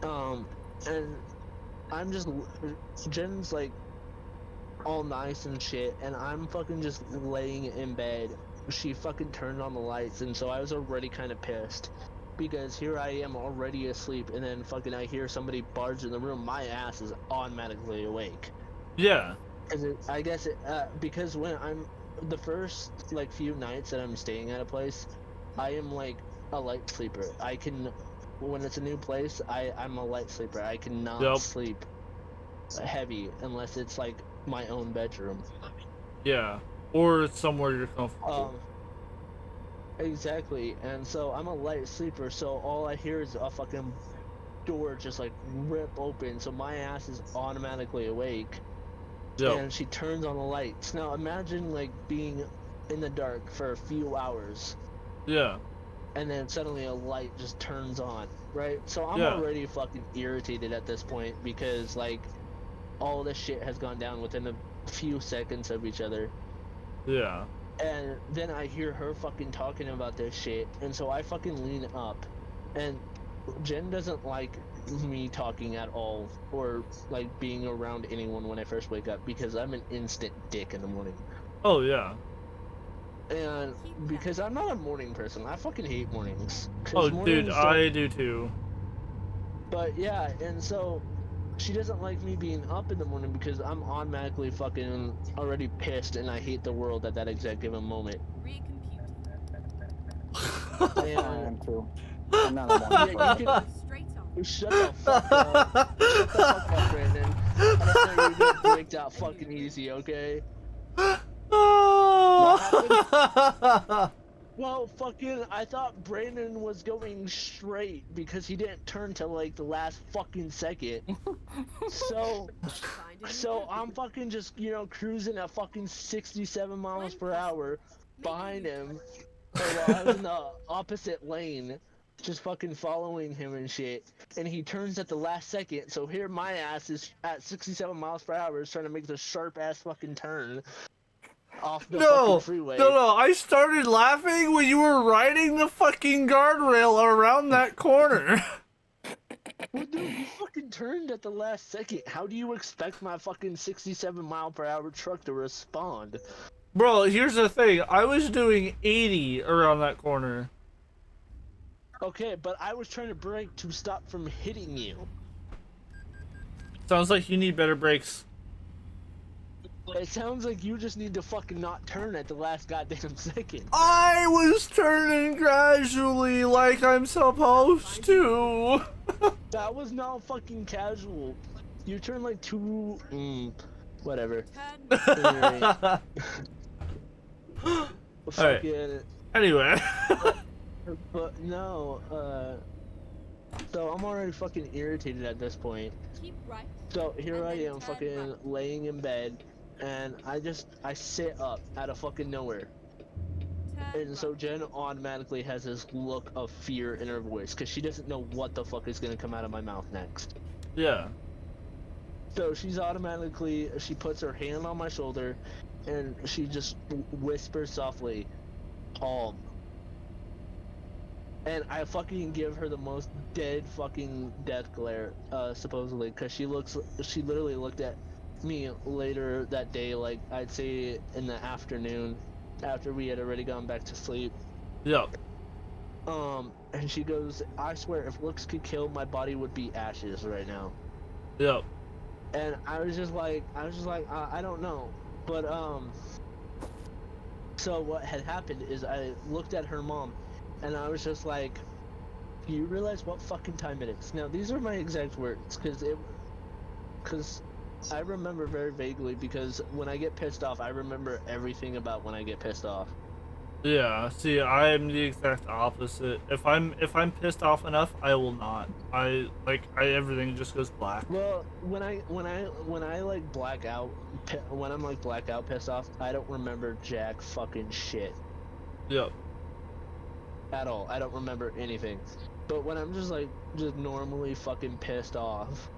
No. And I'm just Jen's like all nice and shit, and I'm fucking just laying in bed. She fucking turned on the lights, and so I was already kind of pissed because here I am already asleep, and then fucking I hear somebody barge in the room. My ass is automatically awake. Yeah. I guess because when I'm the first like few nights that I'm staying at a place, I am like a light sleeper. I can, when it's a new place, I'm a light sleeper. I cannot Yep. sleep heavy unless it's like my own bedroom. Yeah. Or somewhere you're comfortable. Exactly. And so I'm a light sleeper, so all I hear is a fucking door just like rip open, so my ass is automatically awake. Yep. And she turns on the lights. Now imagine like being in the dark for a few hours. Yeah. And then suddenly a light just turns on, right? So I'm Yeah. already fucking irritated at this point because like all this shit has gone down within a few seconds of each other. Yeah. And then I hear her fucking talking about this shit, and so I fucking lean up. And Jen doesn't like me talking at all, or like being around anyone when I first wake up, because I'm an instant dick in the morning. Oh yeah. And because I'm not a morning person, I fucking hate mornings. Oh, dude, Mornings I do too. But yeah, and so she doesn't like me being up in the morning because I'm automatically fucking already pissed, and I hate the world at that exact given moment. Recompute. I am too. I'm not a morning Yeah, person. Straight on. Shut the fuck up. Shut the fuck up, Brandon. I didn't know you were gonna break that fucking easy, okay? What happened? Well, fucking, I thought Brandon was going straight because he didn't turn till like the last fucking second. So I'm fucking just, cruising at fucking 67 miles per hour behind him, or while I was in the opposite lane, just fucking following him and shit. And he turns at the last second, so here my ass is at 67 miles per hour, trying to make the sharp ass fucking turn off the fucking freeway. No, I started laughing when you were riding the fucking guardrail around that corner. Well, dude, you fucking turned at the last second. How do you expect my fucking 67 mile per hour truck to respond? Bro, here's the thing. I was doing 80 around that corner. Okay, but I was trying to brake to stop from hitting you. Sounds like you need better brakes. It sounds like you just need to fucking not turn at the last goddamn second. I was turning gradually like I'm supposed to. That was not fucking casual. You turned like whatever. Alright. Anyway. but no, so I'm already fucking irritated at this point. So here I am fucking laying in bed, and I sit up out of fucking nowhere. And so Jen automatically has this look of fear in her voice, because she doesn't know what the fuck is going to come out of my mouth next. Yeah. So she puts her hand on my shoulder, and she just whispers softly, "Calm." And I fucking give her the most dead fucking death glare, supposedly, because she literally looked at me later that day, like, I'd say in the afternoon, after we had already gone back to sleep. Yep. And she goes, "I swear, if looks could kill, my body would be ashes right now." Yep. And I was just like, I don't know. But, so what had happened is I looked at her mom, and I was just like, "Do you realize what fucking time it is?" Now, these are my exact words, because I remember very vaguely, because when I get pissed off, I remember everything about when I get pissed off. Yeah, see, I am the exact opposite. If I'm pissed off enough, I will not. Everything just goes black. Well, when I like black out, when I'm like blackout pissed off, I don't remember jack fucking shit. Yep. At all. I don't remember anything. But when I'm just normally fucking pissed off.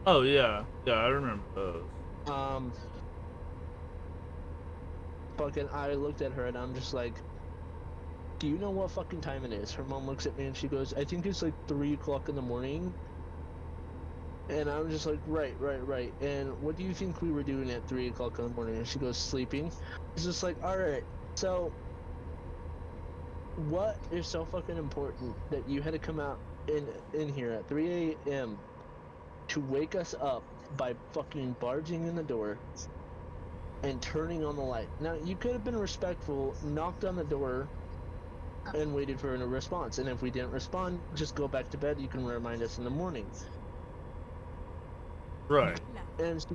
Oh yeah, I remember those. Fucking, I looked at her and I'm just like, "Do you know what fucking time it is?" Her mom looks at me and she goes, "I think it's like 3 o'clock in the morning." And I'm just like, right. And what do you think we were doing at 3 o'clock in the morning? And she goes, "Sleeping." It's just like, alright, so what is so fucking important that you had to come out in here at 3 a.m. to wake us up by fucking barging in the door and turning on the light? Now, you could have been respectful, knocked on the door, and waited for a response. And if we didn't respond, just go back to bed. You can remind us in the morning. Right. And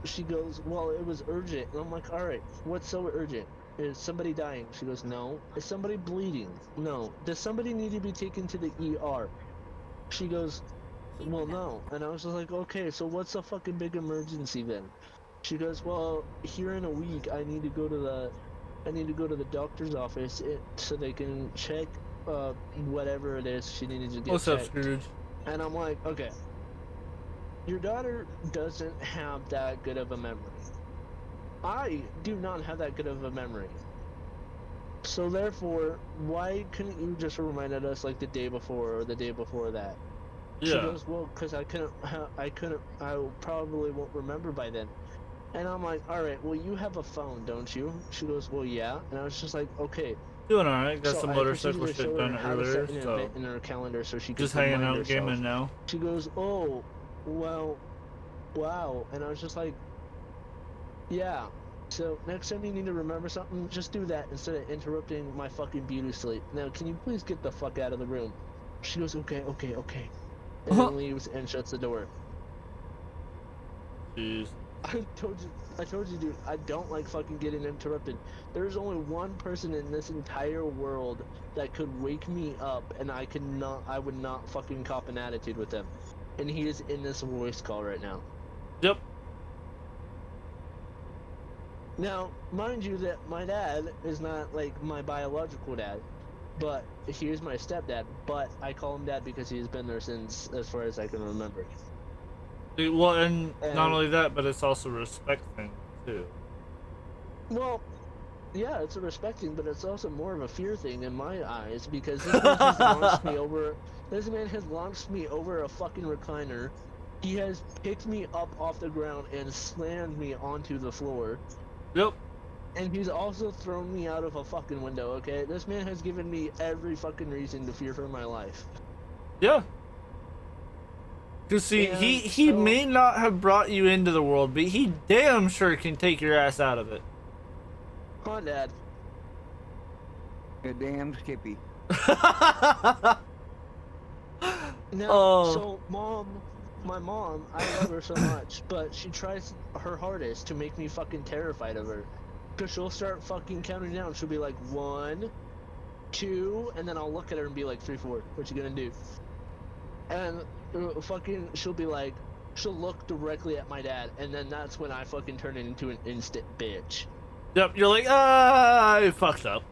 she goes, "Well, it was urgent." And I'm like, "Alright, what's so urgent? Is somebody dying?" She goes, "No." "Is somebody bleeding?" "No." "Does somebody need to be taken to the ER?" She goes, "Well, no." And I was just like, "Okay, so what's the fucking big emergency then?" She goes, "Well, here in a week, I need to go to the doctor's office so they can check whatever it is she needed to get What's checked." up, Scrooge? And I'm like, okay, your daughter doesn't have that good of a memory. I do not have that good of a memory. So therefore, why couldn't you just reminded us like the day before or the day before that? She Yeah. goes, "Well, because I probably won't remember by then." And I'm like, "Alright, well, you have a phone, don't you?" She goes, "Well, yeah." And I was just like, "Okay." Doing alright. Got So some I proceeded motorcycle to shit show done her how to earlier, set an so event in her calendar so she could just hanging remind out, herself. gaming now. She goes, "Oh, well, wow." And I was just like, "Yeah. So next time you need to remember something, just do that instead of interrupting my fucking beauty sleep. Now, can you please get the fuck out of the room?" She goes, okay, and then leaves and shuts the door. Jeez. I told you, dude, I don't like fucking getting interrupted. There's only one person in this entire world that could wake me up, and I would not fucking cop an attitude with him. And he is in this voice call right now. Yep. Now, mind you that my dad is not like my biological dad, but he is my stepdad, but I call him dad because he's been there since as far as I can remember. Well, and not only that, but it's also a respect thing, too. Well, yeah, it's a respect thing, but it's also more of a fear thing in my eyes because this man has launched me over. This man has launched me over a fucking recliner. He has picked me up off the ground and slammed me onto the floor. Yep. And he's also thrown me out of a fucking window, okay? This man has given me every fucking reason to fear for my life. Yeah. Cause see, he may not have brought you into the world, but he damn sure can take your ass out of it. Come on, Dad. You damn Skippy. Now, so my mom, I love her so much, but she tries her hardest to make me fucking terrified of her. Cause she'll start fucking counting down. She'll be like 1, 2, and then I'll look at her and be like 3, 4. What you gonna do? And fucking, she'll be like, she'll look directly at my dad, and then that's when I fucking turn into an instant bitch. Yep, you're like, I fucked up.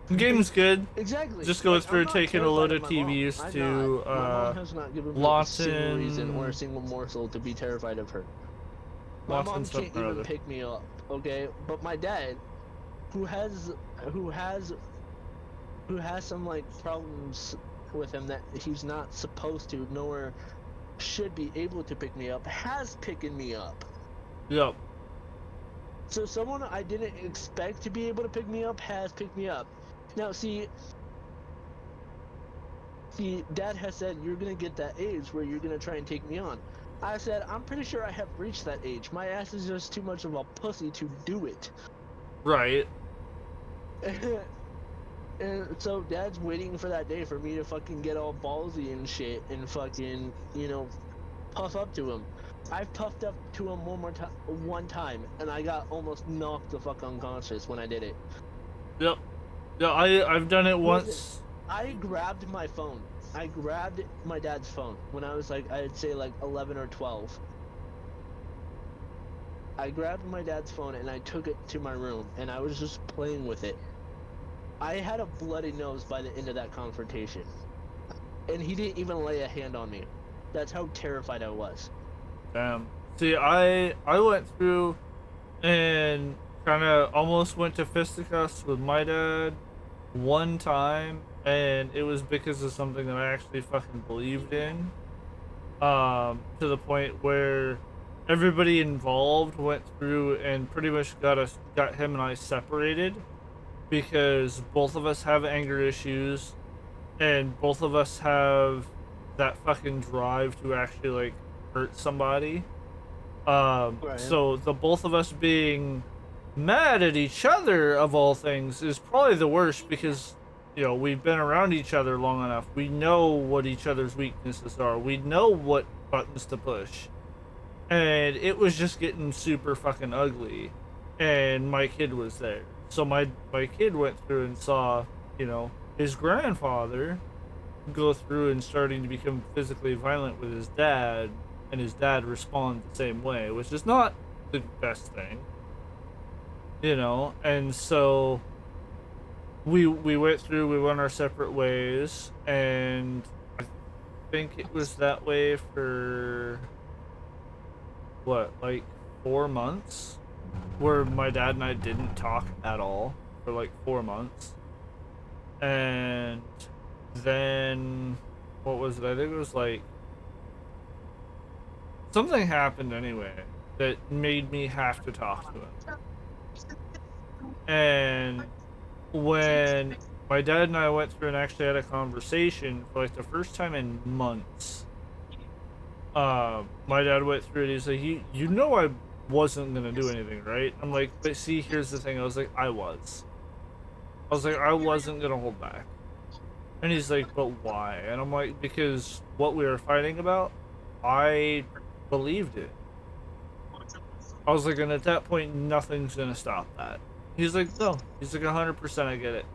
The game's good. Exactly. Just go through taking a load of TVs to my mom has not given me a single reason or a single morsel to be terrified of her. My mom can't even pick me up, okay? But my dad, who has some like problems with him that he's not supposed to, nor should be able to pick me up, has picked me up. Yep. So someone I didn't expect to be able to pick me up has picked me up. Now, see, Dad has said you're gonna get that age where you're gonna try and take me on. I said I'm pretty sure I have reached that age. My ass is just too much of a pussy to do it. Right. And so Dad's waiting for that day for me to fucking get all ballsy and shit and fucking, you know, puff up to him. I've puffed up to him one time, and I got almost knocked the fuck unconscious when I did it. Yep. Yeah, I've done it once. I grabbed my phone. I grabbed my dad's phone when I was like, I'd say like 11 or 12. I grabbed my dad's phone and I took it to my room, and I was just playing with it. I had a bloody nose by the end of that confrontation, and he didn't even lay a hand on me. That's how terrified I was. Damn. See, I went through and kind of almost went to fisticuffs with my dad one time, and it was because of something that I actually fucking believed in. To the point where everybody involved went through and pretty much got him and I separated because both of us have anger issues and both of us have that fucking drive to actually like hurt somebody. So the both of us being mad at each other of all things is probably the worst because, you know, we've been around each other long enough. We know what each other's weaknesses are. We know what buttons to push. And it was just getting super fucking ugly. And my kid was there. So my kid went through and saw, you know, his grandfather go through and starting to become physically violent with his dad, and his dad respond the same way, which is not the best thing, you know. And so we went through, we went our separate ways, and I think it was that way for what, like 4 months, where my dad and I didn't talk at all for like 4 months. And then what was it? I think it was like something happened anyway that made me have to talk to him. And when my dad and I went through and actually had a conversation for like the first time in months, my dad went through it. He's like, you know I wasn't gonna do anything, right? I'm like, but see, here's the thing. I was like, I wasn't gonna hold back. And he's like, but why? And I'm like, because what we were fighting about, I believed it. I was like, and at that point, nothing's gonna stop that. He's like, no. He's like, 100% I get it.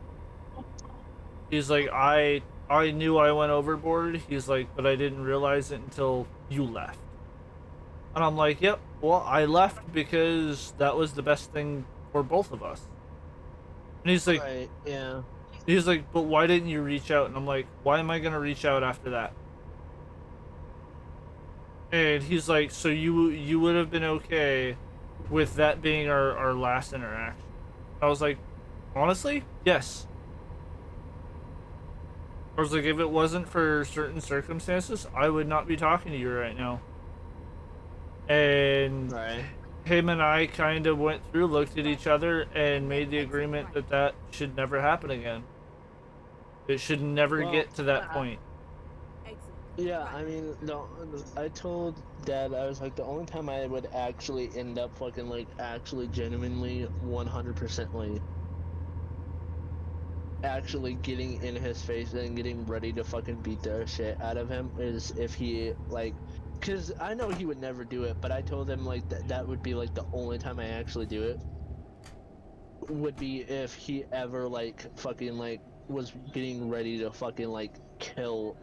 He's like, I knew I went overboard. He's like, but I didn't realize it until you left. And I'm like, yep, well, I left because that was the best thing for both of us. And he's like, Right, yeah. he's like, but why didn't you reach out? And I'm like, why am I gonna reach out after that? And he's like, so you would have been okay with that being our last interaction? I was like, honestly, yes. I was like, if it wasn't for certain circumstances, I would not be talking to you right now. And him and I kind of went through, looked at each other, and made the agreement that that should never happen again. It should never get to that point. Yeah, I mean, no, I told Dad, I was like, the only time I would actually end up fucking, like, actually genuinely 100% actually getting in his face and getting ready to fucking beat the shit out of him is if he, like, because I know he would never do it, but I told him, like, that would be, like, the only time I actually do it would be if he ever, like, fucking, like, was getting ready to fucking, like, kill,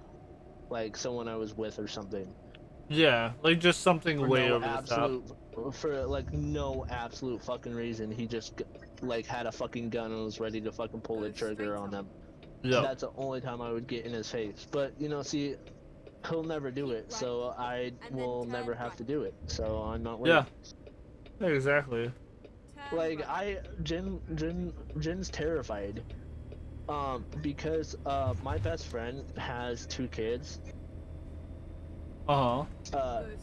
like, someone I was with or something. Yeah, like just something For way no over the top. absolute, for like no absolute fucking reason, he just like had a fucking gun and was ready to fucking pull the trigger on them. Yep. That's the only time I would get in his face. But you know, see, he'll never do it, so I will never have to do it. So I'm not worried. Yeah, exactly. Like Jin's terrified. Because my best friend has 2 kids.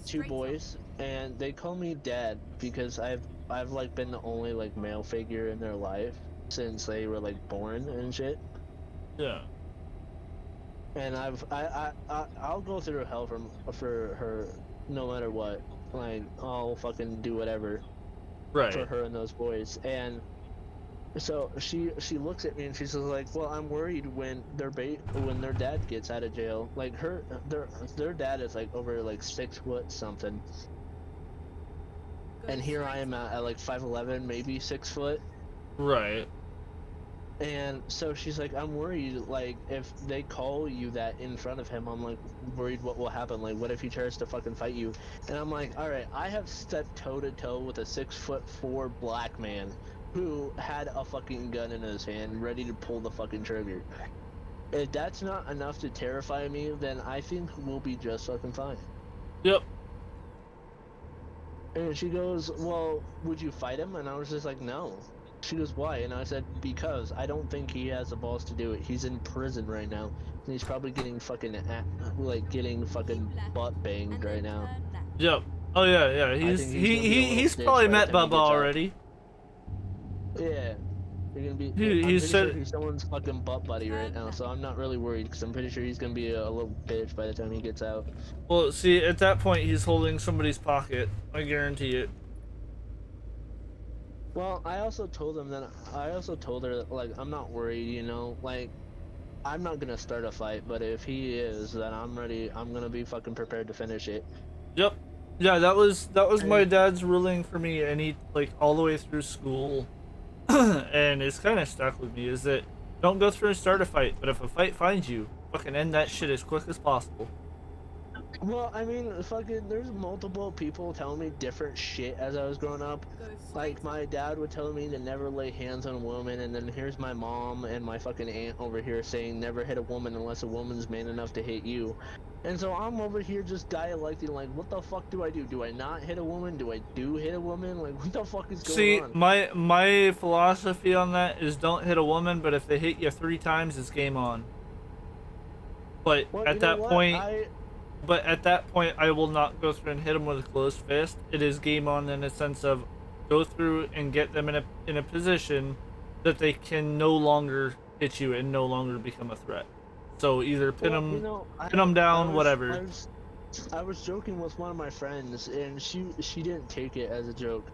Two boys, and they call me dad because I've like been the only like male figure in their life since they were like born and shit. Yeah. And I'll go through hell for her no matter what. Like I'll fucking do whatever for her and those boys. And so she looks at me and she's like, "Well, I'm worried when when their dad gets out of jail. Like their dad is like over like 6 foot something, and here I am at like 5'11", maybe 6 foot." Right. And so she's like, "I'm worried. Like if they call you that in front of him, I'm like worried what will happen. Like what if he tries to fucking fight you?" And I'm like, "All right, I have stepped toe to toe with a 6'4" black man who had a fucking gun in his hand, ready to pull the fucking trigger. If that's not enough to terrify me, then I think we'll be just fucking fine." Yep. And she goes, "Well, would you fight him?" And I was just like, "No." She goes, "Why?" And I said, "Because I don't think he has the balls to do it. He's in prison right now, and he's probably getting fucking getting fucking butt banged right now." Yep. Oh yeah, yeah. I He's think he's gonna be a little he's bitch probably by the met time he Bubba gets out. already. Yeah. You're gonna be. He I'm pretty said- sure he's someone's fucking butt buddy right now, so I'm not really worried because I'm pretty sure he's gonna be a little bitch by the time he gets out. Well, see, at that point, he's holding somebody's pocket. I guarantee it. Well, I also told her that like I'm not worried, you know, like I'm not gonna start a fight, but if he is, then I'm ready. I'm gonna be fucking prepared to finish it. Yep. Yeah, that was my dad's ruling for me, and he like all the way through school, and it's kind of stuck with me. Is that don't go through and start a fight, but if a fight finds you, fucking end that shit as quick as possible. Well, I mean, fucking, there's multiple people telling me different shit as I was growing up. Like, my dad would tell me to never lay hands on a woman, and then here's my mom and my fucking aunt over here saying never hit a woman unless a woman's man enough to hit you. And so I'm over here just dialecting, like, what the fuck do I do? Do I not hit a woman? Do I do hit a woman? Like, what the fuck is going See, on? my philosophy on that is don't hit a woman, but if they hit you 3 times, it's game on. But Well, at you know that what? point, but at that point, I will not go through and hit them with a closed fist. It is game on in a sense of go through and get them in a position that they can no longer hit you and no longer become a threat. So either pin Well, them, you know, pin them down, whatever. I was joking with one of my friends, and she didn't take it as a joke,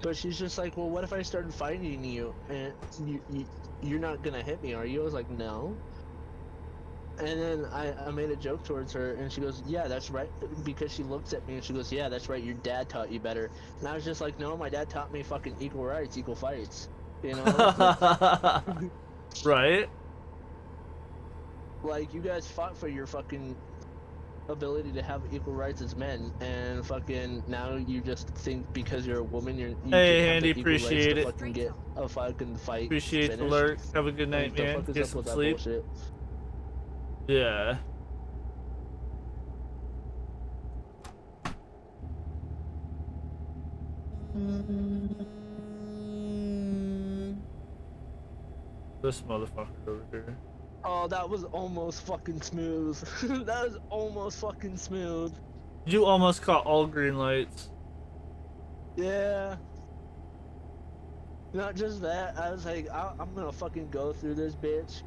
but she's just like, "Well, what if I started fighting you, and you're not gonna hit me, are you?" I was like, "No." And then I made a joke towards her, and she goes, "Yeah, that's right," because she looks at me and she goes, "Yeah, that's right. Your dad taught you better." And I was just like, "No, my dad taught me fucking equal rights, equal fights." You know? Right? Like you guys fought for your fucking ability to have equal rights as men, and fucking now you just think because you're a woman, you Hey, can have Handy, the equal rights to appreciate it. fucking get a fucking fight Appreciate the finished. lurk. Have a good night, Like the man. fuck is Get up some with that sleep. bullshit? Yeah. This motherfucker over here. Oh, that was almost fucking smooth. That was almost fucking smooth. You almost caught all green lights. Yeah. Not just that, I was like, I'm gonna fucking go through this bitch,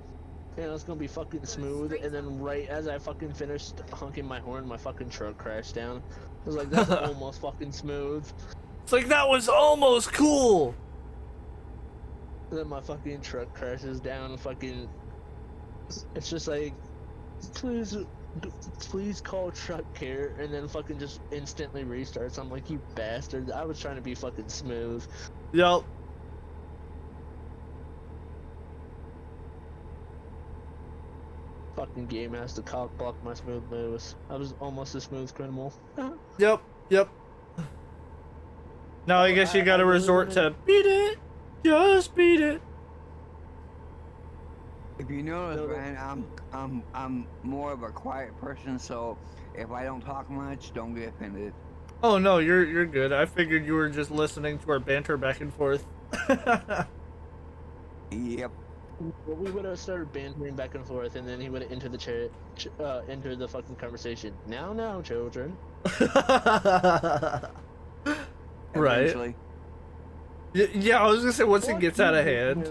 and it's gonna be fucking smooth. And then right as I fucking finished honking my horn, my fucking truck crashed down. I was like, that's almost fucking smooth. It's like, that was almost cool. And then my fucking truck crashes down. Fucking, it's just like, please call truck care, and then fucking just instantly restarts. I'm like, you bastard! I was trying to be fucking smooth. Yup. Fucking game has to cock block my smooth moves. I was almost a smooth criminal. Yep. Yep. Now I guess you gotta resort to beat it. Just beat it. If you notice, Ryan, I'm more of a quiet person, so if I don't talk much, don't get offended. Oh no, you're good. I figured you were just listening to our banter back and forth. Yep. Well, we would have started bantering back and forth, and then he would have entered the entered the fucking conversation. Now, children. Right. Eventually. Yeah, I was gonna say once it gets out of hand.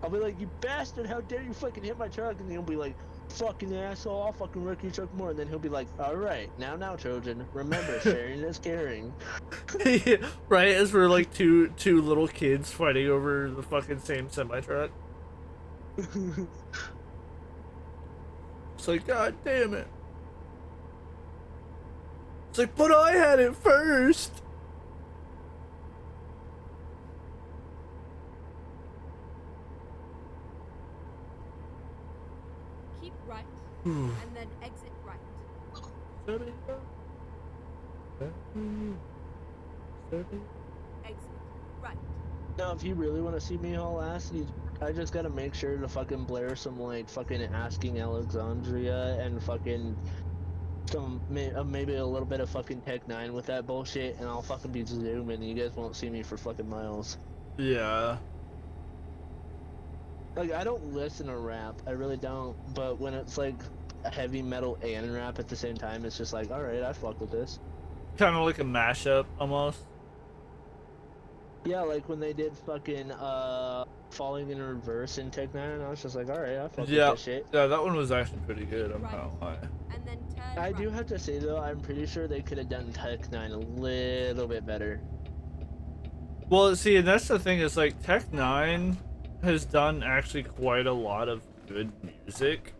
I'll be like, you bastard, how dare you fucking hit my truck? And he'll be like, fucking asshole, I'll fucking wreck your truck more. And then he'll be like, alright, now, children, remember, sharing is caring. Right, as we're like two little kids fighting over the fucking same semi-truck. It's like, god damn it. It's like, but I had it first. Keep right, and then exit right. Exit right. Now, if you really want to see me haul ass, I just gotta make sure to fucking blare some, like, fucking Asking Alexandria and fucking some, maybe a little bit of fucking Tech 9 with that bullshit, and I'll fucking be zooming, and you guys won't see me for fucking miles. Yeah. Like, I don't listen to rap, I really don't, but when it's, like, heavy metal and rap at the same time, it's just like, alright, I fuck with this. Kind of like a mashup, almost. Yeah, like when they did fucking, Falling in Reverse in Tech 9, I was just like, alright, I fuck with this shit. Yeah, that one was actually pretty good, I'm not gonna lie. And then turn I right. do have to say, though, I'm pretty sure they could have done Tech 9 a little bit better. Well, see, and that's the thing, is like, Tech 9 has done actually quite a lot of good music.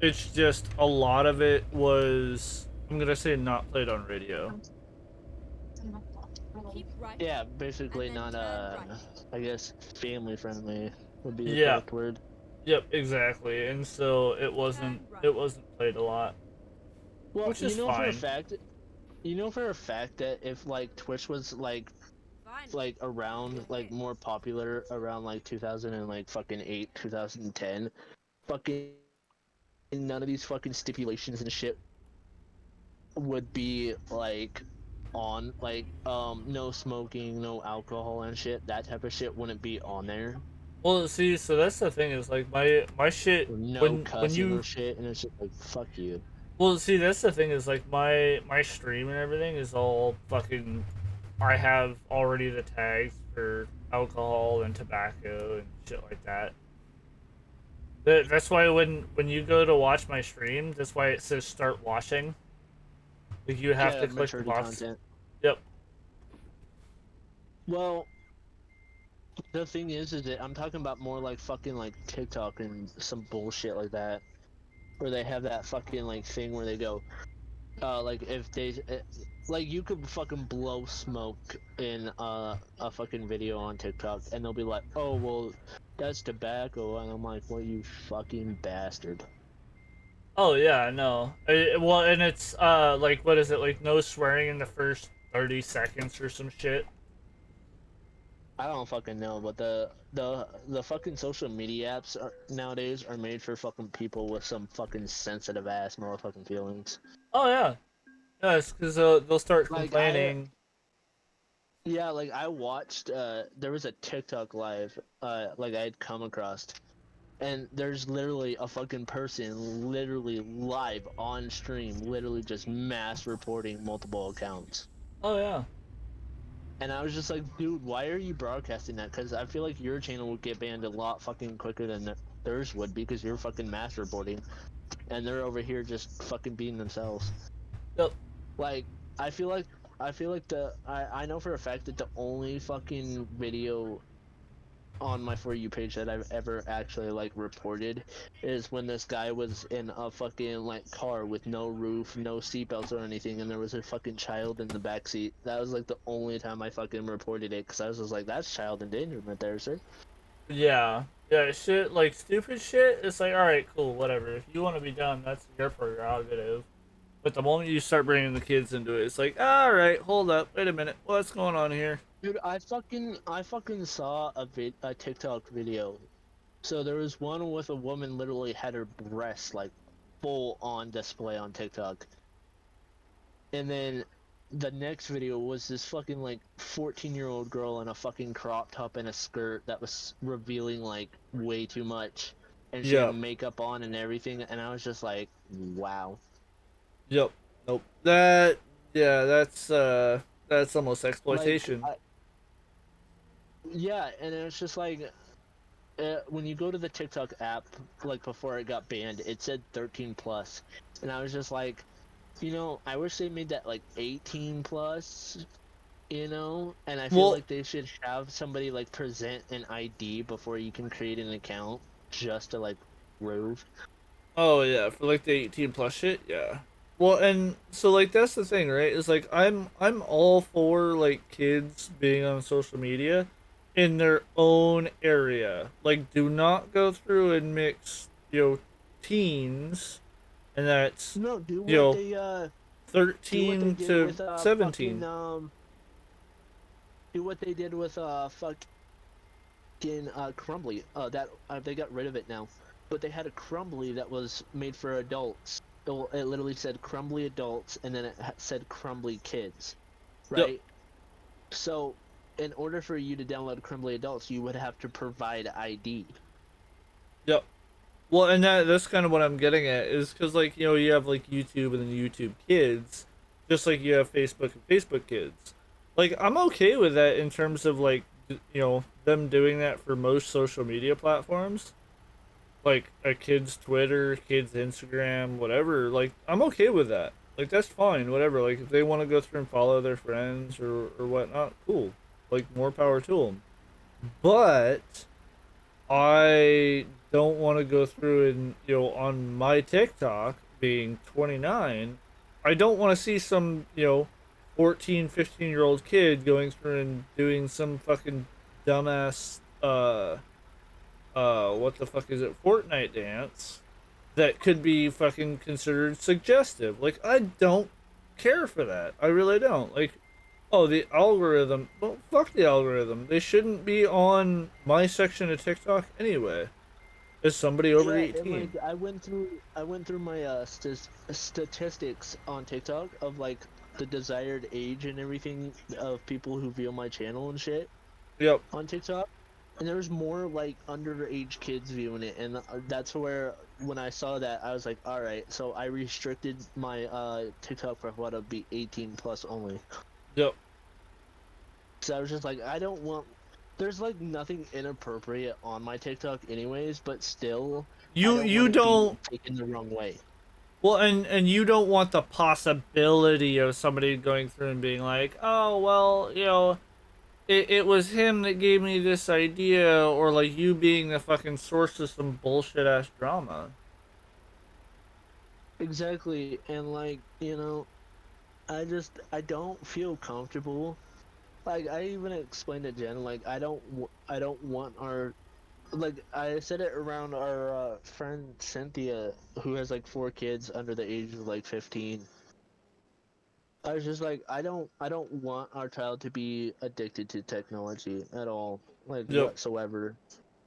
It's just a lot of it was, I'm gonna say, not played on radio. Keep right. Yeah, basically not, right. I guess, family friendly would be the Yeah. correct word. Yep, exactly, and so it wasn't played a lot. Well, Which is you know fine. for a fact that if, like, Twitch was, like around, like, more popular around, like, 2000 and, like, fucking 8, 2010, fucking none of these fucking stipulations and shit would be, like, on, like, no smoking, no alcohol and shit. That type of shit wouldn't be on there. Well, see, so that's the thing, is like my shit, No when cussing you, or shit, and it's just like, fuck you. well, see, that's the thing, is like my stream and everything is all fucking, I have already the tags for alcohol and tobacco and shit like that. That's why when you go to watch my stream, that's why it says start watching. Like, you have to click the box. Content. Yep. Well, The thing is that I'm talking about more like fucking like TikTok and some bullshit like that, where they have that fucking like thing where they go, like if they, like you could fucking blow smoke in a fucking video on TikTok, and they'll be like, oh well, that's tobacco, and I'm like, well you fucking bastard. Oh yeah, no. Well, and it's like what is it like? No swearing in the first 30 seconds or some shit. I don't fucking know, but the fucking social media apps nowadays are made for fucking people with some fucking sensitive ass motherfucking feelings. Oh yeah, yes, because they'll start Like complaining. yeah, like I watched. There was a TikTok live. Like I had come across, and there's literally a fucking person, literally live on stream, literally just mass reporting multiple accounts. Oh yeah. And I was just like, dude, why are you broadcasting that? Because I feel like your channel would get banned a lot fucking quicker than theirs would because you're fucking mass reporting, and they're over here just fucking being themselves. Yep. Like, I feel like I know for a fact that the only fucking video on my For You page that I've ever actually like reported is when this guy was in a fucking like car with no roof, no seatbelts or anything, and there was a fucking child in the back seat. That was like the only time I fucking reported it because I was just like, that's child endangerment there, sir. Yeah. Yeah. Shit like stupid shit. It's like all right, cool, whatever. If you want to be done, that's your prerogative. But the moment you start bringing the kids into it, it's like, all right, hold up, wait a minute, what's going on here? Dude, I fucking saw a TikTok video. So there was one with a woman literally had her breasts like full on display on TikTok. And then the next video was this fucking like 14-year-old girl in a fucking crop top and a skirt that was revealing like way too much. And she had Yep. makeup on and everything, and I was just like, wow. Yep. Nope. Yeah, that's almost exploitation. Yeah, and it's just like when you go to the TikTok app, like before it got banned, it said 13 plus, and I was just like, you know, I wish they made that like 18 plus, you know, and I feel Well, like they should have somebody like present an ID before you can create an account just to like prove. oh yeah, for like the 18 plus shit, yeah. Well, and so like that's the thing, right? Is like I'm all for like kids being on social media in their own area. Like do not go through and mix, teens, and that's No, do you what know they 13 did to with 17. do what they did with fucking Crumbly. That they got rid of it now, but they had a Crumbly that was made for adults. It literally said Crumbly adults, and then it said Crumbly kids, right? Yep. So, in order for you to download Crumbly adults, you would have to provide ID. Yep. Well, and that's kind of what I'm getting at is because like you have like YouTube and then YouTube Kids, just like you have Facebook and Facebook Kids. Like I'm okay with that in terms of like them doing that for most social media platforms, like a kid's Twitter, kid's Instagram, whatever. Like I'm okay with that. Like that's fine, whatever. Like if they want to go through and follow their friends or whatnot, cool. Like more power to them. But I don't want to go through and, on my TikTok being 29, I don't want to see some, 14, 15-year-old kid going through and doing some fucking dumbass, what the fuck is it, Fortnite dance that could be fucking considered suggestive. Like, I don't care for that. I really don't. Like, oh, the algorithm. Well, fuck the algorithm. They shouldn't be on my section of TikTok anyway. Is somebody over Yeah, 18? and like I went through my statistics on TikTok of like the desired age and everything of people who view my channel and shit. Yep. On TikTok, and there was more like underage kids viewing it, and that's where when I saw that I was like, all right, so I restricted my TikTok profile to be 18 plus only. Yep. So I was just like, I don't want. There's like nothing inappropriate on my TikTok, anyways, but still, You don't be taken the wrong way. Well, and you don't want the possibility of somebody going through and being like, oh well, it was him that gave me this idea, or like you being the fucking source of some bullshit ass drama. Exactly, and like, I don't feel comfortable. Like I even explained to Jen, like I don't want our, like I said it around our friend Cynthia, who has like 4 kids under the age of like 15. I was just like, I don't want our child to be addicted to technology at all, like Yep. whatsoever.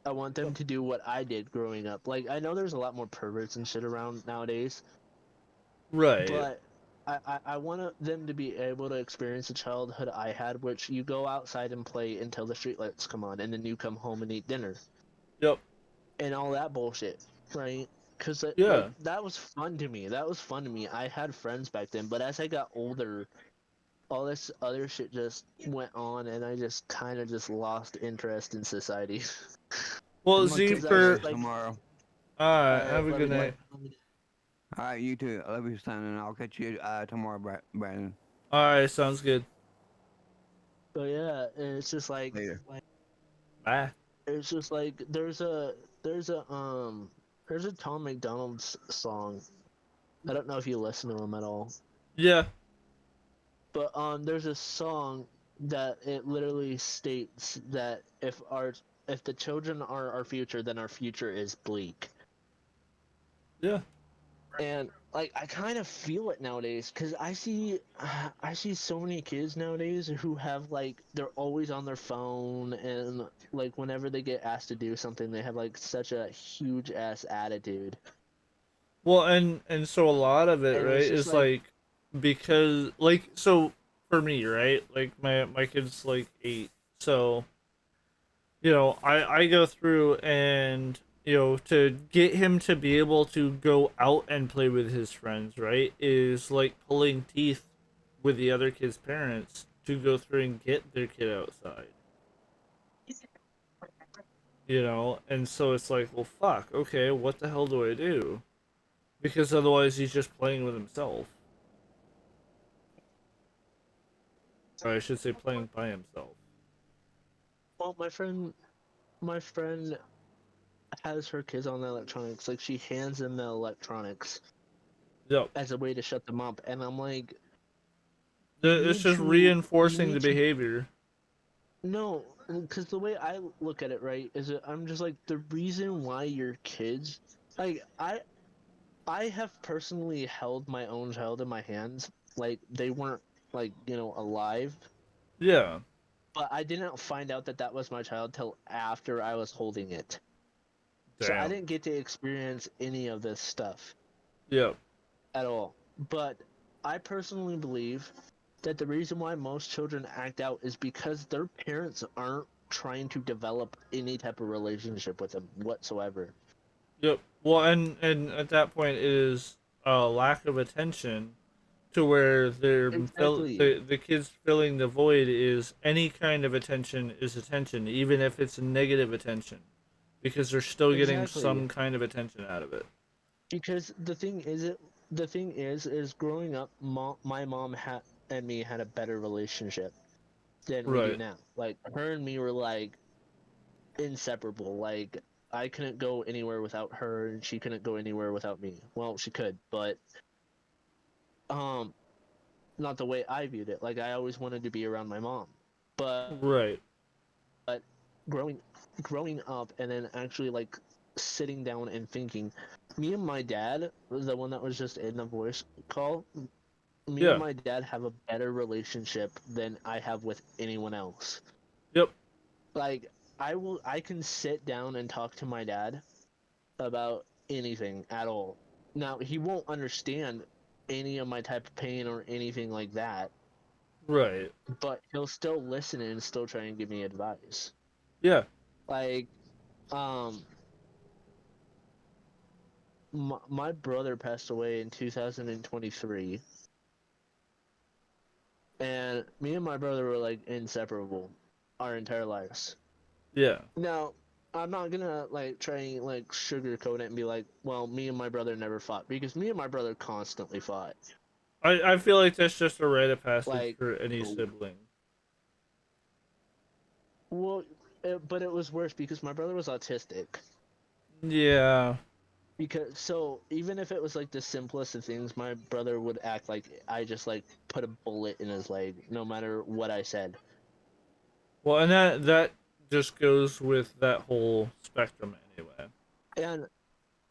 I want them to do what I did growing up. Like I know there's a lot more perverts and shit around nowadays, Right. but I want them to be able to experience the childhood I had, which you go outside and play until the streetlights come on, and then you come home and eat dinner. Yep. And all that bullshit, right? Because like Yeah. that was fun to me. That was fun to me. I had friends back then, but as I got older, all this other shit just went on, and I just kind of just lost interest in society. Well, I'm gonna Z catch you for guys tomorrow. alright, have a love you, good bro. night. Alright, you too. I love you, son, and I'll catch you tomorrow, Brandon. Alright, sounds good. So yeah, and it's just Later. Bye. it's just like there's a there's a Tom McDonald's song. I don't know if you listen to him at all, Yeah. but there's a song that it literally states that if the children are our future, then our future is bleak. Yeah. And like I kind of feel it nowadays because I see so many kids nowadays who have like they're always on their phone, and like whenever they get asked to do something they have like such a huge ass attitude. Well, and so a lot of it, And right, it's just is like like because like so for me, right, like my kid's like 8, so I go through and to get him to be able to go out and play with his friends, right, is like pulling teeth with the other kids' parents to go through and get their kid outside. And so it's like, well, fuck, okay, what the hell do I do? Because otherwise he's just playing with himself. Or I should say playing by himself. well my friend has her kids on the electronics, like she hands them the electronics Yep. as a way to shut them up, and I'm like, It's just you reinforcing the need to behavior. no, because the way I look at it, right, is that I'm just like the reason why your kids, like I have personally held my own child in my hands, like they weren't like alive, Yeah. but I didn't find out that that was my child till after I was holding it, so I Damn. didn't get to experience any of this stuff Yep. at all. But I personally believe that the reason why most children act out is because their parents aren't trying to develop any type of relationship with them whatsoever. Yep. Well, and at that point it is a lack of attention to where Exactly. the kids filling the void is any kind of attention is attention, even if it's negative attention, because they're still getting Exactly. some kind of attention out of it. Because the thing is growing up, my mom and me had a better relationship than we do Right. now. Like her and me were like inseparable. Like I couldn't go anywhere without her, and she couldn't go anywhere without me. Well, she could, but um, not the way I viewed it. Like I always wanted to be around my mom, Right. but growing growing up and then actually like sitting down and thinking, me and my dad, the one that was just in the voice call, me and Yeah. my dad have a better relationship than I have with anyone else. Yep. Like I can sit down and talk to my dad about anything at all. Now he won't understand any of my type of pain or anything like that, Right. but he'll still listen and still try and give me advice. Yeah. Like um my brother passed away in 2023, and me and my brother were like inseparable our entire lives. Yeah. Now, I'm not gonna like try and like sugarcoat it and be like, well, me and my brother never fought, because me and my brother constantly fought. I feel like that's just a rite of passage Like, for any sibling. Well, but it was worse because my brother was autistic. Yeah. Because so even if it was like the simplest of things, my brother would act like I just like put a bullet in his leg, no matter what I said. Well, and that just goes with that whole spectrum anyway. And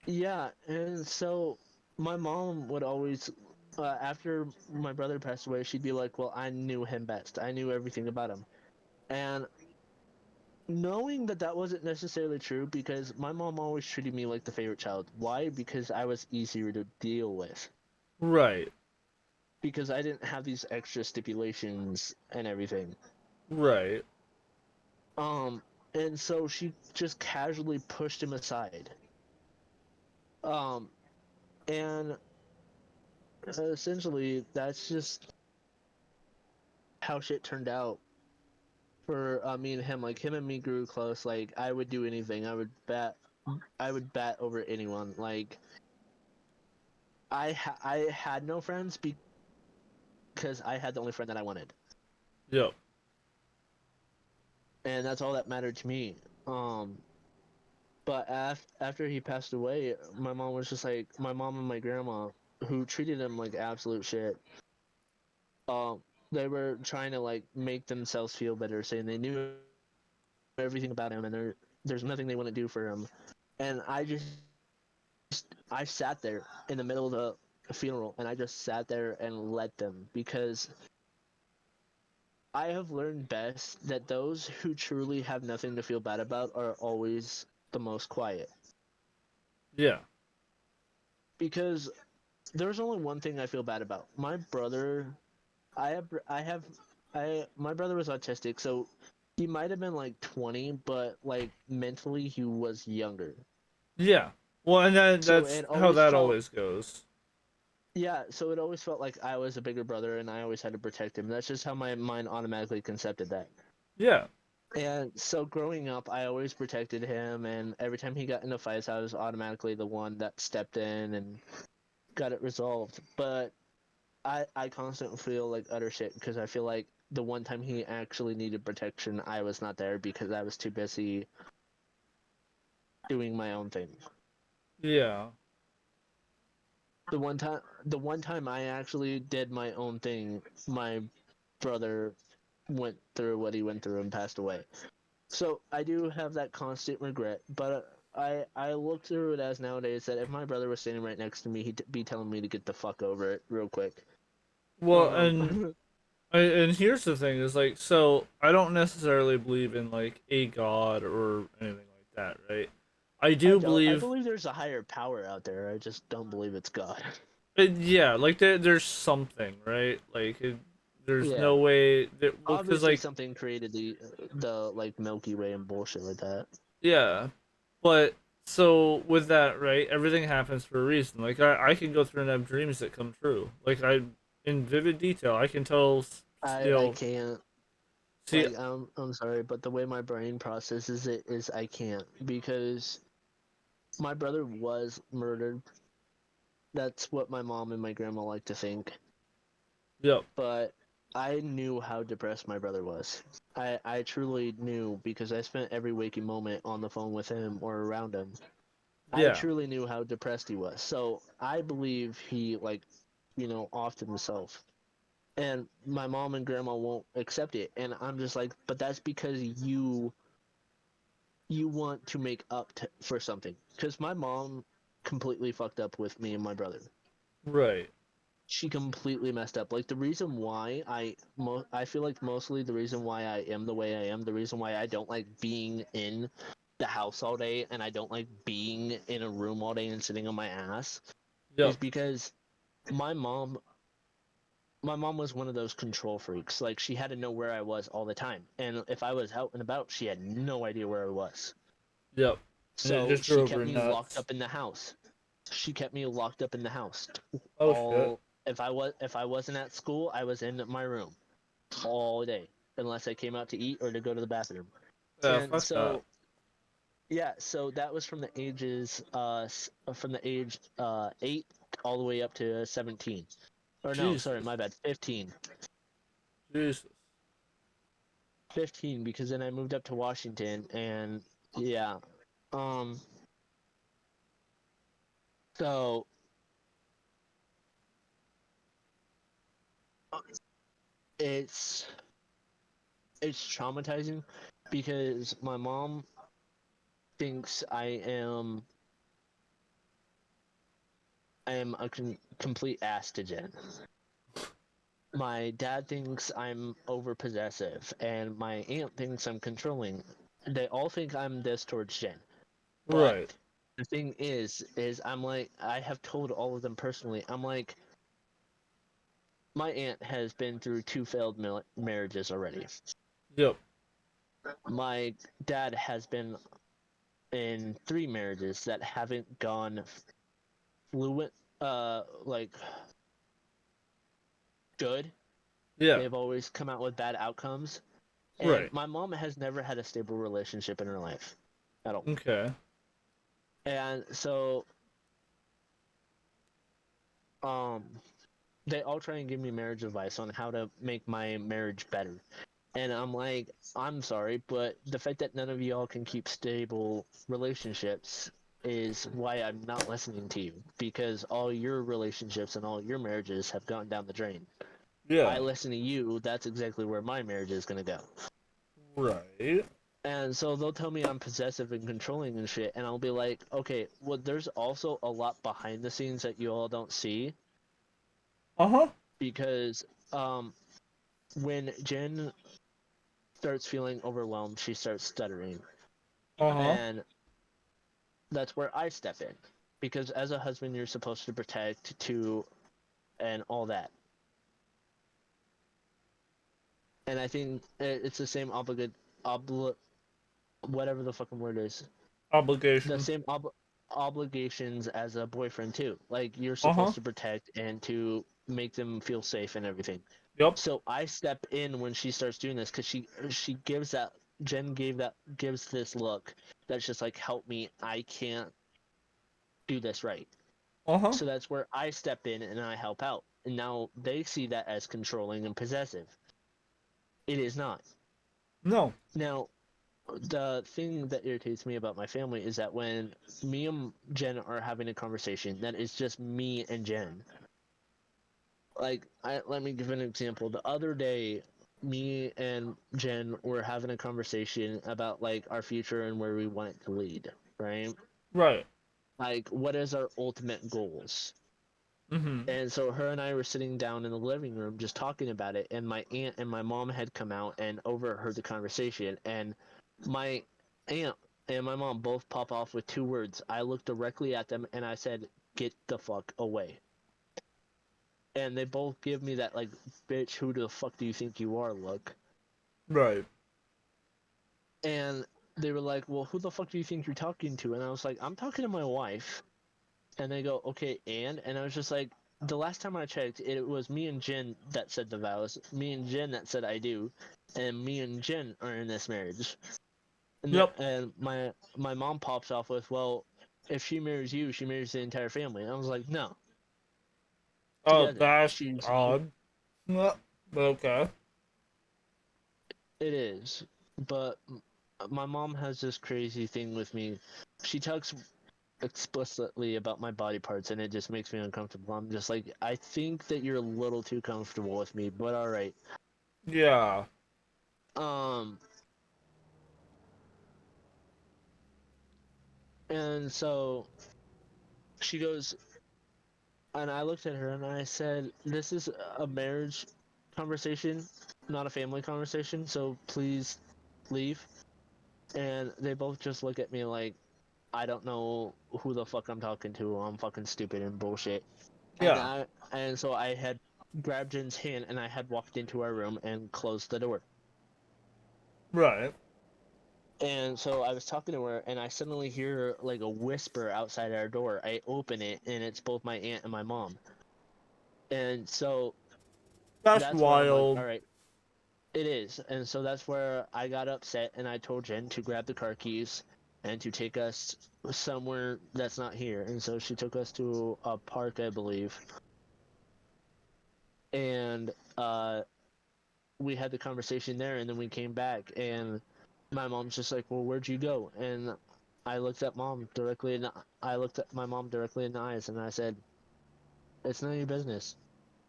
yeah, and so my mom would always, after my brother passed away, she'd be like, "Well, I knew him best. I knew everything about him," and knowing that that wasn't necessarily true because my mom always treated me like the favorite child. Why? Because I was easier to deal with. Right. Because I didn't have these extra stipulations and everything. Right. And so she just casually pushed him aside. Um, and essentially that's just how shit turned out for me and him. Like him and me grew close. Like I would do anything. I would bat over anyone. Like I had no friends because I had the only friend that I wanted. Yep. And that's all that mattered to me. But after he passed away, my mom was just like my mom and my grandma, who treated him like absolute shit. They were trying to like make themselves feel better, saying they knew everything about him and there's nothing they want to do for him. And I sat there in the middle of the funeral, and I just sat there and let them because I have learned best that those who truly have nothing to feel bad about are always the most quiet. Yeah. Because there's only one thing I feel bad about. My brother, my brother was autistic, so he might have been like 20, but like mentally he was younger. Yeah. Well, and So that's it how always that felt, always goes. yeah, so it always felt like I was a bigger brother and I always had to protect him. That's just how my mind automatically concepted that. Yeah. And so growing up, I always protected him, and every time he got into fights, I was automatically the one that stepped in and got it resolved. But I constantly feel like utter shit because I feel like the one time he actually needed protection, I was not there because I was too busy doing my own thing. Yeah. The one time I actually did my own thing, my brother went through what he went through and passed away. So I do have that constant regret, but I look through it as nowadays that if my brother was standing right next to me, he'd be telling me to get the fuck over it real quick. Well, and here's the thing is like, so I don't necessarily believe in like a god or anything like that, right? I do I believe, believe there's a higher power out there. I just don't believe it's God. yeah, like there's something, right? Like there's Yeah. no way that, well, because Obviously like, something created the like Milky Way and bullshit like that. yeah, but so with that, right? Everything happens for a reason. Like I can go through and have dreams that come true. Like I, in vivid detail, I can tell, you I know, can't, see, like I'm sorry, but the way my brain processes it is I can't because my brother was murdered. That's what my mom and my grandma like to think. yep, But I knew how depressed my brother was. I truly knew because I spent every waking moment on the phone with him or around him. I yeah, truly knew how depressed he was. So I believe he like, offed himself. And my mom and grandma won't accept it. And I'm just like, but that's because you want to make up for something. Because my mom completely fucked up with me and my brother. right, She completely messed up. Like the reason why I feel like mostly the reason why I am the way I am, the reason why I don't like being in the house all day and I don't like being in a room all day and sitting on my ass yep, is because my mom my mom was one of those control freaks. Like she had to know where I was all the time. And if I was out and about, she had no idea where I was. yep, and it So just she drove kept her me locked nuts. up in the house. She kept me locked up in the house. Oh shit. All if I wasn't at school, I was in my room all day unless I came out to eat or to go to the bathroom. Yeah, And fuck that. so yeah, so that was from the age 8 all the way up to 17. Or no, sorry, Jesus. my bad, 15. Jesus. 15 because then I moved up to Washington and yeah. So it's traumatizing because my mom thinks I am a complete ass to Jen. My dad thinks I'm over possessive, and my aunt thinks I'm controlling. They all think I'm this towards Jen. But Right. the thing is I'm like, I have told all of them personally, I'm like, my aunt has been through 2 failed marriages already. Yep. My dad has been in 3 marriages that haven't gone fluent, like good. Yeah. They've always come out with bad outcomes. And Right. my mom has never had a stable relationship in her life at all. Okay. And so they all try and give me marriage advice on how to make my marriage better. And I'm like, I'm sorry, but the fact that none of y'all can keep stable relationships is why I'm not listening to you, because all your relationships and all your marriages have gone down the drain. Yeah. I listen to you, that's exactly where my marriage is going to go. Right. And so they'll tell me I'm possessive and controlling and shit, and I'll be like, okay, well, there's also a lot behind the scenes that you all don't see. Because when Jen starts feeling overwhelmed, she starts stuttering. And that's where I step in. Because as a husband, you're supposed to protect, and all that. And I think it's the same whatever the fucking word is. Obligation. The same obligations as a boyfriend too. Like you're supposed to protect and to make them feel safe and everything. Yep. So I step in when she starts doing this because she gives that gives this look that's just like, help me, I can't do this right. So that's where I step in and I help out. And now they see that as controlling and possessive. It is not. No. Now, the thing that irritates me about my family is that when me and Jen are having a conversation, that is just me and Jen. Like, let me give an example. The other day, me and Jen were having a conversation about like our future and where we want it to lead, right? Right. Like, what is our ultimate goals? Mm-hmm. And so her and I were sitting down in the living room just talking about it, and my aunt and my mom had come out and overheard the conversation, and my aunt and my mom both pop off with 2 words. I looked directly at them and I said, "Get the fuck away." And they both give me that like, "Bitch, who the fuck do you think you are?" look. Right. And they were like, "Well, who the fuck do you think you're talking to?" And I was like, "I'm talking to my wife." And they go, "Okay, and I was just like, the last time I checked, it was me and Jen that said the vows, me and Jen that said I do, and me and Jen are in this marriage." And and my mom pops off with, "Well, if she marries you, she marries the entire family." And I was like, "No." Oh, Together. that's odd. Okay. It is, but my mom has this crazy thing with me. She talks explicitly about my body parts, and it just makes me uncomfortable. I'm just like, I think that you're a little too comfortable with me, but all right. Yeah. And so she goes, and I looked at her and I said, "This is a marriage conversation, not a family conversation, so please leave." And they both just look at me like, I don't know who the fuck I'm talking to. I'm fucking stupid and bullshit. Yeah. And so I had grabbed Jen's hand and I had walked into our room and closed the door. Right. And so I was talking to her and I suddenly hear like a whisper outside our door. I open it and it's both my aunt and my mom. And so That's that's where I'm like, wild. all right, it is. And so that's where I got upset and I told Jen to grab the car keys and to take us somewhere that's not here. And so she took us to a park, I believe. And we had the conversation there, and then we came back, and my mom's just like, "Well, where'd you go?" And I looked at I looked at my mom directly in the eyes, and I said, "It's none of your business.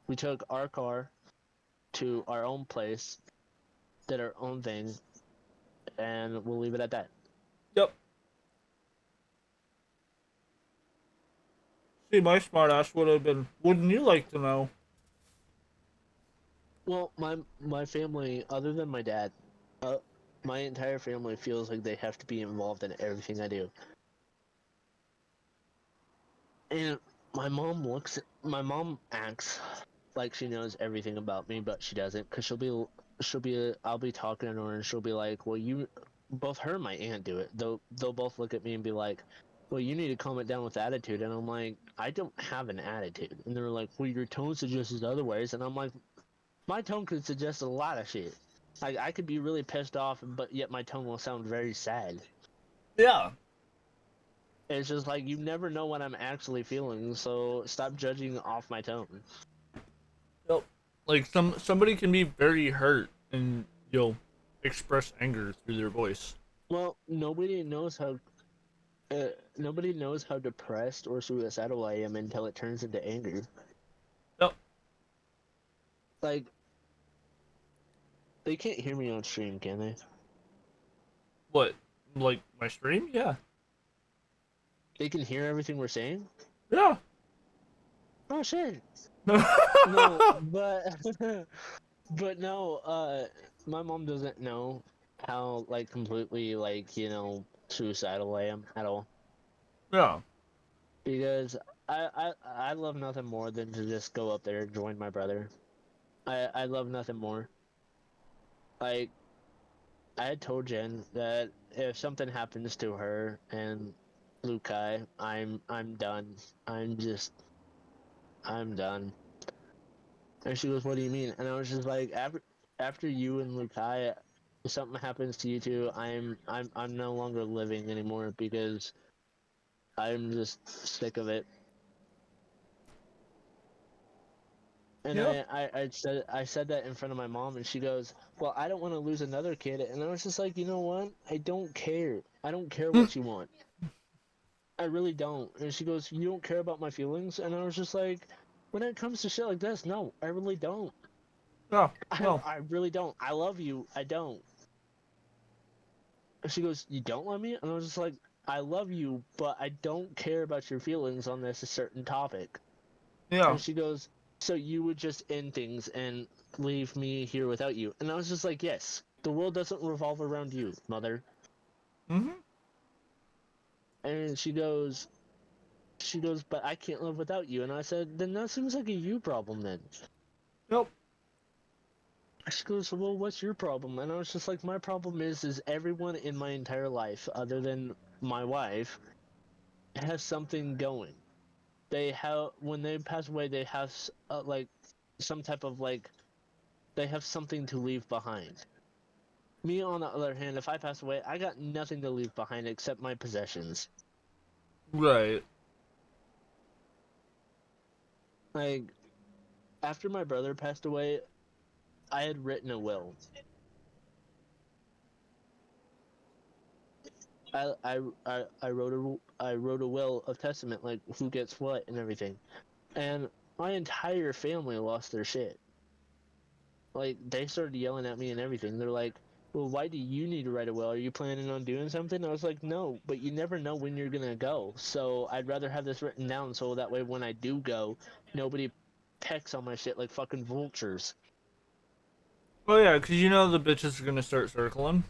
We took our car to our own place, did our own thing, and we'll leave it at that." Yep. See, my smartass would have been, wouldn't you like to know? Well, my family, other than my dad, my entire family feels like they have to be involved in everything I do. And my mom acts like she knows everything about me, but she doesn't, because I'll be talking to her, and she'll be like, "Well, both her and my aunt do it. They'll both look at me and be like, "Well, you need to calm it down with attitude." And I'm like, "I don't have an attitude." And they're like, "Well, your tone suggests otherwise." And I'm like, my tone could suggest a lot of shit. I could be really pissed off, but yet my tone will sound very sad. Yeah. It's just like, you never know what I'm actually feeling, so stop judging off my tone. Yep. Like somebody can be very hurt and express anger through their voice. Well, nobody knows how depressed or suicidal I am until it turns into anger. Yep. Like, they can't hear me on stream, can they? What? Like my stream? Yeah. They can hear everything we're saying? Yeah. Oh shit. No, but but no, my mom doesn't know how, like, completely, like, suicidal I am at all. Yeah. Because I love nothing more than to just go up there and join my brother. I love nothing more. Like, I had told Jen that if something happens to her and Lukai, I'm done. I'm done. And she goes, "What do you mean?" And I was just like, after you and Lukai, if something happens to you two, I'm no longer living anymore, because I'm just sick of it. And Yeah. I said that in front of my mom, and she goes, "Well, I don't want to lose another kid." And I was just like, you know what? I don't care. I don't care what you want. I really don't. And she goes, "You don't care about my feelings?" And I was just like, when it comes to shit like this, no, I really don't. Oh, well. I really don't. I love you. I don't. And she goes, "You don't love me?" And I was just like, "I love you, but I don't care about your feelings on this certain topic." Yeah. And she goes, "So you would just end things and leave me here without you?" And I was just like, "Yes. The world doesn't revolve around you, mother." Mm-hmm. And she goes, "But I can't live without you." And I said, "Then that seems like a you problem then." Nope. She goes, "Well, what's your problem?" And I was just like, "My problem is everyone in my entire life, other than my wife, has something going. They have, when they pass away, they have like some type of, like, they have something to leave behind. Me, on the other hand, if I pass away, I got nothing to leave behind except my possessions." Right. Like, after my brother passed away, I had written a will. I wrote a will of testament, like who gets what and everything. And my entire family lost their shit. Like, they started yelling at me and everything. They're like, "Well, why do you need to write a will? Are you planning on doing something?" I was like, "No, but you never know when you're gonna go. So I'd rather have this written down, so that way when I do go, nobody pecks on my shit like fucking vultures." Oh yeah, because the bitches are gonna start circling.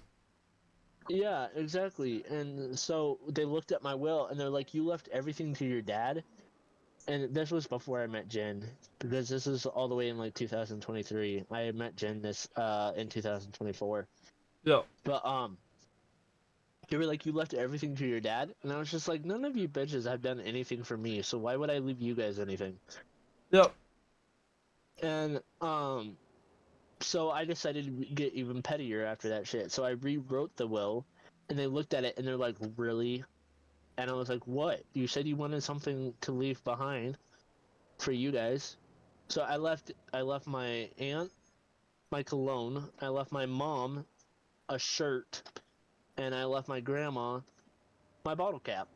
Yeah, exactly. And so they looked at my will, and they're like, "You left everything to your dad?" And this was before I met Jen, because this is all the way in, like, 2023. I had met Jen in 2024. Yep. But they were like, "You left everything to your dad?" And I was just like, "None of you bitches have done anything for me, so why would I leave you guys anything?" Yep. And so I decided to get even pettier after that shit. So I rewrote the will, and they looked at it and they're like, "Really?" And I was like, "What? You said you wanted something to leave behind for you guys." So I left my aunt my cologne. I left my mom a shirt, and I left my grandma my bottle cap.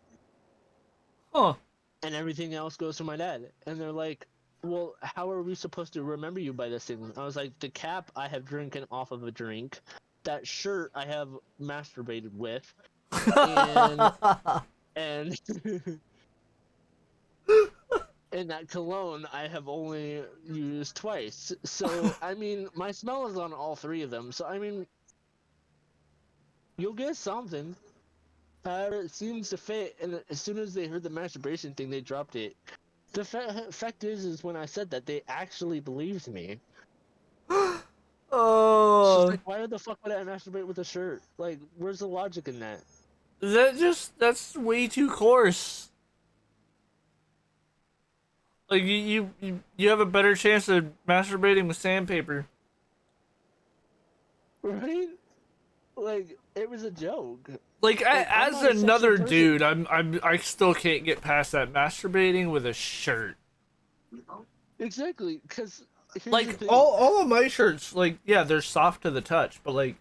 Huh. And everything else goes to my dad. And they're like, well, how are we supposed to remember you by this thing? I was like, the cap I have drinking off of a drink. That shirt I have masturbated with. And and and that cologne I have only used twice. So I mean, my smell is on all three of them. So I mean, you'll get something. However, it seems to fit. And as soon as they heard the masturbation thing, they dropped it. The fact is when I said that, they actually believed me. She's Oh. like, why the fuck would I masturbate with a shirt? Like, where's the logic in that? That's way too coarse. Like you have a better chance of masturbating with sandpaper. Right? Like, it was a joke. Like, I'm as not a sexual another person. dude, I still can't get past that masturbating with a shirt. Exactly, because Like all of my shirts, like yeah, they're soft to the touch, but like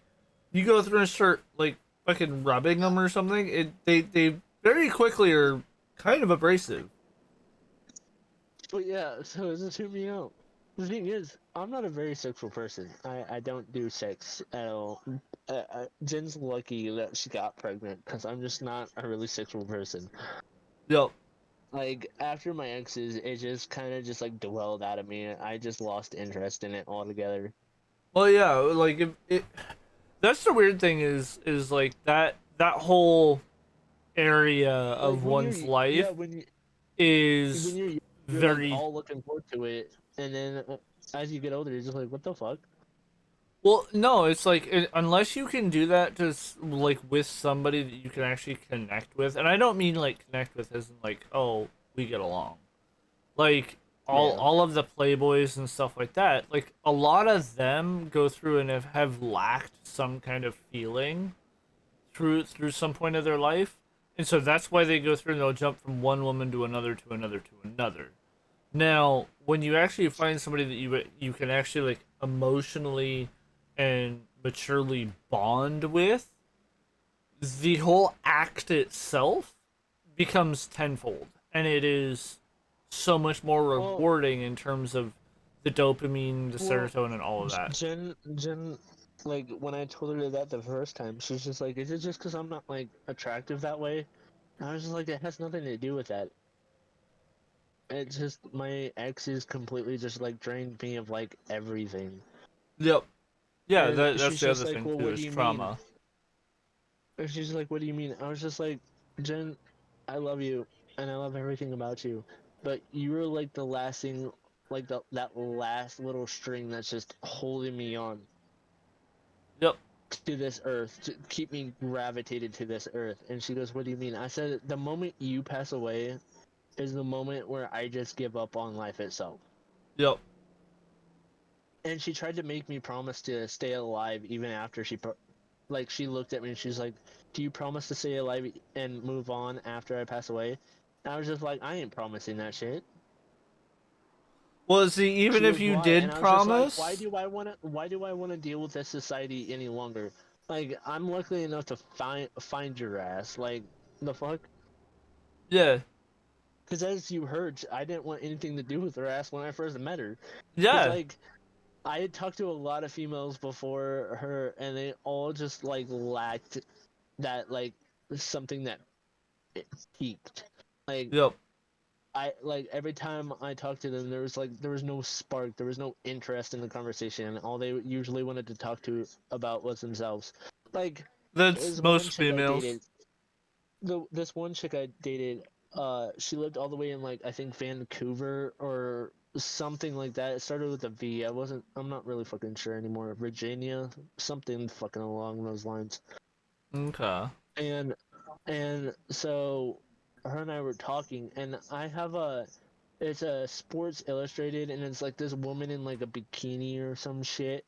you go through a shirt like fucking rubbing them or something, they very quickly are kind of abrasive. But yeah, so it just hear me out. The thing is, I'm not a very sexual person. I don't do sex at all. Jen's lucky that she got pregnant, because I'm just not a really sexual person. Yep. Like, after my exes, it just kind of just like dwelled out of me. I just lost interest in it altogether. Well, yeah, like it. That's the weird thing is like that whole area Like of when one's you're, yeah, life when is you're like very all looking forward to it, and then as you get older, you're just like, what the fuck? well. No, it's like unless you can do that just like with somebody that you can actually connect with, and I don't mean like connect with as in like oh we get along, like Yeah. all of the playboys and stuff like that. Like a lot of them go through and have lacked some kind of feeling through some point of their life, and so that's why they go through and they'll jump from one woman to another to another to another. Now, when you actually find somebody that you can actually like emotionally and maturely bond with, the whole act itself becomes tenfold, and it is so much more rewarding in terms of the dopamine, the serotonin, and all of that. Jen, like when I told her that the first time, she was just like, "Is it just because I'm not like attractive that way?" And I was just like, "It has nothing to do with that. It's just my exes completely just like drained me of like everything." Yep. Yeah, And that's she's the just other like, thing "Well, too what do is you mean?" trauma. And she's like, "What do you mean?" I was just like, "Jen, I love you, and I love everything about you, but you're like the last thing, like that last little string that's just holding me on." Yep. To this earth, to keep me gravitated to this earth. And she goes, what do you mean? I said, the moment you pass away is the moment where I just give up on life itself. Yep. And she tried to make me promise to stay alive even after like she looked at me and she's like, do you promise to stay alive and move on after I pass away? And I was just like, I ain't promising that shit. Well, see, even She if goes, you why? did And I was just like, promise, why do I want to deal with this society any longer? Like, I'm lucky enough to find your ass. Like, the fuck? yeah, Because as you heard, I didn't want anything to do with her ass when I first met her. Because, yeah, like, I had talked to a lot of females before her, and they all just, like, lacked that, like, something that it peaked. Like, yep. like, every time I talked to them, there was no spark, there was no interest in the conversation. All they usually wanted to talk to about was themselves. Like, That's there's one most chick I females. dated. This one chick I dated, she lived all the way in like I think Vancouver or something like that. It started with a V. I'm not really fucking sure anymore. Virginia, something fucking along those lines. Okay. And so her and I were talking, and it's a Sports Illustrated, and it's like this woman in like a bikini or some shit.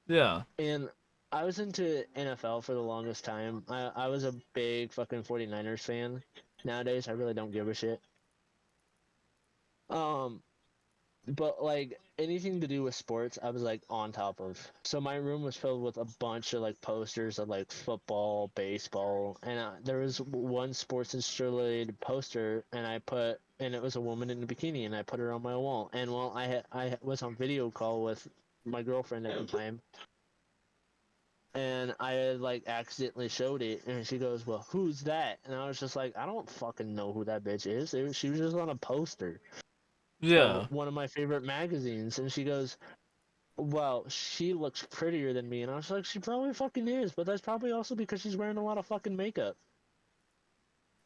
Yeah. And I was into NFL for the longest time. I was a big fucking 49ers fan. Nowadays, I really don't give a shit. Um, But like anything to do with sports, I was like on top of. So my room was filled with a bunch of like posters of like football, baseball, and there was one Sports Illustrated poster, and it was a woman in a bikini, and I put her on my wall. And while I was on video call with my girlfriend at the time, and I had like accidentally showed it, and she goes, "Well, who's that?" And I was just like, "I don't fucking know who that bitch is. She was just on a poster of Yeah. one of my favorite magazines." And she goes, "Well, she looks prettier than me." And I was like, "She probably fucking is, but that's probably also because she's wearing a lot of fucking makeup."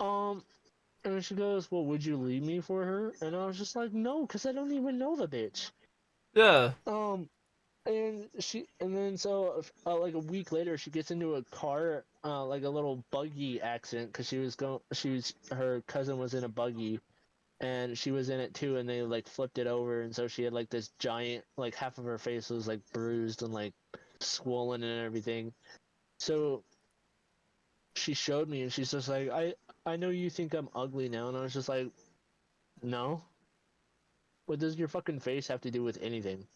Um, and she goes, "Well, would you leave me for her?" And I was just like, "No, because I don't even know the bitch." Yeah. And then so like a week later, she gets into a car, like a little buggy accident, because her cousin was in a buggy, and she was in it too, and they like flipped it over, and so she had like this giant, like half of her face was like bruised and like swollen and everything. So she showed me, and she's just like, I know you think I'm ugly now," and I was just like, "No, what does your fucking face have to do with anything?"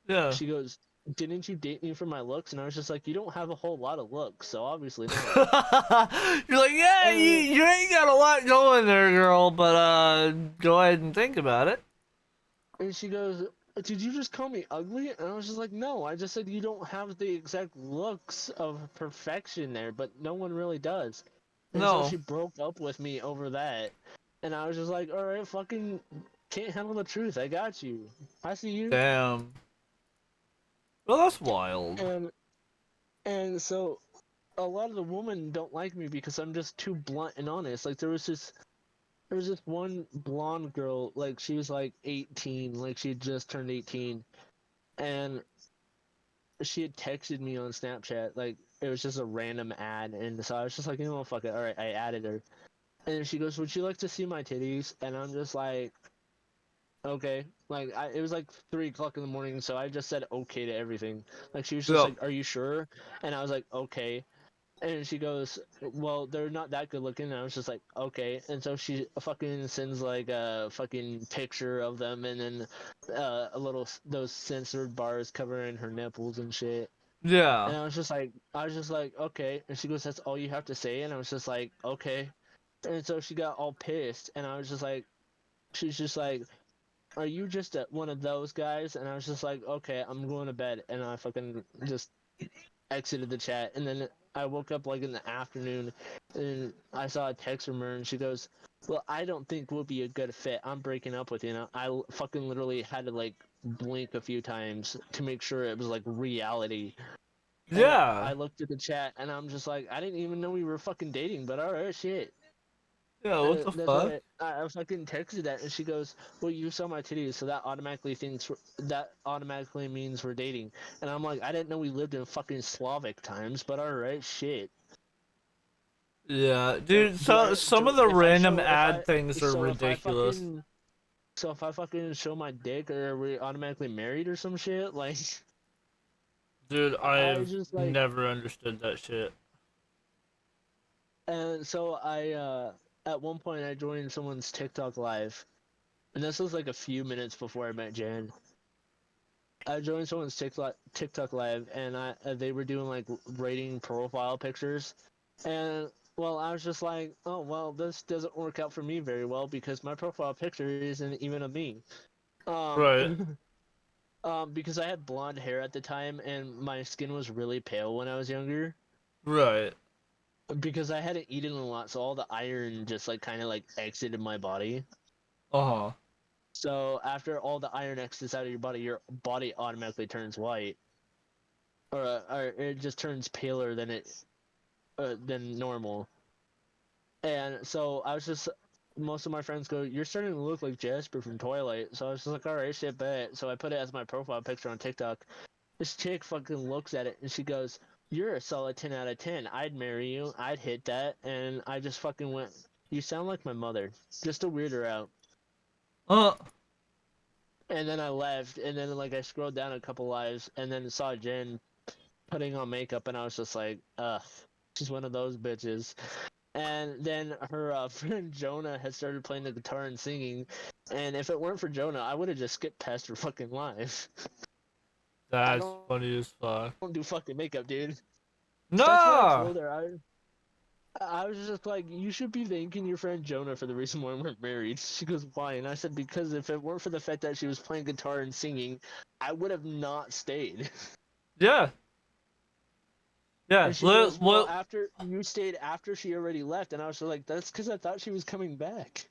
Yeah. She goes, "Didn't you date me for my looks?" And I was just like, "You don't have a whole lot of looks, so obviously not." You're like, yeah, you ain't got a lot going there, girl, but go ahead and think about it. And she goes, "Did you just call me ugly?" And I was just like, "No, I just said you don't have the exact looks of perfection there, but no one really does." And so No. she broke up with me over that. And I was just like, "All right, fucking can't handle the truth. I got you. I see you." Damn. Well, that's wild. And so a lot of the women don't like me because I'm just too blunt and honest. Like there was this one blonde girl, like she was like 18, like she had just turned 18, and she had texted me on Snapchat, like it was just a random ad, and so I was just like, fuck it, all right, I added her, and she goes, "Would you like to see my titties?" And I'm just like, okay, like it was like 3 o'clock in the morning, so I just said okay to everything. Like she was just Yep. like, "Are you sure?" And I was like, okay. And she goes, "Well, they're not that good looking." And I was just like, okay. And so she fucking sends like a fucking picture of them, and then a little those censored bars covering her nipples and shit. Yeah. And I was just like, okay. And she goes, "That's all you have to say?" And I was just like, okay. And so she got all pissed, and I was just like, she's just like, "Are you just one of those guys?" And I was just like, okay, I'm going to bed. And I fucking just exited the chat. And then I woke up like in the afternoon, and I saw a text from her, and she goes, "Well, I don't think we'll be a good fit. I'm breaking up with you." And I fucking literally had to like blink a few times to make sure it was like reality. And Yeah. I looked at the chat, and I'm just like, I didn't even know we were fucking dating, but alright, shit. Yeah, what the That's fuck? what I fucking texted that, and she goes, "Well, you saw my titties, so that automatically means we're dating." And I'm like, I didn't know we lived in fucking Slavic times, but alright, shit. Yeah, So dude, some of the if I random show ad things are so if I ridiculous. fucking so if I fucking show my dick, are we automatically married or some shit? Like, Dude, I I've just like, never understood that shit. and so I at one point I joined someone's TikTok live, and this was like a few minutes before I met Jan. I joined someone's TikTok live, and they were doing like rating profile pictures, and well, I was just like, oh well, this doesn't work out for me very well because my profile picture isn't even of me. Right. Because I had blonde hair at the time, and my skin was really pale when I was younger. Right. Because I hadn't eaten a lot, so all the iron just like kind of like exited my body. Uh-huh. So after all the iron exits out of your body automatically turns white, or it just turns paler than normal. And so I was just, most of my friends go, "You're starting to look like Jasper from Twilight." So I was just like, all right, shit, bet. So I put it as my profile picture on TikTok. This chick fucking looks at it, and she goes, "You're a solid 10 out of 10. I'd marry you. I'd hit that." And I just fucking went, "You sound like my mother." Just to weird her out. And then I left, and then like I scrolled down a couple lives, and then saw Jen putting on makeup, and I was just like, ugh, she's one of those bitches. And then her friend Jonah had started playing the guitar and singing, and if it weren't for Jonah, I would have just skipped past her fucking live. That's funny as fuck. I don't do fucking makeup, dude. That's what I No. told her. I was just like, you should be thanking your friend Jonah for the reason why we're married. She goes, why? And I said, because if it weren't for the fact that she was playing guitar and singing, I would have not stayed. Yeah. Yeah. And she goes, well, after you stayed after she already left, and I was just like, that's because I thought she was coming back.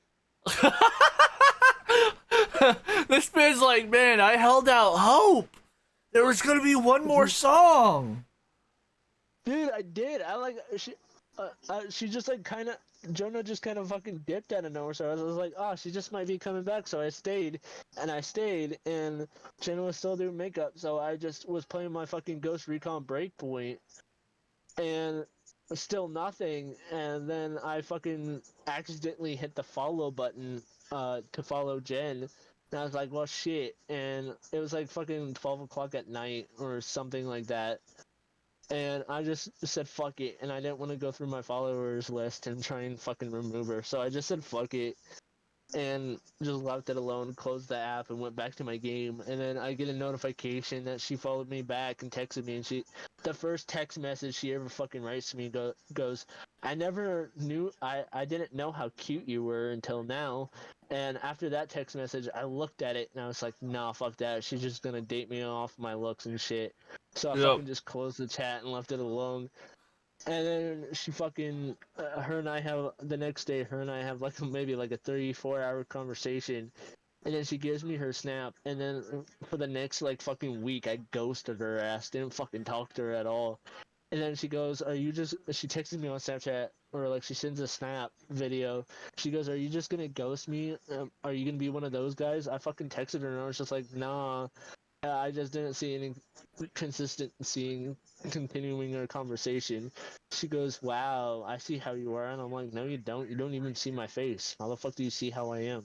This man's like, man, I held out hope. There was gonna be one more song. Dude, I did. I like she just like kind of Jonah just kind of fucking dipped out of nowhere. So I was like, oh, she just might be coming back. So I stayed, and Jenna was still doing makeup. So I just was playing my fucking Ghost Recon Breakpoint, and still nothing. And then I fucking accidentally hit the follow button to follow Jen. And I was like, well, shit. And it was like fucking 12 o'clock at night or something like that. And I just said fuck it, and I didn't want to go through my followers list and try and fucking remove her. So I just said fuck it, and just left it alone, closed the app, and went back to my game. And then I get a notification that she followed me back and texted me, and the first text message she ever fucking writes to me goes, I never knew, I didn't know how cute you were until now. And after that text message, I looked at it and I was like, nah, fuck that. She's just gonna date me off my looks and shit. So I fucking just closed the chat and left it alone. And then she fucking, her and I have, the next day, her and I have like maybe like a 34-hour conversation. And then she gives me her snap. And then for the next like fucking week, I ghosted her ass. Didn't fucking talk to her at all. And then she goes, she texted me on Snapchat, or like she sends a snap video. She goes, are you just gonna ghost me? Are you gonna be one of those guys? I fucking texted her and I was just like, nah. I just didn't see any consistency in continuing our conversation. She goes, wow, I see how you are. And I'm like, no, you don't. You don't even see my face. How the fuck do you see how I am?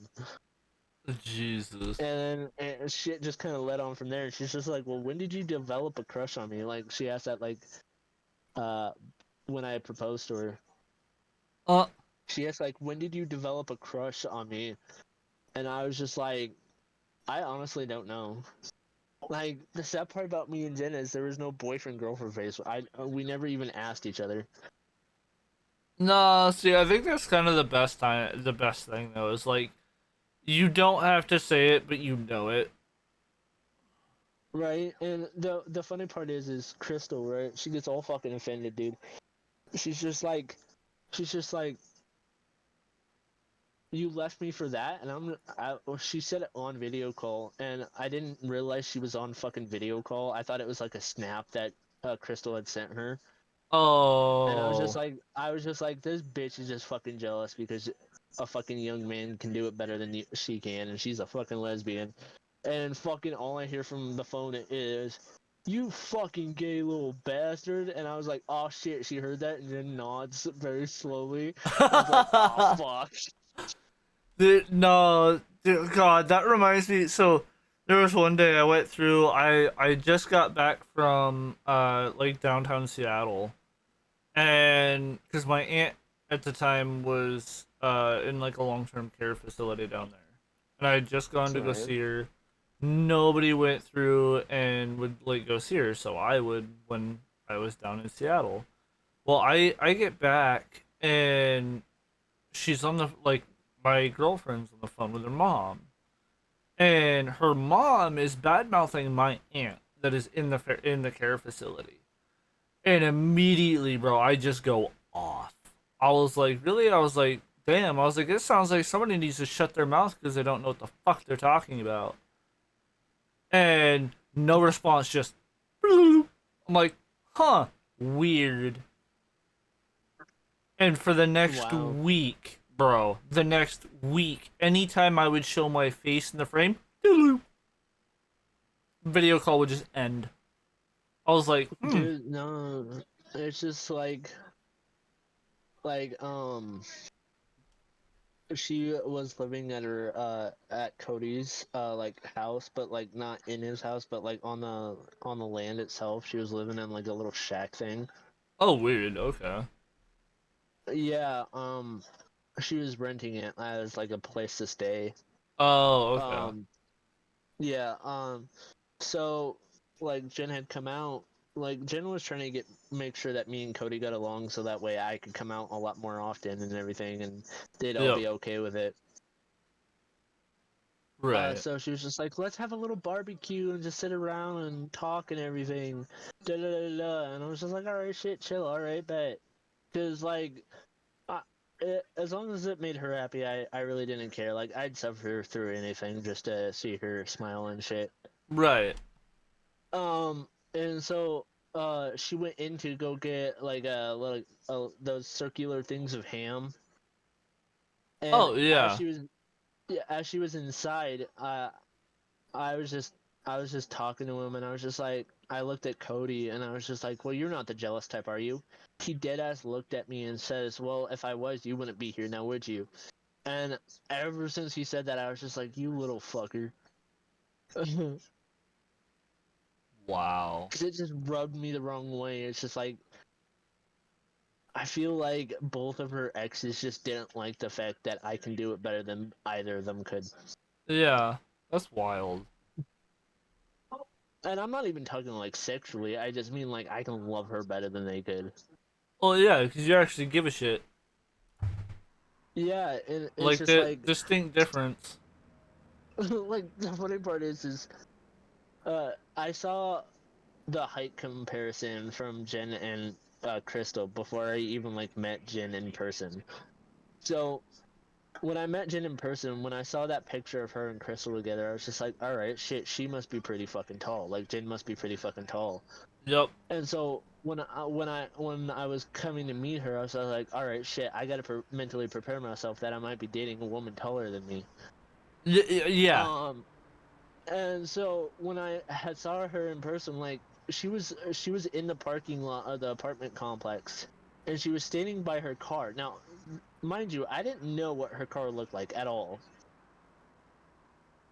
Jesus. And then shit just kind of led on from there. And she's just like, well, when did you develop a crush on me? Like, she asked that, like, when I proposed to her. She asked, like, when did you develop a crush on me? And I was just like, I honestly don't know. Like, the sad part about me and Jen is there was no boyfriend girlfriend phase. We never even asked each other. No, see, I think that's kind of the best time. The best thing though is like, you don't have to say it, but you know it. Right, and the funny part is Crystal, right? She gets all fucking offended, dude. She's just like, you left me for that, and she said it on video call, and I didn't realize she was on fucking video call. I thought it was like a snap that Crystal had sent her. And I was just like, this bitch is just fucking jealous because a fucking young man can do it better than she can, and she's a fucking lesbian. And fucking all I hear from the phone is, you fucking gay little bastard. And I was like, oh shit, she heard that and then nods very slowly. I was like, oh fuck. No, dude, God, that reminds me. So there was one day I went through. I just got back from like downtown Seattle, and because my aunt at the time was in like a long-term care facility down there, and I had just gone to go see her. Nobody went through and would like go see her, so I would when I was down in Seattle. Well, I get back and she's on the like my girlfriend's on the phone with her mom, and her mom is bad mouthing my aunt that is in the care facility, and immediately, bro, I just go off. I was like, really? I was like, damn. I was like, this sounds like somebody needs to shut their mouth because they don't know what the fuck they're talking about. And no response, just I'm like, huh, weird. And for the next week, bro, anytime I would show my face in the frame, video call would just end. I was like, dude, no, it's just like she was living at her at Cody's like house, but like not in his house, but like on the land itself. She was living in like a little shack thing. Oh, weird. Okay. Yeah, she was renting it as like a place to stay. Oh, okay. Yeah, so like Jen had come out, like Jen was trying to make sure that me and Cody got along so that way I could come out a lot more often and everything, and they'd all Yep. be okay with it. Right. So she was just like, let's have a little barbecue and just sit around and talk and everything. Da, da, da, da. And I was just like, all right, shit, chill, all right, bet. Because, like, as long as it made her happy, I really didn't care. Like, I'd suffer through anything just to see her smile and shit. Right. And so, she went in to go get, like, those circular things of ham. And Oh, yeah. as she was inside, I was just talking to him, and I was just like, I looked at Cody, and I was just like, well, you're not the jealous type, are you? He dead ass looked at me and says, well, if I was, you wouldn't be here now, would you? And ever since he said that, I was just like, you little fucker. Wow. Because it just rubbed me the wrong way. It's just like, I feel like both of her exes just didn't like the fact that I can do it better than either of them could. Yeah, that's wild. And I'm not even talking like sexually, I just mean like I can love her better than they could. Well, yeah, because you actually give a shit. Yeah, and it's Like just the like, distinct difference. like the funny part is I saw the height comparison from Jen and Crystal before I even like met Jen in person. So when I met Jen in person, when I saw that picture of her and Crystal together, I was just like, all right, shit, she must be pretty fucking tall. Like Jen must be pretty fucking tall. Yep. And so when I was coming to meet her, I was like, all right, shit, I gotta mentally prepare myself that I might be dating a woman taller than me. Yeah. And so when I had saw her in person, like she was in the parking lot of the apartment complex, and she was standing by her car. Now, mind you, I didn't know what her car looked like at all.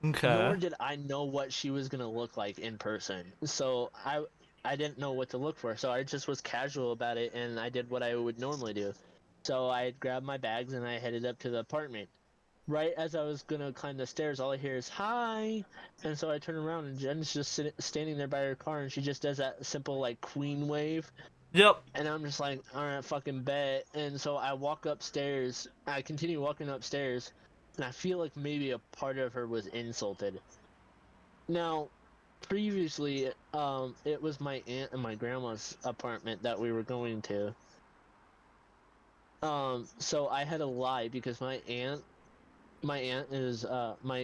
Okay. Nor did I know what she was gonna look like in person. So I didn't know what to look for. So I just was casual about it, and I did what I would normally do. So I grabbed my bags and I headed up to the apartment. Right as I was gonna climb the stairs, all I hear is "Hi," and so I turn around and Jen's just standing there by her car, and she just does that simple like queen wave. Yep. And I'm just like, all right, fucking bet. And so I walk upstairs. I continue walking upstairs, and I feel like maybe a part of her was insulted. Now, previously, it was my aunt and my grandma's apartment that we were going to. So I had to lie because my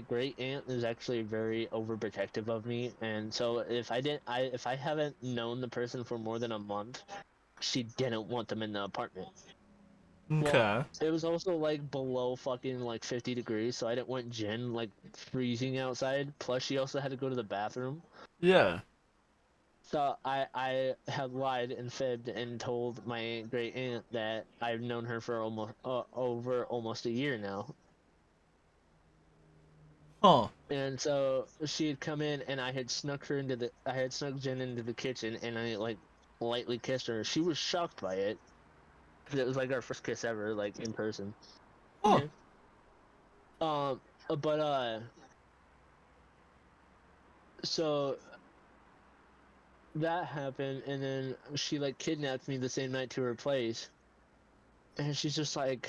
great aunt is actually very overprotective of me, and so if I haven't known the person for more than a month, she didn't want them in the apartment. Well, Okay. it was also like below fucking like 50 degrees, so I didn't want Jen like freezing outside. Plus, she also had to go to the bathroom. Yeah. So I had lied and fibbed and told my great aunt that I've known her for almost a year now. Huh. And so she had come in, and I had snuck Jen into the kitchen, and I like lightly kissed her. She was shocked by it, 'cause it was like our first kiss ever, like in person. Huh. Yeah. Um, but so that happened, and then she like kidnapped me the same night to her place, and she's just like,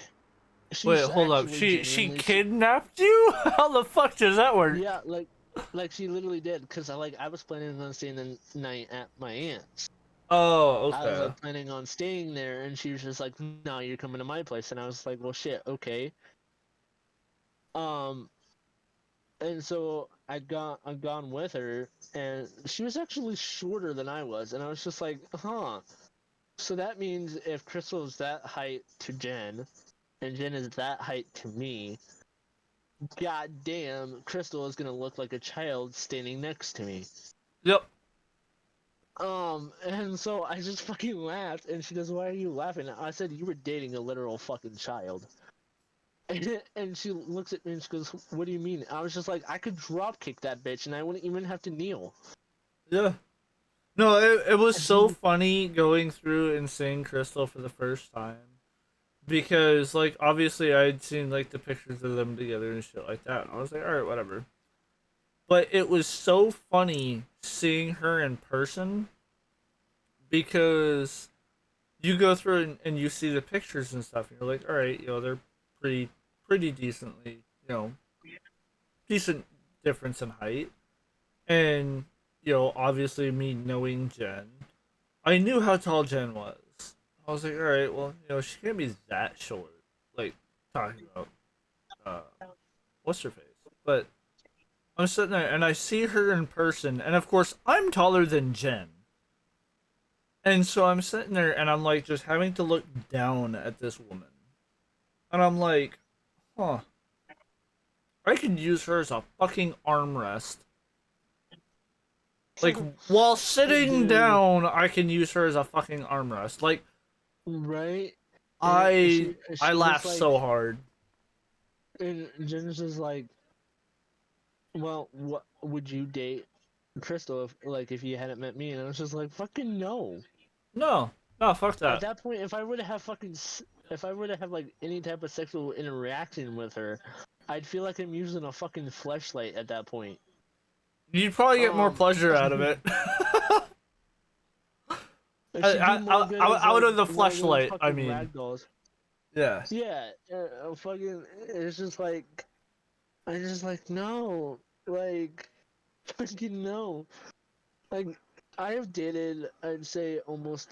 Wait, she's hold up. actually She genuinely. kidnapped you? How the fuck does that work? Yeah, like she literally did, because I was planning on staying the night at my aunt's. Oh, I was okay. like planning on staying there, and she was just like, "No, you're coming to my place." And I was like, "Well, shit, okay." Um, and so I gone with her, and she was actually shorter than I was, and I was just like, "Huh." So that means if Crystal is that height to Jen, and Jen is that height to me, god damn, Crystal is gonna look like a child standing next to me. Yep. And so I just fucking laughed, and she goes, "Why are you laughing?" I said, "You were dating a literal fucking child." And she looks at me and she goes, "What do you mean?" I was just like, "I could drop kick that bitch, and I wouldn't even have to kneel." Yeah. No, it was And so she, funny going through and seeing Crystal for the first time. because like obviously I'd seen like the pictures of them together and shit like that. And I was like, all right, whatever. But it was so funny seeing her in person because you go through and you see the pictures and stuff, and you're like, all right, they're pretty decently, decent difference in height. And, obviously me knowing Jen, I knew how tall Jen was. I was like, all right, well, she can't be that short. Like, talking about, what's her face? But I'm sitting there and I see her in person, and of course, I'm taller than Jen. And so I'm sitting there and I'm like, just having to look down at this woman. And I'm like, huh. I could use her as a fucking armrest. Like, while sitting down, I can use her as a fucking armrest. Like, right? I She laughed was like, so hard. and Jen's just like, well, what would you date Crystal if you hadn't met me? And I was just like, fucking no. No, fuck that. At that point, if I were to have like any type of sexual interaction with her, I'd feel like I'm using a fucking fleshlight at that point. You'd probably get more pleasure out of it. Out of the fleshlight, I mean. Ragdolls. Yeah. Yeah, fucking. It's just like, I'm just like, no, like, fucking no. Like, I have dated, I'd say, almost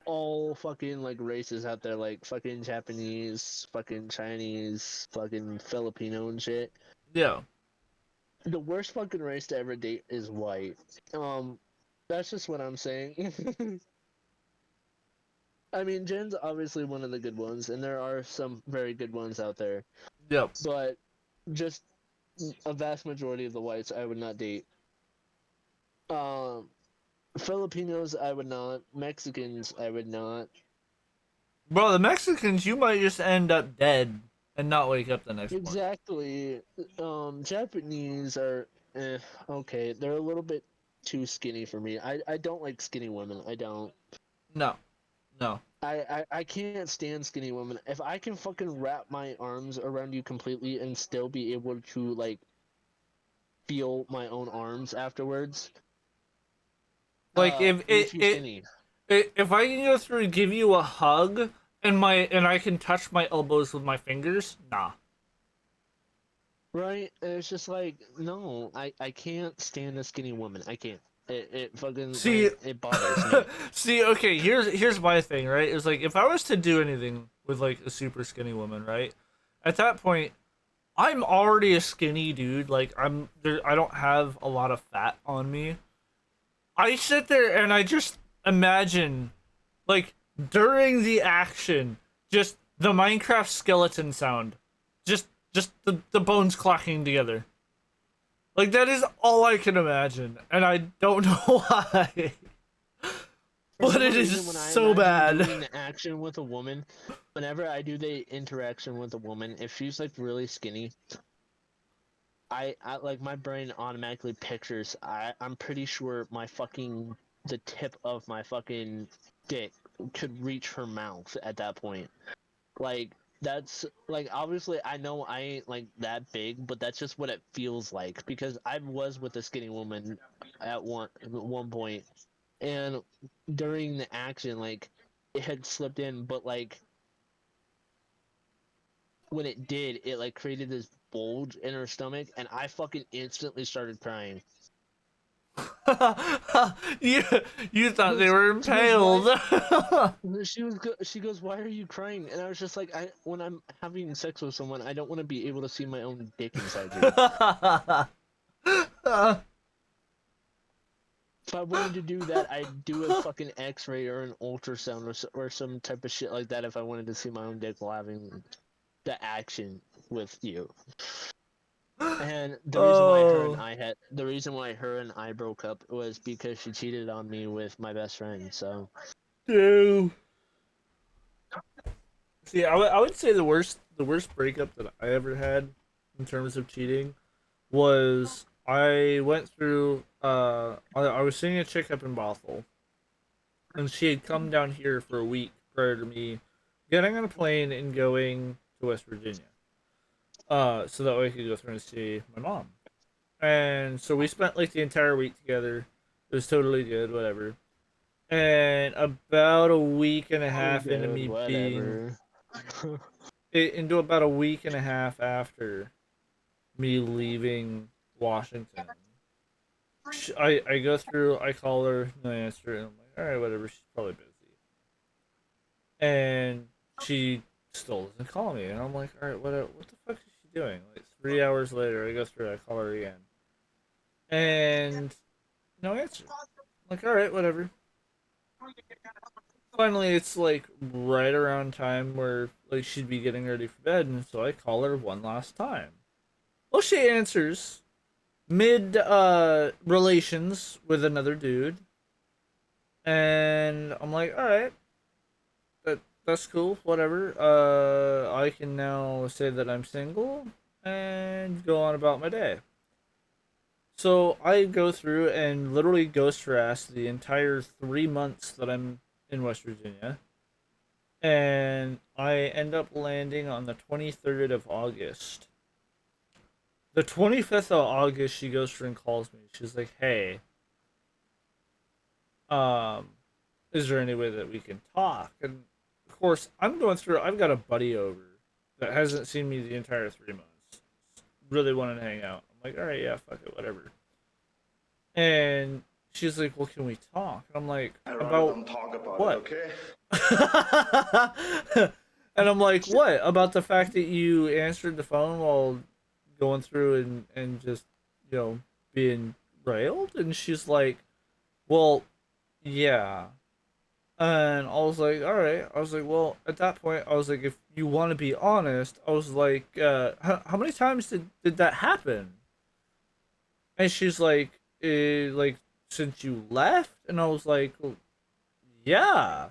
all fucking like races out there, like fucking Japanese, fucking Chinese, fucking Filipino and shit. Yeah. The worst fucking race to ever date is white. That's just what I'm saying. I mean, Jen's obviously one of the good ones, and there are some very good ones out there. Yep. But just a vast majority of the whites I would not date. Filipinos I would not. Mexicans I would not. Bro, the Mexicans, you might just end up dead and not wake up the next morning. Exactly. Japanese are okay. They're a little bit too skinny for me. I don't like skinny women. I don't. No. I can't stand skinny women. If I can fucking wrap my arms around you completely and still be able to like feel my own arms afterwards. Like if I can go through and give you a hug and I can touch my elbows with my fingers, nah. Right? It's just like no, I can't stand a skinny woman. I can't. It fucking it bothers me. See, okay, here's my thing, right? It's like if I was to do anything with like a super skinny woman, right? At that point, I'm already a skinny dude. Like I don't have a lot of fat on me. I sit there and I just imagine, like during the action, just the Minecraft skeleton sound, just the bones clacking together. Like, that is all I can imagine, and I don't know why. But it is so bad. Doing the action with a woman, whenever I do the interaction with a woman, if she's like really skinny, I like my brain automatically pictures. I'm pretty sure the tip of my fucking dick could reach her mouth at that point. Like. That's like obviously I know I ain't like that big, but that's just what it feels like because I was with a skinny woman at one point, and during the action like it had slipped in, but like when it did, it like created this bulge in her stomach, and I fucking instantly started crying. you thought they were impaled. She goes, why are you crying? And I was just like, when I'm having sex with someone, I don't want to be able to see my own dick inside you. If I wanted to do that, I'd do a fucking X-ray or an ultrasound or some type of shit like that if I wanted to see my own dick while having the action with you. And the reason why her and I broke up was because she cheated on me with my best friend. So, dude. See, I would say the worst breakup that I ever had in terms of cheating was I went through. I was seeing a chick up in Bothell, and she had come down here for a week prior to me getting on a plane and going to West Virginia. So that way I could go through and see my mom. And so we spent like the entire week together. It was totally good, whatever. And about a week and a half into Good, me being whatever. into about a week and a half after me leaving Washington, I go through, I call her, no answer, and I'm like, all right, whatever, she's probably busy. And she still doesn't call me, and I'm like, all right, what the fuck is she doing? Like 3 hours later, I go through, I call her again, and no answer. I'm like, all right, whatever. Finally, it's like right around time where like she'd be getting ready for bed, and so I call her one last time. Well, she answers mid relations with another dude, and I'm like, all right, that's cool, whatever. I can now say that I'm single and go on about my day. So I go through and literally ghost harass the entire 3 months that I'm in West Virginia. And I end up landing on the 23rd of August. The 25th of August, she goes through and calls me. She's like, hey, is there any way that we can talk? And of course, I'm going through, I've got a buddy over that hasn't seen me the entire 3 months. Really wanted to hang out. I'm like, all right, yeah, fuck it, whatever. And she's like, well, can we talk? And I'm like, about talk about what? it, okay? And I'm like, what? About the fact that you answered the phone while going through and just, being railed? And she's like, well, yeah. And I was like, all right. I was like, well, at that point, I was like, if you want to be honest, I was like, how many times did that happen? And she's like, like, since you left? And I was like, well, yeah.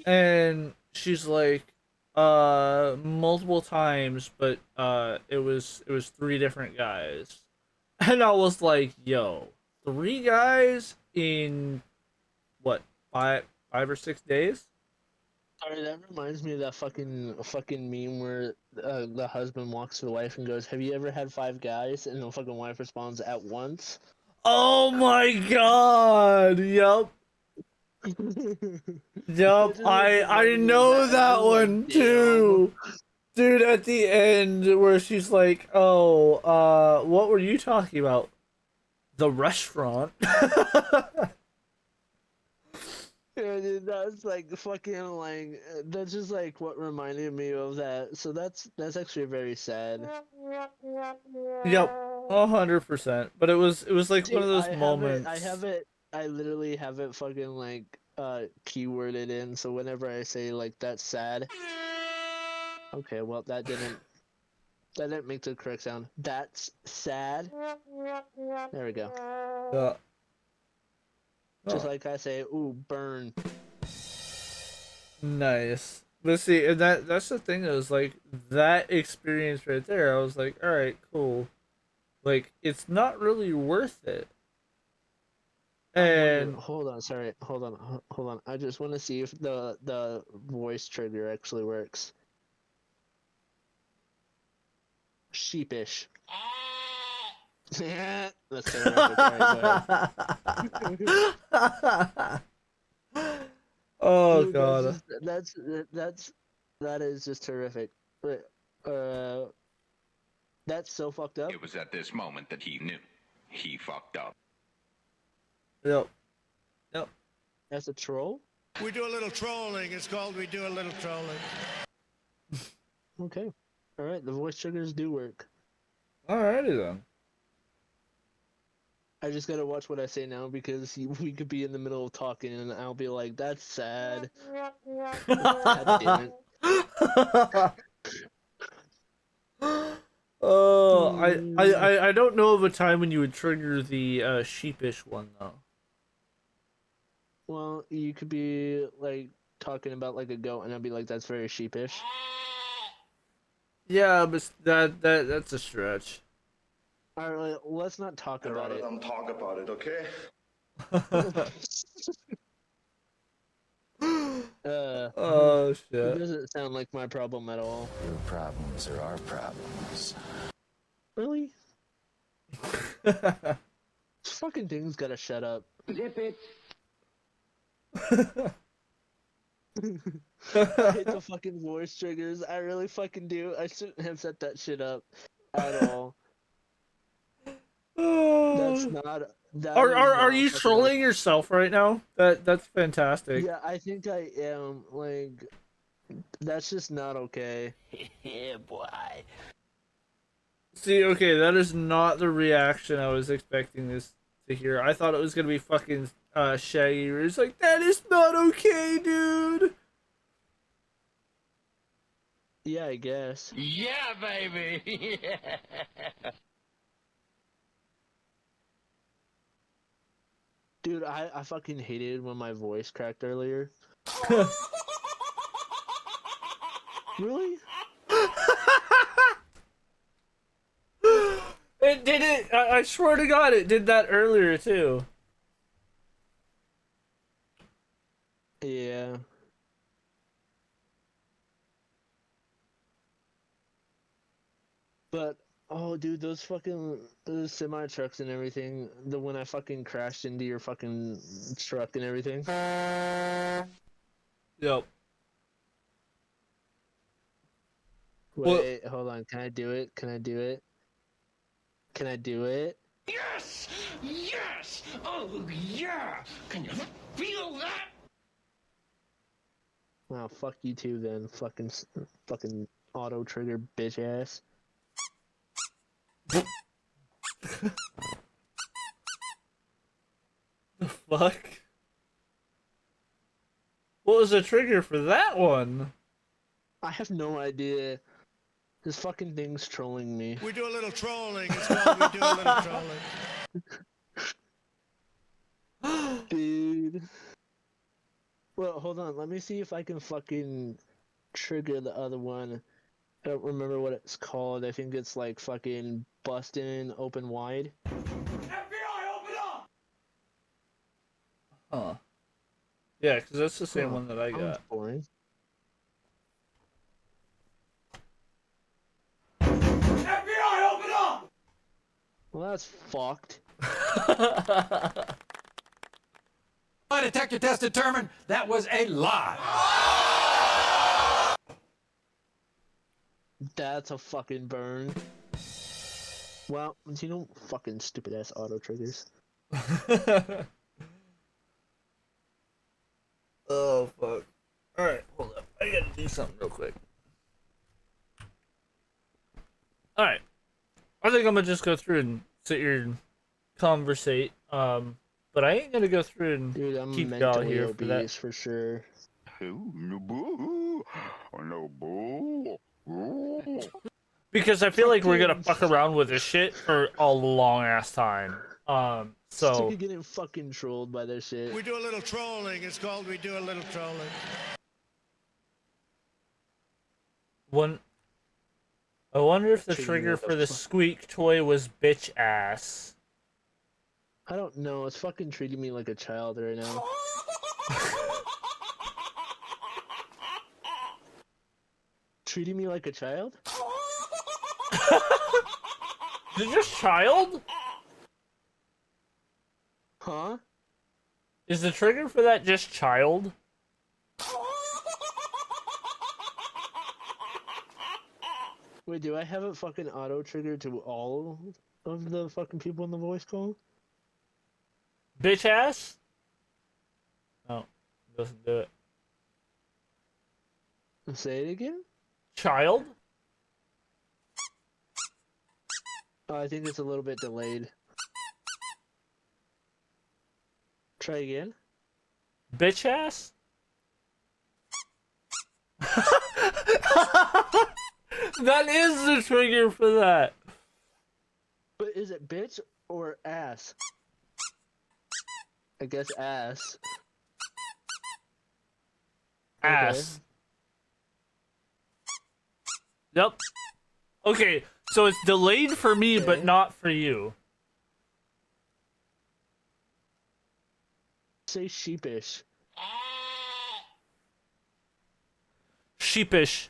And she's like, multiple times, but it was three different guys. And I was like, yo, three guys in what, five or 6 days? Sorry, that reminds me of that fucking meme where the husband walks to the wife and goes, "Have you ever had five guys?" And the fucking wife responds, "At once." Oh my god! Yup. Yup. I know that one too. Dude, at the end where she's like, "Oh, what were you talking about? The restaurant." Yeah, dude, that's like fucking like that's just like what reminded me of that. So that's actually very sad. Yep, 100%. But it was like one See, of those I moments. have it. I literally have it fucking like keyworded in. So whenever I say like that's sad. Okay, well that didn't make the correct sound. That's sad. There we go. Yeah. Just Oh, like I say, ooh, burn. nice. But see, and that's the thing is like that experience right there. I was like, all right, cool. Like it's not really worth it. And Hold on, sorry, hold on. I just want to see if the voice trigger actually works. Sheepish. That's terrific. Alright, go ahead. oh Dude, god. that is just terrific. But, that's so fucked up. It was at this moment that he knew. He fucked up. Yep. Yep. That's a troll? We do a little trolling. It's called we do a little trolling. Okay. Alright, the voice triggers do work. Alrighty then. I just gotta watch what I say now because we could be in the middle of talking and I'll be like, that's sad. God damn it. Oh, I don't know of a time when you would trigger the sheepish one though. Well, you could be like talking about like a goat and I'd be like, that's very sheepish. Yeah, but that's a stretch. Alright, let's not talk about it. Talk about it, okay? Oh It shit. doesn't sound like my problem at all. Your problems are our problems. Really? This fucking thing's gotta shut up. Zip it. I hate the fucking voice triggers. I really fucking do. I shouldn't have set that shit up at all. That's not. That is Are not you fucking trolling yourself right now? That's fantastic. Yeah, I think I am. Like, that's just not okay. Yeah, boy. See, okay, that is not the reaction I was expecting this to hear. I thought it was gonna be fucking Shaggy. It's like, that is not okay, dude. Yeah, I guess. Yeah, baby. Yeah. Dude, I fucking hated when my voice cracked earlier. Really? It did it. I swear to God, it did that earlier too. Yeah. But oh, dude, those semi trucks and everything. The when I fucking crashed into your fucking truck and everything. Yep. Wait, hold on. Can I do it? Can I do it? Can I do it? Yes! Yes! Oh, yeah! Can you feel that? Wow, fuck you too then. Fucking auto trigger bitch ass. The fuck? What was the trigger for that one? I have no idea. This fucking thing's trolling me. We do a little trolling. It's called we do a little trolling. Dude. Well, hold on. Let me see if I can fucking trigger the other one. I don't remember what it's called. I think it's like fucking busting open wide. FBI, open up! Huh. Yeah, because that's the same Huh, one that I sounds got. boring. FBI, open up! Well, that's fucked. My detector test determined that was a lie. That's a fucking burn. Well, you know, fucking stupid ass auto triggers. Oh fuck. Alright, hold up. I gotta do something real quick. Alright. I think I'm gonna just go through and sit here and conversate. But I ain't gonna go through and Dude, I'm keep y'all mentally here for that. obese for sure. No boo. No boo. Because I feel like we're gonna fuck around with this shit for a long ass time. Sick So of getting fucking trolled by this shit. We do a little trolling. It's called we do a little trolling. I wonder if the Trigger trigger what the for the fuck? squeak toy was bitch ass. I don't know. It's fucking treating me like a child right now. Treating me like a child? Is it just child? Huh? Is the trigger for that just child? Wait, do I have it fucking auto triggered to all of the fucking people in the voice call? Bitch ass? No, doesn't do it. Say it again? Child? Oh, I think it's a little bit delayed. Try again. Bitch ass? That is the trigger for that. But is it bitch or ass? I guess ass. Ass. Yep. Okay, so it's delayed for me, but not for you. Say sheepish. Sheepish.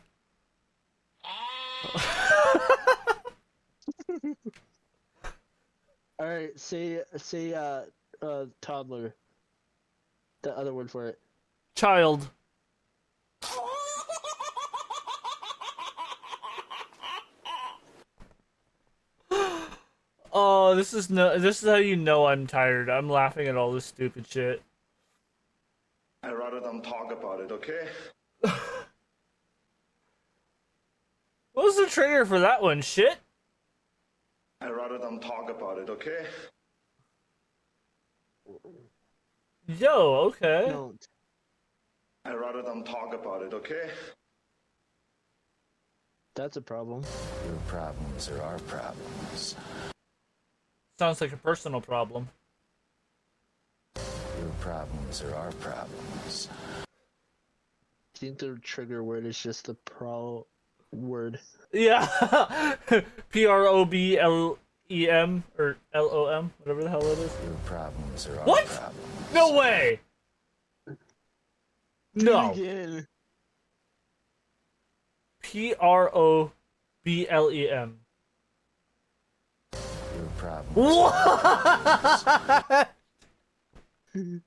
All right, say toddler. The other word for it. Child. Oh, this is how you know I'm tired. I'm laughing at all this stupid shit. I'd rather don't talk about it, okay? What was the trigger for that one? Shit? I'd rather don't talk about it, okay? Yo, okay. Don't. I'd rather don't talk about it, okay? That's a problem. Your problems are our problems. Sounds like a personal problem. Your problems are our problems. I think the trigger word is just the pro word. Yeah. PROBLEM or LOM, whatever the hell it is. Your problems are our What? problems. No way. No. Again. PROBLEM. Your problems. What? You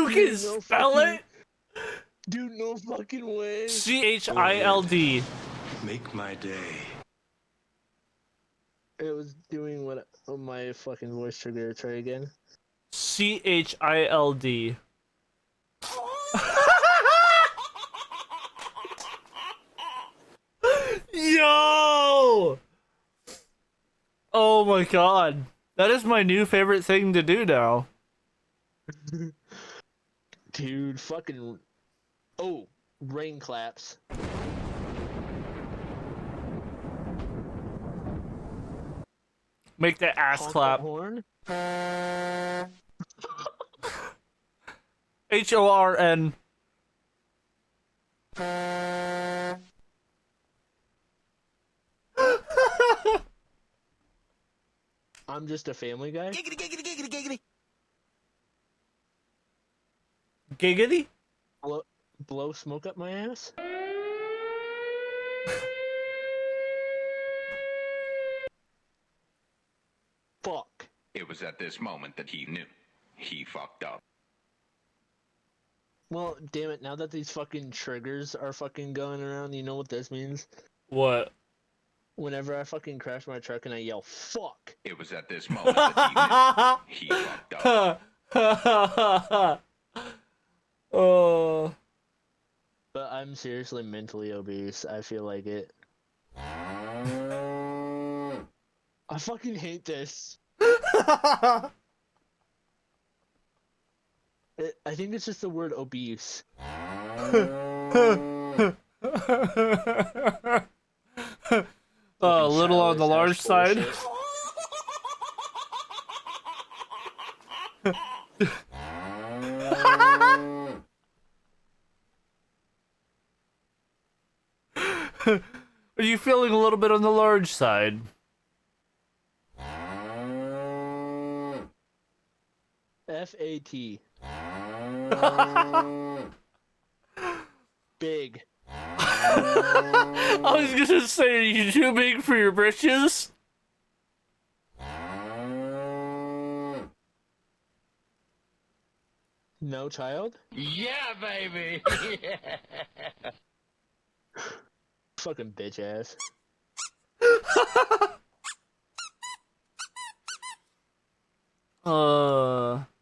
can spell it? Dude, no fucking way. CHILD. Make my day. It was doing what my fucking voice trigger. Try again. CHILD. Yo! Oh my god. That is my new favorite thing to do now. Dude, fucking. Oh, rain claps. Make that ass Honk clap. the horn. HORN. I'm just a family guy. Giggity, giggity, giggity, giggity. Giggity? Blow smoke up my ass? Fuck. It was at this moment that he knew. He fucked up. Well, damn it, now that these fucking triggers are fucking going around, you know what this means? What? Whenever I fucking crash my truck and I yell, fuck! It was at this moment that he knew. He fucked up. Oh. But I'm seriously mentally obese. I feel like it. I fucking hate this. I think it's just the word obese. A little on the large side. Are you feeling a little bit on the large side? FAT. Big. I was gonna say, are you too big for your britches? No child? Yeah, baby. Fucking bitch ass.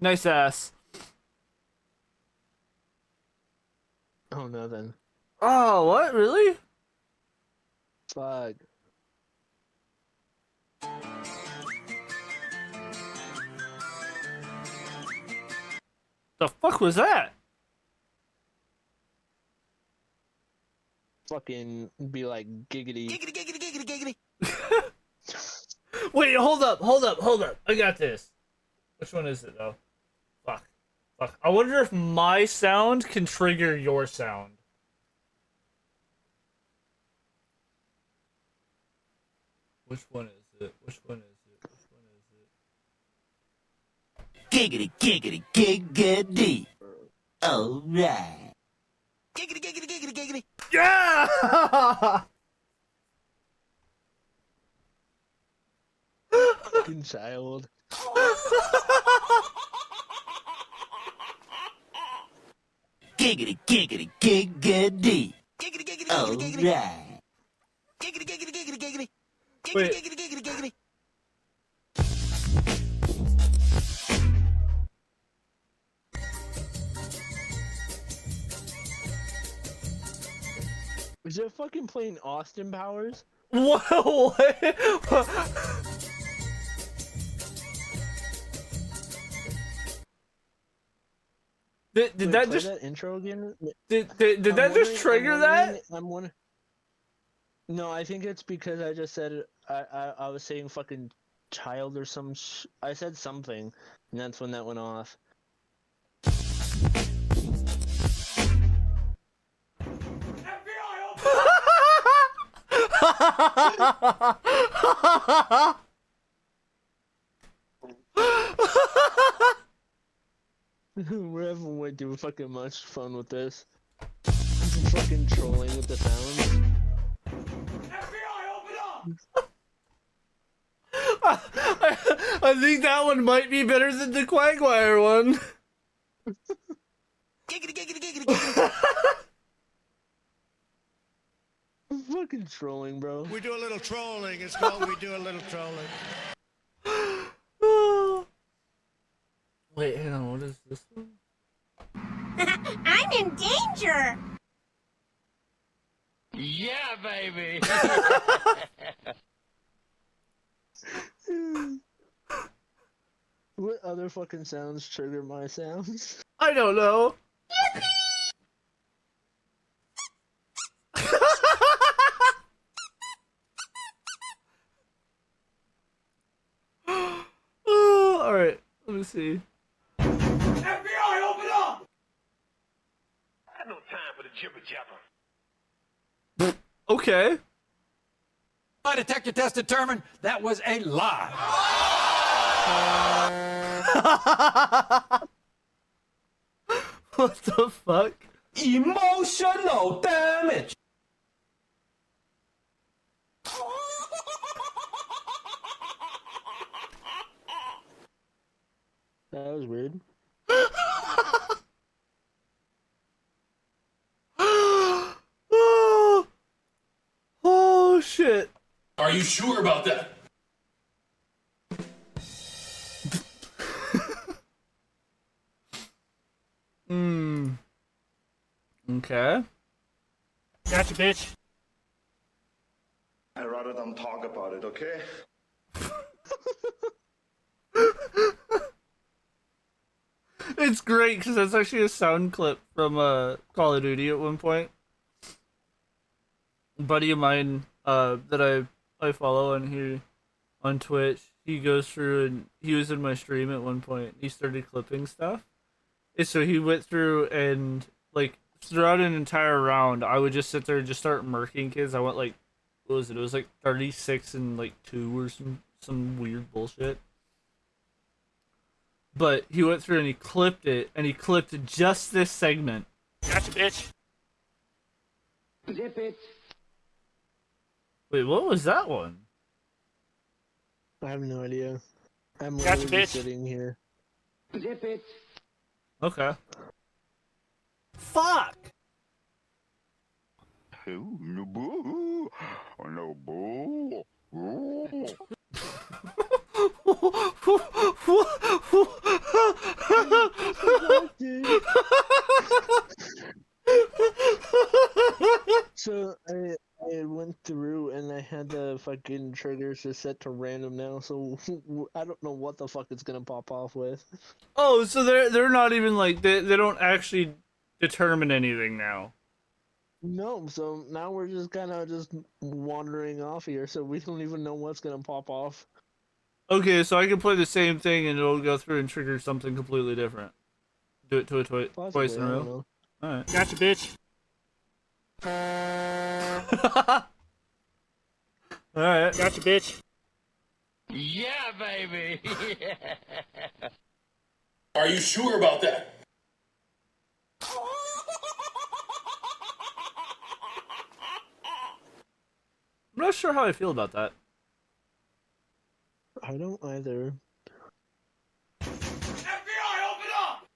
Nice ass. Oh, nothing. Oh, what? Really? Fuck. The fuck was that? Fucking be like giggity. Giggity, giggity, giggity, giggity. Wait, hold up. I got this. Which one is it, though? Fuck. I wonder if my sound can trigger your sound. Which one is it? Giggity, giggity, giggity. Alright. Giggity, giggity, giggity, giggity. Yeah! Fucking child. Giggity, giggity, giggity. Giggity, giggity, giggity, giggity. Alright. Giggity, giggity, giggity, giggity. Giggity, Wait. giggity, giggity, giggity. Is it fucking playing Austin Powers? Whoa, what? Did Wait, that play just that intro again? did I'm that just wondering- trigger I'm that? wondering- I'm wondering. No, I think it's because I just said I was saying fucking child or some. I said something, and that's when that went off. We're having way too fucking much fun with this. Fucking trolling with the sounds. I think that one might be better than the Quagmire one. Giggity, giggity, giggity, giggity. Fucking trolling, bro. We do a little trolling. It's called we do a little trolling. Wait, hang on, what is this one? I'm in danger. Yeah, baby. What other fucking sounds trigger my sounds? I don't know. Oh, all right, let me see. FBI, open up! I had no time for the jibber jabber. Okay. My detector test determined that was a lie. What the fuck? Emotional damage. That was weird. Oh shit. Are you sure about that? Hmm. Okay. Gotcha, bitch. I'd rather don't talk about it, okay? It's great because that's actually a sound clip from Call of Duty at one point. A buddy of mine that I follow on here on Twitch, he goes through and he was in my stream at one point. He started clipping stuff. And so he went through and like throughout an entire round, I would just sit there and just start murking kids. I went like, what was it? It was like 36 and like 2 or some weird bullshit. But he went through and he clipped it, and he clipped just this segment. Gotcha, bitch. Zip it. Wait, what was that one? I have no idea. I'm Gotcha, literally bitch. sitting here. Zip it. Okay. Fuck! Oh, no boo. Oh, no boo. Ooh. So I went through and I had the fucking triggers just set to random now, so I don't know what the fuck it's gonna pop off with. Oh, so they're not even like they don't actually determine anything now. No, so now we're just kind of just wandering off here, so we don't even know what's gonna pop off. Okay, so I can play the same thing and it'll go through and trigger something completely different. Do it to a twice Possibly, in a I don't row. know. All right. Gotcha, bitch. All right. Gotcha, bitch. Yeah, baby. Are you sure about that? not sure how I feel about that. I don't either. FBI, open up!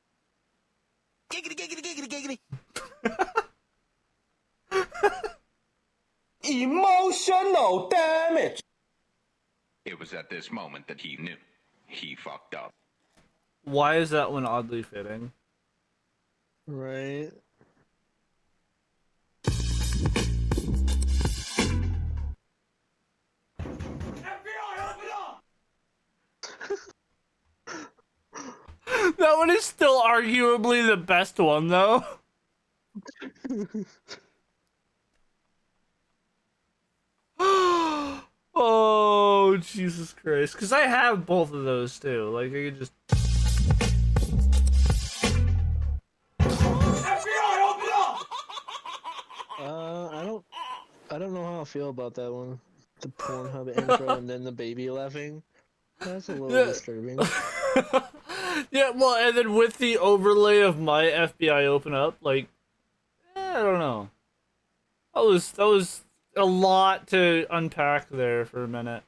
Giggity, giggity, giggity, giggity. Emotional damage. It was at this moment that he knew. He fucked up. Why is that one oddly fitting? Right. That one is still arguably the best one, though. Oh, Jesus Christ. Because I have both of those, too. Like, I could just... FBI, open up! I don't know how I feel about that one. The Pornhub intro and then the baby laughing. That's a little disturbing. Yeah, well, and then with the overlay of my FBI open up, like, I don't know. That was a lot to unpack there for a minute.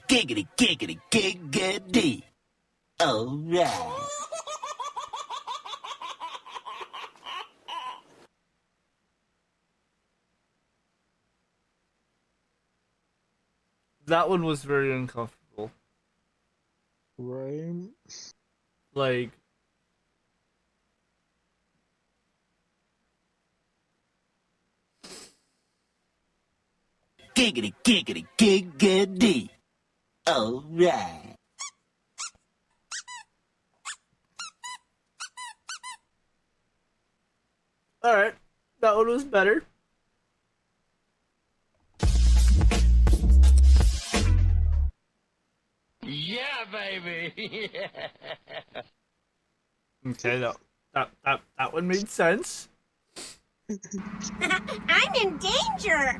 Giggity, giggity, giggity. Alright. That one was very uncomfortable. Right. Like, Giggity, giggity, giggity. Alright. alright. That one was better. Yeah, baby. Okay, that one made sense. I'm in danger.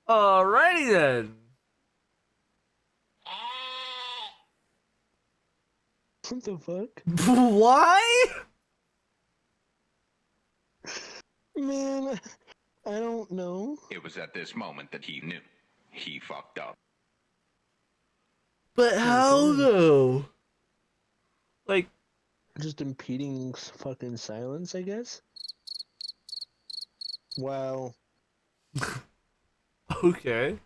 Alrighty then. What the fuck? Why? Man, I don't know. It was at this moment that he knew. He fucked up. But how though? Like, just impeding fucking silence, I guess. Wow. Okay.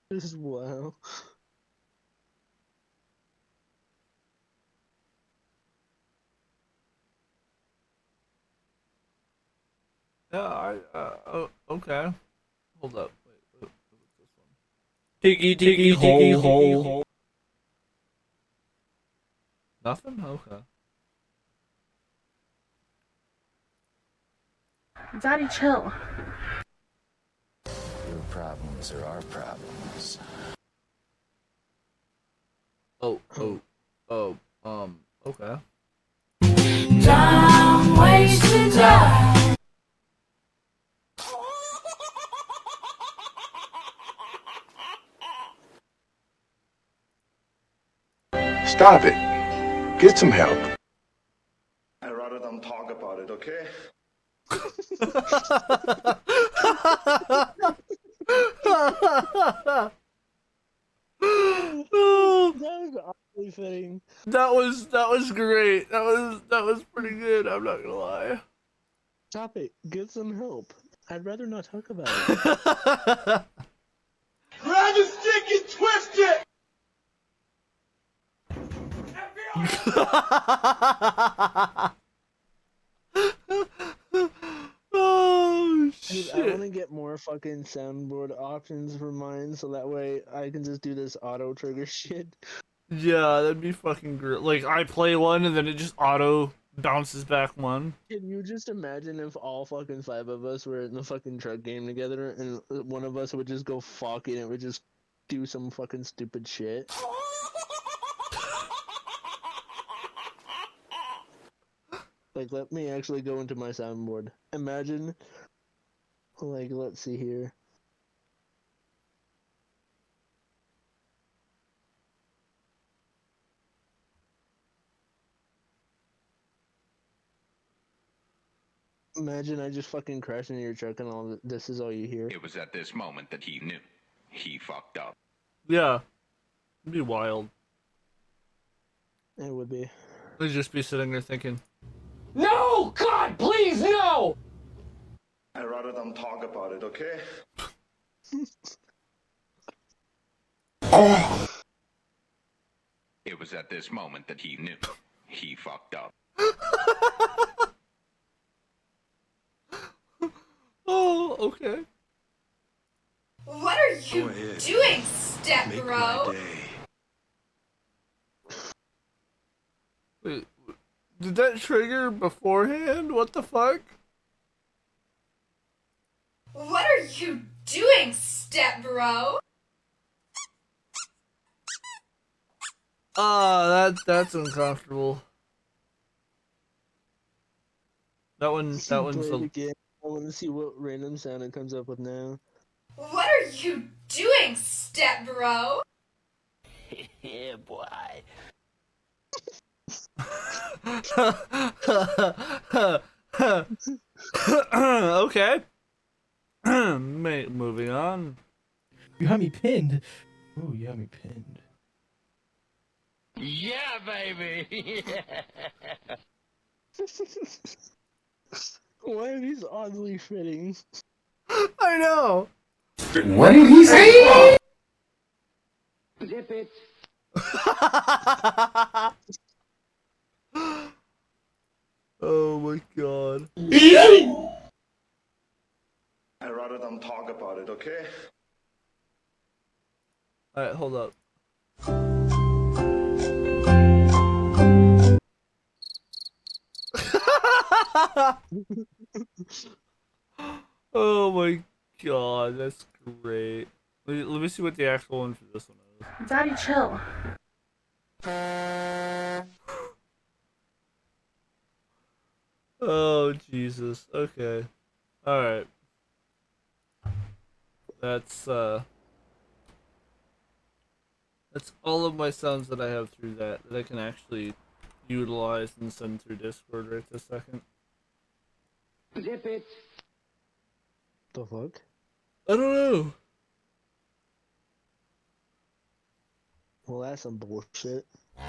This is wow. Yeah, okay. Hold up. Wait, what's this one? Diggy, diggy, hole. Nothing? Okay. Daddy, chill. Your problems are our problems. Okay. Time wasted time. Stop it. Get some help. I'd rather don't talk about it, okay? That was oddly fitting. That was great. That was pretty good. I'm not gonna lie. Stop it. Get some help. I'd rather not talk about it. Grab his dick and twist it! Oh shit! I want to get more fucking soundboard options for mine, so that way I can just do this auto trigger shit. Yeah, that'd be fucking great. Like, I play one and then it just auto bounces back one. Can you just imagine if all fucking 5 of us were in the fucking truck game together and one of us would just go fuck and it would just do some fucking stupid shit? Like, let me actually go into my soundboard. Imagine, like, let's see here. Imagine I just fucking crash into your truck and all this is all you hear. It was at this moment that he knew. He fucked up. Yeah. It'd be wild. It would be. I'd just be sitting there thinking, No! God, please, no! I'd rather don't talk about it, okay? It was at this moment that he knew. He fucked up. oh, okay. What are you doing, step bro? Wait, did that trigger beforehand? What the fuck? What are you doing, step bro? That's uncomfortable. That one's Play it again. I want to see what random sound it comes up with now. What are you doing, step bro? Yeah, boy. okay. Moving on. You have me pinned. Ooh, you have me pinned. Yeah, baby. Why are these oddly fitting? I know. What did he say? Zip it. Oh my god. I'd rather don't talk about it, okay? Alright, hold up. Oh my god, that's great. Let me see what the actual one for this one is. Daddy, chill. Oh Jesus. Okay. Alright. That's all of my sounds that I have through that I can actually utilize and send through Discord right this second. Zip it. The fuck? I don't know. Well, that's some bullshit. A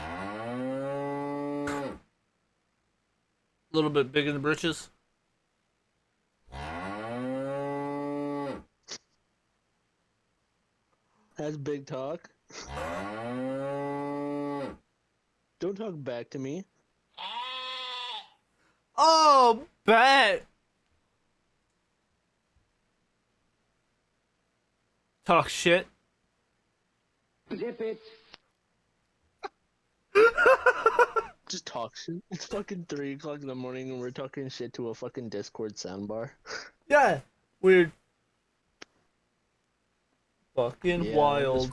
little bit big in the britches. That's big talk. Don't talk back to me. Oh, bet. Talk shit. Zip it. Just talk shit. It's fucking 3 o'clock in the morning and we're talking shit to a fucking Discord soundbar. Yeah. Weird. Fucking Yeah, wild.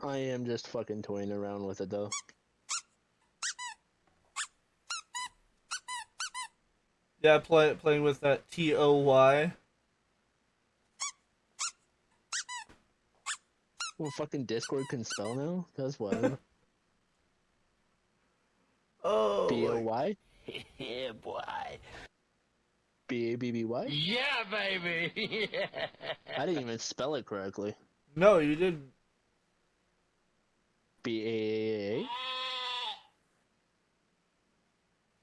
I am just fucking toying around with it though. Yeah, playing with that TOY. Well, fucking Discord can spell now? That's wild. Oh. B-O-Y? Yeah, boy. B-A-B-B-Y? Yeah, baby. I didn't even spell it correctly. No, you didn't. B-A-A-A?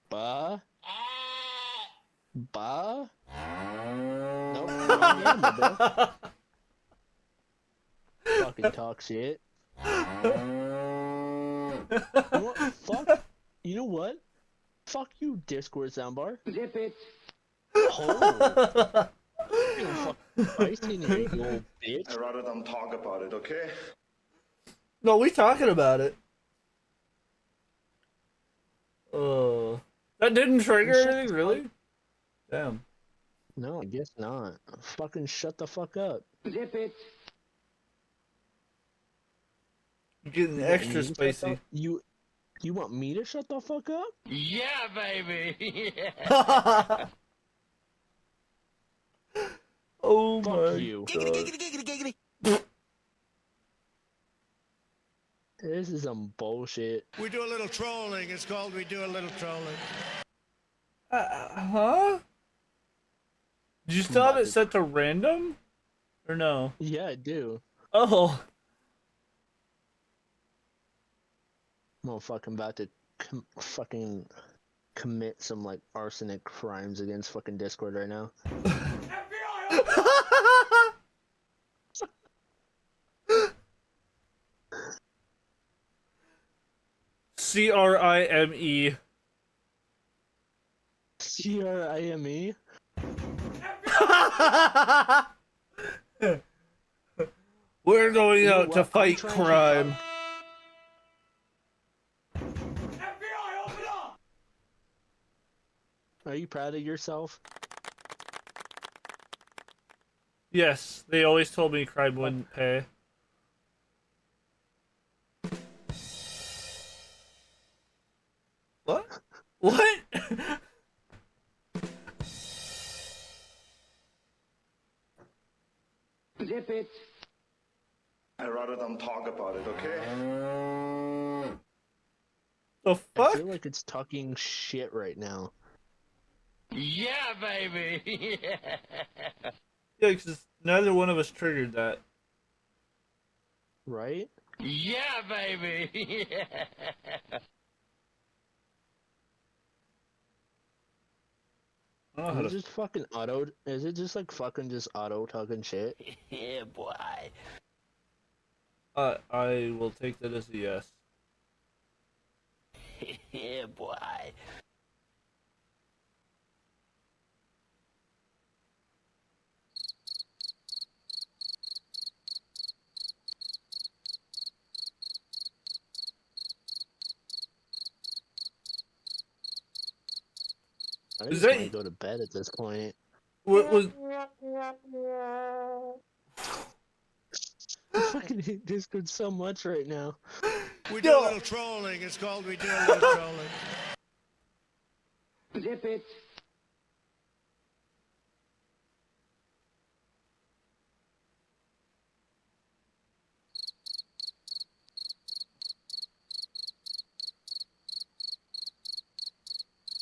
Ba? Ba? Nope, wrong animal, bro. Fucking talk shit. You know what? Fuck. You know what? Fuck you, Discord soundbar. Zip it. Oh. You fucking spicy in here, you old bitch. I'd rather don't talk about it, okay? No, we talking about it. Oh. That didn't trigger anything, really? Damn. No, I guess not. Fucking shut the fuck up. Zip it. You're getting You want extra me to shut spicy. the- You want me to shut the fuck up? Yeah, baby. Oh Fuck my you. Giggity. This is some bullshit. We do a little trolling. It's called we do a little trolling. Huh? Do you still have it set to random? Or no? Yeah, I do. Oh. Motherfucking about to fucking commit some like arsenic crimes against fucking Discord right now. CRIME. CRIME? We're going out to fight crime. Are you proud of yourself? Yes, they always told me crime wouldn't pay. What? What? Zip it. I'd rather don't talk about it, okay? The fuck? I feel like it's talking shit right now. Yeah, baby. Yeah, because neither one of us triggered that. Right? Yeah, baby. Is it just fucking auto? Is it just like fucking just auto talking shit? Yeah, boy. I will take that as a yes. Yeah, boy. I Is just that- want to go to bed at this point. What was? I fucking hate Discord so much right now. We do a little trolling. It's called we do a little trolling. Zip it.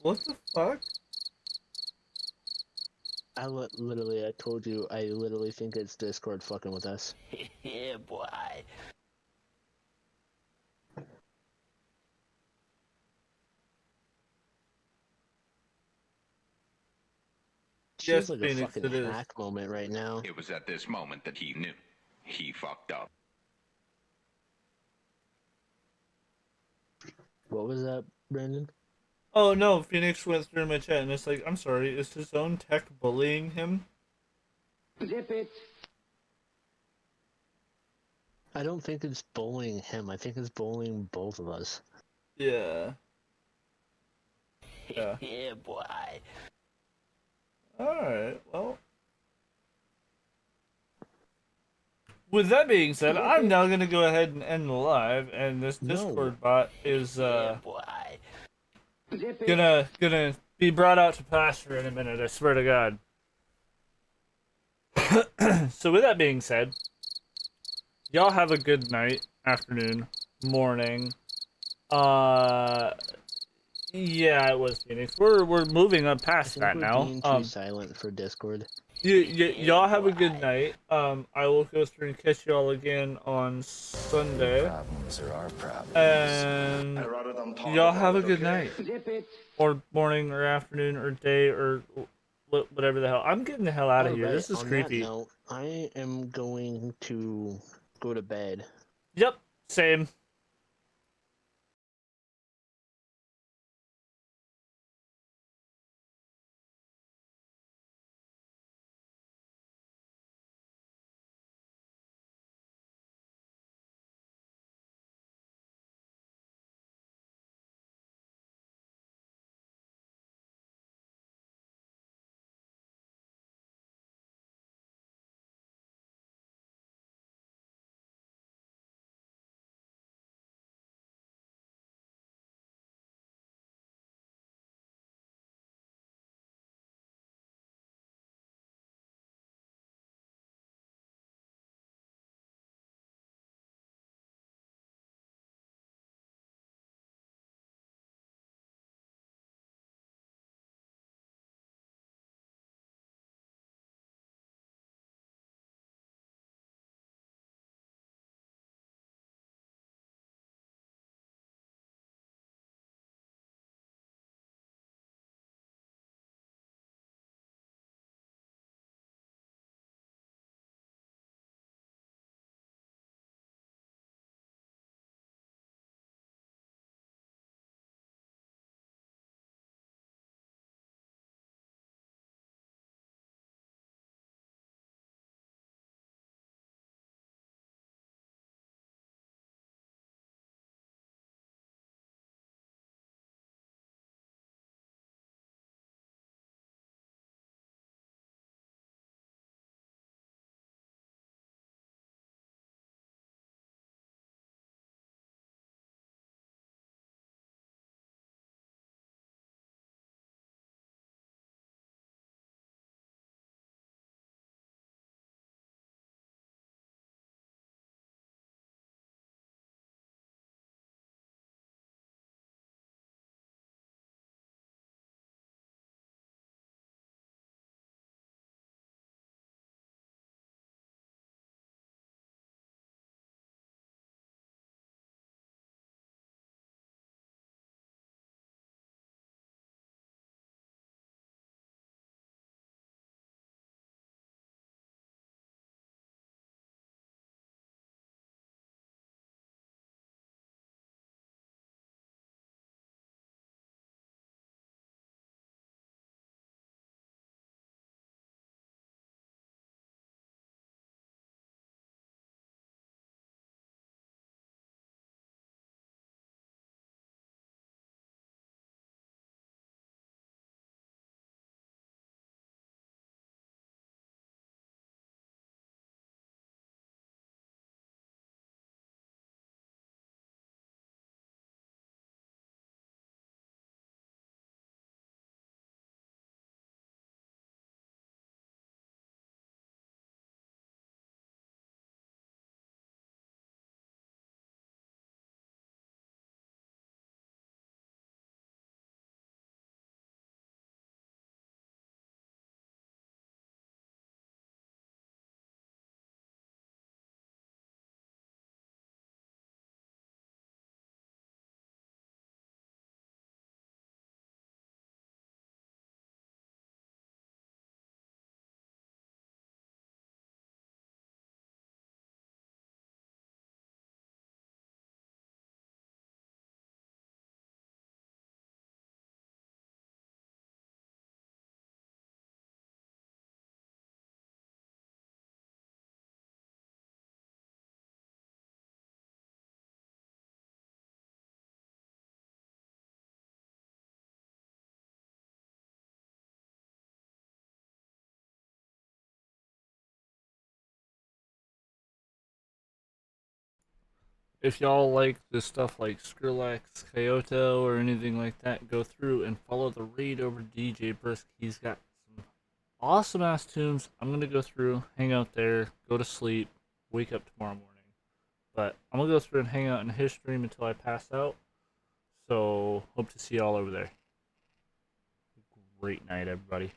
What the fuck? I told you, I literally think it's Discord fucking with us. Yeah, boy. Feels Yes, like Phoenix, a fucking it is. hack moment right now. It was at this moment that he knew. He fucked up. What was that, Brandon? Oh no, Phoenix went through my chat and it's like, I'm sorry, is his own tech bullying him? Zip it. I don't think it's bullying him. I think it's bullying both of us. Yeah. Yeah. Yeah, boy. Alright, well. With that being said, I'm now gonna go ahead and end the live, and this Discord bot is Yeah, boy. gonna be brought out to pasture in a minute, I swear to God. So with that being said, y'all have a good night, afternoon, morning. Yeah, it was Phoenix. We're moving up past that now. Being too silent for Discord. Y'all have a good night. I will go through and catch y'all again on Sunday. Problems are our problems. And I'd rather don't talk y'all about have a it, good okay? night. Zip it. Or morning, or afternoon, or day, or whatever the hell. I'm getting the hell out of here. Alright, This is on creepy. That note, I am going to go to bed. Yep, same. if y'all like this stuff like Skrillex, Kyoto, or anything like that, go through and follow the raid over to DJ Brisk. He's got some awesome ass tunes. I'm gonna go through, hang out there, go to sleep, wake up tomorrow morning. But I'm gonna go through and hang out in his stream until I pass out. So hope to see y'all over there. Great night, everybody.